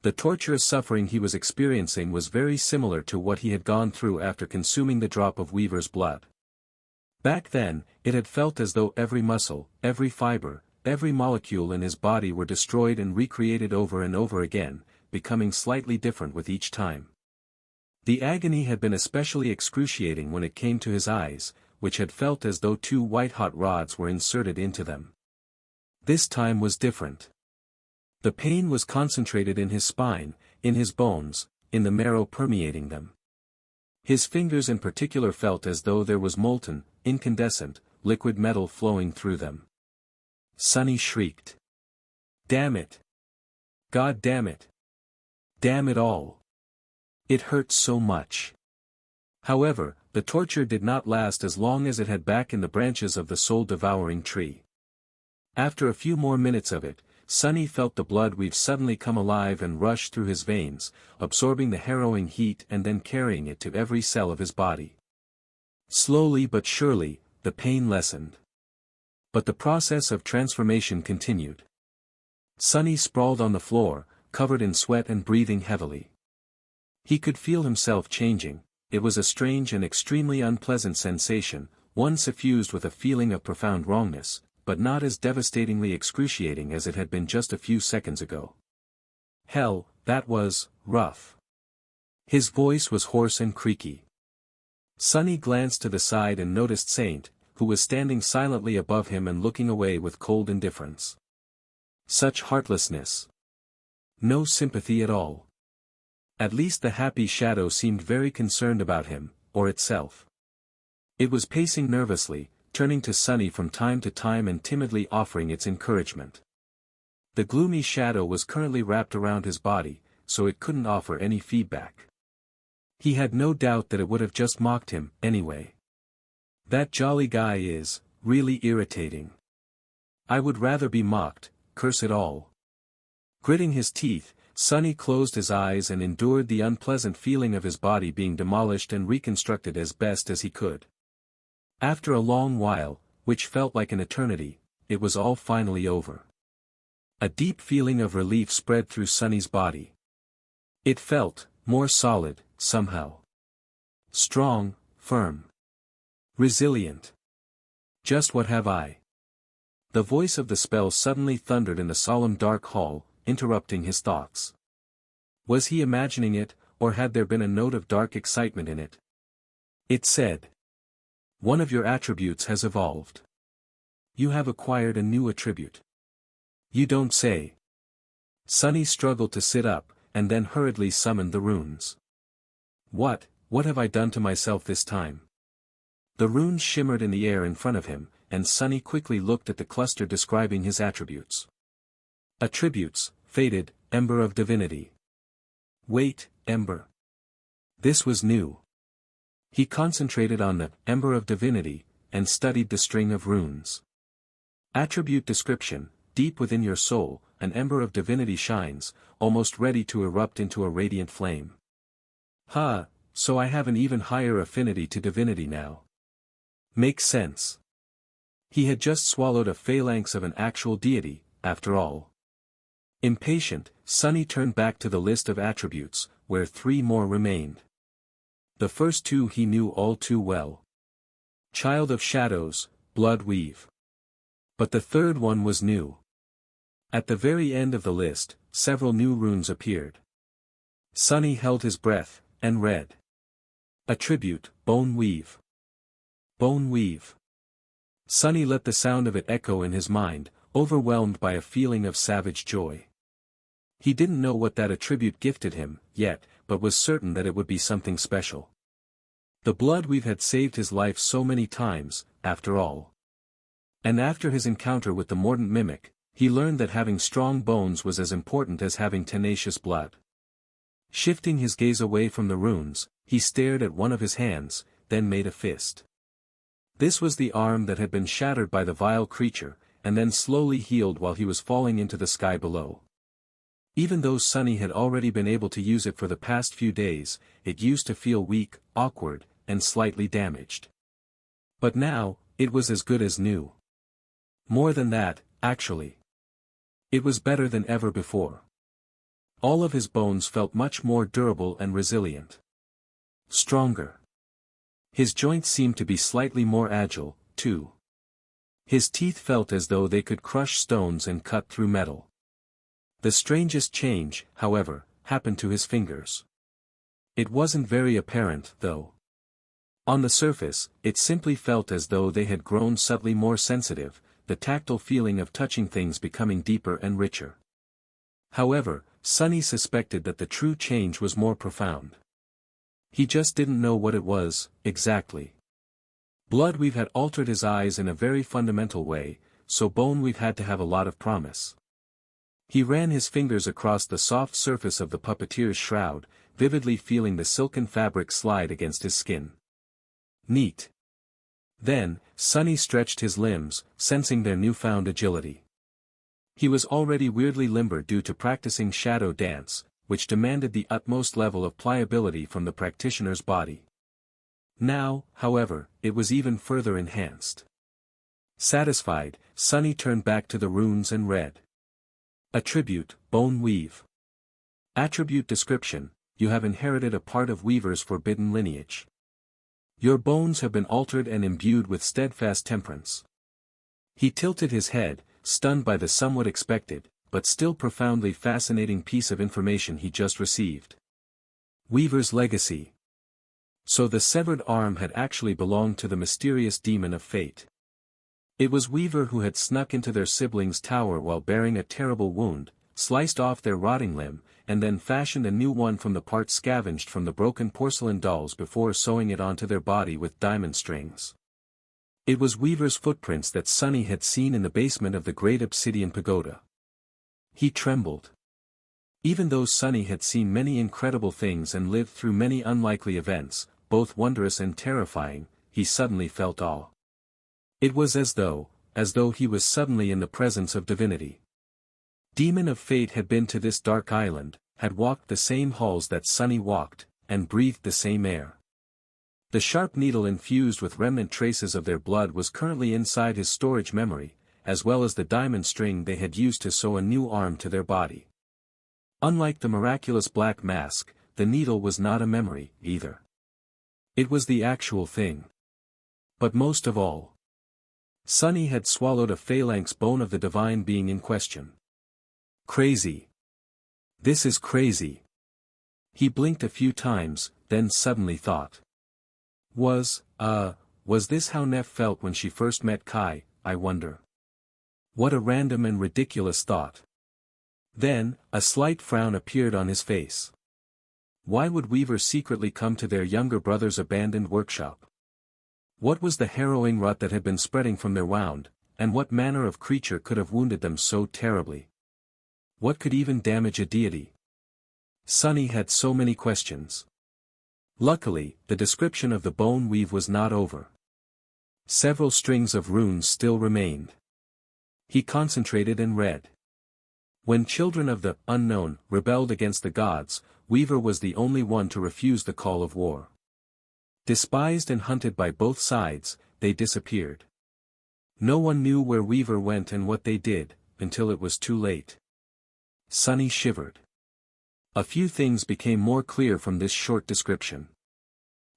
The torturous suffering he was experiencing was very similar to what he had gone through after consuming the drop of Weaver's blood. Back then, it had felt as though every muscle, every fiber, every molecule in his body were destroyed and recreated over and over again, becoming slightly different with each time. The agony had been especially excruciating when it came to his eyes, which had felt as though two white-hot rods were inserted into them. This time was different. The pain was concentrated in his spine, in his bones, in the marrow permeating them. His fingers in particular felt as though there was molten, incandescent, liquid metal flowing through them. Sunny shrieked. Damn it! God damn it! Damn it all! It hurt so much. However, the torture did not last as long as it had back in the branches of the soul-devouring tree. After a few more minutes of it, Sunny felt the blood weave suddenly come alive and rush through his veins, absorbing the harrowing heat and then carrying it to every cell of his body. Slowly but surely, the pain lessened. But the process of transformation continued. Sunny sprawled on the floor, covered in sweat and breathing heavily. He could feel himself changing. It was a strange and extremely unpleasant sensation, one suffused with a feeling of profound wrongness, but not as devastatingly excruciating as it had been just a few seconds ago. Hell, that was rough. His voice was hoarse and creaky. Sunny glanced to the side and noticed Saint, who was standing silently above him and looking away with cold indifference. Such heartlessness. No sympathy at all. At least the happy shadow seemed very concerned about him, or itself. It was pacing nervously, turning to Sunny from time to time and timidly offering its encouragement. The gloomy shadow was currently wrapped around his body, so it couldn't offer any feedback. He had no doubt that it would have just mocked him, anyway. That jolly guy is, really irritating. I would rather be mocked, curse it all. Gritting his teeth, Sunny closed his eyes and endured the unpleasant feeling of his body being demolished and reconstructed as best as he could. After a long while, which felt like an eternity, it was all finally over. A deep feeling of relief spread through Sunny's body. It felt more solid, somehow. Strong, firm. Resilient. Just what have I? The voice of the spell suddenly thundered in the solemn dark hall, interrupting his thoughts. Was he imagining it, or had there been a note of dark excitement in it? It said, "One of your attributes has evolved. You have acquired a new attribute." You don't say. Sunny struggled to sit up, and then hurriedly summoned the runes. What have I done to myself this time? The runes shimmered in the air in front of him, and Sunny quickly looked at the cluster describing his attributes. Attributes, faded, ember of divinity. Wait, ember. This was new. He concentrated on the ember of divinity, and studied the string of runes. Attribute description, deep within your soul, an ember of divinity shines, almost ready to erupt into a radiant flame. So I have an even higher affinity to divinity now. Makes sense. He had just swallowed a phalanx of an actual deity, after all. Impatient, Sunny turned back to the list of attributes, where 3 more remained. The first 2 he knew all too well. Child of Shadows, Blood Weave. But the third one was new. At the very end of the list, several new runes appeared. Sunny held his breath, and read. Attribute, Bone Weave. Bone Weave. Sunny let the sound of it echo in his mind, overwhelmed by a feeling of savage joy. He didn't know what that attribute gifted him, yet, but was certain that it would be something special. The Blood Weave had saved his life so many times, after all. And after his encounter with the mordant mimic, he learned that having strong bones was as important as having tenacious blood. Shifting his gaze away from the runes, he stared at one of his hands, then made a fist. This was the arm that had been shattered by the vile creature, and then slowly healed while he was falling into the sky below. Even though Sunny had already been able to use it for the past few days, it used to feel weak, awkward, and slightly damaged. But now, it was as good as new. More than that, actually. It was better than ever before. All of his bones felt much more durable and resilient. Stronger. His joints seemed to be slightly more agile, too. His teeth felt as though they could crush stones and cut through metal. The strangest change, however, happened to his fingers. It wasn't very apparent, though. On the surface, it simply felt as though they had grown subtly more sensitive, the tactile feeling of touching things becoming deeper and richer. However, Sunny suspected that the true change was more profound. He just didn't know what it was, exactly. Bloodweave had altered his eyes in a very fundamental way, so Boneweave had to have a lot of promise. He ran his fingers across the soft surface of the puppeteer's shroud, vividly feeling the silken fabric slide against his skin. Neat. Then, Sunny stretched his limbs, sensing their newfound agility. He was already weirdly limber due to practicing shadow dance, which demanded the utmost level of pliability from the practitioner's body. Now, however, it was even further enhanced. Satisfied, Sunny turned back to the runes and read. Attribute, Bone Weave. Attribute description, you have inherited a part of Weaver's forbidden lineage. Your bones have been altered and imbued with steadfast temperance. He tilted his head, stunned by the somewhat expected, but still profoundly fascinating piece of information he just received. Weaver's legacy. So the severed arm had actually belonged to the mysterious demon of fate. It was Weaver who had snuck into their siblings' tower while bearing a terrible wound, sliced off their rotting limb, and then fashioned a new one from the parts scavenged from the broken porcelain dolls before sewing it onto their body with diamond strings. It was Weaver's footprints that Sunny had seen in the basement of the great obsidian pagoda. He trembled. Even though Sunny had seen many incredible things and lived through many unlikely events, both wondrous and terrifying, he suddenly felt awe. It was as though he was suddenly in the presence of divinity. Demon of Fate had been to this dark island, had walked the same halls that Sunny walked, and breathed the same air. The sharp needle infused with remnant traces of their blood was currently inside his storage memory, as well as the diamond string they had used to sew a new arm to their body. Unlike the miraculous black mask, the needle was not a memory, either. It was the actual thing. But most of all, Sunny had swallowed a phalanx bone of the divine being in question. Crazy. This is crazy. He blinked a few times, then suddenly thought. Was this how Neff felt when she first met Kai, I wonder? What a random and ridiculous thought. Then, a slight frown appeared on his face. Why would Weaver secretly come to their younger brother's abandoned workshop? What was the harrowing rot that had been spreading from their wound, and what manner of creature could have wounded them so terribly? What could even damage a deity? Sunny had so many questions. Luckily, the description of the bone weave was not over. Several strings of runes still remained. He concentrated and read. When children of the unknown rebelled against the gods, Weaver was the only one to refuse the call of war. Despised and hunted by both sides, they disappeared. No one knew where Weaver went and what they did, until it was too late. Sunny shivered. A few things became more clear from this short description.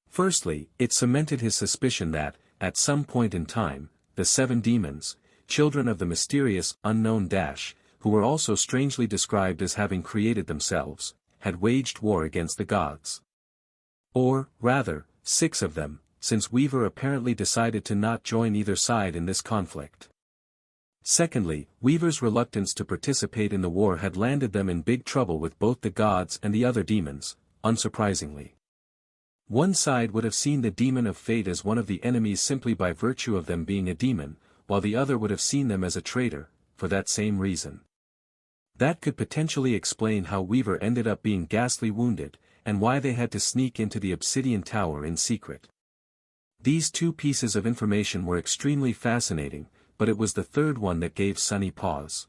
Firstly, it cemented his suspicion that, at some point in time, the 7 demons, children of the mysterious, unknown who were also strangely described as having created themselves, had waged war against the gods. Or, rather, 6 of them, since Weaver apparently decided to not join either side in this conflict. Secondly, Weaver's reluctance to participate in the war had landed them in big trouble with both the gods and the other demons, unsurprisingly. One side would have seen the demon of fate as one of the enemies simply by virtue of them being a demon, while the other would have seen them as a traitor, for that same reason. That could potentially explain how Weaver ended up being ghastly wounded, and why they had to sneak into the obsidian tower in secret. These 2 pieces of information were extremely fascinating, but it was the third one that gave Sunny pause.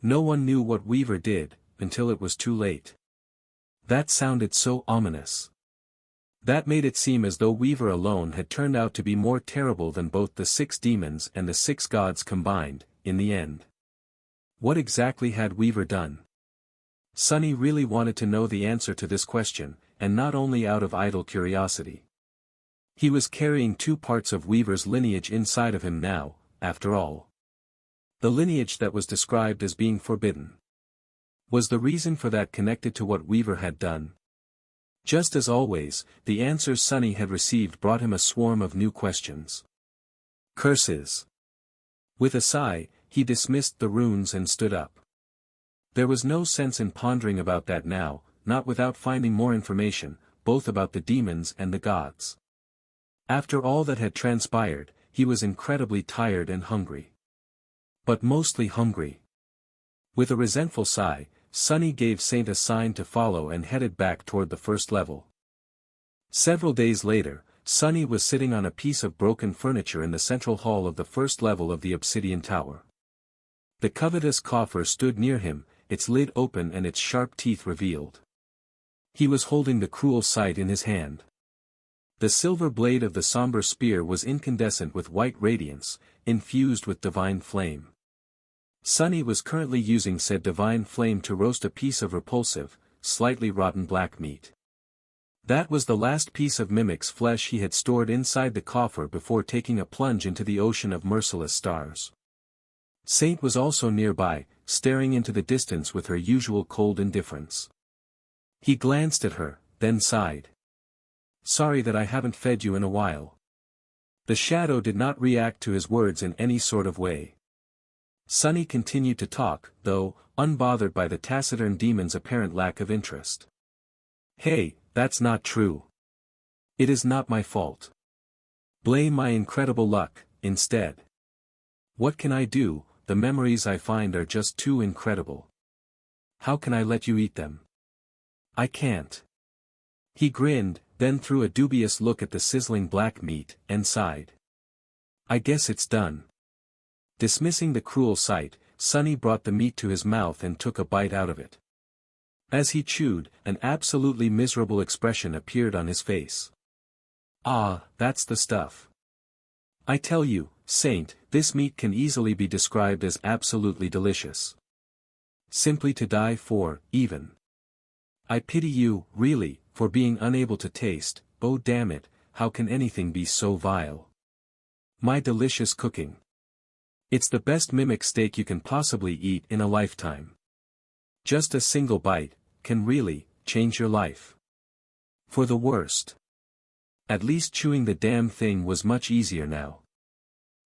No one knew what Weaver did, until it was too late. That sounded so ominous. That made it seem as though Weaver alone had turned out to be more terrible than both the 6 demons and the 6 gods combined, in the end. What exactly had Weaver done? Sunny really wanted to know the answer to this question, and not only out of idle curiosity. He was carrying 2 parts of Weaver's lineage inside of him now, after all. The lineage that was described as being forbidden. Was the reason for that connected to what Weaver had done? Just as always, the answers Sunny had received brought him a swarm of new questions. Curses. With a sigh, he dismissed the runes and stood up. There was no sense in pondering about that now, not without finding more information, both about the demons and the gods. After all that had transpired, he was incredibly tired and hungry. But mostly hungry. With a resentful sigh, Sunny gave Saint a sign to follow and headed back toward the first level. Several days later, Sunny was sitting on a piece of broken furniture in the central hall of the first level of the obsidian tower. The covetous coffer stood near him, its lid open and its sharp teeth revealed. He was holding the cruel sight in his hand. The silver blade of the somber spear was incandescent with white radiance, infused with divine flame. Sunny was currently using said divine flame to roast a piece of repulsive, slightly rotten black meat. That was the last piece of mimic's flesh he had stored inside the coffer before taking a plunge into the ocean of merciless stars. Saint was also nearby, staring into the distance with her usual cold indifference. He glanced at her, then sighed. Sorry that I haven't fed you in a while. The shadow did not react to his words in any sort of way. Sunny continued to talk, though, unbothered by the taciturn demon's apparent lack of interest. Hey, that's not true. It is not my fault. Blame my incredible luck, instead. What can I do? The memories I find are just too incredible. How can I let you eat them? I can't. He grinned, then threw a dubious look at the sizzling black meat, and sighed. I guess it's done. Dismissing the cruel sight, Sunny brought the meat to his mouth and took a bite out of it. As he chewed, an absolutely miserable expression appeared on his face. Ah, that's the stuff. I tell you, Saint, this meat can easily be described as absolutely delicious. Simply to die for, even. I pity you, really, for being unable to taste. Oh damn it, how can anything be so vile? My delicious cooking. It's the best mimic steak you can possibly eat in a lifetime. Just a single bite can really change your life. For the worst. At least chewing the damn thing was much easier now.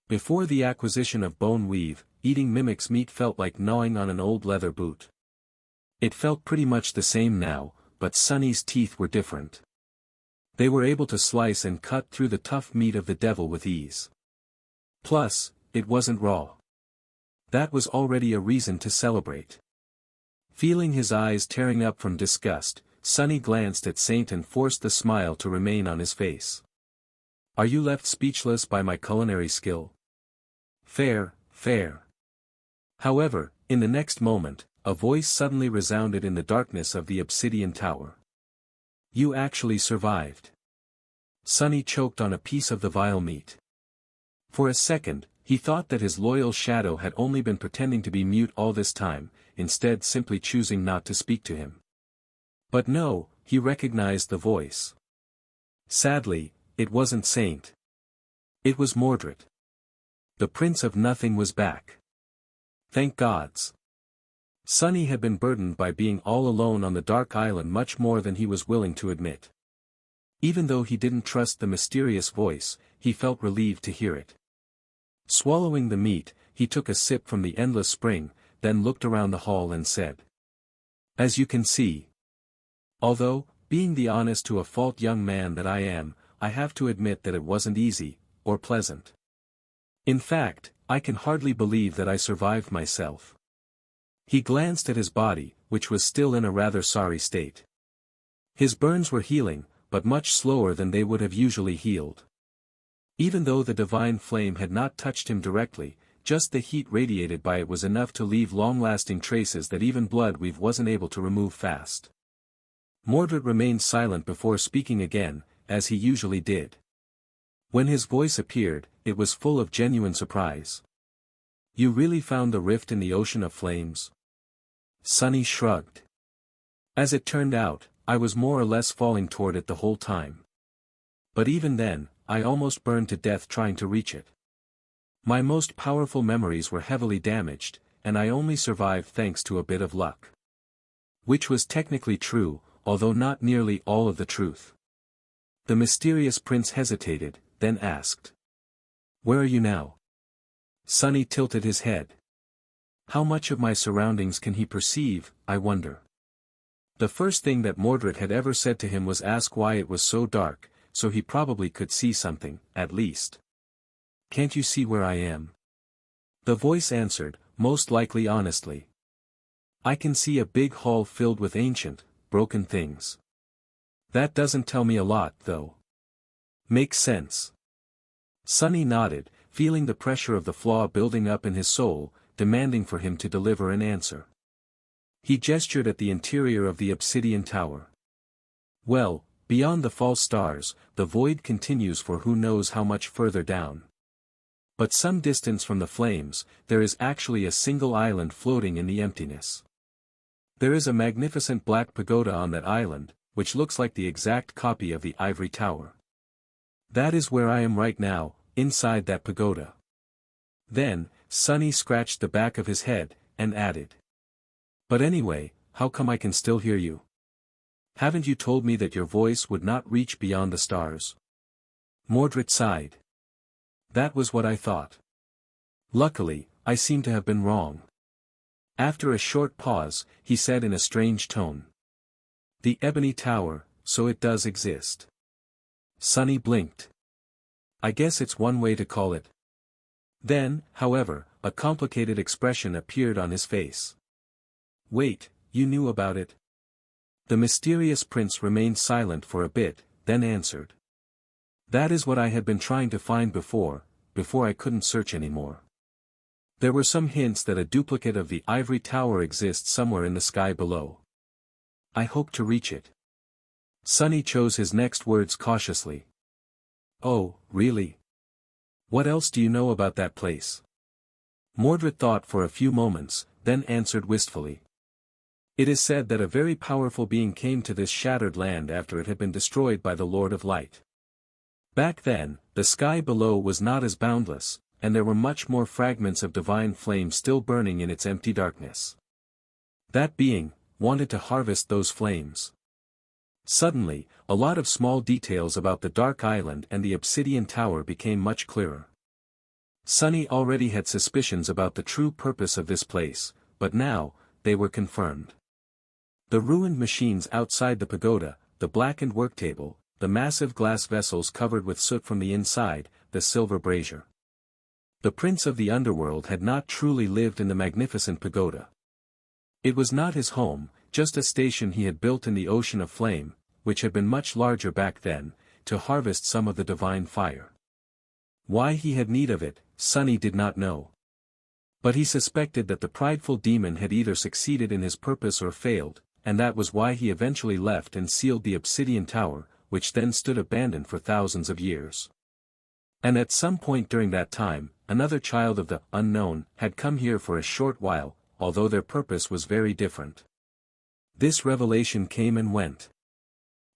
Before the acquisition of bone weave, eating mimic's meat felt like gnawing on an old leather boot. It felt pretty much the same now, but Sunny's teeth were different. They were able to slice and cut through the tough meat of the devil with ease. Plus, it wasn't raw. That was already a reason to celebrate. Feeling his eyes tearing up from disgust, Sunny glanced at Saint and forced the smile to remain on his face. Are you left speechless by my culinary skill? Fair, fair. However, in the next moment, a voice suddenly resounded in the darkness of the obsidian tower. You actually survived. Sunny choked on a piece of the vile meat. For a second, he He thought that his loyal shadow had only been pretending to be mute all this time, instead simply choosing not to speak to him. But no, he recognized the voice. Sadly, it wasn't Saint. It was Mordred. The Prince of Nothing was back. Thank gods. Sonny had been burdened by being all alone on the dark island much more than he was willing to admit. Even though he didn't trust the mysterious voice, he felt relieved to hear it. Swallowing the meat, he took a sip from the endless spring, then looked around the hall and said, "As you can see. Although, being the honest to a fault young man that I am, I have to admit that it wasn't easy, or pleasant. In fact, I can hardly believe that I survived myself." He glanced at his body, which was still in a rather sorry state. His burns were healing, but much slower than they would have usually healed. Even though the divine flame had not touched him directly, just the heat radiated by it was enough to leave long-lasting traces that even Bloodweave wasn't able to remove fast. Mordred remained silent before speaking again, as he usually did. When his voice appeared, it was full of genuine surprise. "You really found the rift in the ocean of flames?" Sonny shrugged. "As it turned out, I was more or less falling toward it the whole time. But even then, I almost burned to death trying to reach it. My most powerful memories were heavily damaged, and I only survived thanks to a bit of luck." Which was technically true, although not nearly all of the truth. The mysterious prince hesitated, then asked, "Where are you now?" Sonny tilted his head. How much of my surroundings can he perceive, I wonder? The first thing that Mordred had ever said to him was ask why it was so dark, so he probably could see something, at least. "Can't you see where I am?" The voice answered, most likely honestly. "I can see a big hall filled with ancient, broken things. That doesn't tell me a lot, though." "Makes sense." Sonny nodded, feeling the pressure of the flaw building up in his soul, demanding for him to deliver an answer. He gestured at the interior of the obsidian tower. "Well, beyond the false stars, the void continues for who knows how much further down. But some distance from the flames, there is actually a single island floating in the emptiness. There is a magnificent black pagoda on that island, which looks like the exact copy of the ivory tower. That is where I am right now, inside that pagoda." Then, Sonny scratched the back of his head, and added, "But anyway, how come I can still hear you? Haven't you told me that your voice would not reach beyond the stars?" Mordred sighed. "That was what I thought. Luckily, I seem to have been wrong." After a short pause, he said in a strange tone, "The Ebony Tower, so it does exist." Sonny blinked. "I guess it's one way to call it." Then, however, a complicated expression appeared on his face. "Wait, you knew about it?" The mysterious prince remained silent for a bit, then answered. "That is what I had been trying to find before I couldn't search anymore. There were some hints that a duplicate of the ivory tower exists somewhere in the sky below. I hope to reach it." Sonny chose his next words cautiously. "Oh, really? What else do you know about that place?" Mordred thought for a few moments, then answered wistfully. "It is said that a very powerful being came to this shattered land after it had been destroyed by the Lord of Light. Back then, the sky below was not as boundless, and there were much more fragments of divine flame still burning in its empty darkness. That being wanted to harvest those flames." Suddenly, a lot of small details about the dark island and the obsidian tower became much clearer. Sonny already had suspicions about the true purpose of this place, but now, they were confirmed. The ruined machines outside the pagoda, the blackened worktable, the massive glass vessels covered with soot from the inside, the silver brazier. The prince of the underworld had not truly lived in the magnificent pagoda. It was not his home, just a station he had built in the ocean of flame, which had been much larger back then, to harvest some of the divine fire. Why he had need of it, Sonny did not know. But he suspected that the prideful demon had either succeeded in his purpose or failed, and that was why he eventually left and sealed the obsidian tower, which then stood abandoned for thousands of years. And at some point during that time, another child of the unknown, had come here for a short while, although their purpose was very different. This revelation came and went.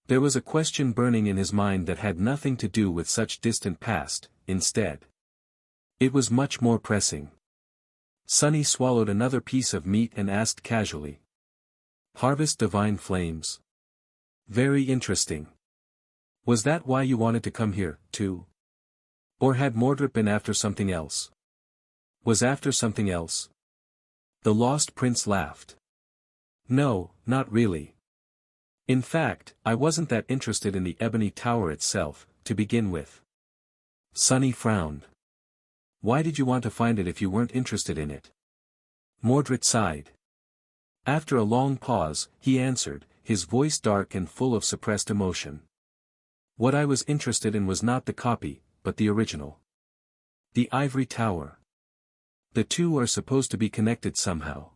There was a question burning in his mind that had nothing to do with such distant past, instead. It was much more pressing. Sunny swallowed another piece of meat and asked casually. Harvest divine flames. Very interesting. Was that why you wanted to come here, too? Or had Mordred been after something else? Was after something else? The lost prince laughed. No, not really. In fact, I wasn't that interested in the ebony tower itself, to begin with. Sunny frowned. Why did you want to find it if you weren't interested in it? Mordred sighed. After a long pause, he answered, his voice dark and full of suppressed emotion. What I was interested in was not the copy, but the original. The ivory tower. The two are supposed to be connected somehow.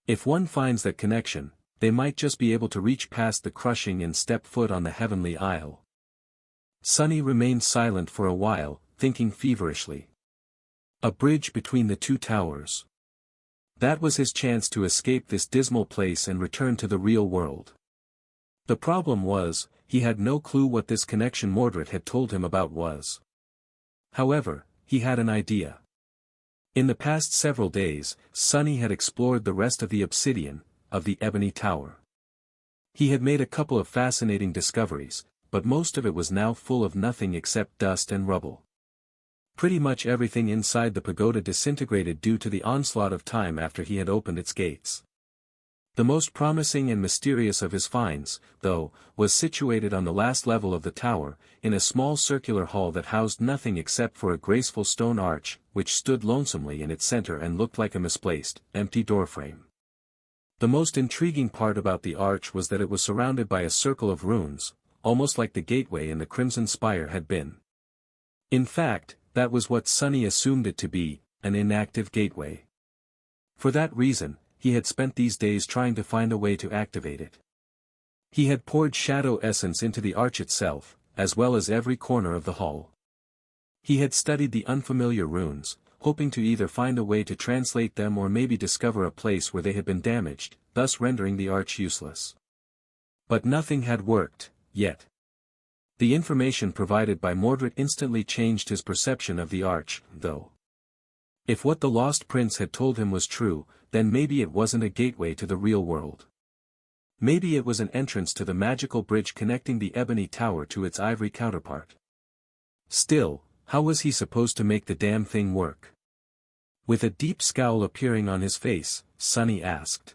If one finds that connection, they might just be able to reach past the crushing and step foot on the heavenly isle. Sunny remained silent for a while, thinking feverishly. A bridge between the two towers. That was his chance to escape this dismal place and return to the real world. The problem was, he had no clue what this connection Mordred had told him about was. However, he had an idea. In the past several days, Sunny had explored the rest of the obsidian, of the ebony tower. He had made a couple of fascinating discoveries, but most of it was now full of nothing except dust and rubble. Pretty much everything inside the pagoda disintegrated due to the onslaught of time after he had opened its gates. The most promising and mysterious of his finds, though, was situated on the last level of the tower, in a small circular hall that housed nothing except for a graceful stone arch, which stood lonesomely in its center and looked like a misplaced, empty doorframe. The most intriguing part about the arch was that it was surrounded by a circle of runes, almost like the gateway in the Crimson Spire had been. In fact, that was what Sunny assumed it to be, an inactive gateway. For that reason, he had spent these days trying to find a way to activate it. He had poured shadow essence into the arch itself, as well as every corner of the hall. He had studied the unfamiliar runes, hoping to either find a way to translate them or maybe discover a place where they had been damaged, thus rendering the arch useless. But nothing had worked, yet. The information provided by Mordred instantly changed his perception of the arch, though. If what the lost prince had told him was true, then maybe it wasn't a gateway to the real world. Maybe it was an entrance to the magical bridge connecting the ebony tower to its ivory counterpart. Still, how was he supposed to make the damn thing work? With a deep scowl appearing on his face, Sunny asked.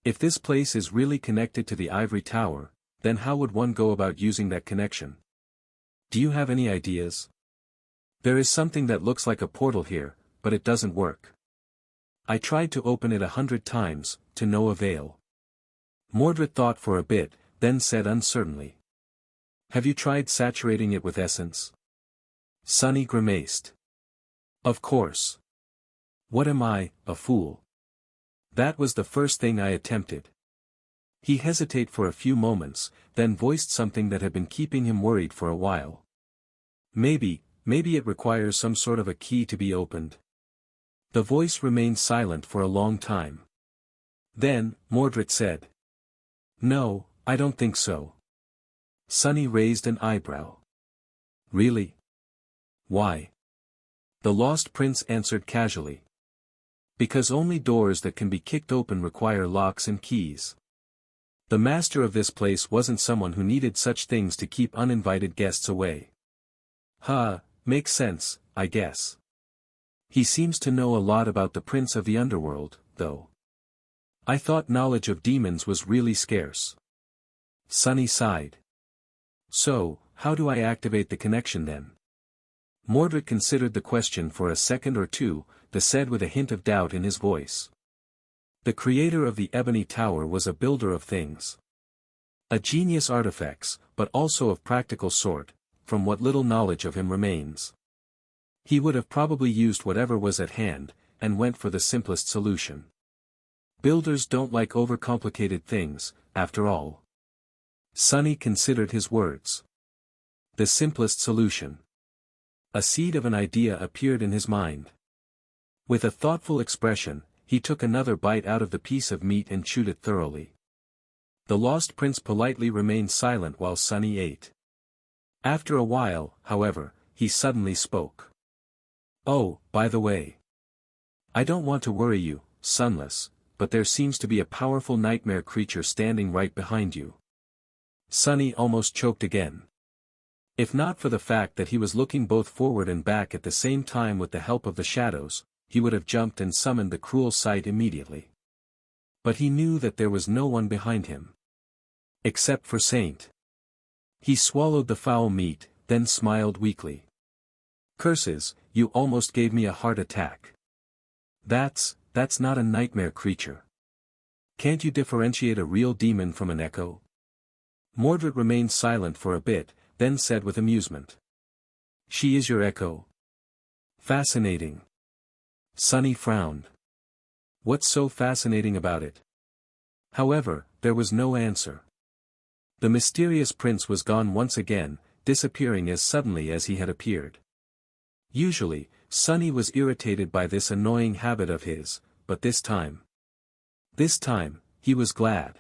If this place is really connected to the ivory tower, then how would one go about using that connection? Do you have any ideas? There is something that looks like a portal here, but it doesn't work. I tried to open it 100 times, to no avail. Mordred thought for a bit, then said uncertainly. Have you tried saturating it with essence? Sunny grimaced. Of course. What am I, a fool? That was the first thing I attempted. He hesitated for a few moments, then voiced something that had been keeping him worried for a while. Maybe it requires some sort of a key to be opened. The voice remained silent for a long time. Then, Mordred said. No, I don't think so. Sunny raised an eyebrow. Really? Why? The lost prince answered casually. Because only doors that can be kicked open require locks and keys. The master of this place wasn't someone who needed such things to keep uninvited guests away. Makes sense, I guess. He seems to know a lot about the prince of the underworld, though. I thought knowledge of demons was really scarce. Sunny sighed. So, how do I activate the connection then? Mordred considered the question for a second or two, then said with a hint of doubt in his voice. The creator of the ebony tower was a builder of things. A genius artifacts, but also of practical sort, from what little knowledge of him remains. He would have probably used whatever was at hand, and went for the simplest solution. Builders don't like overcomplicated things, after all. Sunny considered his words. The simplest solution. A seed of an idea appeared in his mind. With a thoughtful expression, he took another bite out of the piece of meat and chewed it thoroughly. The lost prince politely remained silent while Sunny ate. After a while, however, he suddenly spoke. "Oh, by the way. I don't want to worry you, Sunless, but there seems to be a powerful nightmare creature standing right behind you." Sunny almost choked again. If not for the fact that he was looking both forward and back at the same time with the help of the shadows, he would have jumped and summoned the cruel sight immediately. But he knew that there was no one behind him. Except for Saint. He swallowed the foul meat, then smiled weakly. "Curses, you almost gave me a heart attack. That's not a nightmare creature. Can't you differentiate a real demon from an echo?" Mordred remained silent for a bit, then said with amusement. "She is your echo. Fascinating." Sunny frowned. "What's so fascinating about it?" However, there was no answer. The mysterious prince was gone once again, disappearing as suddenly as he had appeared. Usually, Sunny was irritated by this annoying habit of his, but this time, he was glad.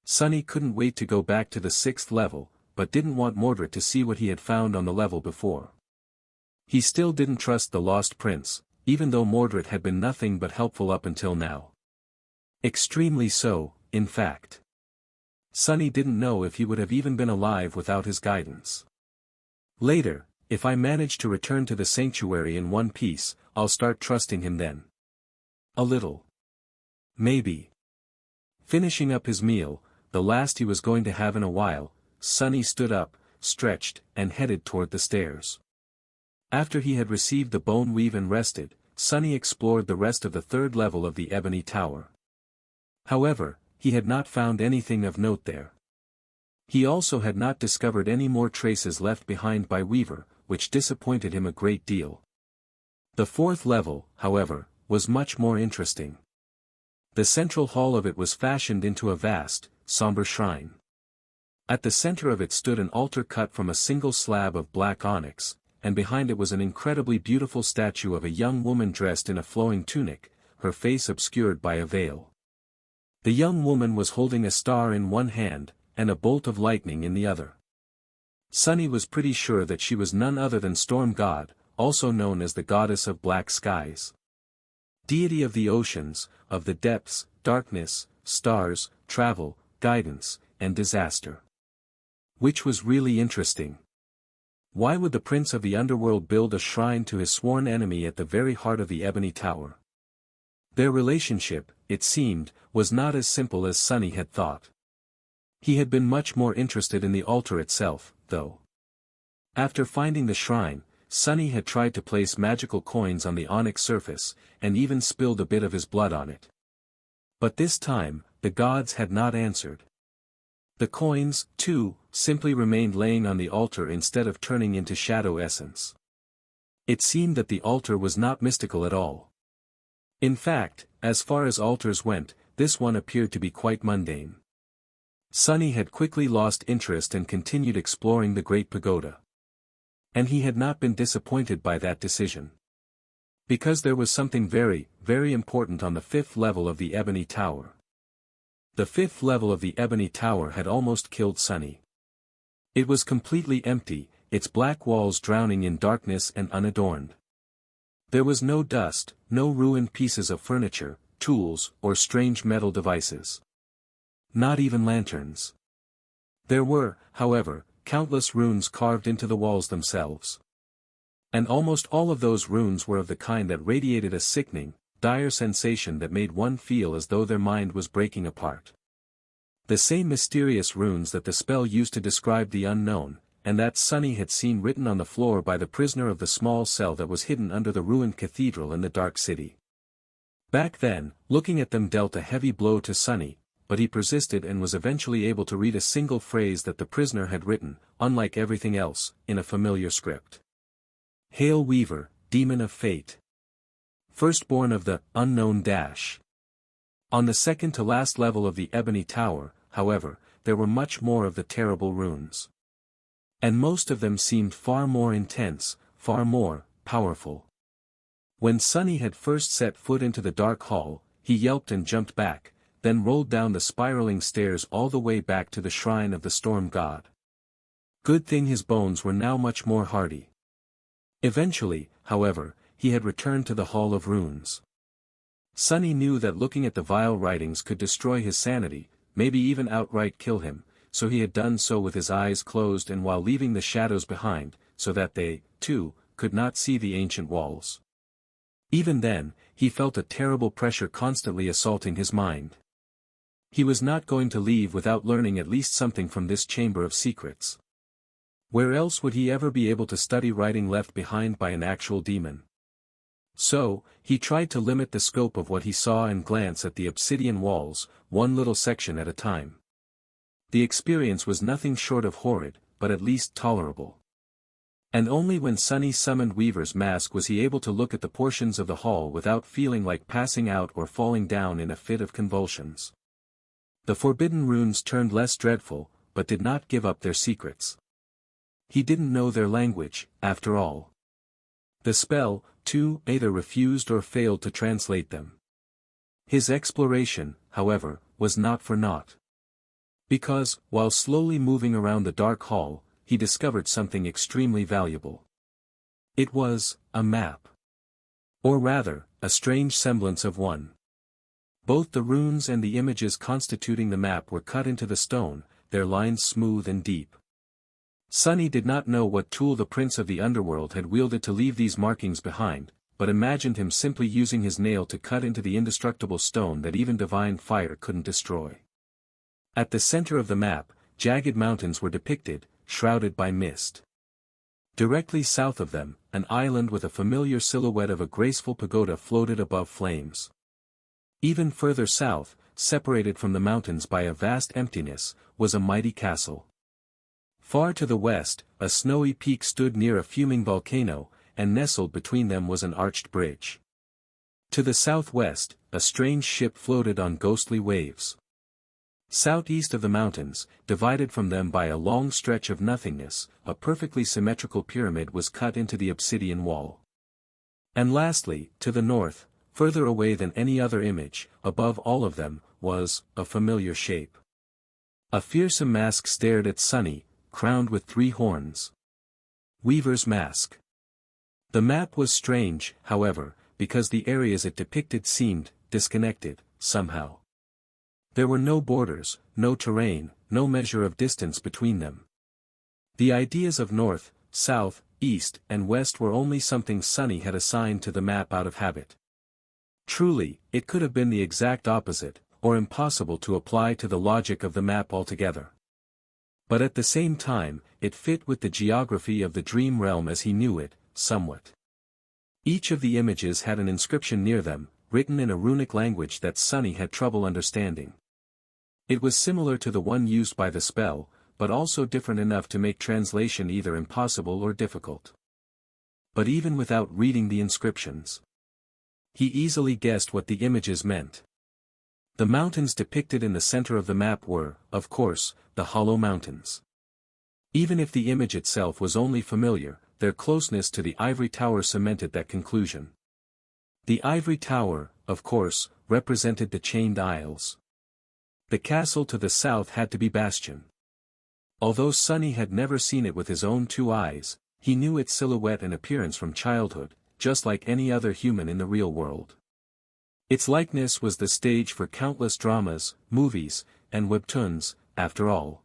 Sunny couldn't wait to go back to the 6th level, but didn't want Mordred to see what he had found on the level before. He still didn't trust the lost prince, even though Mordred had been nothing but helpful up until now. Extremely so, in fact. Sunny didn't know if he would have even been alive without his guidance. "Later, if I manage to return to the sanctuary in one piece, I'll start trusting him then. A little. Maybe." Finishing up his meal, the last he was going to have in a while, Sunny stood up, stretched, and headed toward the stairs. After he had received the bone weave and rested, Sunny explored the rest of the 3rd level of the Ebony Tower. However, he had not found anything of note there. He also had not discovered any more traces left behind by Weaver, which disappointed him a great deal. The 4th level, however, was much more interesting. The central hall of it was fashioned into a vast, somber shrine. At the center of it stood an altar cut from a single slab of black onyx, and behind it was an incredibly beautiful statue of a young woman dressed in a flowing tunic, her face obscured by a veil. The young woman was holding a star in one hand, and a bolt of lightning in the other. Sunny was pretty sure that she was none other than Storm God, also known as the goddess of black skies. Deity of the oceans, of the depths, darkness, stars, travel, guidance, and disaster. Which was really interesting. Why would the prince of the underworld build a shrine to his sworn enemy at the very heart of the Ebony Tower? Their relationship, it seemed, was not as simple as Sunny had thought. He had been much more interested in the altar itself, though. After finding the shrine, Sunny had tried to place magical coins on the onyx surface, and even spilled a bit of his blood on it. But this time, the gods had not answered. The coins, too, simply remained laying on the altar instead of turning into shadow essence. It seemed that the altar was not mystical at all. In fact, as far as altars went, this one appeared to be quite mundane. Sunny had quickly lost interest and continued exploring the Great Pagoda. And he had not been disappointed by that decision. Because there was something very, very important on the 5th level of the Ebony Tower. The 5th level of the Ebony Tower had almost killed Sunny. It was completely empty, its black walls drowning in darkness and unadorned. There was no dust, no ruined pieces of furniture, tools, or strange metal devices. Not even lanterns. There were, however, countless runes carved into the walls themselves. And almost all of those runes were of the kind that radiated a sickening, dire sensation that made one feel as though their mind was breaking apart. The same mysterious runes that the spell used to describe the unknown, and that Sunny had seen written on the floor by the prisoner of the small cell that was hidden under the ruined cathedral in the Dark City. Back then, looking at them dealt a heavy blow to Sunny, but he persisted and was eventually able to read a single phrase that the prisoner had written, unlike everything else, in a familiar script. "Hail Weaver, demon of fate. Firstborn of the unknown dash." On the second to last level of the Ebony Tower, however, there were much more of the terrible runes. And most of them seemed far more intense, far more powerful. When Sunny had first set foot into the dark hall, he yelped and jumped back, then rolled down the spiraling stairs all the way back to the shrine of the storm god. Good thing his bones were now much more hardy. Eventually, however, he had returned to the Hall of Runes. Sunny knew that looking at the vile writings could destroy his sanity, maybe even outright kill him, so he had done so with his eyes closed and while leaving the shadows behind, so that they, too, could not see the ancient walls. Even then, he felt a terrible pressure constantly assaulting his mind. He was not going to leave without learning at least something from this chamber of secrets. Where else would he ever be able to study writing left behind by an actual demon? So, he tried to limit the scope of what he saw and glance at the obsidian walls, one little section at a time. The experience was nothing short of horrid, but at least tolerable. And only when Sunny summoned Weaver's mask was he able to look at the portions of the hall without feeling like passing out or falling down in a fit of convulsions. The forbidden runes turned less dreadful, but did not give up their secrets. He didn't know their language, after all. The spell, too, either refused or failed to translate them. His exploration, however, was not for naught. Because, while slowly moving around the dark hall, he discovered something extremely valuable. It was a map. Or rather, a strange semblance of one. Both the runes and the images constituting the map were cut into the stone, their lines smooth and deep. Sunny did not know what tool the prince of the underworld had wielded to leave these markings behind, but imagined him simply using his nail to cut into the indestructible stone that even divine fire couldn't destroy. At the center of the map, jagged mountains were depicted, shrouded by mist. Directly south of them, an island with a familiar silhouette of a graceful pagoda floated above flames. Even further south, separated from the mountains by a vast emptiness, was a mighty castle. Far to the west, a snowy peak stood near a fuming volcano, and nestled between them was an arched bridge. To the southwest, a strange ship floated on ghostly waves. Southeast of the mountains, divided from them by a long stretch of nothingness, a perfectly symmetrical pyramid was cut into the obsidian wall. And lastly, to the north, further away than any other image, above all of them, was a familiar shape. A fearsome mask stared at Sunny, crowned with 3 horns. Weaver's mask. The map was strange, however, because the areas it depicted seemed disconnected, somehow. There were no borders, no terrain, no measure of distance between them. The ideas of north, south, east, and west were only something Sunny had assigned to the map out of habit. Truly, it could have been the exact opposite, or impossible to apply to the logic of the map altogether. But at the same time, it fit with the geography of the dream realm as he knew it, somewhat. Each of the images had an inscription near them, written in a runic language that Sunny had trouble understanding. It was similar to the one used by the spell, but also different enough to make translation either impossible or difficult. But even without reading the inscriptions, he easily guessed what the images meant. The mountains depicted in the center of the map were, of course, the Hollow Mountains. Even if the image itself was only familiar, their closeness to the ivory tower cemented that conclusion. The ivory tower, of course, represented the Chained Isles. The castle to the south had to be Bastion. Although Sunny had never seen it with his own 2 eyes, he knew its silhouette and appearance from childhood, just like any other human in the real world. Its likeness was the stage for countless dramas, movies, and webtoons, after all.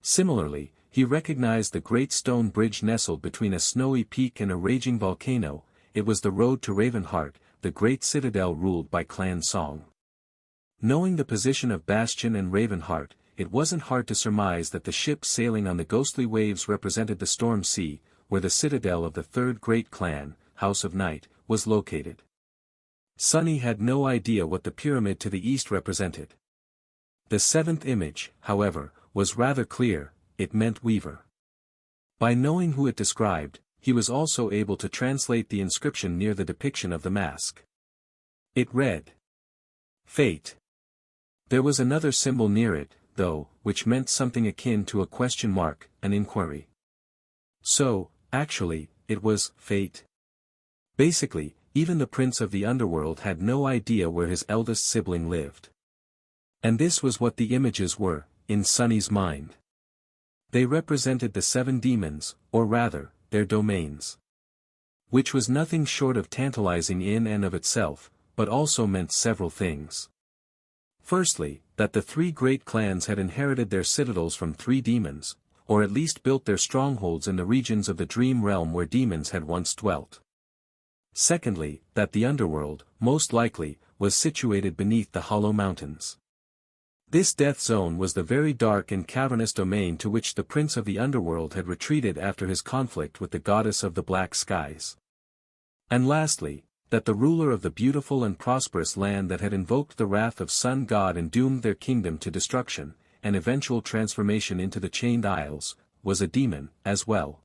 Similarly, he recognized the great stone bridge nestled between a snowy peak and a raging volcano. It was the road to Ravenheart, the great citadel ruled by Clan Song. Knowing the position of Bastion and Ravenheart, it wasn't hard to surmise that the ship sailing on the ghostly waves represented the Storm Sea, where the citadel of the 3rd great clan, House of Night, was located. Sunny had no idea what the pyramid to the east represented. The 7th image, however, was rather clear. It meant Weaver. By knowing who it described, he was also able to translate the inscription near the depiction of the mask. It read, Fate. There was another symbol near it, though, which meant something akin to a question mark, an inquiry. So, actually, it was fate. Basically, even the prince of the underworld had no idea where his eldest sibling lived. And this was what the images were, in Sunny's mind. They represented the 7 demons, or rather, their domains. Which was nothing short of tantalizing in and of itself, but also meant several things. Firstly, that the 3 great clans had inherited their citadels from 3 demons, or at least built their strongholds in the regions of the dream realm where demons had once dwelt. Secondly, that the underworld, most likely, was situated beneath the Hollow Mountains. This death zone was the very dark and cavernous domain to which the prince of the underworld had retreated after his conflict with the goddess of the black skies. And lastly, that the ruler of the beautiful and prosperous land that had invoked the wrath of Sun God and doomed their kingdom to destruction, and eventual transformation into the Chained Isles, was a demon, as well.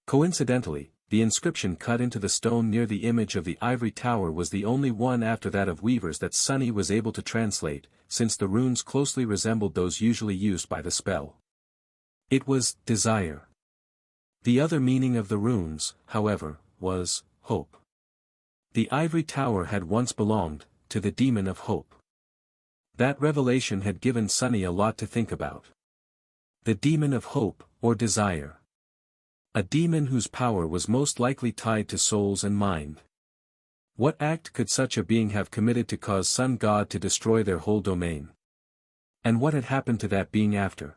Coincidentally, the inscription cut into the stone near the image of the ivory tower was the only one after that of weavers that Sunny was able to translate, since the runes closely resembled those usually used by the spell. It was desire. The other meaning of the runes, however, was hope. The ivory tower had once belonged to the demon of hope. That revelation had given Sunny a lot to think about. The demon of hope, or desire. A demon whose power was most likely tied to souls and mind. What act could such a being have committed to cause Sun God to destroy their whole domain? And what had happened to that being after?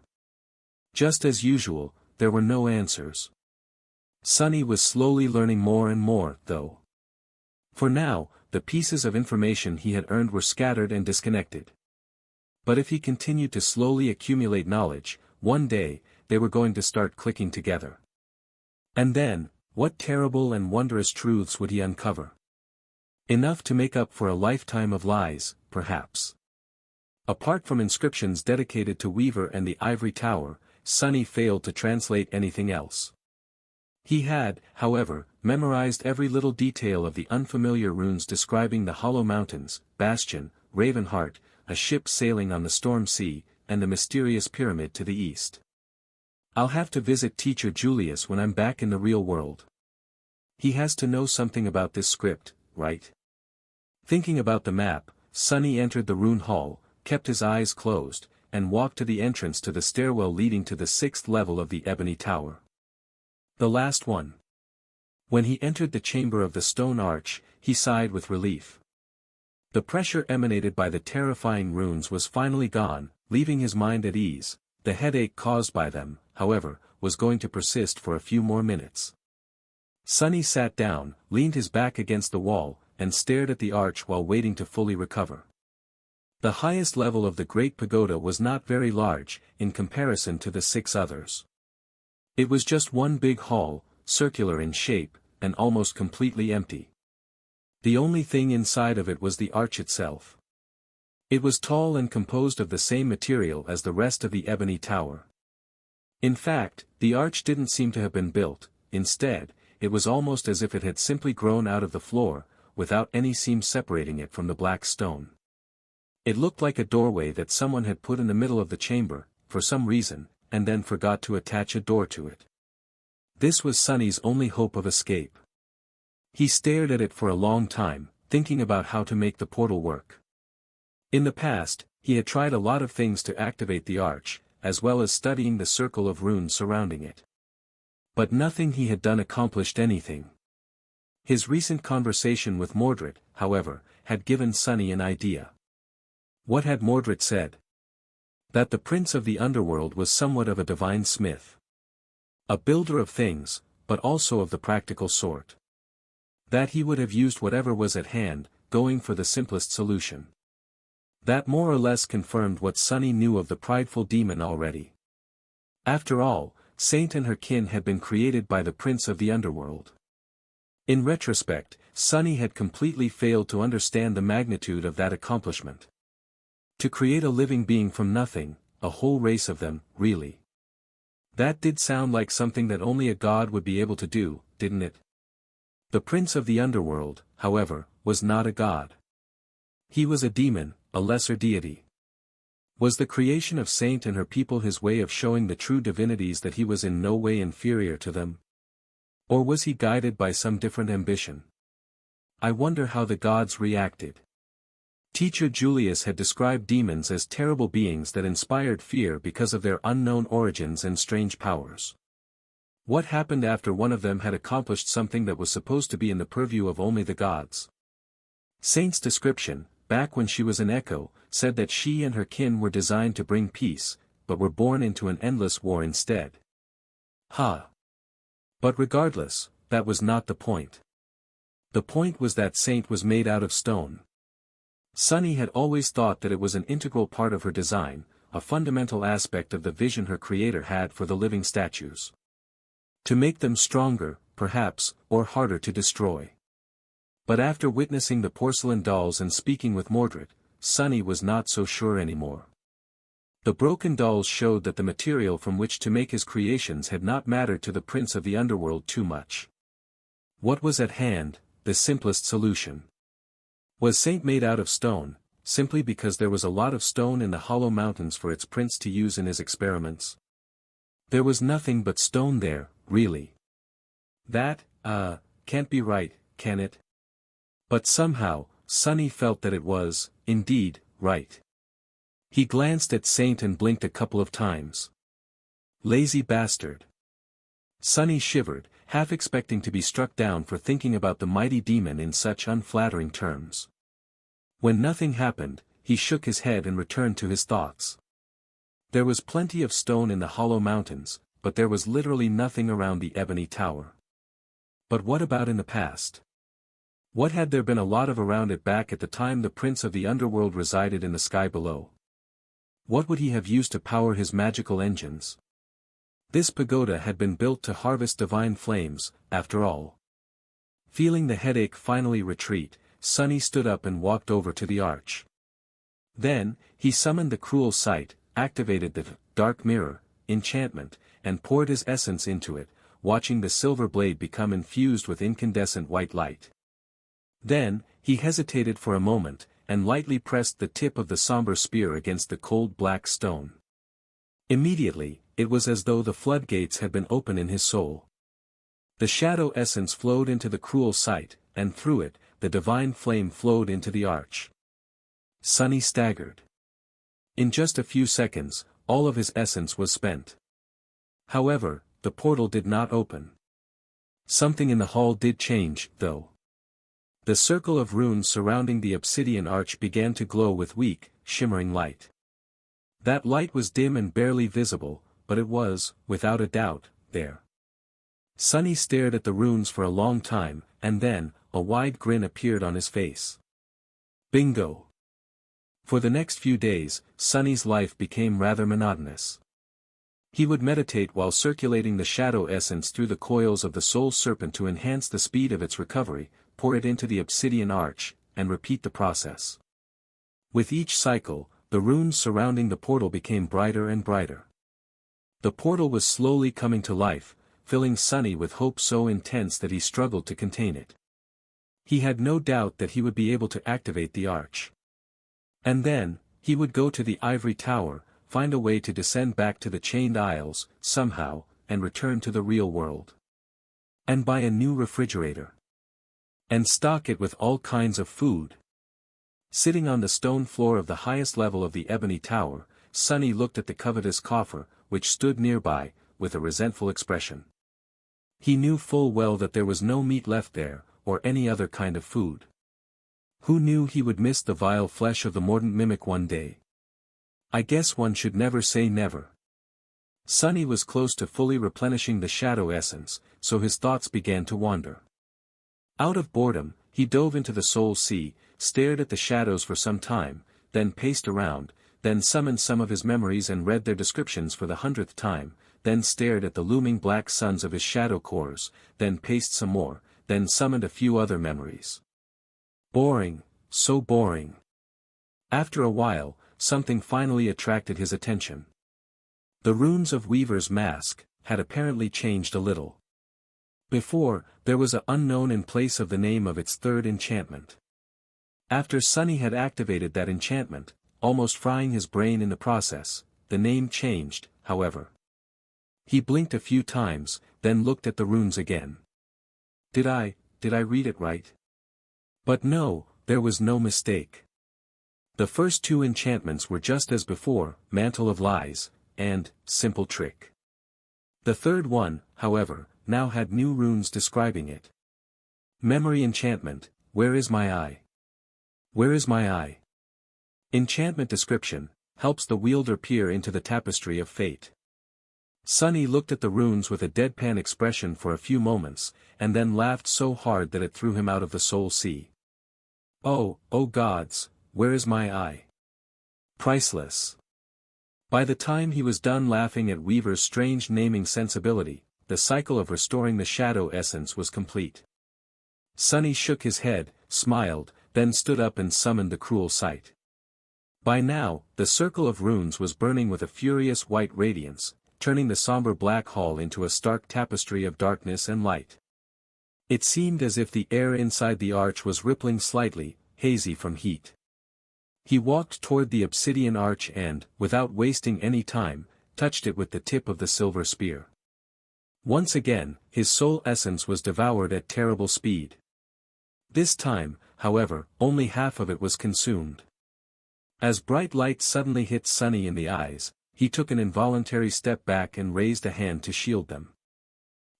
Just as usual, there were no answers. Sunny was slowly learning more and more, though. For now, the pieces of information he had earned were scattered and disconnected. But if he continued to slowly accumulate knowledge, one day, they were going to start clicking together. And then, what terrible and wondrous truths would he uncover? Enough to make up for a lifetime of lies, perhaps. Apart from inscriptions dedicated to Weaver and the Ivory Tower, Sunny failed to translate anything else. He had, however, memorized every little detail of the unfamiliar runes describing the Hollow Mountains, Bastion, Ravenheart, a ship sailing on the storm sea, and the mysterious pyramid to the east. I'll have to visit Teacher Julius when I'm back in the real world. He has to know something about this script, right? Thinking about the map, Sunny entered the rune hall, kept his eyes closed, and walked to the entrance to the stairwell leading to the 6th level of the Ebony Tower. The last one. When he entered the chamber of the stone arch, he sighed with relief. The pressure emanated by the terrifying runes was finally gone, leaving his mind at ease. The headache caused by them, however, was going to persist for a few more minutes. Sunny sat down, leaned his back against the wall, and stared at the arch while waiting to fully recover. The highest level of the Great Pagoda was not very large, in comparison to the 6 others. It was just one big hall, circular in shape, and almost completely empty. The only thing inside of it was the arch itself. It was tall and composed of the same material as the rest of the Ebony Tower. In fact, the arch didn't seem to have been built. Instead, it was almost as if it had simply grown out of the floor, without any seam separating it from the black stone. It looked like a doorway that someone had put in the middle of the chamber, for some reason, and then forgot to attach a door to it. This was Sunny's only hope of escape. He stared at it for a long time, thinking about how to make the portal work. In the past, he had tried a lot of things to activate the arch, as well as studying the circle of runes surrounding it. But nothing he had done accomplished anything. His recent conversation with Mordred, however, had given Sunny an idea. What had Mordred said? That the prince of the underworld was somewhat of a divine smith. A builder of things, but also of the practical sort. That he would have used whatever was at hand, going for the simplest solution. That more or less confirmed what Sunny knew of the prideful demon already. After all, Saint and her kin had been created by the prince of the underworld. In retrospect, Sunny had completely failed to understand the magnitude of that accomplishment. To create a living being from nothing, a whole race of them, really. That did sound like something that only a god would be able to do, didn't it? The prince of the underworld, however, was not a god. He was a demon, a lesser deity. Was the creation of Saint and her people his way of showing the true divinities that he was in no way inferior to them? Or was he guided by some different ambition? I wonder how the gods reacted. Teacher Julius had described demons as terrible beings that inspired fear because of their unknown origins and strange powers. What happened after one of them had accomplished something that was supposed to be in the purview of only the gods? Saint's description, back when she was an echo, said that she and her kin were designed to bring peace, but were born into an endless war instead. But regardless, that was not the point. The point was that Saint was made out of stone. Sunny had always thought that it was an integral part of her design, a fundamental aspect of the vision her creator had for the living statues. To make them stronger, perhaps, or harder to destroy. But after witnessing the porcelain dolls and speaking with Mordred, Sunny was not so sure anymore. The broken dolls showed that the material from which to make his creations had not mattered to the prince of the underworld too much. What was at hand, the simplest solution? Was Saint made out of stone, simply because there was a lot of stone in the hollow mountains for its prince to use in his experiments? There was nothing but stone there, really. That, can't be right, can it? But somehow, Sunny felt that it was, indeed, right. He glanced at Saint and blinked a couple of times. Lazy bastard. Sunny shivered, half expecting to be struck down for thinking about the mighty demon in such unflattering terms. When nothing happened, he shook his head and returned to his thoughts. There was plenty of stone in the hollow mountains, but there was literally nothing around the ebony tower. But what about in the past? What had there been a lot of around it back at the time the prince of the underworld resided in the sky below? What would he have used to power his magical engines? This pagoda had been built to harvest divine flames, after all. Feeling the headache finally retreat, Sunny stood up and walked over to the arch. Then, he summoned the cruel sight, activated the dark mirror enchantment, and poured his essence into it, watching the silver blade become infused with incandescent white light. Then, he hesitated for a moment, and lightly pressed the tip of the somber spear against the cold black stone. Immediately, it was as though the floodgates had been opened in his soul. The shadow essence flowed into the cruel sight, and through it, the divine flame flowed into the arch. Sunny staggered. In just a few seconds, all of his essence was spent. However, the portal did not open. Something in the hall did change, though. The circle of runes surrounding the obsidian arch began to glow with weak, shimmering light. That light was dim and barely visible, but it was, without a doubt, there. Sunny stared at the runes for a long time, and then, a wide grin appeared on his face. Bingo! For the next few days, Sunny's life became rather monotonous. He would meditate while circulating the shadow essence through the coils of the soul serpent to enhance the speed of its recovery, pour it into the obsidian arch, and repeat the process. With each cycle, the runes surrounding the portal became brighter and brighter. The portal was slowly coming to life, filling Sunny with hope so intense that he struggled to contain it. He had no doubt that he would be able to activate the arch. And then, he would go to the ivory tower, find a way to descend back to the chained isles, somehow, and return to the real world. And buy a new refrigerator. And stock it with all kinds of food. Sitting on the stone floor of the highest level of the ebony tower, Sunny looked at the covetous coffer, which stood nearby, with a resentful expression. He knew full well that there was no meat left there, or any other kind of food. Who knew he would miss the vile flesh of the mordant mimic one day? I guess one should never say never. Sunny was close to fully replenishing the shadow essence, so his thoughts began to wander. Out of boredom, he dove into the soul sea, stared at the shadows for some time, then paced around, then summoned some of his memories and read their descriptions for the 100th time, then stared at the looming black suns of his shadow cores, then paced some more, then summoned a few other memories. Boring, so boring. After a while, something finally attracted his attention. The runes of Weaver's mask had apparently changed a little. Before, there was a unknown in place of the name of its third enchantment. After Sunny had activated that enchantment, almost frying his brain in the process, the name changed, however. He blinked a few times, then looked at the runes again. Did I read it right? But no, there was no mistake. The first two enchantments were just as before, Mantle of Lies, and Simple Trick. The third one, however, now had new runes describing it. Memory enchantment, where is my eye? Where is my eye? Enchantment description, helps the wielder peer into the tapestry of fate. Sunny looked at the runes with a deadpan expression for a few moments, and then laughed so hard that it threw him out of the soul sea. Oh gods, where is my eye? Priceless. By the time he was done laughing at Weaver's strange naming sensibility, the cycle of restoring the shadow essence was complete. Sunny shook his head, smiled, then stood up and summoned the cruel sight. By now, the circle of runes was burning with a furious white radiance, turning the somber black hall into a stark tapestry of darkness and light. It seemed as if the air inside the arch was rippling slightly, hazy from heat. He walked toward the obsidian arch and, without wasting any time, touched it with the tip of the silver spear. Once again, his soul essence was devoured at terrible speed. This time, however, only half of it was consumed. As bright light suddenly hit Sunny in the eyes, he took an involuntary step back and raised a hand to shield them.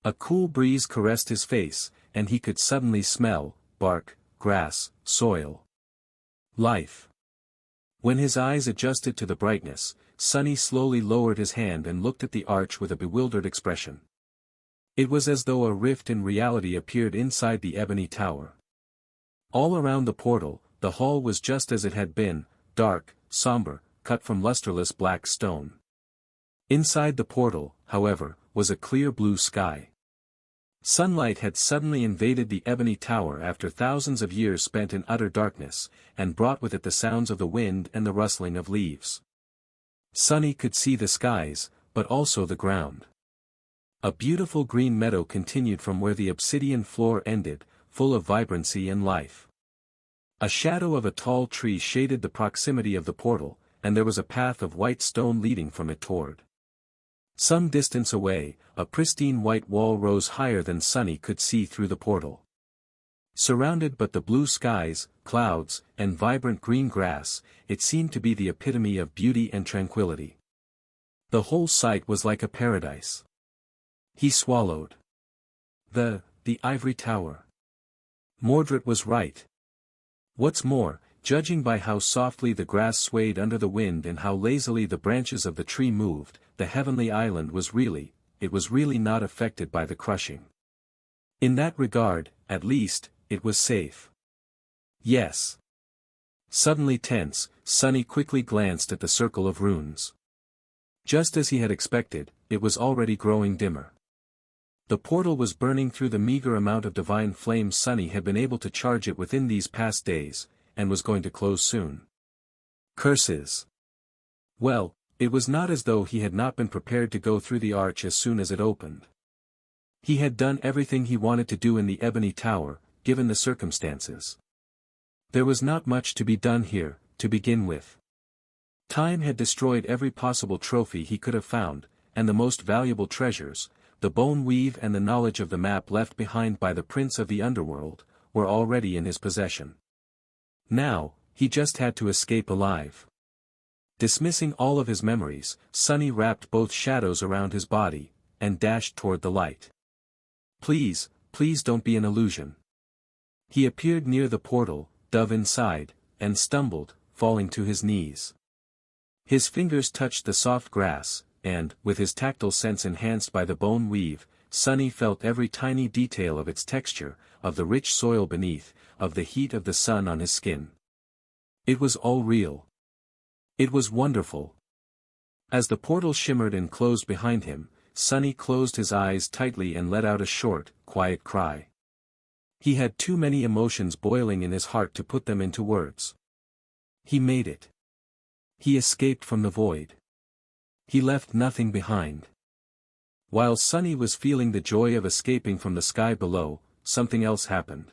A cool breeze caressed his face, and he could suddenly smell bark, grass, soil. Life. When his eyes adjusted to the brightness, Sunny slowly lowered his hand and looked at the arch with a bewildered expression. It was as though a rift in reality appeared inside the ebony tower. All around the portal, the hall was just as it had been, dark, somber, cut from lusterless black stone. Inside the portal, however, was a clear blue sky. Sunlight had suddenly invaded the ebony tower after thousands of years spent in utter darkness, and brought with it the sounds of the wind and the rustling of leaves. Sunny could see the skies, but also the ground. A beautiful green meadow continued from where the obsidian floor ended, full of vibrancy and life. A shadow of a tall tree shaded the proximity of the portal, and there was a path of white stone leading from it toward. Some distance away, a pristine white wall rose higher than Sunny could see through the portal. Surrounded but the blue skies, clouds, and vibrant green grass, it seemed to be the epitome of beauty and tranquility. The whole sight was like a paradise. He swallowed. The ivory tower. Mordred was right. What's more, judging by how softly the grass swayed under the wind and how lazily the branches of the tree moved, the heavenly island was really not affected by the crushing. In that regard, at least, it was safe. Yes. Suddenly tense, Sunny quickly glanced at the circle of runes. Just as he had expected, it was already growing dimmer. The portal was burning through the meager amount of divine flame Sunny had been able to charge it within these past days, and was going to close soon. Curses. Well, it was not as though he had not been prepared to go through the arch as soon as it opened. He had done everything he wanted to do in the ebony tower, given the circumstances. There was not much to be done here, to begin with. Time had destroyed every possible trophy he could have found, and the most valuable treasures, the bone weave and the knowledge of the map left behind by the prince of the underworld, were already in his possession. Now, he just had to escape alive. Dismissing all of his memories, Sunny wrapped both shadows around his body, and dashed toward the light. Please don't be an illusion. He appeared near the portal, dove inside, and stumbled, falling to his knees. His fingers touched the soft grass, and, with his tactile sense enhanced by the bone weave, Sunny felt every tiny detail of its texture, of the rich soil beneath, of the heat of the sun on his skin. It was all real. It was wonderful. As the portal shimmered and closed behind him, Sunny closed his eyes tightly and let out a short, quiet cry. He had too many emotions boiling in his heart to put them into words. He made it. He escaped from the void. He left nothing behind. While Sunny was feeling the joy of escaping from the sky below, something else happened.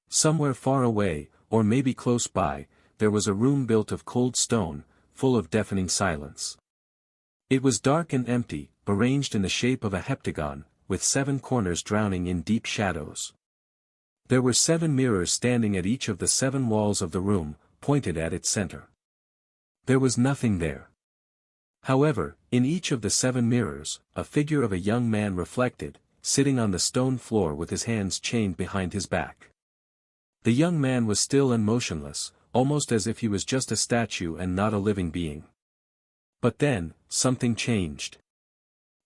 Somewhere far away, or maybe close by, there was a room built of cold stone, full of deafening silence. It was dark and empty, arranged in the shape of a heptagon, with 7 corners drowning in deep shadows. There were 7 mirrors standing at each of the 7 walls of the room, pointed at its center. There was nothing there. However, in each of the 7 mirrors, a figure of a young man reflected, sitting on the stone floor with his hands chained behind his back. The young man was still and motionless, almost as if he was just a statue and not a living being. But then, something changed.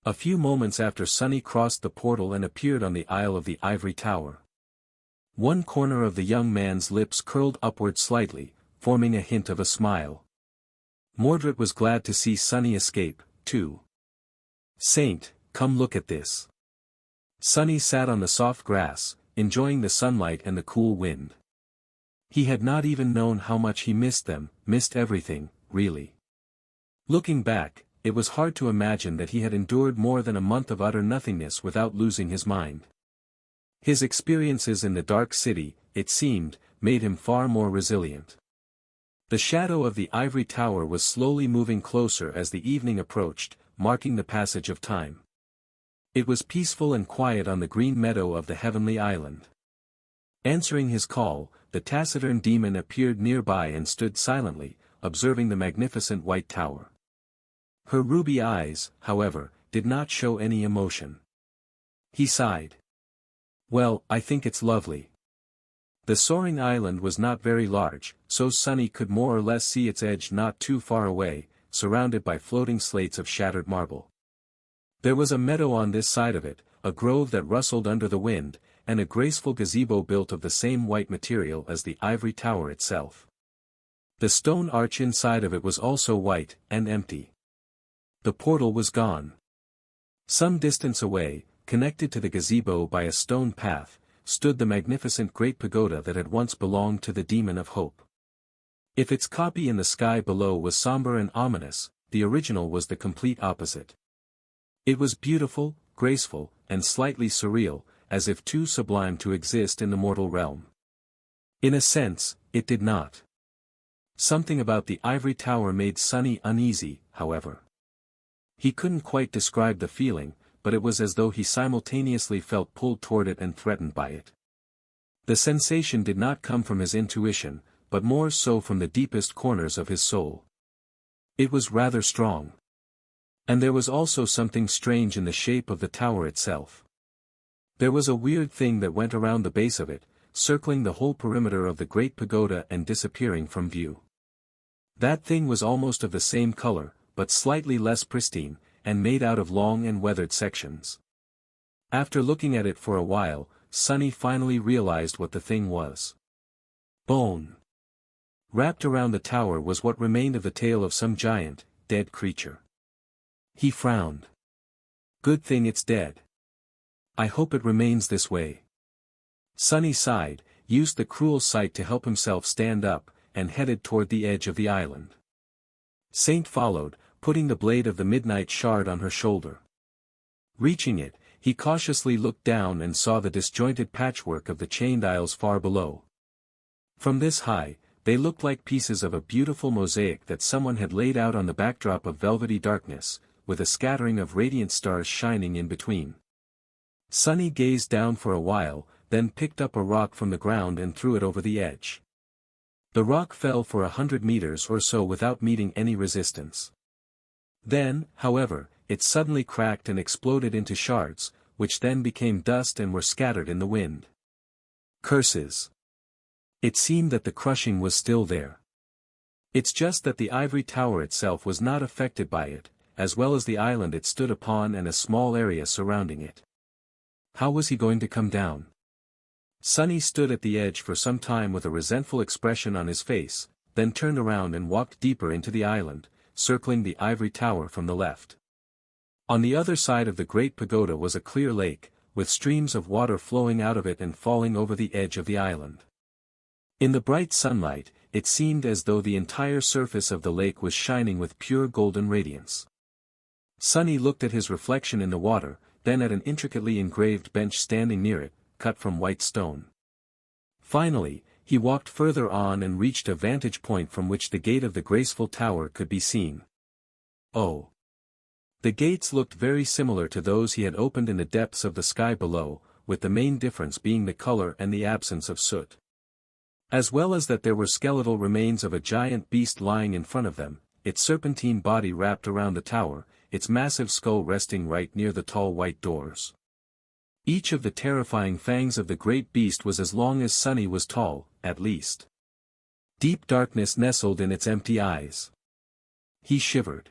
A few moments after Sunny crossed the portal and appeared on the aisle of the ivory tower. One corner of the young man's lips curled upward slightly, forming a hint of a smile. Mordred was glad to see Sunny escape, too. "Saint, come look at this." Sunny sat on the soft grass, enjoying the sunlight and the cool wind. He had not even known how much he missed them, missed everything, really. Looking back, it was hard to imagine that he had endured more than a month of utter nothingness without losing his mind. His experiences in the Dark City, it seemed, made him far more resilient. The shadow of the ivory tower was slowly moving closer as the evening approached, marking the passage of time. It was peaceful and quiet on the green meadow of the heavenly island. Answering his call, the taciturn demon appeared nearby and stood silently, observing the magnificent white tower. Her ruby eyes, however, did not show any emotion. He sighed. "Well, I think it's lovely." The soaring island was not very large, so Sunny could more or less see its edge not too far away, surrounded by floating slates of shattered marble. There was a meadow on this side of it, a grove that rustled under the wind, and a graceful gazebo built of the same white material as the ivory tower itself. The stone arch inside of it was also white, and empty. The portal was gone. Some distance away, connected to the gazebo by a stone path, stood the magnificent great pagoda that had once belonged to the Demon of Hope. If its copy in the sky below was somber and ominous, the original was the complete opposite. It was beautiful, graceful, and slightly surreal, as if too sublime to exist in the mortal realm. In a sense, it did not. Something about the ivory tower made Sunny uneasy, however. He couldn't quite describe the feeling, but it was as though he simultaneously felt pulled toward it and threatened by it. The sensation did not come from his intuition, but more so from the deepest corners of his soul. It was rather strong. And there was also something strange in the shape of the tower itself. There was a weird thing that went around the base of it, circling the whole perimeter of the great pagoda and disappearing from view. That thing was almost of the same color, but slightly less pristine, and made out of long and weathered sections. After looking at it for a while, Sunny finally realized what the thing was. Bone. Wrapped around the tower was what remained of the tail of some giant, dead creature. He frowned. "Good thing it's dead. I hope it remains this way." Sunny sighed, used the cruel sight to help himself stand up, and headed toward the edge of the island. Saint followed, putting the blade of the midnight shard on her shoulder. Reaching it, he cautiously looked down and saw the disjointed patchwork of the chained aisles far below. From this high, they looked like pieces of a beautiful mosaic that someone had laid out on the backdrop of velvety darkness, with a scattering of radiant stars shining in between. Sunny gazed down for a while, then picked up a rock from the ground and threw it over the edge. The rock fell for 100 meters or so without meeting any resistance. Then, however, it suddenly cracked and exploded into shards, which then became dust and were scattered in the wind. Curses! It seemed that the crushing was still there. It's just that the ivory tower itself was not affected by it, as well as the island it stood upon and a small area surrounding it. How was he going to come down? Sunny stood at the edge for some time with a resentful expression on his face, then turned around and walked deeper into the island, circling the ivory tower from the left. On the other side of the great pagoda was a clear lake, with streams of water flowing out of it and falling over the edge of the island. In the bright sunlight, it seemed as though the entire surface of the lake was shining with pure golden radiance. Sunny looked at his reflection in the water, then at an intricately engraved bench standing near it, cut from white stone. Finally, he walked further on and reached a vantage point from which the gate of the graceful tower could be seen. Oh! The gates looked very similar to those he had opened in the depths of the sky below, with the main difference being the color and the absence of soot. As well as that there were skeletal remains of a giant beast lying in front of them, its serpentine body wrapped around the tower, its massive skull resting right near the tall white doors. Each of the terrifying fangs of the great beast was as long as Sunny was tall, at least. Deep darkness nestled in its empty eyes. He shivered.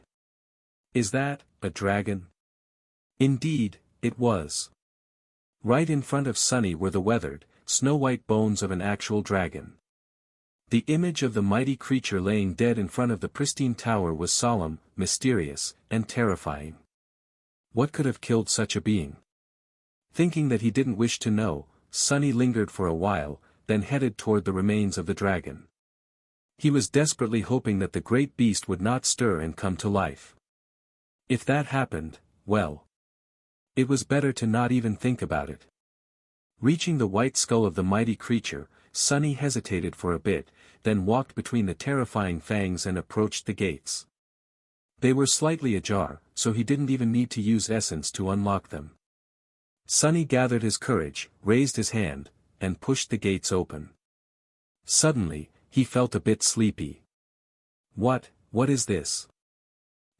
Is that a dragon? Indeed, it was. Right in front of Sunny were the weathered, snow-white bones of an actual dragon. The image of the mighty creature laying dead in front of the pristine tower was solemn, mysterious, and terrifying. What could have killed such a being? Thinking that he didn't wish to know, Sunny lingered for a while, then headed toward the remains of the dragon. He was desperately hoping that the great beast would not stir and come to life. If that happened, well, it was better to not even think about it. Reaching the white skull of the mighty creature, Sunny hesitated for a bit, then walked between the terrifying fangs and approached the gates. They were slightly ajar, so he didn't even need to use essence to unlock them. Sunny gathered his courage, raised his hand, and pushed the gates open. Suddenly, he felt a bit sleepy. What is this?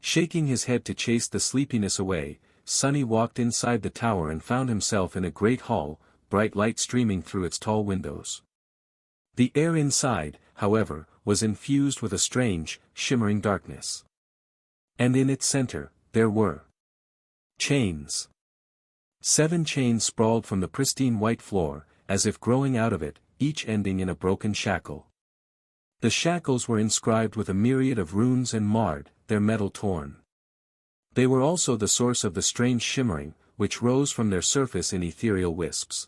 Shaking his head to chase the sleepiness away, Sunny walked inside the tower and found himself in a great hall, bright light streaming through its tall windows. The air inside, however, was infused with a strange, shimmering darkness. And in its center, there were chains. 7 chains sprawled from the pristine white floor, as if growing out of it, each ending in a broken shackle. The shackles were inscribed with a myriad of runes and marred, their metal torn. They were also the source of the strange shimmering, which rose from their surface in ethereal wisps.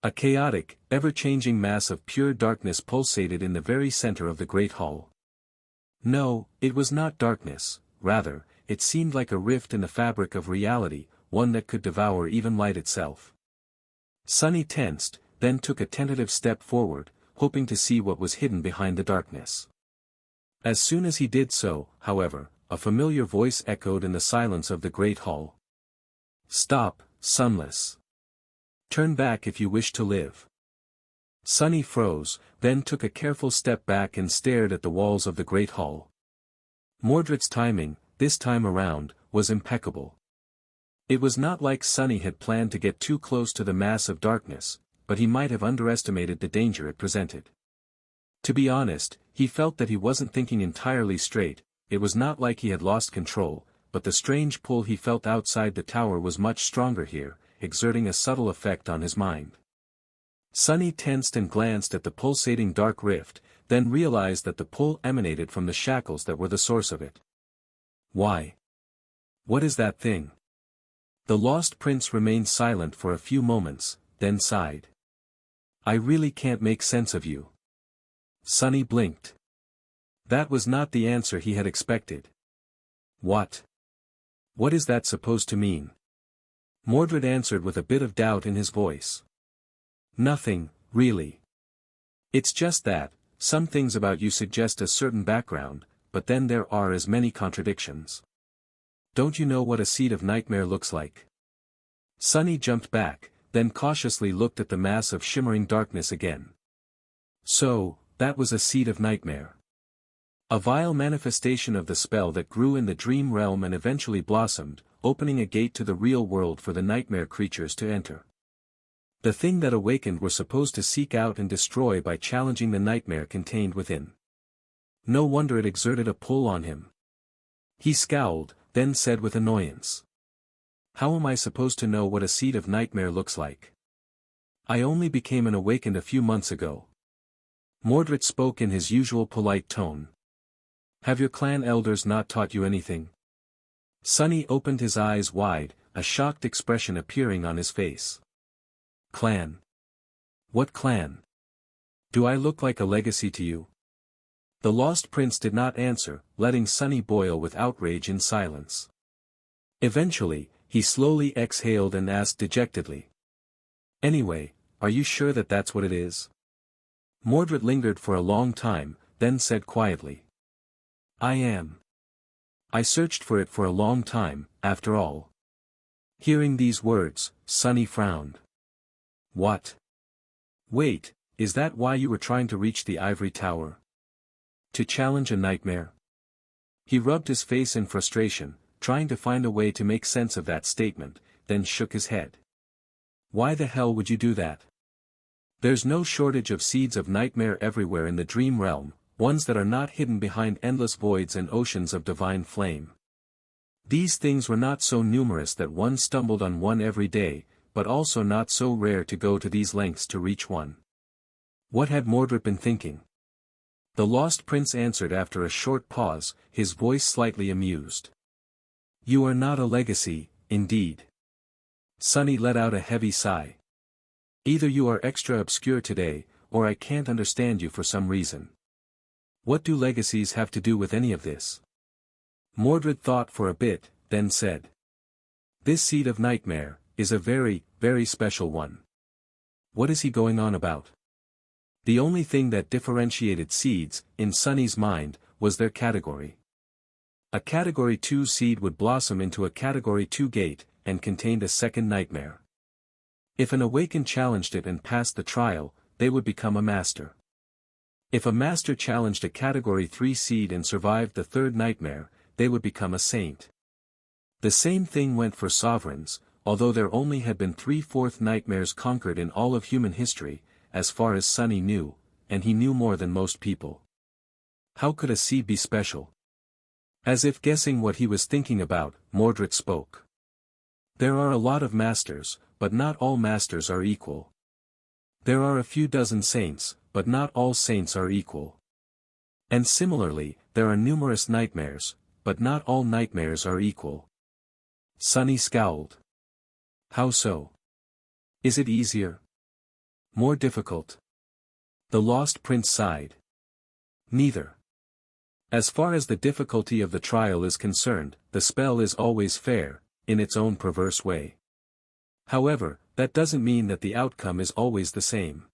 A chaotic, ever-changing mass of pure darkness pulsated in the very center of the great hall. No, it was not darkness, rather, it seemed like a rift in the fabric of reality, one that could devour even light itself. Sunny tensed, then took a tentative step forward, hoping to see what was hidden behind the darkness. As soon as he did so, however, a familiar voice echoed in the silence of the great hall. Stop, Sunless. Turn back if you wish to live. Sunny froze, then took a careful step back and stared at the walls of the great hall. Mordred's timing, this time around, was impeccable. It was not like Sunny had planned to get too close to the mass of darkness, but he might have underestimated the danger it presented. To be honest, he felt that he wasn't thinking entirely straight. It was not like he had lost control, but the strange pull he felt outside the tower was much stronger here, exerting a subtle effect on his mind. Sunny tensed and glanced at the pulsating dark rift, then realized that the pull emanated from the shackles that were the source of it. Why? What is that thing? The lost prince remained silent for a few moments, then sighed. I really can't make sense of you. Sunny blinked. That was not the answer he had expected. What? What is that supposed to mean? Mordred answered with a bit of doubt in his voice. Nothing, really. It's just that, some things about you suggest a certain background, but then there are as many contradictions. Don't you know what a seed of nightmare looks like? Sunny jumped back, then cautiously looked at the mass of shimmering darkness again. So, that was a seed of nightmare. A vile manifestation of the spell that grew in the dream realm and eventually blossomed, opening a gate to the real world for the nightmare creatures to enter. The thing that awakened were supposed to seek out and destroy by challenging the nightmare contained within. No wonder it exerted a pull on him. He scowled, then said with annoyance. How am I supposed to know what a seed of nightmare looks like? I only became an awakened a few months ago. Mordred spoke in his usual polite tone. Have your clan elders not taught you anything? Sunny opened his eyes wide, a shocked expression appearing on his face. Clan? What clan? Do I look like a legacy to you? The lost prince did not answer, letting Sunny boil with outrage in silence. Eventually, he slowly exhaled and asked dejectedly. Anyway, are you sure that that's what it is? Mordred lingered for a long time, then said quietly. I am. I searched for it for a long time, after all. Hearing these words, Sunny frowned. What? Wait, is that why you were trying to reach the ivory tower? To challenge a nightmare? He rubbed his face in frustration, trying to find a way to make sense of that statement, then shook his head. Why the hell would you do that? There's no shortage of seeds of nightmare everywhere in the dream realm, ones that are not hidden behind endless voids and oceans of divine flame. These things were not so numerous that one stumbled on one every day, but also not so rare to go to these lengths to reach one. What had Mordred been thinking? The lost prince answered after a short pause, his voice slightly amused. You are not a legacy, indeed. Sunny let out a heavy sigh. Either you are extra obscure today, or I can't understand you for some reason. What do legacies have to do with any of this? Mordred thought for a bit, then said. This seed of nightmare is a very, very special one. What is he going on about? The only thing that differentiated seeds, in Sunny's mind, was their category. A Category 2 seed would blossom into a Category 2 gate, and contained a second nightmare. If an awakened challenged it and passed the trial, they would become a master. If a master challenged a Category 3 seed and survived the third nightmare, they would become a saint. The same thing went for sovereigns, although there only had been 3/4 nightmares conquered in all of human history, as far as Sunny knew, and he knew more than most people. How could a seed be special? As if guessing what he was thinking about, Mordred spoke. There are a lot of masters, but not all masters are equal. There are a few dozen saints, but not all saints are equal. And similarly, there are numerous nightmares, but not all nightmares are equal. Sunny scowled. How so? Is it easier? More difficult? The lost prince sighed. Neither. As far as the difficulty of the trial is concerned, the spell is always fair, in its own perverse way. However, that doesn't mean that the outcome is always the same.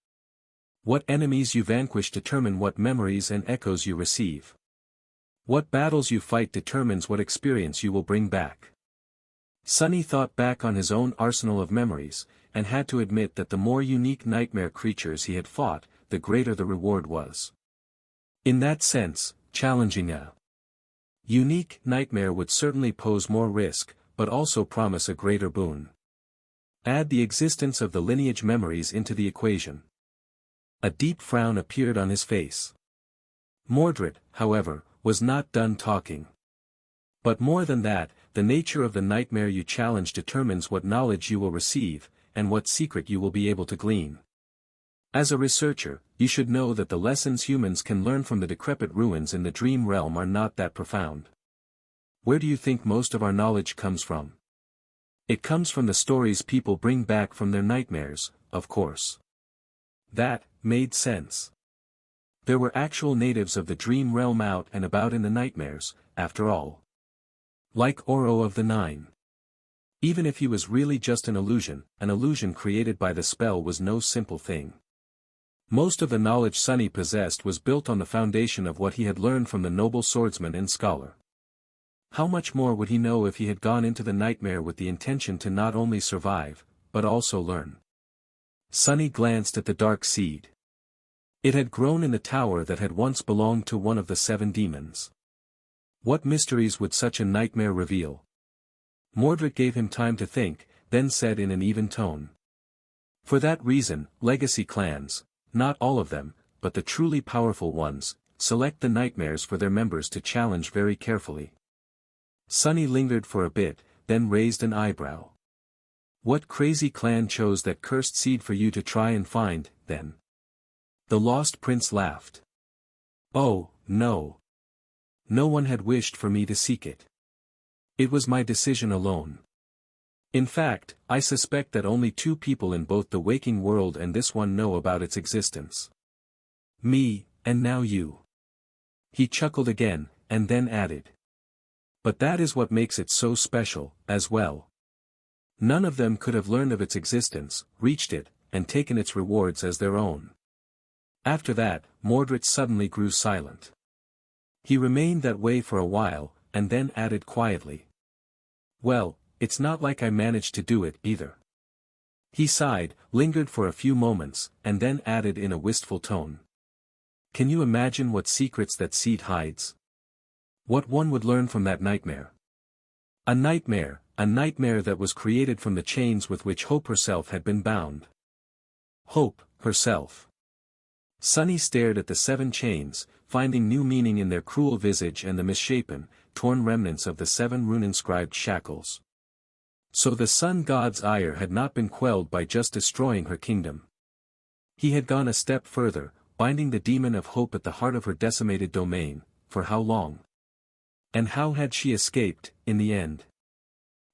What enemies you vanquish determine what memories and echoes you receive. What battles you fight determines what experience you will bring back. Sunny thought back on his own arsenal of memories, and had to admit that the more unique nightmare creatures he had fought, the greater the reward was. In that sense, challenging a unique nightmare would certainly pose more risk, but also promise a greater boon. Add the existence of the lineage memories into the equation. A deep frown appeared on his face. Mordred, however, was not done talking. But more than that, the nature of the nightmare you challenge determines what knowledge you will receive, and what secret you will be able to glean. As a researcher, you should know that the lessons humans can learn from the decrepit ruins in the dream realm are not that profound. Where do you think most of our knowledge comes from? It comes from the stories people bring back from their nightmares, of course. That made sense. There were actual natives of the dream realm out and about in the nightmares, after all. Like Oro of the Nine. Even if he was really just an illusion created by the spell was no simple thing. Most of the knowledge Sunny possessed was built on the foundation of what he had learned from the noble swordsman and scholar. How much more would he know if he had gone into the nightmare with the intention to not only survive, but also learn? Sunny glanced at the dark seed. It had grown in the tower that had once belonged to one of the 7 demons. What mysteries would such a nightmare reveal? Mordred gave him time to think, then said in an even tone. For that reason, legacy clans, not all of them, but the truly powerful ones, select the nightmares for their members to challenge very carefully. Sunny lingered for a bit, then raised an eyebrow. What crazy clan chose that cursed seed for you to try and find, then? The lost prince laughed. Oh, no. No one had wished for me to seek it. It was my decision alone. In fact, I suspect that only 2 people in both the waking world and this one know about its existence. Me, and now you. He chuckled again, and then added. But that is what makes it so special, as well. None of them could have learned of its existence, reached it, and taken its rewards as their own. After that, Mordred suddenly grew silent. He remained that way for a while, and then added quietly. Well, it's not like I managed to do it either. He sighed, lingered for a few moments, and then added in a wistful tone. Can you imagine what secrets that seed hides? What one would learn from that nightmare? A nightmare that was created from the chains with which Hope herself had been bound. Hope, herself. Sunny stared at the 7 chains, finding new meaning in their cruel visage and the misshapen, torn remnants of the 7 rune-inscribed shackles. So the sun god's ire had not been quelled by just destroying her kingdom. He had gone a step further, binding the demon of hope at the heart of her decimated domain. For how long? And how had she escaped, in the end?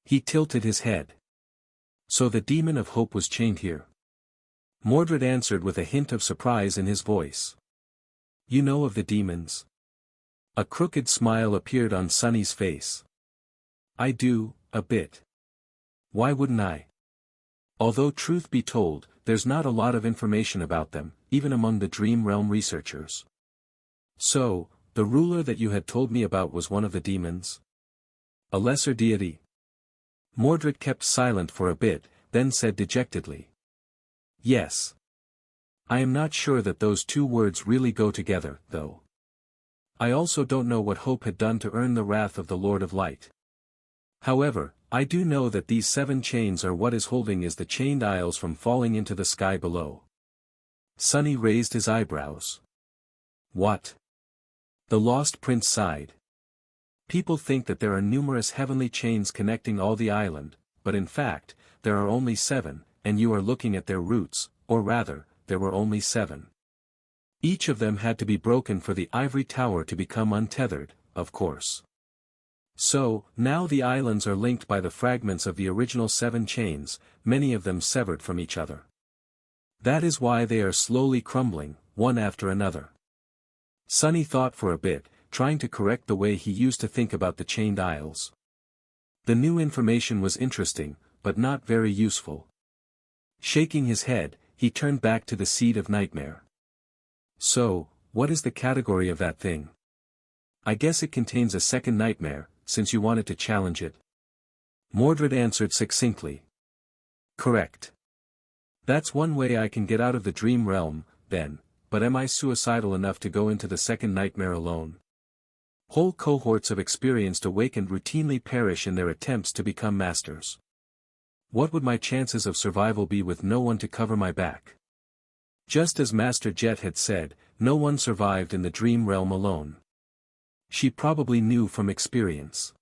He tilted his head. So the demon of hope was chained here. Mordred answered with a hint of surprise in his voice. You know of the demons? A crooked smile appeared on Sunny's face. I do, a bit. Why wouldn't I? Although truth be told, there's not a lot of information about them, even among the Dream Realm researchers. So, the ruler that you had told me about was one of the demons? A lesser deity? Mordred kept silent for a bit, then said dejectedly. Yes. I am not sure that those 2 words really go together, though. I also don't know what Hope had done to earn the wrath of the Lord of Light. However, I do know that these 7 chains are what is holding the chained isles from falling into the sky below. Sunny raised his eyebrows. What? The Lost Prince sighed. People think that there are numerous heavenly chains connecting all the island, but in fact, there are only 7, and you are looking at their roots, or rather, there were only 7. Each of them had to be broken for the ivory tower to become untethered, of course. So, now the islands are linked by the fragments of the original 7 chains, many of them severed from each other. That is why they are slowly crumbling, one after another. Sunny thought for a bit, trying to correct the way he used to think about the chained isles. The new information was interesting, but not very useful. Shaking his head, he turned back to the Seed of Nightmare. So, what is the category of that thing? I guess it contains a second nightmare, since you wanted to challenge it. Mordred answered succinctly. Correct. That's one way I can get out of the dream realm, then, but am I suicidal enough to go into the second nightmare alone? Whole cohorts of experienced awakened routinely perish in their attempts to become masters. What would my chances of survival be with no one to cover my back? Just as Master Jet had said, no one survived in the dream realm alone. She probably knew from experience.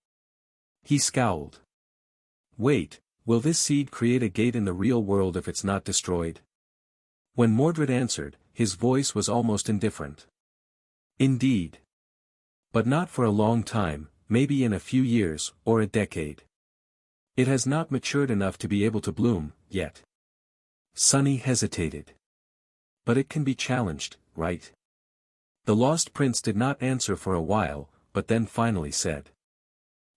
He scowled. Wait, will this seed create a gate in the real world if it's not destroyed? When Mordred answered, his voice was almost indifferent. Indeed. But not for a long time, maybe in a few years, or a decade. It has not matured enough to be able to bloom, yet. Sunny hesitated. But it can be challenged, right? The Lost Prince did not answer for a while, but then finally said.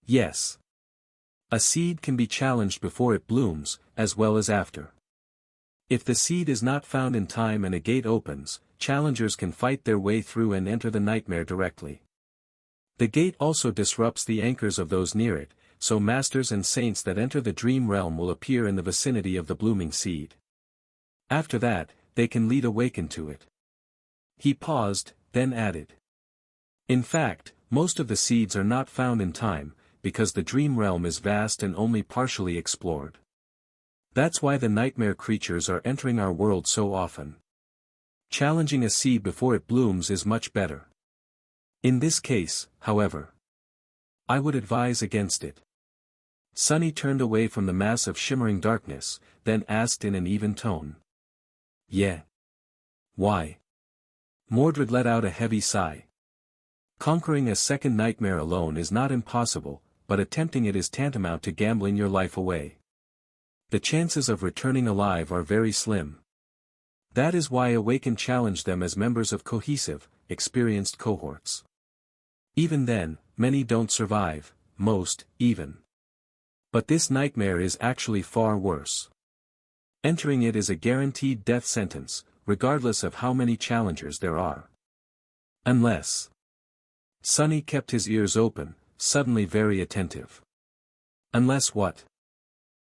Yes. A seed can be challenged before it blooms, as well as after. If the seed is not found in time and a gate opens, challengers can fight their way through and enter the nightmare directly. The gate also disrupts the anchors of those near it, so masters and saints that enter the dream realm will appear in the vicinity of the blooming seed. After that, they can lead awakened to it. He paused, then added. In fact, most of the seeds are not found in time, because the dream realm is vast and only partially explored. That's why the nightmare creatures are entering our world so often. Challenging a seed before it blooms is much better. In this case, however, I would advise against it. Sunny turned away from the mass of shimmering darkness, then asked in an even tone. Yeah. Why? Mordred let out a heavy sigh. Conquering a second nightmare alone is not impossible, but attempting it is tantamount to gambling your life away. The chances of returning alive are very slim. That is why Awaken challenged them as members of cohesive, experienced cohorts. Even then, many don't survive, most, even. But this nightmare is actually far worse. Entering it is a guaranteed death sentence, regardless of how many challengers there are. Unless. Sunny kept his ears open, suddenly very attentive. Unless what?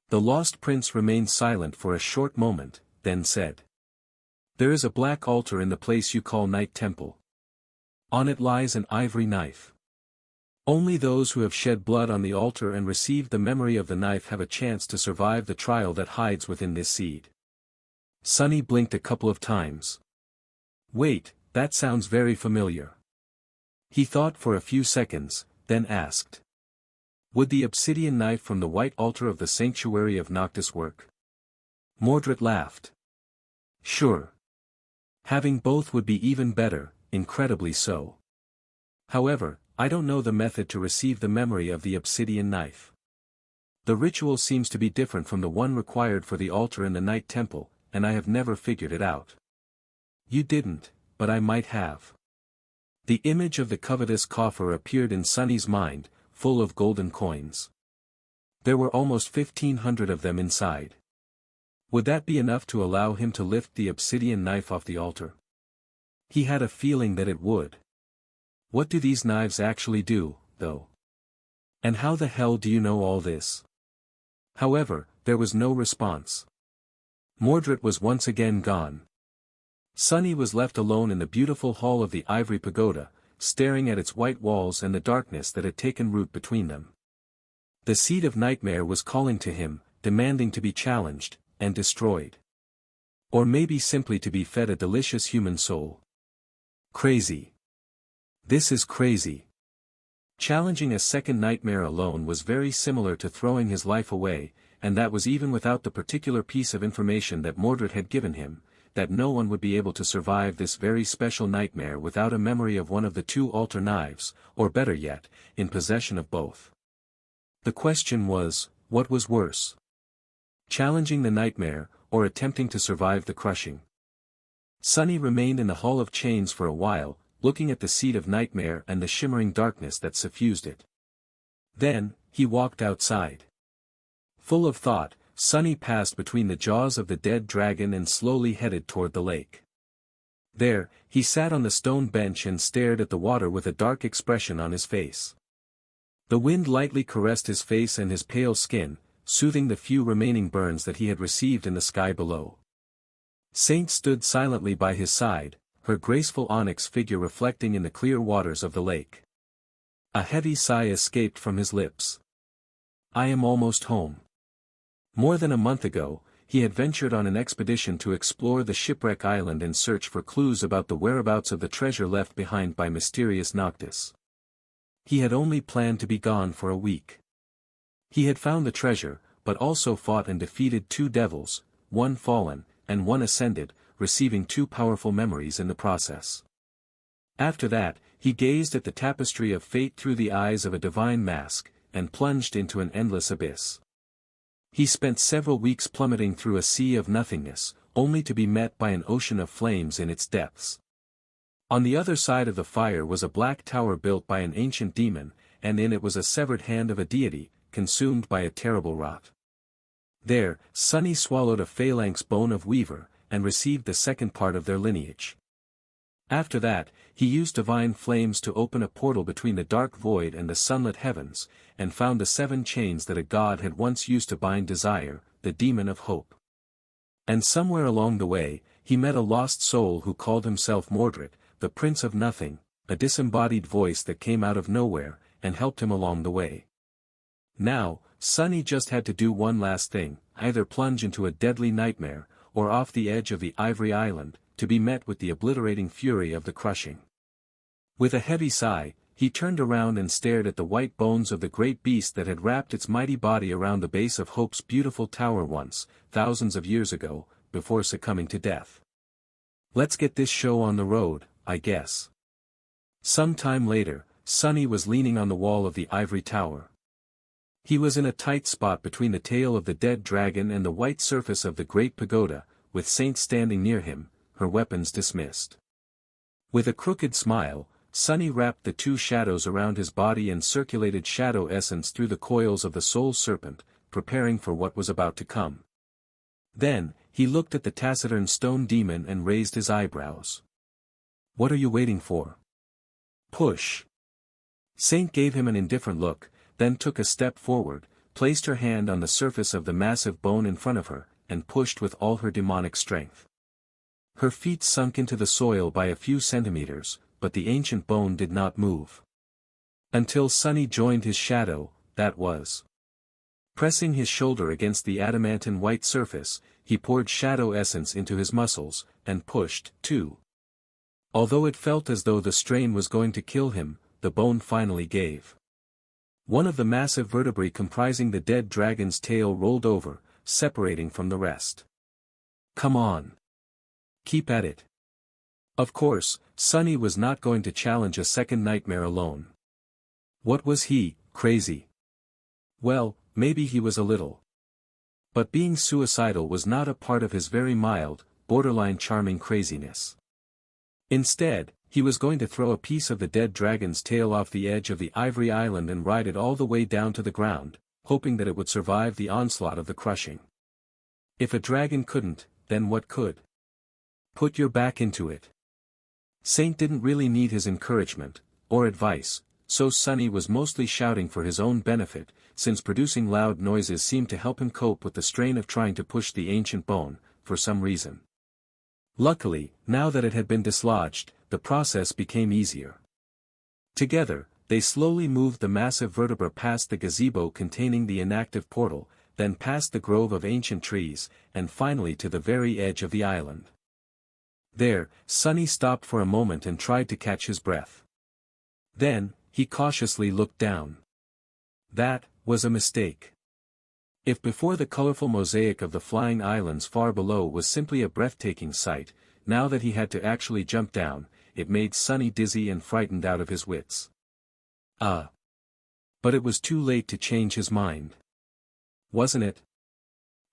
The lost prince remained silent for a short moment, then said. There is a black altar in the place you call Night Temple. On it lies an ivory knife. Only those who have shed blood on the altar and received the memory of the knife have a chance to survive the trial that hides within this seed. Sunny blinked a couple of times. Wait, that sounds very familiar. He thought for a few seconds, then asked. Would the obsidian knife from the white altar of the sanctuary of Noctis work? Mordred laughed. Sure. Having both would be even better, incredibly so. However, I don't know the method to receive the memory of the obsidian knife. The ritual seems to be different from the one required for the altar in the Night Temple, and I have never figured it out. You didn't, but I might have. The image of the covetous coffer appeared in Sunny's mind, full of golden coins. There were almost 1,500 of them inside. Would that be enough to allow him to lift the obsidian knife off the altar? He had a feeling that it would. What do these knives actually do, though? And how the hell do you know all this? However, there was no response. Mordred was once again gone. Sunny was left alone in the beautiful hall of the Ivory Pagoda, staring at its white walls and the darkness that had taken root between them. The seed of nightmare was calling to him, demanding to be challenged, and destroyed. Or maybe simply to be fed a delicious human soul. Crazy. This is crazy. Challenging a second nightmare alone was very similar to throwing his life away, and that was even without the particular piece of information that Mordred had given him, that no one would be able to survive this very special nightmare without a memory of one of the two altar knives, or better yet, in possession of both. The question was, what was worse? Challenging the nightmare, or attempting to survive the crushing? Sunny remained in the Hall of Chains for a while, looking at the seed of nightmare and the shimmering darkness that suffused it. Then, he walked outside. Full of thought, Sunny passed between the jaws of the dead dragon and slowly headed toward the lake. There, he sat on the stone bench and stared at the water with a dark expression on his face. The wind lightly caressed his face and his pale skin, soothing the few remaining burns that he had received in the sky below. Saint stood silently by his side, her graceful onyx figure reflecting in the clear waters of the lake. A heavy sigh escaped from his lips. I am almost home. More than a month ago, he had ventured on an expedition to explore the shipwreck island and search for clues about the whereabouts of the treasure left behind by mysterious Noctis. He had only planned to be gone for a week. He had found the treasure, but also fought and defeated two devils, one fallen, and one ascended, receiving two powerful memories in the process. After that, he gazed at the tapestry of fate through the eyes of a divine mask, and plunged into an endless abyss. He spent several weeks plummeting through a sea of nothingness, only to be met by an ocean of flames in its depths. On the other side of the fire was a black tower built by an ancient demon, and in it was a severed hand of a deity, consumed by a terrible rot. There, Sunny swallowed a phalanx bone of Weaver, and received the second part of their lineage. After that, he used divine flames to open a portal between the dark void and the sunlit heavens, and found the 7 chains that a god had once used to bind Desire, the demon of hope. And somewhere along the way, he met a lost soul who called himself Mordred, the Prince of Nothing, a disembodied voice that came out of nowhere, and helped him along the way. Now, Sunny just had to do one last thing, either plunge into a deadly nightmare, or off the edge of the Ivory Island, to be met with the obliterating fury of the crushing. With a heavy sigh, he turned around and stared at the white bones of the great beast that had wrapped its mighty body around the base of Hope's beautiful tower once, thousands of years ago, before succumbing to death. Let's get this show on the road, I guess. Some time later, Sunny was leaning on the wall of the ivory tower. He was in a tight spot between the tail of the dead dragon and the white surface of the great pagoda, with Saint standing near him, her weapons dismissed. With a crooked smile, Sunny wrapped the 2 shadows around his body and circulated shadow essence through the coils of the soul serpent, preparing for what was about to come. Then, he looked at the taciturn stone demon and raised his eyebrows. What are you waiting for? Push. Saint gave him an indifferent look, then took a step forward, placed her hand on the surface of the massive bone in front of her, and pushed with all her demonic strength. Her feet sunk into the soil by a few centimeters, but the ancient bone did not move. Until Sunny joined his shadow, that was. Pressing his shoulder against the adamantine white surface, he poured shadow essence into his muscles, and pushed, too. Although it felt as though the strain was going to kill him, the bone finally gave. One of the massive vertebrae comprising the dead dragon's tail rolled over, separating from the rest. Come on. Keep at it. Of course, Sunny was not going to challenge a second nightmare alone. What was he, crazy? Well, maybe he was a little. But being suicidal was not a part of his very mild, borderline charming craziness. Instead, he was going to throw a piece of the dead dragon's tail off the edge of the ivory island and ride it all the way down to the ground, hoping that it would survive the onslaught of the crushing. If a dragon couldn't, then what could? Put your back into it. Saint didn't really need his encouragement, or advice, so Sunny was mostly shouting for his own benefit, since producing loud noises seemed to help him cope with the strain of trying to push the ancient bone, for some reason. Luckily, now that it had been dislodged, the process became easier. Together, they slowly moved the massive vertebra past the gazebo containing the inactive portal, then past the grove of ancient trees, and finally to the very edge of the island. There, Sunny stopped for a moment and tried to catch his breath. Then, he cautiously looked down. That was a mistake. If before the colorful mosaic of the flying islands far below was simply a breathtaking sight, now that he had to actually jump down, it made Sunny dizzy and frightened out of his wits. But it was too late to change his mind. Wasn't it?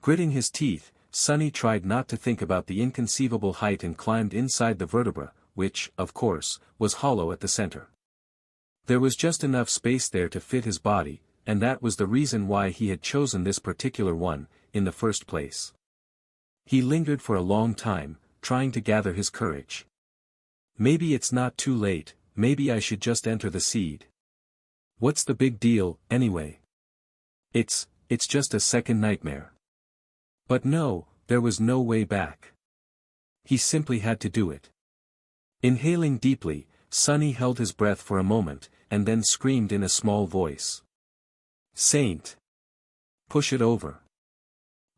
Gritting his teeth, Sunny tried not to think about the inconceivable height and climbed inside the vertebra, which, of course, was hollow at the center. There was just enough space there to fit his body, and that was the reason why he had chosen this particular one, in the first place. He lingered for a long time, trying to gather his courage. Maybe it's not too late, maybe I should just enter the seed. What's the big deal, anyway? It's just a second nightmare. But no, there was no way back. He simply had to do it. Inhaling deeply, Sunny held his breath for a moment, and then screamed in a small voice. Saint! Push it over.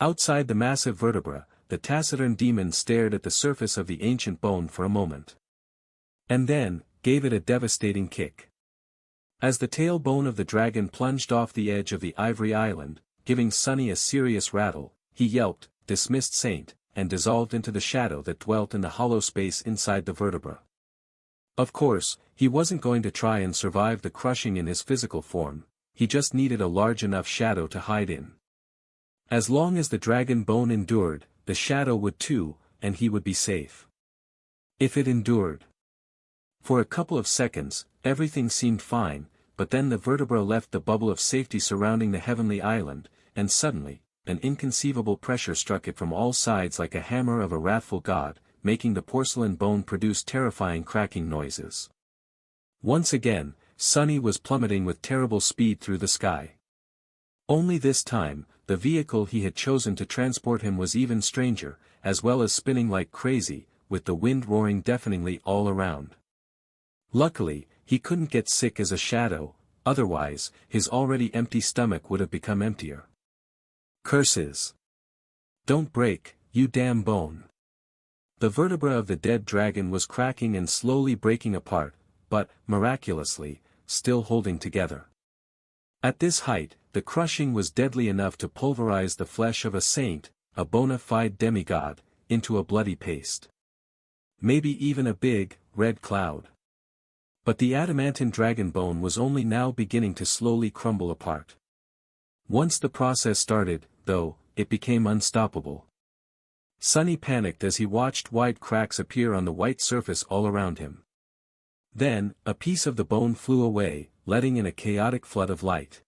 Outside the massive vertebra, the taciturn demon stared at the surface of the ancient bone for a moment. And then, gave it a devastating kick. As the tailbone of the dragon plunged off the edge of the ivory island, giving Sunny a serious rattle, he yelped, dismissed Saint, and dissolved into the shadow that dwelt in the hollow space inside the vertebra. Of course, he wasn't going to try and survive the crushing in his physical form, he just needed a large enough shadow to hide in. As long as the dragon bone endured, the shadow would too, and he would be safe. If it endured. For a couple of seconds, everything seemed fine, but then the vertebra left the bubble of safety surrounding the heavenly island, and suddenly, an inconceivable pressure struck it from all sides like a hammer of a wrathful god, making the porcelain bone produce terrifying cracking noises. Once again, Sunny was plummeting with terrible speed through the sky. Only this time, the vehicle he had chosen to transport him was even stranger, as well as spinning like crazy, with the wind roaring deafeningly all around. Luckily, he couldn't get sick as a shadow, otherwise, his already empty stomach would have become emptier. Curses! Don't break, you damn bone! The vertebra of the dead dragon was cracking and slowly breaking apart, but, miraculously, still holding together. At this height, the crushing was deadly enough to pulverize the flesh of a saint, a bona fide demigod, into a bloody paste. Maybe even a big, red cloud. But the adamantine dragon bone was only now beginning to slowly crumble apart. Once the process started, though, it became unstoppable. Sunny panicked as he watched wide cracks appear on the white surface all around him. Then, a piece of the bone flew away, letting in a chaotic flood of light.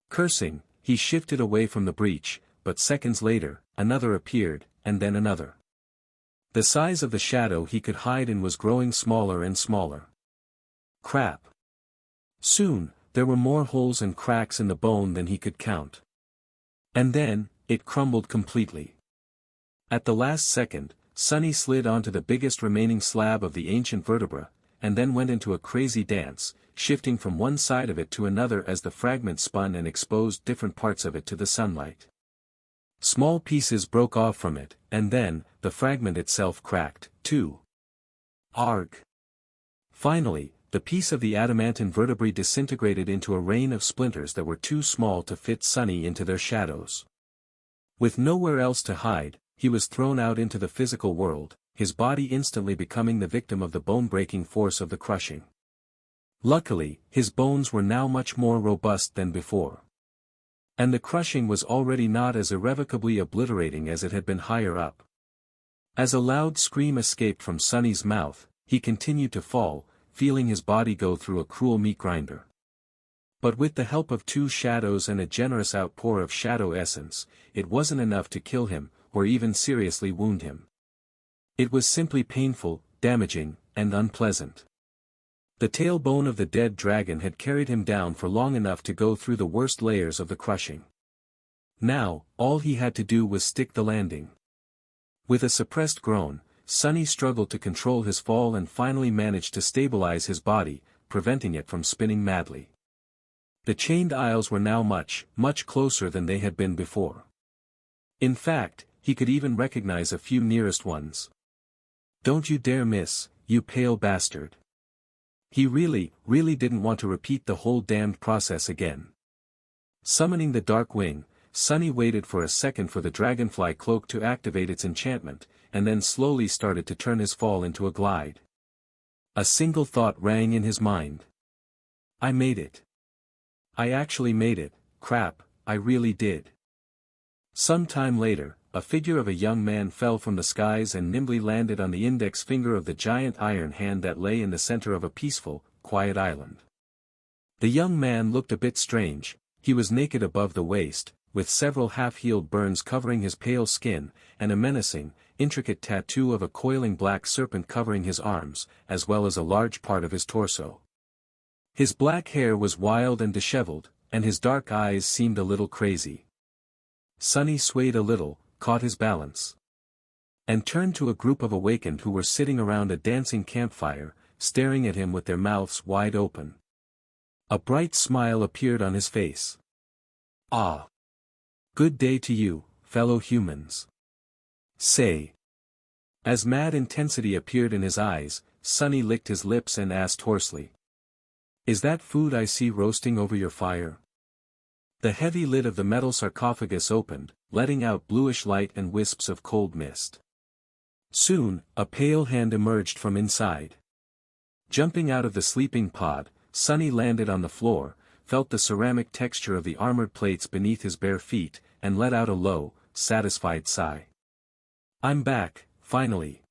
Cursing, he shifted away from the breach, but seconds later, another appeared, and then another. The size of the shadow he could hide in was growing smaller and smaller. Crap! Soon, there were more holes and cracks in the bone than he could count. And then, it crumbled completely. At the last second, Sonny slid onto the biggest remaining slab of the ancient vertebra, and then went into a crazy dance, shifting from one side of it to another as the fragment spun and exposed different parts of it to the sunlight. Small pieces broke off from it, and then, the fragment itself cracked, too. Arg! Finally, the piece of the adamantine vertebrae disintegrated into a rain of splinters that were too small to fit Sonny into their shadows. With nowhere else to hide, he was thrown out into the physical world, his body instantly becoming the victim of the bone-breaking force of the crushing. Luckily, his bones were now much more robust than before. And the crushing was already not as irrevocably obliterating as it had been higher up. As a loud scream escaped from Sonny's mouth, he continued to fall, feeling his body go through a cruel meat grinder. But with the help of 2 shadows and a generous outpour of shadow essence, it wasn't enough to kill him, or even seriously wound him. It was simply painful, damaging, and unpleasant. The tailbone of the dead dragon had carried him down for long enough to go through the worst layers of the crushing. Now, all he had to do was stick the landing. With a suppressed groan, Sonny struggled to control his fall and finally managed to stabilize his body, preventing it from spinning madly. The chained aisles were now much, much closer than they had been before. In fact, he could even recognize a few nearest ones. "Don't you dare miss, you pale bastard." He really didn't want to repeat the whole damned process again. Summoning the dark wing, Sonny waited for a second for the dragonfly cloak to activate its enchantment, and then slowly started to turn his fall into a glide. A single thought rang in his mind. "I made it. I actually made it, crap, I really did." Some time later, a figure of a young man fell from the skies and nimbly landed on the index finger of the giant iron hand that lay in the center of a peaceful, quiet island. The young man looked a bit strange. He was naked above the waist, with several half-healed burns covering his pale skin, and a menacing, intricate tattoo of a coiling black serpent covering his arms, as well as a large part of his torso. His black hair was wild and disheveled, and his dark eyes seemed a little crazy. Sonny swayed a little, caught his balance, and turned to a group of awakened who were sitting around a dancing campfire, staring at him with their mouths wide open. A bright smile appeared on his face. "Ah! Good day to you, fellow humans. Say." As mad intensity appeared in his eyes, Sonny licked his lips and asked hoarsely, "Is that food I see roasting over your fire?" The heavy lid of the metal sarcophagus opened, letting out bluish light and wisps of cold mist. Soon, a pale hand emerged from inside. Jumping out of the sleeping pod, Sonny landed on the floor, felt the ceramic texture of the armored plates beneath his bare feet, and let out a low, satisfied sigh. "I'm back, finally.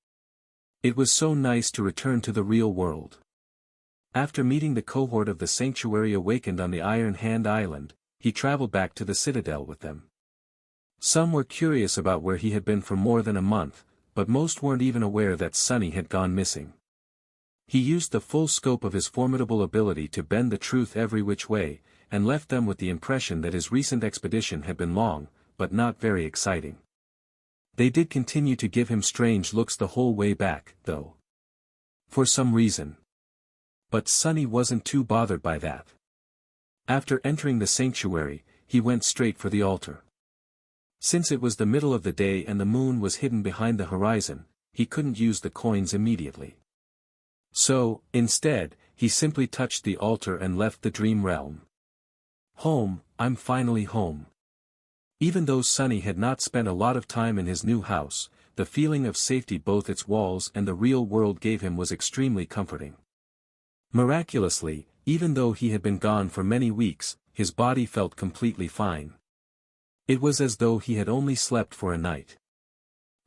It was so nice to return to the real world." After meeting the cohort of the sanctuary awakened on the Iron Hand Island, he traveled back to the citadel with them. Some were curious about where he had been for more than a month, but most weren't even aware that Sonny had gone missing. He used the full scope of his formidable ability to bend the truth every which way, and left them with the impression that his recent expedition had been long, but not very exciting. They did continue to give him strange looks the whole way back, though. For some reason. But Sonny wasn't too bothered by that. After entering the sanctuary, he went straight for the altar. Since it was the middle of the day and the moon was hidden behind the horizon, he couldn't use the coins immediately. So, instead, he simply touched the altar and left the dream realm. Home, I'm finally home. Even though Sonny had not spent a lot of time in his new house, the feeling of safety both its walls and the real world gave him was extremely comforting. Miraculously, even though he had been gone for many weeks, his body felt completely fine. It was as though he had only slept for a night.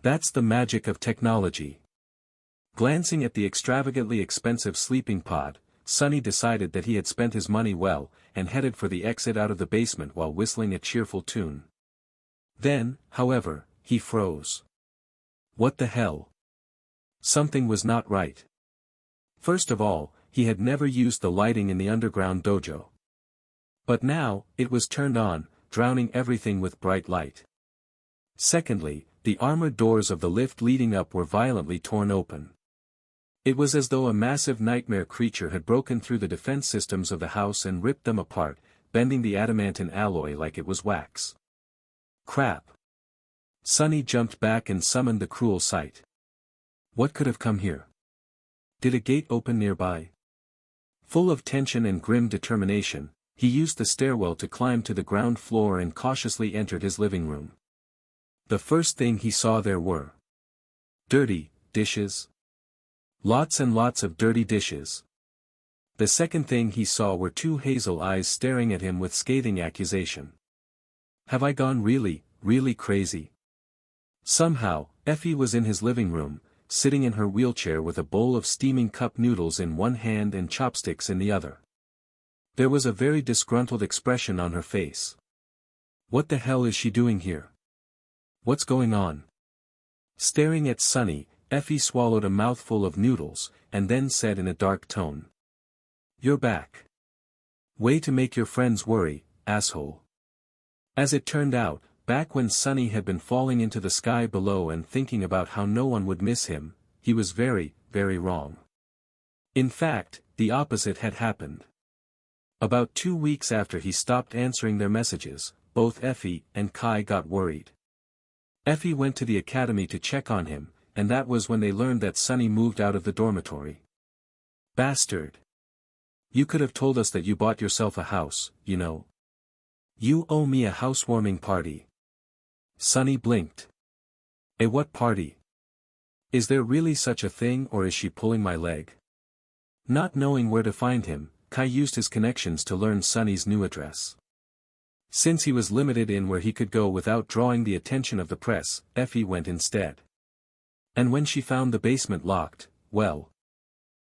That's the magic of technology. Glancing at the extravagantly expensive sleeping pod, Sonny decided that he had spent his money well, and headed for the exit out of the basement while whistling a cheerful tune. Then, however, he froze. What the hell? Something was not right. First of all, he had never used the lighting in the underground dojo. But now, it was turned on, drowning everything with bright light. Secondly, the armored doors of the lift leading up were violently torn open. It was as though a massive nightmare creature had broken through the defense systems of the house and ripped them apart, bending the adamantine alloy like it was wax. Crap. Sunny jumped back and summoned the cruel sight. What could have come here? Did a gate open nearby? Full of tension and grim determination, he used the stairwell to climb to the ground floor and cautiously entered his living room. The first thing he saw there were dirty dishes. Lots and lots of dirty dishes. The second thing he saw were two hazel eyes staring at him with scathing accusation. Have I gone really, really crazy? Somehow, Effie was in his living room, sitting in her wheelchair with a bowl of steaming cup noodles in one hand and chopsticks in the other. There was a very disgruntled expression on her face. What the hell is she doing here? What's going on? Staring at Sunny, Effie swallowed a mouthful of noodles, and then said in a dark tone. You're back. Way to make your friends worry, asshole. As it turned out, back when Sunny had been falling into the sky below and thinking about how no one would miss him, he was very, very wrong. In fact, the opposite had happened. About 2 weeks after he stopped answering their messages, both Effie and Kai got worried. Effie went to the academy to check on him, and that was when they learned that Sunny moved out of the dormitory. Bastard. You could have told us that you bought yourself a house, you know. You owe me a housewarming party. Sunny blinked. A what party? Is there really such a thing, or is she pulling my leg? Not knowing where to find him, Kai used his connections to learn Sunny's new address. Since he was limited in where he could go without drawing the attention of the press, Effie went instead. And when she found the basement locked, well.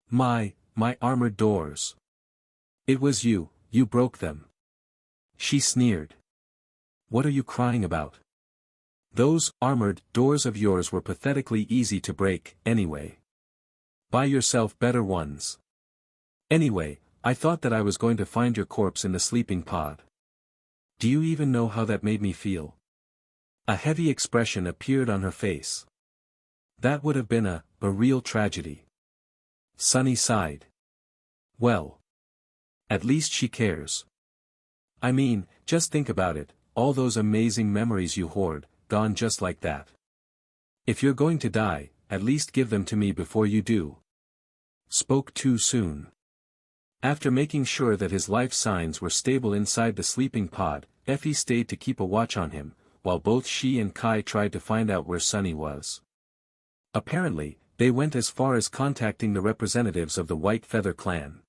My armored doors. It was you broke them. She sneered. What are you crying about? Those armored doors of yours were pathetically easy to break, anyway. Buy yourself better ones. Anyway, I thought that I was going to find your corpse in the sleeping pod. Do you even know how that made me feel? A heavy expression appeared on her face. That would have been a real tragedy. Sunny sighed. Well. At least she cares. I mean, just think about it, all those amazing memories you hoard, gone just like that. If you're going to die, at least give them to me before you do. Spoke too soon. After making sure that his life signs were stable inside the sleeping pod, Effie stayed to keep a watch on him, while both she and Kai tried to find out where Sunny was. Apparently, they went as far as contacting the representatives of the White Feather clan.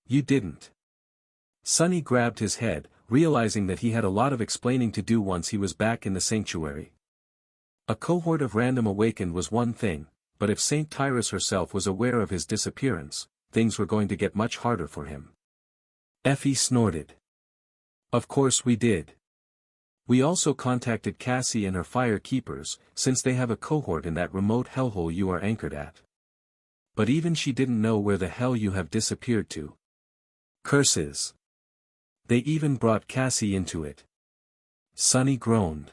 You didn't. Sunny grabbed his head, realizing that he had a lot of explaining to do once he was back in the sanctuary. A cohort of random awakened was one thing, but if Saint Tyrus herself was aware of his disappearance, things were going to get much harder for him. Effie snorted. Of course we did. We also contacted Cassie and her fire keepers, since they have a cohort in that remote hellhole you are anchored at. But even she didn't know where the hell you have disappeared to. Curses. They even brought Cassie into it. Sunny groaned.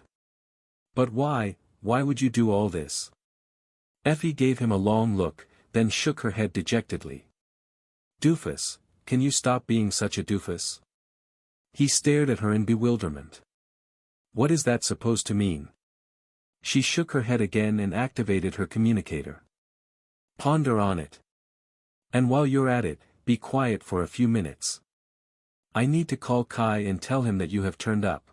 But why would you do all this? Effie gave him a long look, then shook her head dejectedly. Doofus, can you stop being such a doofus? He stared at her in bewilderment. What is that supposed to mean? She shook her head again and activated her communicator. Ponder on it. And while you're at it, be quiet for a few minutes. I need to call Kai and tell him that you have turned up.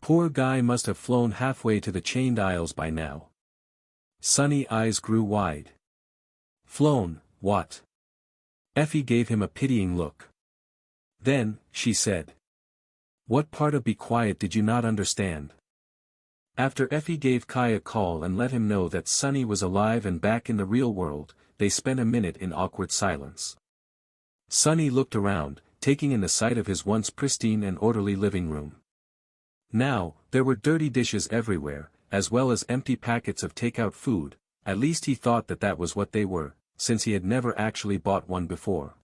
Poor guy must have flown halfway to the Chained Isles by now. Sunny eyes grew wide. Flown, what? Effie gave him a pitying look. Then, she said. What part of be quiet did you not understand? After Effie gave Kai a call and let him know that Sunny was alive and back in the real world, they spent a minute in awkward silence. Sunny looked around, taking in the sight of his once pristine and orderly living room. Now, there were dirty dishes everywhere, as well as empty packets of takeout food, at least he thought that that was what they were, since he had never actually bought one before.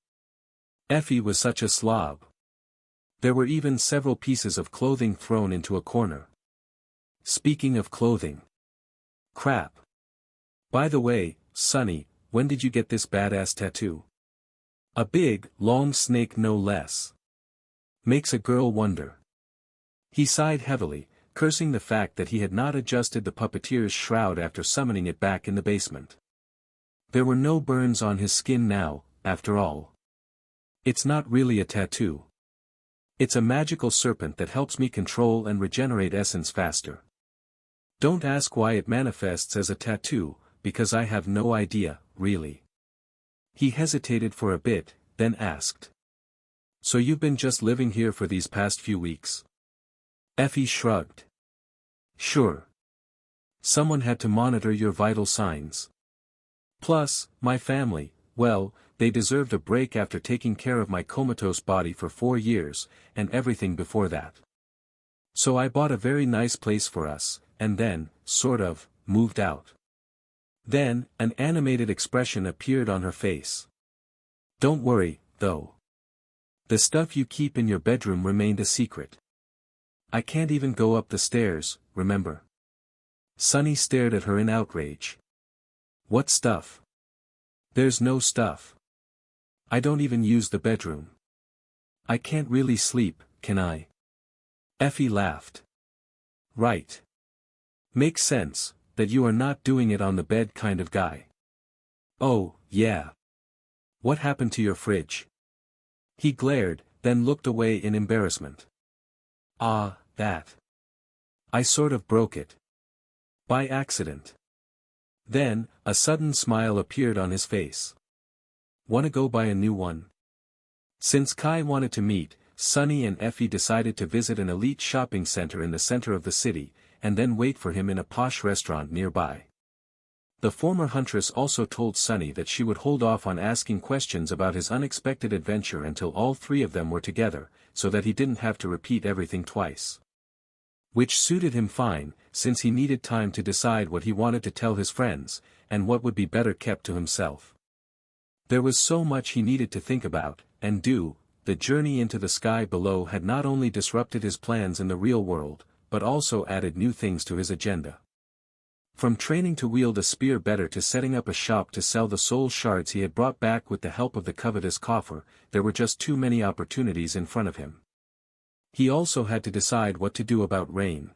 Effie was such a slob. There were even several pieces of clothing thrown into a corner. Speaking of clothing. Crap. By the way, Sonny, when did you get this badass tattoo? A big, long snake no less. Makes a girl wonder. He sighed heavily, cursing the fact that he had not adjusted the puppeteer's shroud after summoning it back in the basement. There were no burns on his skin now, after all. It's not really a tattoo. It's a magical serpent that helps me control and regenerate essence faster. Don't ask why it manifests as a tattoo, because I have no idea, really. He hesitated for a bit, then asked. So you've been just living here for these past few weeks? Effie shrugged. Sure. Someone had to monitor your vital signs. Plus, my family, well, they deserved a break after taking care of my comatose body for 4 years, and everything before that. So I bought a very nice place for us, and then, sort of, moved out. Then, an animated expression appeared on her face. Don't worry, though. The stuff you keep in your bedroom remained a secret. I can't even go up the stairs, remember? Sonny stared at her in outrage. What stuff? There's no stuff. I don't even use the bedroom. I can't really sleep, can I? Effie laughed. Right. Makes sense, that you are not doing it on the bed kind of guy. Oh, yeah. What happened to your fridge? He glared, then looked away in embarrassment. Ah, that. I sort of broke it. By accident. Then, a sudden smile appeared on his face. Wanna go buy a new one? Since Kai wanted to meet, Sonny and Effie decided to visit an elite shopping center in the center of the city, and then wait for him in a posh restaurant nearby. The former huntress also told Sonny that she would hold off on asking questions about his unexpected adventure until all three of them were together, so that he didn't have to repeat everything twice. Which suited him fine, since he needed time to decide what he wanted to tell his friends, and what would be better kept to himself. There was so much he needed to think about, and do. The journey into the sky below had not only disrupted his plans in the real world, but also added new things to his agenda. From training to wield a spear better to setting up a shop to sell the soul shards he had brought back with the help of the covetous coffer, there were just too many opportunities in front of him. He also had to decide what to do about Rain.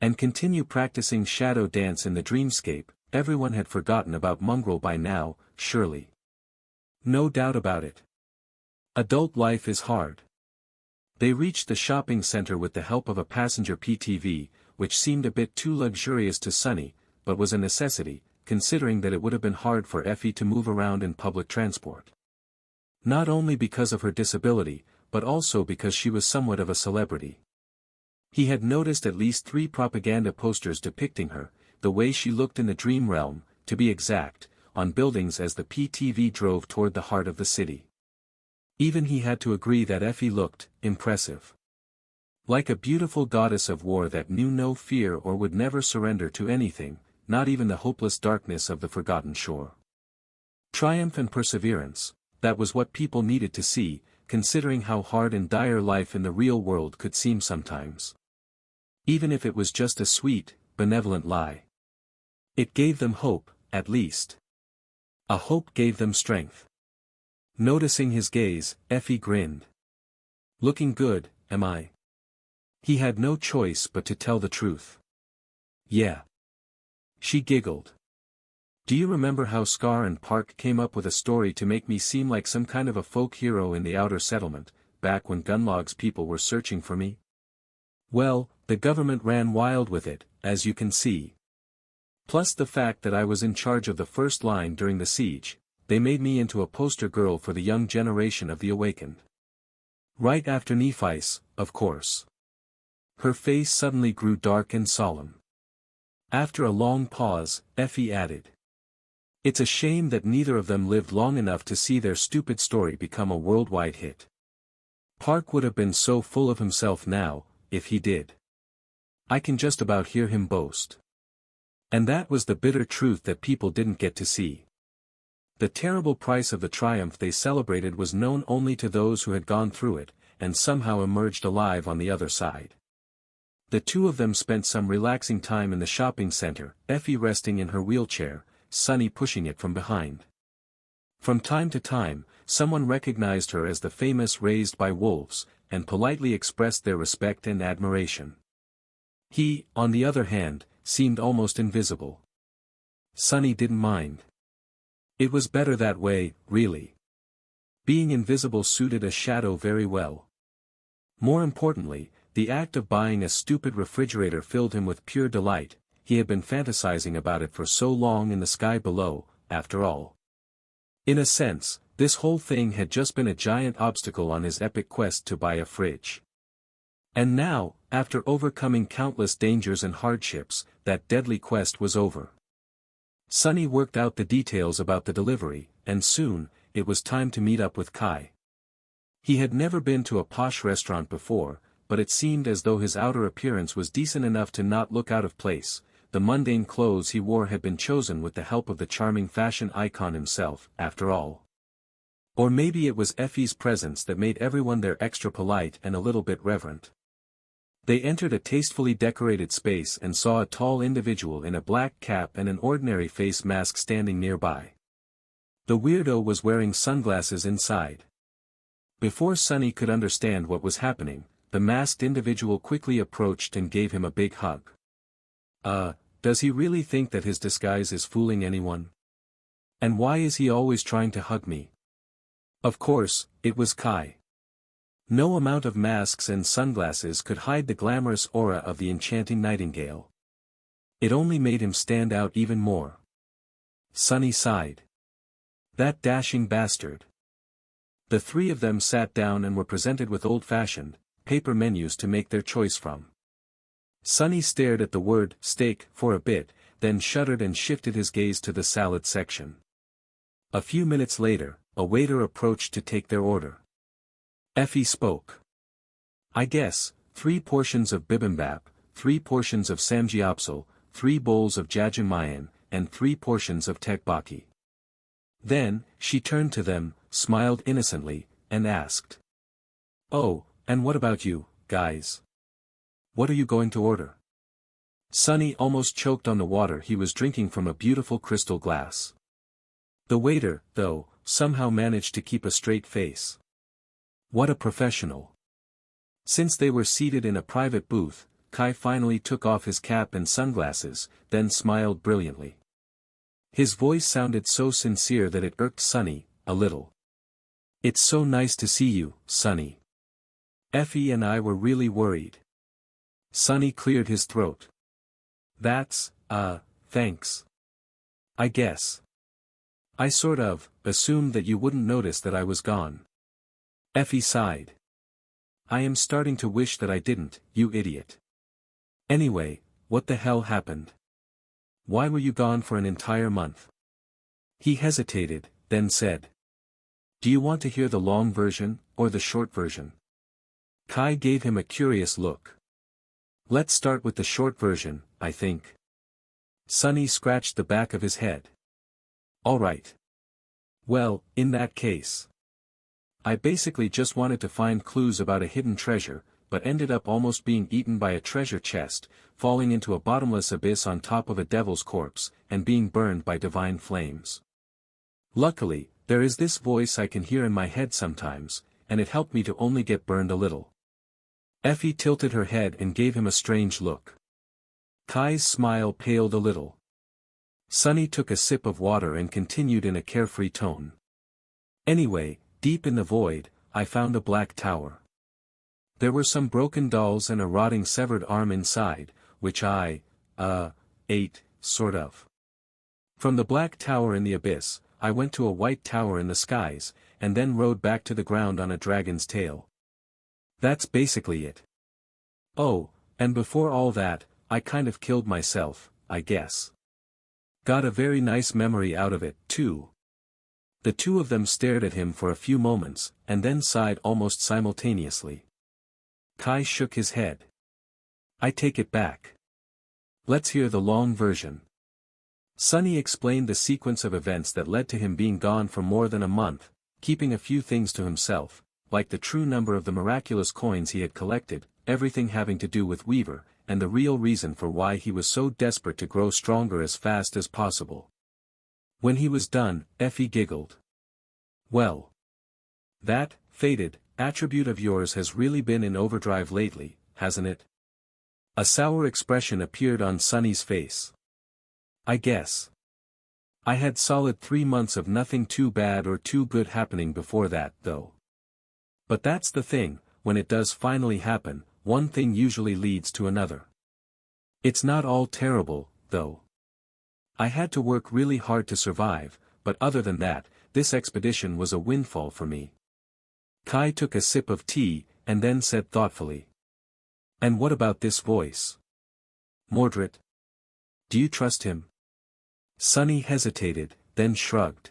And continue practicing shadow dance in the dreamscape. Everyone had forgotten about Mongrel by now, surely. No doubt about it. Adult life is hard. They reached the shopping center with the help of a passenger PTV, which seemed a bit too luxurious to Sonny, but was a necessity, considering that it would have been hard for Effie to move around in public transport. Not only because of her disability, but also because she was somewhat of a celebrity. He had noticed at least 3 propaganda posters depicting her, the way she looked in the dream realm, to be exact, on buildings as the PTV drove toward the heart of the city. Even he had to agree that Effie looked impressive. Like a beautiful goddess of war that knew no fear or would never surrender to anything, not even the hopeless darkness of the forgotten shore. Triumph and perseverance, that was what people needed to see, considering how hard and dire life in the real world could seem sometimes. Even if it was just a sweet, benevolent lie. It gave them hope, at least. A hope gave them strength. Noticing his gaze, Effie grinned. Looking good, am I? He had no choice but to tell the truth. Yeah. She giggled. Do you remember how Scar and Park came up with a story to make me seem like some kind of a folk hero in the outer settlement, back when Gunlog's people were searching for me? Well, the government ran wild with it, as you can see. Plus the fact that I was in charge of the first line during the siege, they made me into a poster girl for the young generation of the awakened. Right after Nephi's, of course. Her face suddenly grew dark and solemn. After a long pause, Effie added. It's a shame that neither of them lived long enough to see their stupid story become a worldwide hit. Park would have been so full of himself now, if he did. I can just about hear him boast. And that was the bitter truth that people didn't get to see. The terrible price of the triumph they celebrated was known only to those who had gone through it, and somehow emerged alive on the other side. The two of them spent some relaxing time in the shopping center, Effie resting in her wheelchair, Sunny pushing it from behind. From time to time, someone recognized her as the famous Raised by Wolves, and politely expressed their respect and admiration. He, on the other hand, seemed almost invisible. Sunny didn't mind. It was better that way, really. Being invisible suited a shadow very well. More importantly, the act of buying a stupid refrigerator filled him with pure delight. He had been fantasizing about it for so long in the sky below, after all. In a sense, this whole thing had just been a giant obstacle on his epic quest to buy a fridge. And now, after overcoming countless dangers and hardships, that deadly quest was over. Sunny worked out the details about the delivery, and soon, it was time to meet up with Kai. He had never been to a posh restaurant before, but it seemed as though his outer appearance was decent enough to not look out of place. The mundane clothes he wore had been chosen with the help of the charming fashion icon himself, after all. Or maybe it was Effie's presence that made everyone there extra polite and a little bit reverent. They entered a tastefully decorated space and saw a tall individual in a black cap and an ordinary face mask standing nearby. The weirdo was wearing sunglasses inside. Before Sunny could understand what was happening, the masked individual quickly approached and gave him a big hug. Does he really think that his disguise is fooling anyone? And why is he always trying to hug me? Of course, it was Kai. No amount of masks and sunglasses could hide the glamorous aura of the enchanting nightingale. It only made him stand out even more. Sunny sighed. That dashing bastard. The three of them sat down and were presented with old-fashioned, paper menus to make their choice from. Sunny stared at the word steak for a bit, then shuddered and shifted his gaze to the salad section. A few minutes later, a waiter approached to take their order. Effie spoke. I guess, 3 portions of bibimbap, 3 portions of samgyeopsal, 3 bowls of jjajangmyeon, and 3 portions of tteokbokki. Then, she turned to them, smiled innocently, and asked. Oh, and what about you, guys? What are you going to order? Sunny almost choked on the water he was drinking from a beautiful crystal glass. The waiter, though, somehow managed to keep a straight face. What a professional. Since they were seated in a private booth, Kai finally took off his cap and sunglasses, then smiled brilliantly. His voice sounded so sincere that it irked Sunny, a little. It's so nice to see you, Sunny. Effie and I were really worried. Sunny cleared his throat. That's, thanks. I guess. I sort of assumed that you wouldn't notice that I was gone. Effie sighed. I am starting to wish that I didn't, you idiot. Anyway, what the hell happened? Why were you gone for an entire month? He hesitated, then said. Do you want to hear the long version, or the short version? Kai gave him a curious look. Let's start with the short version, I think. Sunny scratched the back of his head. All right. Well, in that case. I basically just wanted to find clues about a hidden treasure, but ended up almost being eaten by a treasure chest, falling into a bottomless abyss on top of a devil's corpse, and being burned by divine flames. Luckily, there is this voice I can hear in my head sometimes, and it helped me to only get burned a little. Effie tilted her head and gave him a strange look. Kai's smile paled a little. Sunny took a sip of water and continued in a carefree tone. Anyway, deep in the void, I found a black tower. There were some broken dolls and a rotting severed arm inside, which I, ate, sort of. From the black tower in the abyss, I went to a white tower in the skies, and then rode back to the ground on a dragon's tail. That's basically it. Oh, and before all that, I kind of killed myself, I guess. Got a very nice memory out of it, too. The two of them stared at him for a few moments, and then sighed almost simultaneously. Kai shook his head. I take it back. Let's hear the long version. Sunny explained the sequence of events that led to him being gone for more than a month, keeping a few things to himself, like the true number of the miraculous coins he had collected, everything having to do with Weaver, and the real reason for why he was so desperate to grow stronger as fast as possible. When he was done, Effie giggled. Well. That, faded, attribute of yours has really been in overdrive lately, hasn't it? A sour expression appeared on Sunny's face. I guess. I had solid 3 months of nothing too bad or too good happening before that, though. But that's the thing, when it does finally happen, one thing usually leads to another. It's not all terrible, though. I had to work really hard to survive, but other than that, this expedition was a windfall for me. Kai took a sip of tea, and then said thoughtfully. And what about this voice? Mordred? Do you trust him? Sunny hesitated, then shrugged.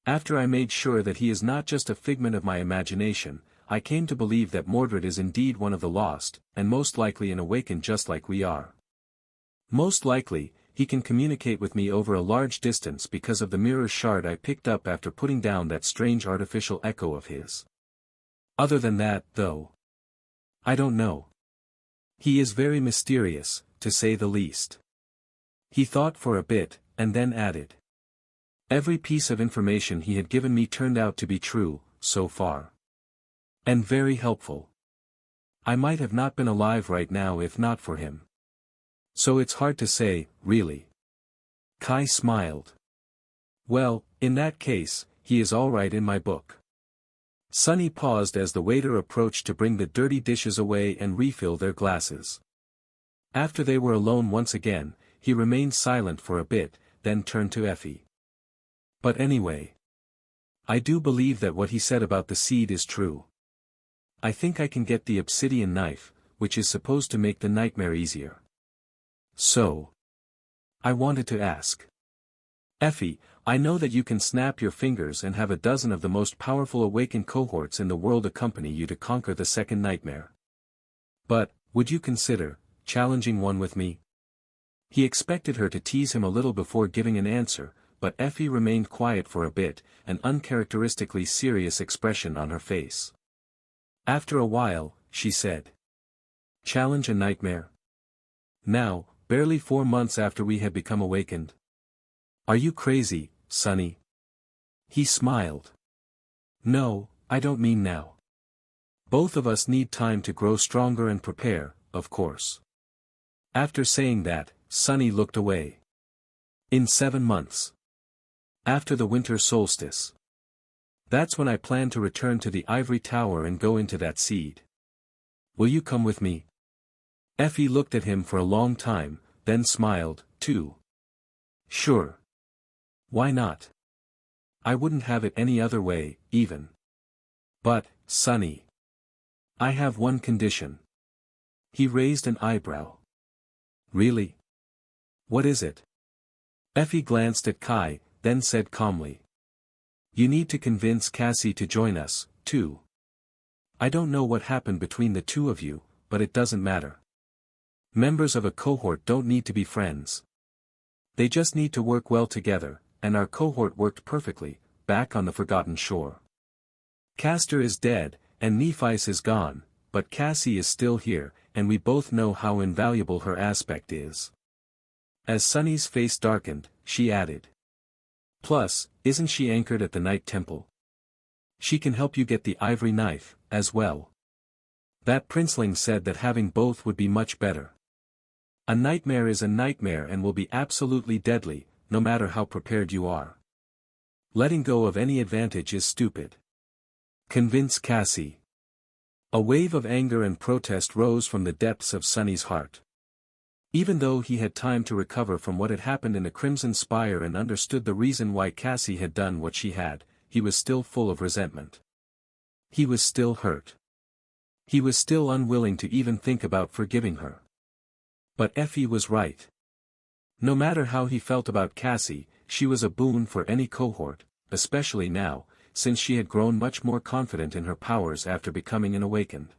After I made sure that he is not just a figment of my imagination, I came to believe that Mordred is indeed one of the lost, and most likely an awakened just like we are. Most likely, he can communicate with me over a large distance because of the mirror shard I picked up after putting down that strange artificial echo of his. Other than that, though, I don't know. He is very mysterious, to say the least. He thought for a bit, and then added. Every piece of information he had given me turned out to be true, so far. And very helpful. I might have not been alive right now if not for him. So it's hard to say, really. Kai smiled. Well, in that case, he is all right in my book. Sunny paused as the waiter approached to bring the dirty dishes away and refill their glasses. After they were alone once again, he remained silent for a bit, then turned to Effie. But anyway. I do believe that what he said about the seed is true. I think I can get the obsidian knife, which is supposed to make the nightmare easier. So. I wanted to ask. Effie, I know that you can snap your fingers and have a dozen of the most powerful awakened cohorts in the world accompany you to conquer the second nightmare. But, would you consider challenging one with me? He expected her to tease him a little before giving an answer, but Effie remained quiet for a bit, an uncharacteristically serious expression on her face. After a while, she said. Challenge a nightmare? Now, barely 4 months after we had become awakened. Are you crazy, Sunny? He smiled. No, I don't mean now. Both of us need time to grow stronger and prepare, of course. After saying that, Sunny looked away. In 7 months. After the winter solstice. That's when I plan to return to the ivory tower and go into that seed. Will you come with me? Effie looked at him for a long time, then smiled, too. Sure. Why not? I wouldn't have it any other way, even. But, Sunny. I have one condition. He raised an eyebrow. Really? What is it? Effie glanced at Kai, then said calmly. You need to convince Cassie to join us, too. I don't know what happened between the two of you, but it doesn't matter. Members of a cohort don't need to be friends. They just need to work well together, and our cohort worked perfectly, back on the Forgotten Shore. Castor is dead, and Nephi's is gone, but Cassie is still here, and we both know how invaluable her aspect is. As Sunny's face darkened, she added. Plus, isn't she anchored at the Night Temple? She can help you get the ivory knife, as well. That princeling said that having both would be much better. A nightmare is a nightmare and will be absolutely deadly, no matter how prepared you are. Letting go of any advantage is stupid. Convince Cassie. A wave of anger and protest rose from the depths of Sunny's heart. Even though he had time to recover from what had happened in the Crimson Spire and understood the reason why Cassie had done what she had, he was still full of resentment. He was still hurt. He was still unwilling to even think about forgiving her. But Effie was right. No matter how he felt about Cassie, she was a boon for any cohort, especially now, since she had grown much more confident in her powers after becoming an awakened.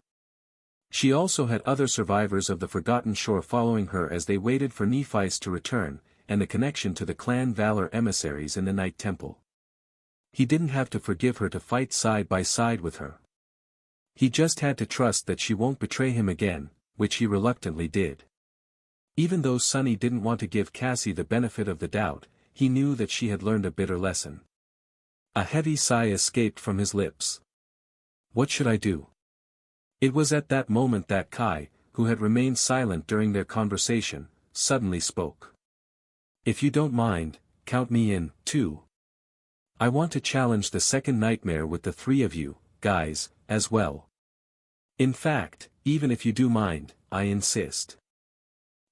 She also had other survivors of the Forgotten Shore following her as they waited for Nephi's to return, and the connection to the clan Valor emissaries in the Night Temple. He didn't have to forgive her to fight side by side with her. He just had to trust that she won't betray him again, which he reluctantly did. Even though Sunny didn't want to give Cassie the benefit of the doubt, he knew that she had learned a bitter lesson. A heavy sigh escaped from his lips. What should I do? It was at that moment that Kai, who had remained silent during their conversation, suddenly spoke. If you don't mind, count me in, too. I want to challenge the second nightmare with the three of you, guys, as well. In fact, even if you do mind, I insist.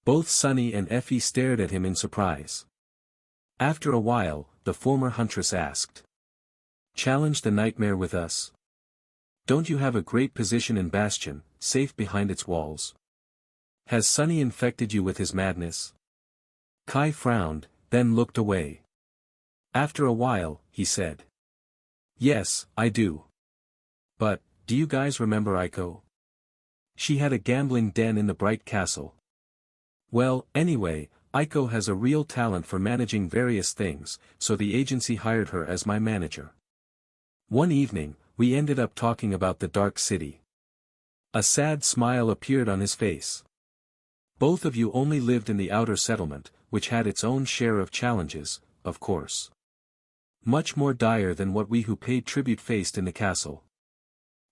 Both Sunny and Effie stared at him in surprise. After a while, the former huntress asked. Challenge the nightmare with us? Don't you have a great position in Bastion, safe behind its walls? Has Sunny infected you with his madness? Kai frowned, then looked away. After a while, he said. Yes, I do. But, do you guys remember Aiko? She had a gambling den in the Bright Castle. Well, anyway, Aiko has a real talent for managing various things, so the agency hired her as my manager. One evening, we ended up talking about the Dark City. A sad smile appeared on his face. Both of you only lived in the outer settlement, which had its own share of challenges, of course. Much more dire than what we who paid tribute faced in the castle.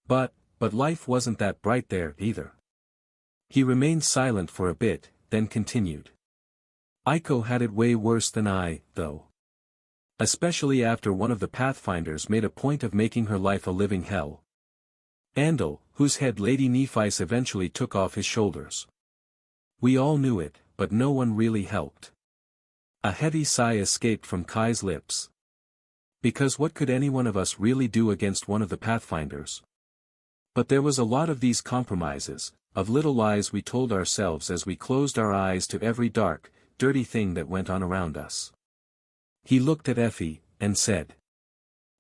But life wasn't that bright there, either. He remained silent for a bit, then continued. Aiko had it way worse than I, though. Especially after one of the Pathfinders made a point of making her life a living hell. Andal, whose head Lady Nephice eventually took off his shoulders. We all knew it, but no one really helped. A heavy sigh escaped from Kai's lips. Because what could any one of us really do against one of the Pathfinders? But there was a lot of these compromises, of little lies we told ourselves as we closed our eyes to every dark, dirty thing that went on around us. He looked at Effie, and said.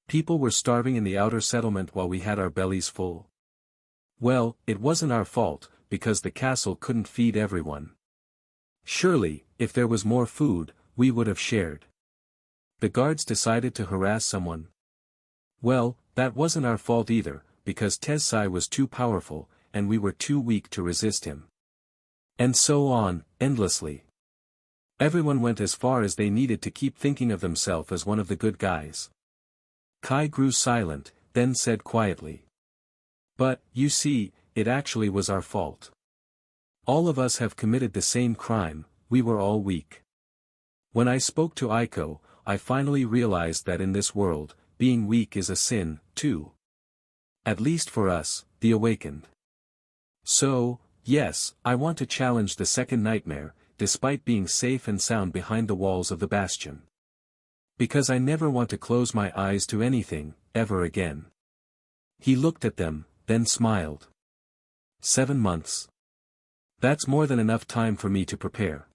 People were starving in the outer settlement while we had our bellies full. Well, it wasn't our fault, because the castle couldn't feed everyone. Surely, if there was more food, we would have shared. The guards decided to harass someone. Well, that wasn't our fault either, because Tessai was too powerful, and we were too weak to resist him. And so on, endlessly. Everyone went as far as they needed to keep thinking of themselves as one of the good guys. Kai grew silent, then said quietly. But, you see, it actually was our fault. All of us have committed the same crime, we were all weak. When I spoke to Aiko, I finally realized that in this world, being weak is a sin, too. At least for us, the awakened. So, yes, I want to challenge the second nightmare, despite being safe and sound behind the walls of the Bastion. Because I never want to close my eyes to anything, ever again. He looked at them, then smiled. 7 months. That's more than enough time for me to prepare.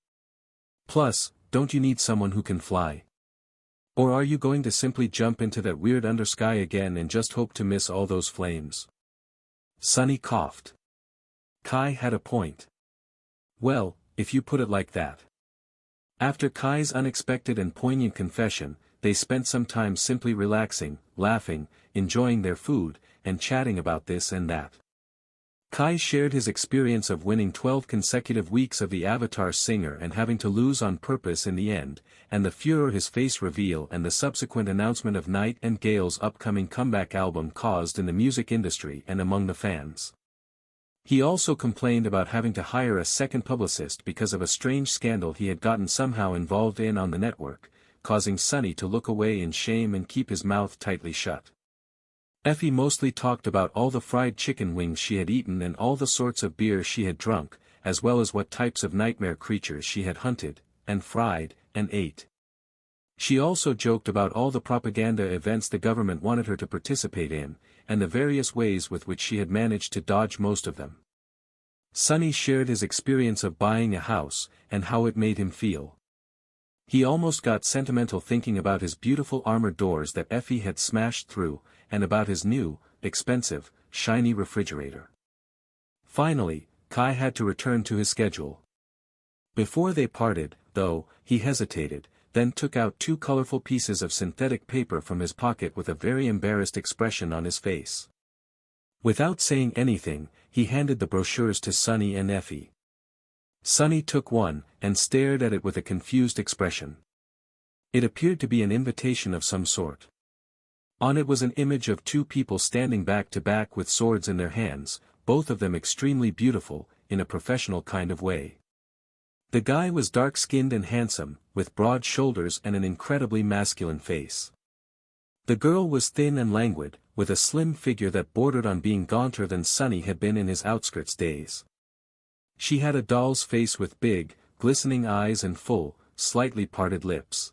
Plus, don't you need someone who can fly? Or are you going to simply jump into that weird undersky again and just hope to miss all those flames? Sunny coughed. Kai had a point. Well, if you put it like that. After Kai's unexpected and poignant confession, they spent some time simply relaxing, laughing, enjoying their food, and chatting about this and that. Kai shared his experience of winning 12 consecutive weeks of the Avatar Singer and having to lose on purpose in the end, and the furor his face reveal and the subsequent announcement of Night and Gale's upcoming comeback album caused in the music industry and among the fans. He also complained about having to hire a second publicist because of a strange scandal he had gotten somehow involved in on the network, causing Sunny to look away in shame and keep his mouth tightly shut. Effie mostly talked about all the fried chicken wings she had eaten and all the sorts of beer she had drunk, as well as what types of nightmare creatures she had hunted, and fried, and ate. She also joked about all the propaganda events the government wanted her to participate in, and the various ways with which she had managed to dodge most of them. Sunny shared his experience of buying a house, and how it made him feel. He almost got sentimental thinking about his beautiful armored doors that Effie had smashed through, and about his new, expensive, shiny refrigerator. Finally, Kai had to return to his schedule. Before they parted, though, he hesitated, then took out two colorful pieces of synthetic paper from his pocket with a very embarrassed expression on his face. Without saying anything, he handed the brochures to Sunny and Effie. Sunny took one, and stared at it with a confused expression. It appeared to be an invitation of some sort. On it was an image of two people standing back to back with swords in their hands, both of them extremely beautiful, in a professional kind of way. The guy was dark-skinned and handsome, with broad shoulders and an incredibly masculine face. The girl was thin and languid, with a slim figure that bordered on being gaunter than Sunny had been in his outskirts days. She had a doll's face with big, glistening eyes and full, slightly parted lips.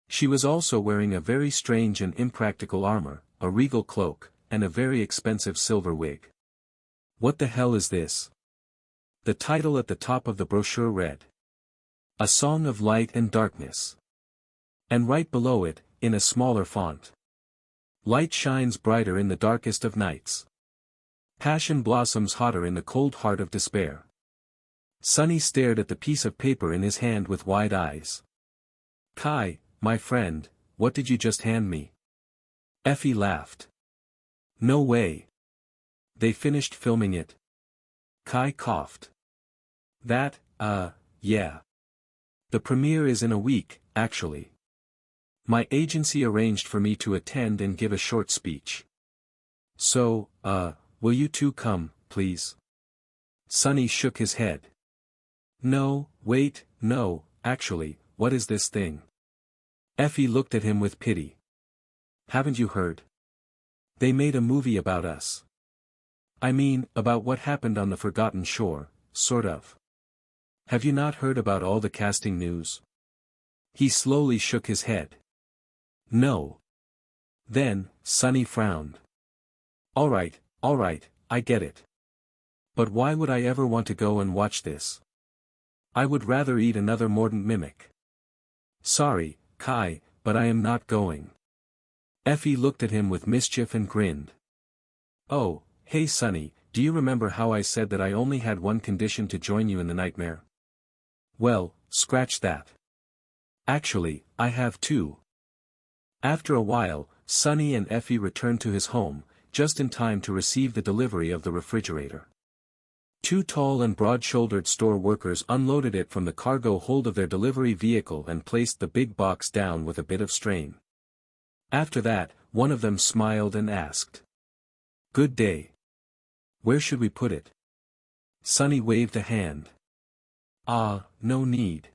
She was also wearing a very strange and impractical armor, a regal cloak, and a very expensive silver wig. "What the hell is this?" The title at the top of the brochure read, "A Song of Light and Darkness." And right below it, in a smaller font, "Light shines brighter in the darkest of nights. Passion blossoms hotter in the cold heart of despair." Sunny stared at the piece of paper in his hand with wide eyes. "Kai, my friend, what did you just hand me?" Effie laughed. "No way. They finished filming it." Kai coughed. "That, yeah. The premiere is in a week, actually. My agency arranged for me to attend and give a short speech. So, will you two come, please?" Sunny shook his head. "No, wait, no, actually, what is this thing?" Effie looked at him with pity. "Haven't you heard? They made a movie about us. I mean, about what happened on the Forgotten Shore, sort of. Have you not heard about all the casting news?" He slowly shook his head. "No." Then, Sunny frowned. All right, I get it. But why would I ever want to go and watch this? I would rather eat another mordant mimic. Sorry, Kai, but I am not going." Effie looked at him with mischief and grinned. "Oh, hey Sunny, do you remember how I said that I only had one condition to join you in the nightmare? Well, scratch that. Actually, I have two." After a while, Sunny and Effie returned to his home, just in time to receive the delivery of the refrigerator. Two tall and broad-shouldered store workers unloaded it from the cargo hold of their delivery vehicle and placed the big box down with a bit of strain. After that, one of them smiled and asked, "Good day. Where should we put it?" Sunny waved a hand. No need.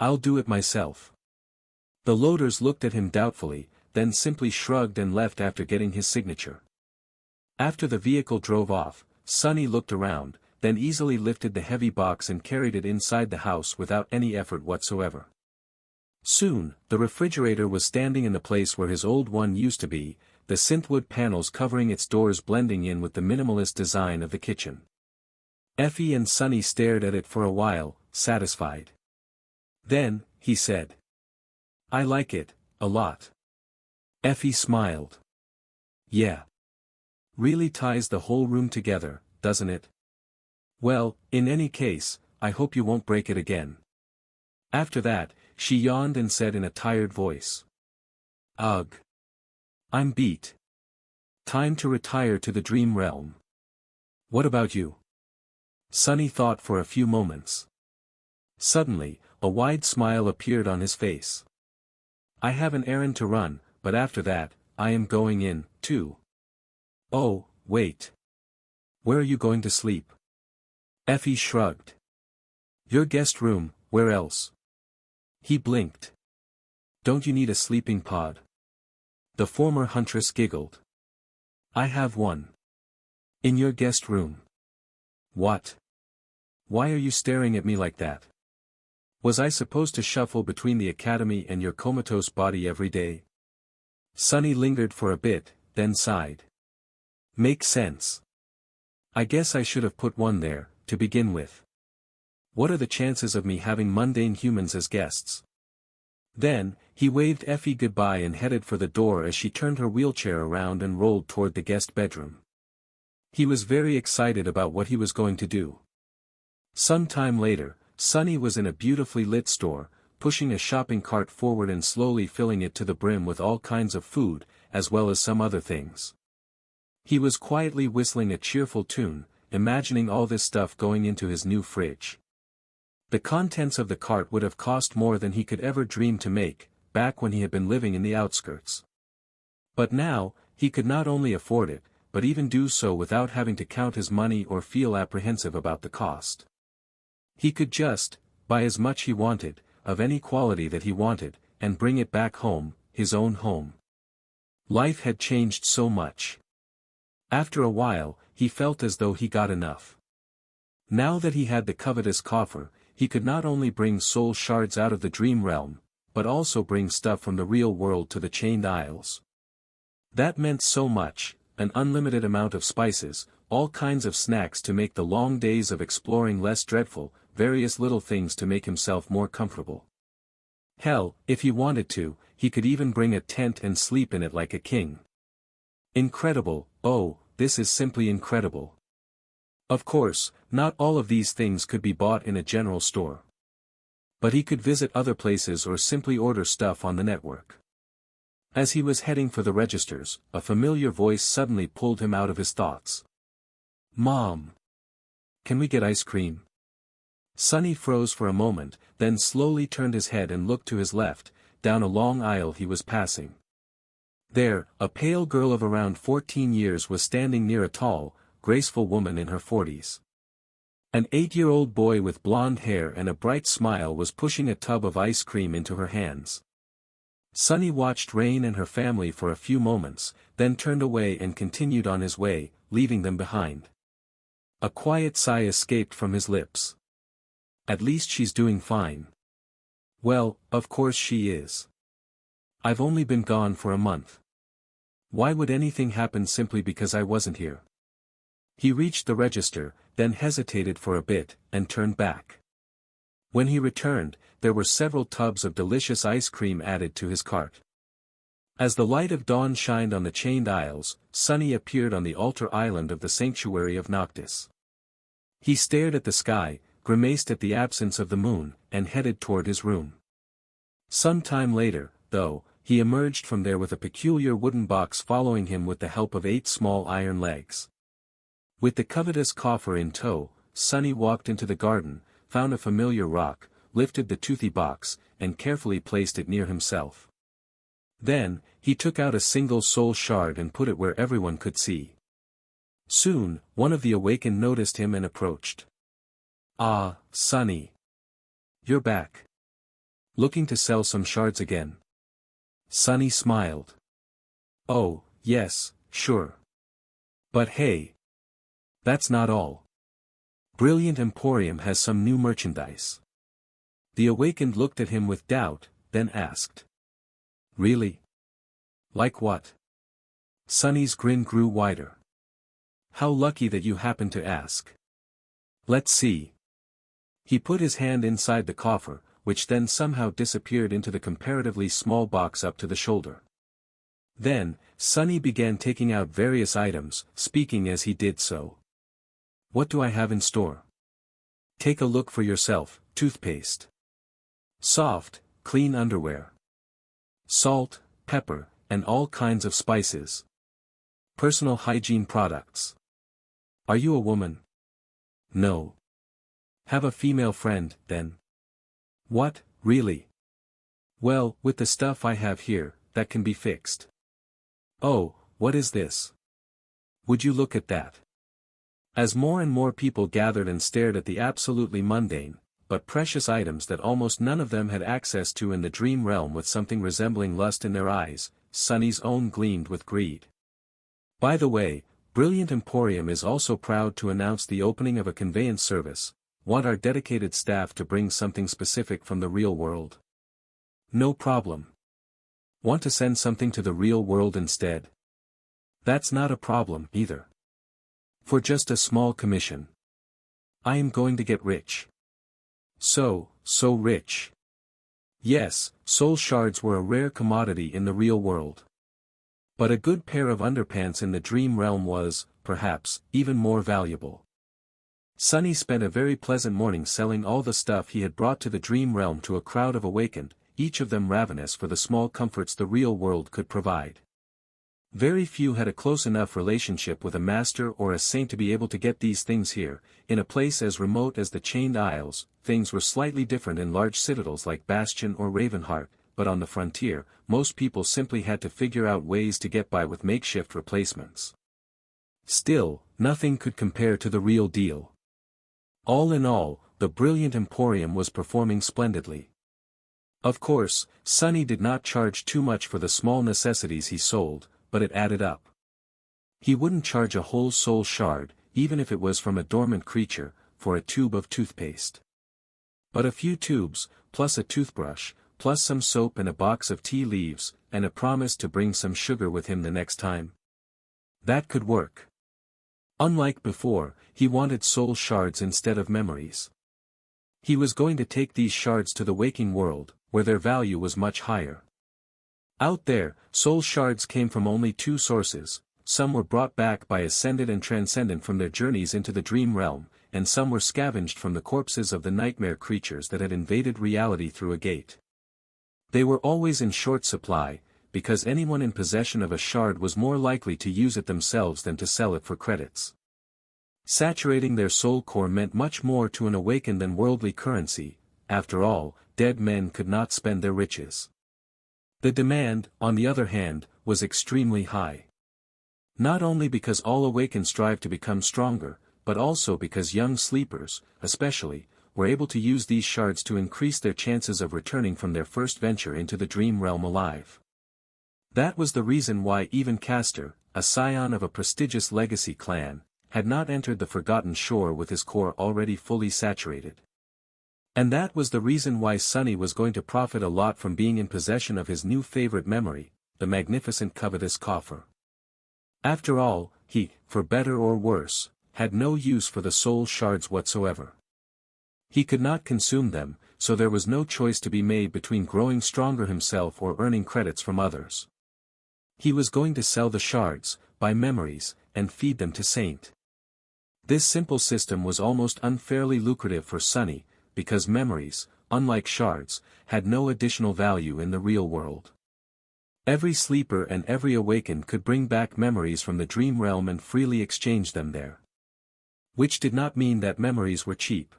I'll do it myself." The loaders looked at him doubtfully, then simply shrugged and left after getting his signature. After the vehicle drove off, Sunny looked around, then easily lifted the heavy box and carried it inside the house without any effort whatsoever. Soon, the refrigerator was standing in the place where his old one used to be, the synthwood panels covering its doors blending in with the minimalist design of the kitchen. Effie and Sunny stared at it for a while, satisfied. Then, he said, "I like it, a lot." Effie smiled. "Yeah. Really ties the whole room together, doesn't it? Well, in any case, I hope you won't break it again." After that, she yawned and said in a tired voice, "Ugh. I'm beat. Time to retire to the dream realm. What about you?" Sunny thought for a few moments. Suddenly, a wide smile appeared on his face. "I have an errand to run, but after that, I am going in, too." "Oh, wait. Where are you going to sleep?" Effie shrugged. "Your guest room, where else?" He blinked. "Don't you need a sleeping pod?" The former huntress giggled. "I have one. In your guest room." "What? Why are you staring at me like that? Was I supposed to shuffle between the academy and your comatose body every day?" Sunny lingered for a bit, then sighed. "Makes sense. I guess I should have put one there, to begin with. What are the chances of me having mundane humans as guests?" Then, he waved Effie goodbye and headed for the door as she turned her wheelchair around and rolled toward the guest bedroom. He was very excited about what he was going to do. Some time later, Sunny was in a beautifully lit store, pushing a shopping cart forward and slowly filling it to the brim with all kinds of food, as well as some other things. He was quietly whistling a cheerful tune, imagining all this stuff going into his new fridge. The contents of the cart would have cost more than he could ever dream to make, back when he had been living in the outskirts. But now, he could not only afford it, but even do so without having to count his money or feel apprehensive about the cost. He could just buy as much he wanted, of any quality that he wanted, and bring it back home, his own home. Life had changed so much. After a while, he felt as though he got enough. Now that he had the covetous coffer, he could not only bring soul shards out of the dream realm, but also bring stuff from the real world to the chained isles. That meant so much, an unlimited amount of spices, all kinds of snacks to make the long days of exploring less dreadful, various little things to make himself more comfortable. Hell, if he wanted to, he could even bring a tent and sleep in it like a king. Incredible, oh, this is simply incredible. Of course, not all of these things could be bought in a general store. But he could visit other places or simply order stuff on the network. As he was heading for the registers, a familiar voice suddenly pulled him out of his thoughts. "Mom! Can we get ice cream?" Sunny froze for a moment, then slowly turned his head and looked to his left, down a long aisle he was passing. There, a pale girl of around 14 years was standing near a tall, graceful woman in her 40s. An 8-year-old boy with blonde hair and a bright smile was pushing a tub of ice cream into her hands. Sunny watched Rain and her family for a few moments, then turned away and continued on his way, leaving them behind. A quiet sigh escaped from his lips. At least she's doing fine. Well, of course she is. I've only been gone for a month. Why would anything happen simply because I wasn't here? He reached the register, then hesitated for a bit, and turned back. When he returned, there were several tubs of delicious ice cream added to his cart. As the light of dawn shined on the chained isles, Sunny appeared on the altar island of the sanctuary of Noctis. He stared at the sky, grimaced at the absence of the moon, and headed toward his room. Some time later, though, he emerged from there with a peculiar wooden box following him with the help of 8 small iron legs. With the covetous coffer in tow, Sunny walked into the garden, found a familiar rock, lifted the toothy box, and carefully placed it near himself. Then, he took out a single soul shard and put it where everyone could see. Soon, one of the awakened noticed him and approached. "Ah, Sunny. You're back. Looking to sell some shards again?" Sunny smiled. "Oh, yes, sure. But hey. That's not all. Brilliant Emporium has some new merchandise." The awakened looked at him with doubt, then asked. "Really? Like what?" Sunny's grin grew wider. "How lucky that you happened to ask. Let's see." He put his hand inside the coffer, which then somehow disappeared into the comparatively small box up to the shoulder. Then, Sunny began taking out various items, speaking as he did so. "What do I have in store? Take a look for yourself: toothpaste, soft, clean underwear, salt, pepper, and all kinds of spices. Personal hygiene products. Are you a woman? No. Have a female friend, then." "What, really? Well, with the stuff I have here, that can be fixed." "Oh, what is this? Would you look at that?" As more and more people gathered and stared at the absolutely mundane, but precious items that almost none of them had access to in the dream realm with something resembling lust in their eyes, Sunny's own gleamed with greed. By the way, Brilliant Emporium is also proud to announce the opening of a conveyance service. Want our dedicated staff to bring something specific from the real world? No problem. Want to send something to the real world instead? That's not a problem, either. For just a small commission. I am going to get rich. So rich. Yes, soul shards were a rare commodity in the real world. But a good pair of underpants in the dream realm was, perhaps, even more valuable. Sunny spent a very pleasant morning selling all the stuff he had brought to the dream realm to a crowd of awakened, each of them ravenous for the small comforts the real world could provide. Very few had a close enough relationship with a master or a saint to be able to get these things here. In a place as remote as the Chained Isles, things were slightly different in large citadels like Bastion or Ravenheart, but on the frontier, most people simply had to figure out ways to get by with makeshift replacements. Still, nothing could compare to the real deal. All in all, the brilliant emporium was performing splendidly. Of course, Sunny did not charge too much for the small necessities he sold, but it added up. He wouldn't charge a whole soul shard, even if it was from a dormant creature, for a tube of toothpaste. But a few tubes, plus a toothbrush, plus some soap and a box of tea leaves, and a promise to bring some sugar with him the next time. That could work. Unlike before, he wanted soul shards instead of memories. He was going to take these shards to the waking world, where their value was much higher. Out there, soul shards came from only two sources: some were brought back by Ascendant and Transcendent from their journeys into the dream realm, and some were scavenged from the corpses of the nightmare creatures that had invaded reality through a gate. They were always in short supply, because anyone in possession of a shard was more likely to use it themselves than to sell it for credits. Saturating their soul core meant much more to an awakened than worldly currency. After all, dead men could not spend their riches. The demand, on the other hand, was extremely high. Not only because all awakened strive to become stronger, but also because young sleepers, especially, were able to use these shards to increase their chances of returning from their first venture into the dream realm alive. That was the reason why even Castor, a scion of a prestigious legacy clan, had not entered the Forgotten Shore with his core already fully saturated. And that was the reason why Sunny was going to profit a lot from being in possession of his new favorite memory, the magnificent covetous coffer. After all, he, for better or worse, had no use for the soul shards whatsoever. He could not consume them, so there was no choice to be made between growing stronger himself or earning credits from others. He was going to sell the shards, buy memories, and feed them to Saint. This simple system was almost unfairly lucrative for Sunny, because memories, unlike shards, had no additional value in the real world. Every sleeper and every awakened could bring back memories from the dream realm and freely exchange them there. Which did not mean that memories were cheap.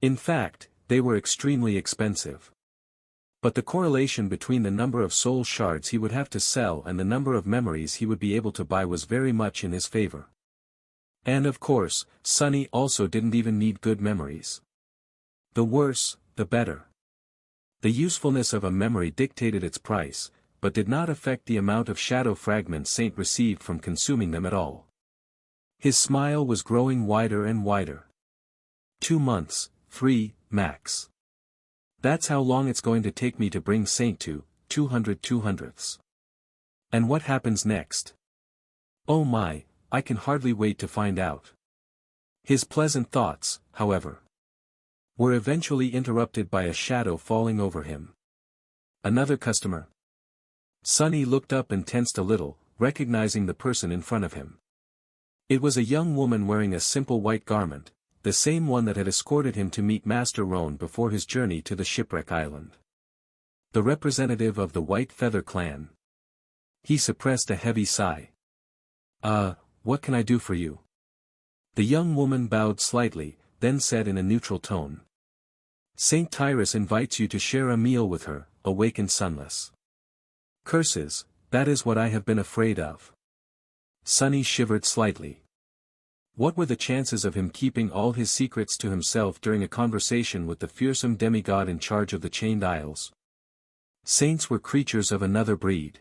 In fact, they were extremely expensive. But the correlation between the number of soul shards he would have to sell and the number of memories he would be able to buy was very much in his favor. And of course, Sunny also didn't even need good memories. The worse, the better. The usefulness of a memory dictated its price, but did not affect the amount of shadow fragments Saint received from consuming them at all. His smile was growing wider and wider. 2 months, 3, max. That's how long it's going to take me to bring Saint to 200/200ths. And what happens next? Oh my, I can hardly wait to find out. His pleasant thoughts, however, were eventually interrupted by a shadow falling over him. Another customer. Sunny looked up and tensed a little, recognizing the person in front of him. It was a young woman wearing a simple white garment, the same one that had escorted him to meet Master Roan before his journey to the Shipwreck Island. The representative of the White Feather clan. He suppressed a heavy sigh. What can I do for you? The young woman bowed slightly, then said in a neutral tone. Saint Tyrus invites you to share a meal with her, awakened sunless. Curses, that is what I have been afraid of. Sunny shivered slightly. What were the chances of him keeping all his secrets to himself during a conversation with the fearsome demigod in charge of the Chained Isles? Saints were creatures of another breed.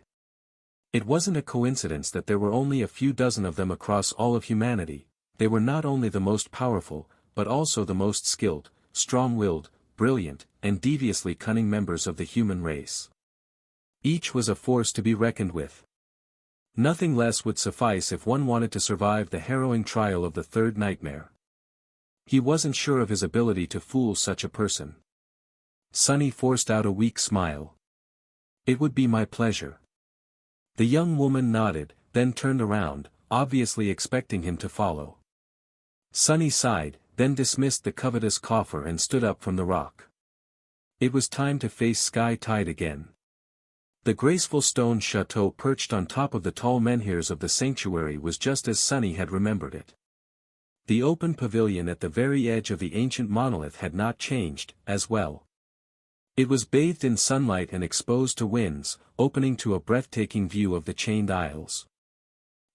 It wasn't a coincidence that there were only a few dozen of them across all of humanity. They were not only the most powerful, but also the most skilled, strong-willed, brilliant, and deviously cunning members of the human race. Each was a force to be reckoned with. Nothing less would suffice if one wanted to survive the harrowing trial of the third nightmare. He wasn't sure of his ability to fool such a person. Sunny forced out a weak smile. It would be my pleasure. The young woman nodded, then turned around, obviously expecting him to follow. Sunny sighed, then dismissed the covetous coffer and stood up from the rock. It was time to face Sky Tide again. The graceful stone chateau perched on top of the tall menhirs of the sanctuary was just as Sunny had remembered it. The open pavilion at the very edge of the ancient monolith had not changed, as well. It was bathed in sunlight and exposed to winds, opening to a breathtaking view of the chained isles.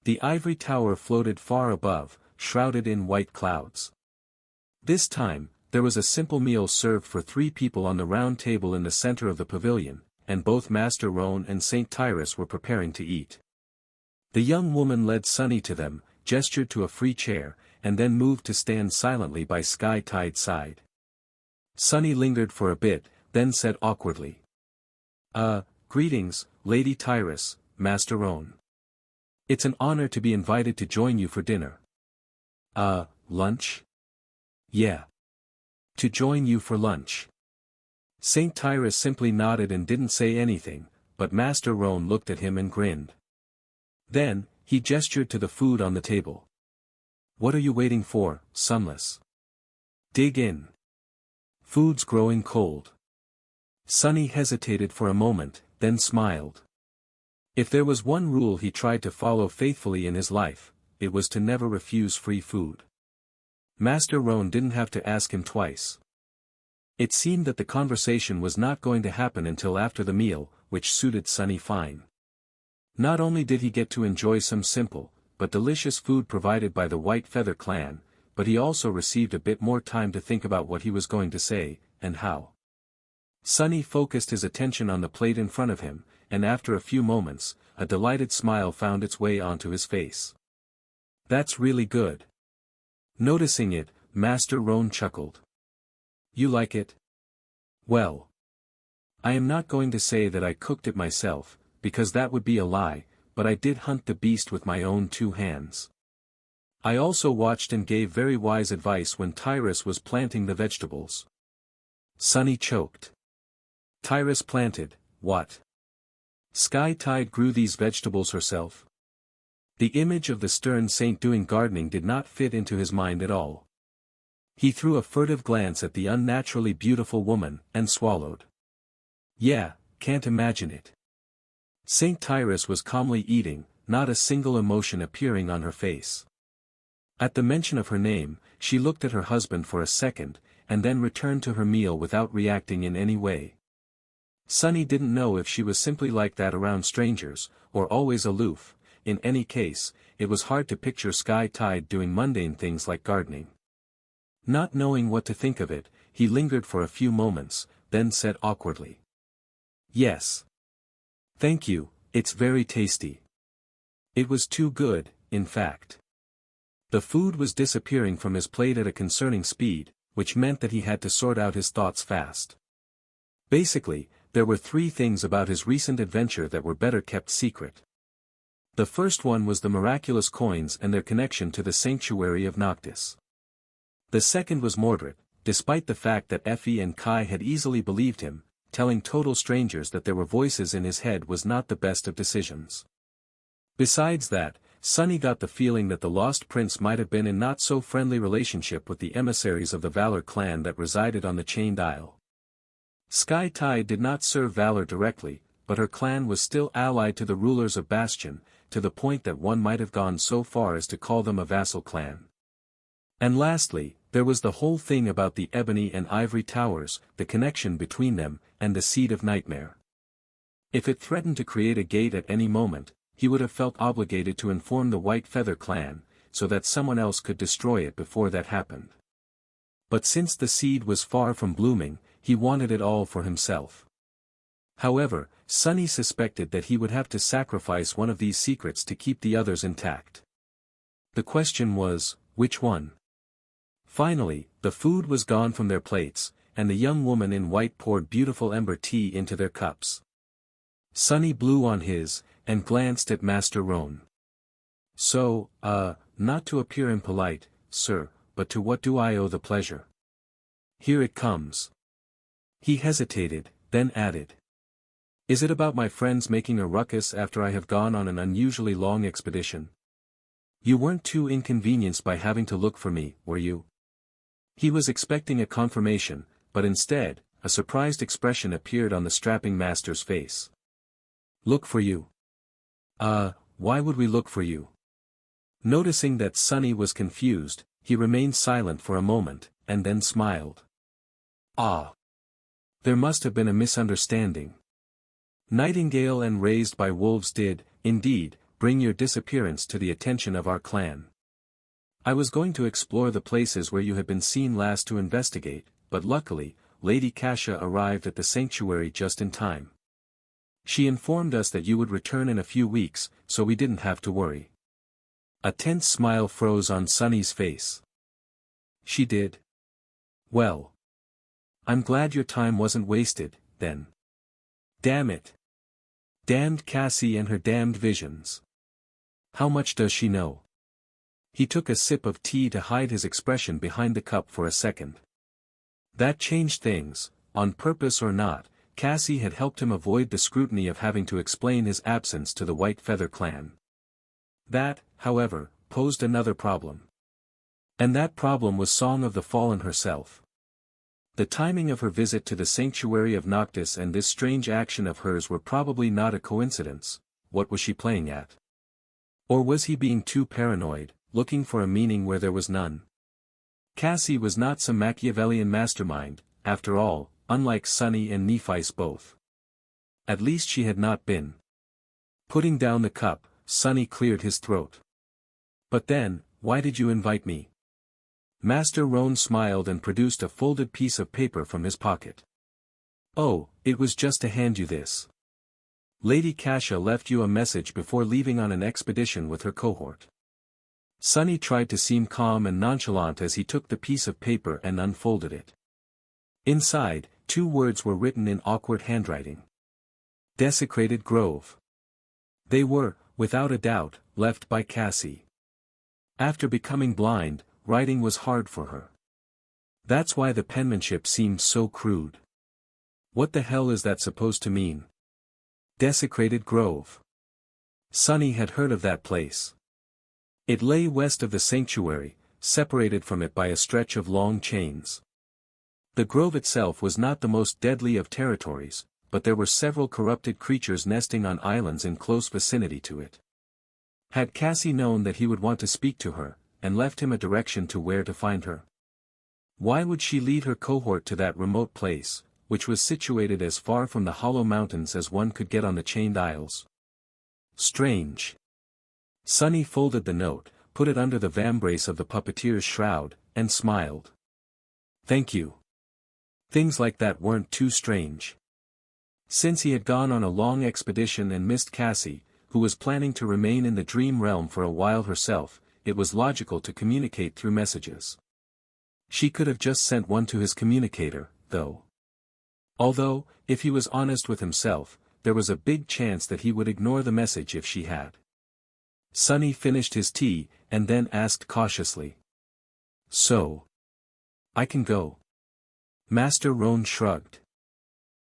The ivory tower floated far above, shrouded in white clouds. This time, there was a simple meal served for 3 people on the round table in the center of the pavilion, and both Master Roan and Saint Tyrus were preparing to eat. The young woman led Sunny to them, gestured to a free chair, and then moved to stand silently by Sky Tide's side. Sunny lingered for a bit, then said awkwardly. Greetings, Lady Tyrus, Master Roan. It's an honor to be invited to join you for dinner. Lunch? Yeah. To join you for lunch. Saint Tyrus simply nodded and didn't say anything, but Master Roan looked at him and grinned. Then, he gestured to the food on the table. What are you waiting for, Sunless? Dig in. Food's growing cold. Sunny hesitated for a moment, then smiled. If there was one rule he tried to follow faithfully in his life, it was to never refuse free food. Master Roan didn't have to ask him twice. It seemed that the conversation was not going to happen until after the meal, which suited Sunny fine. Not only did he get to enjoy some simple, but delicious food provided by the White Feather clan, but he also received a bit more time to think about what he was going to say, and how. Sunny focused his attention on the plate in front of him, and after a few moments, a delighted smile found its way onto his face. That's really good. Noticing it, Master Roan chuckled. You like it? Well. I am not going to say that I cooked it myself, because that would be a lie, but I did hunt the beast with my own 2 hands. I also watched and gave very wise advice when Tyrus was planting the vegetables. Sunny choked. Tyrus planted, what? Sky Tide grew these vegetables herself? The image of the stern saint doing gardening did not fit into his mind at all. He threw a furtive glance at the unnaturally beautiful woman, and swallowed. Yeah, can't imagine it. Saint Tyrus was calmly eating, not a single emotion appearing on her face. At the mention of her name, she looked at her husband for a second, and then returned to her meal without reacting in any way. Sunny didn't know if she was simply like that around strangers, or always aloof. In any case, it was hard to picture Sky Tide doing mundane things like gardening. Not knowing what to think of it, he lingered for a few moments, then said awkwardly. Yes. Thank you, it's very tasty. It was too good, in fact. The food was disappearing from his plate at a concerning speed, which meant that he had to sort out his thoughts fast. Basically, there were 3 things about his recent adventure that were better kept secret. The first one was the miraculous coins and their connection to the sanctuary of Noctis. The second was Mordred, despite the fact that Effie and Kai had easily believed him, telling total strangers that there were voices in his head was not the best of decisions. Besides that, Sunny got the feeling that the lost prince might have been in not-so-friendly relationship with the emissaries of the Valor clan that resided on the Chained Isle. Sky Tide did not serve Valor directly, but her clan was still allied to the rulers of Bastion, to the point that one might have gone so far as to call them a vassal clan. And lastly, there was the whole thing about the ebony and ivory towers, the connection between them, and the Seed of Nightmare. If it threatened to create a gate at any moment, he would have felt obligated to inform the White Feather clan, so that someone else could destroy it before that happened. But since the seed was far from blooming, he wanted it all for himself. However, Sunny suspected that he would have to sacrifice one of these secrets to keep the others intact. The question was, which one? Finally, the food was gone from their plates, and the young woman in white poured beautiful ember tea into their cups. Sunny blew on his, and glanced at Master Roan. So, not to appear impolite, sir, but to what do I owe the pleasure? Here it comes. He hesitated, then added. Is it about my friends making a ruckus after I have gone on an unusually long expedition? You weren't too inconvenienced by having to look for me, were you? He was expecting a confirmation, but instead, a surprised expression appeared on the strapping master's face. Look for you? Why would we look for you? Noticing that Sunny was confused, he remained silent for a moment, and then smiled. Ah! There must have been a misunderstanding. Nightingale and Raised by Wolves did, indeed, bring your disappearance to the attention of our clan. I was going to explore the places where you had been seen last to investigate, but luckily, Lady Kasha arrived at the sanctuary just in time. She informed us that you would return in a few weeks, so we didn't have to worry. A tense smile froze on Sunny's face. She did? Well. I'm glad your time wasn't wasted, then. Damn it. Damned Cassie and her damned visions. How much does she know? He took a sip of tea to hide his expression behind the cup for a second. That changed things, on purpose or not. Cassie had helped him avoid the scrutiny of having to explain his absence to the White Feather clan. That, however, posed another problem. And that problem was Song of the Fallen herself. The timing of her visit to the sanctuary of Noctis and this strange action of hers were probably not a coincidence. What was she playing at? Or was he being too paranoid, looking for a meaning where there was none? Cassie was not some Machiavellian mastermind, after all, unlike Sunny and Nephice both. At least she had not been. Putting down the cup, Sunny cleared his throat. But then, why did you invite me? Master Roan smiled and produced a folded piece of paper from his pocket. Oh, it was just to hand you this. Lady Kasha left you a message before leaving on an expedition with her cohort. Sunny tried to seem calm and nonchalant as he took the piece of paper and unfolded it. Inside, 2 words were written in awkward handwriting. Desecrated Grove. They were, without a doubt, left by Cassie. After becoming blind, writing was hard for her. That's why the penmanship seemed so crude. What the hell is that supposed to mean? Desecrated Grove. Sunny had heard of that place. It lay west of the sanctuary, separated from it by a stretch of long chains. The grove itself was not the most deadly of territories, but there were several corrupted creatures nesting on islands in close vicinity to it. Had Cassie known that he would want to speak to her, and left him a direction to where to find her? Why would she lead her cohort to that remote place, which was situated as far from the Hollow Mountains as one could get on the Chained Isles? Strange. Sunny folded the note, put it under the vambrace of the puppeteer's shroud, and smiled. Thank you. Things like that weren't too strange. Since he had gone on a long expedition and missed Cassie, who was planning to remain in the dream realm for a while herself, it was logical to communicate through messages. She could have just sent one to his communicator, though. Although, if he was honest with himself, there was a big chance that he would ignore the message if she had. Sunny finished his tea, and then asked cautiously. So. I can go. Master Roan shrugged.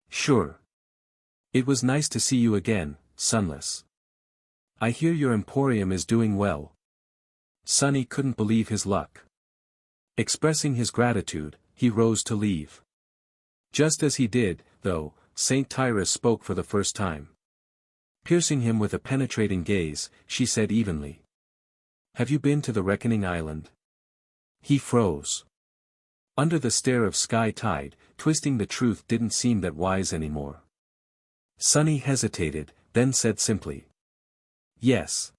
Sure. It was nice to see you again, Sunless. I hear your emporium is doing well. Sunny couldn't believe his luck. Expressing his gratitude, he rose to leave. Just as he did, though, Saint Tyrus spoke for the first time. Piercing him with a penetrating gaze, she said evenly. Have you been to the Reckoning Island? He froze. Under the stare of Sky Tide, twisting the truth didn't seem that wise anymore. Sunny hesitated, then said simply. Yes.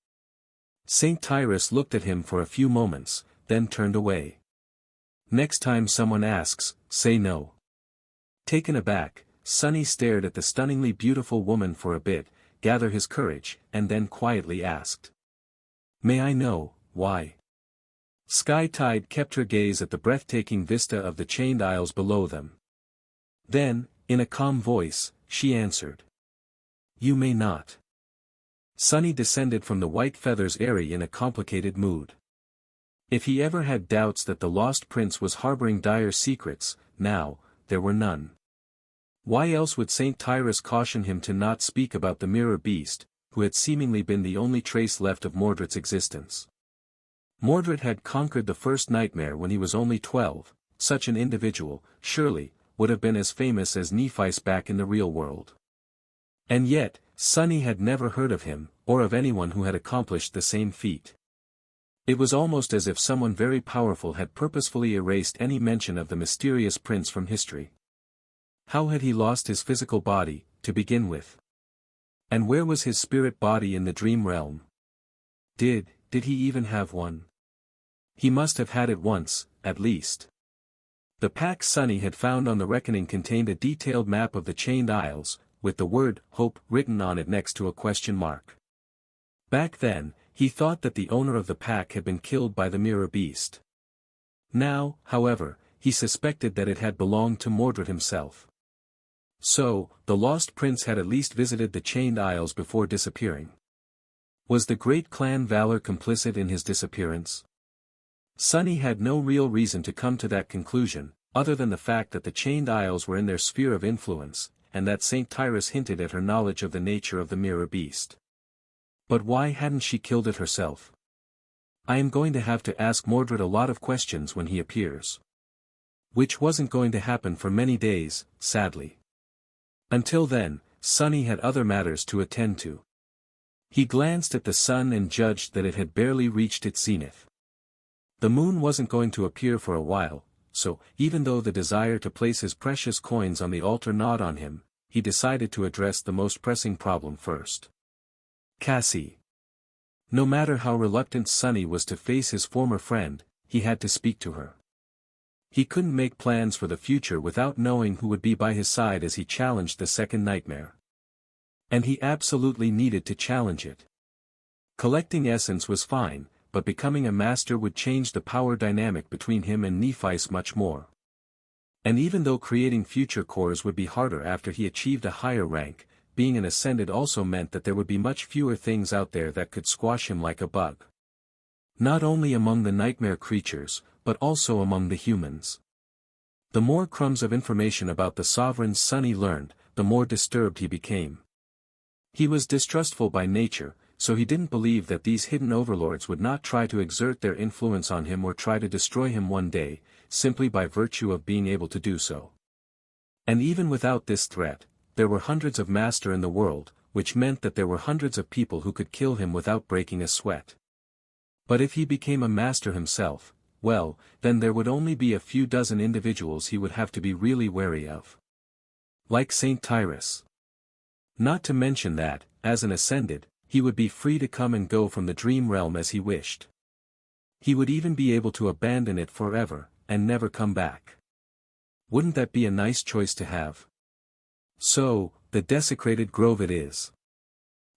Saint Tyrus looked at him for a few moments, then turned away. Next time someone asks, say no. Taken aback, Sunny stared at the stunningly beautiful woman for a bit, gathered his courage, and then quietly asked. May I know, why? Sky Tide kept her gaze at the breathtaking vista of the Chained Isles below them. Then, in a calm voice, she answered. You may not. Sunny descended from the White Feather's eyrie in a complicated mood. If he ever had doubts that the lost prince was harboring dire secrets, now, there were none. Why else would Saint Tyrus caution him to not speak about the mirror beast, who had seemingly been the only trace left of Mordred's existence? Mordred had conquered the first nightmare when he was only 12, such an individual, surely, would have been as famous as Nephi's back in the real world. And yet, Sunny had never heard of him, or of anyone who had accomplished the same feat. It was almost as if someone very powerful had purposefully erased any mention of the mysterious prince from history. How had he lost his physical body, to begin with? And where was his spirit body in the dream realm? Did he even have one? He must have had it once, at least. The pack Sunny had found on the Reckoning contained a detailed map of the Chained Isles, with the word Hope written on it next to a question mark. Back then, he thought that the owner of the pack had been killed by the mirror beast. Now, however, he suspected that it had belonged to Mordred himself. So, the lost prince had at least visited the Chained Isles before disappearing. Was the great clan Valor complicit in his disappearance? Sunny had no real reason to come to that conclusion, other than the fact that the Chained Isles were in their sphere of influence, and that St. Tyrus hinted at her knowledge of the nature of the mirror beast. But why hadn't she killed it herself? I am going to have to ask Mordred a lot of questions when he appears. Which wasn't going to happen for many days, sadly. Until then, Sunny had other matters to attend to. He glanced at the sun and judged that it had barely reached its zenith. The moon wasn't going to appear for a while, so, even though the desire to place his precious coins on the altar gnawed on him, he decided to address the most pressing problem first. Cassie. No matter how reluctant Sunny was to face his former friend, he had to speak to her. He couldn't make plans for the future without knowing who would be by his side as he challenged the second nightmare. And he absolutely needed to challenge it. Collecting essence was fine, but becoming a master would change the power dynamic between him and Nephi's much more. And even though creating future cores would be harder after he achieved a higher rank, being an ascended also meant that there would be much fewer things out there that could squash him like a bug. Not only among the nightmare creatures, but also among the humans. The more crumbs of information about the sovereigns Sunny learned, the more disturbed he became. He was distrustful by nature, so he didn't believe that these hidden overlords would not try to exert their influence on him or try to destroy him one day, simply by virtue of being able to do so. And even without this threat, there were hundreds of master in the world, which meant that there were hundreds of people who could kill him without breaking a sweat. But if he became a master himself, well, then there would only be a few dozen individuals he would have to be really wary of. Like St. Tyrus. Not to mention that, as an ascended, he would be free to come and go from the dream realm as he wished. He would even be able to abandon it forever, and never come back. Wouldn't that be a nice choice to have? So, the desecrated grove it is.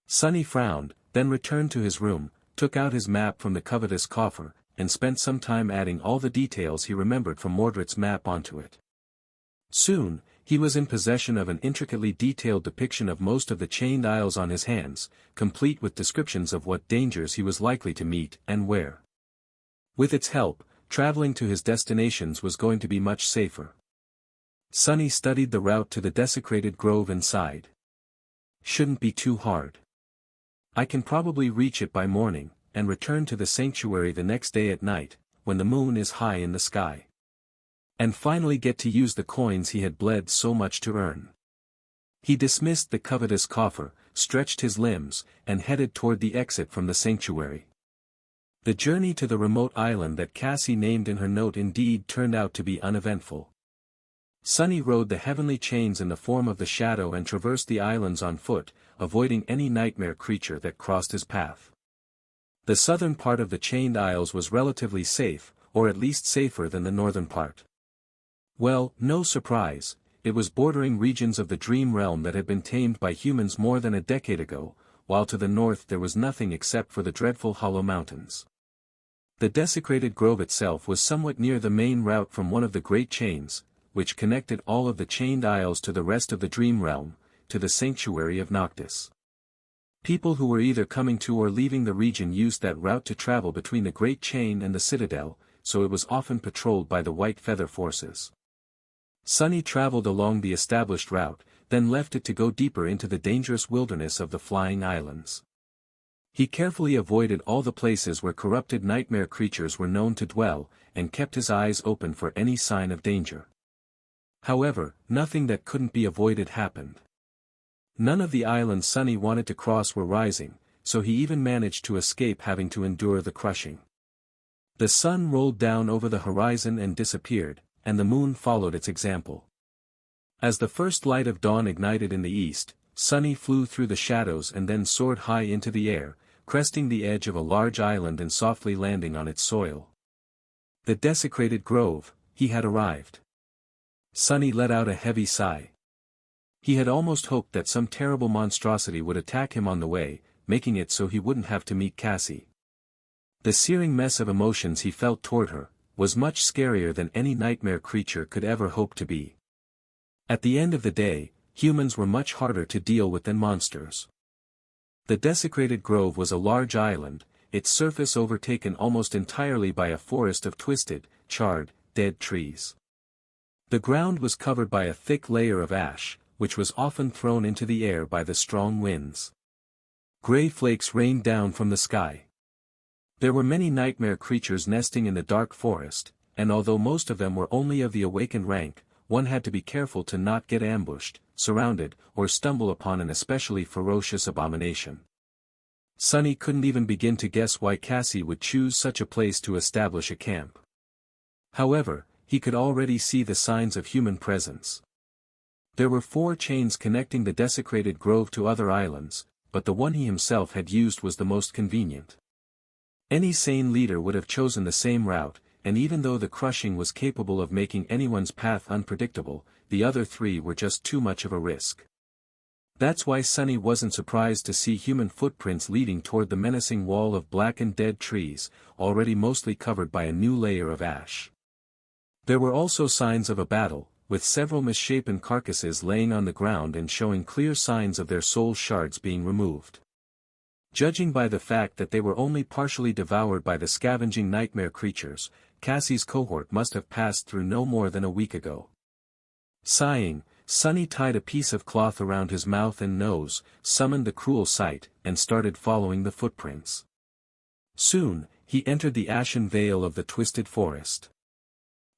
Sunny frowned, then returned to his room, took out his map from the covetous coffer, and spent some time adding all the details he remembered from Mordred's map onto it. Soon, he was in possession of an intricately detailed depiction of most of the Chained Isles on his hands, complete with descriptions of what dangers he was likely to meet and where. With its help, traveling to his destinations was going to be much safer. Sunny studied the route to the desecrated grove and sighed. Shouldn't be too hard. I can probably reach it by morning, and return to the sanctuary the next day at night, when the moon is high in the sky. And finally get to use the coins he had bled so much to earn. He dismissed the covetous coffer, stretched his limbs, and headed toward the exit from the sanctuary. The journey to the remote island that Cassie named in her note indeed turned out to be uneventful. Sunny rode the heavenly chains in the form of the shadow and traversed the islands on foot, avoiding any nightmare creature that crossed his path. The southern part of the Chained Isles was relatively safe, or at least safer than the northern part. Well, no surprise, it was bordering regions of the dream realm that had been tamed by humans more than a decade ago, while to the north there was nothing except for the dreadful Hollow Mountains. The desecrated grove itself was somewhat near the main route from one of the great chains, which connected all of the Chained Isles to the rest of the dream realm, to the sanctuary of Noctis. People who were either coming to or leaving the region used that route to travel between the Great Chain and the Citadel, so it was often patrolled by the White Feather forces. Sunny traveled along the established route, then left it to go deeper into the dangerous wilderness of the Flying Islands. He carefully avoided all the places where corrupted nightmare creatures were known to dwell, and kept his eyes open for any sign of danger. However, nothing that couldn't be avoided happened. None of the islands Sunny wanted to cross were rising, so he even managed to escape having to endure the crushing. The sun rolled down over the horizon and disappeared, and the moon followed its example. As the first light of dawn ignited in the east, Sunny flew through the shadows and then soared high into the air, cresting the edge of a large island and softly landing on its soil. The desecrated grove, he had arrived. Sunny let out a heavy sigh. He had almost hoped that some terrible monstrosity would attack him on the way, making it so he wouldn't have to meet Cassie. The searing mess of emotions he felt toward her was much scarier than any nightmare creature could ever hope to be. At the end of the day, humans were much harder to deal with than monsters. The desecrated grove was a large island, its surface overtaken almost entirely by a forest of twisted, charred, dead trees. The ground was covered by a thick layer of ash, which was often thrown into the air by the strong winds. Gray flakes rained down from the sky. There were many nightmare creatures nesting in the dark forest, and although most of them were only of the awakened rank, one had to be careful to not get ambushed, surrounded, or stumble upon an especially ferocious abomination. Sunny couldn't even begin to guess why Cassie would choose such a place to establish a camp. However, he could already see the signs of human presence. There were 4 chains connecting the desecrated grove to other islands, but the one he himself had used was the most convenient. Any sane leader would have chosen the same route, and even though the crushing was capable of making anyone's path unpredictable, the other 3 were just too much of a risk. That's why Sunny wasn't surprised to see human footprints leading toward the menacing wall of blackened dead trees, already mostly covered by a new layer of ash. There were also signs of a battle, with several misshapen carcasses laying on the ground and showing clear signs of their soul shards being removed. Judging by the fact that they were only partially devoured by the scavenging nightmare creatures, Cassie's cohort must have passed through no more than a week ago. Sighing, Sunny tied a piece of cloth around his mouth and nose, summoned the cruel sight, and started following the footprints. Soon, he entered the ashen veil of the twisted forest.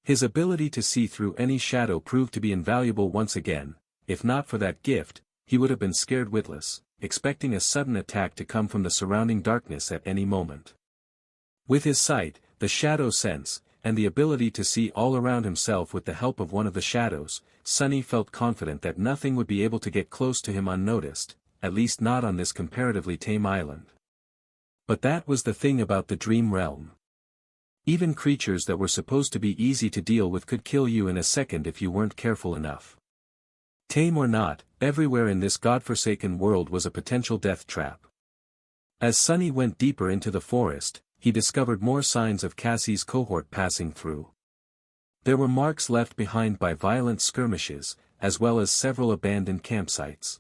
His ability to see through any shadow proved to be invaluable once again. If not for that gift, he would have been scared witless, expecting a sudden attack to come from the surrounding darkness at any moment. With his sight, the shadow sense, and the ability to see all around himself with the help of one of the shadows, Sunny felt confident that nothing would be able to get close to him unnoticed, at least not on this comparatively tame island. But that was the thing about the dream realm. Even creatures that were supposed to be easy to deal with could kill you in a second if you weren't careful enough. Tame or not, everywhere in this godforsaken world was a potential death trap. As Sunny went deeper into the forest, he discovered more signs of Cassie's cohort passing through. There were marks left behind by violent skirmishes, as well as several abandoned campsites.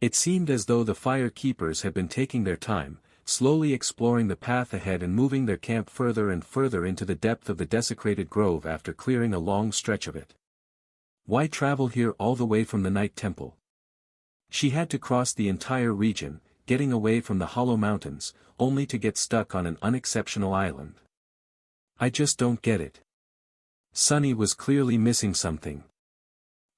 It seemed as though the fire keepers had been taking their time, slowly exploring the path ahead and moving their camp further and further into the depth of the desecrated grove after clearing a long stretch of it. Why travel here all the way from the Night Temple? She had to cross the entire region, getting away from the Hollow Mountains, only to get stuck on an unexceptional island. I just don't get it. Sunny was clearly missing something.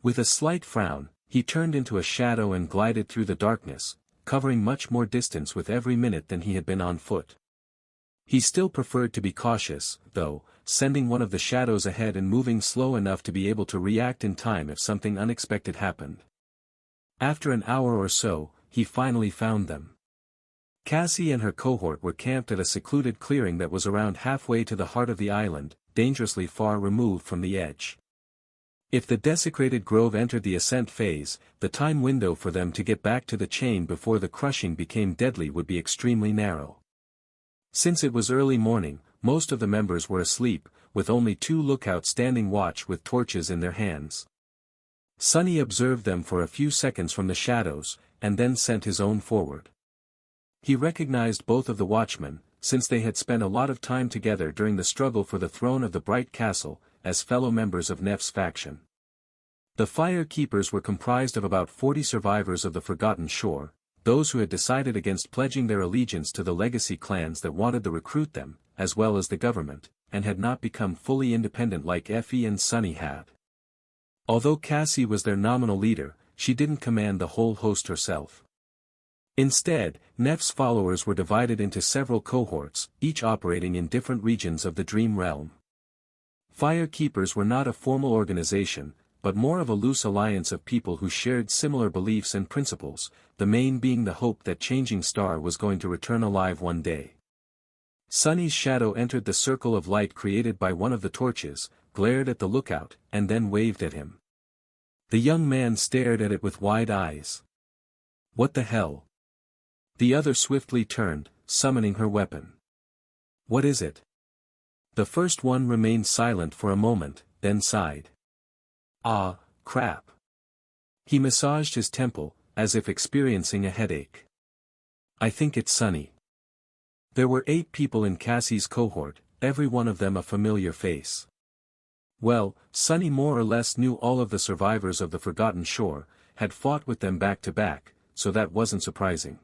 With a slight frown, he turned into a shadow and glided through the darkness, covering much more distance with every minute than he had been on foot. He still preferred to be cautious, though, sending one of the shadows ahead and moving slow enough to be able to react in time if something unexpected happened. After an hour or so, he finally found them. Cassie and her cohort were camped at a secluded clearing that was around halfway to the heart of the island, dangerously far removed from the edge. If the desecrated grove entered the ascent phase, the time window for them to get back to the chain before the crushing became deadly would be extremely narrow. Since it was early morning, most of the members were asleep, with only 2 lookouts standing watch with torches in their hands. Sunny observed them for a few seconds from the shadows, and then sent his own forward. He recognized both of the watchmen, since they had spent a lot of time together during the struggle for the throne of the Bright Castle, as fellow members of Neff's faction. The fire keepers were comprised of about 40 survivors of the Forgotten Shore, those who had decided against pledging their allegiance to the legacy clans that wanted to recruit them, as well as the government, and had not become fully independent like Effie and Sunny had. Although Cassie was their nominal leader, she didn't command the whole host herself. Instead, Neff's followers were divided into several cohorts, each operating in different regions of the Dream Realm. Fire Keepers were not a formal organization, but more of a loose alliance of people who shared similar beliefs and principles, the main being the hope that Changing Star was going to return alive one day. Sunny's shadow entered the circle of light created by one of the torches, glared at the lookout, and then waved at him. The young man stared at it with wide eyes. What the hell? The other swiftly turned, summoning her weapon. What is it? The first one remained silent for a moment, then sighed. Ah, crap. He massaged his temple, as if experiencing a headache. I think it's Sunny. There were 8 people in Cassie's cohort, every one of them a familiar face. Well, Sunny more or less knew all of the survivors of the Forgotten Shore, had fought with them back to back, so that wasn't surprising.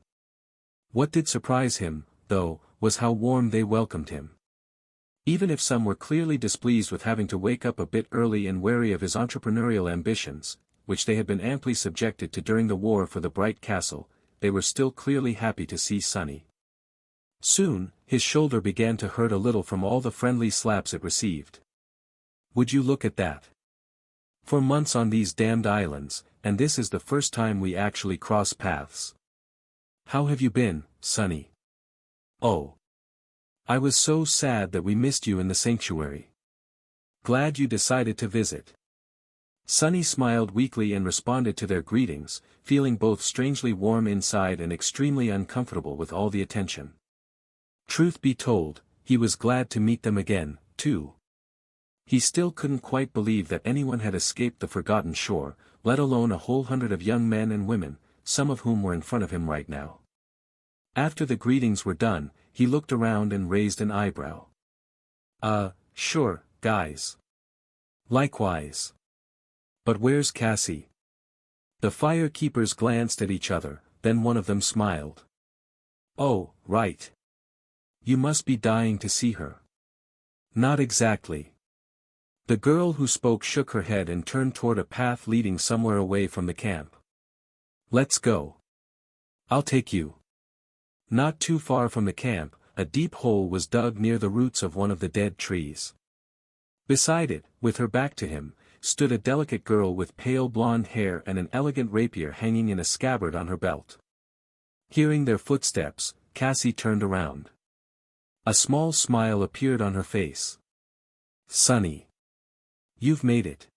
What did surprise him, though, was how warm they welcomed him. Even if some were clearly displeased with having to wake up a bit early and wary of his entrepreneurial ambitions, which they had been amply subjected to during the war for the Bright Castle, they were still clearly happy to see Sunny. Soon, his shoulder began to hurt a little from all the friendly slaps it received. Would you look at that? 4 months on these damned islands, and this is the first time we actually cross paths. How have you been, Sunny? Oh. I was so sad that we missed you in the sanctuary. Glad you decided to visit. Sunny smiled weakly and responded to their greetings, feeling both strangely warm inside and extremely uncomfortable with all the attention. Truth be told, he was glad to meet them again, too. He still couldn't quite believe that anyone had escaped the Forgotten Shore, let alone a whole 100 of young men and women, some of whom were in front of him right now. After the greetings were done, he looked around and raised an eyebrow. Sure, guys. Likewise. But where's Cassie? The Fire Keepers glanced at each other, then one of them smiled. Oh, right. You must be dying to see her. Not exactly. The girl who spoke shook her head and turned toward a path leading somewhere away from the camp. Let's go. I'll take you. Not too far from the camp, a deep hole was dug near the roots of one of the dead trees. Beside it, with her back to him, stood a delicate girl with pale blonde hair and an elegant rapier hanging in a scabbard on her belt. Hearing their footsteps, Cassie turned around. A small smile appeared on her face. Sunny. You've made it.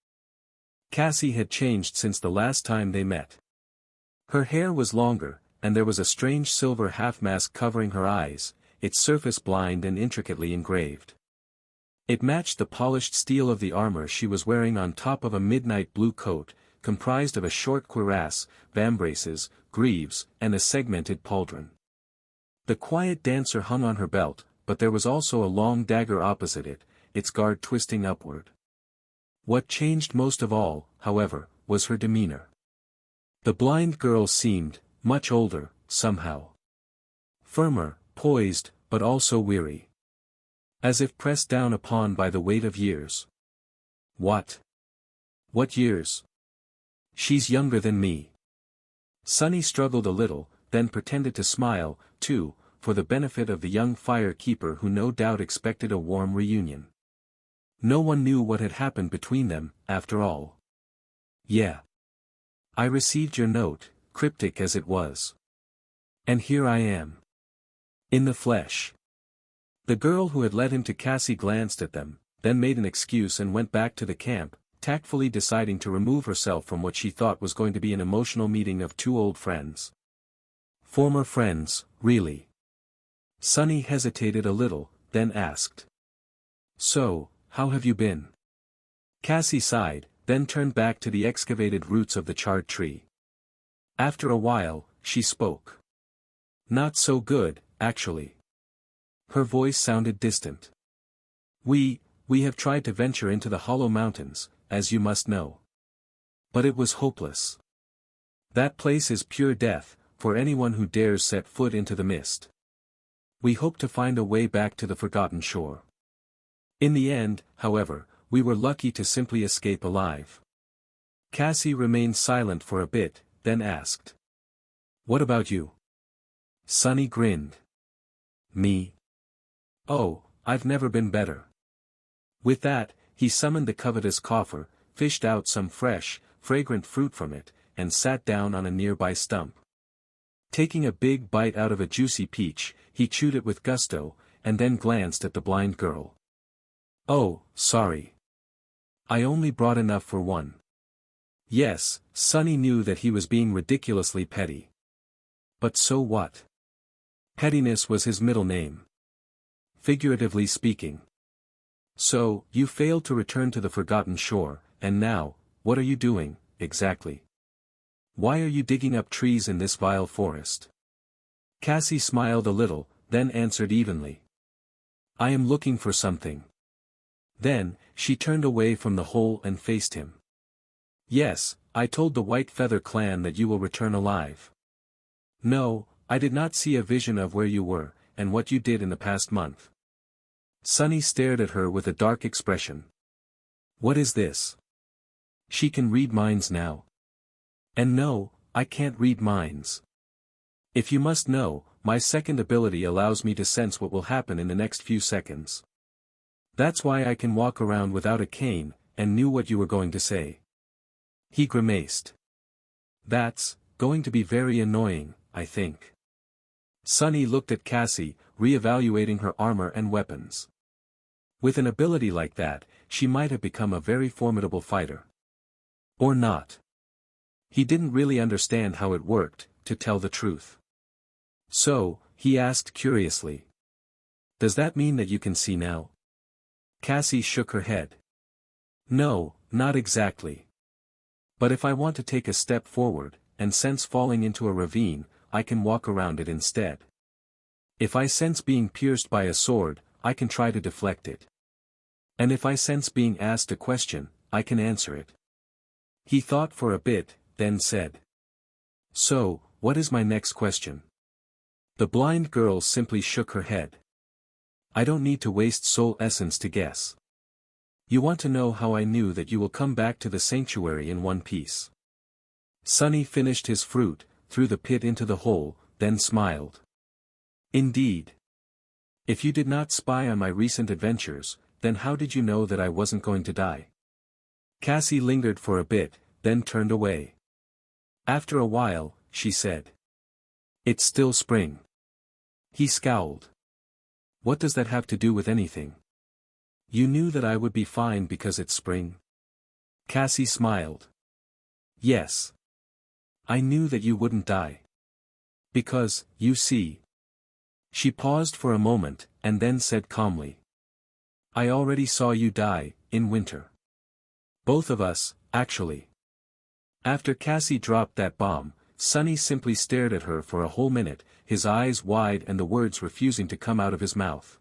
Cassie had changed since the last time they met. Her hair was longer, and there was a strange silver half-mask covering her eyes, its surface blind and intricately engraved. It matched the polished steel of the armor she was wearing on top of a midnight blue coat, comprised of a short cuirass, vambraces, greaves, and a segmented pauldron. The quiet dancer hung on her belt, but there was also a long dagger opposite it, its guard twisting upward. What changed most of all, however, was her demeanor. The blind girl seemed much older, somehow. Firmer, poised, but also weary. As if pressed down upon by the weight of years. What? What years? She's younger than me. Sunny struggled a little, then pretended to smile, too, for the benefit of the young Fire Keeper who no doubt expected a warm reunion. No one knew what had happened between them, after all. Yeah. I received your note, cryptic as it was. And here I am. In the flesh. The girl who had led him to Cassie glanced at them, then made an excuse and went back to the camp, tactfully deciding to remove herself from what she thought was going to be an emotional meeting of 2 old friends. Former friends, really. Sunny hesitated a little, then asked. So, how have you been? Cassie sighed, then turned back to the excavated roots of the charred tree. After a while, she spoke. Not so good, actually. Her voice sounded distant. We have tried to venture into the Hollow Mountains, as you must know. But it was hopeless. That place is pure death, for anyone who dares set foot into the mist. We hope to find a way back to the forgotten shore. In the end, however, we were lucky to simply escape alive. Cassie remained silent for a bit, then asked. What about you? Sunny grinned. Me? Oh, I've never been better. With that, he summoned the covetous coffer, fished out some fresh, fragrant fruit from it, and sat down on a nearby stump. Taking a big bite out of a juicy peach, he chewed it with gusto, and then glanced at the blind girl. Oh, sorry. I only brought enough for one. Yes, Sunny knew that he was being ridiculously petty. But so what? Pettiness was his middle name. Figuratively speaking. So, you failed to return to the forgotten shore, and now, what are you doing, exactly? Why are you digging up trees in this vile forest? Cassie smiled a little, then answered evenly. I am looking for something. Then, she turned away from the hole and faced him. Yes, I told the White Feather clan that you will return alive. No, I did not see a vision of where you were, and what you did in the past month. Sunny stared at her with a dark expression. What is this? She can read minds now. And no, I can't read minds. If you must know, my second ability allows me to sense what will happen in the next few seconds. That's why I can walk around without a cane, and knew what you were going to say. He grimaced. That's going to be very annoying, I think. Sunny looked at Cassie, re-evaluating her armor and weapons. With an ability like that, she might have become a very formidable fighter. Or not. He didn't really understand how it worked, to tell the truth. So, he asked curiously. Does that mean that you can see now? Cassie shook her head. No, not exactly. But if I want to take a step forward, and sense falling into a ravine, I can walk around it instead. If I sense being pierced by a sword, I can try to deflect it. And if I sense being asked a question, I can answer it. He thought for a bit, then said. So, what is my next question? The blind girl simply shook her head. I don't need to waste soul essence to guess. You want to know how I knew that you will come back to the sanctuary in one piece. Sunny finished his fruit, threw the pit into the hole, then smiled. Indeed. If you did not spy on my recent adventures, then how did you know that I wasn't going to die? Cassie lingered for a bit, then turned away. After a while, she said. It's still spring. He scowled. What does that have to do with anything? You knew that I would be fine because it's spring? Cassie smiled. Yes. I knew that you wouldn't die. Because, you see. She paused for a moment, and then said calmly. I already saw you die, in winter. Both of us, actually. After Cassie dropped that bomb, Sunny simply stared at her for a whole minute, his eyes wide and the words refusing to come out of his mouth.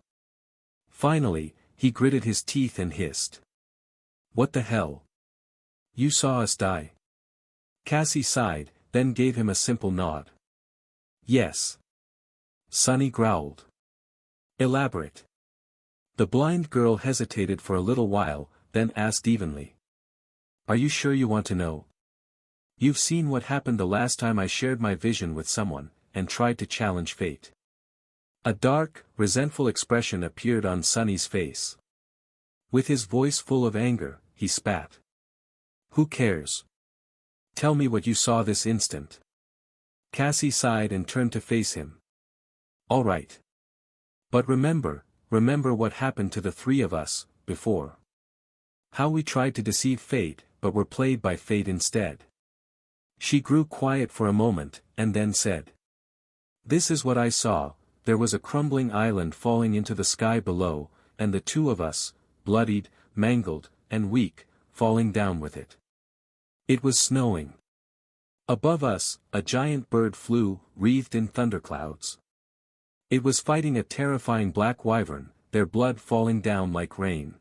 Finally, he gritted his teeth and hissed. What the hell? You saw us die. Cassie sighed, then gave him a simple nod. Yes. Sunny growled. Elaborate. The blind girl hesitated for a little while, then asked evenly. Are you sure you want to know? You've seen what happened the last time I shared my vision with someone, and tried to challenge fate. A dark, resentful expression appeared on Sunny's face. With his voice full of anger, he spat. Who cares? Tell me what you saw this instant. Cassie sighed and turned to face him. All right. But remember what happened to the three of us, before. How we tried to deceive fate, but were played by fate instead. She grew quiet for a moment, and then said. This is what I saw, there was a crumbling island falling into the sky below, and the two of us, bloodied, mangled, and weak, falling down with it. It was snowing. Above us, a giant bird flew, wreathed in thunderclouds. It was fighting a terrifying black wyvern, their blood falling down like rain.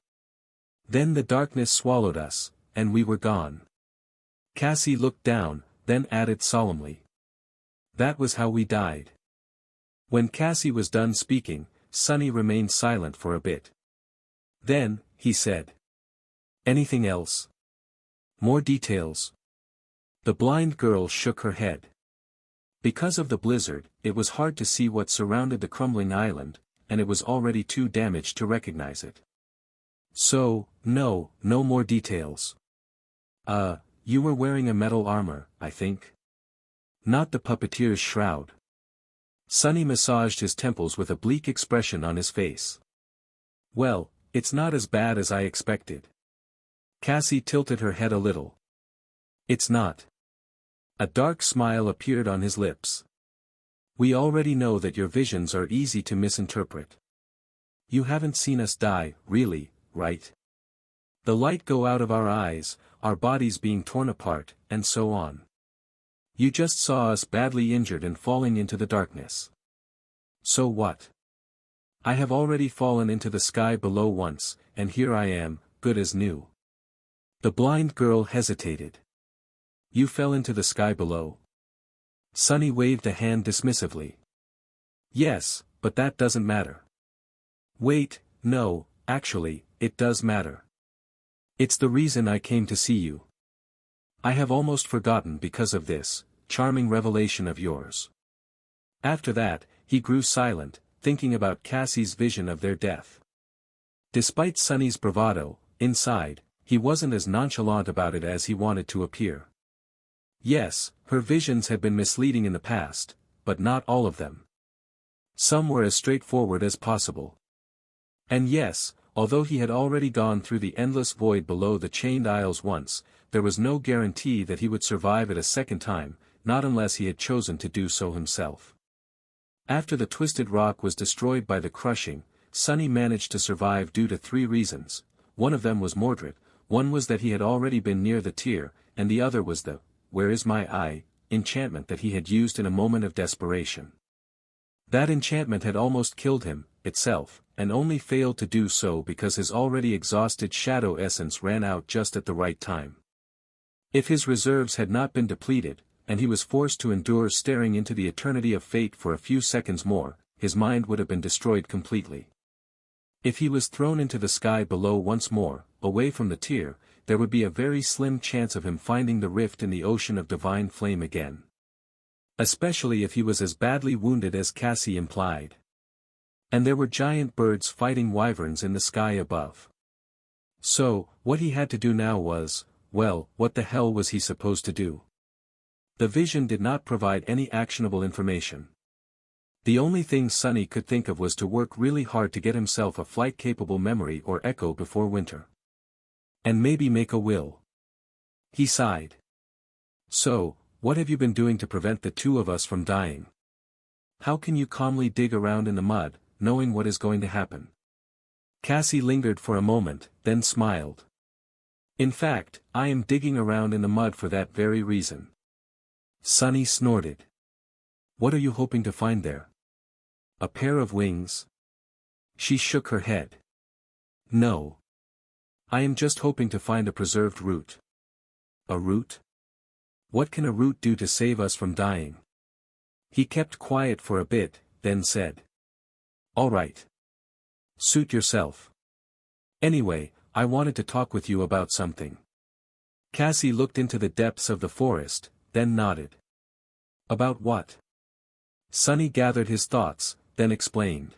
Then the darkness swallowed us, and we were gone. Cassie looked down, then added solemnly. That was how we died. When Cassie was done speaking, Sonny remained silent for a bit. Then, he said. Anything else? More details? The blind girl shook her head. Because of the blizzard, it was hard to see what surrounded the crumbling island, and it was already too damaged to recognize it. So, no more details. You were wearing a metal armor, I think. Not the puppeteer's shroud. Sonny massaged his temples with a bleak expression on his face. Well, it's not as bad as I expected. Cassie tilted her head a little. It's not. A dark smile appeared on his lips. We already know that your visions are easy to misinterpret. You haven't seen us die, really, right? The light go out of our eyes, our bodies being torn apart, and so on. You just saw us badly injured and falling into the darkness. So what? I have already fallen into the sky below once, and here I am, good as new. The blind girl hesitated. You fell into the sky below? Sonny waved a hand dismissively. Yes, but that doesn't matter. Wait, no, actually, it does matter. It's the reason I came to see you. I have almost forgotten because of this charming revelation of yours. After that, he grew silent, thinking about Cassie's vision of their death. Despite Sonny's bravado, inside, he wasn't as nonchalant about it as he wanted to appear. Yes, her visions had been misleading in the past, but not all of them. Some were as straightforward as possible. And yes, although he had already gone through the endless void below the chained isles once, there was no guarantee that he would survive it a second time, not unless he had chosen to do so himself. After the twisted rock was destroyed by the crushing, Sonny managed to survive due to 3 reasons. One of them was Mordred, one was that he had already been near the tier, and the other was the "Where is my eye?" enchantment that he had used in a moment of desperation. That enchantment had almost killed him, itself, and only failed to do so because his already exhausted shadow essence ran out just at the right time. If his reserves had not been depleted, and he was forced to endure staring into the eternity of fate for a few seconds more, his mind would have been destroyed completely. If he was thrown into the sky below once more, away from the tier, there would be a very slim chance of him finding the rift in the ocean of divine flame again. Especially if he was as badly wounded as Cassie implied. And there were giant birds fighting wyverns in the sky above. So, what he had to do now was, well, what the hell was he supposed to do? The vision did not provide any actionable information. The only thing Sonny could think of was to work really hard to get himself a flight-capable memory or echo before winter. And maybe make a will. He sighed. So, what have you been doing to prevent the 2 of us from dying? How can you calmly dig around in the mud, knowing what is going to happen? Cassie lingered for a moment, then smiled. In fact, I am digging around in the mud for that very reason. Sonny snorted. What are you hoping to find there? A pair of wings? She shook her head. No. I am just hoping to find a preserved root. A root? What can a root do to save us from dying? He kept quiet for a bit, then said. All right. Suit yourself. Anyway, I wanted to talk with you about something. Cassie looked into the depths of the forest, then nodded. About what? Sonny gathered his thoughts, then explained.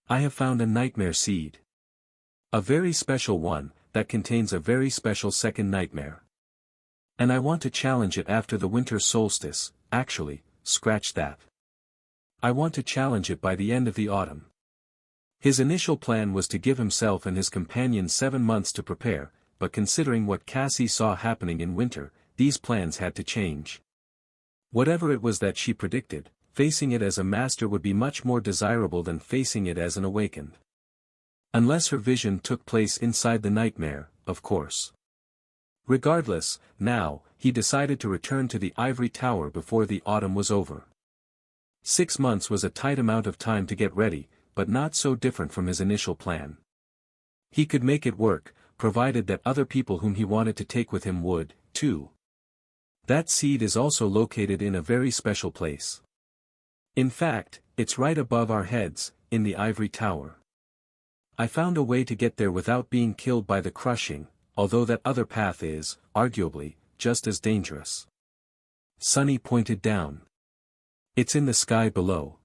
I have found a nightmare seed. A very special one, that contains a very special second nightmare. And I want to challenge it after the winter solstice. Actually, scratch that. I want to challenge it by the end of the autumn. His initial plan was to give himself and his companion 7 months to prepare, but considering what Cassie saw happening in winter, these plans had to change. Whatever it was that she predicted, facing it as a master would be much more desirable than facing it as an awakened. Unless her vision took place inside the nightmare, of course. Regardless, now, he decided to return to the ivory tower before the autumn was over. 6 months was a tight amount of time to get ready, but not so different from his initial plan. He could make it work, provided that other people whom he wanted to take with him would, too. That seed is also located in a very special place. In fact, it's right above our heads, in the ivory tower. I found a way to get there without being killed by the crushing, although that other path is, arguably, just as dangerous. Sunny pointed down. It's in the sky below.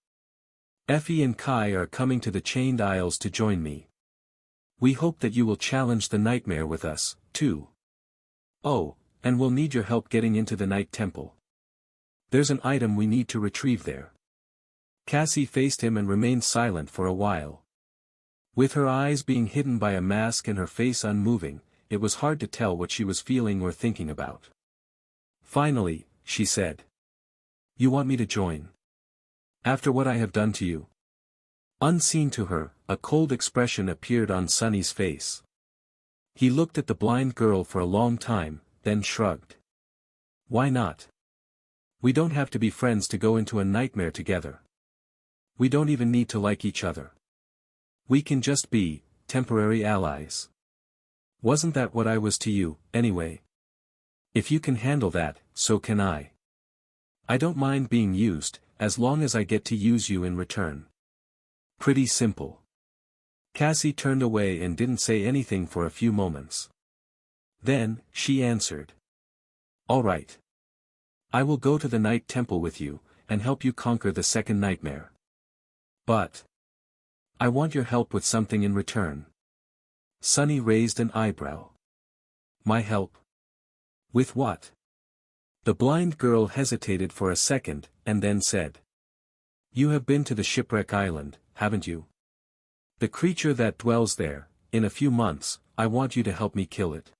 Effie and Kai are coming to the Chained Isles to join me. We hope that you will challenge the nightmare with us, too. Oh, and we'll need your help getting into the Night Temple. There's an item we need to retrieve there. Cassie faced him and remained silent for a while. With her eyes being hidden by a mask and her face unmoving, it was hard to tell what she was feeling or thinking about. Finally, she said. You want me to join? After what I have done to you? Unseen to her, a cold expression appeared on Sunny's face. He looked at the blind girl for a long time, then shrugged. Why not? We don't have to be friends to go into a nightmare together. We don't even need to like each other. We can just be, temporary allies. Wasn't that what I was to you, anyway? If you can handle that, so can I. I don't mind being used, as long as I get to use you in return. Pretty simple. Cassie turned away and didn't say anything for a few moments. Then, she answered. All right. I will go to the Night Temple with you, and help you conquer the second nightmare. But I want your help with something in return. Sunny raised an eyebrow. My help? With what? The blind girl hesitated for a second, and then said. You have been to the Shipwreck Island, haven't you? The creature that dwells there, in a few months, I want you to help me kill it.